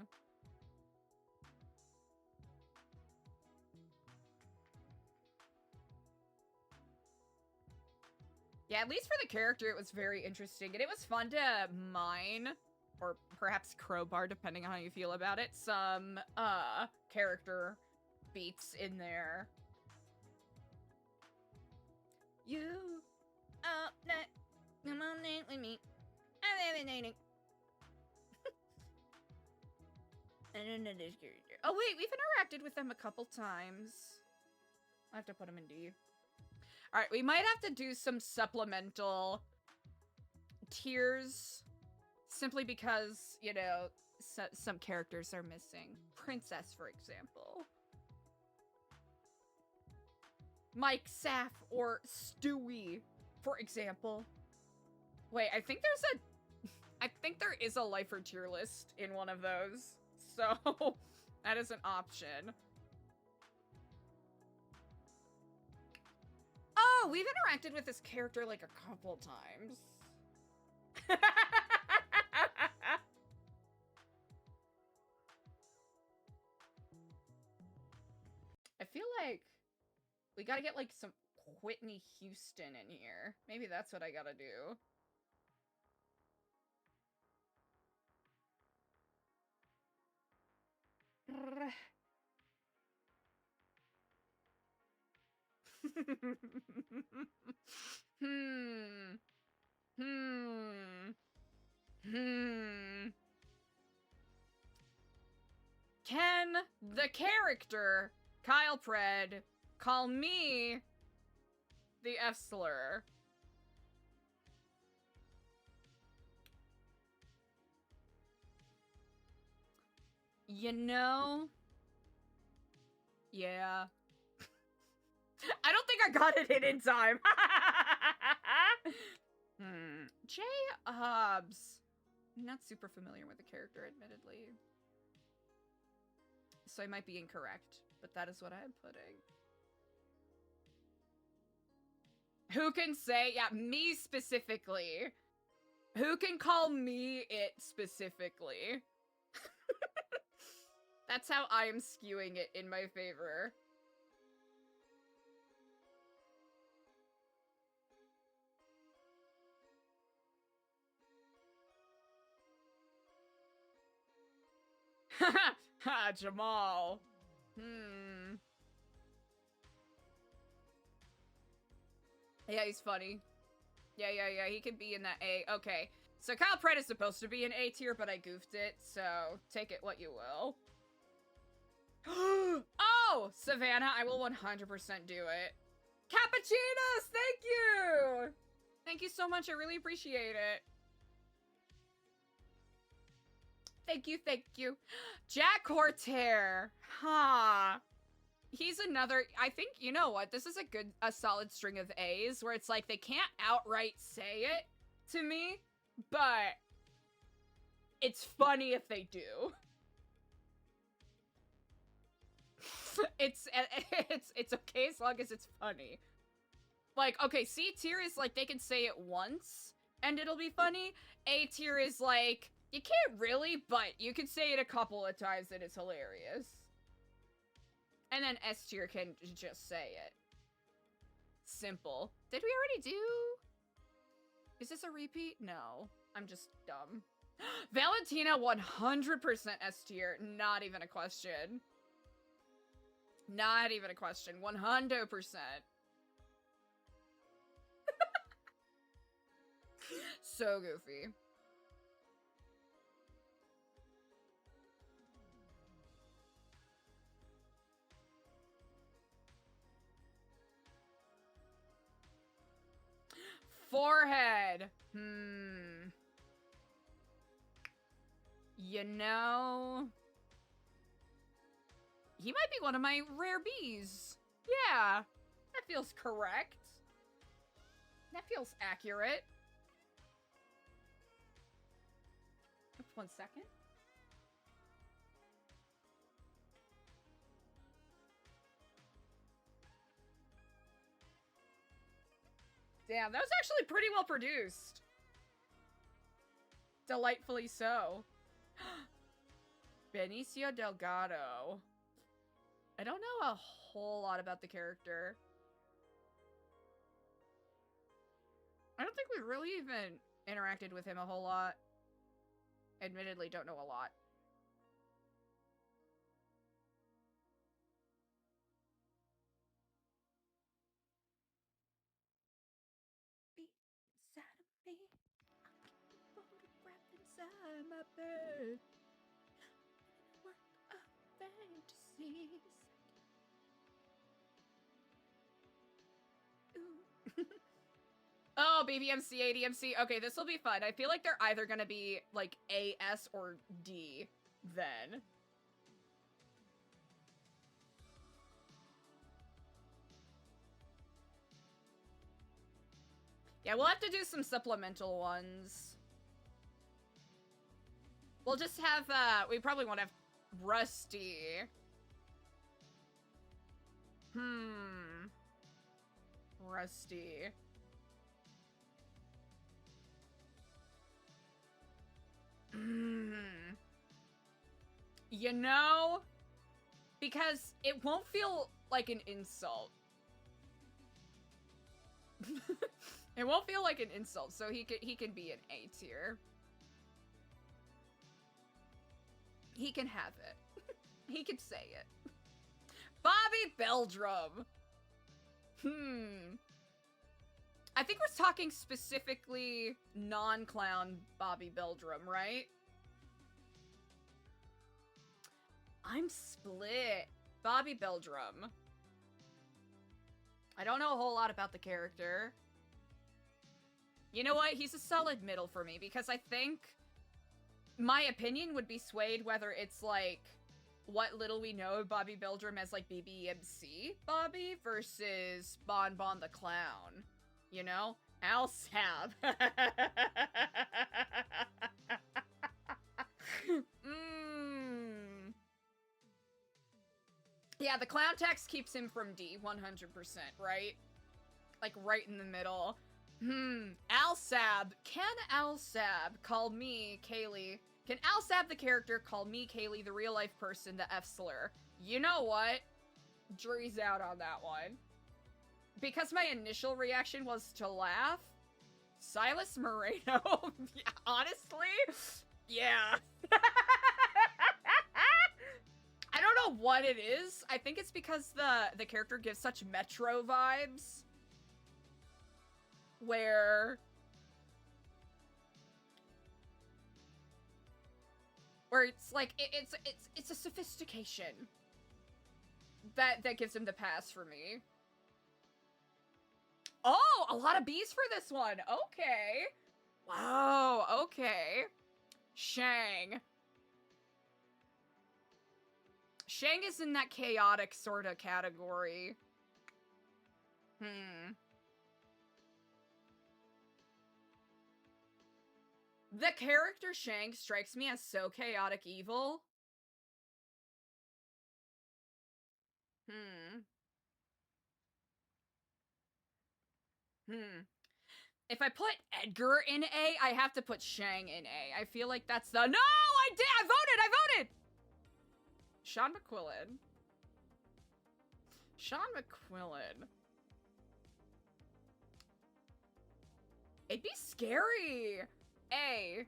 Yeah, at least for the character, it was very interesting, and it was fun to mine, or perhaps crowbar, depending on how you feel about it, some, character beats in there. You up night, come on in with me. I'm levitating. I don't know this character. Oh wait, we've interacted with them a couple times. I have to put them in D. Alright, we might have to do some supplemental tiers. Simply because, you know, some characters are missing. Princess, for example. Mike, Saf, or Stewie, for example. Wait, I think there is a lifer tier list in one of those. So, that is an option. know, we've interacted with this character like a couple times. I feel like we gotta get like some Whitney Houston in here. Maybe that's what I gotta do. Can the character Kyle Pred call me the F slur? You know? Yeah. I don't think I got it in time. Jay Hobbs. I'm not super familiar with the character, admittedly. So I might be incorrect, but that is what I'm putting. Who can say, yeah, me specifically. Who can call me it specifically? That's how I am skewing it in my favor. Ha, Jamal. Yeah, he's funny. Yeah, he can be in that A. Okay, so Kyle Pratt is supposed to be an A tier, but I goofed it, so take it what you will. Oh, Savannah, I will 100% do it. Cappuccinos, thank you! Thank you so much, I really appreciate it. Thank you. Jack Hortair. Huh. He's another, I think, you know what? This is a solid string of A's where it's like they can't outright say it to me, but it's funny if they do. It's okay as long as it's funny. Like, okay, C tier is like they can say it once and it'll be funny. A tier is like, you can't really, but you can say it a couple of times and it's hilarious. And then S tier can just say it. Simple. Did we already do? Is this a repeat? No. I'm just dumb. Valentina 100% S tier. Not even a question. Not even a question. 100%. So goofy. Forehead. You know, he might be one of my rare bees. Yeah, that feels correct. That feels accurate. 1 second. Damn, that was actually pretty well produced. Delightfully so. Benicio Delgado. I don't know a whole lot about the character. I don't think we've really even interacted with him a whole lot. Admittedly, don't know a lot. Inside my bed. What a fantasy. Oh, BBMC, ADMC. Okay, this will be fun. I feel like they're either gonna be like A, S, or D then. Yeah, we'll have to do some supplemental ones. We'll just have, we probably won't have Rusty. Rusty. You know, because it won't feel like an insult. It won't feel like an insult, so he can be an A tier. He can have it. He can say it. Bobby Beldrum. I think we're talking specifically non-clown Bobby Beldrum, right? I'm split. Bobby Beldrum. I don't know a whole lot about the character. You know what? He's a solid middle for me because I think my opinion would be swayed whether it's like what little we know of Bobby Beldrum as like BBMC Bobby versus Bon Bon the Clown. You know? Al Sab. Yeah, the clown text keeps him from D 100%, right? Like right in the middle. Al Sab. Can Al Sab call me Kaylee? Can Al Sab the character call me Kaylee the real life person the F slur? You know what? Jury's out on that one. Because my initial reaction was to laugh. Silas Moreno? Yeah, honestly? Yeah. I don't know what it is. I think it's because the character gives such Metro vibes. Where it's like it's a sophistication that gives him the pass for me. Oh, a lot of B's for this one. Okay. Wow, okay. Shang. Shang is in that chaotic sort of category. The character Shang strikes me as so chaotic evil. If I put Edgar in A, I have to put Shang in A. I feel like that's the— No! I voted! Sean McQuillan. It'd be scary. A.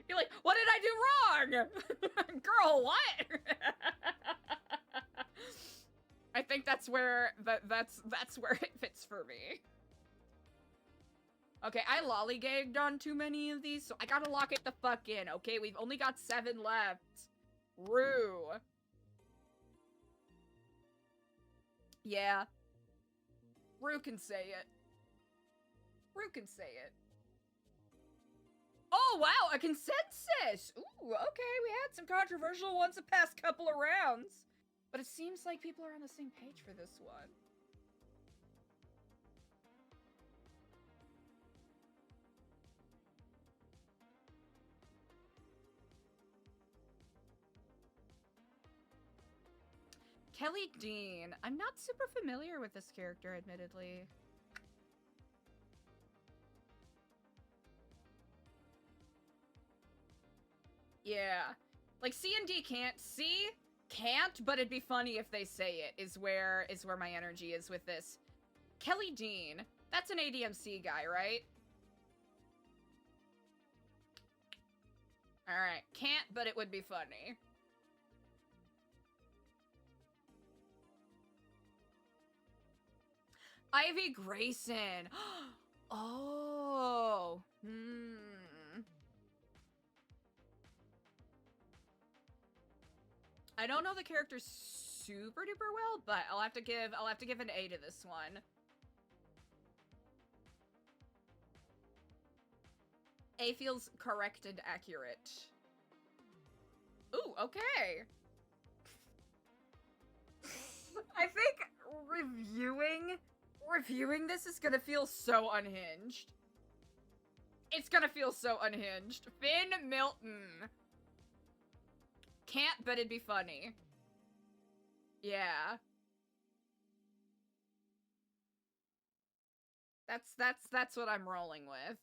You're like, what did I do wrong? Girl, what? I think that's where that's where it fits for me. Okay, I lollygagged on too many of these, so I gotta lock it the fuck in, okay? We've only got 7 left. Rue. Yeah. Rue can say it. Oh, wow, a consensus! Ooh, okay, we had some controversial ones the past couple of rounds. But it seems like people are on the same page for this one. Kelly Dean. I'm not super familiar with this character, admittedly. Yeah. Like, C and D can't. C can't, but it'd be funny if they say it, is where my energy is with this. Kelly Dean. That's an ADMC guy, right? Alright. Can't, but it would be funny. Ivy Grayson. Oh. I don't know the character super duper well, but I'll have to give an A to this one. A feels correct and accurate. Ooh, okay. I think reviewing this is gonna feel so unhinged. It's gonna feel so unhinged. Finn Milton. Can't, but it'd be funny. Yeah. That's what I'm rolling with.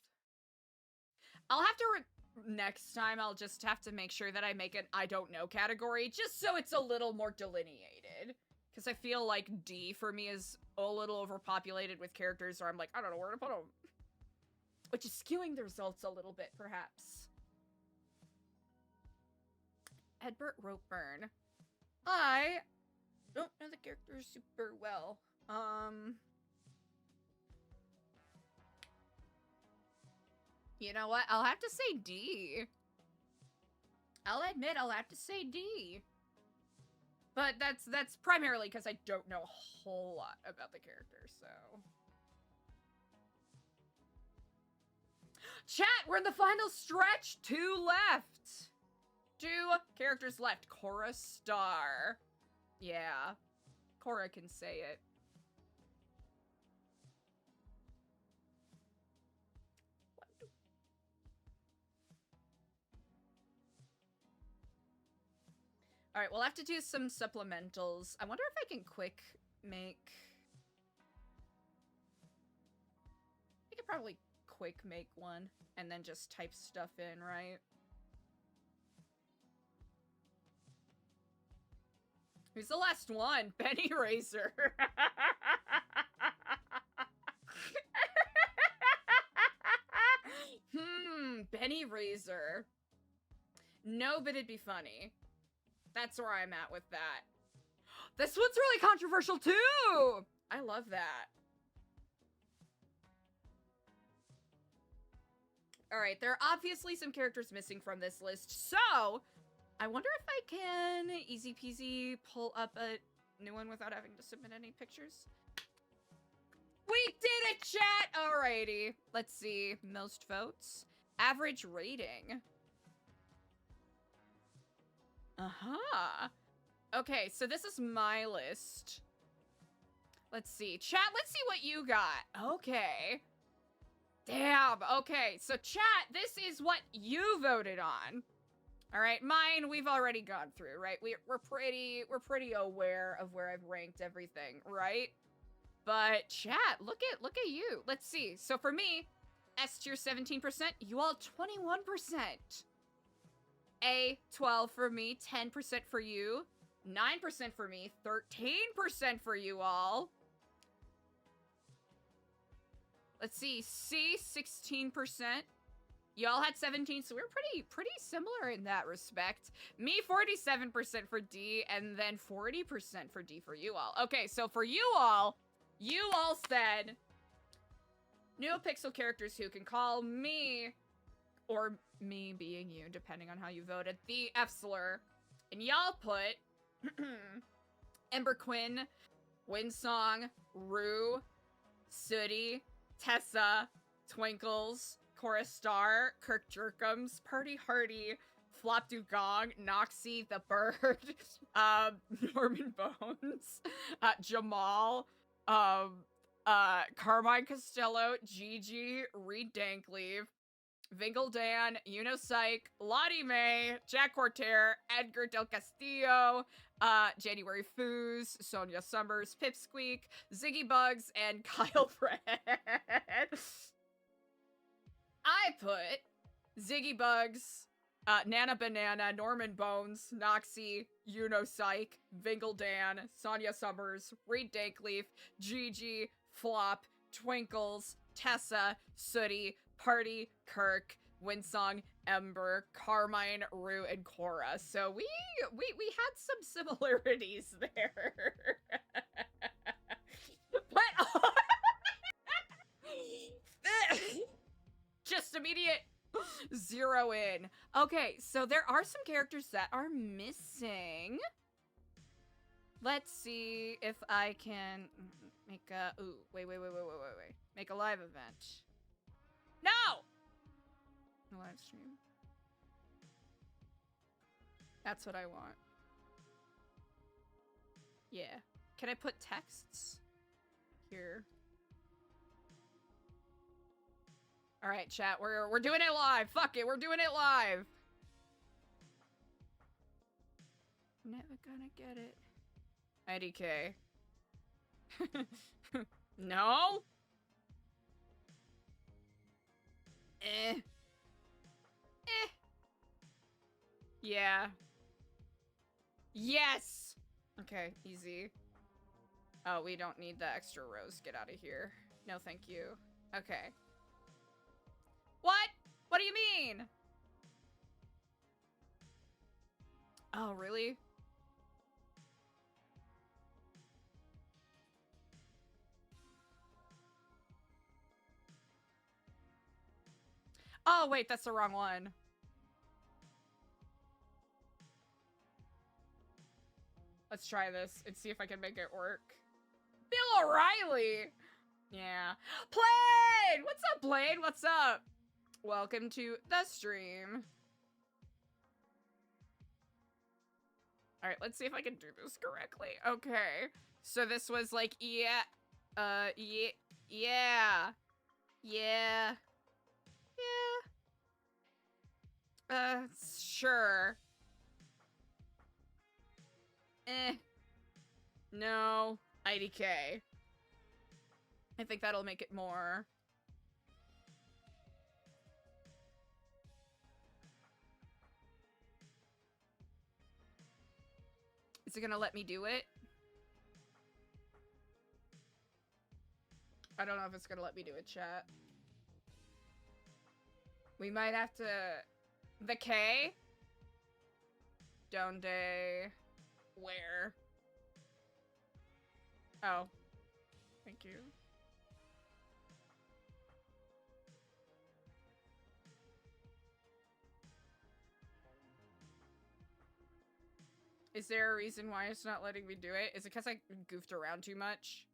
I'll have to next time I'll just have to make sure that I make an I don't know category just so it's a little more delineated. Because I feel like D for me is a little overpopulated with characters where I'm like, I don't know where to put them. Which is skewing the results a little bit, perhaps. Edbert Ropeburn. I don't know the characters super well. You know what? I'll have to say D. I'll admit I'll have to say D. But that's primarily because I don't know a whole lot about the character, so. Chat, we're in the final stretch. 2 left. 2 characters left. Cora Star. Yeah. Cora can say it. Alright, we'll have to do some supplementals. I wonder if I can quick make... I could probably quick make one and then just type stuff in, right? Who's the last one? Benny Razor. Benny Razor. No, but it'd be funny. That's where I'm at with that. This one's really controversial too! I love that. Alright, there are obviously some characters missing from this list, so I wonder if I can easy peasy pull up a new one without having to submit any pictures. We did it, chat! Alrighty. Let's see. Most votes. Average rating. Uh-huh. Okay, so this is my list. Let's see. Chat, let's see what you got. Okay. Damn. Okay, so chat, this is what you voted on. All right, mine we've already gone through, right? We're pretty aware of where I've ranked everything, right? But chat, look at you. Let's see. So for me, S tier 17%, you all 21%. A 12 for me, 10% for you, 9% for me, 13% for you all. Let's see, C 16%. Y'all had 17, so we're pretty similar in that respect. Me 47% for D, and then 40% for D for you all. Okay, so for you all said NoPixel characters who can call me, or me being you, depending on how you voted, the F-slur. And y'all put Ember Quinn, Windsong, Rue, Sooty, Tessa, Twinkles, Cora Star, Kirk Jerkums, Party Hardy, Flop Dugong, Noxie the Bird, Norman Bones, Jamal, Carmine Costello, Gigi, Reed Dankleave, Vingle Dan, Unopsych, Lottie Mae, Jack Cortair, Edgar Del Castillo, January Foos, Sonia Summers, Pipsqueak, Ziggy Bugs, and Kyle Fred. I put Ziggy Bugs, Nana Banana, Norman Bones, Noxie, Unopsych, Vingle Dan, Sonia Summers, Reed Dankleaf, Gigi, Flop, Twinkles, Tessa, Sooty, Party, Kirk, Windsong, Ember, Carmine, Rue, and Cora. So we had some similarities there. But just immediate zero in. Okay, so there are some characters that are missing. Let's see if I can make a wait. Make a live event. No! No live stream. That's what I want. Yeah. Can I put texts here? All right, chat. We're doing it live. Fuck it. We're doing it live. Never gonna get it. IDK. No? Yeah. Yes! Okay, easy. Oh, we don't need the extra rows. Get out of here. No, thank you. Okay. What? What do you mean? Oh, really? Oh, wait, that's the wrong one. Let's try this and see if I can make it work. Bill O'Reilly! Yeah. Blade! What's up, Blade? What's up? Welcome to the stream. Alright, let's see if I can do this correctly. Okay. So this was like, yeah. Yeah. Yeah. Yeah. Sure. No. IDK. I think that'll make it more. Is it gonna let me do it? I don't know if it's gonna let me do it, chat. We might have to... The K? Donde... Where? Oh. Thank you. Is there a reason why it's not letting me do it? Is it because I goofed around too much?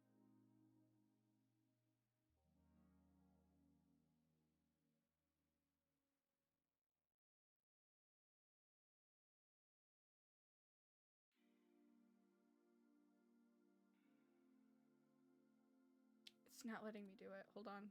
It's not letting me do it. Hold on.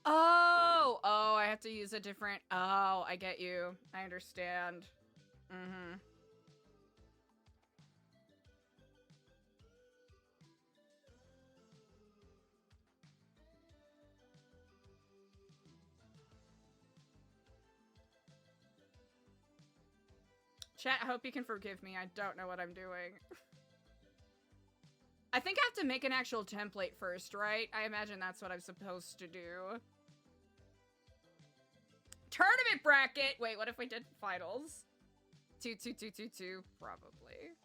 Oh! Oh, I have to use a different... Oh, I get you. I understand. Mm-hmm. Chat, I hope you can forgive me. I don't know what I'm doing. I think I have to make an actual template first, right? I imagine that's what I'm supposed to do. Tournament bracket! Wait, what if we did finals? 2-2-2-2-2, probably.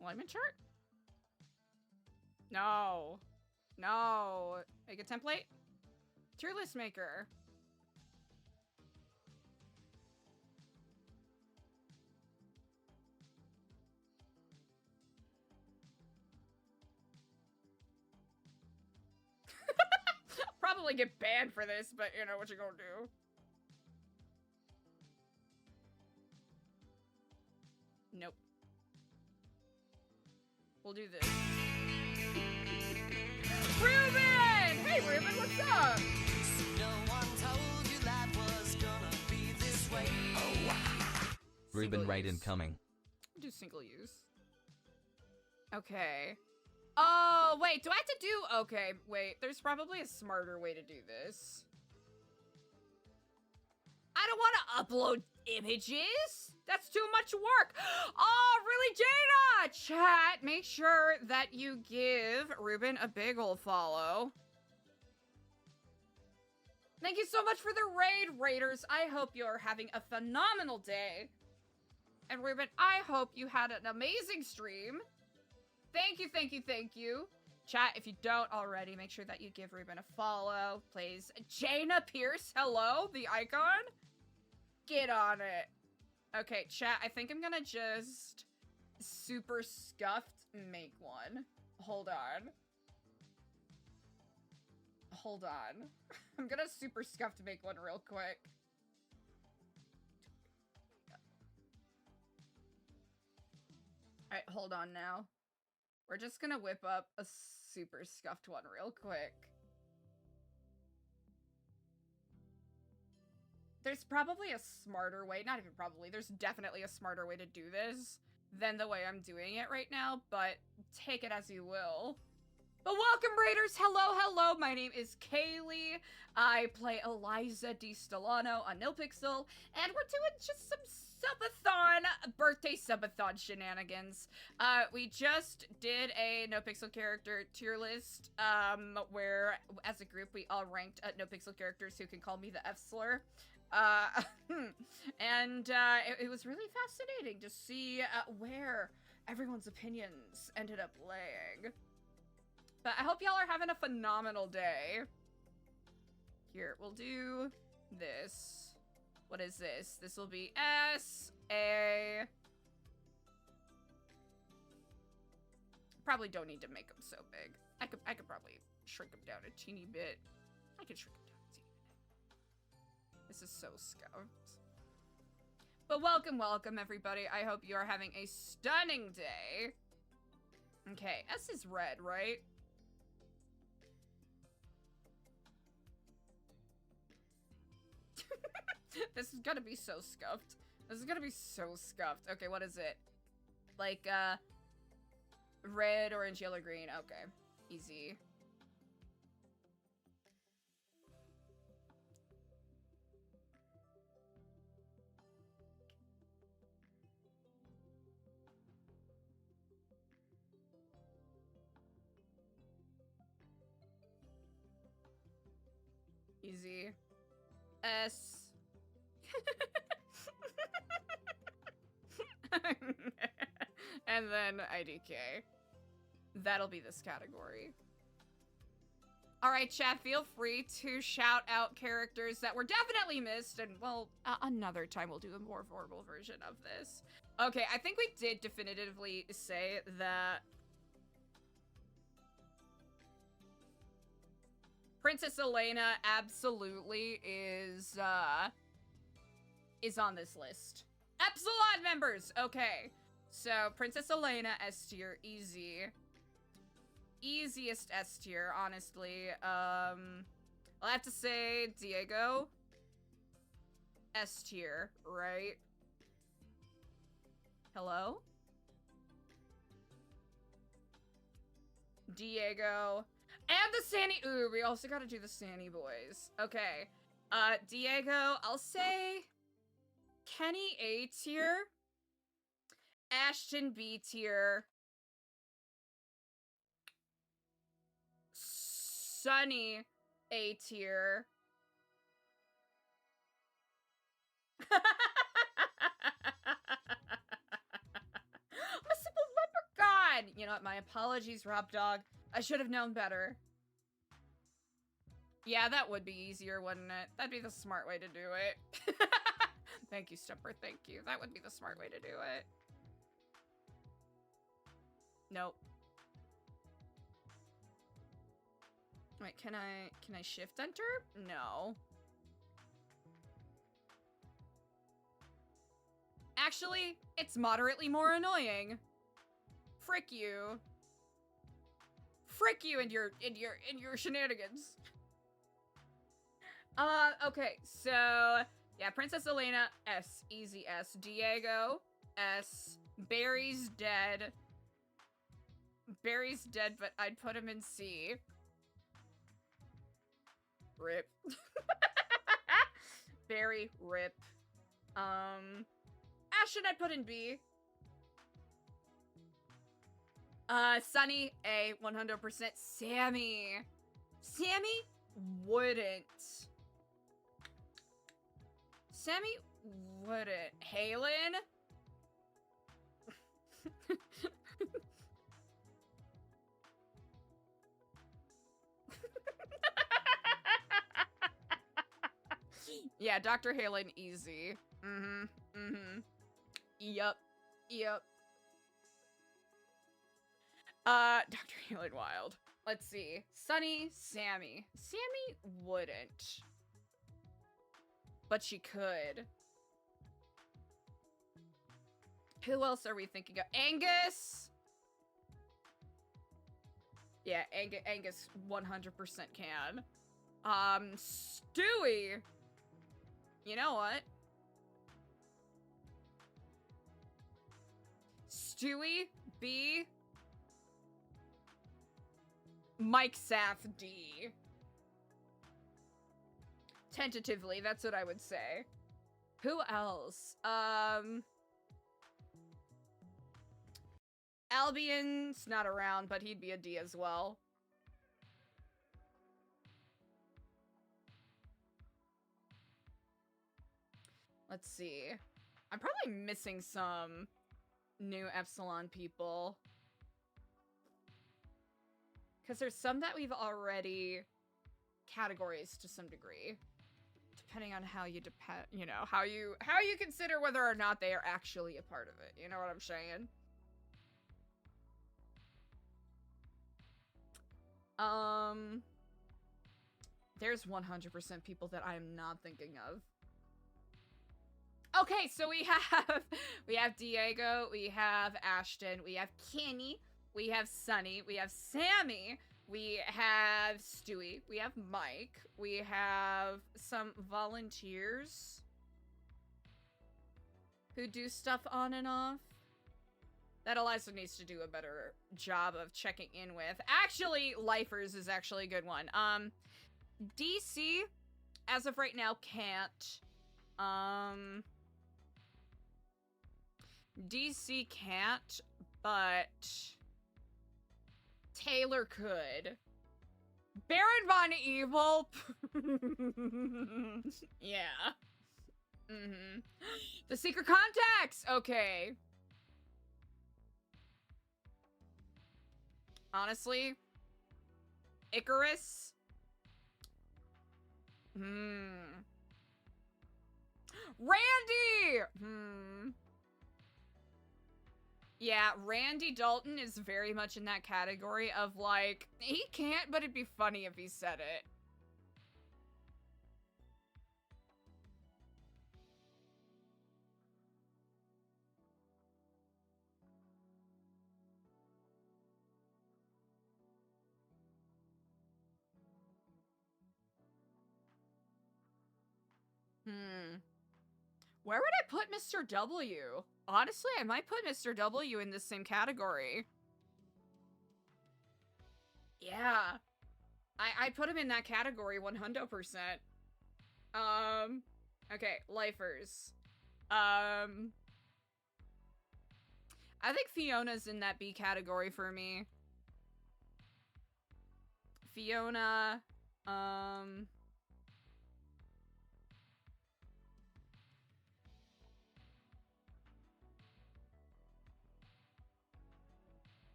Alignment chart? No. No. Make a template? Tier list maker. Probably get banned for this, but you know what you gonna do. Nope. We'll do this. Ruben! Hey Ruben, what's up? No one told you life was gonna be this way. Ruben raid incoming. Do single use. Okay. Oh, wait, do I have to do... Okay, wait, there's probably a smarter way to do this. I don't want to upload images. That's too much work. Oh, really, Jada? Chat, make sure that you give Ruben a big ol' follow. Thank you so much for the raid, Raiders. I hope you're having a phenomenal day. And Ruben, I hope you had an amazing stream. Thank you, thank you, thank you. Chat, if you don't already, make sure that you give Ruben a follow, please. Jaina Pierce, hello, the icon. Get on it. Okay, chat, I think I'm gonna just super scuffed make one. Hold on. hold on. I'm gonna super scuff to make one real quick. Alright, hold on now. We're just gonna whip up a super scuffed one real quick. There's probably a smarter way, not even probably, there's definitely a smarter way to do this than the way I'm doing it right now, but take it as you will. But welcome, Raiders! Hello, hello! My name is Kaylee. I play Eliza D. Stellano on NoPixel, and we're doing just some subathon, birthday subathon shenanigans. We just did a NoPixel character tier list, where, as a group, we all ranked NoPixel characters who can call me the F-slur. It was really fascinating to see where everyone's opinions ended up laying. But I hope y'all are having a phenomenal day. Here, we'll do this. What is this? This will be S-A... Probably don't need to make them so big. I could probably shrink them down a teeny bit. I could shrink them down a teeny bit. This is so scuffed. But welcome, welcome, everybody. I hope you are having a stunning day. Okay, S is red, right? This is gonna be so scuffed. This is gonna be so scuffed. Okay, what is it? Like, red, orange, yellow, green. Okay, easy. Easy. S. And then IDK. That'll be this category. Alright, chat, feel free to shout out characters that were definitely missed, and, well, another time we'll do a more formal version of this. Okay, I think we did definitively say that Princess Elena absolutely is on this list. Epsilon members! Okay. So, Princess Elena, S tier, easy. Easiest S tier, honestly. I'll have to say Diego. S tier, right? Hello? Diego. And the Sandy. Ooh, we also gotta do the Sandy boys. Okay. Diego, I'll say Kenny A tier. Ashton B tier. Sunny A tier. A simple leprechaun! You know what, my apologies, Rob Dog. I should have known better. Yeah, that would be easier, wouldn't it? That'd be the smart way to do it. Thank you, Stumper, thank you. That would be the smart way to do it. Nope. Wait, can I shift enter? No. Actually, it's moderately more annoying. Frick you. Frick you and your shenanigans. Okay, so yeah, Princess Elena, S, easy S. Diego, S. Barry's dead. Barry's dead, but I'd put him in C. Rip. Barry, rip. Ashton, I'd put in B. Sunny, A, 100%. Sammy. Sammy wouldn't. Sammy wouldn't. Halen? Yeah, Dr. Halen, easy. Yup. Dr. Healing Wild. Let's see. Sunny, Sammy. Sammy wouldn't. But she could. Who else are we thinking of? Angus! Yeah, Angus 100% can. Stewie! You know what? Stewie, B. Mike Sath, D. Tentatively, that's what I would say. Who else? Albion's not around, but he'd be a D as well. Let's see. I'm probably missing some new Epsilon people. Because there's some that we've already categorized to some degree. Depending on how you how you consider whether or not they are actually a part of it. You know what I'm saying? There's 100% people that I am not thinking of. Okay, so we have Diego, we have Ashton, we have Kenny, we have Sunny, we have Sammy, we have Stewie, we have Mike, we have some volunteers who do stuff on and off that Eliza needs to do a better job of checking in with. Actually, Lifers is actually a good one. DC, as of right now, can't. DC can't, but Taylor could. Baron Von Evil. Yeah. The secret contacts. Okay. Honestly, Icarus. Randy. Yeah, Randy Dalton is very much in that category of like, he can't, but it'd be funny if he said it. Where would I put Mr. W? Honestly, I might put Mr. W in the same category. Yeah. I'd put him in that category 100%. Okay, Lifers. I think Fiona's in that B category for me. Fiona,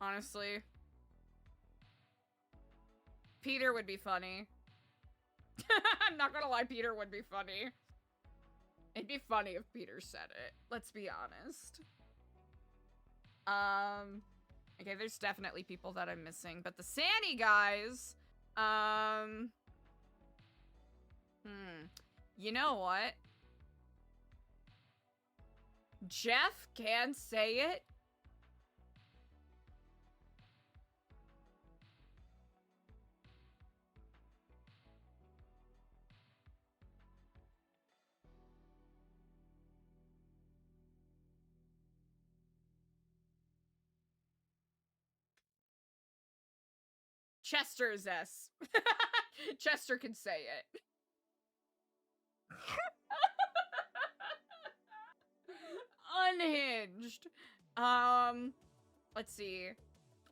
honestly, Peter would be funny. I'm not gonna lie, Peter would be funny. It'd be funny if Peter said it. Let's be honest. Okay, there's definitely people that I'm missing, but the Sandy guys, you know what? Jeff can say it. Chester's S. Chester can say it. Unhinged. Let's see.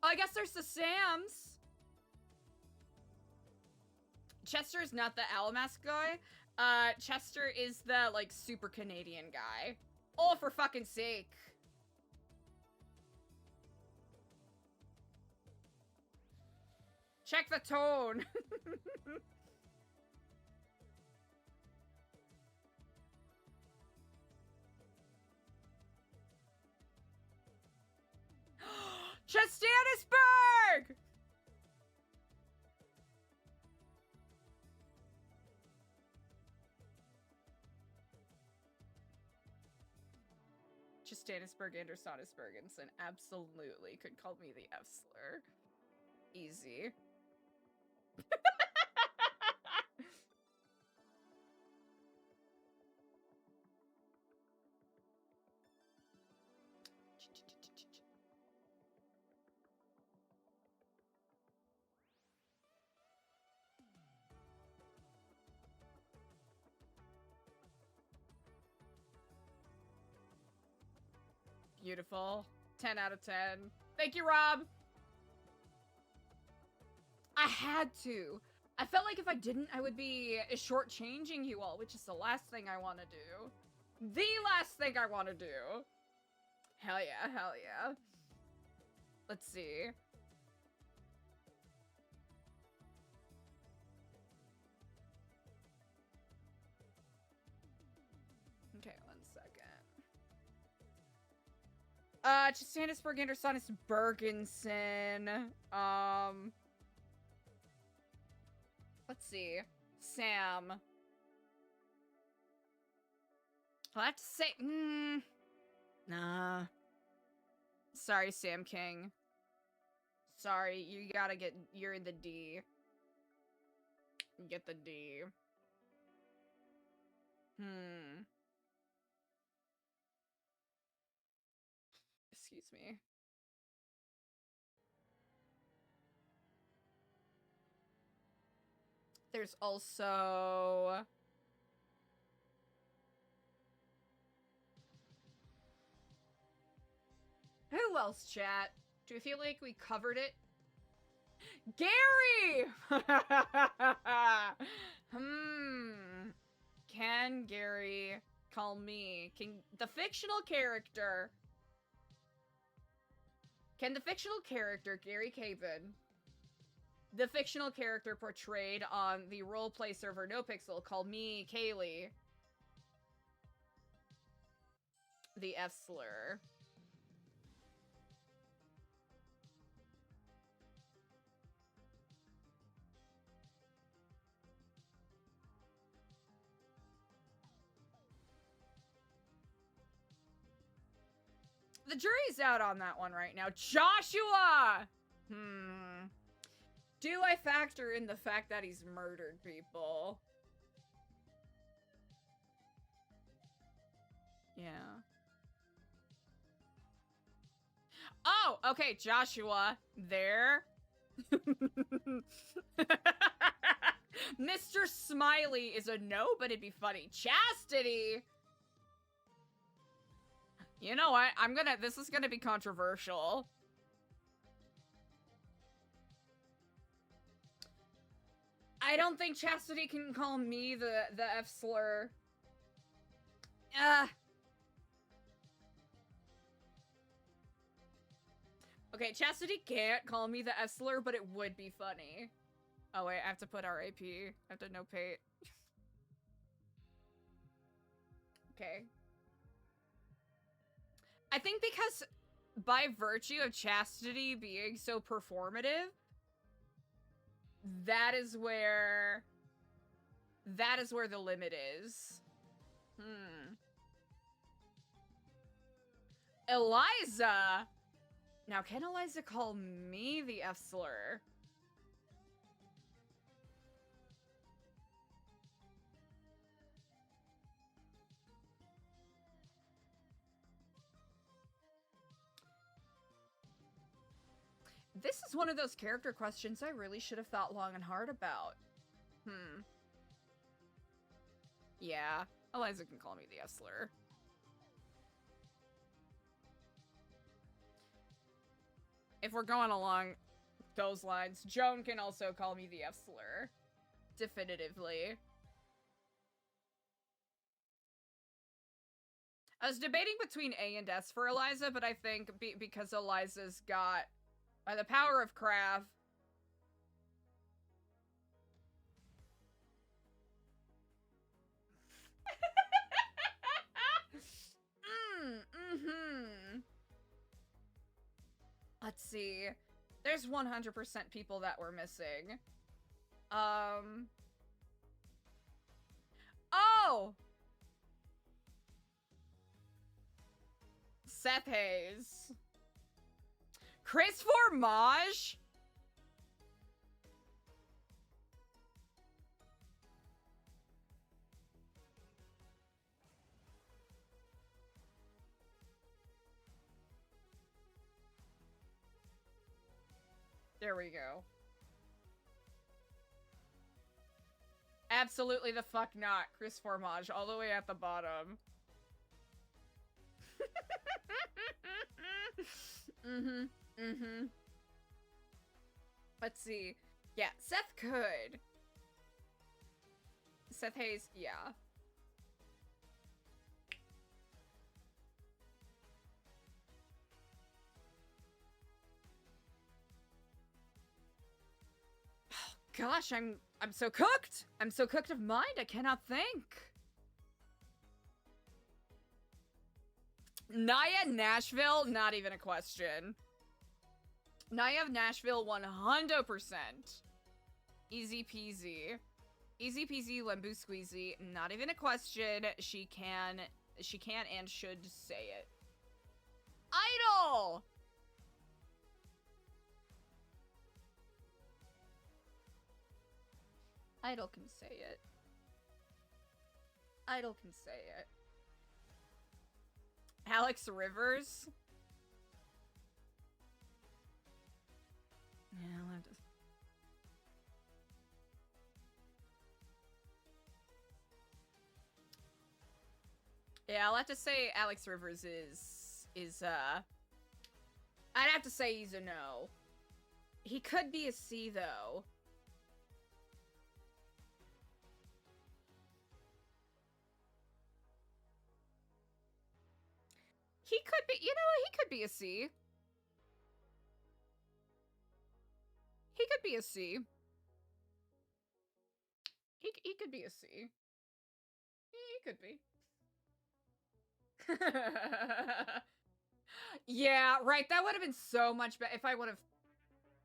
Oh, I guess there's the Sams. Chester is not the Alamask guy. Chester is the, like, super Canadian guy. Oh, for fucking sake. Check the tone. Chistanisberg and or Sonisbergensen absolutely could call me the F slur. Easy. Beautiful. 10 out of 10. Thank you, Rob. I had to. I felt like if I didn't, I would be shortchanging you all, which is the last thing I want to do. The last thing I want to do. Hell yeah, hell yeah. Let's see. Okay, 1 second. Chistanisberg Andersonus Bergensen. Let's see. Sam. I'll have to say, nah. Sorry, Sam King. Sorry, you're in the D. Get the D. Excuse me. There's also... Who else, chat? Do we feel like we covered it? Gary! Can Gary call me? Can the fictional character Gary Caven, the fictional character portrayed on the roleplay server NoPixel, call me Kaylee the F slur? The jury's out on that one right now. Joshua! Do I factor in the fact that he's murdered people? Yeah. Oh, okay, Joshua. There. Mr. Smiley is a no, but it'd be funny. Chastity! You know what? This is gonna be controversial. I don't think Chastity can call me the F slur. Okay, Chastity can't call me the F slur, but it would be funny. Oh wait, I have to put RAP. I have to notate. Okay. I think because by virtue of Chastity being so performative, that is where the limit is. Eliza! Now, can Eliza call me the F slur? This is one of those character questions I really should have thought long and hard about. Yeah, Eliza can call me the F slur. If we're going along those lines, Joan can also call me the F slur. Definitively. I was debating between A and S for Eliza, but I think because Eliza's got... By the power of craft. Let's see. There's 100% people that we're missing. Oh! Seth Hayes. Chris Formage? There we go. Absolutely the fuck not. Chris Formage, all the way at the bottom. Let's see. Yeah, Seth could. Seth Hayes, yeah. Gosh, I'm so cooked. I'm so cooked of mind, I cannot think. Naya Nashville, not even a question. Naya of Nashville, 100%. Easy peasy. Easy peasy, lembu squeezy, not even a question. She can and should say it. Idol! Idol can say it. Idol can say it. Alex Rivers? Yeah, I'll have to... Yeah, I'll have to say Alex Rivers is I'd have to say he's a no. He could be a C, though. He could be, you know, he could be a C. He could be a C. He could be a C. He could be. Yeah, right, that would have been so much better if I would have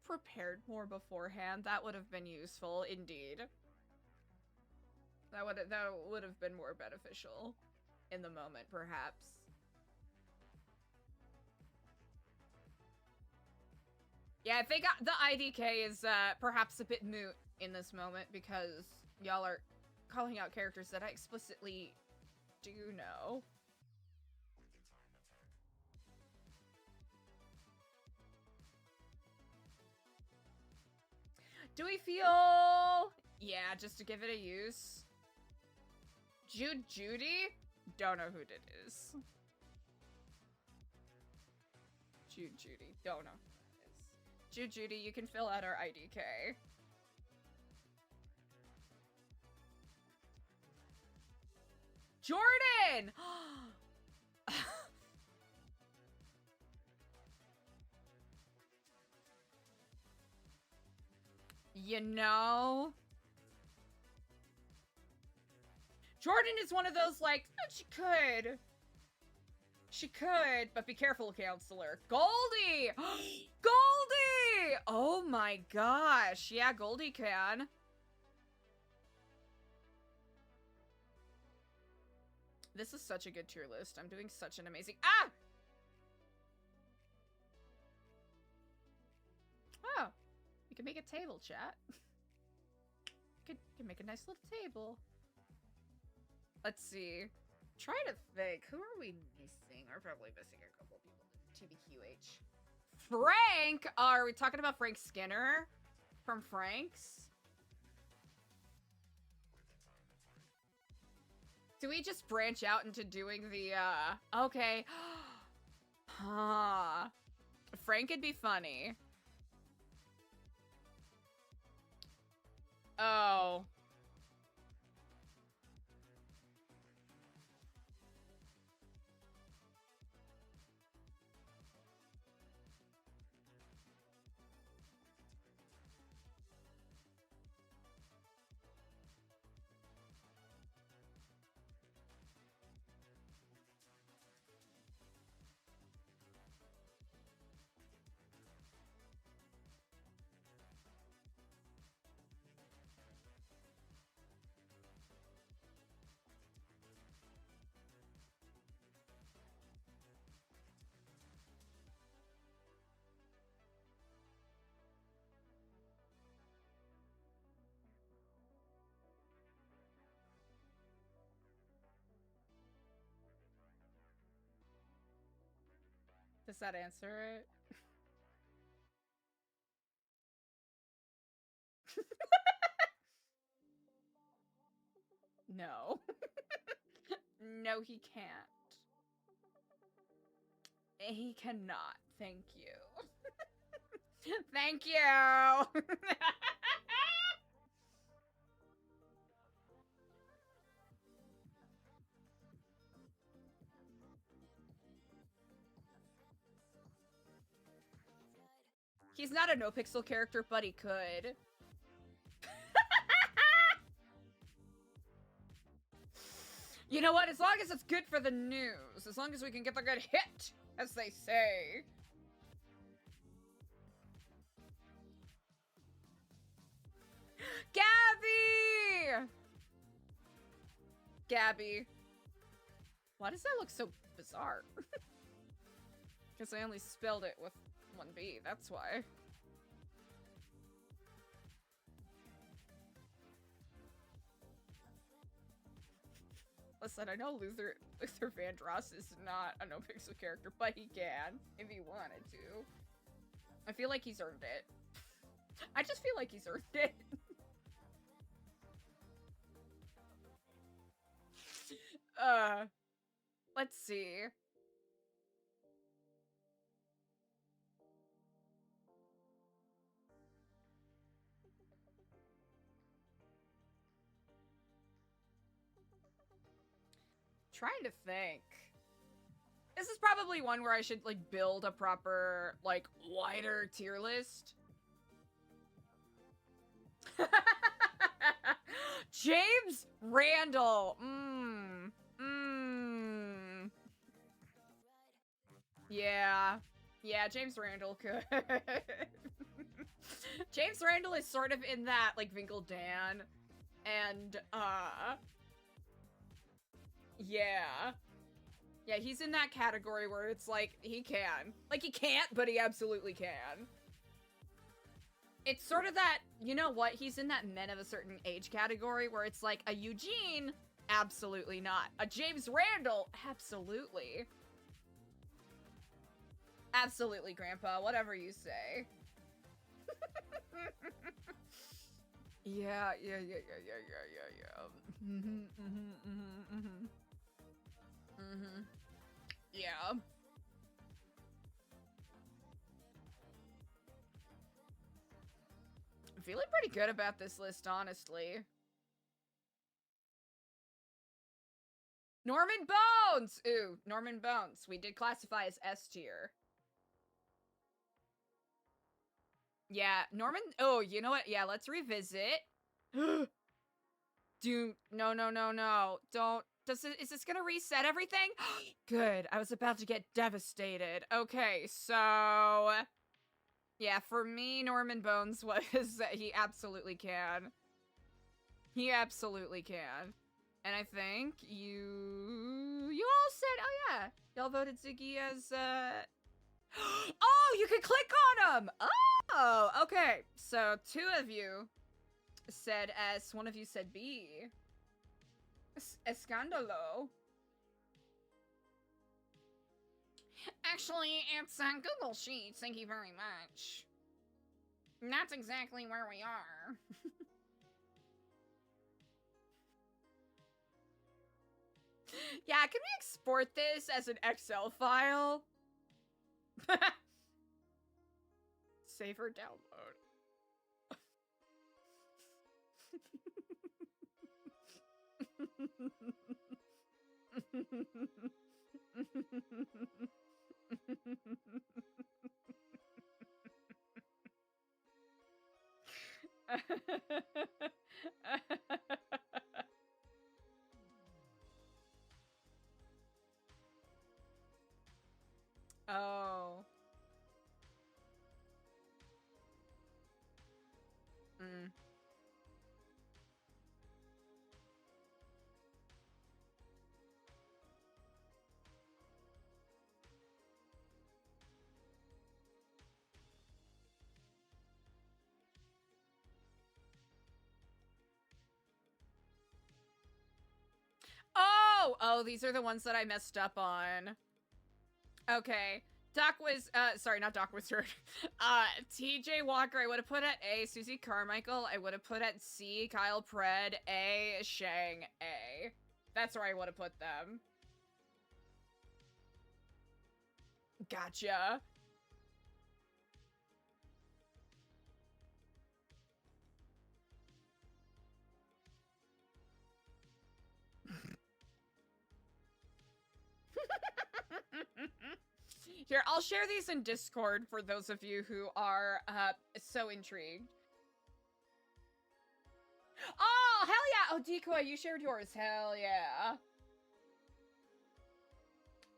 prepared more beforehand. That would have been useful, indeed. That would have been more beneficial in the moment, perhaps. Yeah, I think the IDK is perhaps a bit moot in this moment because y'all are calling out characters that I explicitly do know. Do we feel... Yeah, just to give it a use. Judy? Don't know who it is. Judy. Don't know. Judy, you can fill out our IDK. Jordan! You know? Jordan is one of those, like, she could. She could, but be careful, counselor. Goldie! Goldie! Oh my gosh. Yeah, Goldie can. This is such a good tier list. I'm doing such an amazing... Ah! Oh. We can make a table, chat. Can make a nice little table. Let's see. Try to think. Who are we missing? We're probably missing a couple people. TBQH. Frank! Are we talking about Frank Skinner? From Frank's? Do we just branch out into doing the, okay. Huh. Frank could be funny. Oh. Does that answer it? No. No, he can't. He cannot. Thank you. Thank you! He's not a NoPixel character, but he could. You know what? As long as it's good for the news. As long as we can get the good hit, as they say. Gabby! Gabby. Why does that look so bizarre? Because I only spelled it with one B, that's why. Listen, I know Luther Vandross is not a NoPixel character, but he can, if he wanted to. I feel like he's earned it. I just feel like he's earned it. Let's see. Trying to think. This is probably one where I should, like, build a proper, like, wider tier list. James Randall. Yeah. Yeah, James Randall could. James Randall is sort of in that, like, Vinkle Dan. And, yeah. Yeah, he's in that category where it's like, he can. Like, he can't, but he absolutely can. It's sort of that, you know what? He's in that men of a certain age category where it's like, a Eugene? Absolutely not. A James Randall? Absolutely. Absolutely, Grandpa. Whatever you say. Yeah. Yeah. I'm feeling pretty good about this list, honestly. Norman Bones! Ooh, Norman Bones. We did classify as S tier. Yeah, Norman... Oh, you know what? Yeah, let's revisit. Dude, no. Don't... Is this gonna reset everything? Good. I was about to get devastated. Okay, so... Yeah, for me, Norman Bones was... He absolutely can. He absolutely can. And I think you all said... Oh, yeah. Y'all voted Ziggy as, Oh, you can click on him! Oh, okay. So, 2 of you said S, 1 of you said B. Escandalo. Actually, it's on Google Sheets, thank you very much. That's exactly where we are. Yeah, can we export this as an Excel file? Save or download. Oh. Oh, these are the ones that I messed up on. Okay. Doc was, sorry, not Doc Wizard. TJ Walker, I would have put at A. Susie Carmichael, I would have put at C. Kyle Pred, A. Shang, A. That's where I would have put them. Gotcha. Here, I'll share these in Discord for those of you who are so intrigued. Oh, hell yeah! Oh, Decoy, you shared yours. Hell yeah.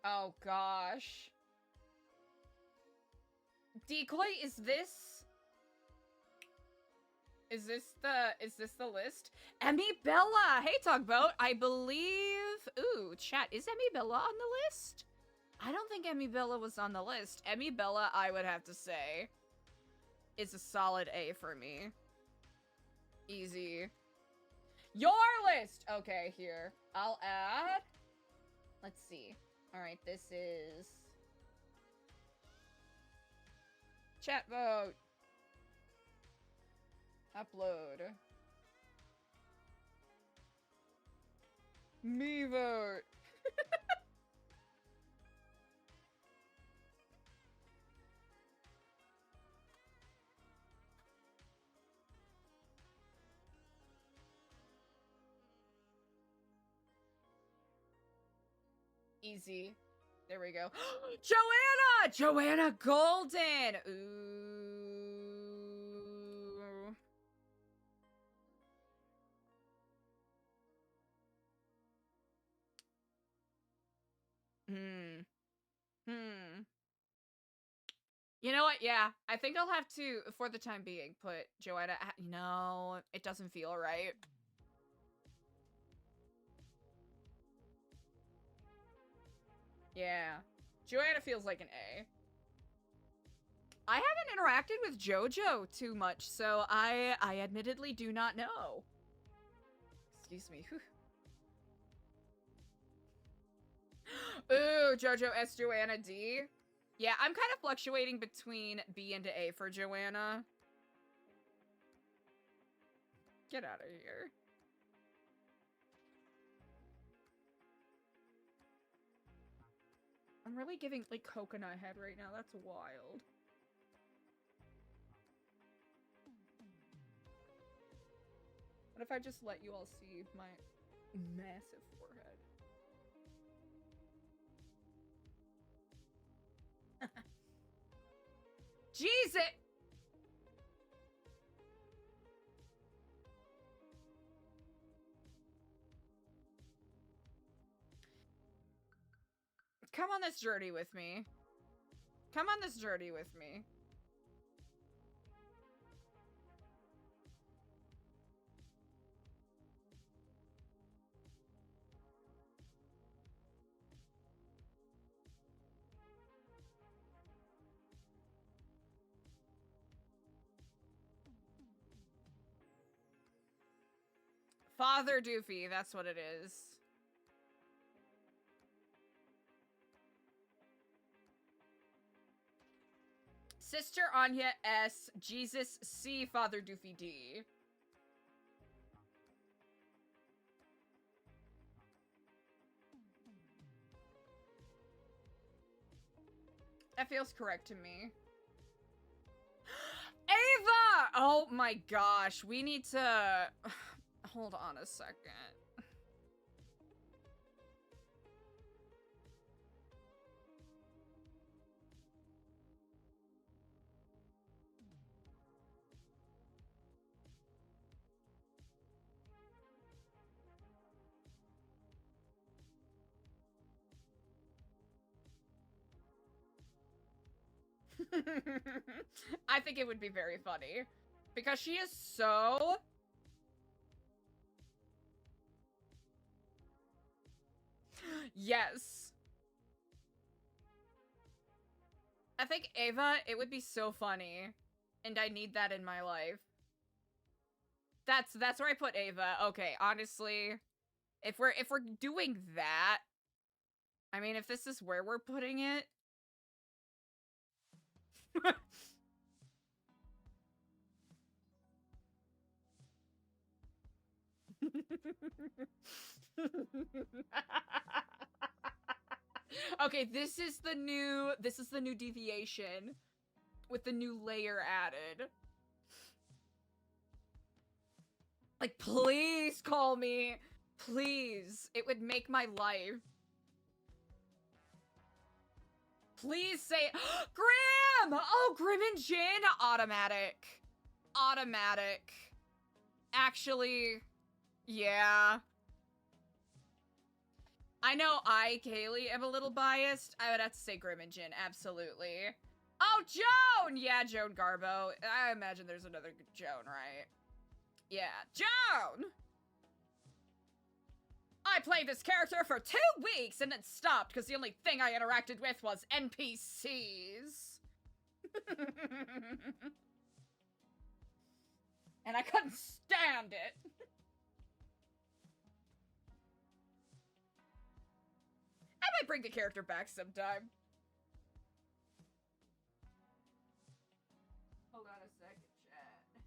Oh, gosh. Decoy, is this the list? Emmy Bella! Hey, Tugboat! I believe... Ooh, chat, is Emmy Bella on the list? I don't think Emmy Bella was on the list. Emmy Bella, I would have to say, is a solid A for me. Easy. Your list! Okay, here. I'll add... Let's see. Alright, this is... Chat vote. Upload. Me vote. Easy. There we go. Joanna! Joanna Golden! Ooh. You know what? Yeah, I think I'll have to, for the time being, put Joanna. No, it doesn't feel right. Yeah. Joanna feels like an A. I haven't interacted with JoJo too much, so I admittedly do not know. Excuse me. Whew. Ooh, JoJo S, Joanna D. Yeah, I'm kind of fluctuating between B and A for Joanna. Get out of here. I'm really giving, like, coconut head right now. That's wild. What if I just let you all see my massive forehead? Jesus! Come on this journey with me. Come on this journey with me. Father Doofy, that's what it is. Sister Anya S, Jesus C, Father Doofy D. That feels correct to me. Ava! Oh my gosh, we need to... Hold on a second. I think it would be very funny. Because she is so... Yes. I think Ava, it would be so funny. And I need that in my life. That's where I put Ava. Okay, honestly, if we're doing that, I mean, if this is where we're putting it, Okay, this is the new deviation with the new layer added. Like, please call me. Please. It would make my life. Please say Grim! Oh, Grim and Jin? Automatic. Automatic. Actually, yeah. I know I, Kaylee, am a little biased. I would have to say Grim and Jin, absolutely. Oh, Joan! Yeah, Joan Garbo. I imagine there's another Joan, right? Yeah, Joan! I played this character for 2 weeks and then stopped because the only thing I interacted with was NPCs. And I couldn't stand it. I might bring the character back sometime. Hold on a second, chat.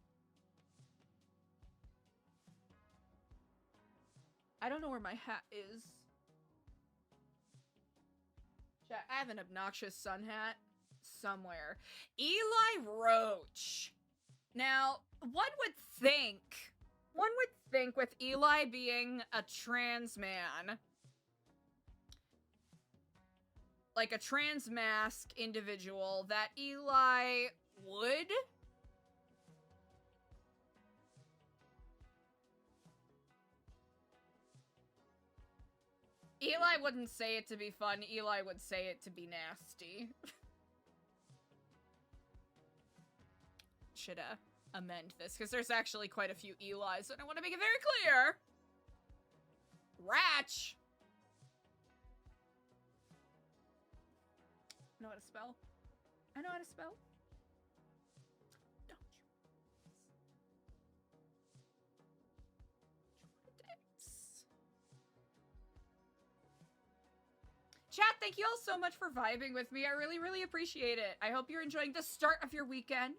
I don't know where my hat is. Chat, I have an obnoxious sun hat somewhere. Eli Roach. Now, one would think with Eli being a trans man, like a trans mask individual, that Eli would. Eli wouldn't say it to be fun, Eli would say it to be nasty. Should amend this, because there's actually quite a few Elis, and I want to make it very clear. Ratch! Know how to spell? I know how to spell. Don't you? Chat, thank you all so much for vibing with me. I really, really appreciate it. I hope you're enjoying the start of your weekend.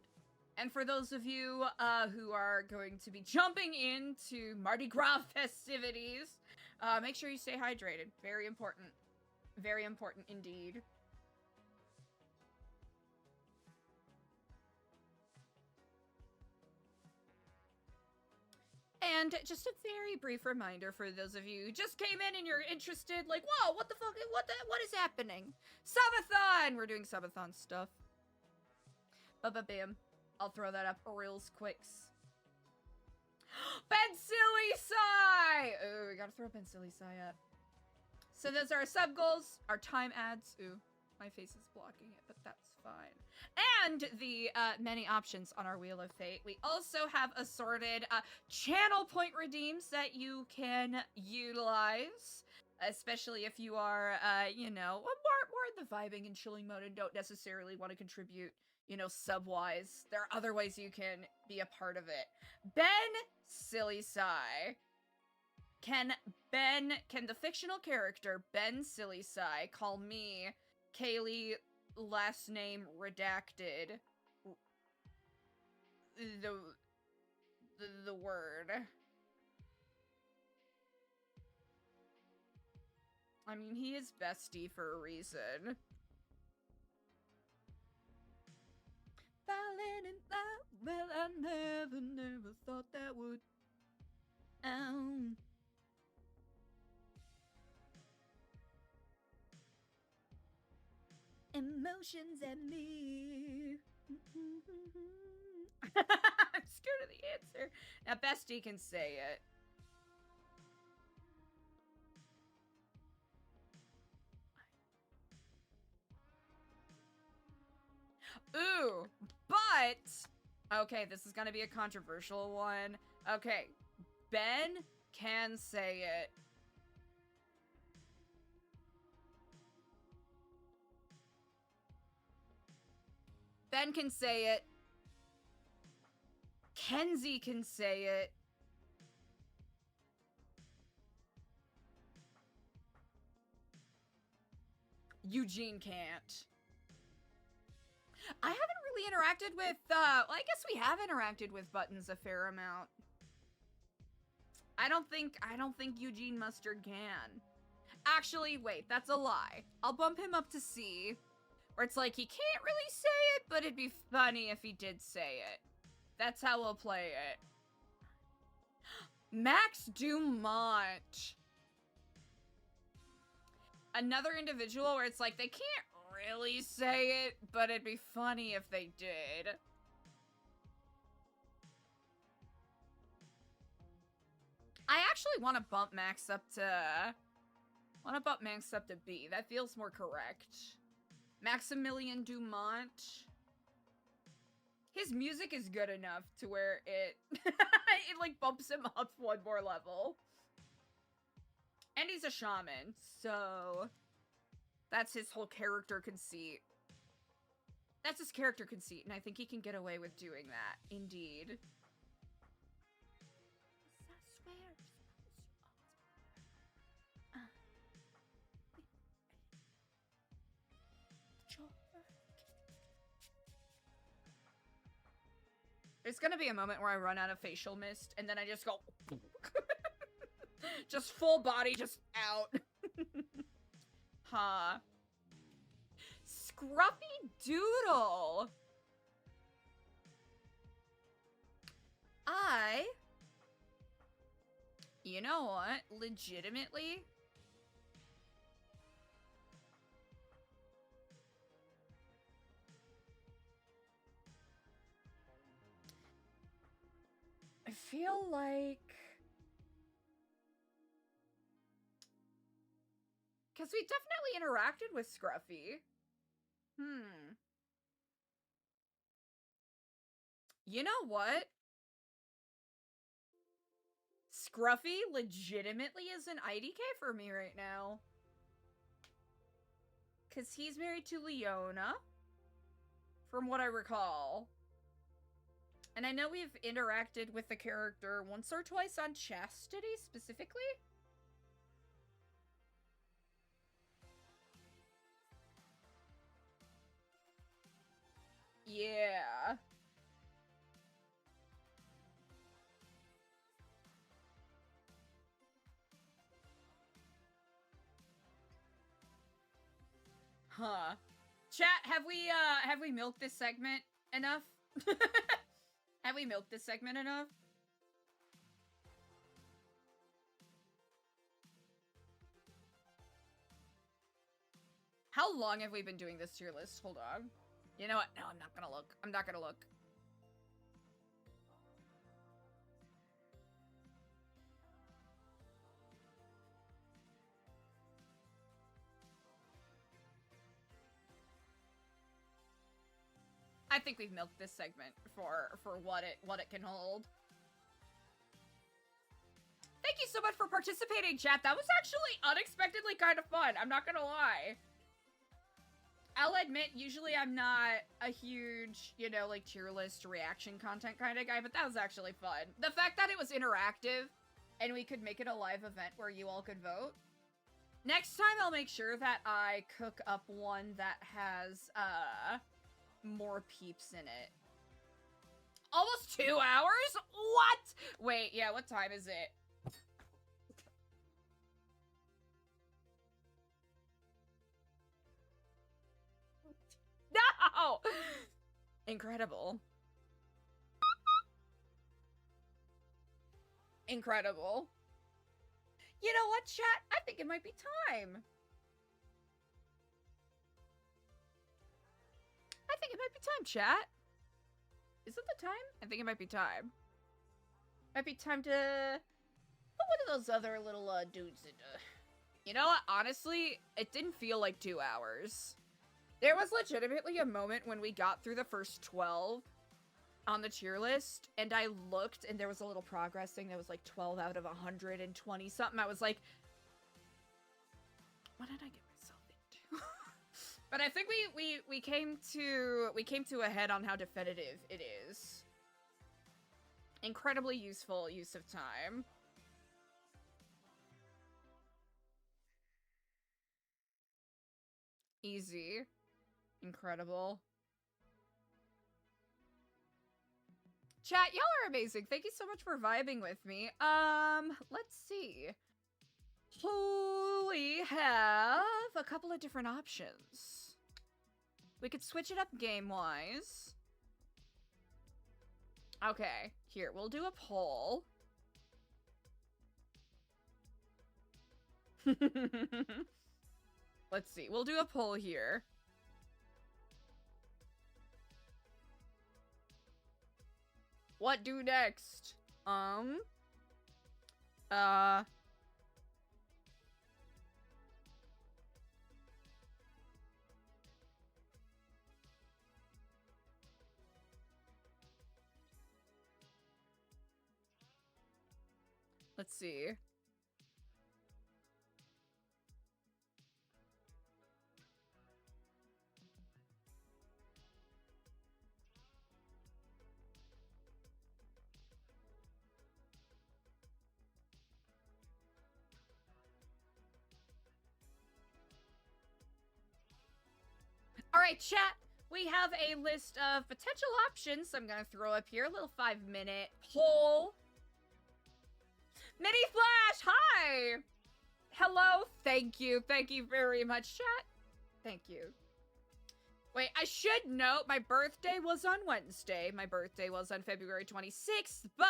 And for those of you who are going to be jumping into Mardi Gras festivities, make sure you stay hydrated. Very important. Very important indeed. And just a very brief reminder for those of you who just came in and you're interested, like, whoa, what the fuck, what is happening? Subathon! We're doing Subathon stuff. Ba-ba-bam. I'll throw that up real quicks. Ben Silly Sai! Ooh, we gotta throw Ben Silly Sai up. So those are our sub goals, our time ads. Ooh, my face is blocking it, but that's fine. And the many options on our Wheel of Fate. We also have assorted channel point redeems that you can utilize, especially if you are, you know, more in the vibing and chilling mode and don't necessarily want to contribute, you know, sub-wise. There are other ways you can be a part of it. Ben Silly Sai. Can the fictional character Ben Silly Sai call me Kaylee, last name redacted, the word? I mean, he is bestie for a reason. Falling in love, well, I never thought that would. Emotions at me. I'm scared of the answer. Now, bestie can say it. Ooh, but okay, this is gonna be a controversial one. Okay, Ben can say it. Ben can say it. Kenzie can say it. Eugene can't. I haven't really interacted with, well, I guess we have interacted with Buttons a fair amount. I don't think Eugene Mustard can. Actually, wait, that's a lie. I'll bump him up to C, where it's like, he can't really say it, but it'd be funny if he did say it. That's how we'll play it. Max Dumont. Another individual where it's like, they can't really say it, but it'd be funny if they did. I actually want to bump Max up to... B. That feels more correct. Maximilian Dumont. His music is good enough to where it... it, like, bumps him up one more level. And he's a shaman, so... That's his whole character conceit. That's his character conceit, and I think he can get away with doing that. Indeed. There's gonna be a moment where I run out of facial mist, and then I just go... just full body, just out. Huh. Scruffy Doodle! You know what? Legitimately... I feel like... Because we definitely interacted with Scruffy. You know what? Scruffy legitimately is an IDK for me right now. Because he's married to Leona, from what I recall. And I know we've interacted with the character once or twice on Chastity, specifically. Yeah. Huh. Chat, have we milked this segment enough? Have we milked this segment enough? How long have we been doing this tier list? Hold on. You know what? No, I'm not gonna look. I'm not gonna look. I think we've milked this segment for what it can hold. Thank you so much for participating, chat. That was actually unexpectedly kind of fun. I'm not gonna lie. I'll admit, usually I'm not a huge, you know, like, tier list reaction content kind of guy, but that was actually fun. The fact that it was interactive and we could make it a live event where you all could vote. Next time, I'll make sure that I cook up one that has, more peeps in it. Almost 2 hours? What? Wait, yeah, what time is it? No! Incredible. Incredible. You know what, chat? I think it might be time. I think it might be time, chat. Is it the time? I think it might be time. Might be time to put one of those other little dudes into... You know what? Honestly, it didn't feel like 2 hours. There was legitimately a moment when we got through the first 12 on the tier list, and I looked, and there was a little progress thing that was like 12 out of 120 something. I was like, what did I get myself into? But I think we came to a head on how definitive it is. Incredibly useful use of time. Easy. Incredible. Chat, y'all are amazing. Thank you so much for vibing with me. Let's see. We have a couple of different options. We could switch it up game-wise. Okay, here, we'll do a poll. Let's see, we'll do a poll here. What do next? Let's see. All right, chat. We have a list of potential options. I'm gonna throw up here a little 5-minute poll. Mini Flash, hi! Hello, thank you very much, chat. Thank you. Wait, I should note my birthday was on Wednesday. My birthday was on February 26th, but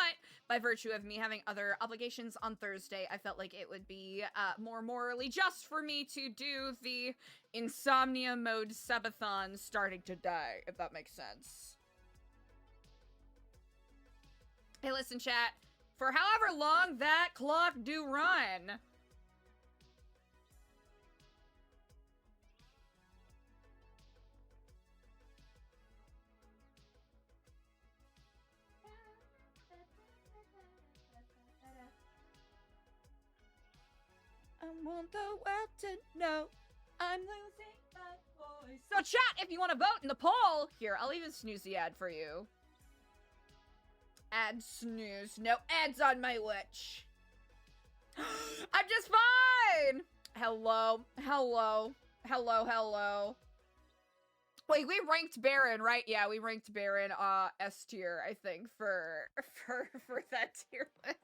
by virtue of me having other obligations on Thursday, I felt like it would be more morally just for me to do the insomnia mode subathon starting to die, if that makes sense. Hey, listen, chat. For however long that clock do run. I want the world to know I'm losing my voice. So chat, if you want to vote in the poll, here, I'll even snooze the ad for you. Ad snooze. No ads on my watch. I'm just fine! Hello. Wait, we ranked Baron, right? Yeah, we ranked Baron S tier, I think, for that tier list.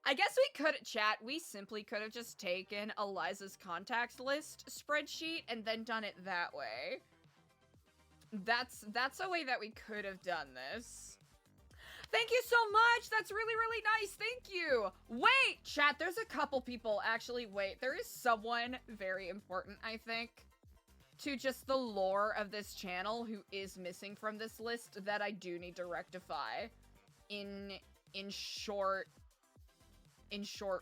I guess we could, chat, we simply could have just taken Eliza's contacts list spreadsheet and then done it that way. That's a way that we could have done this. Thank you so much! That's really, really nice, thank you! Wait, chat, there's a couple people, actually, wait, there is someone very important, I think, to just the lore of this channel who is missing from this list that I do need to rectify in short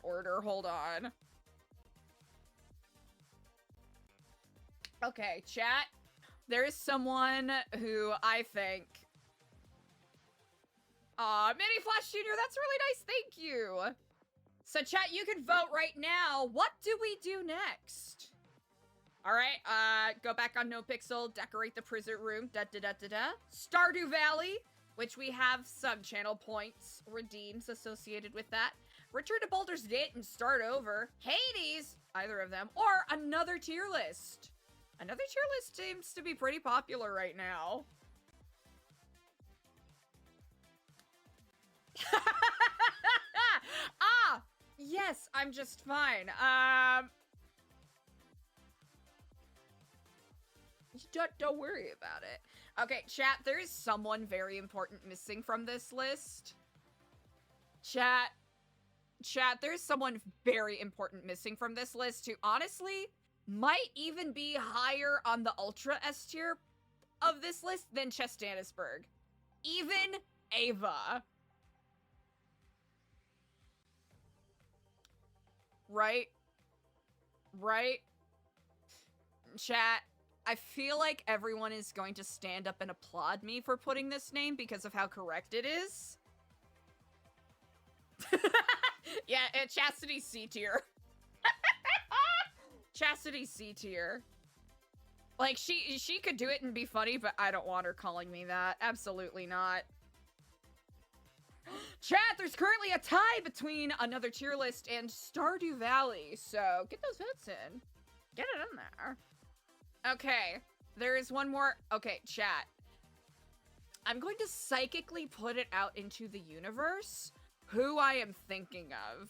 order. Hold on. Okay, chat. There is someone who I think... Mini Flash Jr., that's really nice, thank you! So chat, you can vote right now. What do we do next? Alright, go back on NoPixel, decorate the prison room, Stardew Valley, which we have sub-channel points redeems associated with that. Return to Baldur's Gate and start over. Hades, either of them, or another tier list. Another tier list seems to be pretty popular right now. Ah! Yes, I'm just fine. Don't worry about it. Okay, chat, there is someone very important missing from this list. Chat, there's someone very important missing from this list who honestly might even be higher on the Ultra S tier of this list than Chestanisberg. Even Ava. Right? Chat, I feel like everyone is going to stand up and applaud me for putting this name because of how correct it is. Yeah, Chastity C tier. Chastity C tier. Like, she could do it and be funny, but I don't want her calling me that. Absolutely not. Chat, there's currently a tie between another tier list and Stardew Valley, so get those votes in. Get it in there. Okay. There is one more. Okay, chat. I'm going to psychically put it out into the universe who I am thinking of.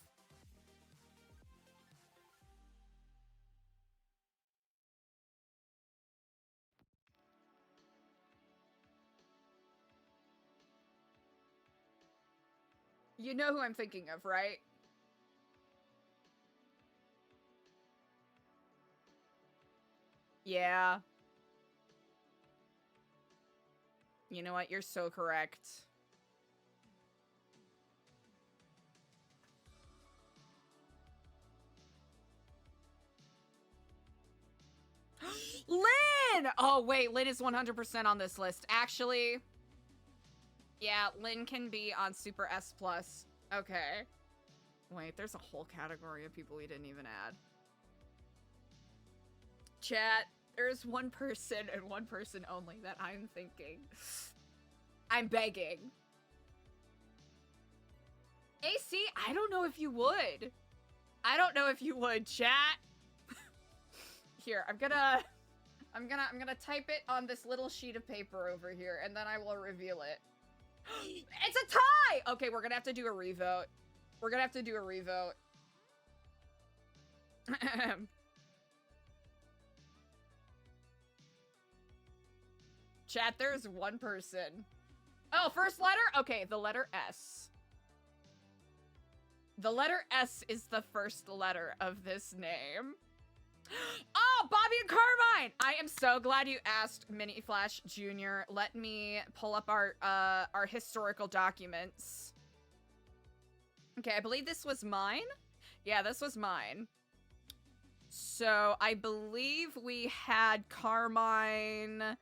You know who I'm thinking of, right? Yeah. You know what? You're so correct. Lynn! Oh, wait. Lynn is 100% on this list. Actually, yeah, Lynn can be on Super S+. Okay. Wait, there's a whole category of people we didn't even add. Chat, there's one person and one person only that I'm thinking. I'm begging. AC, I don't know if you would. I don't know if you would, chat. Here, I'm gonna type it on this little sheet of paper over here, and then I will reveal it. It's a tie! Okay, we're gonna have to do a revote. We're gonna have to do a revote. Chat, there's one person. Oh, first letter? Okay, the letter S. The letter S is the first letter of this name. Oh, Bobby and Carmine! I am so glad you asked, Mini Flash Jr. Let me pull up our historical documents. Okay, I believe this was mine. Yeah, this was mine. So, I believe we had Carmine...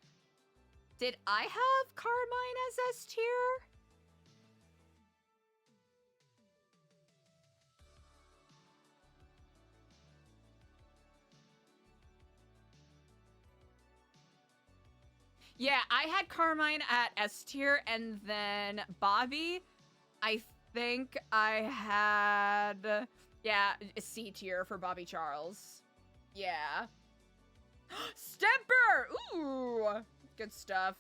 Did I have Carmine as S tier? Yeah, I had Carmine at S tier, and then Bobby, I think I had, yeah, a C tier for Bobby Charles. Yeah. Stemper! Ooh! Good stuff.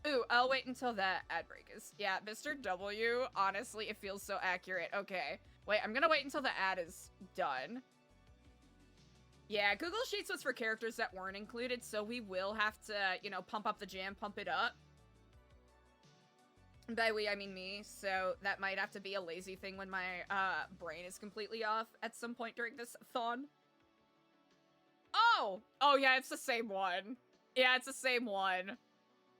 Ooh, I'll wait until that ad break is. Yeah, Mr. W, honestly, it feels so accurate. Okay. Wait, I'm gonna wait until the ad is done. Yeah, Google Sheets was for characters that weren't included, so we will have to, you know, pump up the jam, pump it up. By we, I mean me, so that might have to be a lazy thing when my brain is completely off at some point during this thon. Oh! Oh yeah, it's the same one. Yeah, it's the same one.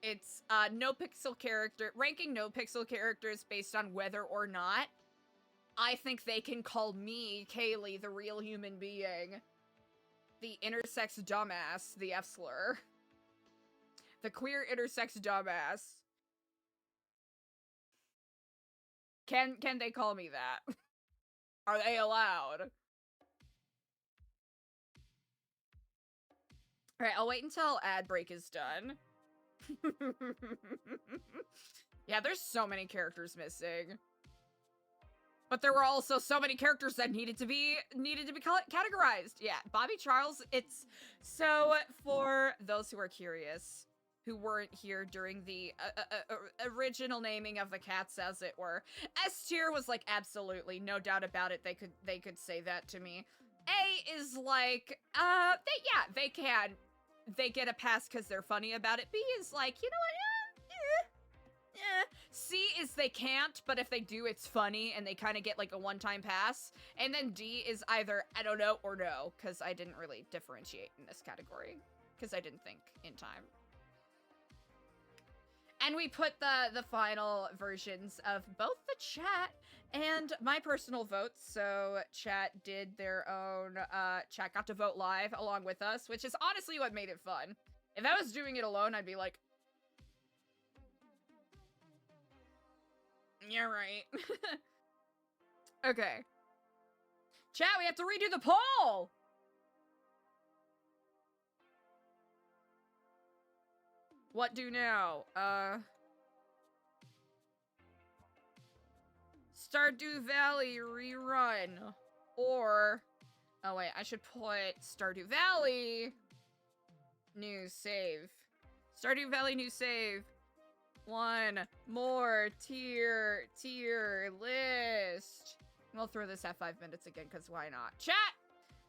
It's NoPixel character, ranking NoPixel characters based on whether or not I think they can call me, Kaylee, the real human being. The intersex dumbass, the F-slur. The queer intersex dumbass. Can they call me that? Are they allowed? Alright, I'll wait until ad break is done. Yeah, there's so many characters missing. But there were also so many characters that needed to be categorized. Yeah, Bobby Charles, it's... So, for those who are curious, who weren't here during the original naming of the cats, as it were, S tier was like, absolutely, no doubt about it, they could say that to me. A is like, they can. They get a pass because they're funny about it. B is like, you know what, C is they can't, but if they do, it's funny, and they kind of get like a one-time pass. And then D is either I don't know or no, because I didn't really differentiate in this category, because I didn't think in time. And we put the final versions of both the chat and my personal votes, so chat did their own, chat got to vote live along with us, which is honestly what made it fun. If I was doing it alone, I'd be like, yeah, right. Okay. Chat, we have to redo the poll! What do now? Stardew Valley rerun. Or, oh wait, I should put Stardew Valley New save. Stardew Valley new save. One more tier list. We'll throw this at 5 minutes again, because why not? Chat!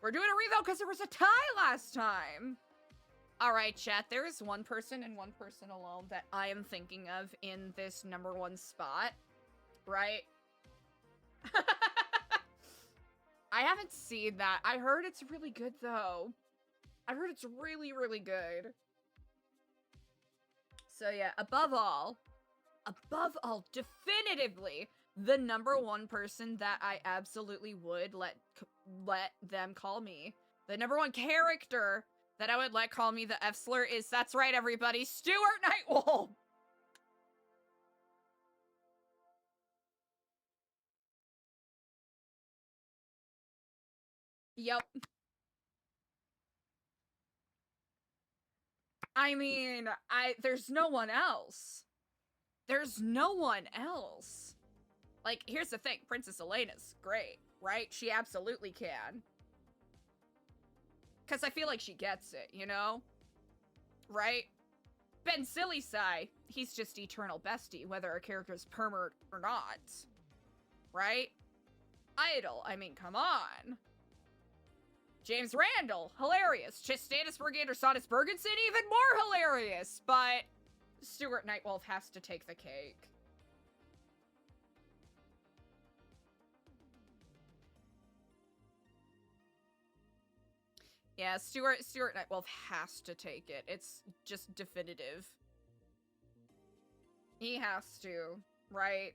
We're doing a revote because there was a tie last time. All right, chat. There is one person and one person alone that I am thinking of in this #1 spot. Right? I haven't seen that. I heard it's really good, though. I heard it's really, really good. So yeah, above all, definitively, the #1 person that I absolutely would let them call me, the #1 character that I would let call me the F-slur is, that's right, everybody, Stuart Nightwolf! Yep. I mean, there's no one else. There's no one else. Like, here's the thing, Princess Elena's great, right? She absolutely can. Because I feel like she gets it, you know? Right? Ben Silly-Sai, he's just eternal bestie, whether a character's permert or not. Right? Idol, I mean, come on. James Randall, hilarious. Stannis Brigade or Sonus Bergenson, even more hilarious. But Stuart Nightwolf has to take the cake. Yeah, Stuart Nightwolf has to take it. It's just definitive. He has to, right?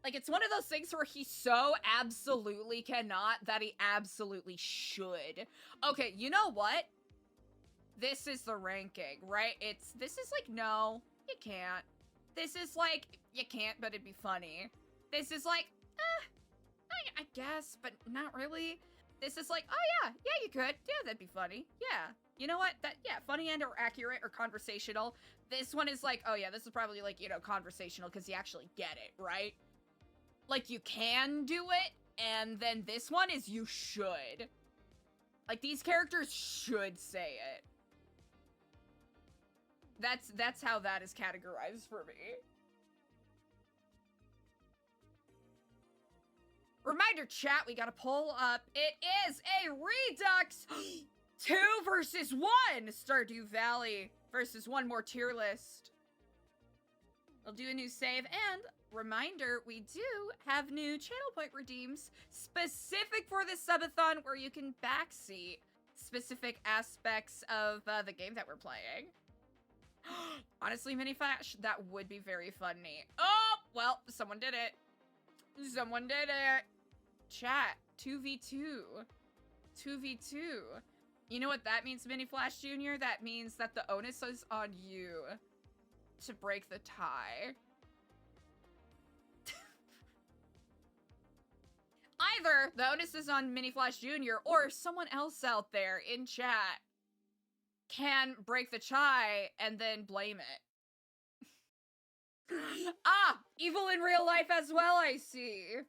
Like, it's one of those things where he so absolutely cannot that he absolutely should. Okay, you know what? This is the ranking, right? This is like, no, you can't. This is like, you can't, but it'd be funny. This is like, I guess, but not really. This is like, oh yeah, you could. Yeah, that'd be funny. Yeah. You know what? Funny and or accurate or conversational. This one is like, oh yeah, this is probably like, conversational because you actually get it, right? Like, you can do it, and then this one is you should. Like, these characters should say it. That's how that is categorized for me. Reminder, chat, we got a poll up. It is a Redux 2 versus 1 Stardew Valley versus one more tier list. We'll do a new save, and reminder, we do have new channel point redeems specific for this subathon where you can backseat specific aspects of the game that we're playing. Honestly, Mini Flash, that would be very funny. Oh, well, someone did it. Someone did it. Chat, 2v2. 2v2. You know what that means, Mini Flash Jr.? That means that the onus is on you to break the tie. Either the onus is on Mini Flash Jr. or someone else out there in chat can break the tie and then blame it. Ah! Evil in real life as well, I see.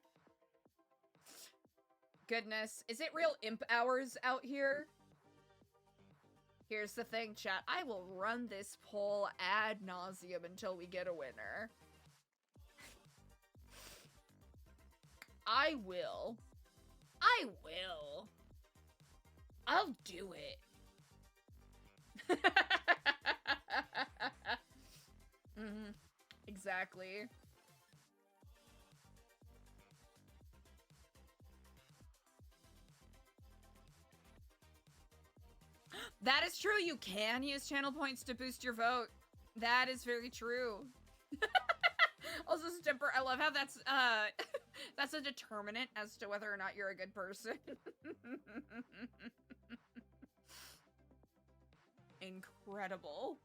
Goodness. Is it real imp hours out here? Here's the thing, chat. I will run this poll ad nauseum until we get a winner. I will. I'll do it. Exactly. That is true. You can use channel points to boost your vote. That is very true. Also, Stimper, I love how that's that's a determinant as to whether or not you're a good person. Incredible.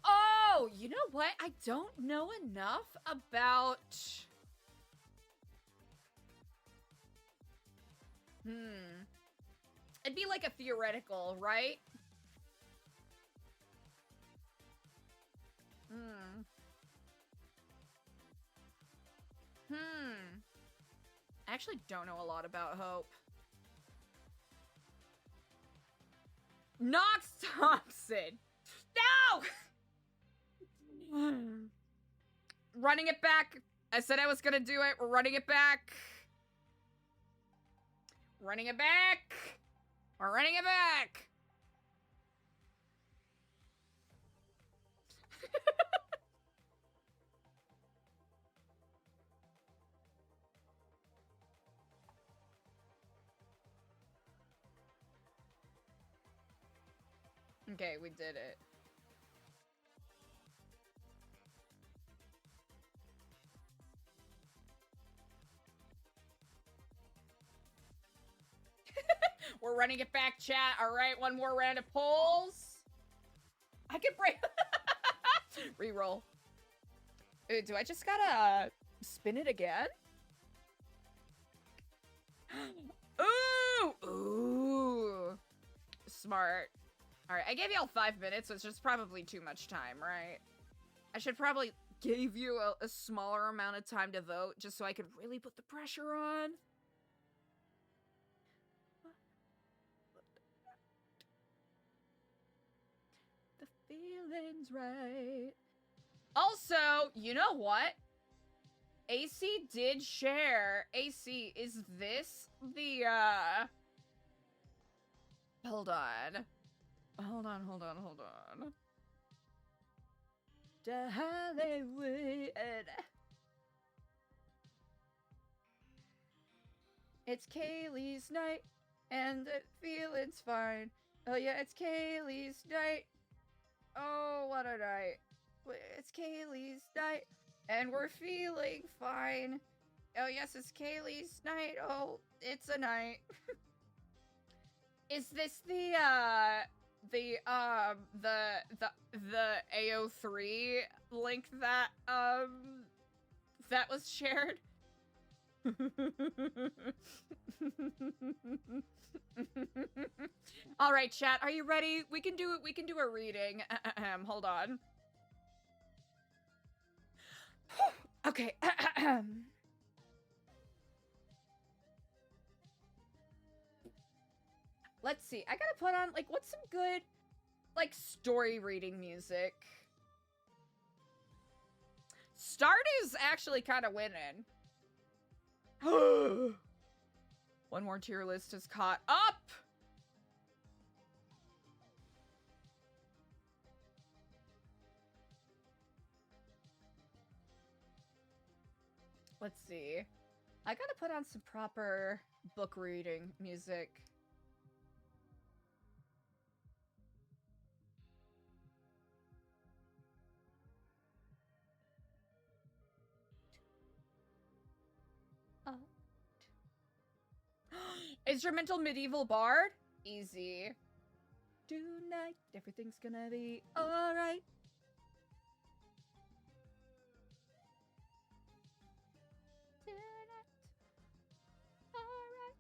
Oh, you know what? I don't know enough about... It'd be like a theoretical, right? actually don't know a lot about Hope. Knox Thompson! No! Running it back. I said I was gonna do it. We're running it back. Running it back. We're running it back. Okay, we did it. We're running it back, chat. All right, one more round of polls. I can break. Reroll. Ooh, do I just gotta spin it again? Ooh, ooh, smart. All right, I gave y'all 5 minutes, which is probably too much time, right? I should probably give you a smaller amount of time to vote, just so I could really put the pressure on. The feeling's right. Also, you know what? AC did share. AC, is this the, hold on. Hold on. The Hollywood. It's Kaylee's night, and the feeling's fine. Oh yeah, it's Kaylee's night. Oh, what a night. It's Kaylee's night, and we're feeling fine. Oh yes, it's Kaylee's night. Oh, it's a night. Is this the AO3 link that that was shared? All right, chat, are you ready? We can do it. We can do a reading. Hold on. Okay. Let's see. I gotta put on, like, what's some good, like, story reading music? Stardew's actually kind of winning. One more tier list is caught up. Let's see. I gotta put on some proper book reading music. Instrumental medieval bard? Easy. Tonight, everything's gonna be alright. Tonight, alright.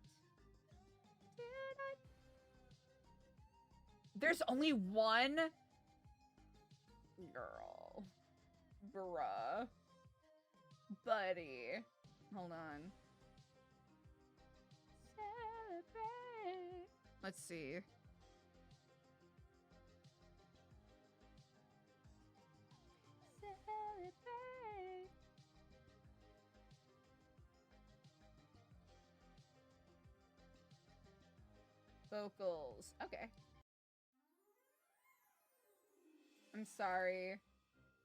Tonight. There's only one? Girl. Bruh. Buddy. Hold on. Celebrate. Let's see. Celebrate. Vocals. Okay. I'm sorry.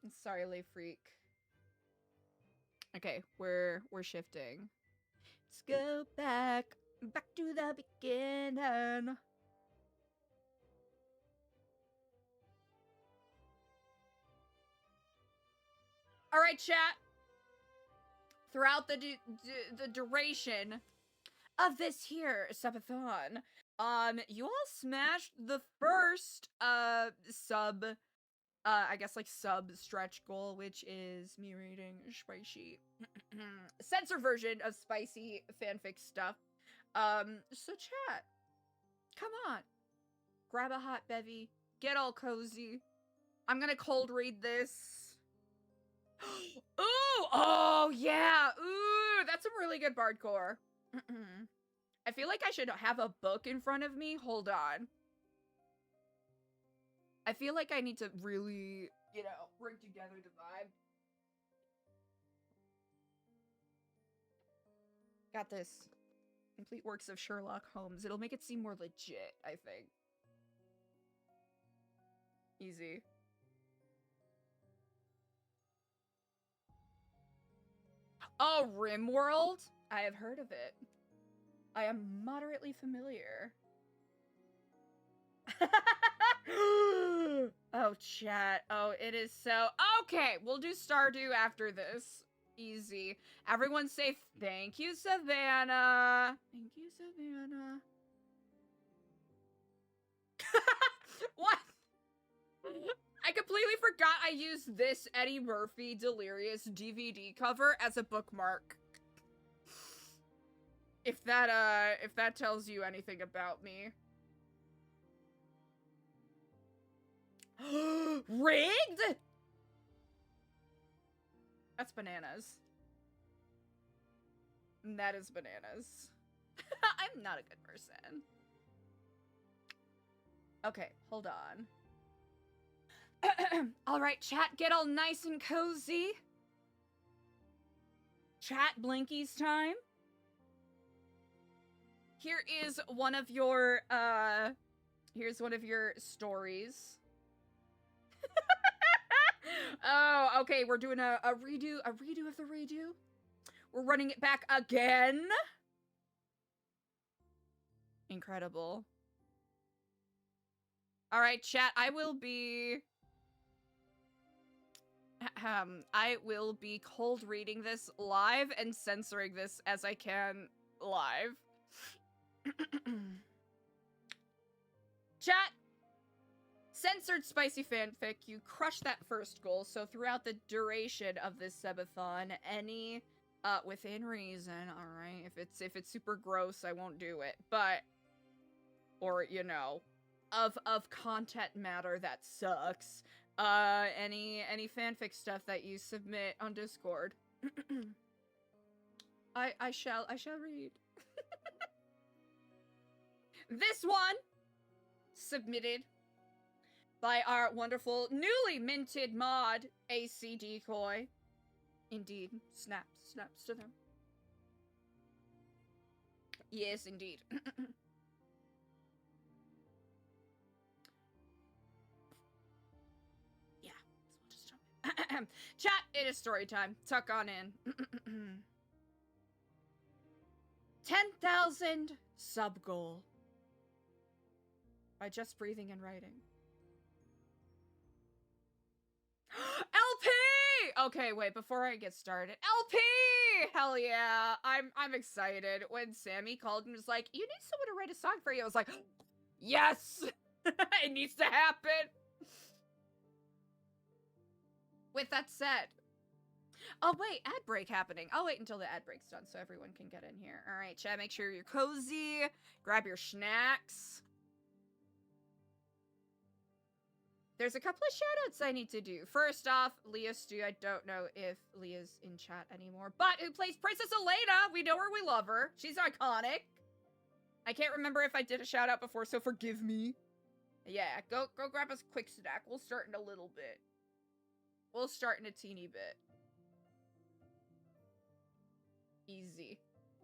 I'm sorry, Lay Freak. Okay, we're shifting. Let's go back to the beginning. All right, chat. Throughout the duration of this here subathon, you all smashed the first I guess like sub stretch goal, which is me reading spicy censor version of spicy fanfic stuff. So chat, come on, grab a hot bevy, get all cozy. I'm gonna cold read this. Ooh, oh yeah, ooh, that's some really good bardcore. I feel like I should have a book in front of me. Hold on. I feel like I need to really, you know, bring together the vibe. Got this. Complete works of Sherlock Holmes. It'll make it seem more legit, I think. Easy. Oh, RimWorld? I have heard of it. I am moderately familiar. Oh, chat. Oh, it is so... Okay, we'll do Stardew after this. Easy. Everyone say thank you, Savannah. Thank you, Savannah. What? I completely forgot I used this Eddie Murphy Delirious DVD cover as a bookmark. If that tells you anything about me. Rigged? That's bananas. That is bananas. I'm not a good person. Okay, hold on. Alright, chat, get all nice and cozy. Chat, Blinkies time. Here is one of your, here's one of your stories. Oh, okay, we're doing a redo of the redo. We're running it back again. Incredible. All right, chat, I will be cold reading this live and censoring this as I can live. Chat, censored spicy fanfic, you crush that first goal, so throughout the duration of this subathon, any, within reason, alright? If it's super gross, I won't do it, but, or, you know, of content matter that sucks, any fanfic stuff that you submit on Discord, I shall read. This one, submitted by our wonderful newly minted mod, AC Decoy. Indeed, snaps to them. Yes, indeed. Yeah, so we'll just jump in. Chat, it is story time. Tuck on in. 10,000 sub goal. By just breathing and writing. LP! Okay, wait, before I get started. LP! Hell yeah. I'm excited. When Sammy called and was like, you need someone to write a song for you. I was like, yes! It needs to happen. With that said. Oh, wait, ad break happening. I'll wait until the ad break's done so everyone can get in here. All right, chat, make sure you're cozy. Grab your snacks. There's a couple of shoutouts I need to do. First off, Leah Stu, I don't know if Leah's in chat anymore, but who plays Princess Elena. We know her, we love her. She's iconic. I can't remember if I did a shout out before, so forgive me. Yeah, go grab us a quick snack. We'll start in a little bit. We'll start in a teeny bit. Easy.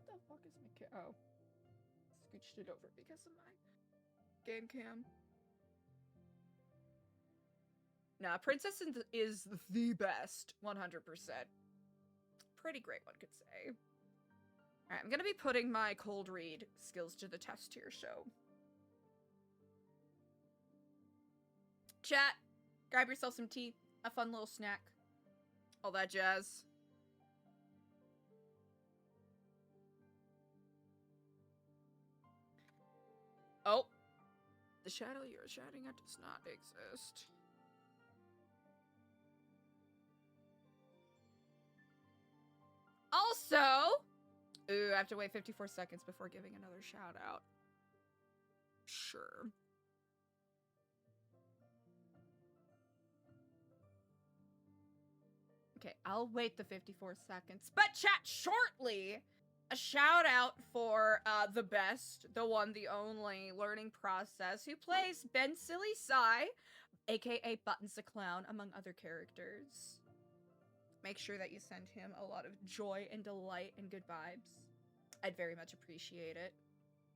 What the fuck is my oh. Scooched it over because of my game cam. Nah, Princess is the best, 100%. Pretty great, one could say. Alright, I'm gonna be putting my cold read skills to the test here, so. Chat, grab yourself some tea, a fun little snack, all that jazz. Oh. The shadow you're shouting at does not exist. Also, ooh, I have to wait 54 seconds before giving another shout out. Sure. Okay, I'll wait the 54 seconds. But chat, shortly, a shout out for the best, the one, the only learning process, who plays Ben Silly Sai, aka Buttons the Clown, among other characters. Make sure that you send him a lot of joy and delight and good vibes. I'd very much appreciate it.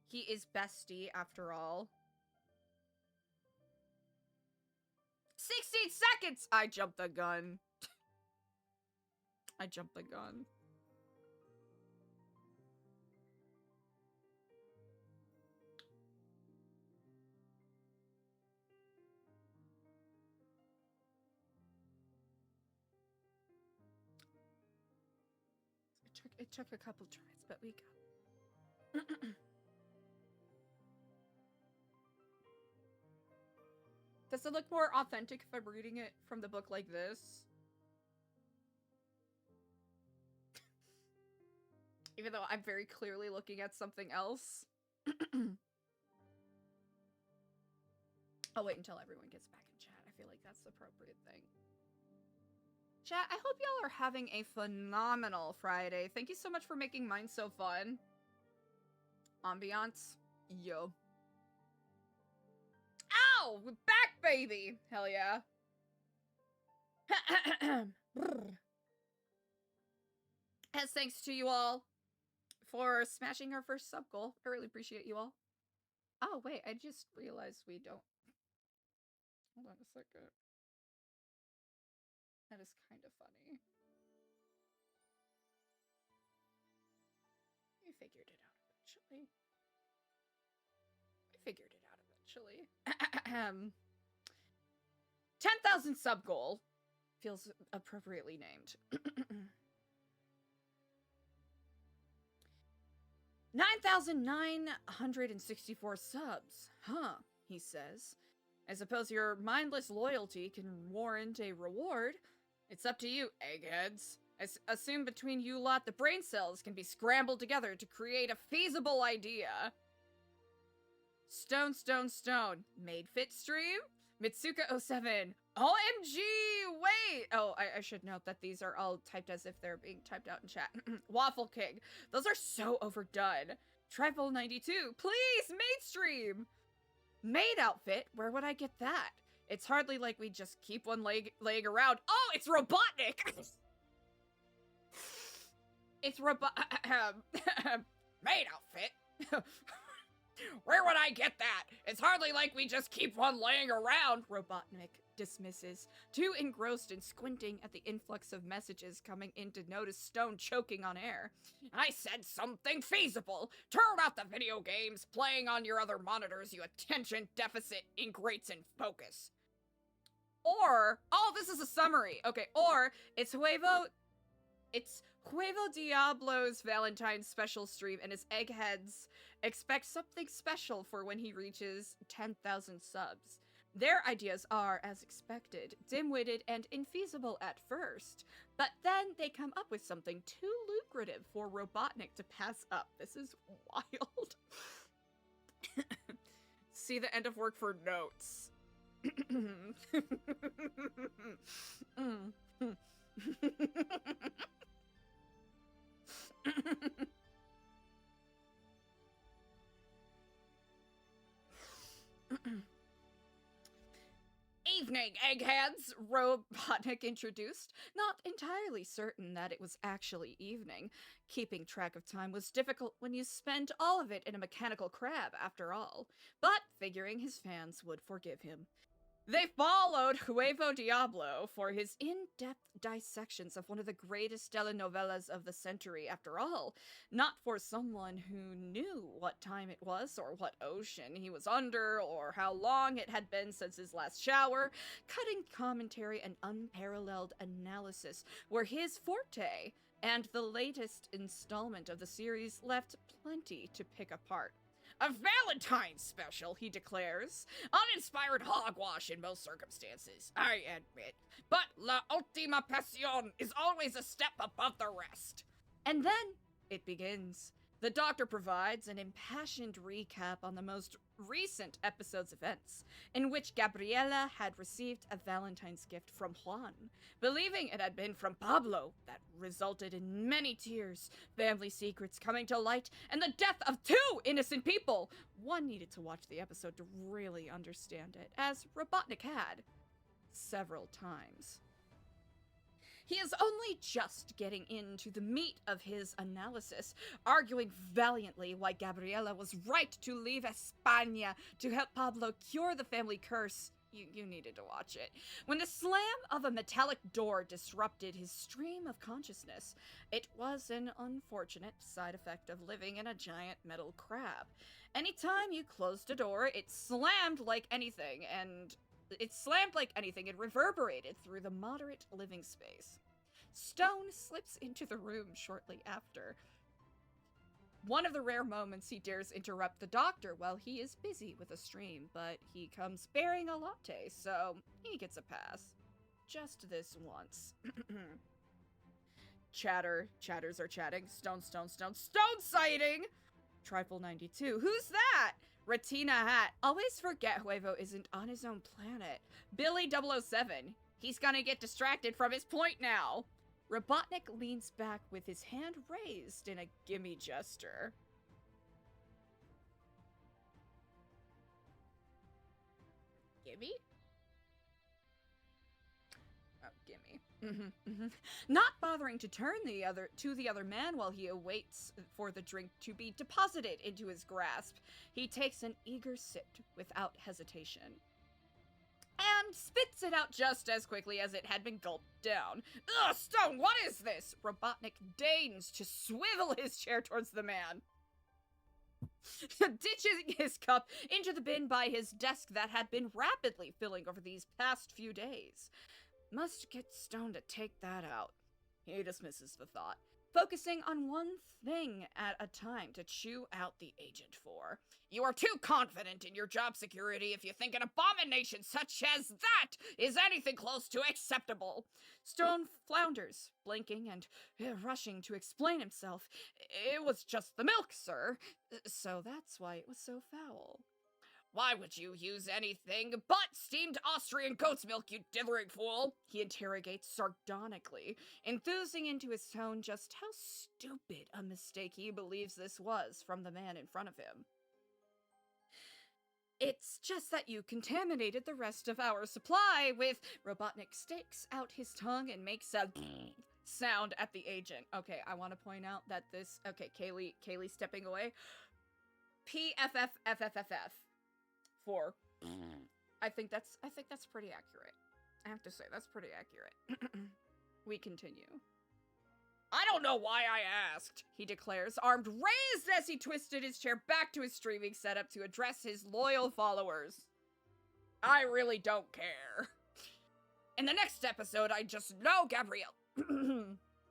He is bestie, after all. 16 seconds! I jumped the gun. I jumped the gun. It took a couple tries, but we got it. Does it look more authentic if I'm reading it from the book like this? Even though I'm very clearly looking at something else. I'll wait until everyone gets back in chat. I feel like that's the appropriate thing. Chat, I hope y'all are having a phenomenal Friday. Thank you so much for making mine so fun. Ambiance. Yo. Ow! We're back, baby! Hell yeah. As thanks to you all for smashing our first sub goal. I really appreciate you all. Oh, wait, I just realized we don't... Hold on a second. That is kind of funny. We figured it out eventually. We figured it out eventually. 10,000 sub goal. Feels appropriately named. 9,964 subs. Huh, he says. I suppose your mindless loyalty can warrant a reward. It's up to you, eggheads. I assume between you lot, the brain cells can be scrambled together to create a feasible idea. Stone, stone, stone. Made fit stream? Mitsuka07. OMG! Wait! Oh, I should note that these are all typed as if they're being typed out in chat. Waffle King. Those are so overdone. Trifle92. Please, mainstream! Maid outfit? Where would I get that? It's hardly like we just keep one leg around. Oh, it's Robotnik! It's maid outfit? Where would I get that? It's hardly like we just keep one laying around, Robotnik dismisses, too engrossed in squinting at the influx of messages coming in to notice Stone choking on air. I said something feasible. Turn out the video games playing on your other monitors, you attention deficit ingrates in focus. Or, oh, this is a summary. Okay, or it's Huevo Diablo's Valentine's special stream, and his eggheads expect something special for when he reaches 10,000 subs. Their ideas are, as expected, dim-witted and infeasible at first, but then they come up with something too lucrative for Robotnik to pass up. This is wild. See the end of work for notes. Evening, eggheads, Robotnik introduced, not entirely certain that it was actually evening. Keeping track of time was difficult when you spent all of it in a mechanical crab, after all, but figuring his fans would forgive him. They followed Huevo Diablo for his in-depth dissections of one of the greatest telenovelas of the century, after all, not for someone who knew what time it was, or what ocean he was under, or how long it had been since his last shower. Cutting commentary and unparalleled analysis were his forte, and the latest installment of the series left plenty to pick apart. A Valentine's special, he declares. Uninspired hogwash in most circumstances, I admit. But la ultima passion is always a step above the rest. And then it begins. The doctor provides an impassioned recap on the most recent episode's events, in which Gabriela had received a Valentine's gift from Juan, believing it had been from Pablo, that resulted in many tears, family secrets coming to light, and the death of 2 innocent people. One needed to watch the episode to really understand it, as Robotnik had several times. He is only just getting into the meat of his analysis, arguing valiantly why Gabriela was right to leave España to help Pablo cure the family curse. You needed to watch it. When the slam of a metallic door disrupted his stream of consciousness, it was an unfortunate side effect of living in a giant metal crab. Anytime you closed a door, it slammed like anything, and reverberated through the moderate living space. Stone slips into the room shortly after. One of the rare moments he dares interrupt the doctor while he is busy with a stream, but he comes bearing a latte, so he gets a pass. Just this once. Chatters are chatting. Stone sighting! Trifle 92. Who's that? Retina Hat. Always forget Huevo isn't on his own planet. Billy 007. He's gonna get distracted from his point now. Robotnik leans back with his hand raised in a gimme gesture. Gimme? Oh, gimme. Not bothering to turn to the other man while he awaits for the drink to be deposited into his grasp, he takes an eager sip without hesitation. And spits it out just as quickly as it had been gulped down. Ugh, Stone, what is this? Robotnik deigns to swivel his chair towards the man, ditching his cup into the bin by his desk that had been rapidly filling over these past few days. Must get Stone to take that out. He dismisses the thought, focusing on one thing at a time to chew out the agent for. You are too confident in your job security if you think an abomination such as that is anything close to acceptable. Stone flounders, blinking and rushing to explain himself. It was just the milk, sir. So that's why it was so foul. Why would you use anything but steamed Austrian goat's milk, you dithering fool? He interrogates sardonically, enthusing into his tone just how stupid a mistake he believes this was from the man in front of him. It's just that you contaminated the rest of our supply with... Robotnik sticks out his tongue and makes a sound at the agent. Okay, I want to point out that this... Okay, Kaylee stepping away. PFFFFFF. 4. I think that's pretty accurate. I have to say, that's pretty accurate. We continue. I don't know why I asked, he declares, armed raised as he twisted his chair back to his streaming setup to address his loyal followers. I really don't care. In the next episode, I just know Gabrielle.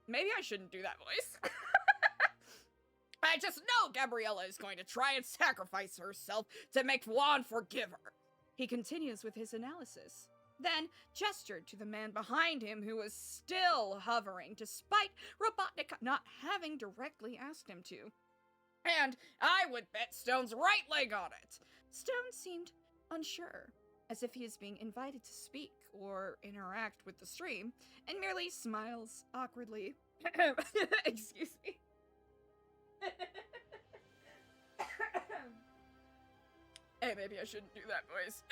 Maybe I shouldn't do that voice. I just know Gabriella is going to try and sacrifice herself to make Juan forgive her. He continues with his analysis, then gestured to the man behind him who was still hovering despite Robotnik not having directly asked him to. And I would bet Stone's right leg on it. Stone seemed unsure, as if he is being invited to speak or interact with the stream, and merely smiles awkwardly. Excuse me. Hey, maybe I shouldn't do that voice.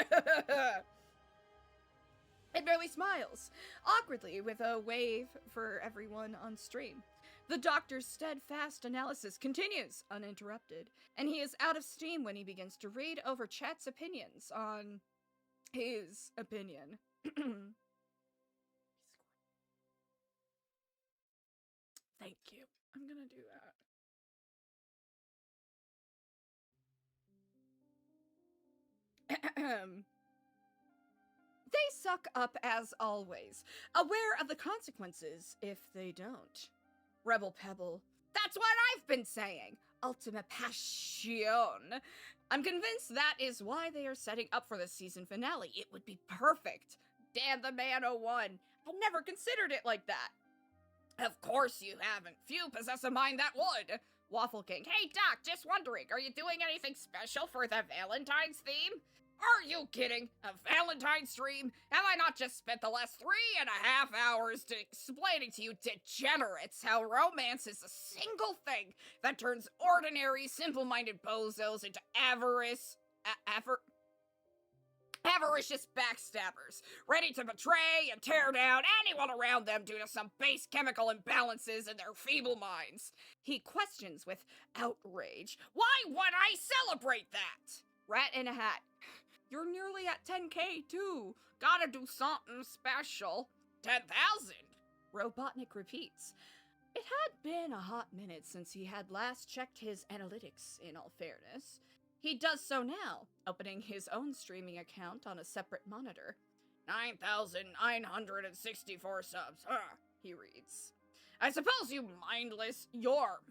It merely smiles, awkwardly, with a wave for everyone on stream. The doctor's steadfast analysis continues, uninterrupted, and he is out of steam when he begins to read over chat's opinions on his opinion. Thank you. I'm gonna do that. They suck up as always, aware of the consequences if they don't. Rebel Pebble, that's what I've been saying. Ultima Passion. I'm convinced that is why they are setting up for the season finale. It would be perfect. Dan the Man 01. I never considered it like that. Of course you haven't. Few possess a mind that would. Waffle King, hey Doc, just wondering, are you doing anything special for the Valentine's theme? Are you kidding? A Valentine's stream? Have I not just spent the last 3.5 hours explaining to you degenerates how romance is a single thing that turns ordinary, simple-minded bozos into avaricious backstabbers, ready to betray and tear down anyone around them due to some base chemical imbalances in their feeble minds. He questions with outrage, why would I celebrate that? Rat in a Hat, you're nearly at 10K too. Gotta do something special. 10,000? Robotnik repeats. It had been a hot minute since he had last checked his analytics, in all fairness. He does so now, opening his own streaming account on a separate monitor. 9,964 subs, he reads. I suppose your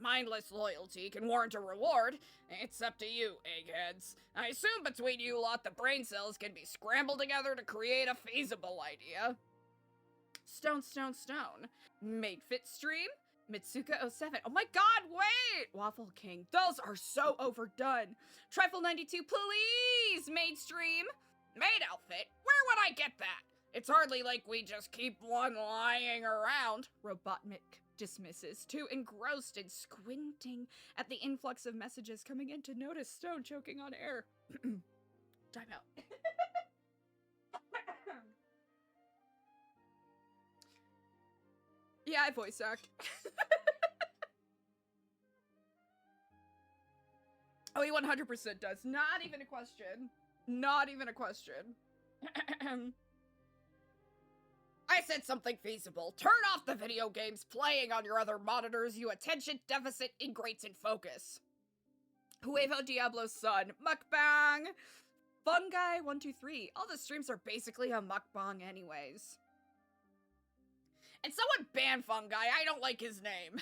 mindless loyalty can warrant a reward. It's up to you, eggheads. I assume between you lot the brain cells can be scrambled together to create a feasible idea. Stone. Made Fit stream? Mitsuka07. Oh my god, wait! Waffle King, those are so overdone. Trifle92, please, maid stream. Maid outfit? Where would I get that? It's hardly like we just keep one lying around. Robotnik dismisses, too engrossed in squinting at the influx of messages coming in to notice Stone choking on air. Time out. Yeah, I voice act. Oh, he 100% does. Not even a question. Not even a question. I said something feasible. Turn off the video games playing on your other monitors, you attention deficit ingrates in focus. Huevo Diablo's son. Mukbang. Fun Guy 123. All the streams are basically a mukbang anyways. And someone ban Fun Guy. I don't like his name.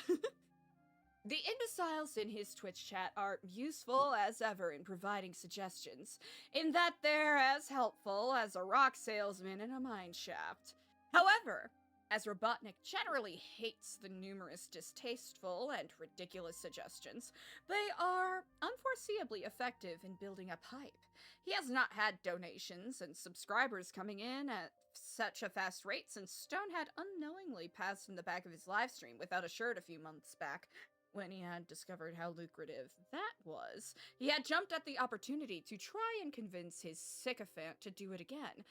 The imbeciles in his Twitch chat are useful as ever in providing suggestions, in that they're as helpful as a rock salesman in a mine shaft. However, as Robotnik generally hates the numerous distasteful and ridiculous suggestions, they are unforeseeably effective in building up hype. He has not had donations and subscribers coming in at such a fast rate since Stone had unknowingly passed in the back of his livestream without a shirt a few months back. When he had discovered how lucrative that was, he had jumped at the opportunity to try and convince his sycophant to do it again.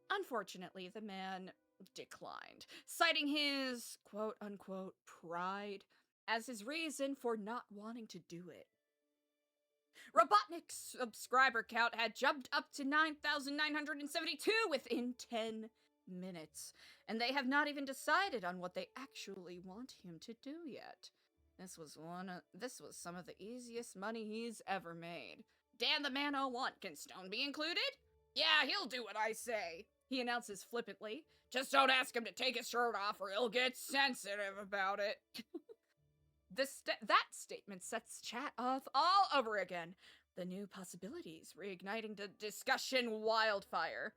Unfortunately, the man declined, citing his quote-unquote pride as his reason for not wanting to do it. Robotnik's subscriber count had jumped up to 9,972 within 10 minutes, and they have not even decided on what they actually want him to do yet. This was some of the easiest money he's ever made. Dan the Man 01, can Stone be included? Yeah, he'll do what I say, he announces flippantly. Just don't ask him to take his shirt off or he'll get sensitive about it. That statement sets chat off all over again. The new possibilities reigniting the discussion wildfire.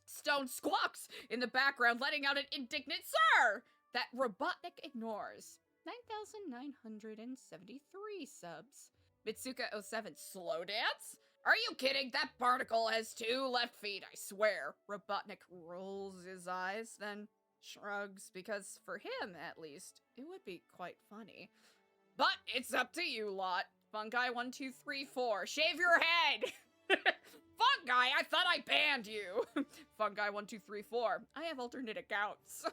Stone squawks in the background, letting out an indignant "Sir!" that Robotnik ignores. 9,973 subs. Mitsuka07, slow dance? Are you kidding? That barnacle has 2 left feet, I swear. Robotnik rolls his eyes, then shrugs, because for him, at least, it would be quite funny. But it's up to you lot. Fun Guy 1234, shave your head! Fun Guy, I thought I banned you! Fun Guy 1234, I have alternate accounts.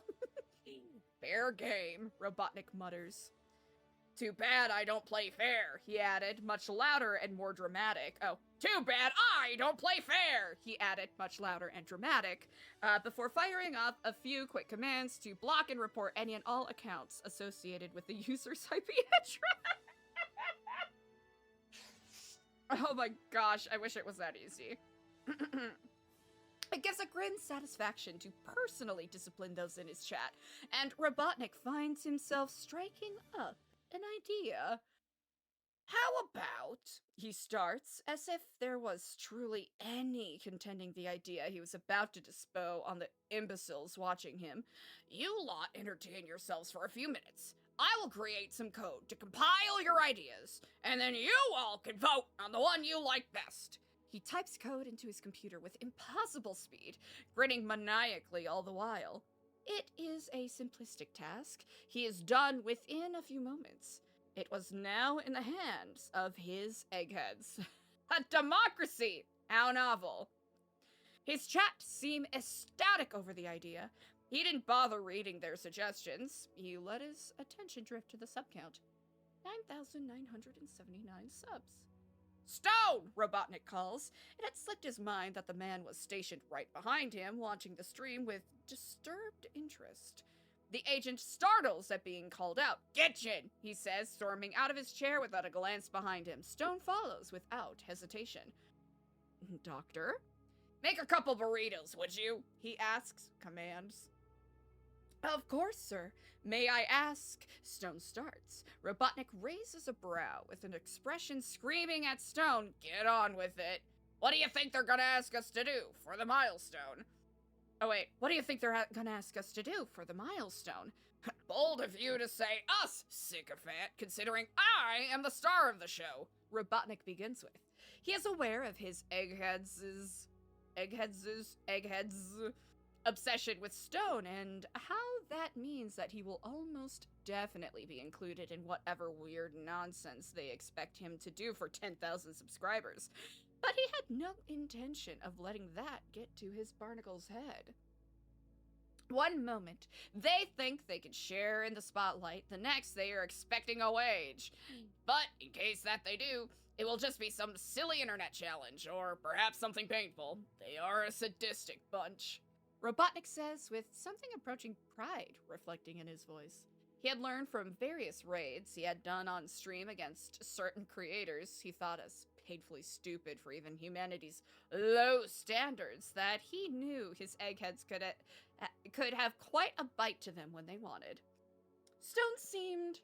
Fair game, Robotnik mutters. Too bad I don't play fair, he added, much louder and more dramatic. Oh, too bad I don't play fair, he added, much louder and dramatic, before firing off a few quick commands to block and report any and all accounts associated with the user's IP address. Oh my gosh, I wish it was that easy. It gives a grin satisfaction to personally discipline those in his chat, and Robotnik finds himself striking up an idea. How about, he starts, as if there was truly any contending the idea he was about to dispo on the imbeciles watching him. You lot entertain yourselves for a few minutes. I will create some code to compile your ideas, and then you all can vote on the one you like best. He types code into his computer with impossible speed, grinning maniacally all the while. It is a simplistic task he is done within a few moments. It was now in the hands of his eggheads. A democracy! How novel. His chat seemed ecstatic over the idea. He didn't bother reading their suggestions. He let his attention drift to the sub count. 9,979 subs. Stone! Robotnik calls. It had slipped his mind that the man was stationed right behind him, watching the stream with disturbed interest. The agent startles at being called out. Kitchen, he says, storming out of his chair without a glance behind him. Stone follows without hesitation. Doctor? Make a couple burritos, would you? He asks, commands. Of course, sir. May I ask? Stone starts. Robotnik raises a brow with an expression screaming at Stone, get on with it. What do you think they're gonna ask us to do for the milestone? Oh wait, what do you think they're gonna ask us to do for the milestone? Bold of you to say us, sycophant, considering I am the star of the show, Robotnik begins with. He is aware of his eggheads' obsession with Stone and how that means that he will almost definitely be included in whatever weird nonsense they expect him to do for 10,000 subscribers. But he had no intention of letting that get to his barnacle's head. One moment, they think they can share in the spotlight, the next they are expecting a wage. But in case that they do, it will just be some silly internet challenge, or perhaps something painful. They are a sadistic bunch. Robotnik says with something approaching pride reflecting in his voice. He had learned from various raids he had done on stream against certain creators he thought as painfully stupid for even humanity's low standards that he knew his eggheads could have quite a bite to them when they wanted. Stone seemed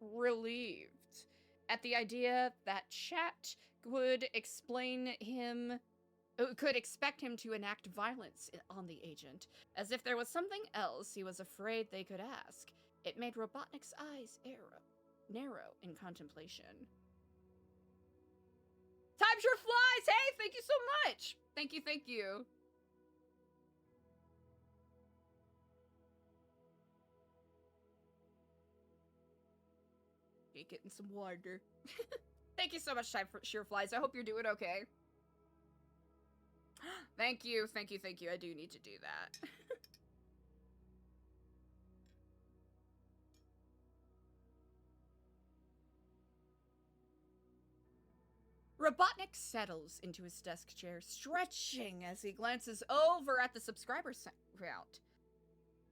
relieved at the idea that chat would could expect him to enact violence on the agent, as if there was something else he was afraid they could ask. It made Robotnik's eyes narrow in contemplation. Time sure flies! Hey, thank you so much! Thank you. Okay, getting some water. Thank you so much, Time Sure Flies. I hope you're doing okay. Thank you. I do need to do that. Robotnik settles into his desk chair, stretching as he glances over at the subscriber count.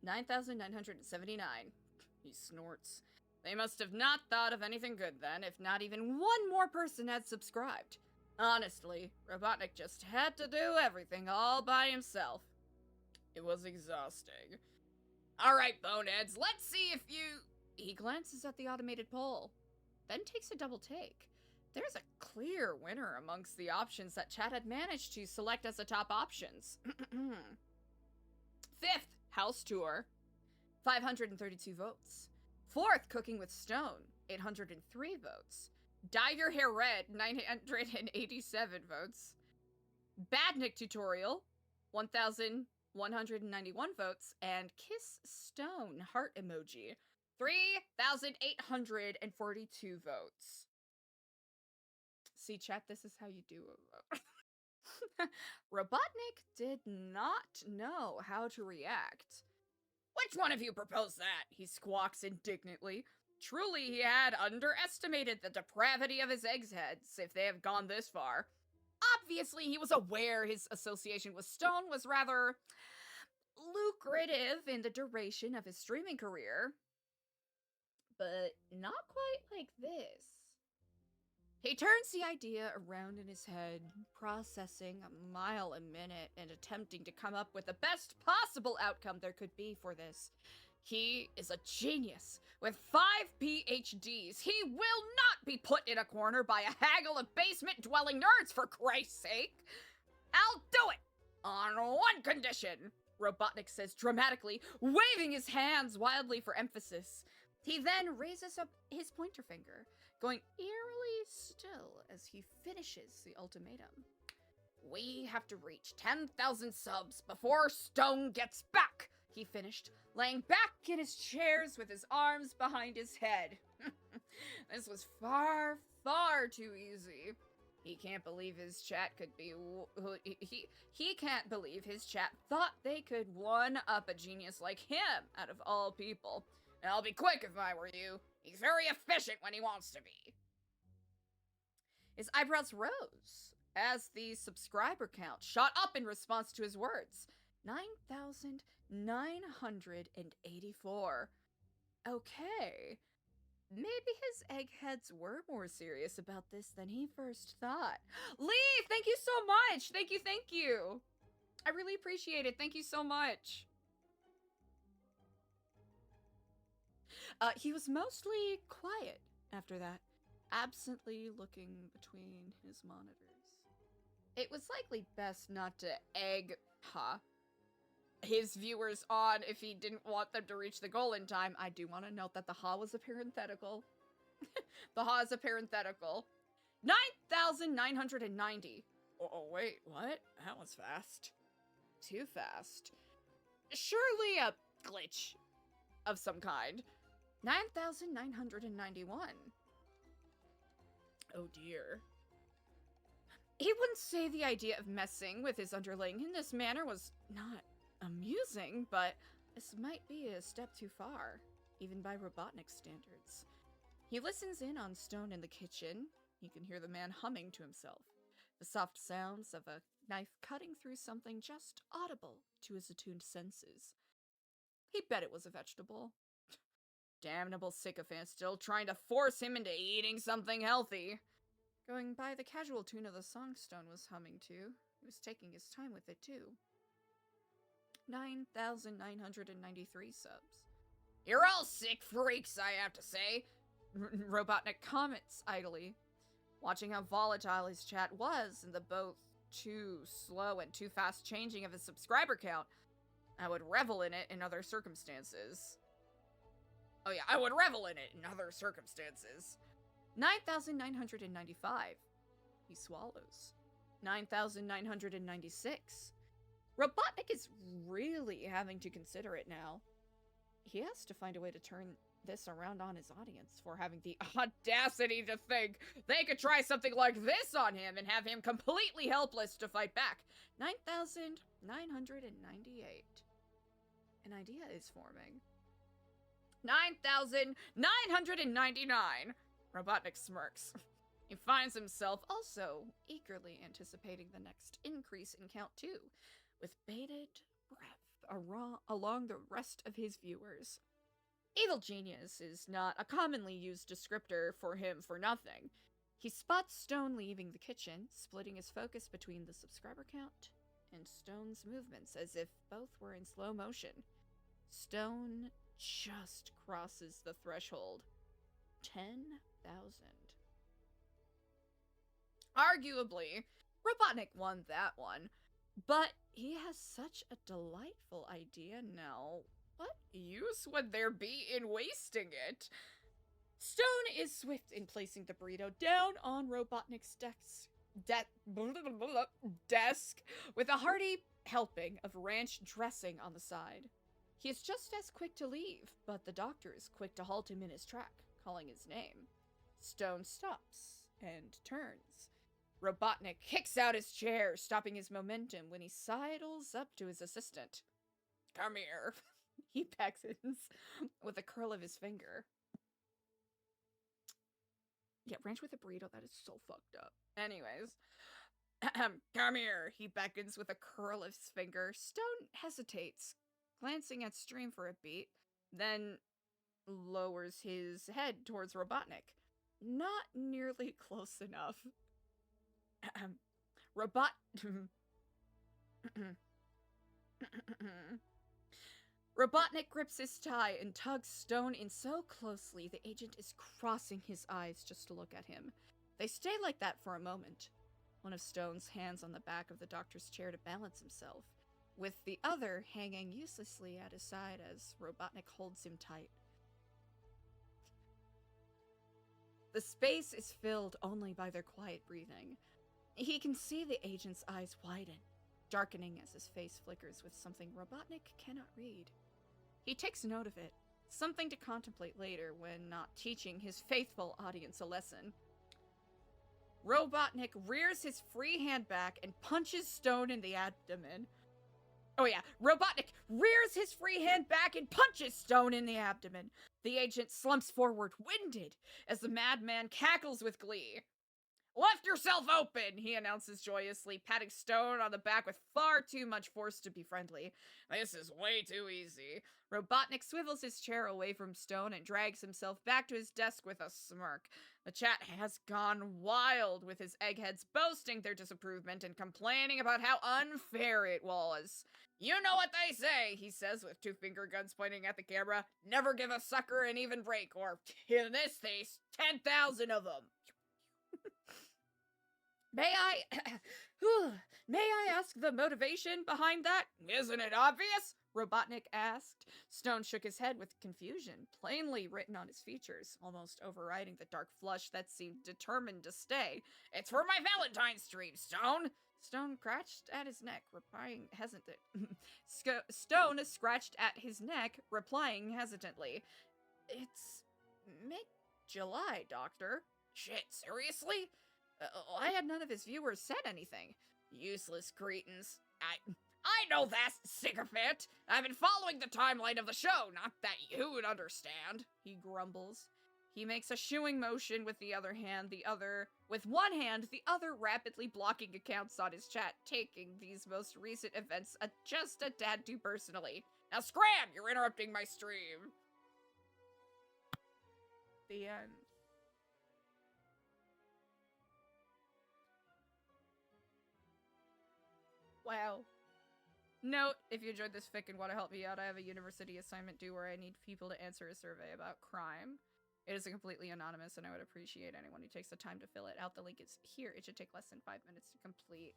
9,979. He snorts. They must have not thought of anything good then, if not even one more person had subscribed. Honestly, Robotnik just had to do everything all by himself. It was exhausting. Alright, boneheads, let's see if you... He glances at the automated poll, then takes a double take. There's a clear winner amongst the options that chat had managed to select as the top options. 5th, House Tour, 532 votes. 4th, Cooking with Stone, 803 votes. Dye Your Hair Red, 987 votes. Badnik Tutorial, 1,191 votes. And Kiss Stone heart emoji, 3,842 votes. See, chat, this is how you do a vote. Robotnik did not know how to react. Which one of you proposed that? He squawks indignantly. Truly, he had underestimated the depravity of his eggheads, if they have gone this far. Obviously, he was aware his association with Stone was rather lucrative in the duration of his streaming career. But not quite like this. He turns the idea around in his head, processing a mile a minute and attempting to come up with the best possible outcome there could be for this. He is a genius with 5 PhDs. He will not be put in a corner by a haggle of basement-dwelling nerds, for Christ's sake. I'll do it on one condition, Robotnik says dramatically, waving his hands wildly for emphasis. He then raises up his pointer finger, going eerily still as he finishes the ultimatum. We have to reach 10,000 subs before Stone gets back, he finished, laying back in his chairs with his arms behind his head. This was far, far too easy. He can't believe his chat could be... He can't believe his chat thought they could one-up a genius like him out of all people. And I'll be quick if I were you. He's very efficient when he wants to be. His eyebrows rose as the subscriber count shot up in response to his words. 9,984. Okay. Maybe his eggheads were more serious about this than he first thought. Lee, thank you so much. Thank you. I really appreciate it. Thank you so much. He was mostly quiet after that, absently looking between his monitors. It was likely best not to egg his viewers on if he didn't want them to reach the goal in time. I do want to note that the ha was a parenthetical. The ha is a parenthetical. 9,990. Oh, wait, what? That was fast. Too fast. Surely a glitch of some kind. 9,991. Oh dear. He wouldn't say the idea of messing with his underling in this manner was not amusing, but this might be a step too far, even by Robotnik standards. He listens in on Stone in the kitchen. He can hear the man humming to himself, the soft sounds of a knife cutting through something just audible to his attuned senses. He bet it was a vegetable. Damnable sycophant still trying to force him into eating something healthy. Going by the casual tune of the song Stone was humming to, he was taking his time with it too. 9,993 subs. You're all sick freaks, I have to say, Robotnik comments idly, watching how volatile his chat was and the both too slow and too fast changing of his subscriber count. I would revel in it in other circumstances. Oh yeah, I would revel in it in other circumstances. 9,995. He swallows. 9,996. Robotnik is really having to consider it now. He has to find a way to turn this around on his audience for having the audacity to think they could try something like this on him and have him completely helpless to fight back. 9,998. An idea is forming. 9,999. Robotnik smirks. He finds himself also eagerly anticipating the next increase in count too, with bated breath along the rest of his viewers. Evil genius is not a commonly used descriptor for him for nothing. He spots Stone leaving the kitchen, splitting his focus between the subscriber count and Stone's movements as if both were in slow motion. Stone just crosses the threshold. 10,000. Arguably, Robotnik won that one, but he has such a delightful idea now. What use would there be in wasting it? Stone is swift in placing the burrito down on Robotnik's desk with a hearty helping of ranch dressing on the side. He is just as quick to leave, but the doctor is quick to halt him in his track, calling his name. Stone stops and turns. Robotnik kicks out his chair, stopping his momentum when he sidles up to his assistant. Come here, he beckons with a curl of his finger. Yeah, ranch with a burrito, that is so fucked up. Anyways, come here, he beckons with a curl of his finger. Stone hesitates, glancing at stream for a beat, then lowers his head towards Robotnik. Not nearly close enough. Robotnik grips his tie and tugs Stone in so closely the agent is crossing his eyes just to look at him. They stay like that for a moment. One of Stone's hands on the back of the doctor's chair to balance himself, with the other hanging uselessly at his side as Robotnik holds him tight. The space is filled only by their quiet breathing. He can see the agent's eyes widen, darkening as his face flickers with something Robotnik cannot read. He takes note of it, something to contemplate later when not teaching his faithful audience a lesson. Robotnik rears his free hand back and punches Stone in the abdomen. Oh yeah, Robotnik rears his free hand back and punches Stone in the abdomen. The agent slumps forward, winded, as the madman cackles with glee. "Left yourself open," he announces joyously, patting Stone on the back with far too much force to be friendly. "This is way too easy." Robotnik swivels his chair away from Stone and drags himself back to his desk with a smirk. The chat has gone wild, with his eggheads boasting their disapproval and complaining about how unfair it was. "You know what they say," he says with two finger guns pointing at the camera. "Never give a sucker an even break, or, in this case, 10,000 of them. May I ask the motivation behind that? Isn't it obvious?" Robotnik asked. Stone shook his head with confusion, plainly written on his features, almost overriding the dark flush that seemed determined to stay. "It's for my Valentine's stream, Stone." Stone scratched at his neck, replying hesitant. Stone scratched at his neck, replying hesitantly. "It's mid-July, Doctor." "Shit, seriously?" "I had none of his viewers said anything." "Useless cretins. I know that, sycophant. I've been following the timeline of the show, not that you would understand," he grumbles. He makes a shooing motion with the other hand, with one hand, the other rapidly blocking accounts on his chat, taking these most recent events just a tad too personally. "Now scram! You're interrupting my stream." The end. Wow. Note, if you enjoyed this fic and want to help me out, I have a university assignment due where I need people to answer a survey about crime. It is completely anonymous, and I would appreciate anyone who takes the time to fill it out. The link is here. It should take less than 5 minutes to complete.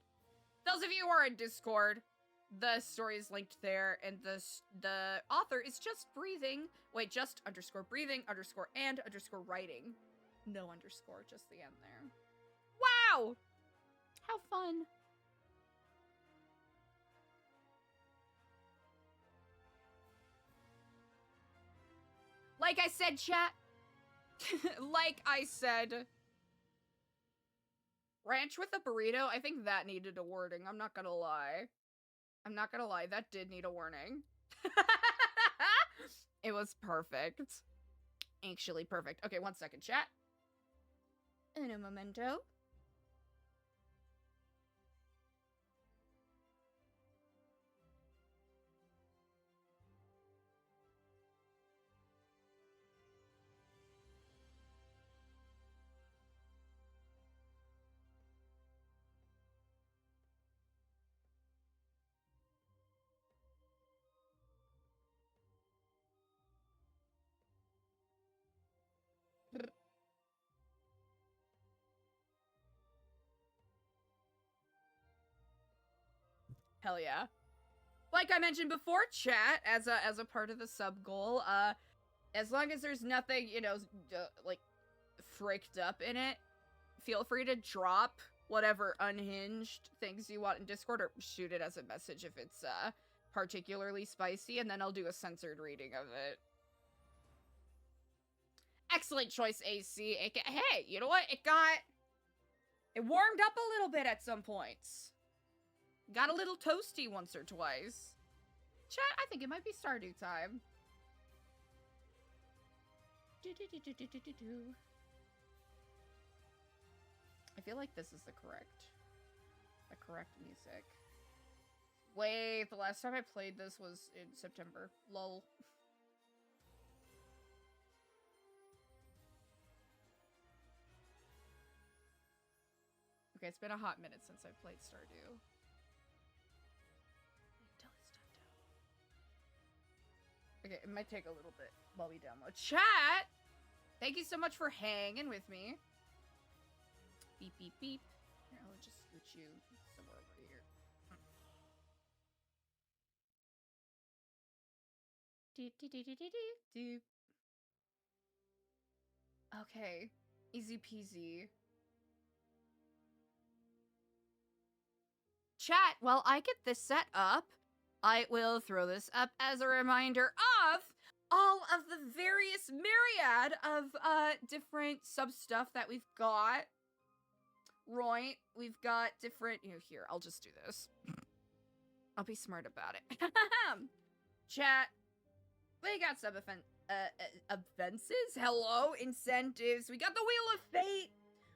Those of you who are in Discord, the story is linked there, and the author is just breathing. Wait, just underscore breathing, underscore and underscore writing. No underscore, just the end there. Wow! How fun. Like I said, chat. Like I said. Ranch with a burrito, I think that needed a wording. I'm not gonna lie. That did need a warning. It was perfect. Actually perfect. Okay, 1 second, chat. Uno momento. Hell yeah. Like I mentioned before, chat, as a part of the sub goal, as long as there's nothing, you know, like, fricked up in it, feel free to drop whatever unhinged things you want in Discord, or shoot it as a message if it's, particularly spicy, and then I'll do a censored reading of it. Excellent choice, AC. Hey, you know what? It warmed up a little bit at some points. Got a little toasty once or twice. Chat, I think it might be Stardew time. I feel like this is the correct music. Wait, the last time I played this was in September. Lol. Okay, it's been a hot minute since I played Stardew. Okay, it might take a little bit while we download. Chat! Thank you so much for hanging with me. Beep, beep, beep. Here, I'll just scoot you somewhere over here. Do, do, do, do, do, do, do. Okay. Easy peasy. Chat, while I get this set up, I will throw this up as a reminder of all of the various myriad of different sub stuff that we've got. Right, we've got different, here, I'll just do this. I'll be smart about it. Chat, we got sub offenses, hello, incentives. We got the Wheel of Fate,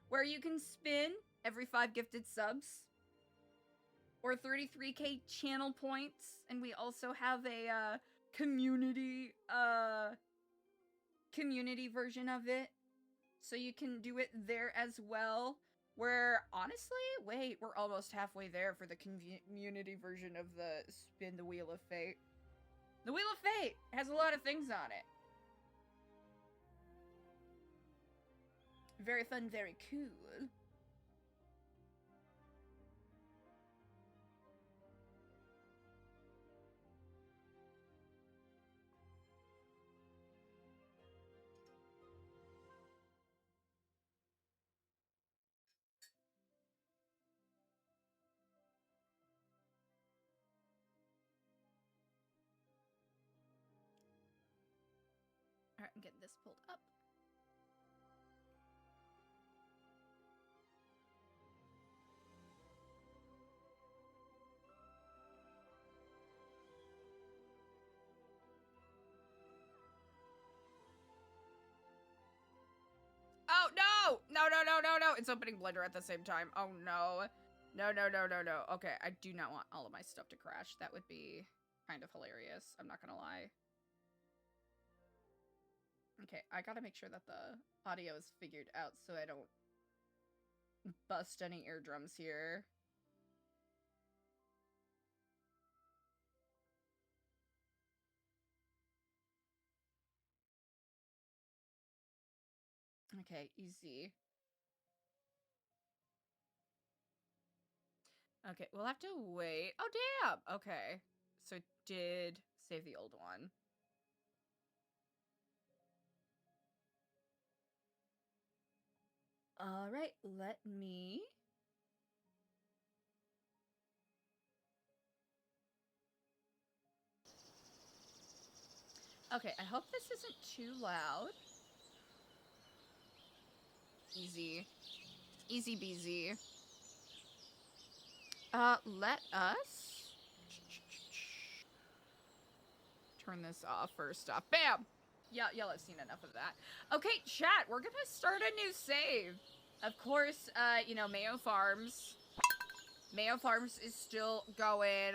where you can spin every 5 gifted subs. Or 33k channel points, and we also have a community version of it, so you can do it there as well. Where honestly, wait, we're almost halfway there for the community version of the Spin the Wheel of Fate. The Wheel of Fate has a lot of things on it. Very fun, very cool. Alright, I'm getting this pulled up. Oh, no! No. It's opening Blender at the same time. Oh, no. No. Okay, I do not want all of my stuff to crash. That would be kind of hilarious. I'm not gonna lie. Okay, I gotta make sure that the audio is figured out so I don't bust any eardrums here. Okay, easy. Okay, we'll have to wait. Oh, damn! Okay. So it did save the old one. Alright, let me... Okay, I hope this isn't too loud. Easy. Easy beasy. Let us... turn this off first off. Bam! Y'all have seen enough of that. Okay, chat, we're gonna start a new save. Of course, you know, Mayo Farms. Mayo Farms is still going